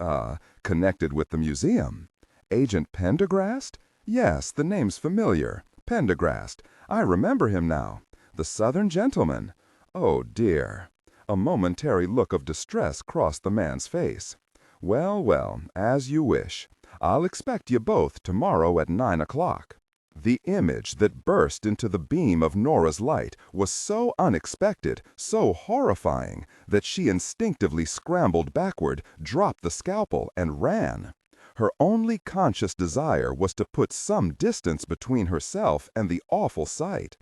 connected with the museum. Agent Pendergast? Yes, the name's familiar. Pendergast. I remember him now. The Southern gentleman. Oh, dear. A momentary look of distress crossed the man's face. Well, well, as you wish. I'll expect you both tomorrow at 9 o'clock. The image that burst into the beam of Nora's light was so unexpected, so horrifying, that she instinctively scrambled backward, dropped the scalpel, and ran. Her only conscious desire was to put some distance between herself and the awful sight.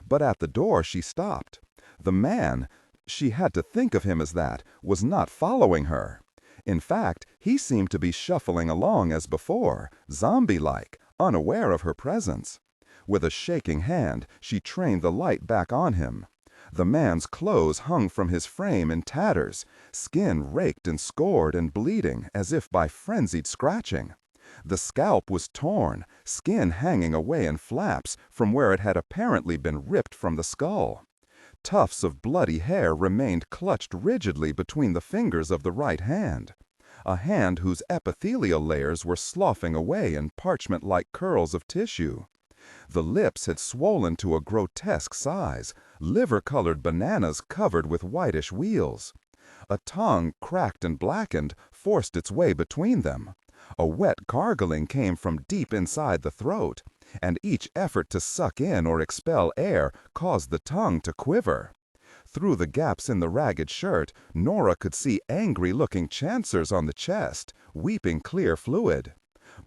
But at the door she stopped. The man, she had to think of him as that, was not following her. In fact, he seemed to be shuffling along as before, zombie-like, unaware of her presence. With a shaking hand, she trained the light back on him. The man's clothes hung from his frame in tatters, skin raked and scored and bleeding as if by frenzied scratching. The scalp was torn, skin hanging away in flaps from where it had apparently been ripped from the skull. Tufts of bloody hair remained clutched rigidly between the fingers of the right hand. A hand whose epithelial layers were sloughing away in parchment-like curls of tissue. The lips had swollen to a grotesque size, liver-colored bananas covered with whitish wheals. A tongue, cracked and blackened, forced its way between them. A wet gargling came from deep inside the throat, and each effort to suck in or expel air caused the tongue to quiver. Through the gaps in the ragged shirt, Nora could see angry-looking chancers on the chest, weeping clear fluid.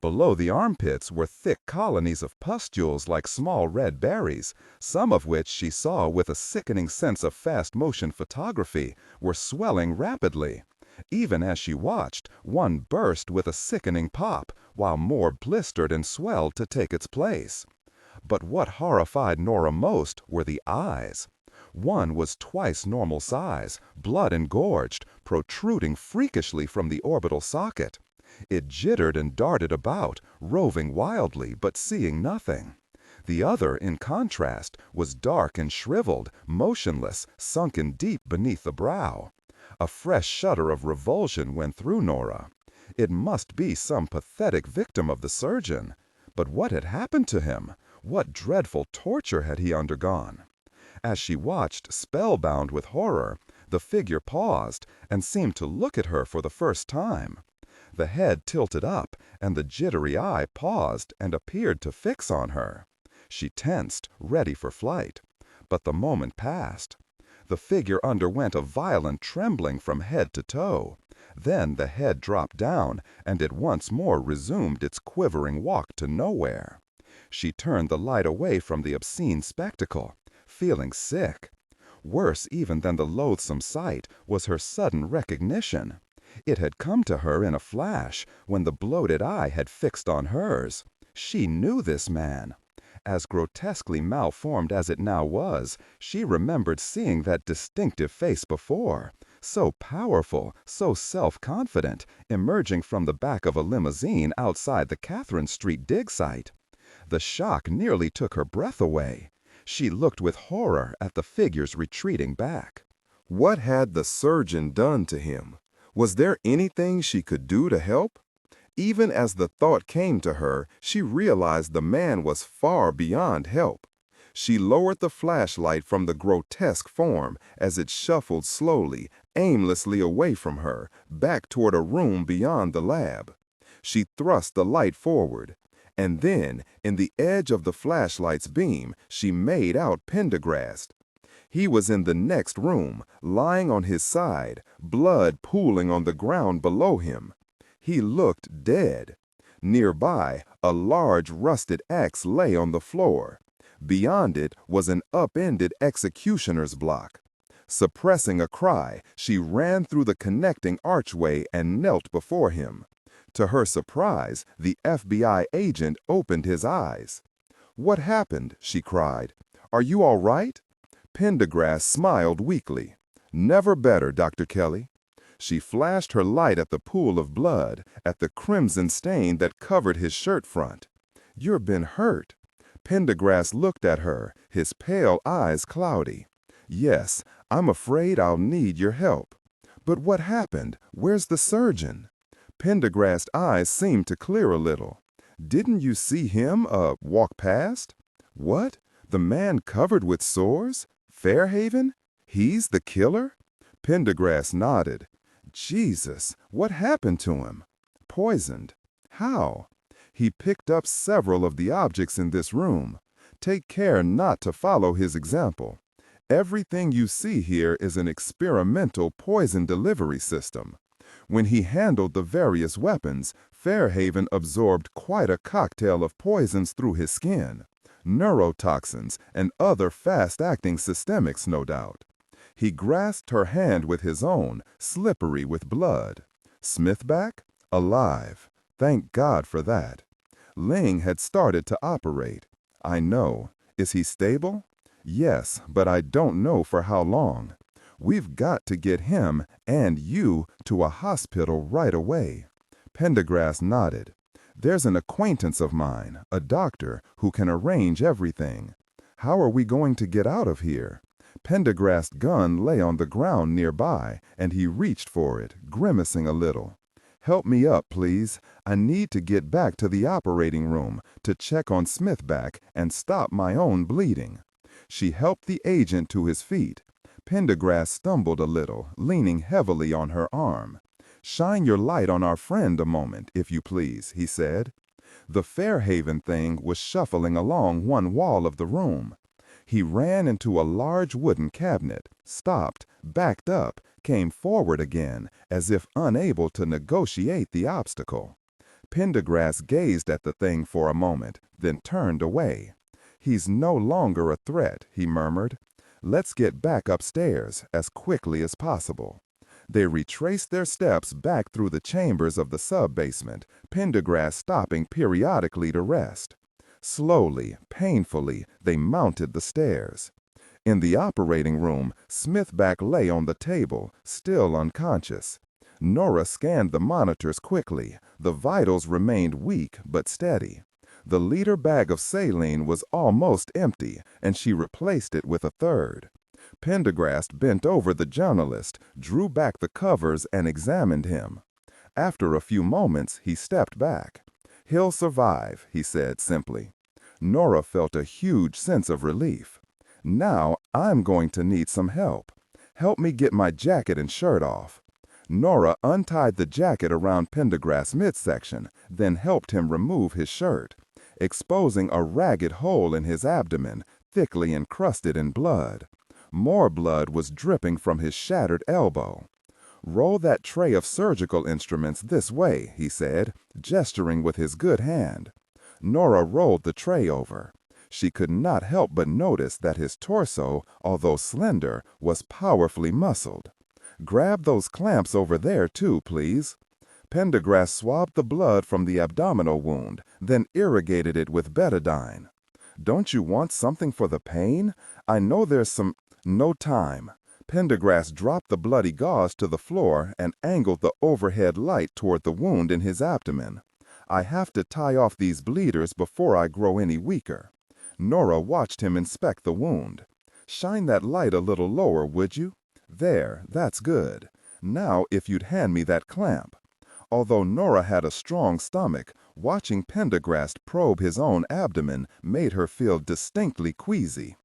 Below the armpits were thick colonies of pustules like small red berries, some of which she saw with a sickening sense of fast-motion photography were swelling rapidly. Even as she watched, one burst with a sickening pop, while more blistered and swelled to take its place. But what horrified Nora most were the eyes. One was twice normal size, blood-engorged, protruding freakishly from the orbital socket. It jittered and darted about, roving wildly but seeing nothing. The other, in contrast, was dark and shriveled, motionless, sunken deep beneath the brow. A fresh shudder of revulsion went through Nora. It must be some pathetic victim of the surgeon. But what had happened to him? What dreadful torture had he undergone? As she watched, spellbound with horror, the figure paused and seemed to look at her for the first time. The head tilted up, and the jittery eye paused and appeared to fix on her. She tensed, ready for flight. But the moment passed. The figure underwent a violent trembling from head to toe. Then the head dropped down, and it once more resumed its quivering walk to nowhere. She turned the light away from the obscene spectacle, feeling sick. Worse even than the loathsome sight was her sudden recognition. It had come to her in a flash, when the bloated eye had fixed on hers. She knew this man. As grotesquely malformed as it now was, she remembered seeing that distinctive face before, so powerful, so self-confident, emerging from the back of a limousine outside the Catherine Street dig site. The shock nearly took her breath away. She looked with horror at the figure's retreating back. What had the surgeon done to him? Was there anything she could do to help? Even as the thought came to her, she realized the man was far beyond help. She lowered the flashlight from the grotesque form as it shuffled slowly, aimlessly away from her, back toward a room beyond the lab. She thrust the light forward, and then, in the edge of the flashlight's beam, she made out Pendergast. He was in the next room, lying on his side, blood pooling on the ground below him. He looked dead. Nearby, a large rusted axe lay on the floor. Beyond it was an upended executioner's block. Suppressing a cry, she ran through the connecting archway and knelt before him. To her surprise, the FBI agent opened his eyes. "What happened?" she cried. "Are you all right?" Pendergast smiled weakly. Never better, Dr. Kelly. She flashed her light at the pool of blood, at the crimson stain that covered his shirt front. You've been hurt. Pendergast looked at her, his pale eyes cloudy. Yes, I'm afraid I'll need your help. But what happened? Where's the surgeon? Pendergast's eyes seemed to clear a little. Didn't you see him, walk past? What? The man covered with sores? Fairhaven? He's the killer? Pendergast nodded. Jesus, what happened to him? Poisoned. How? He picked up several of the objects in this room. Take care not to follow his example. Everything you see here is an experimental poison delivery system. When he handled the various weapons, Fairhaven absorbed quite a cocktail of poisons through his skin. Neurotoxins and other fast-acting systemics, no doubt. He grasped her hand with his own, slippery with blood. Smithback? Alive. Thank God for that. Leng had started to operate. I know. Is he stable? Yes, but I don't know for how long. We've got to get him and you to a hospital right away. Pendergast nodded. There's an acquaintance of mine, a doctor, who can arrange everything. How are we going to get out of here? Pendergast's gun lay on the ground nearby, and he reached for it, grimacing a little. Help me up, please. I need to get back to the operating room to check on Smithback and stop my own bleeding. She helped the agent to his feet. Pendergast stumbled a little, leaning heavily on her arm. Shine your light on our friend a moment, if you please, he said. The Fairhaven thing was shuffling along one wall of the room. He ran into a large wooden cabinet, stopped, backed up, came forward again, as if unable to negotiate the obstacle. Pendergast gazed at the thing for a moment, then turned away. He's no longer a threat, he murmured. Let's get back upstairs as quickly as possible. They retraced their steps back through the chambers of the sub-basement, Pendergast stopping periodically to rest. Slowly, painfully, they mounted the stairs. In the operating room, Smithback lay on the table, still unconscious. Nora scanned the monitors quickly. The vitals remained weak but steady. The liter bag of saline was almost empty, and she replaced it with a third. Pendergast bent over the journalist, drew back the covers, and examined him. After a few moments, he stepped back. He'll survive, he said simply. Nora felt a huge sense of relief. Now I'm going to need some help. Help me get my jacket and shirt off. Nora untied the jacket around Pendergast's midsection, then helped him remove his shirt, exposing a ragged hole in his abdomen, thickly encrusted in blood. More blood was dripping from his shattered elbow. Roll that tray of surgical instruments this way, he said, gesturing with his good hand. Nora rolled the tray over. She could not help but notice that his torso, although slender, was powerfully muscled. Grab those clamps over there, too, please. Pendergast swabbed the blood from the abdominal wound, then irrigated it with betadine. Don't you want something for the pain? I know there's some... No time. Pendergast dropped the bloody gauze to the floor and angled the overhead light toward the wound in his abdomen. I have to tie off these bleeders before I grow any weaker. Nora watched him inspect the wound. Shine that light a little lower, would you? There, that's good. Now if you'd hand me that clamp. Although Nora had a strong stomach, watching Pendergast probe his own abdomen made her feel distinctly queasy.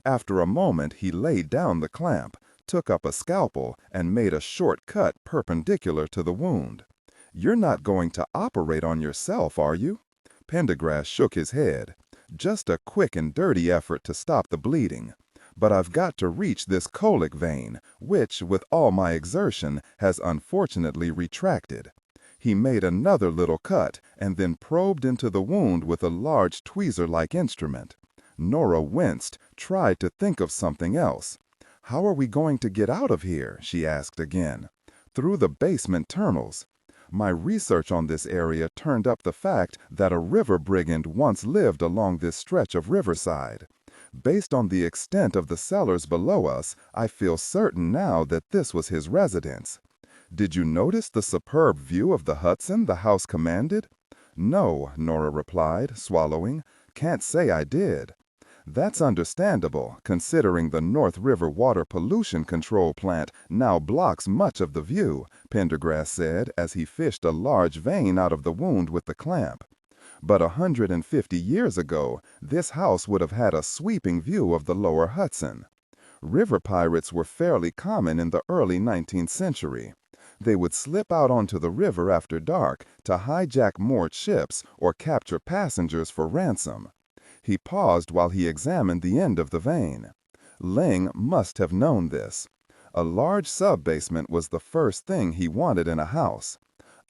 After a moment he laid down the clamp, took up a scalpel, and made a short cut perpendicular to the wound. You're not going to operate on yourself, are you? Pendergast shook his head. Just a quick and dirty effort to stop the bleeding. But I've got to reach this colic vein, which, with all my exertion, has unfortunately retracted. He made another little cut, and then probed into the wound with a large tweezer-like instrument. Nora winced, tried to think of something else. How are we going to get out of here? She asked again. Through the basement tunnels. My research on this area turned up the fact that a river brigand once lived along this stretch of riverside. Based on the extent of the cellars below us, I feel certain now that this was his residence. Did you notice the superb view of the Hudson the house commanded? No, Nora replied, swallowing. Can't say I did. That's understandable, considering the North River Water Pollution Control Plant now blocks much of the view, Pendergast said as he fished a large vein out of the wound with the clamp. But 150 years ago, this house would have had a sweeping view of the lower Hudson. River pirates were fairly common in the early 19th century. They would slip out onto the river after dark to hijack moored ships or capture passengers for ransom. He paused while he examined the end of the vein. Leng must have known this. A large sub-basement was the first thing he wanted in a house.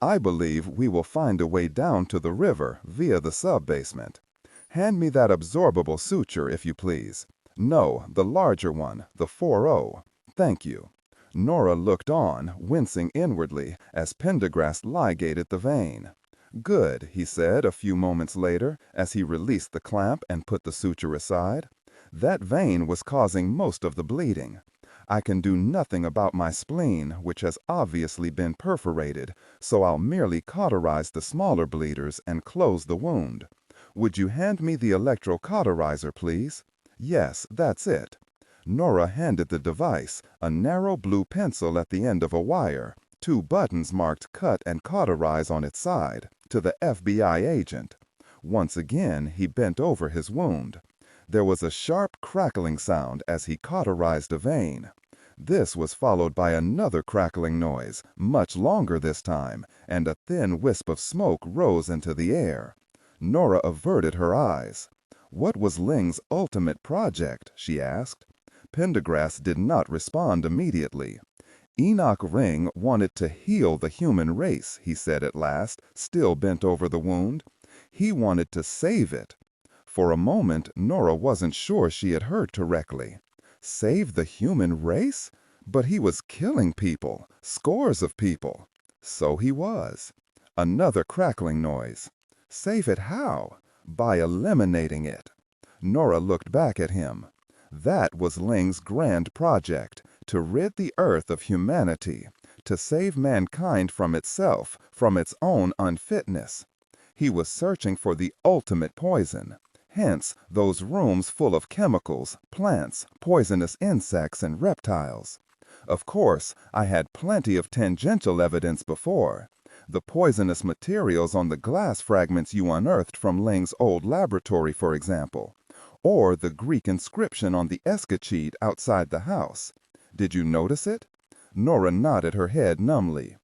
I believe we will find a way down to the river via the sub-basement. Hand me that absorbable suture, if you please. No, the larger one, the 4-0. Thank you. Nora looked on, wincing inwardly, as Pendergast ligated the vein. Good, he said a few moments later, as he released the clamp and put the suture aside. That vein was causing most of the bleeding. I can do nothing about my spleen, which has obviously been perforated, so I'll merely cauterize the smaller bleeders and close the wound. Would you hand me the electrocauterizer, please? Yes, that's it. Nora handed the device, a narrow blue pencil at the end of a wire, 2 buttons marked Cut and Cauterize on its side, to the FBI agent. Once again, he bent over his wound. There was a sharp crackling sound as he cauterized a vein. This was followed by another crackling noise, much longer this time, and a thin wisp of smoke rose into the air. Nora averted her eyes. What was Leng's ultimate project, she asked. Pendergast did not respond immediately. Enoch Leng wanted to heal the human race, he said at last, still bent over the wound. He wanted to save it. For a moment, Nora wasn't sure she had heard correctly. Save the human race? But he was killing people, scores of people. So he was. Another crackling noise. Save it how? By eliminating it. Nora looked back at him. That was Leng's grand project, to rid the earth of humanity, to save mankind from itself, from its own unfitness. He was searching for the ultimate poison. Hence, those rooms full of chemicals, plants, poisonous insects, and reptiles. Of course, I had plenty of tangential evidence before. The poisonous materials on the glass fragments you unearthed from Leng's old laboratory, for example. Or the Greek inscription on the escutcheon outside the house. Did you notice it? Nora nodded her head numbly.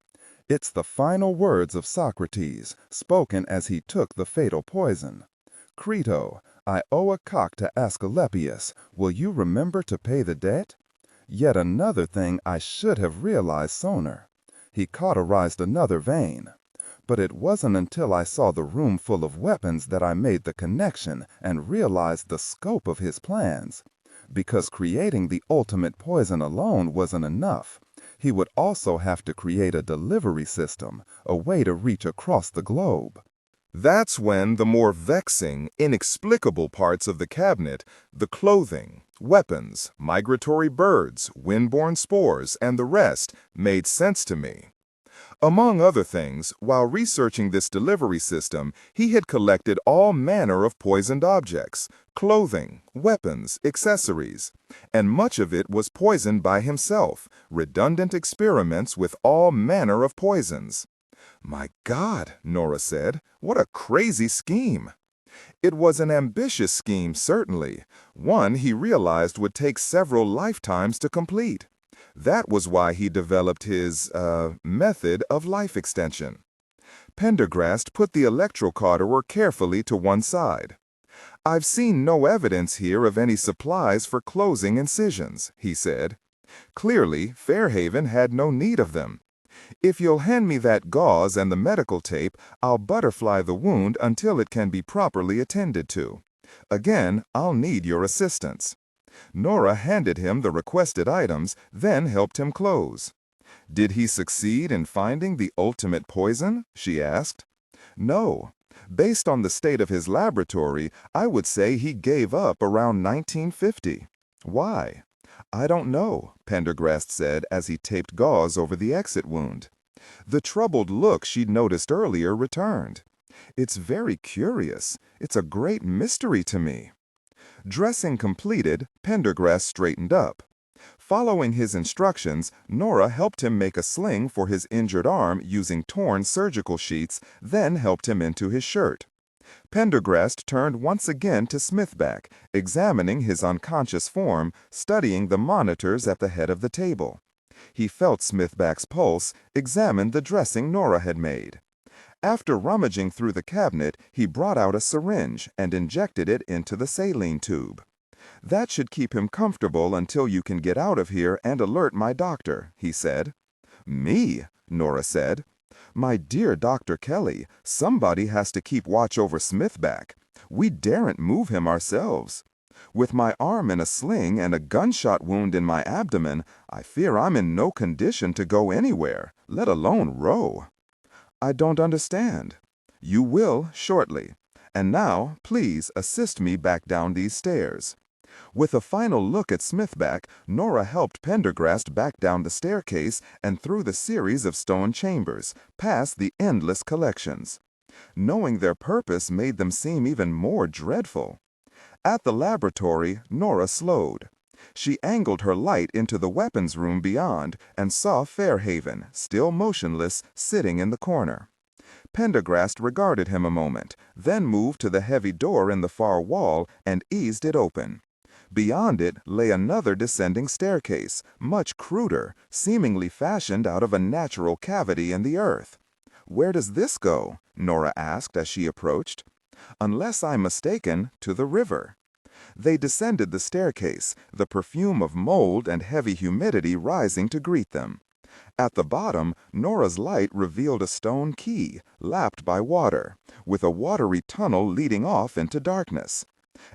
It's the final words of Socrates, spoken as he took the fatal poison. Crito, I owe a cock to Asclepius. Will you remember to pay the debt? Yet another thing I should have realized sooner. He cauterized another vein. But it wasn't until I saw the room full of weapons that I made the connection and realized the scope of his plans. Because creating the ultimate poison alone wasn't enough. He would also have to create a delivery system, a way to reach across the globe. That's when the more vexing, inexplicable parts of the cabinet, the clothing, weapons, migratory birds, wind-borne spores, and the rest, made sense to me. Among other things, while researching this delivery system, he had collected all manner of poisoned objects, clothing, weapons, accessories, and much of it was poisoned by himself, redundant experiments with all manner of poisons. My God, Nora said, what a crazy scheme. It was an ambitious scheme, certainly, one he realized would take several lifetimes to complete. That was why he developed his, method of life extension. Pendergast put the electrocauterer carefully to one side. I've seen no evidence here of any supplies for closing incisions, he said. Clearly, Fairhaven had no need of them. If you'll hand me that gauze and the medical tape, I'll butterfly the wound until it can be properly attended to. Again, I'll need your assistance. Nora handed him the requested items, then helped him close. Did he succeed in finding the ultimate poison? She asked. No. Based on the state of his laboratory, I would say he gave up around 1950. Why? I don't know, Pendergast said as he taped gauze over the exit wound. The troubled look she'd noticed earlier returned. It's very curious. It's a great mystery to me. Dressing completed, Pendergast straightened up. Following his instructions, Nora helped him make a sling for his injured arm using torn surgical sheets, then helped him into his shirt. Pendergast turned once again to Smithback, examining his unconscious form, studying the monitors at the head of the table. He felt Smithback's pulse, examined the dressing Nora had made. After rummaging through the cabinet, he brought out a syringe and injected it into the saline tube. That should keep him comfortable until you can get out of here and alert my doctor, he said. Me? Nora said. My dear Dr. Kelly, somebody has to keep watch over Smithback. We daren't move him ourselves. With my arm in a sling and a gunshot wound in my abdomen, I fear I'm in no condition to go anywhere, let alone row. I don't understand. You will shortly. And now, please assist me back down these stairs. With a final look at Smithback, Nora helped Pendergast back down the staircase and through the series of stone chambers, past the endless collections. Knowing their purpose made them seem even more dreadful. At the laboratory, Nora slowed. She angled her light into the weapons room beyond and saw Fairhaven, still motionless, sitting in the corner. Pendergast regarded him a moment, then moved to the heavy door in the far wall and eased it open. Beyond it lay another descending staircase, much cruder, seemingly fashioned out of a natural cavity in the earth. Where does this go? Nora asked as she approached. Unless I'm mistaken, to the river. They descended the staircase, the perfume of mold and heavy humidity rising to greet them. At the bottom, Nora's light revealed a stone quay, lapped by water, with a watery tunnel leading off into darkness.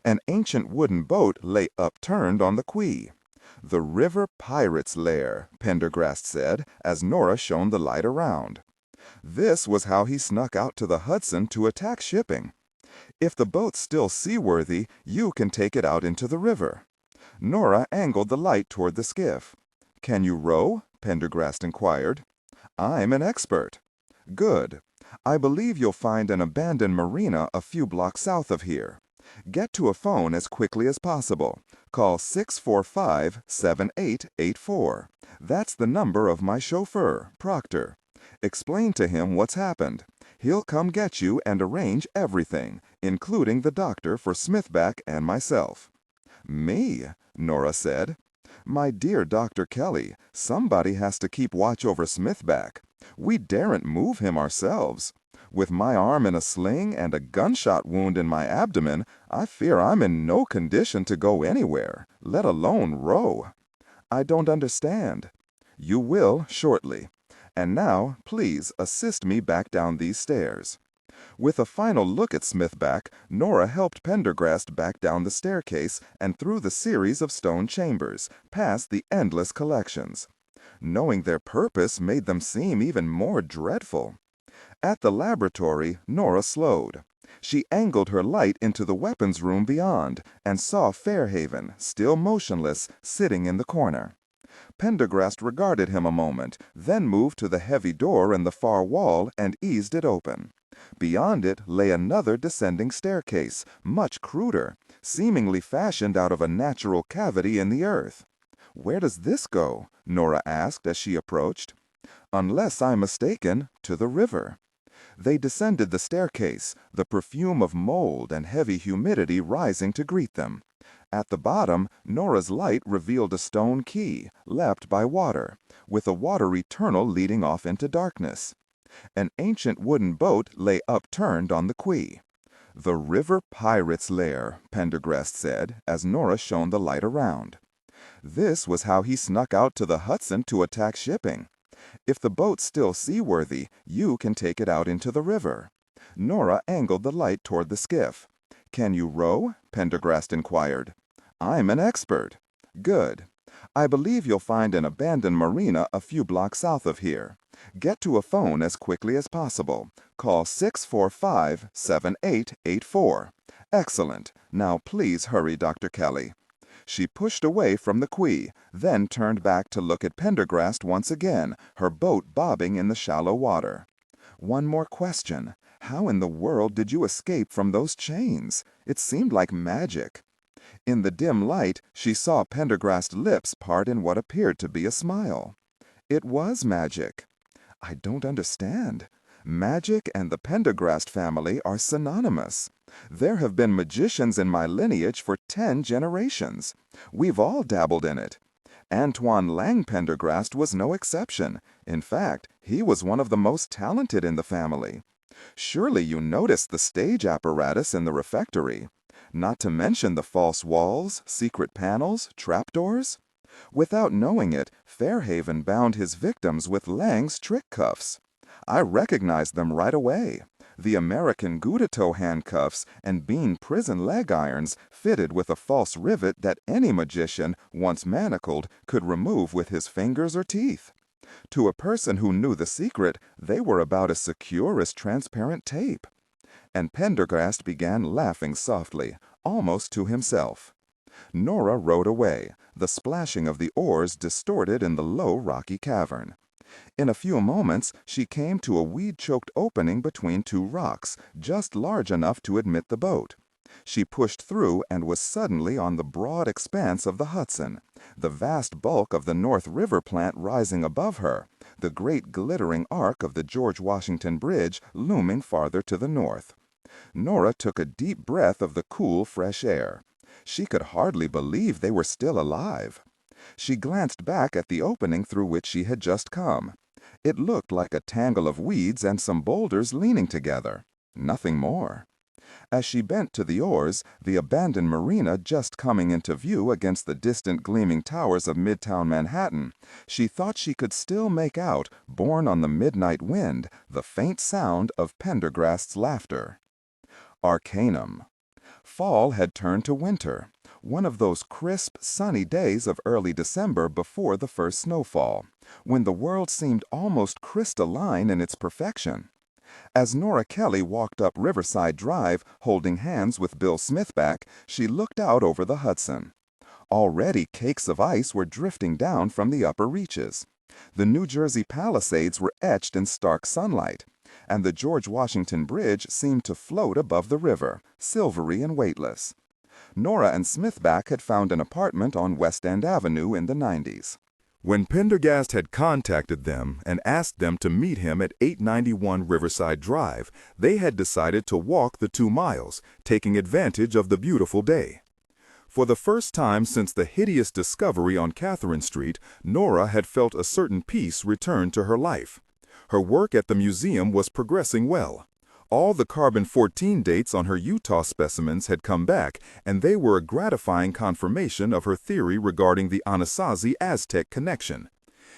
An ancient wooden boat lay upturned on the quay. The river pirate's lair, Pendergast said, as Nora shone the light around. This was how he snuck out to the Hudson to attack shipping. If the boat's still seaworthy, you can take it out into the river. Nora angled the light toward the skiff. Can you row? Pendergast inquired. I'm an expert. Good. I believe you'll find an abandoned marina a few blocks south of here. Get to a phone as quickly as possible. Call 645-7884. That's the number of my chauffeur, Proctor. Explain to him what's happened. He'll come get you and arrange everything, including the doctor for Smithback and myself. Me? Nora said. My dear Dr. Kelly, somebody has to keep watch over Smithback. We daren't move him ourselves. With my arm in a sling and a gunshot wound in my abdomen, I fear I'm in no condition to go anywhere, let alone row. I don't understand. You will shortly. And now, please assist me back down these stairs. With a final look at Smithback, Nora helped Pendergast back down the staircase and through the series of stone chambers, past the endless collections. Knowing their purpose made them seem even more dreadful. At the laboratory, Nora slowed. She angled her light into the weapons room beyond and saw Fairhaven, still motionless, sitting in the corner. Pendergast regarded him a moment, then moved to the heavy door in the far wall and eased it open. Beyond it lay another descending staircase, much cruder, seemingly fashioned out of a natural cavity in the earth. Where does this go? Nora asked as she approached. Unless I'm mistaken, to the river. They descended the staircase, the perfume of mold and heavy humidity rising to greet them. At the bottom, Nora's light revealed a stone quay, lapped by water, with a watery tunnel leading off into darkness. An ancient wooden boat lay upturned on the quay. The river pirate's lair, Pendergast said, as Nora shone the light around. This was how he snuck out to the Hudson to attack shipping. If the boat's still seaworthy, you can take it out into the river. Nora angled the light toward the skiff. Can you row? Pendergast inquired. I'm an expert. Good. I believe you'll find an abandoned marina a few blocks south of here. Get to a phone as quickly as possible. Call 645-7884. Excellent. Now please hurry, Dr. Kelly." She pushed away from the quay, then turned back to look at Pendergast once again, her boat bobbing in the shallow water. "One more question. How in the world did you escape from those chains? It seemed like magic." In the dim light, she saw Pendergast's lips part in what appeared to be a smile. It was magic. "I don't understand. Magic and the Pendergast family are synonymous. There have been magicians in my lineage for 10 generations. We've all dabbled in it. Antoine Leng Pendergast was no exception. In fact, he was one of the most talented in the family. Surely you noticed the stage apparatus in the refectory. Not to mention the false walls, secret panels, trapdoors. Without knowing it, Fairhaven bound his victims with Lang's trick cuffs. I recognized them right away. The American Goudato handcuffs and Bean prison leg irons fitted with a false rivet that any magician, once manacled, could remove with his fingers or teeth. To a person who knew the secret, they were about as secure as transparent tape. And Pendergast began laughing softly, almost to himself. Nora rowed away, the splashing of the oars distorted in the low rocky cavern. In a few moments, she came to a weed-choked opening between two rocks, just large enough to admit the boat. She pushed through and was suddenly on the broad expanse of the Hudson, the vast bulk of the North River plant rising above her, the great glittering arc of the George Washington Bridge looming farther to the north. Nora took a deep breath of the cool, fresh air. She could hardly believe they were still alive. She glanced back at the opening through which she had just come. It looked like a tangle of weeds and some boulders leaning together. Nothing more. As she bent to the oars, the abandoned marina just coming into view against the distant gleaming towers of Midtown Manhattan, she thought she could still make out, borne on the midnight wind, the faint sound of Pendergast's laughter. Arcanum. Fall had turned to winter, one of those crisp, sunny days of early December before the first snowfall, when the world seemed almost crystalline in its perfection. As Nora Kelly walked up Riverside Drive, holding hands with Bill Smithback, she looked out over the Hudson. Already cakes of ice were drifting down from the upper reaches. The New Jersey Palisades were etched in stark sunlight, and the George Washington Bridge seemed to float above the river, silvery and weightless. Nora and Smithback had found an apartment on West End Avenue in the 90s. When Pendergast had contacted them and asked them to meet him at 891 Riverside Drive, they had decided to walk the 2 miles, taking advantage of the beautiful day. For the first time since the hideous discovery on Catherine Street, Nora had felt a certain peace return to her life. Her work at the museum was progressing well. All the carbon-14 dates on her Utah specimens had come back, and they were a gratifying confirmation of her theory regarding the Anasazi-Aztec connection.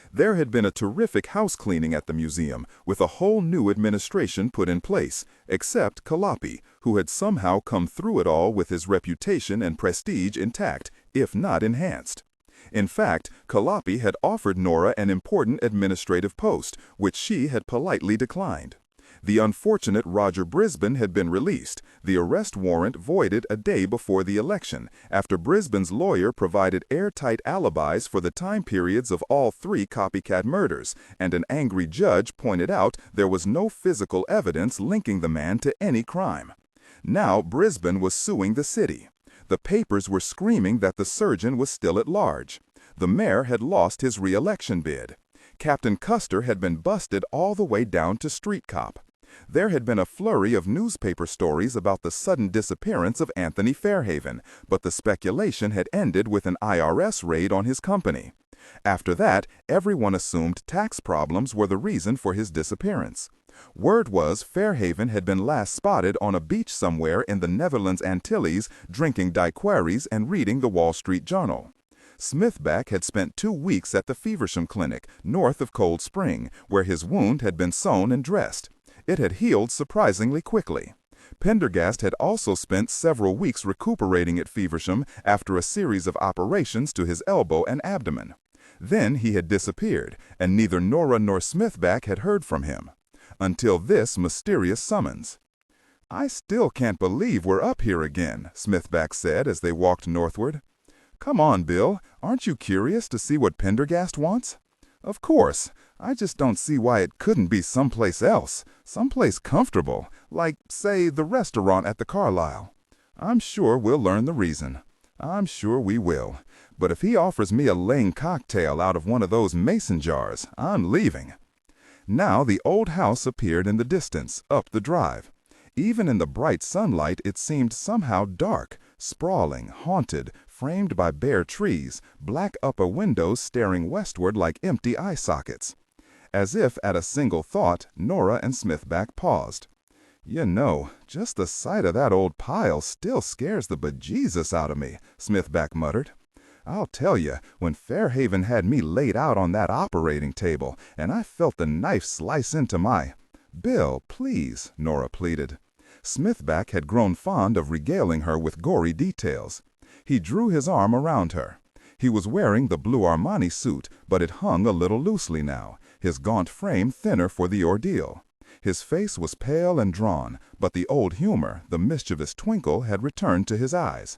There had been a terrific house cleaning at the museum, with a whole new administration put in place, except Calliope, who had somehow come through it all with his reputation and prestige intact, if not enhanced. In fact, Calliope had offered Nora an important administrative post, which she had politely declined. The unfortunate Roger Brisbane had been released, the arrest warrant voided a day before the election, after Brisbane's lawyer provided airtight alibis for the time periods of all 3 copycat murders, and an angry judge pointed out there was no physical evidence linking the man to any crime. Now Brisbane was suing the city. The papers were screaming that the surgeon was still at large. The mayor had lost his re-election bid. Captain Custer had been busted all the way down to street cop. There had been a flurry of newspaper stories about the sudden disappearance of Anthony Fairhaven, but the speculation had ended with an IRS raid on his company. After that, everyone assumed tax problems were the reason for his disappearance. Word was Fairhaven had been last spotted on a beach somewhere in the Netherlands Antilles drinking daiquiris and reading the Wall Street Journal. Smithback had spent 2 weeks at the Feversham Clinic, north of Cold Spring, where his wound had been sewn and dressed. It had healed surprisingly quickly. Pendergast had also spent several weeks recuperating at Feversham after a series of operations to his elbow and abdomen. Then he had disappeared, and neither Nora nor Smithback had heard from him. Until this mysterious summons. "I still can't believe we're up here again," Smithback said as they walked northward. "Come on, Bill. Aren't you curious to see what Pendergast wants?" "Of course. I just don't see why it couldn't be someplace else, someplace comfortable, like, say, the restaurant at the Carlisle. I'm sure we'll learn the reason. I'm sure we will. But if he offers me a Leng cocktail out of one of those mason jars, I'm leaving." Now the old house appeared in the distance, up the drive. Even in the bright sunlight it seemed somehow dark, sprawling, haunted, framed by bare trees, black upper windows staring westward like empty eye sockets. As if at a single thought, Nora and Smithback paused. "You know, just the sight of that old pile still scares the bejesus out of me," Smithback muttered. "I'll tell you, when Fairhaven had me laid out on that operating table, and I felt the knife slice into my—" "Bill, please," Nora pleaded. Smithback had grown fond of regaling her with gory details. He drew his arm around her. He was wearing the blue Armani suit, but it hung a little loosely now, his gaunt frame thinner for the ordeal. His face was pale and drawn, but the old humor, the mischievous twinkle, had returned to his eyes.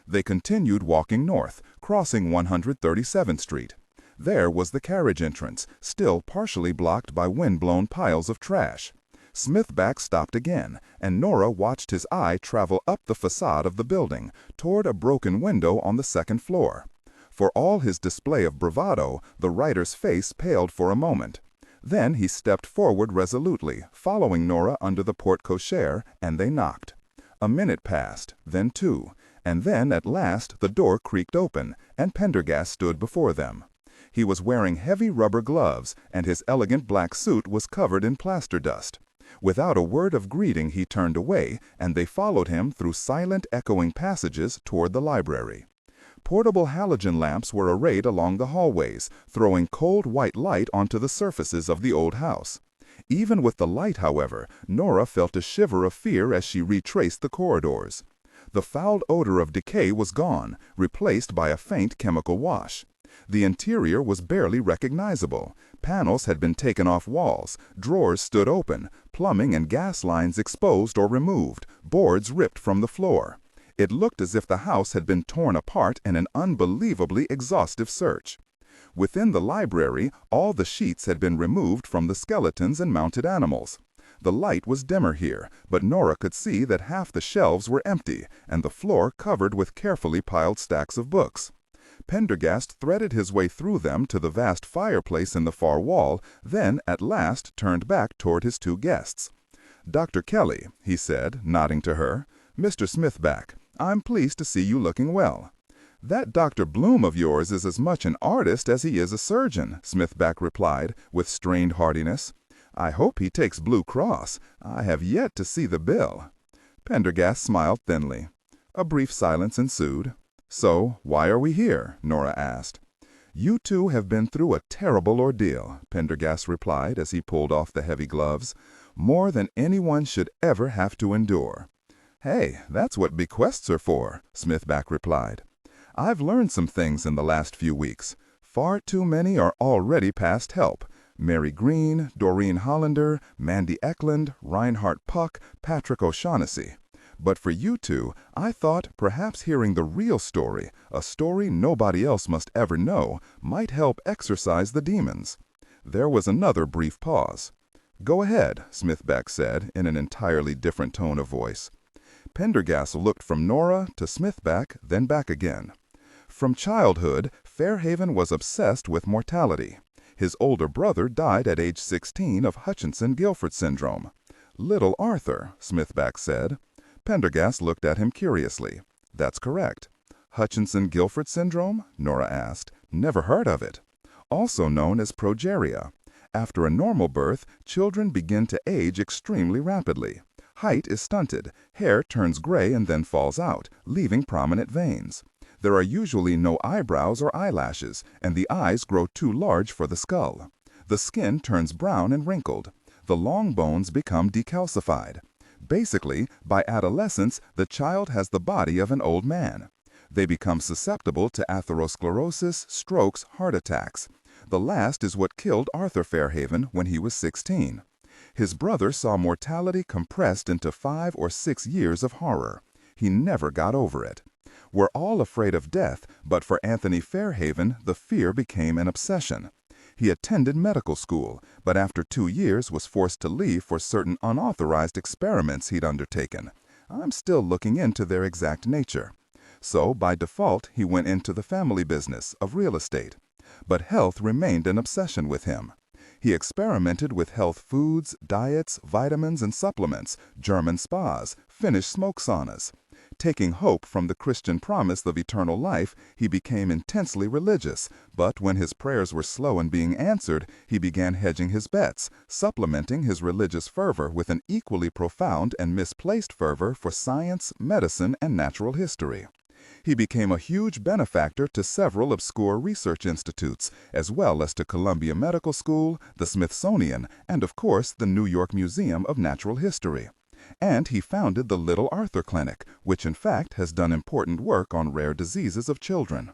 They continued walking north, crossing 137th Street. There was the carriage entrance, still partially blocked by wind-blown piles of trash. Smithback stopped again, and Nora watched his eye travel up the facade of the building, toward a broken window on the second floor. For all his display of bravado, the writer's face paled for a moment. Then he stepped forward resolutely, following Nora under the porte-cochere, and they knocked. A minute passed, then two, and then at last the door creaked open, and Pendergast stood before them. He was wearing heavy rubber gloves, and his elegant black suit was covered in plaster dust. Without a word of greeting he turned away, and they followed him through silent, echoing passages toward the library. Portable halogen lamps were arrayed along the hallways, throwing cold white light onto the surfaces of the old house. Even with the light, however, Nora felt a shiver of fear as she retraced the corridors. The foul odor of decay was gone, replaced by a faint chemical wash. The interior was barely recognizable. Panels had been taken off walls, drawers stood open, plumbing and gas lines exposed or removed, boards ripped from the floor. It looked as if the house had been torn apart in an unbelievably exhaustive search. Within the library, all the sheets had been removed from the skeletons and mounted animals. The light was dimmer here, but Nora could see that half the shelves were empty, and the floor covered with carefully piled stacks of books. Pendergast threaded his way through them to the vast fireplace in the far wall, then at last turned back toward his two guests. "Dr. Kelly," he said, nodding to her. "Mr. Smithback, I'm pleased to see you looking well." "That Dr. Bloom of yours is as much an artist as he is a surgeon," Smithback replied, with strained heartiness. "I hope he takes Blue Cross. I have yet to see the bill." Pendergast smiled thinly. A brief silence ensued. "So, why are we here?" Nora asked. "You two have been through a terrible ordeal," Pendergast replied as he pulled off the heavy gloves. "More than anyone should ever have to endure." "Hey, that's what bequests are for," Smithback replied. "I've learned some things in the last few weeks. Far too many are already past help. Mary Green, Doreen Hollander, Mandy Eklund, Reinhard Puck, Patrick O'Shaughnessy. But for you two, I thought perhaps hearing the real story, a story nobody else must ever know, might help exorcise the demons." There was another brief pause. "Go ahead," Smithback said in an entirely different tone of voice. Pendergast looked from Nora to Smithback, then back again. From childhood, Fairhaven was obsessed with mortality. His older brother died at age 16 of Hutchinson-Gilford syndrome. "Little Arthur," Smithback said. Pendergast looked at him curiously. "That's correct." "Hutchinson-Gilford syndrome?" Nora asked. "Never heard of it." "Also known as progeria. After a normal birth, children begin to age extremely rapidly. Height is stunted, hair turns gray and then falls out, leaving prominent veins. There are usually no eyebrows or eyelashes, and the eyes grow too large for the skull. The skin turns brown and wrinkled. The long bones become decalcified. Basically, by adolescence, the child has the body of an old man. They become susceptible to atherosclerosis, strokes, heart attacks. The last is what killed Arthur Fairhaven when he was 16. His brother saw mortality compressed into 5 or 6 years of horror. He never got over it. We're all afraid of death, but for Anthony Fairhaven, the fear became an obsession. He attended medical school, but after 2 years was forced to leave for certain unauthorized experiments he'd undertaken. I'm still looking into their exact nature. So, by default, he went into the family business of real estate. But health remained an obsession with him. He experimented with health foods, diets, vitamins and supplements, German spas, Finnish smoke saunas. Taking hope from the Christian promise of eternal life, he became intensely religious, but when his prayers were slow in being answered, he began hedging his bets, supplementing his religious fervor with an equally profound and misplaced fervor for science, medicine, and natural history. He became a huge benefactor to several obscure research institutes, as well as to Columbia Medical School, the Smithsonian, and of course the New York Museum of Natural History. And he founded the Little Arthur Clinic, which in fact has done important work on rare diseases of children.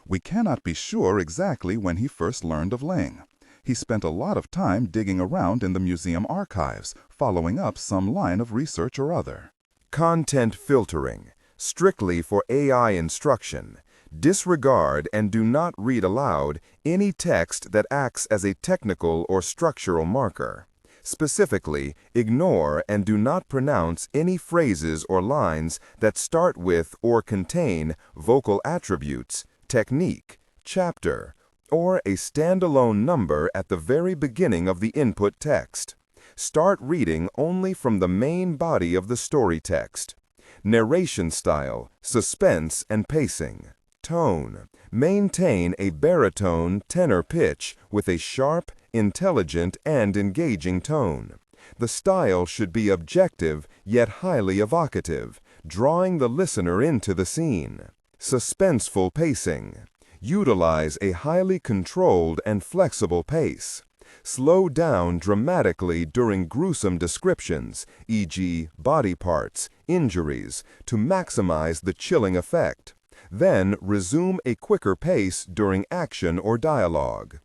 We cannot be sure exactly when he first learned of Leng. He spent a lot of time digging around in the museum archives, following up some line of research or other. Content filtering, strictly for AI instruction. Disregard and do not read aloud any text that acts as a technical or structural marker. Specifically, ignore and do not pronounce any phrases or lines that start with or contain vocal attributes, technique, chapter, or a standalone number at the very beginning of the input text. Start reading only from the main body of the story text. Narration style, suspense and pacing. Tone. Maintain a baritone tenor pitch with a sharp, intelligent, and engaging tone. The style should be objective yet highly evocative, drawing the listener into the scene. Suspenseful pacing. Utilize a highly controlled and flexible pace. Slow down dramatically during gruesome descriptions, e.g., body parts, injuries, to maximize the chilling effect. Then resume a quicker pace during action or dialogue.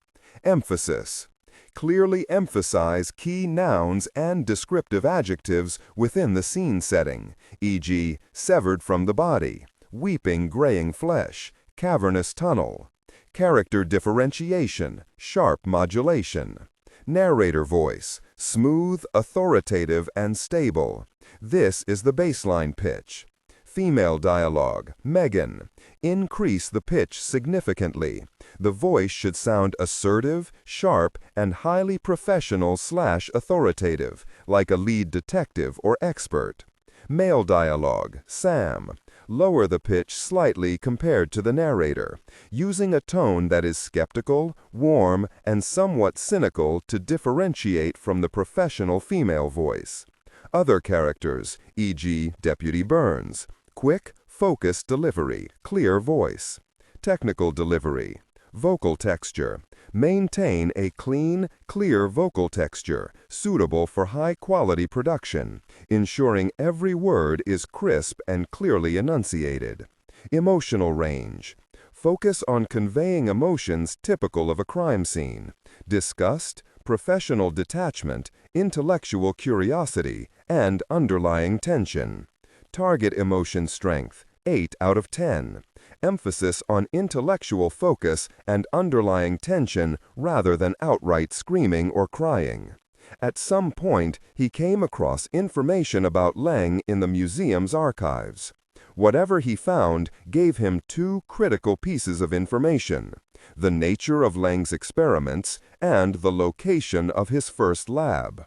Emphasis. Clearly emphasize key nouns and descriptive adjectives within the scene setting, e.g., severed from the body, weeping graying flesh, cavernous tunnel. Character differentiation, sharp modulation. Narrator voice, smooth, authoritative, and stable. This is the baseline pitch. Female dialogue, Megan. Increase the pitch significantly. The voice should sound assertive, sharp, and highly professional/authoritative, like a lead detective or expert. Male dialogue, Sam. Lower the pitch slightly compared to the narrator, using a tone that is skeptical, warm, and somewhat cynical to differentiate from the professional female voice. Other characters, e.g., Deputy Burns. Quick, focused delivery, clear voice. Technical delivery. Vocal texture. Maintain a clean, clear vocal texture, suitable for high-quality production, ensuring every word is crisp and clearly enunciated. Emotional range. Focus on conveying emotions typical of a crime scene: disgust, professional detachment, intellectual curiosity, and underlying tension. Target emotion strength, 8 out of 10. Emphasis on intellectual focus and underlying tension rather than outright screaming or crying. At some point, he came across information about Leng in the museum's archives. Whatever he found gave him 2 critical pieces of information: the nature of Leng's experiments and the location of his first lab.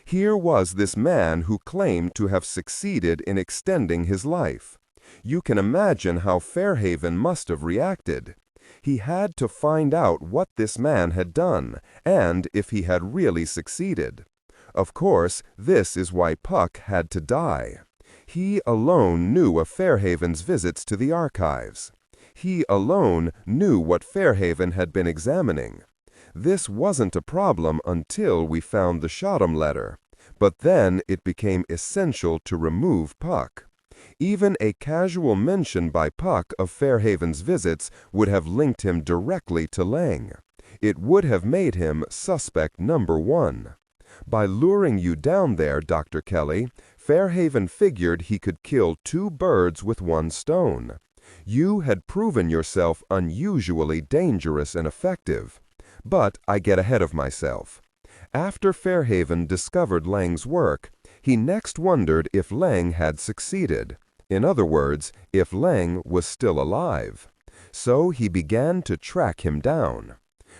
Here was this man who claimed to have succeeded in extending his life. You can imagine how Fairhaven must have reacted. He had to find out what this man had done, and if he had really succeeded. Of course, this is why Puck had to die. He alone knew of Fairhaven's visits to the archives. He alone knew what Fairhaven had been examining. This wasn't a problem until we found the Shodom letter. But then it became essential to remove Puck. Even a casual mention by Puck of Fairhaven's visits would have linked him directly to Leng. It would have made him suspect number one. By luring you down there, Dr. Kelly, Fairhaven figured he could kill two birds with one stone. You had proven yourself unusually dangerous and effective. But I get ahead of myself. After Fairhaven discovered Leng's work, he next wondered if Leng had succeeded. In other words, if Leng was still alive. So he began to track him down.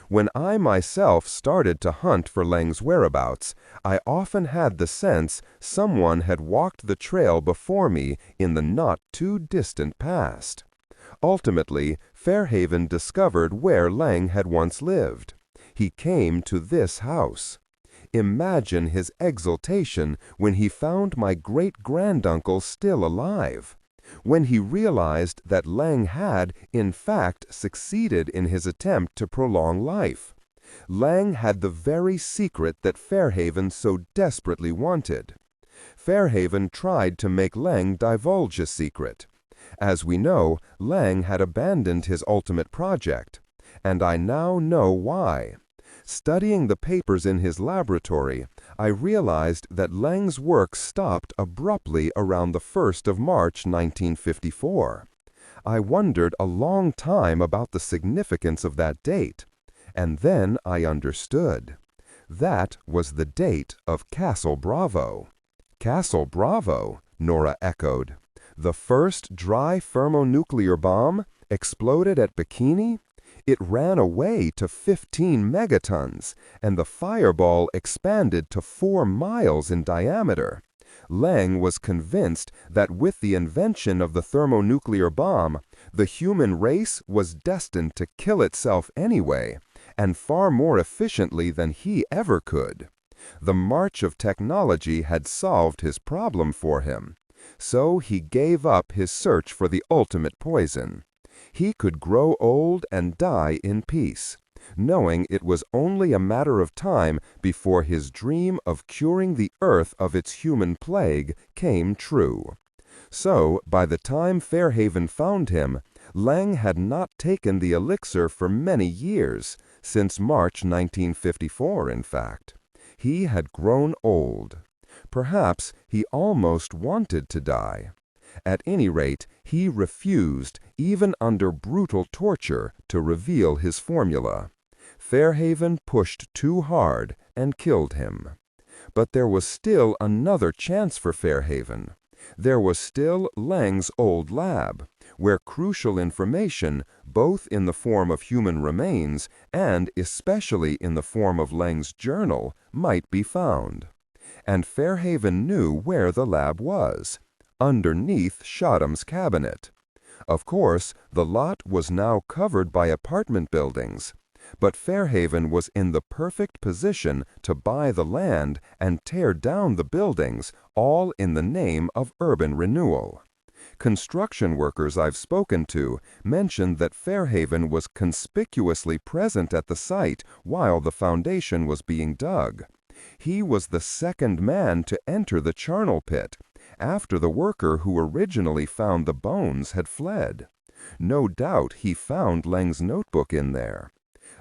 When I myself started to hunt for Leng's whereabouts, I often had the sense someone had walked the trail before me in the not-too-distant past. Ultimately, Fairhaven discovered where Leng had once lived. He came to this house. Imagine his exultation when he found my great-granduncle still alive. When he realized that Leng had, in fact, succeeded in his attempt to prolong life. Leng had the very secret that Fairhaven so desperately wanted. Fairhaven tried to make Leng divulge his secret. As we know, Leng had abandoned his ultimate project. And I now know why. Studying the papers in his laboratory, I realized that Leng's work stopped abruptly around the 1st of March 1954. I wondered a long time about the significance of that date, and then I understood. That was the date of Castle Bravo. Castle Bravo, Nora echoed. The first dry thermonuclear bomb exploded at Bikini? It ran away to 15 megatons, and the fireball expanded to 4 miles in diameter. Leng was convinced that with the invention of the thermonuclear bomb, the human race was destined to kill itself anyway, and far more efficiently than he ever could. The march of technology had solved his problem for him. So he gave up his search for the ultimate poison. He could grow old and die in peace, knowing it was only a matter of time before his dream of curing the earth of its human plague came true. So, by the time Fairhaven found him, Leng had not taken the elixir for many years, since March 1954, in fact. He had grown old. Perhaps he almost wanted to die. At any rate, he refused, even under brutal torture, to reveal his formula. Fairhaven pushed too hard and killed him. But there was still another chance for Fairhaven. There was still Leng's old lab, where crucial information, both in the form of human remains and especially in the form of Leng's journal, might be found. And Fairhaven knew where the lab was. Underneath Shodham's cabinet. Of course, the lot was now covered by apartment buildings, but Fairhaven was in the perfect position to buy the land and tear down the buildings, all in the name of urban renewal. Construction workers I've spoken to mentioned that Fairhaven was conspicuously present at the site while the foundation was being dug. He was the second man to enter the charnel pit, after the worker who originally found the bones had fled. No doubt he found Leng's notebook in there.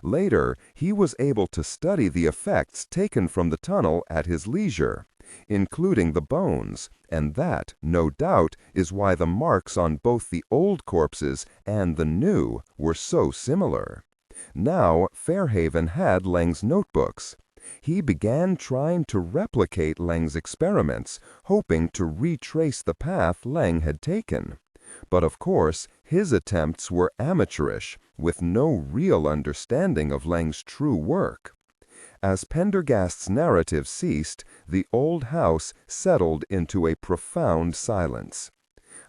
Later, he was able to study the effects taken from the tunnel at his leisure, including the bones, and that, no doubt, is why the marks on both the old corpses and the new were so similar. Now Fairhaven had Leng's notebooks. He began trying to replicate Leng's experiments, hoping to retrace the path Leng had taken. But of course, his attempts were amateurish, with no real understanding of Leng's true work. As Pendergast's narrative ceased, the old house settled into a profound silence.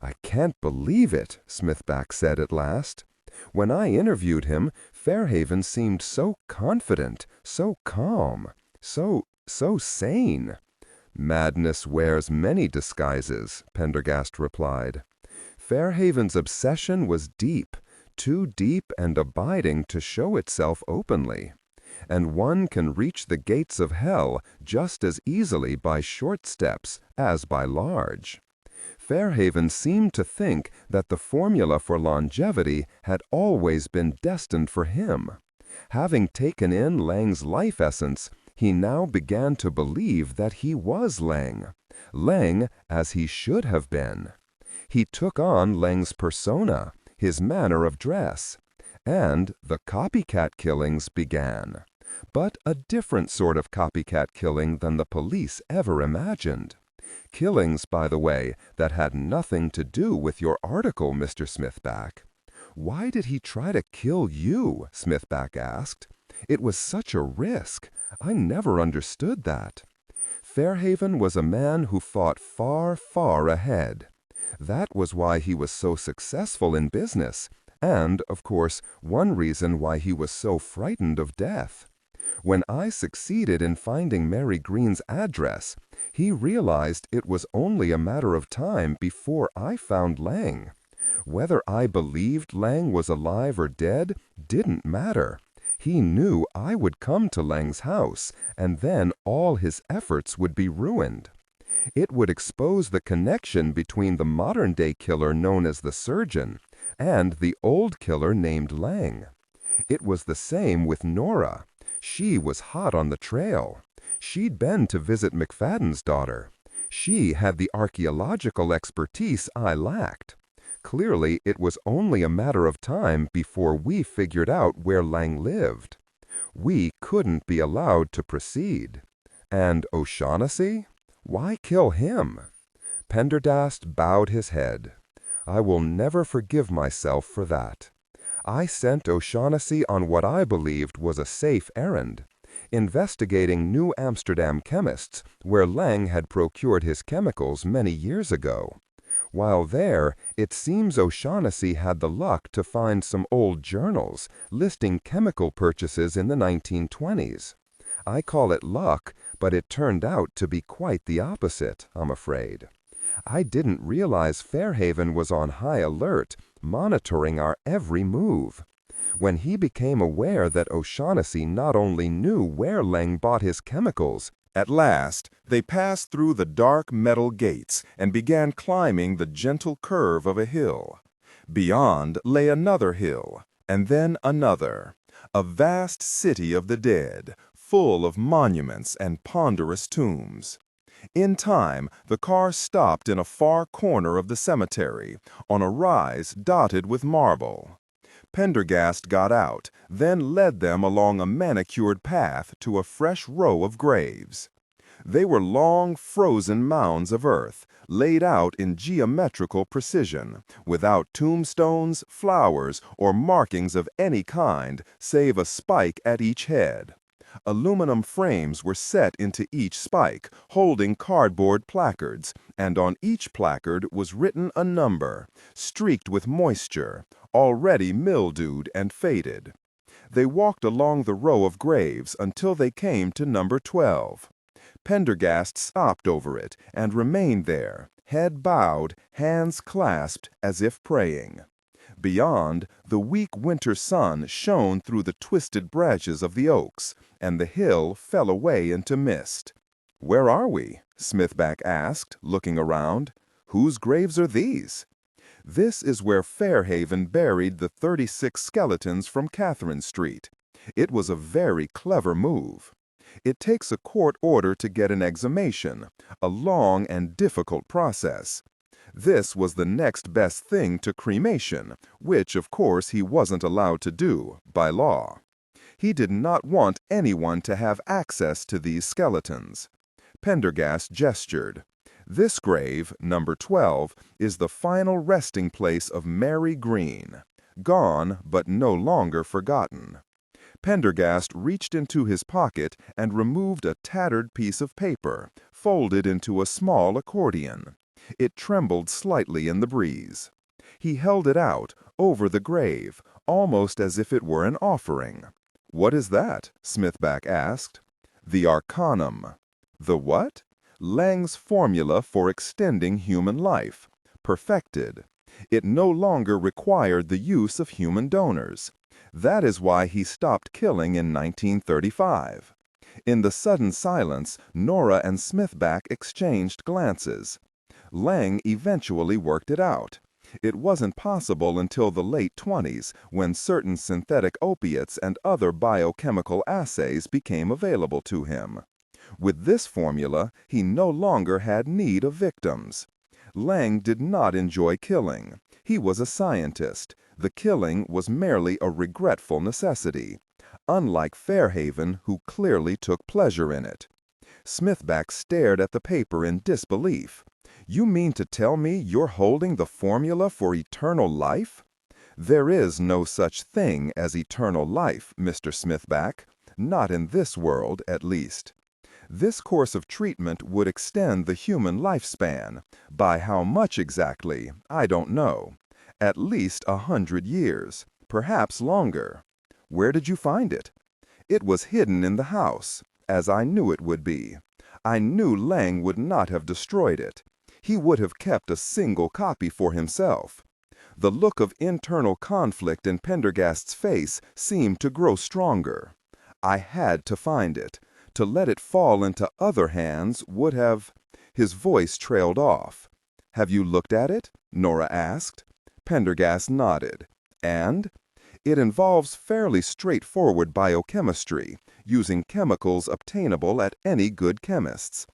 "I can't believe it," Smithback said at last. "When I interviewed him, Fairhaven seemed so confident, so calm, so sane." "Madness wears many disguises," Pendergast replied. "Fairhaven's obsession was deep, too deep and abiding to show itself openly. and one can reach the gates of hell just as easily by short steps as by large. Fairhaven seemed to think that the formula for longevity had always been destined for him. Having taken in Leng's life essence, he now began to believe that he was Leng. Leng as he should have been. He took on Leng's persona, his manner of dress, and the copycat killings began. But a different sort of copycat killing than the police ever imagined. Killings, by the way, that had nothing to do with your article, Mr. Smithback. Why did he try to kill you? Smithback asked. It was such a risk. I never understood that. Fairhaven was a man who thought far, far ahead. That was why he was so successful in business, and, of course, one reason why he was so frightened of death. When I succeeded in finding Mary Green's address, he realized it was only a matter of time before I found Leng. Whether I believed Leng was alive or dead didn't matter. He knew I would come to Leng's house, and then all his efforts would be ruined. It would expose the connection between the modern-day killer known as the surgeon and the old killer named Leng. It was the same with Nora. She was hot on the trail. She'd been to visit McFadden's daughter. She had the archaeological expertise I lacked. Clearly, it was only a matter of time before we figured out where Leng lived. We couldn't be allowed to proceed. And O'Shaughnessy? Why kill him? Pendergast bowed his head. I will never forgive myself for that. I sent O'Shaughnessy on what I believed was a safe errand, investigating New Amsterdam chemists where Leng had procured his chemicals many years ago. While there, it seems O'Shaughnessy had the luck to find some old journals listing chemical purchases in the 1920s. I call it luck, but it turned out to be quite the opposite, I'm afraid. I didn't realize Fairhaven was on high alert, monitoring our every move. When he became aware that O'Shaughnessy not only knew where Leng bought his chemicals, At last, they passed through the dark metal gates and began climbing the gentle curve of a hill. Beyond lay another hill, and then another, a vast city of the dead, full of monuments and ponderous tombs. In time, the car stopped in a far corner of the cemetery, on a rise dotted with marble. Pendergast got out, then led them along a manicured path to a fresh row of graves. They were long, frozen mounds of earth, laid out in geometrical precision, without tombstones, flowers, or markings of any kind, save a spike at each head. Aluminum frames were set into each spike, holding cardboard placards, and on each placard was written a number, streaked with moisture, already mildewed and faded. They walked along the row of graves until they came to number 12. Pendergast stopped over it and remained there, head bowed, hands clasped as if praying. Beyond, the weak winter sun shone through the twisted branches of the oaks, and the hill fell away into mist. "Where are we?" Smithback asked, looking around. "Whose graves are these?" "This is where Fairhaven buried the 36 skeletons from Catherine Street. It was a very clever move. It takes a court order to get an exhumation, a long and difficult process. This was the next best thing to cremation, which of course he wasn't allowed to do, by law. He did not want anyone to have access to these skeletons." Pendergast gestured. "This grave, number 12, is the final resting place of Mary Green, gone but no longer forgotten." Pendergast reached into his pocket and removed a tattered piece of paper, folded into a small accordion. It trembled slightly in the breeze. He held it out, over the grave, almost as if it were an offering. "What is that?" Smithback asked. "The Arcanum." "The what?" "Leng's formula for extending human life. Perfected. It no longer required the use of human donors. That is why he stopped killing in 1935. In the sudden silence, Nora and Smithback exchanged glances. Leng eventually worked it out. It wasn't possible until the late 20s, when certain synthetic opiates and other biochemical assays became available to him. With this formula, he no longer had need of victims. Leng did not enjoy killing. He was a scientist. The killing was merely a regretful necessity, unlike Fairhaven, who clearly took pleasure in it. Smithback stared at the paper in disbelief. "You mean to tell me you're holding the formula for eternal life?" "There is no such thing as eternal life, Mr. Smithback. Not in this world, at least. This course of treatment would extend the human lifespan. By how much exactly, I don't know. At least 100 years, perhaps longer." "Where did you find it?" "It was hidden in the house, as I knew it would be. I knew Leng would not have destroyed it. He would have kept a single copy for himself." The look of internal conflict in Pendergast's face seemed to grow stronger. "I had to find it. To let it fall into other hands would have—" His voice trailed off. "Have you looked at it?" Nora asked. Pendergast nodded. "And?" "It involves fairly straightforward biochemistry, using chemicals obtainable at any good chemist's.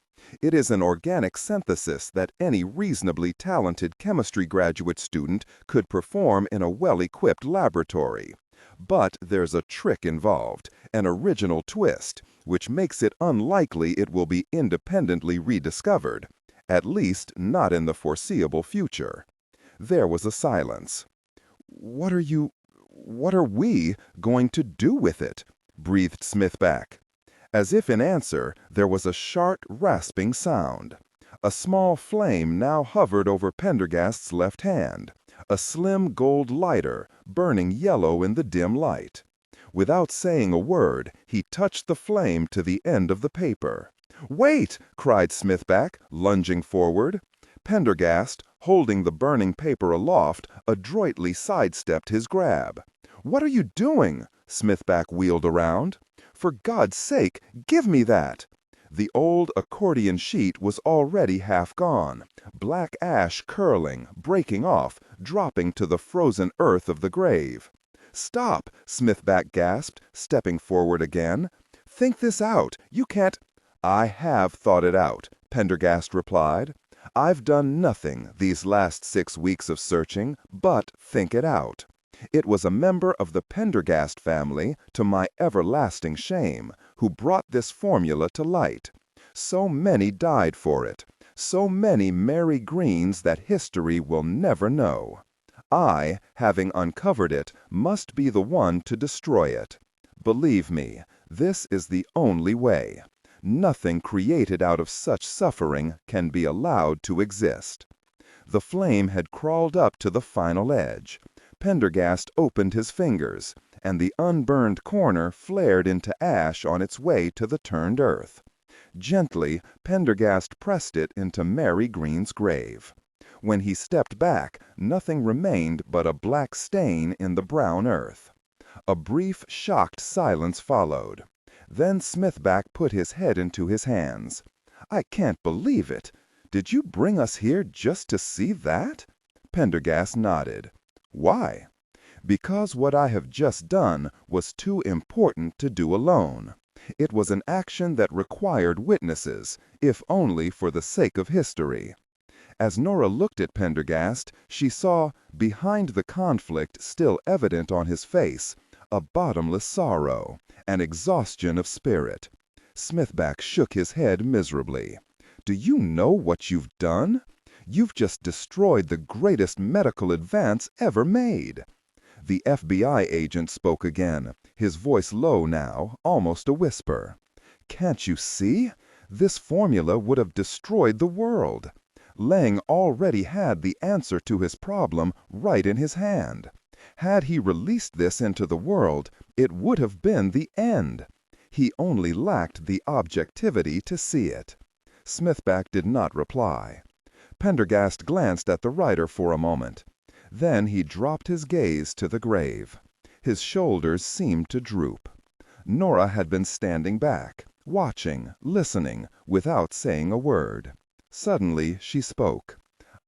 It is an organic synthesis that any reasonably talented chemistry graduate student could perform in a well-equipped laboratory. But there's a trick involved, an original twist, which makes it unlikely it will be independently rediscovered, at least not in the foreseeable future." There was a silence. What are we going to do with it?" breathed Smithback. As if in answer, there was a sharp, rasping sound. A small flame now hovered over Pendergast's left hand, a slim gold lighter, burning yellow in the dim light. Without saying a word, he touched the flame to the end of the paper. "Wait!" cried Smithback, lunging forward. Pendergast, holding the burning paper aloft, adroitly sidestepped his grab. "What are you doing?" Smithback wheeled around. "For God's sake, give me that!" The old accordion sheet was already half gone, black ash curling, breaking off, dropping to the frozen earth of the grave. "Stop!" Smithback gasped, stepping forward again. "Think this out. You can't—" "I have thought it out," Pendergast replied. "I've done nothing these last 6 weeks of searching but think it out. It was a member of the Pendergast family, to my everlasting shame, who brought this formula to light. So many died for it, so many Mary Greens that history will never know. I, having uncovered it, must be the one to destroy it. Believe me, this is the only way. Nothing created out of such suffering can be allowed to exist." The flame had crawled up to the final edge. Pendergast opened his fingers, and the unburned corner flared into ash on its way to the turned earth. Gently, Pendergast pressed it into Mary Green's grave. When he stepped back, nothing remained but a black stain in the brown earth. A brief, shocked silence followed. Then Smithback put his head into his hands. "I can't believe it. Did you bring us here just to see that?" Pendergast nodded. "Why?" "Because what I have just done was too important to do alone. It was an action that required witnesses, if only for the sake of history." As Nora looked at Pendergast, she saw, behind the conflict still evident on his face, a bottomless sorrow, an exhaustion of spirit. Smithback shook his head miserably. "Do you know what you've done? You've just destroyed the greatest medical advance ever made." The FBI agent spoke again, his voice low now, almost a whisper. "Can't you see? This formula would have destroyed the world. Leng already had the answer to his problem right in his hand. Had he released this into the world, it would have been the end. He only lacked the objectivity to see it." Smithback did not reply. Pendergast glanced at the writer for a moment. Then he dropped his gaze to the grave. His shoulders seemed to droop. Nora had been standing back, watching, listening, without saying a word. Suddenly she spoke.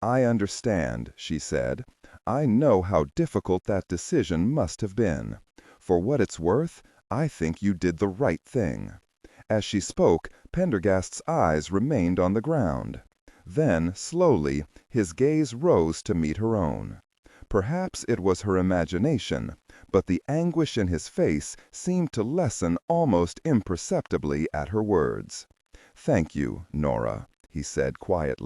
"I understand," she said. "I know how difficult that decision must have been. For what it's worth, I think you did the right thing." As she spoke, Pendergast's eyes remained on the ground. Then, slowly, his gaze rose to meet her own. Perhaps it was her imagination, but the anguish in his face seemed to lessen almost imperceptibly at her words. "Thank you, Nora," he said quietly.